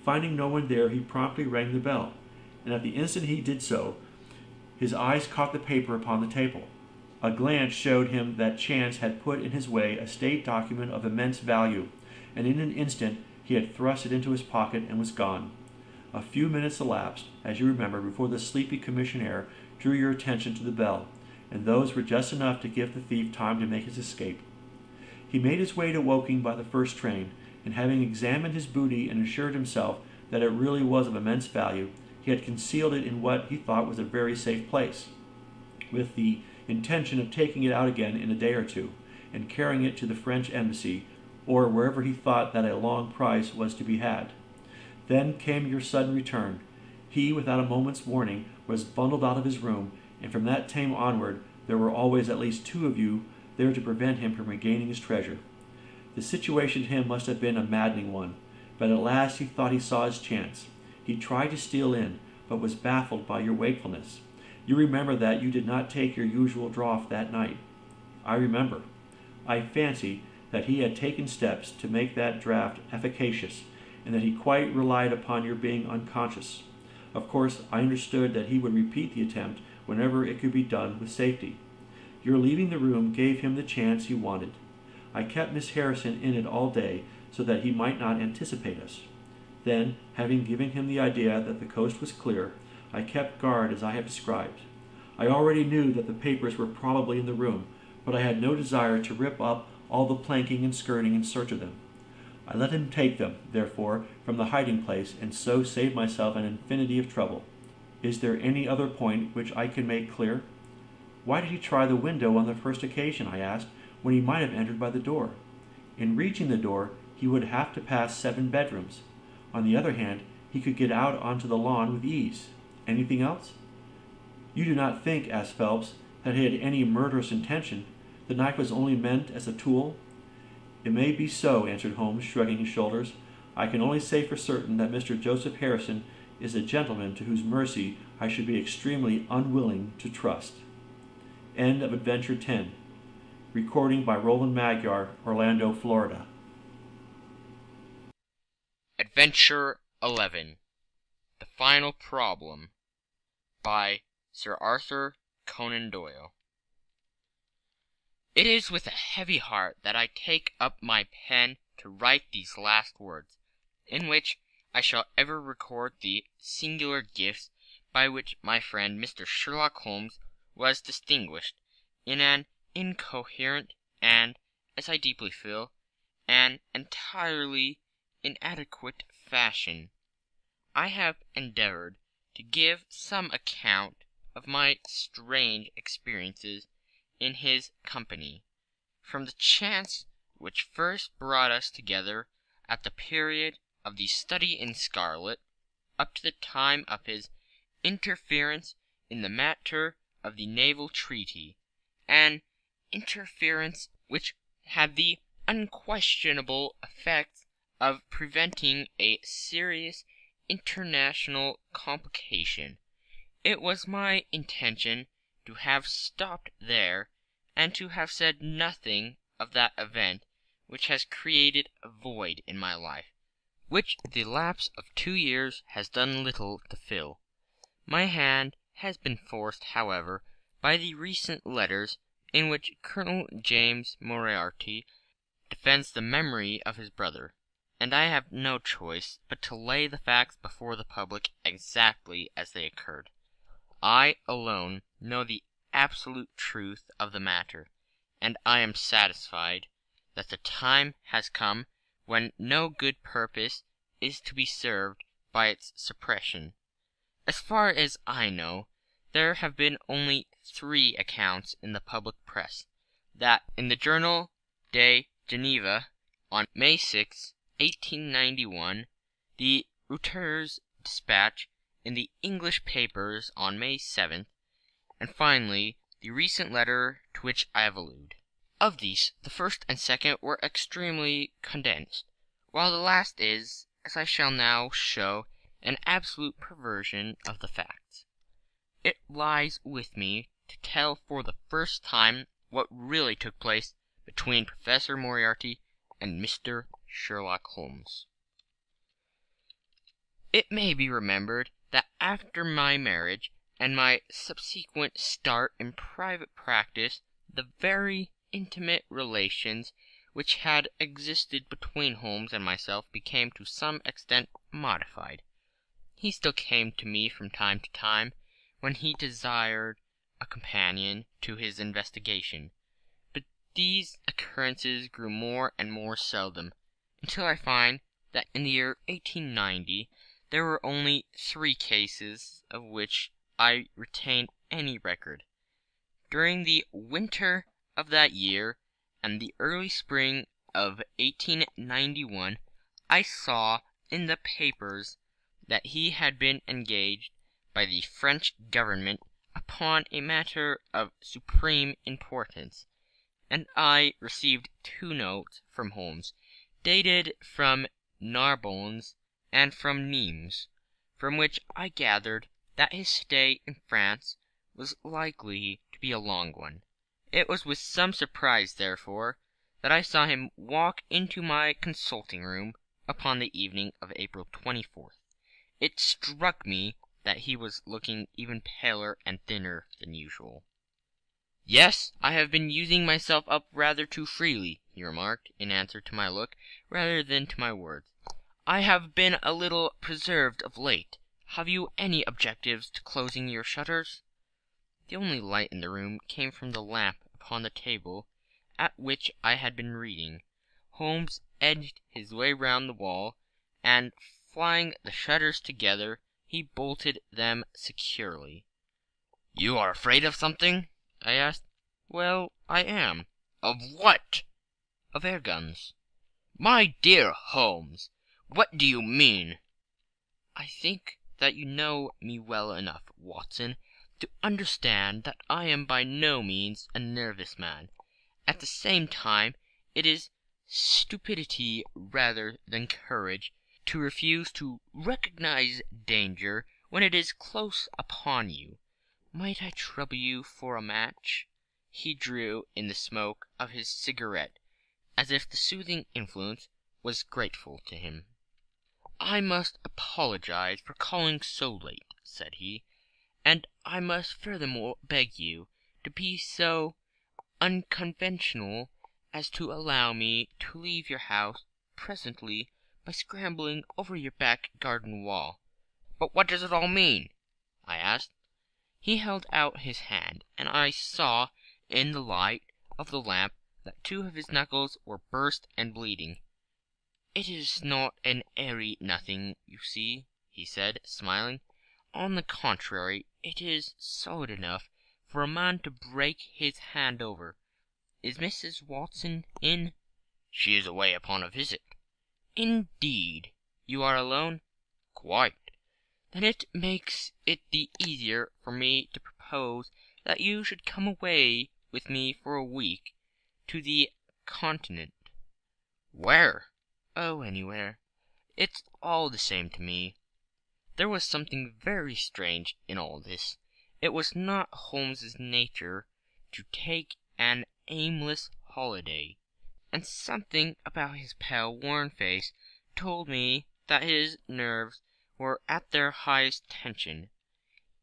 Finding no one there, he promptly rang the bell, and at the instant he did so, his eyes caught the paper upon the table. A glance showed him that chance had put in his way a state document of immense value, and in an instant he had thrust it into his pocket and was gone. A few minutes elapsed, as you remember, before the sleepy commissionaire drew your attention to the bell, and those were just enough to give the thief time to make his escape. He made his way to Woking by the first train, and having examined his booty and assured himself that it really was of immense value, he had concealed it in what he thought was a very safe place, with the intention of taking it out again in a day or two, and carrying it to the French embassy, or wherever he thought that a long price was to be had. Then came your sudden return. He, without a moment's warning, was bundled out of his room, and from that time onward there were always at least two of you there to prevent him from regaining his treasure. The situation to him must have been a maddening one, but at last he thought he saw his chance. He tried to steal in, but was baffled by your wakefulness. You remember that you did not take your usual draught that night. I remember. I fancy that he had taken steps to make that draught efficacious, and that he quite relied upon your being unconscious. Of course, I understood that he would repeat the attempt whenever it could be done with safety. Your leaving the room gave him the chance he wanted. I kept Miss Harrison in it all day, so that he might not anticipate us. Then, having given him the idea that the coast was clear, I kept guard as I have described. I already knew that the papers were probably in the room, but I had no desire to rip up all the planking and skirting in search of them. I let him take them, therefore, from the hiding place, and so save myself an infinity of trouble. Is there any other point which I can make clear? Why did he try the window on the first occasion, I asked, when he might have entered by the door? In reaching the door, he would have to pass 7 bedrooms. On the other hand, he could get out onto the lawn with ease. Anything else? You do not think, asked Phelps, that he had any murderous intention? The knife was only meant as a tool? It may be so, answered Holmes, shrugging his shoulders. I can only say for certain that Mr. Joseph Harrison is a gentleman to whose mercy I should be extremely unwilling to trust. End of Adventure 10. Recording by Roland Magyar, Orlando, Florida. Adventure 11. The Final Problem by Sir Arthur Conan Doyle. It is with a heavy heart that I take up my pen to write these last words, in which I shall ever record the singular gifts by which my friend Mr. Sherlock Holmes was distinguished in an incoherent and as I deeply feel, an entirely inadequate fashion. I have endeavored to give some account of my strange experiences in his company, from the chance which first brought us together at the period of the Study in Scarlet, up to the time of his interference in the matter of the naval treaty, an interference which had the unquestionable effect of preventing a serious international complication. It was my intention to have stopped there, and to have said nothing of that event which has created a void in my life, which the lapse of 2 years has done little to fill. My hand has been forced, however, by the recent letters in which Colonel James Moriarty defends the memory of his brother, and I have no choice but to lay the facts before the public exactly as they occurred. I alone know the absolute truth of the matter, and I am satisfied that the time has come when no good purpose is to be served by its suppression. As far as I know, there have been only 3 accounts in the public press: that in the Journal de Geneva on May 6, 1891, the Reuters dispatch in the English papers on May 7th, and finally the recent letter to which I have alluded. Of these, the first and second were extremely condensed, while the last is, as I shall now show, an absolute perversion of the facts. It lies with me to tell for the first time what really took place between Professor Moriarty and Mr. Sherlock Holmes. It may be remembered that after my marriage and my subsequent start in private practice, the very intimate relations which had existed between Holmes and myself became to some extent modified. He still came to me from time to time when he desired a companion to his investigation, but these occurrences grew more and more seldom, until I find that in the year 1890 there were only 3 cases of which I retain any record. During the winter of that year and the early spring of 1891 I saw in the papers that he had been engaged by the French government upon a matter of supreme importance, and I received 2 notes from Holmes, dated from Narbonne and from Nimes, from which I gathered that his stay in France was likely to be a long one. It was with some surprise, therefore, that I saw him walk into my consulting room upon the evening of April 24th. It struck me that he was looking even paler and thinner than usual. "Yes, I have been using myself up rather too freely," he remarked, in answer to my look rather than to my words. "I have been a little preserved of late. Have you any objections to closing your shutters?" The only light in the room came from the lamp upon the table at which I had been reading. Holmes edged his way round the wall, and flying the shutters together, he bolted them securely. "You are afraid of something?" I asked. "Well, I am." "Of what?" "Of air guns." "My dear Holmes, what do you mean?" "I think that you know me well enough, Watson, to understand that I am by no means a nervous man. At the same time, it is stupidity rather than courage to refuse to recognize danger when it is close upon you. Might I trouble you for a match?" He drew in the smoke of his cigarette, as if the soothing influence was grateful to him. "I must apologize for calling so late," said he, "and I must furthermore beg you to be so unconventional as to allow me to leave your house presently by scrambling over your back garden wall." "But what does it all mean?" I asked. He held out his hand, and I saw in the light of the lamp that 2 of his knuckles were burst and bleeding. "It is not an airy nothing, you see," he said, smiling. "On the contrary, it is solid enough for a man to break his hand over. Is Mrs. Watson in?" "She is away upon a visit." "Indeed. You are alone?" "Quite." "Then it makes it the easier for me to propose that you should come away with me for a week to the Continent." "Where?" "Oh, anywhere. It's all the same to me." There was something very strange in all this. It was not Holmes's nature to take an aimless holiday, and something about his pale, worn face told me that his nerves were at their highest tension.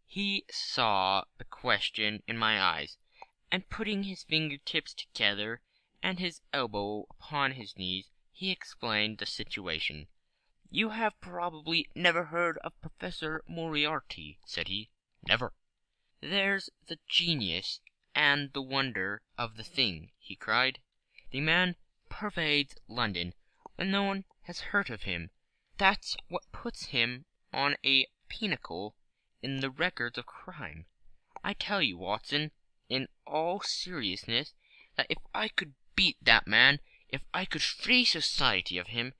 He saw the question in my eyes, and putting his finger-tips together and his elbow upon his knees, he explained the situation. "You have probably never heard of Professor Moriarty," said he. "Never." "There's the genius and the wonder of the thing," he cried. "The man pervades London, and no one has heard of him. That's what puts him on a pinnacle in the records of crime. I tell you, Watson, in all seriousness, that if I could beat that man, if I could free society of him,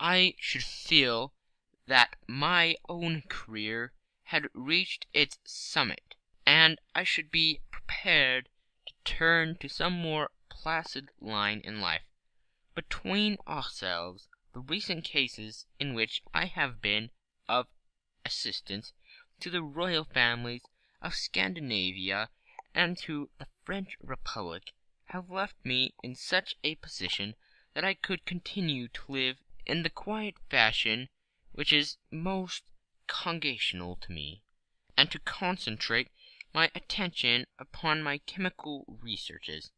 I should feel that my own career had reached its summit, and I should be prepared to turn to some more placid line in life. Between ourselves, the recent cases in which I have been of assistance to the royal families of Scandinavia and to the French Republic have left me in such a position that I could continue to live in the quiet fashion which is most congenial to me, and to concentrate my attention upon my chemical researches.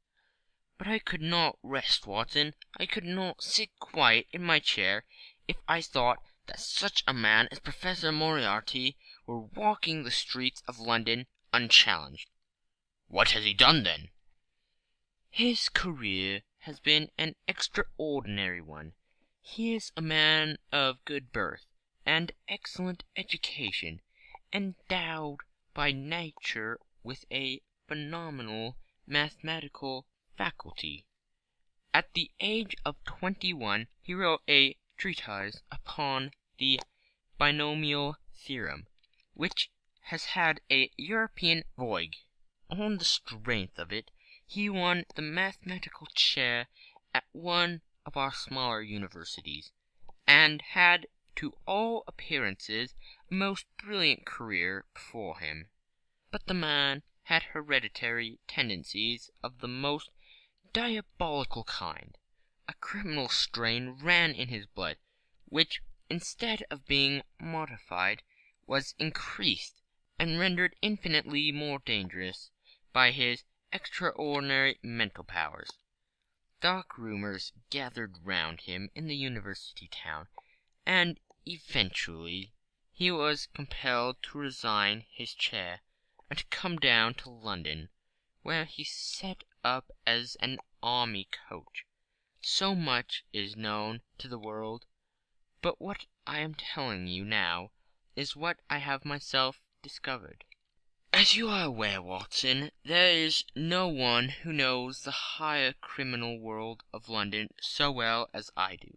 But I could not rest, Watson. I could not sit quiet in my chair if I thought that such a man as Professor Moriarty were walking the streets of London unchallenged." "What has he done, then?" "His career has been an extraordinary one. He is a man of good birth and excellent education, endowed by nature with a phenomenal mathematical faculty. At the age of 21 he wrote a treatise upon the binomial theorem, which has had a European vogue. On the strength of it he won the mathematical chair at one of our smaller universities, and had to all appearances a most brilliant career before him. But the man had hereditary tendencies of the most diabolical kind. A criminal strain ran in his blood, which, instead of being modified, was increased and rendered infinitely more dangerous by his extraordinary mental powers. Dark rumors gathered round him in the university town, and eventually he was compelled to resign his chair and to come down to London, where he set up as an army coach. So much is known to the world, but what I am telling you now is what I have myself discovered. As you are aware, Watson, there is no one who knows the higher criminal world of London so well as I do.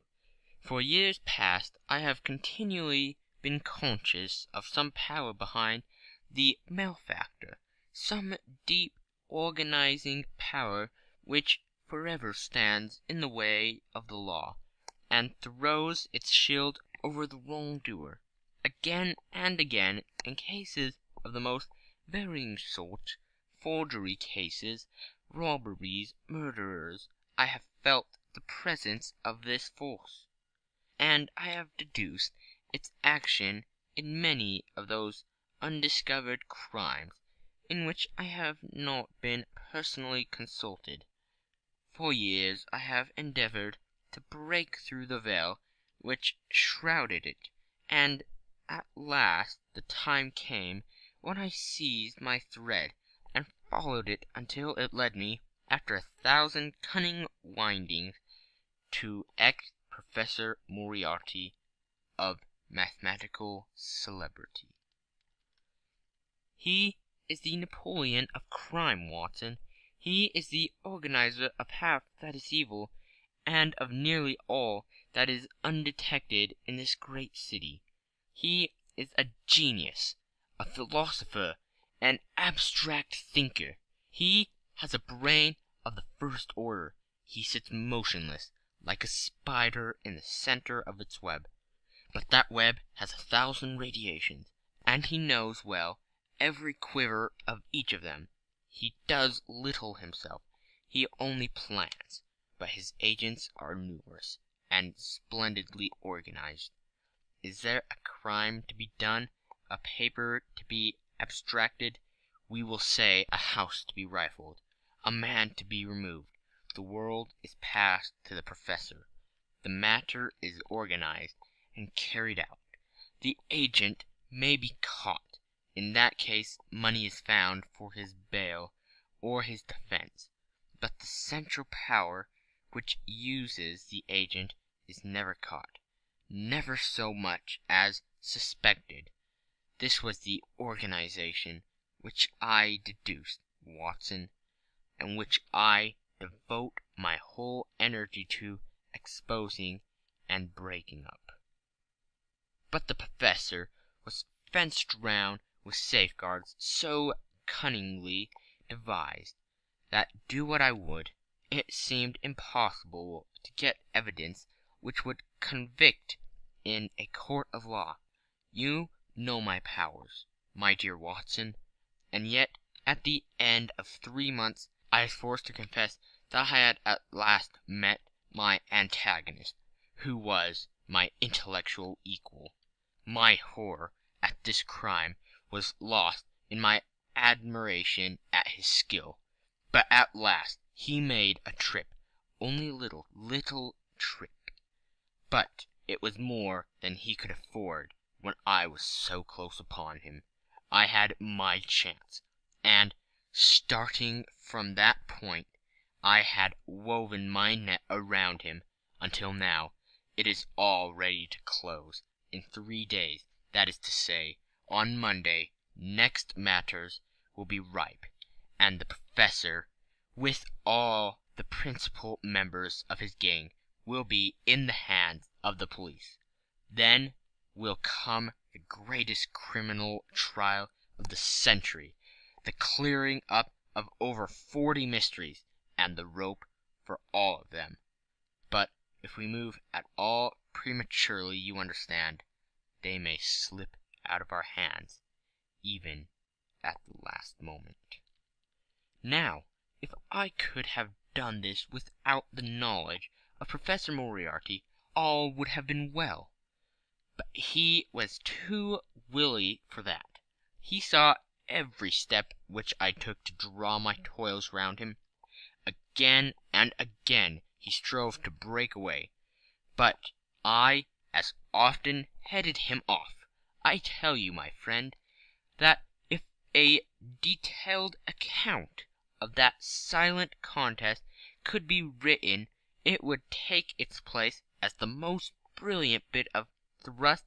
For years past I have continually been conscious of some power behind the malefactor, some deep organizing power which forever stands in the way of the law, and throws its shield over the wrongdoer. Again and again, in cases of the most varying sorts, forgery cases, robberies, murders, I have felt the presence of this force, and I have deduced its action in many of those undiscovered crimes in which I have not been personally consulted. For years I have endeavored to break through the veil which shrouded it, and at last the time came when I seized my thread and followed it until it led me after 1,000 cunning windings, to ex-Professor Moriarty of mathematical celebrity. He is the Napoleon of crime, Watson. He is the organizer of half that is evil, and of nearly all that is undetected in this great city. He is a genius, a philosopher, an abstract thinker. He has a brain of the first order. He sits motionless, like a spider in the center of its web. But that web has 1,000 radiations, and he knows well every quiver of each of them. He does little himself. He only plans, but his agents are numerous and splendidly organized. Is there a crime to be done, a paper to be abstracted, we will say a house to be rifled, a man to be removed, the world is passed to the professor. The matter is organized and carried out. The agent may be caught. In that case money is found for his bail or his defense. But the central power which uses the agent is never caught, never so much as suspected. This was the organization which I deduced, Watson, and which I devote my whole energy to exposing and breaking up. But the professor was fenced round with safeguards so cunningly devised that, do what I would, it seemed impossible to get evidence which would convict in a court of law. You know my powers, my dear Watson, and yet at the end of 3 months I was forced to confess that I had at last met my antagonist, who was my intellectual equal. My horror at this crime was lost in my admiration at his skill. But at last he made a trip, only a little trip. But it was more than he could afford when I was so close upon him. I had my chance, and, starting from that point, I had woven my net around him until now. It is all ready to close. In 3 days, that is to say, on Monday next, matters will be ripe, and the professor, with all the principal members of his gang, will be in the hands of the police. Then will come the greatest criminal trial of the century, the clearing up of over 40 mysteries, and the rope for all of them. But if we move at all prematurely, you understand, they may slip out of our hands, even at the last moment. Now, if I could have done this without the knowledge of Professor Moriarty, all would have been well. But he was too wily for that. He saw every step which I took to draw my toils round him. Again and again he strove to break away, but I as often headed him off. I tell you, my friend, that if a detailed account of that silent contest could be written, it would take its place as the most brilliant bit of thrust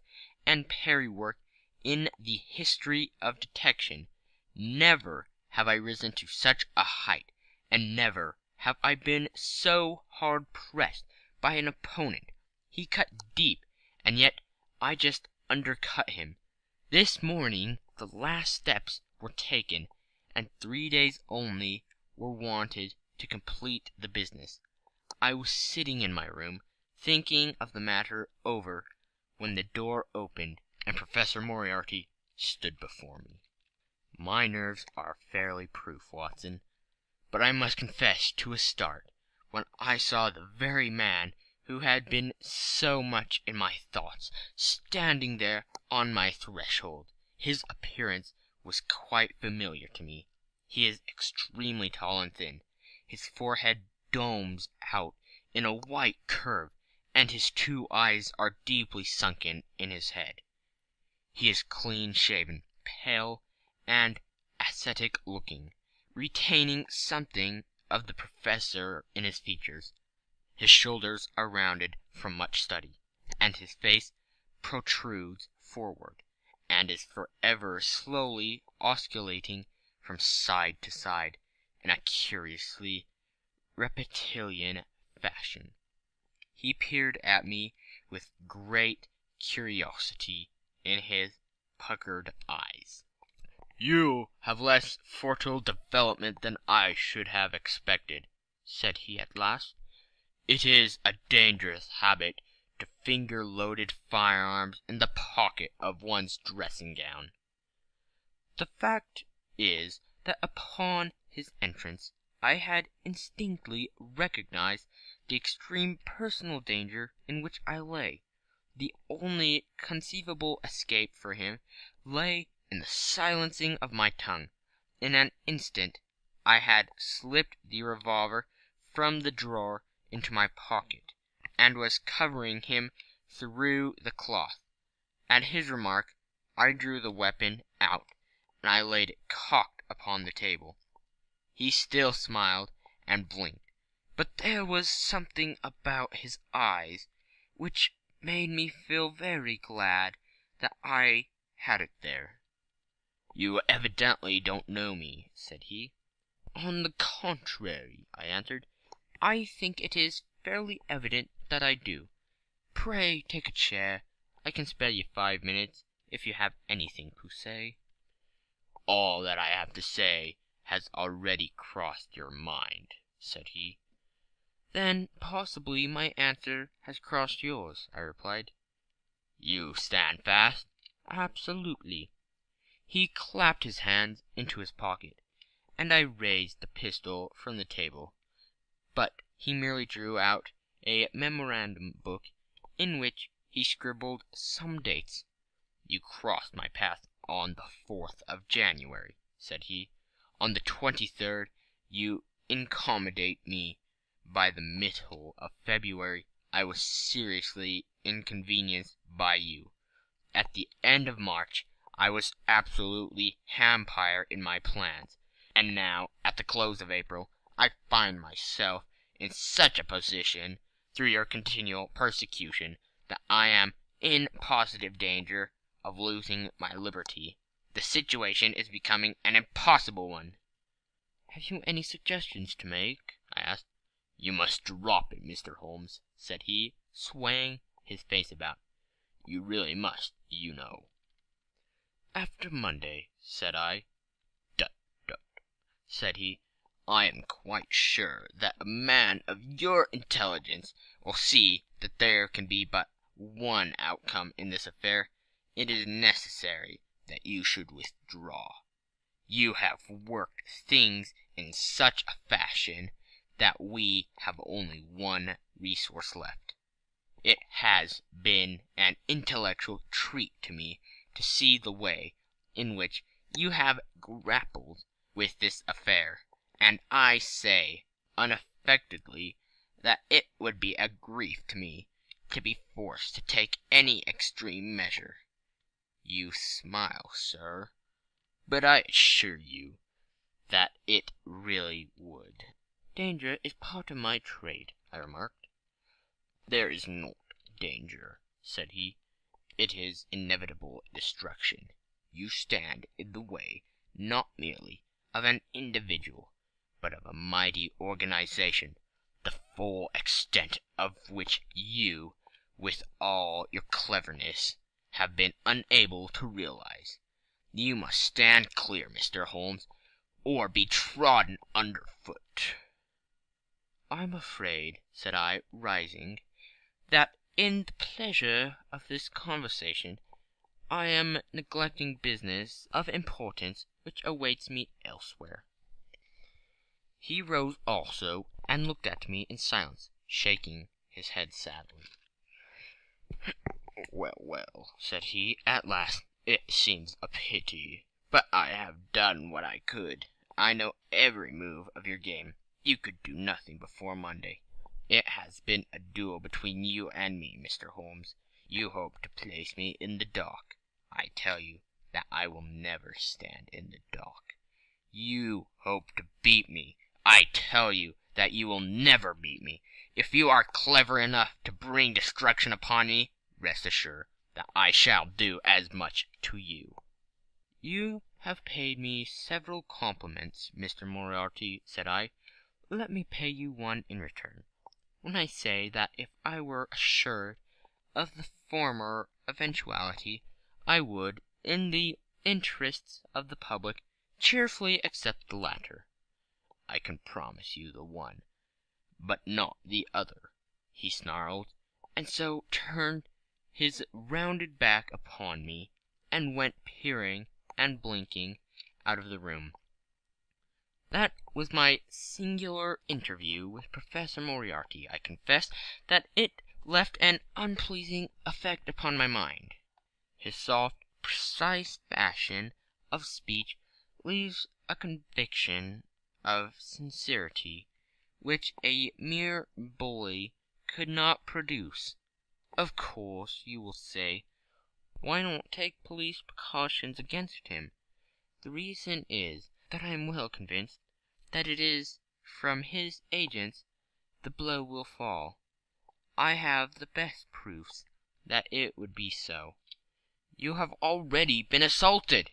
and parry work in the history of detection. Never have I risen to such a height, and never have I been so hard pressed by an opponent. He cut deep, and yet I just undercut him. This morning the last steps were taken, and 3 days only were wanted to complete the business. I was sitting in my room, thinking of the matter over, when the door opened, and Professor Moriarty stood before me. My nerves are fairly proof, Watson, but I must confess to a start, when I saw the very man who had been so much in my thoughts standing there on my threshold. His appearance was quite familiar to me. He is extremely tall and thin. His forehead domes out in a white curve, and his 2 eyes are deeply sunken in his head. He is clean-shaven, pale, and ascetic-looking, retaining something of the professor in his features. His shoulders are rounded from much study, and his face protrudes forward, and is forever slowly oscillating from side to side in a curiously reptilian fashion. He peered at me with great curiosity in his puckered eyes. "You have less fertile development than I should have expected," said he at last. "It is a dangerous habit to finger loaded firearms in the pocket of one's dressing gown." The fact is that upon his entrance I had instinctively recognized the extreme personal danger in which I lay. The only conceivable escape for him lay in the silencing of my tongue. In an instant I had slipped the revolver from the drawer into my pocket, and was covering him through the cloth. At his remark I drew the weapon out, and I laid it cocked upon the table. He still smiled and blinked, but there was something about his eyes which made me feel very glad that I had it there. "You evidently don't know me," said he. "On the contrary," I answered, "I think it is fairly evident that I do. Pray take a chair. I can spare you 5 minutes, if you have anything to say." "All that I have to say has already crossed your mind," said he. "Then possibly my answer has crossed yours," I replied. "You stand fast?" "Absolutely." He clapped his hands into his pocket, and I raised the pistol from the table, but he merely drew out a memorandum book in which he scribbled some dates. "You crossed my path on the 4th of January," said he. "On the 23rd you incommodate me. By the middle of February I was seriously inconvenienced by you. At the end of March I was absolutely hampire in my plans, and now at the close of April I find myself in such a position through your continual persecution that I am in positive danger of losing my liberty. The situation is becoming an impossible one." "Have you any suggestions to make?" I asked. "You must drop it, Mr. Holmes," said he, swaying his face about. "You really must, you know." "After Monday," said I. "Tut, tut," said he. "I am quite sure that a man of your intelligence will see that there can be but one outcome in this affair. It is necessary that you should withdraw. You have worked things in such a fashion that we have only one resource left. It has been an intellectual treat to me to see the way in which you have grappled with this affair, and I say unaffectedly that it would be a grief to me to be forced to take any extreme measure. You smile, sir, but I assure you that it really would." "Danger is part of my trade," I remarked. "There is not danger," said he. "It is inevitable destruction. You stand in the way not merely of an individual, but of a mighty organization, the full extent of which you, with all your cleverness, have been unable to realize. You must stand clear, Mr. Holmes, or be trodden underfoot." "I'm afraid," said I, rising, "that in the pleasure of this conversation I am neglecting business of importance which awaits me elsewhere." He rose also, and looked at me in silence, shaking his head sadly. "Well, well," said he, at last, "it seems a pity, but I have done what I could. I know every move of your game. You could do nothing before Monday. It has been a duel between you and me, Mr. Holmes. You hope to place me in the dock. I tell you that I will never stand in the dock. You hope to beat me. I tell you that you will never beat me. If you are clever enough to bring destruction upon me, rest assured that I shall do as much to you." "You have paid me several compliments, Mr. Moriarty," said I. "Let me pay you one in return, when I say that if I were assured of the former eventuality, I would, in the interests of the public, cheerfully accept the latter." "I can promise you the one, but not the other," he snarled, and so turned his rounded back upon me, and went peering and blinking out of the room. That was my singular interview with Professor Moriarty. I confess that it left an unpleasing effect upon my mind. His soft, precise fashion of speech leaves a conviction of sincerity which a mere bully could not produce. Of course, you will say, why not take police precautions against him? The reason is that I am well convinced that it is from his agents the blow will fall. I have the best proofs that it would be so. You have already been assaulted."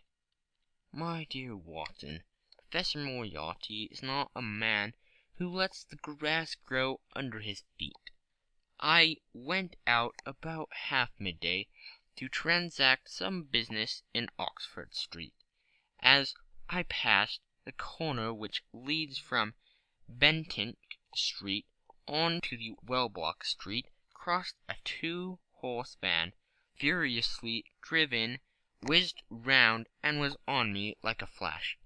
"My dear Watson, Professor Moriarty is not a man who lets the grass grow under his feet. I went out about half midday to transact some business in Oxford Street. As I passed the corner which leads from Bentinck Street on to the Welbeck Street, crossed a two-horse van, furiously driven, whizzed round, and was on me like a flash.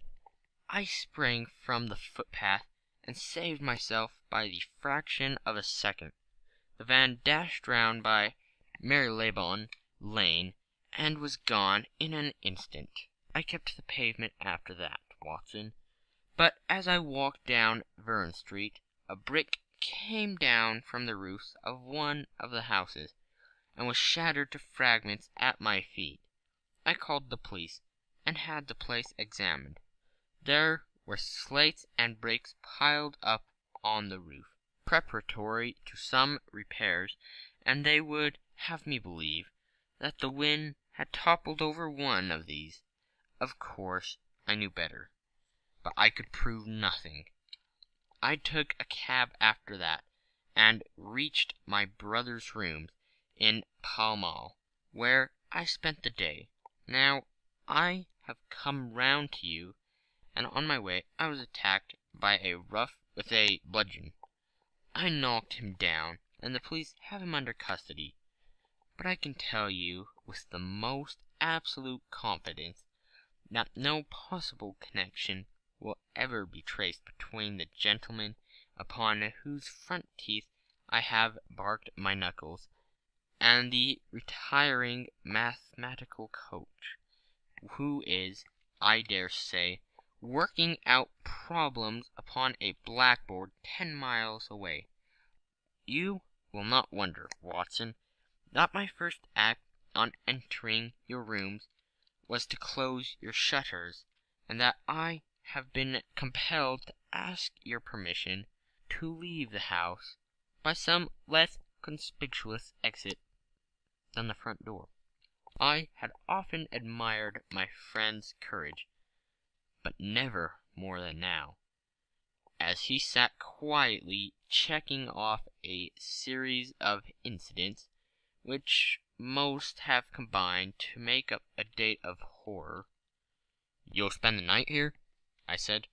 I sprang from the footpath and saved myself by the fraction of a second. The van dashed round by Marylebone Lane and was gone in an instant. I kept to the pavement after that, Watson, but as I walked down Verne Street, a brick came down from the roofs of one of the houses, and was shattered to fragments at my feet. I called the police, and had the place examined. There were slates and bricks piled up on the roof, preparatory to some repairs, and they would have me believe that the wind had toppled over one of these. Of course, I knew better, but I could prove nothing. I took a cab after that, and reached my brother's rooms in Pall Mall, where I spent the day. Now I have come round to you, and on my way I was attacked by a rough with a bludgeon. I knocked him down, and the police have him under custody. But I can tell you with the most absolute confidence that no possible connection will ever be traced between the gentleman upon whose front teeth I have barked my knuckles, and the retiring mathematical coach, who is, I dare say, working out problems upon a blackboard 10 miles away. You will not wonder, Watson, that my first act on entering your rooms was to close your shutters, and that I have been compelled to ask your permission to leave the house by some less conspicuous exit than the front door. I had often admired my friend's courage, but never more than now. As he sat quietly checking off a series of incidents which most have combined to make up a date of horror. "You'll spend the night here?" I said.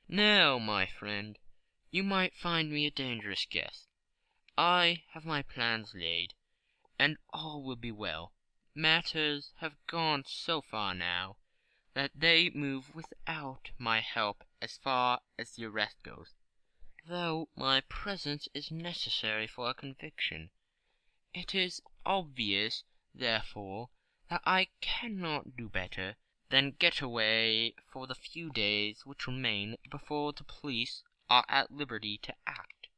"No, my friend. You might find me a dangerous guest. I have my plans laid, and all will be well. Matters have gone so far now that they move without my help as far as the arrest goes, though my presence is necessary for a conviction. It is obvious, therefore, that I cannot do better than get away for the few days which remain before the police are at liberty to act.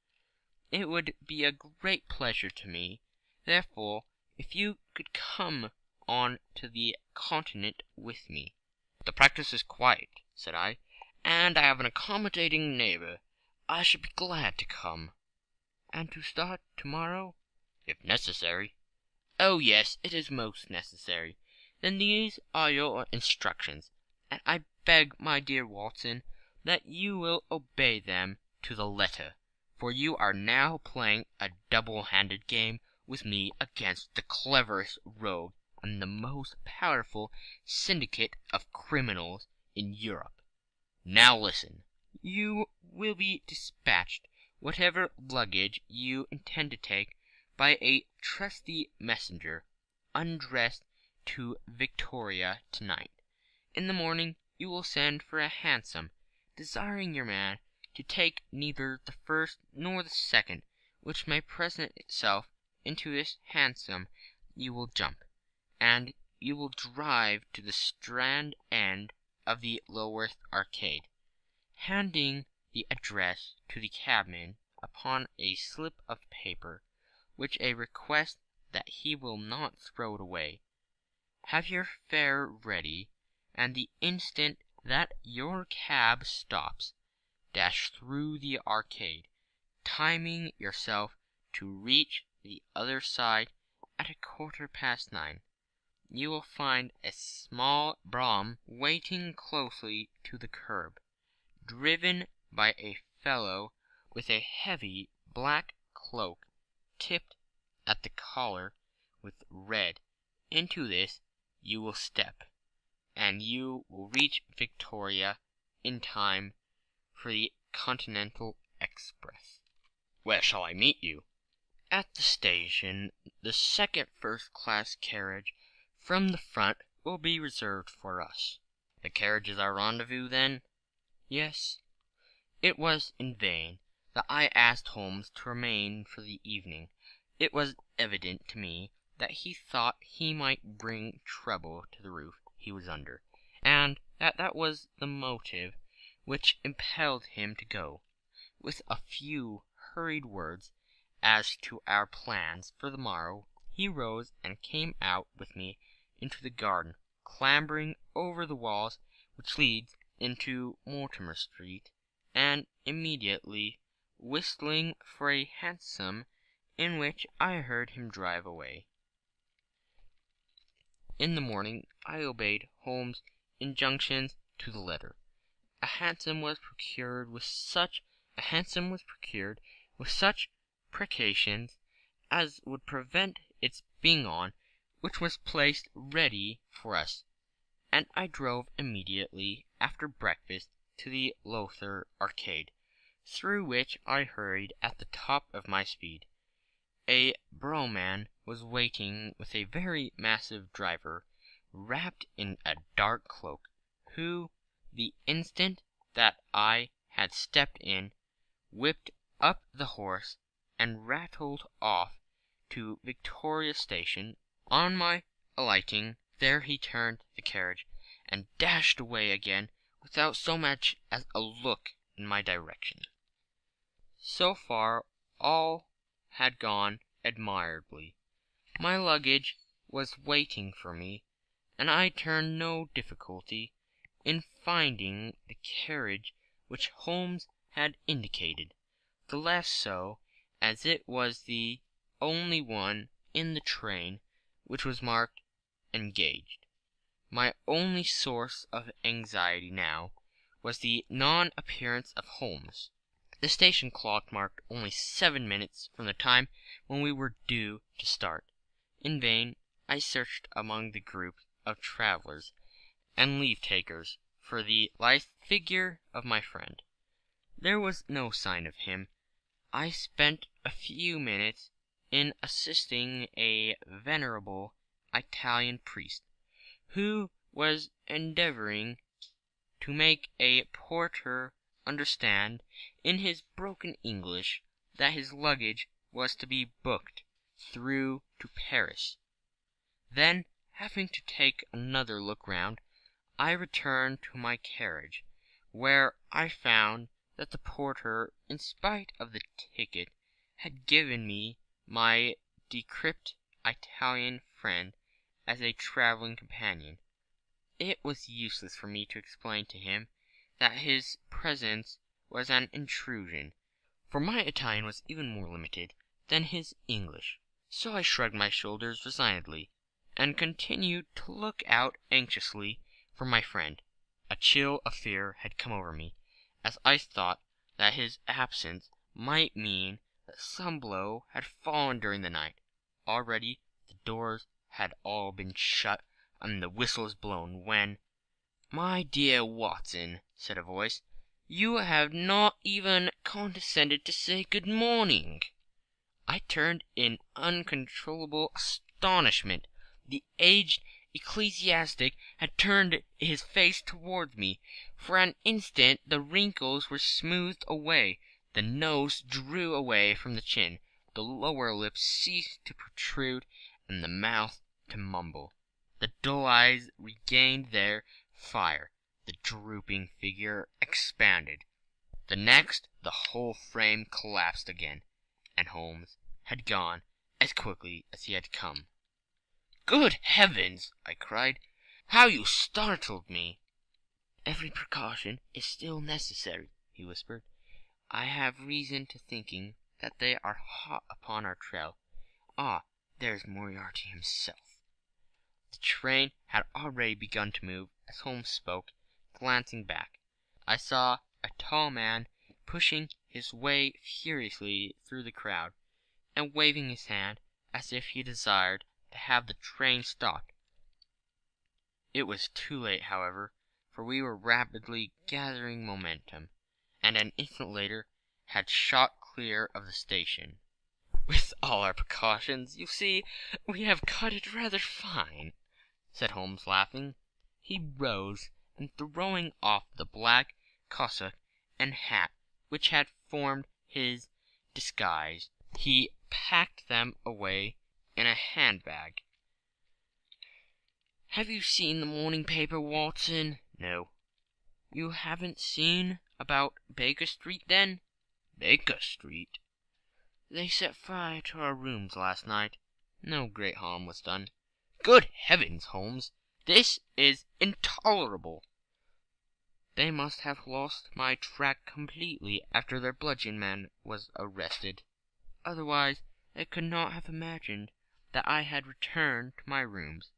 It would be a great pleasure to me, therefore, if you could come on to the Continent with me." "The practice is quiet," said I, "and I have an accommodating neighbour. I should be glad to come. And to start tomorrow, if necessary. Oh yes, it is most necessary. Then these are your instructions, and I beg, my dear Watson, that you will obey them to the letter, for you are now playing a double-handed game with me against the cleverest rogue and the most powerful syndicate of criminals in Europe. Now listen. You will be dispatched, whatever luggage you intend to take, by a trusty messenger, undressed, to Victoria tonight. In the morning you will send for a hansom, desiring your man to take neither the first nor the second, which may present itself. Into this hansom you will jump, and you will drive to the Strand end of the Lowworth Arcade, handing the address to the cabman upon a slip of paper, which a request that he will not throw it away. Have your fare ready, and the instant that your cab stops, dash through the arcade, timing yourself to reach the other side at 9:15. You will find a small brougham waiting closely to the curb, driven by a fellow with a heavy black cloak tipped at the collar with red. Into this you will step, and you will reach Victoria in time for the Continental Express. Where shall I meet you? At the station. The second first-class carriage from the front will be reserved for us. The carriage is our rendezvous, then? Yes. It was in vain that I asked Holmes to remain for the evening. It was evident to me that he thought he might bring trouble to the roof he was under, and that was the motive which impelled him to go. With a few hurried words as to our plans for the morrow, he rose and came out with me into the garden, clambering over the walls which leads into Mortimer Street, and immediately whistling for a hansom, in which I heard him drive away. In the morning I obeyed Holmes' injunctions to the letter. A hansom was procured with such precautions as would prevent its being on, which was placed ready for us, and I drove immediately after breakfast to the Lowworth Arcade, through which I hurried at the top of my speed. A brougham was waiting with a very massive driver, wrapped in a dark cloak, who, the instant that I had stepped in, whipped up the horse and rattled off to Victoria Station. On my alighting there he turned the carriage and dashed away again without so much as a look in my direction. So far all had gone admirably. My luggage was waiting for me, and I turned no difficulty in finding the carriage which Holmes had indicated, the less so as it was the only one in the train which was marked engaged. My only source of anxiety now was the non-appearance of Holmes. The station clock marked only 7 minutes from the time when we were due to start. In vain I searched among the group of travellers and leave-takers for the lithe figure of my friend. There was no sign of him. I spent a few minutes in assisting a venerable Italian priest, who was endeavouring to make a porter understand in his broken English that his luggage was to be booked through to Paris. Then, having to take another look round, I returned to my carriage, where I found that the porter, in spite of the ticket, had given me my decrepit Italian friend as a travelling companion. It was useless for me to explain to him that his presence was an intrusion, for my Italian was even more limited than his English. So I shrugged my shoulders resignedly, and continued to look out anxiously for my friend. A chill of fear had come over me, as I thought that his absence might mean that some blow had fallen during the night. Already the doors had all been shut and the whistles blown, when, "My dear Watson," said a voice, "you have not even condescended to say good morning." I turned in uncontrollable astonishment. The aged ecclesiastic had turned his face towards me. For an instant the wrinkles were smoothed away, the nose drew away from the chin, the lower lip ceased to protrude, and the mouth to mumble. The dull eyes regained their fire, the drooping figure expanded. The next the whole frame collapsed again, and Holmes had gone as quickly as he had come. "Good heavens!" I cried. "How you startled me!" "Every precaution is still necessary," he whispered. "I have reason to thinking that they are hot upon our trail. Ah, there's Moriarty himself." The train had already begun to move as Holmes spoke. Glancing back, I saw a tall man pushing his way furiously through the crowd, and waving his hand as if he desired to have the train stopped. It was too late, however, for we were rapidly gathering momentum, and an instant later had shot clear of the station. "With all our precautions, you see, we have got it rather fine," said Holmes, laughing. He rose, and throwing off the black cassock and hat which had formed his disguise, he packed them away in a handbag. "Have you seen the morning paper, Watson?" "No." "You haven't seen about Baker Street, then?" "Baker Street?" "They set fire to our rooms last night. No great harm was done." "Good heavens, Holmes! This is intolerable!" "They must have lost my track completely after their bludgeon man was arrested. Otherwise they could not have imagined that I had returned to my rooms.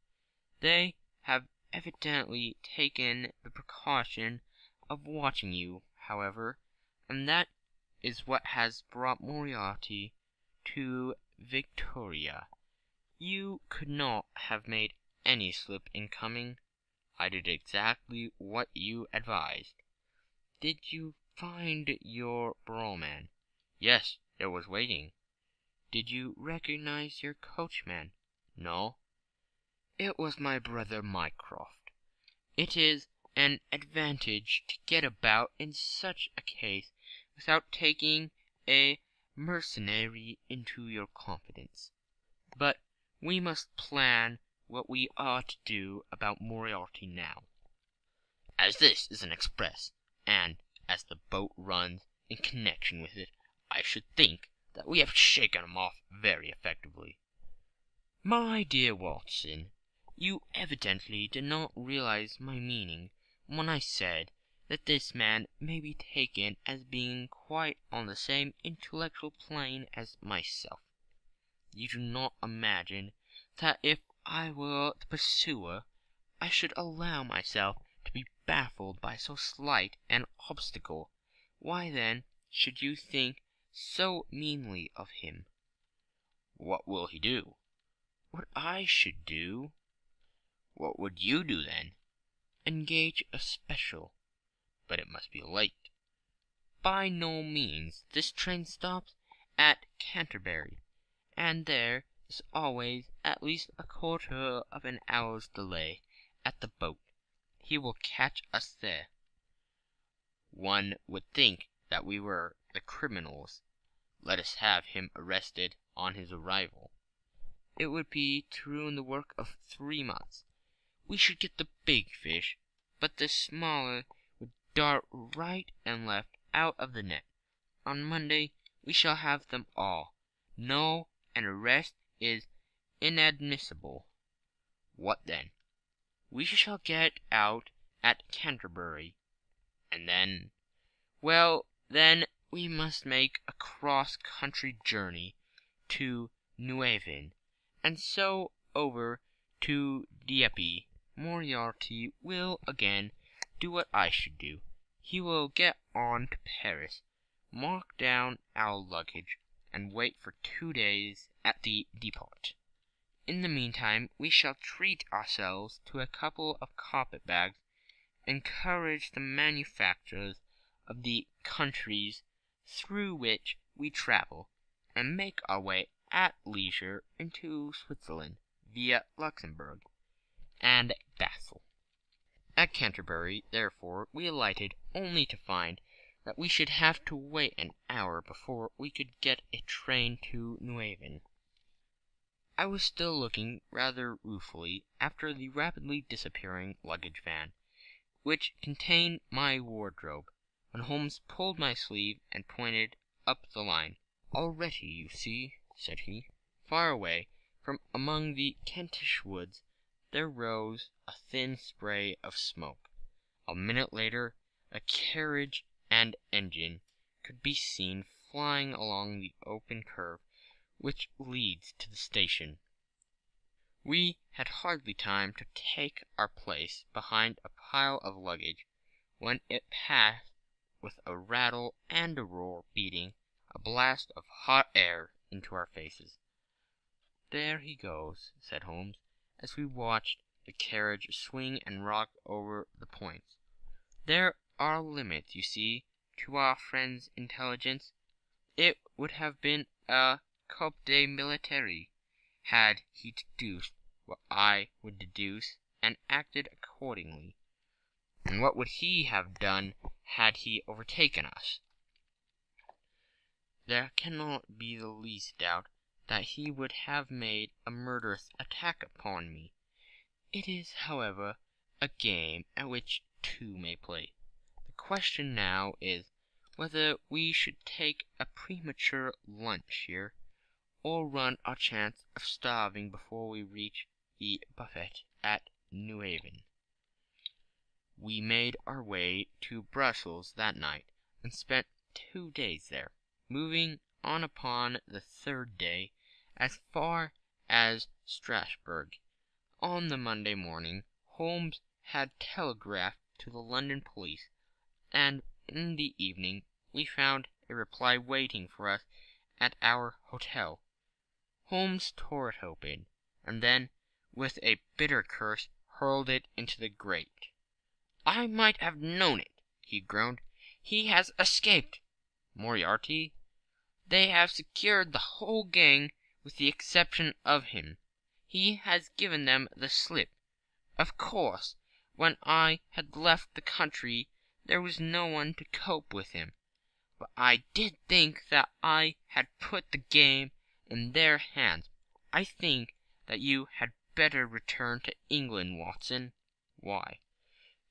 They have evidently taken the precaution of watching you, however, and that is what has brought Moriarty to Victoria. You could not have made any slip in coming. I did exactly what you advised." "Did you find your brougham?" "Yes, it was waiting." "Did you recognize your coachman?" "No." "It was my brother Mycroft. It is an advantage to get about in such a case without taking a mercenary into your confidence. But we must plan what we are to do about Moriarty now. As this is an express, and as the boat runs in connection with it, I should think that we have shaken him off very effectively." "My dear Watson, you evidently did not realize my meaning when I said that this man may be taken as being quite on the same intellectual plane as myself. You do not imagine that if I were the pursuer I should allow myself to be baffled by so slight an obstacle. Why then should you think so meanly of him?" "What will he do?" "What I should do." "What would you do, then?" "Engage a special." "But it must be late." "By no means. This train stops at Canterbury, and there is always at least a quarter of an hour's delay at the boat. He will catch us there." "One would think that we were the criminals. Let us have him arrested on his arrival." "It would be to ruin the work of 3 months. We should get the big fish, but the smaller would dart right and left out of the net. On Monday we shall have them all. No, an arrest is inadmissible." "What then?" "We shall get out at Canterbury." "And then?" "Well, then we must make a cross-country journey to Nueven, and so over to Dieppe. Moriarty will again do what I should do. He will get on to Paris, mark down our luggage, and wait for 2 days at the depot. In the meantime we shall treat ourselves to a couple of carpet-bags, encourage the manufacturers of the countries through which we travel, and make our way at leisure into Switzerland via Luxembourg and Basel. At Canterbury, therefore, we alighted, only to find that we should have to wait an hour before we could get a train to Nueven. I was still looking rather ruefully after the rapidly disappearing luggage van, which contained my wardrobe, when Holmes pulled my sleeve and pointed up the line. "Already, you see," said he. Far away, from among the Kentish woods, there rose a thin spray of smoke. A minute later a carriage and engine could be seen flying along the open curve which leads to the station. We had hardly time to take our place behind a pile of luggage when it passed with a rattle and a roar, beating a blast of hot air into our faces. "There he goes," said Holmes, as we watched the carriage swing and rock over the points. "There are limits, you see, to our friend's intelligence. It would have been a coup de militaire had he deduced what I would deduce, and acted accordingly. And what would he have done had he overtaken us? There cannot be the least doubt that he would have made a murderous attack upon me. It is, however, a game at which two may play. The question now is whether we should take a premature lunch here, or run our chance of starving before we reach the buffet at Nueven. We made our way to Brussels that night, and spent 2 days there, moving on upon the 3rd day as far as Strasbourg. On the Monday morning Holmes had telegraphed to the London police, and in the evening we found a reply waiting for us at our hotel. Holmes tore it open, and then, with a bitter curse, hurled it into the grate. "I might have known it," he groaned. "He has escaped. Moriarty. They have secured the whole gang with the exception of him. He has given them the slip. Of course, when I had left the country there was no one to cope with him, but I did think that I had put the game in their hands. I think that you had better return to England, Watson." "Why?"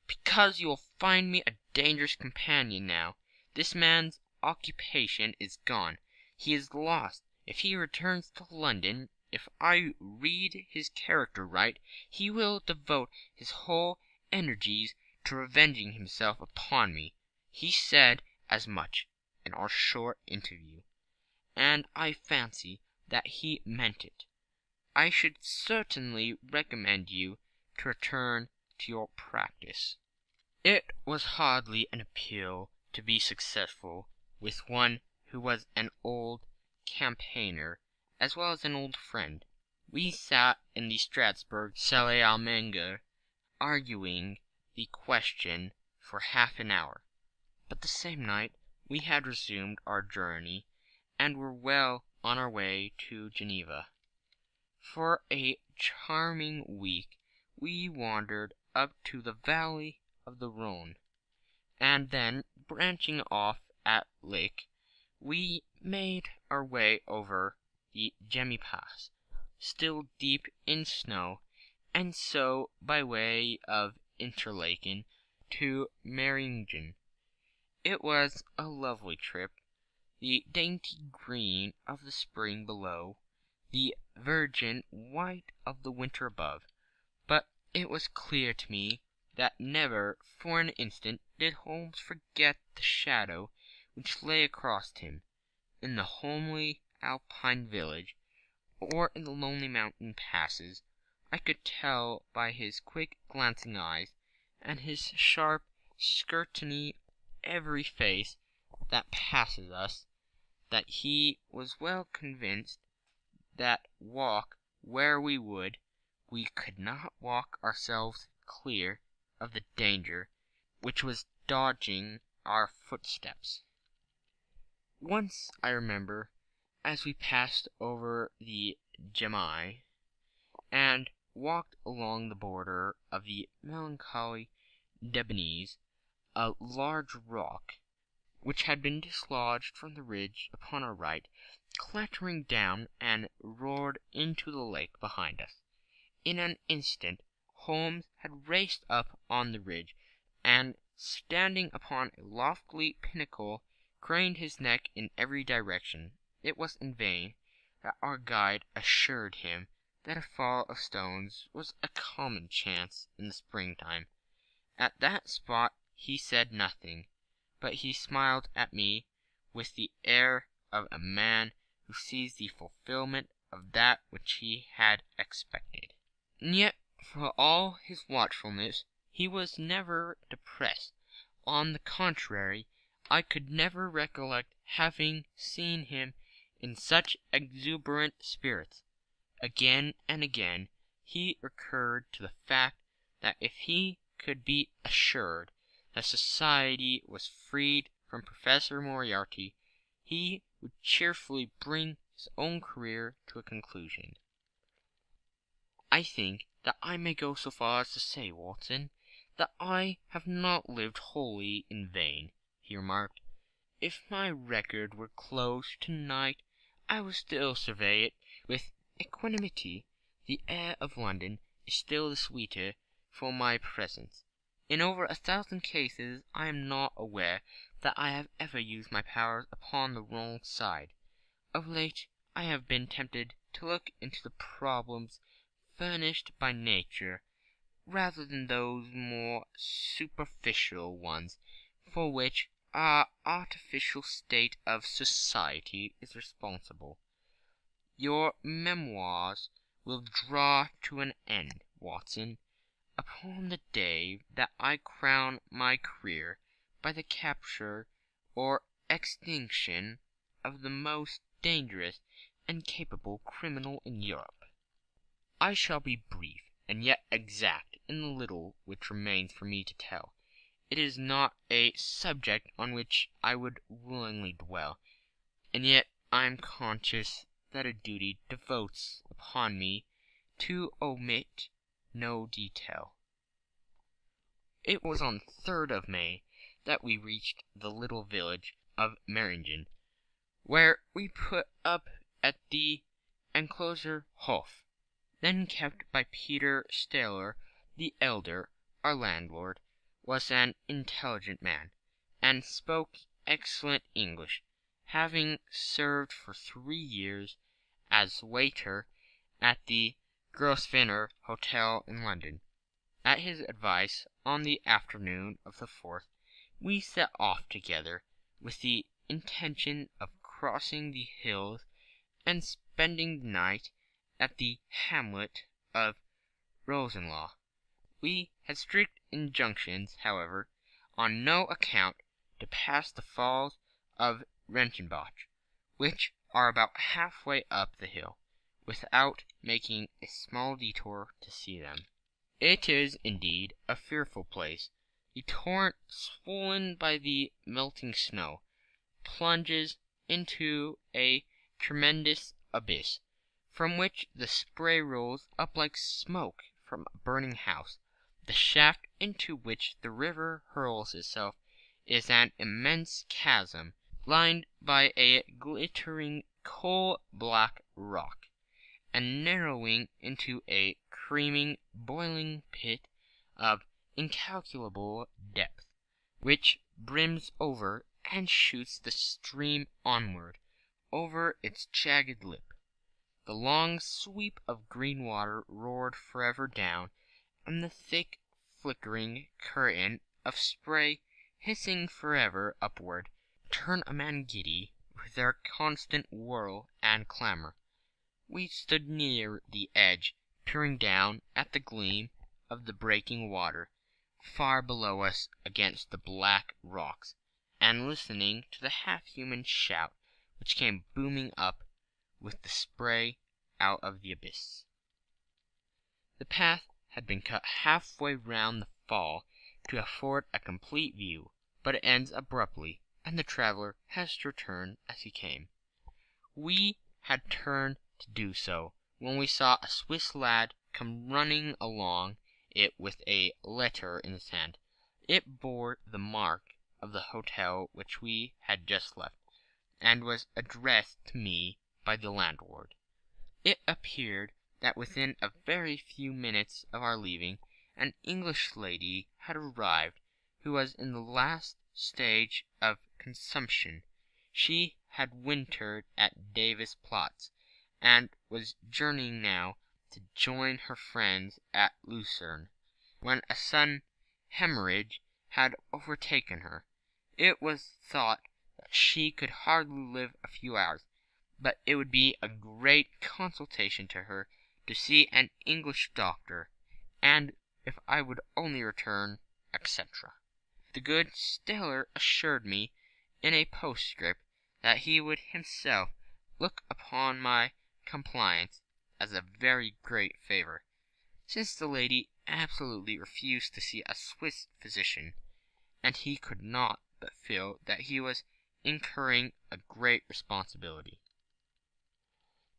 "Because you will find me a dangerous companion now. This man's occupation is gone. He is lost. If he returns to London, if I read his character right, he will devote his whole energies to revenging himself upon me. He said as much in our short interview, and I fancy that he meant it. I should certainly recommend you to return to your practice." It was hardly an appeal to be successful with one who was an old campaigner as well as an old friend. We sat in the Strasbourg salle à manger, arguing the question for half an hour, but the same night we had resumed our journey, and were well on our way to Geneva. For a charming week we wandered up to the valley of the Rhone, and then, branching off at Lake, we made our way over the Gemmi Pass, still deep in snow, and so by way of Interlaken to Meiringen. It was a lovely trip, the dainty green of the spring below, the virgin white of the winter above, but it was clear to me that never for an instant did Holmes forget the shadow which lay across him. In the homely Alpine village, or in the lonely mountain passes, I could tell by his quick glancing eyes, and his sharp scrutiny every face that passes us, that he was well convinced that walk where we would, we could not walk ourselves clear of the danger which was dogging our footsteps. Once, I remember, as we passed over the Gemmi, and walked along the border of the melancholy Debnese, a large rock, which had been dislodged from the ridge upon our right, clattering down and roared into the lake behind us. In an instant Holmes had raced up on the ridge, and, standing upon a lofty pinnacle, craned his neck in every direction. It was in vain that our guide assured him that a fall of stones was a common chance in the springtime. At that spot he said nothing, but he smiled at me with the air of a man who sees the fulfillment of that which he had expected. And yet, for all his watchfulness, he was never depressed. On the contrary, I could never recollect having seen him in such exuberant spirits. Again and again he recurred to the fact that if he could be assured that society was freed from Professor Moriarty, he would cheerfully bring his own career to a conclusion. "I think that I may go so far as to say, Watson, that I have not lived wholly in vain," he remarked. "If my record were closed to-night, I would still survey it with equanimity. The air of London is still the sweeter for my presence. In over 1,000 cases I am not aware that I have ever used my powers upon the wrong side. Of late I have been tempted to look into the problems furnished by nature, rather than those more superficial ones for which our artificial state of society is responsible. Your memoirs will draw to an end, Watson, upon the day that I crown my career by the capture or extinction of the most dangerous and capable criminal in Europe. I shall be brief and yet exact in the little which remains for me to tell. It is not a subject on which I would willingly dwell, and yet I am conscious that a duty devolves upon me to omit no detail. It was on the 3rd of May that we reached the little village of Meringen, where we put up at the enclosure Hof, then kept by Peter Staler the elder. Our landlord was an intelligent man, and spoke excellent English, having served for 3 years as waiter at the Grosvenor Hotel in London. At his advice, on the afternoon of the 4th, we set off together, with the intention of crossing the hills and spending the night at the hamlet of Rosenlaw. We had strict injunctions, however, on no account to pass the falls of Reichenbach, which are about halfway up the hill, without making a small detour to see them. It is indeed a fearful place. The torrent, swollen by the melting snow, plunges into a tremendous abyss, from which the spray rolls up like smoke from a burning house. The shaft into which the river hurls itself is an immense chasm, lined by a glittering coal-black rock, and narrowing into a creaming, boiling pit of incalculable depth, which brims over and shoots the stream onward over its jagged lip. The long sweep of green water roared forever down, and the thick flickering curtain of spray hissing forever upward, turn a man giddy with their constant whirl and clamour. We stood near the edge, peering down at the gleam of the breaking water far below us against the black rocks, and listening to the half-human shout which came booming up with the spray out of the abyss. The path had been cut halfway round the fall to afford a complete view, but it ends abruptly, and the traveller has to return as he came. We had turned to do so when we saw a Swiss lad come running along it with a letter in his hand. It bore the mark of the hotel which we had just left, and was addressed to me by the landlord. It appeared that within a very few minutes of our leaving, an English lady had arrived who was in the last stage of consumption. She had wintered at Davis Platz, and was journeying now to join her friends at Lucerne, when a sudden hemorrhage had overtaken her. It was thought that she could hardly live a few hours, but it would be a great consolation to her to see an English doctor, and if I would only return, etc. The good Steller assured me in a postscript that he would himself look upon my compliance as a very great favour, since the lady absolutely refused to see a Swiss physician, and he could not but feel that he was incurring a great responsibility.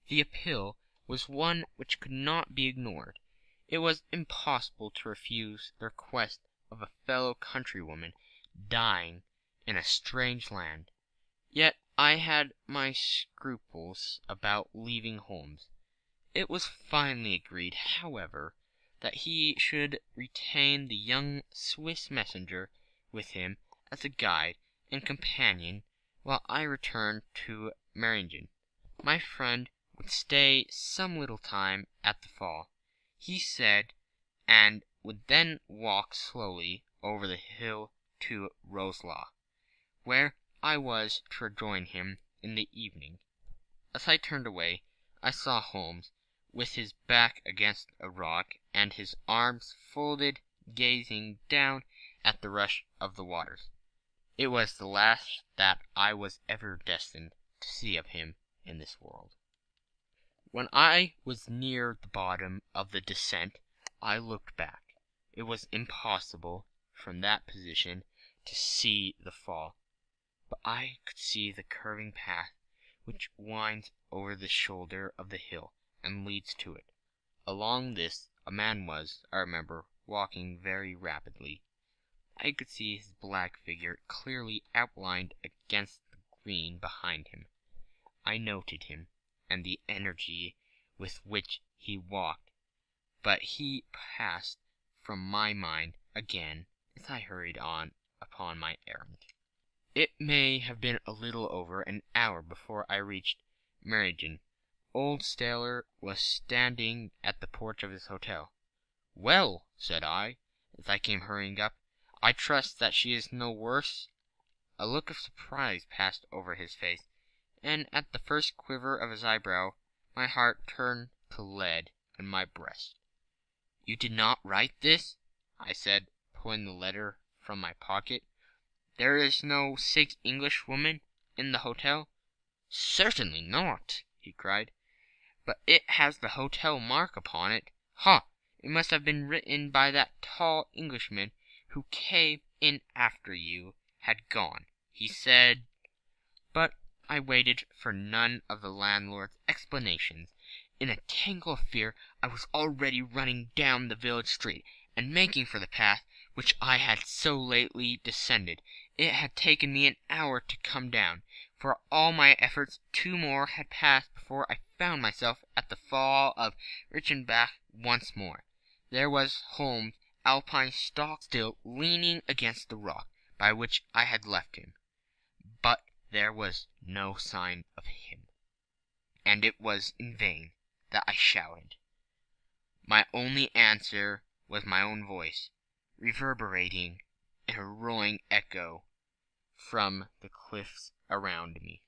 The appeal was one which could not be ignored. It was impossible to refuse the request of a fellow countrywoman dying in a strange land. Yet I had my scruples about leaving Holmes. It was finally agreed, however, that he should retain the young Swiss messenger with him as a guide and companion while I returned to Meiringen. My friend would stay some little time at the fall, he said, and would then walk slowly over the hill to Roslaw, where I was to rejoin him in the evening. As I turned away, I saw Holmes, with his back against a rock and his arms folded, gazing down at the rush of the waters. It was the last that I was ever destined to see of him in this world. When I was near the bottom of the descent, I looked back. It was impossible from that position to see the fall, but I could see the curving path which winds over the shoulder of the hill and leads to it. Along this a man was, I remember, walking very rapidly. I could see his black figure clearly outlined against the green behind him. I noted him, and the energy with which he walked, but he passed from my mind again as I hurried on upon my errand. It may have been a little over an hour before I reached Meiringen. Old Steller was standing at the porch of his hotel. "Well," said I, as I came hurrying up, "I trust that she is no worse." A look of surprise passed over his face, and at the first quiver of his eyebrow my heart turned to lead in my breast. "You did not write this?" I said, pulling the letter from my pocket. "There is no sick Englishwoman in the hotel?" "Certainly not," he cried. "But it has the hotel mark upon it. Ha! It must have been written by that tall Englishman who came in after you had gone. He said—" But I waited for none of the landlord's explanations. In a tangle of fear I was already running down the village street, and making for the path which I had so lately descended. It had taken me an hour to come down. For all my efforts 2 more had passed before I found myself at the fall of Reichenbach once more. There was Holmes' Alpine stock still leaning against the rock by which I had left him, but there was no sign of him, and it was in vain that I shouted. My only answer was my own voice, reverberating in a rolling echo from the cliffs around me.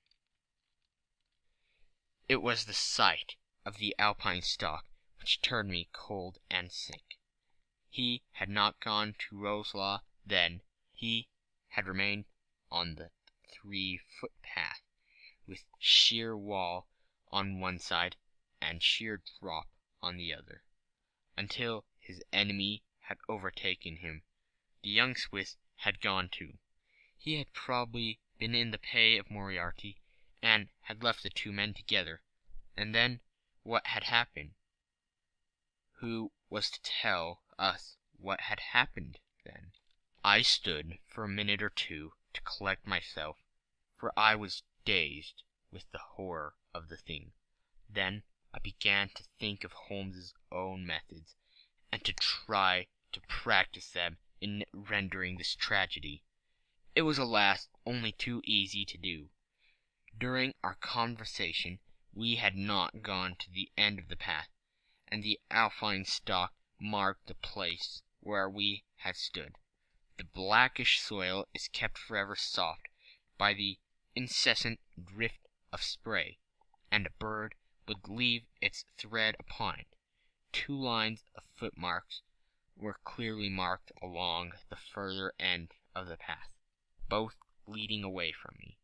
It was the sight of the alpine stock which turned me cold and sick. He had not gone to Roselaw then. He had remained on the 3-foot path, with sheer wall on one side and sheer drop on the other, until his enemy had overtaken him. The young Swiss had gone too. He had probably been in the pay of Moriarty, and had left the two men together. And then what had happened? Who was to tell us what had happened then? I stood for a minute or two to collect myself, for I was dazed with the horror of the thing. Then I began to think of Holmes's own methods, and to try to practice them in rendering this tragedy. It was, alas, only too easy to do. During our conversation we had not gone to the end of the path, and the alpine stock marked the place where we had stood. The blackish soil is kept forever soft by the incessant drift of spray, and a bird would leave its thread upon it. 2 lines of footmarks were clearly marked along the further end of the path, both leading away from me.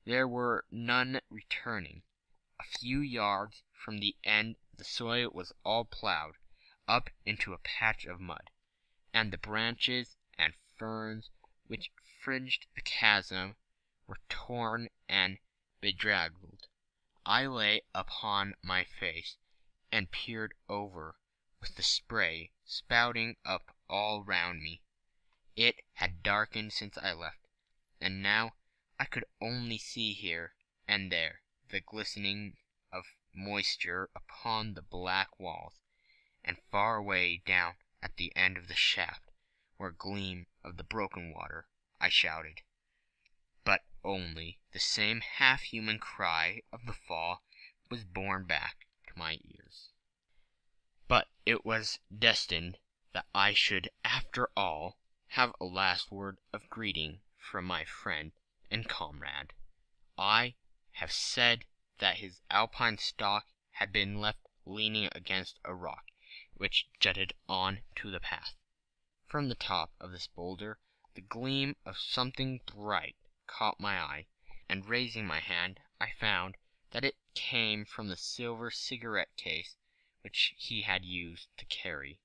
There were none returning. A few yards from the end the soil was all ploughed up into a patch of mud, and the branches and ferns which fringed the chasm were torn and bedraggled. I lay upon my face and peered over, with the spray spouting up all round me. It had darkened since I left, and now I could only see here and there the glistening of moisture upon the black walls, and far away down at the end of the shaft, where gleam of the broken water, I shouted. But only the same half-human cry of the fall was borne back to my ears. But it was destined that I should, after all, have a last word of greeting from my friend and comrade. I have said that his alpine stock had been left leaning against a rock which jutted on to the path. From the top of this boulder the gleam of something bright caught my eye, and raising my hand I found that it came from the silver cigarette case which he had used to carry.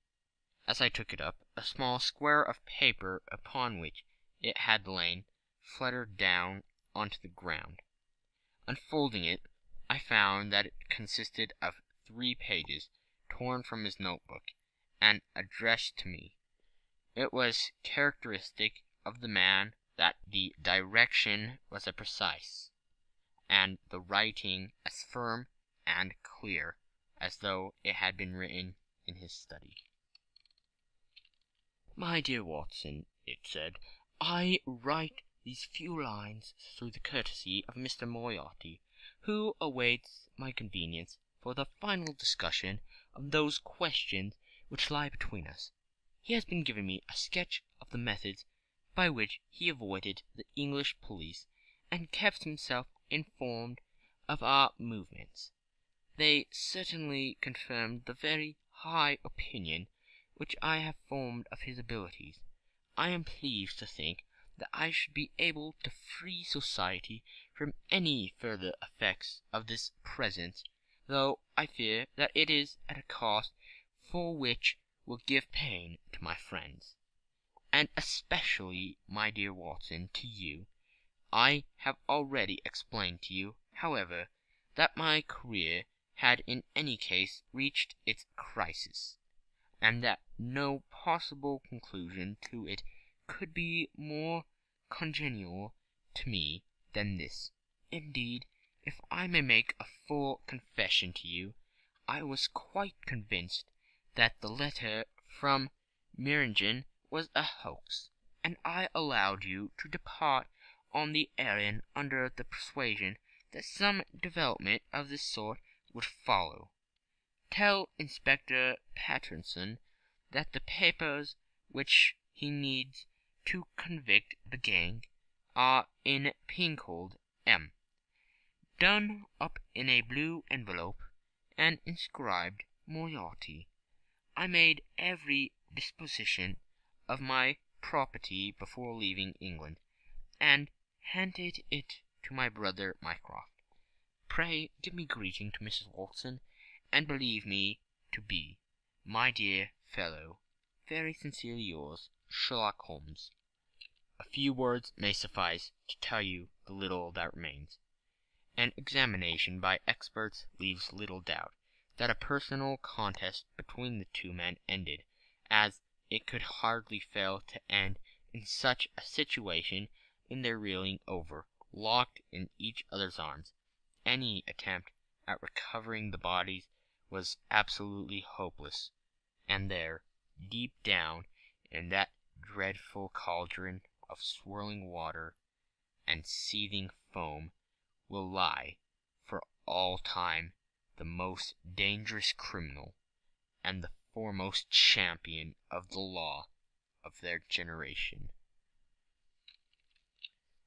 As I took it up, a small square of paper upon which it had lain fluttered down onto the ground. Unfolding it, I found that it consisted of 3 pages torn from his notebook, and addressed to me. It was characteristic of the man that the direction was as precise, and the writing as firm and clear as though it had been written in his study. "My dear Watson," it said, "I write these few lines through the courtesy of Mr. Moriarty, who awaits my convenience for the final discussion of those questions which lie between us. He has been giving me a sketch of the methods by which he avoided the English police, and kept himself informed of our movements. They certainly confirmed the very high opinion which I have formed of his abilities. I am pleased to think that I should be able to free society from any further effects of this presence, though I fear that it is at a cost for which will give pain to my friends, and especially, my dear Watson, to you. I have already explained to you, however, that my career had in any case reached its crisis, and that no possible conclusion to it could be more congenial to me than this. Indeed, if I may make a full confession to you, I was quite convinced that the letter from Meiringen was a hoax, and I allowed you to depart on the errand under the persuasion that some development of this sort would follow. Tell Inspector Patterson that the papers which he needs to convict the gang in pinkled M, done up in a blue envelope, and inscribed Moriarty. I made every disposition of my property before leaving England, and handed it to my brother Mycroft. Pray give me greeting to Mrs. Watson, and believe me to be, my dear fellow, very sincerely yours, Sherlock Holmes. A few words may suffice to tell you the little that remains. An examination by experts leaves little doubt that a personal contest between the two men ended, as it could hardly fail to end in such a situation, in their reeling over, locked in each other's arms. Any attempt at recovering the bodies was absolutely hopeless, and there, deep down in that dreadful cauldron of swirling water and seething foam, will lie for all time the most dangerous criminal and the foremost champion of the law of their generation.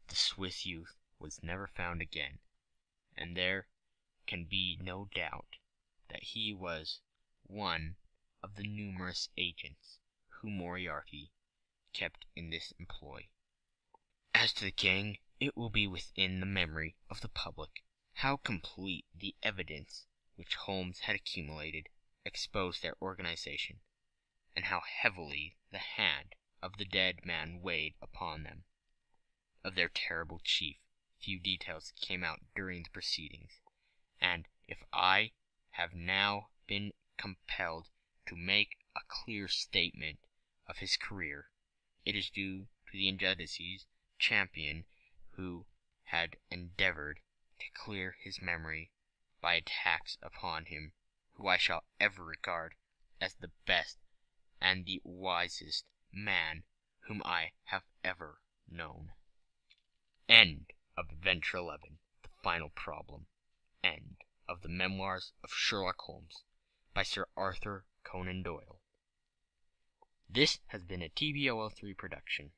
The Swiss youth was never found again, and there can be no doubt that he was one of the numerous agents whom Moriarty kept in this employ. As to the king, it will be within the memory of the public how complete the evidence which Holmes had accumulated exposed their organization, and how heavily the hand of the dead man weighed upon them. Of their terrible chief, few details came out during the proceedings, and if I have now been compelled to make a clear statement of his career, it is due to the injustices champion who had endeavored to clear his memory by attacks upon him, who I shall ever regard as the best and the wisest man whom I have ever known. End of Adventure 11, The Final Problem. End of the Memoirs of Sherlock Holmes by Sir Arthur Conan Doyle. This has been a TBOL3 production.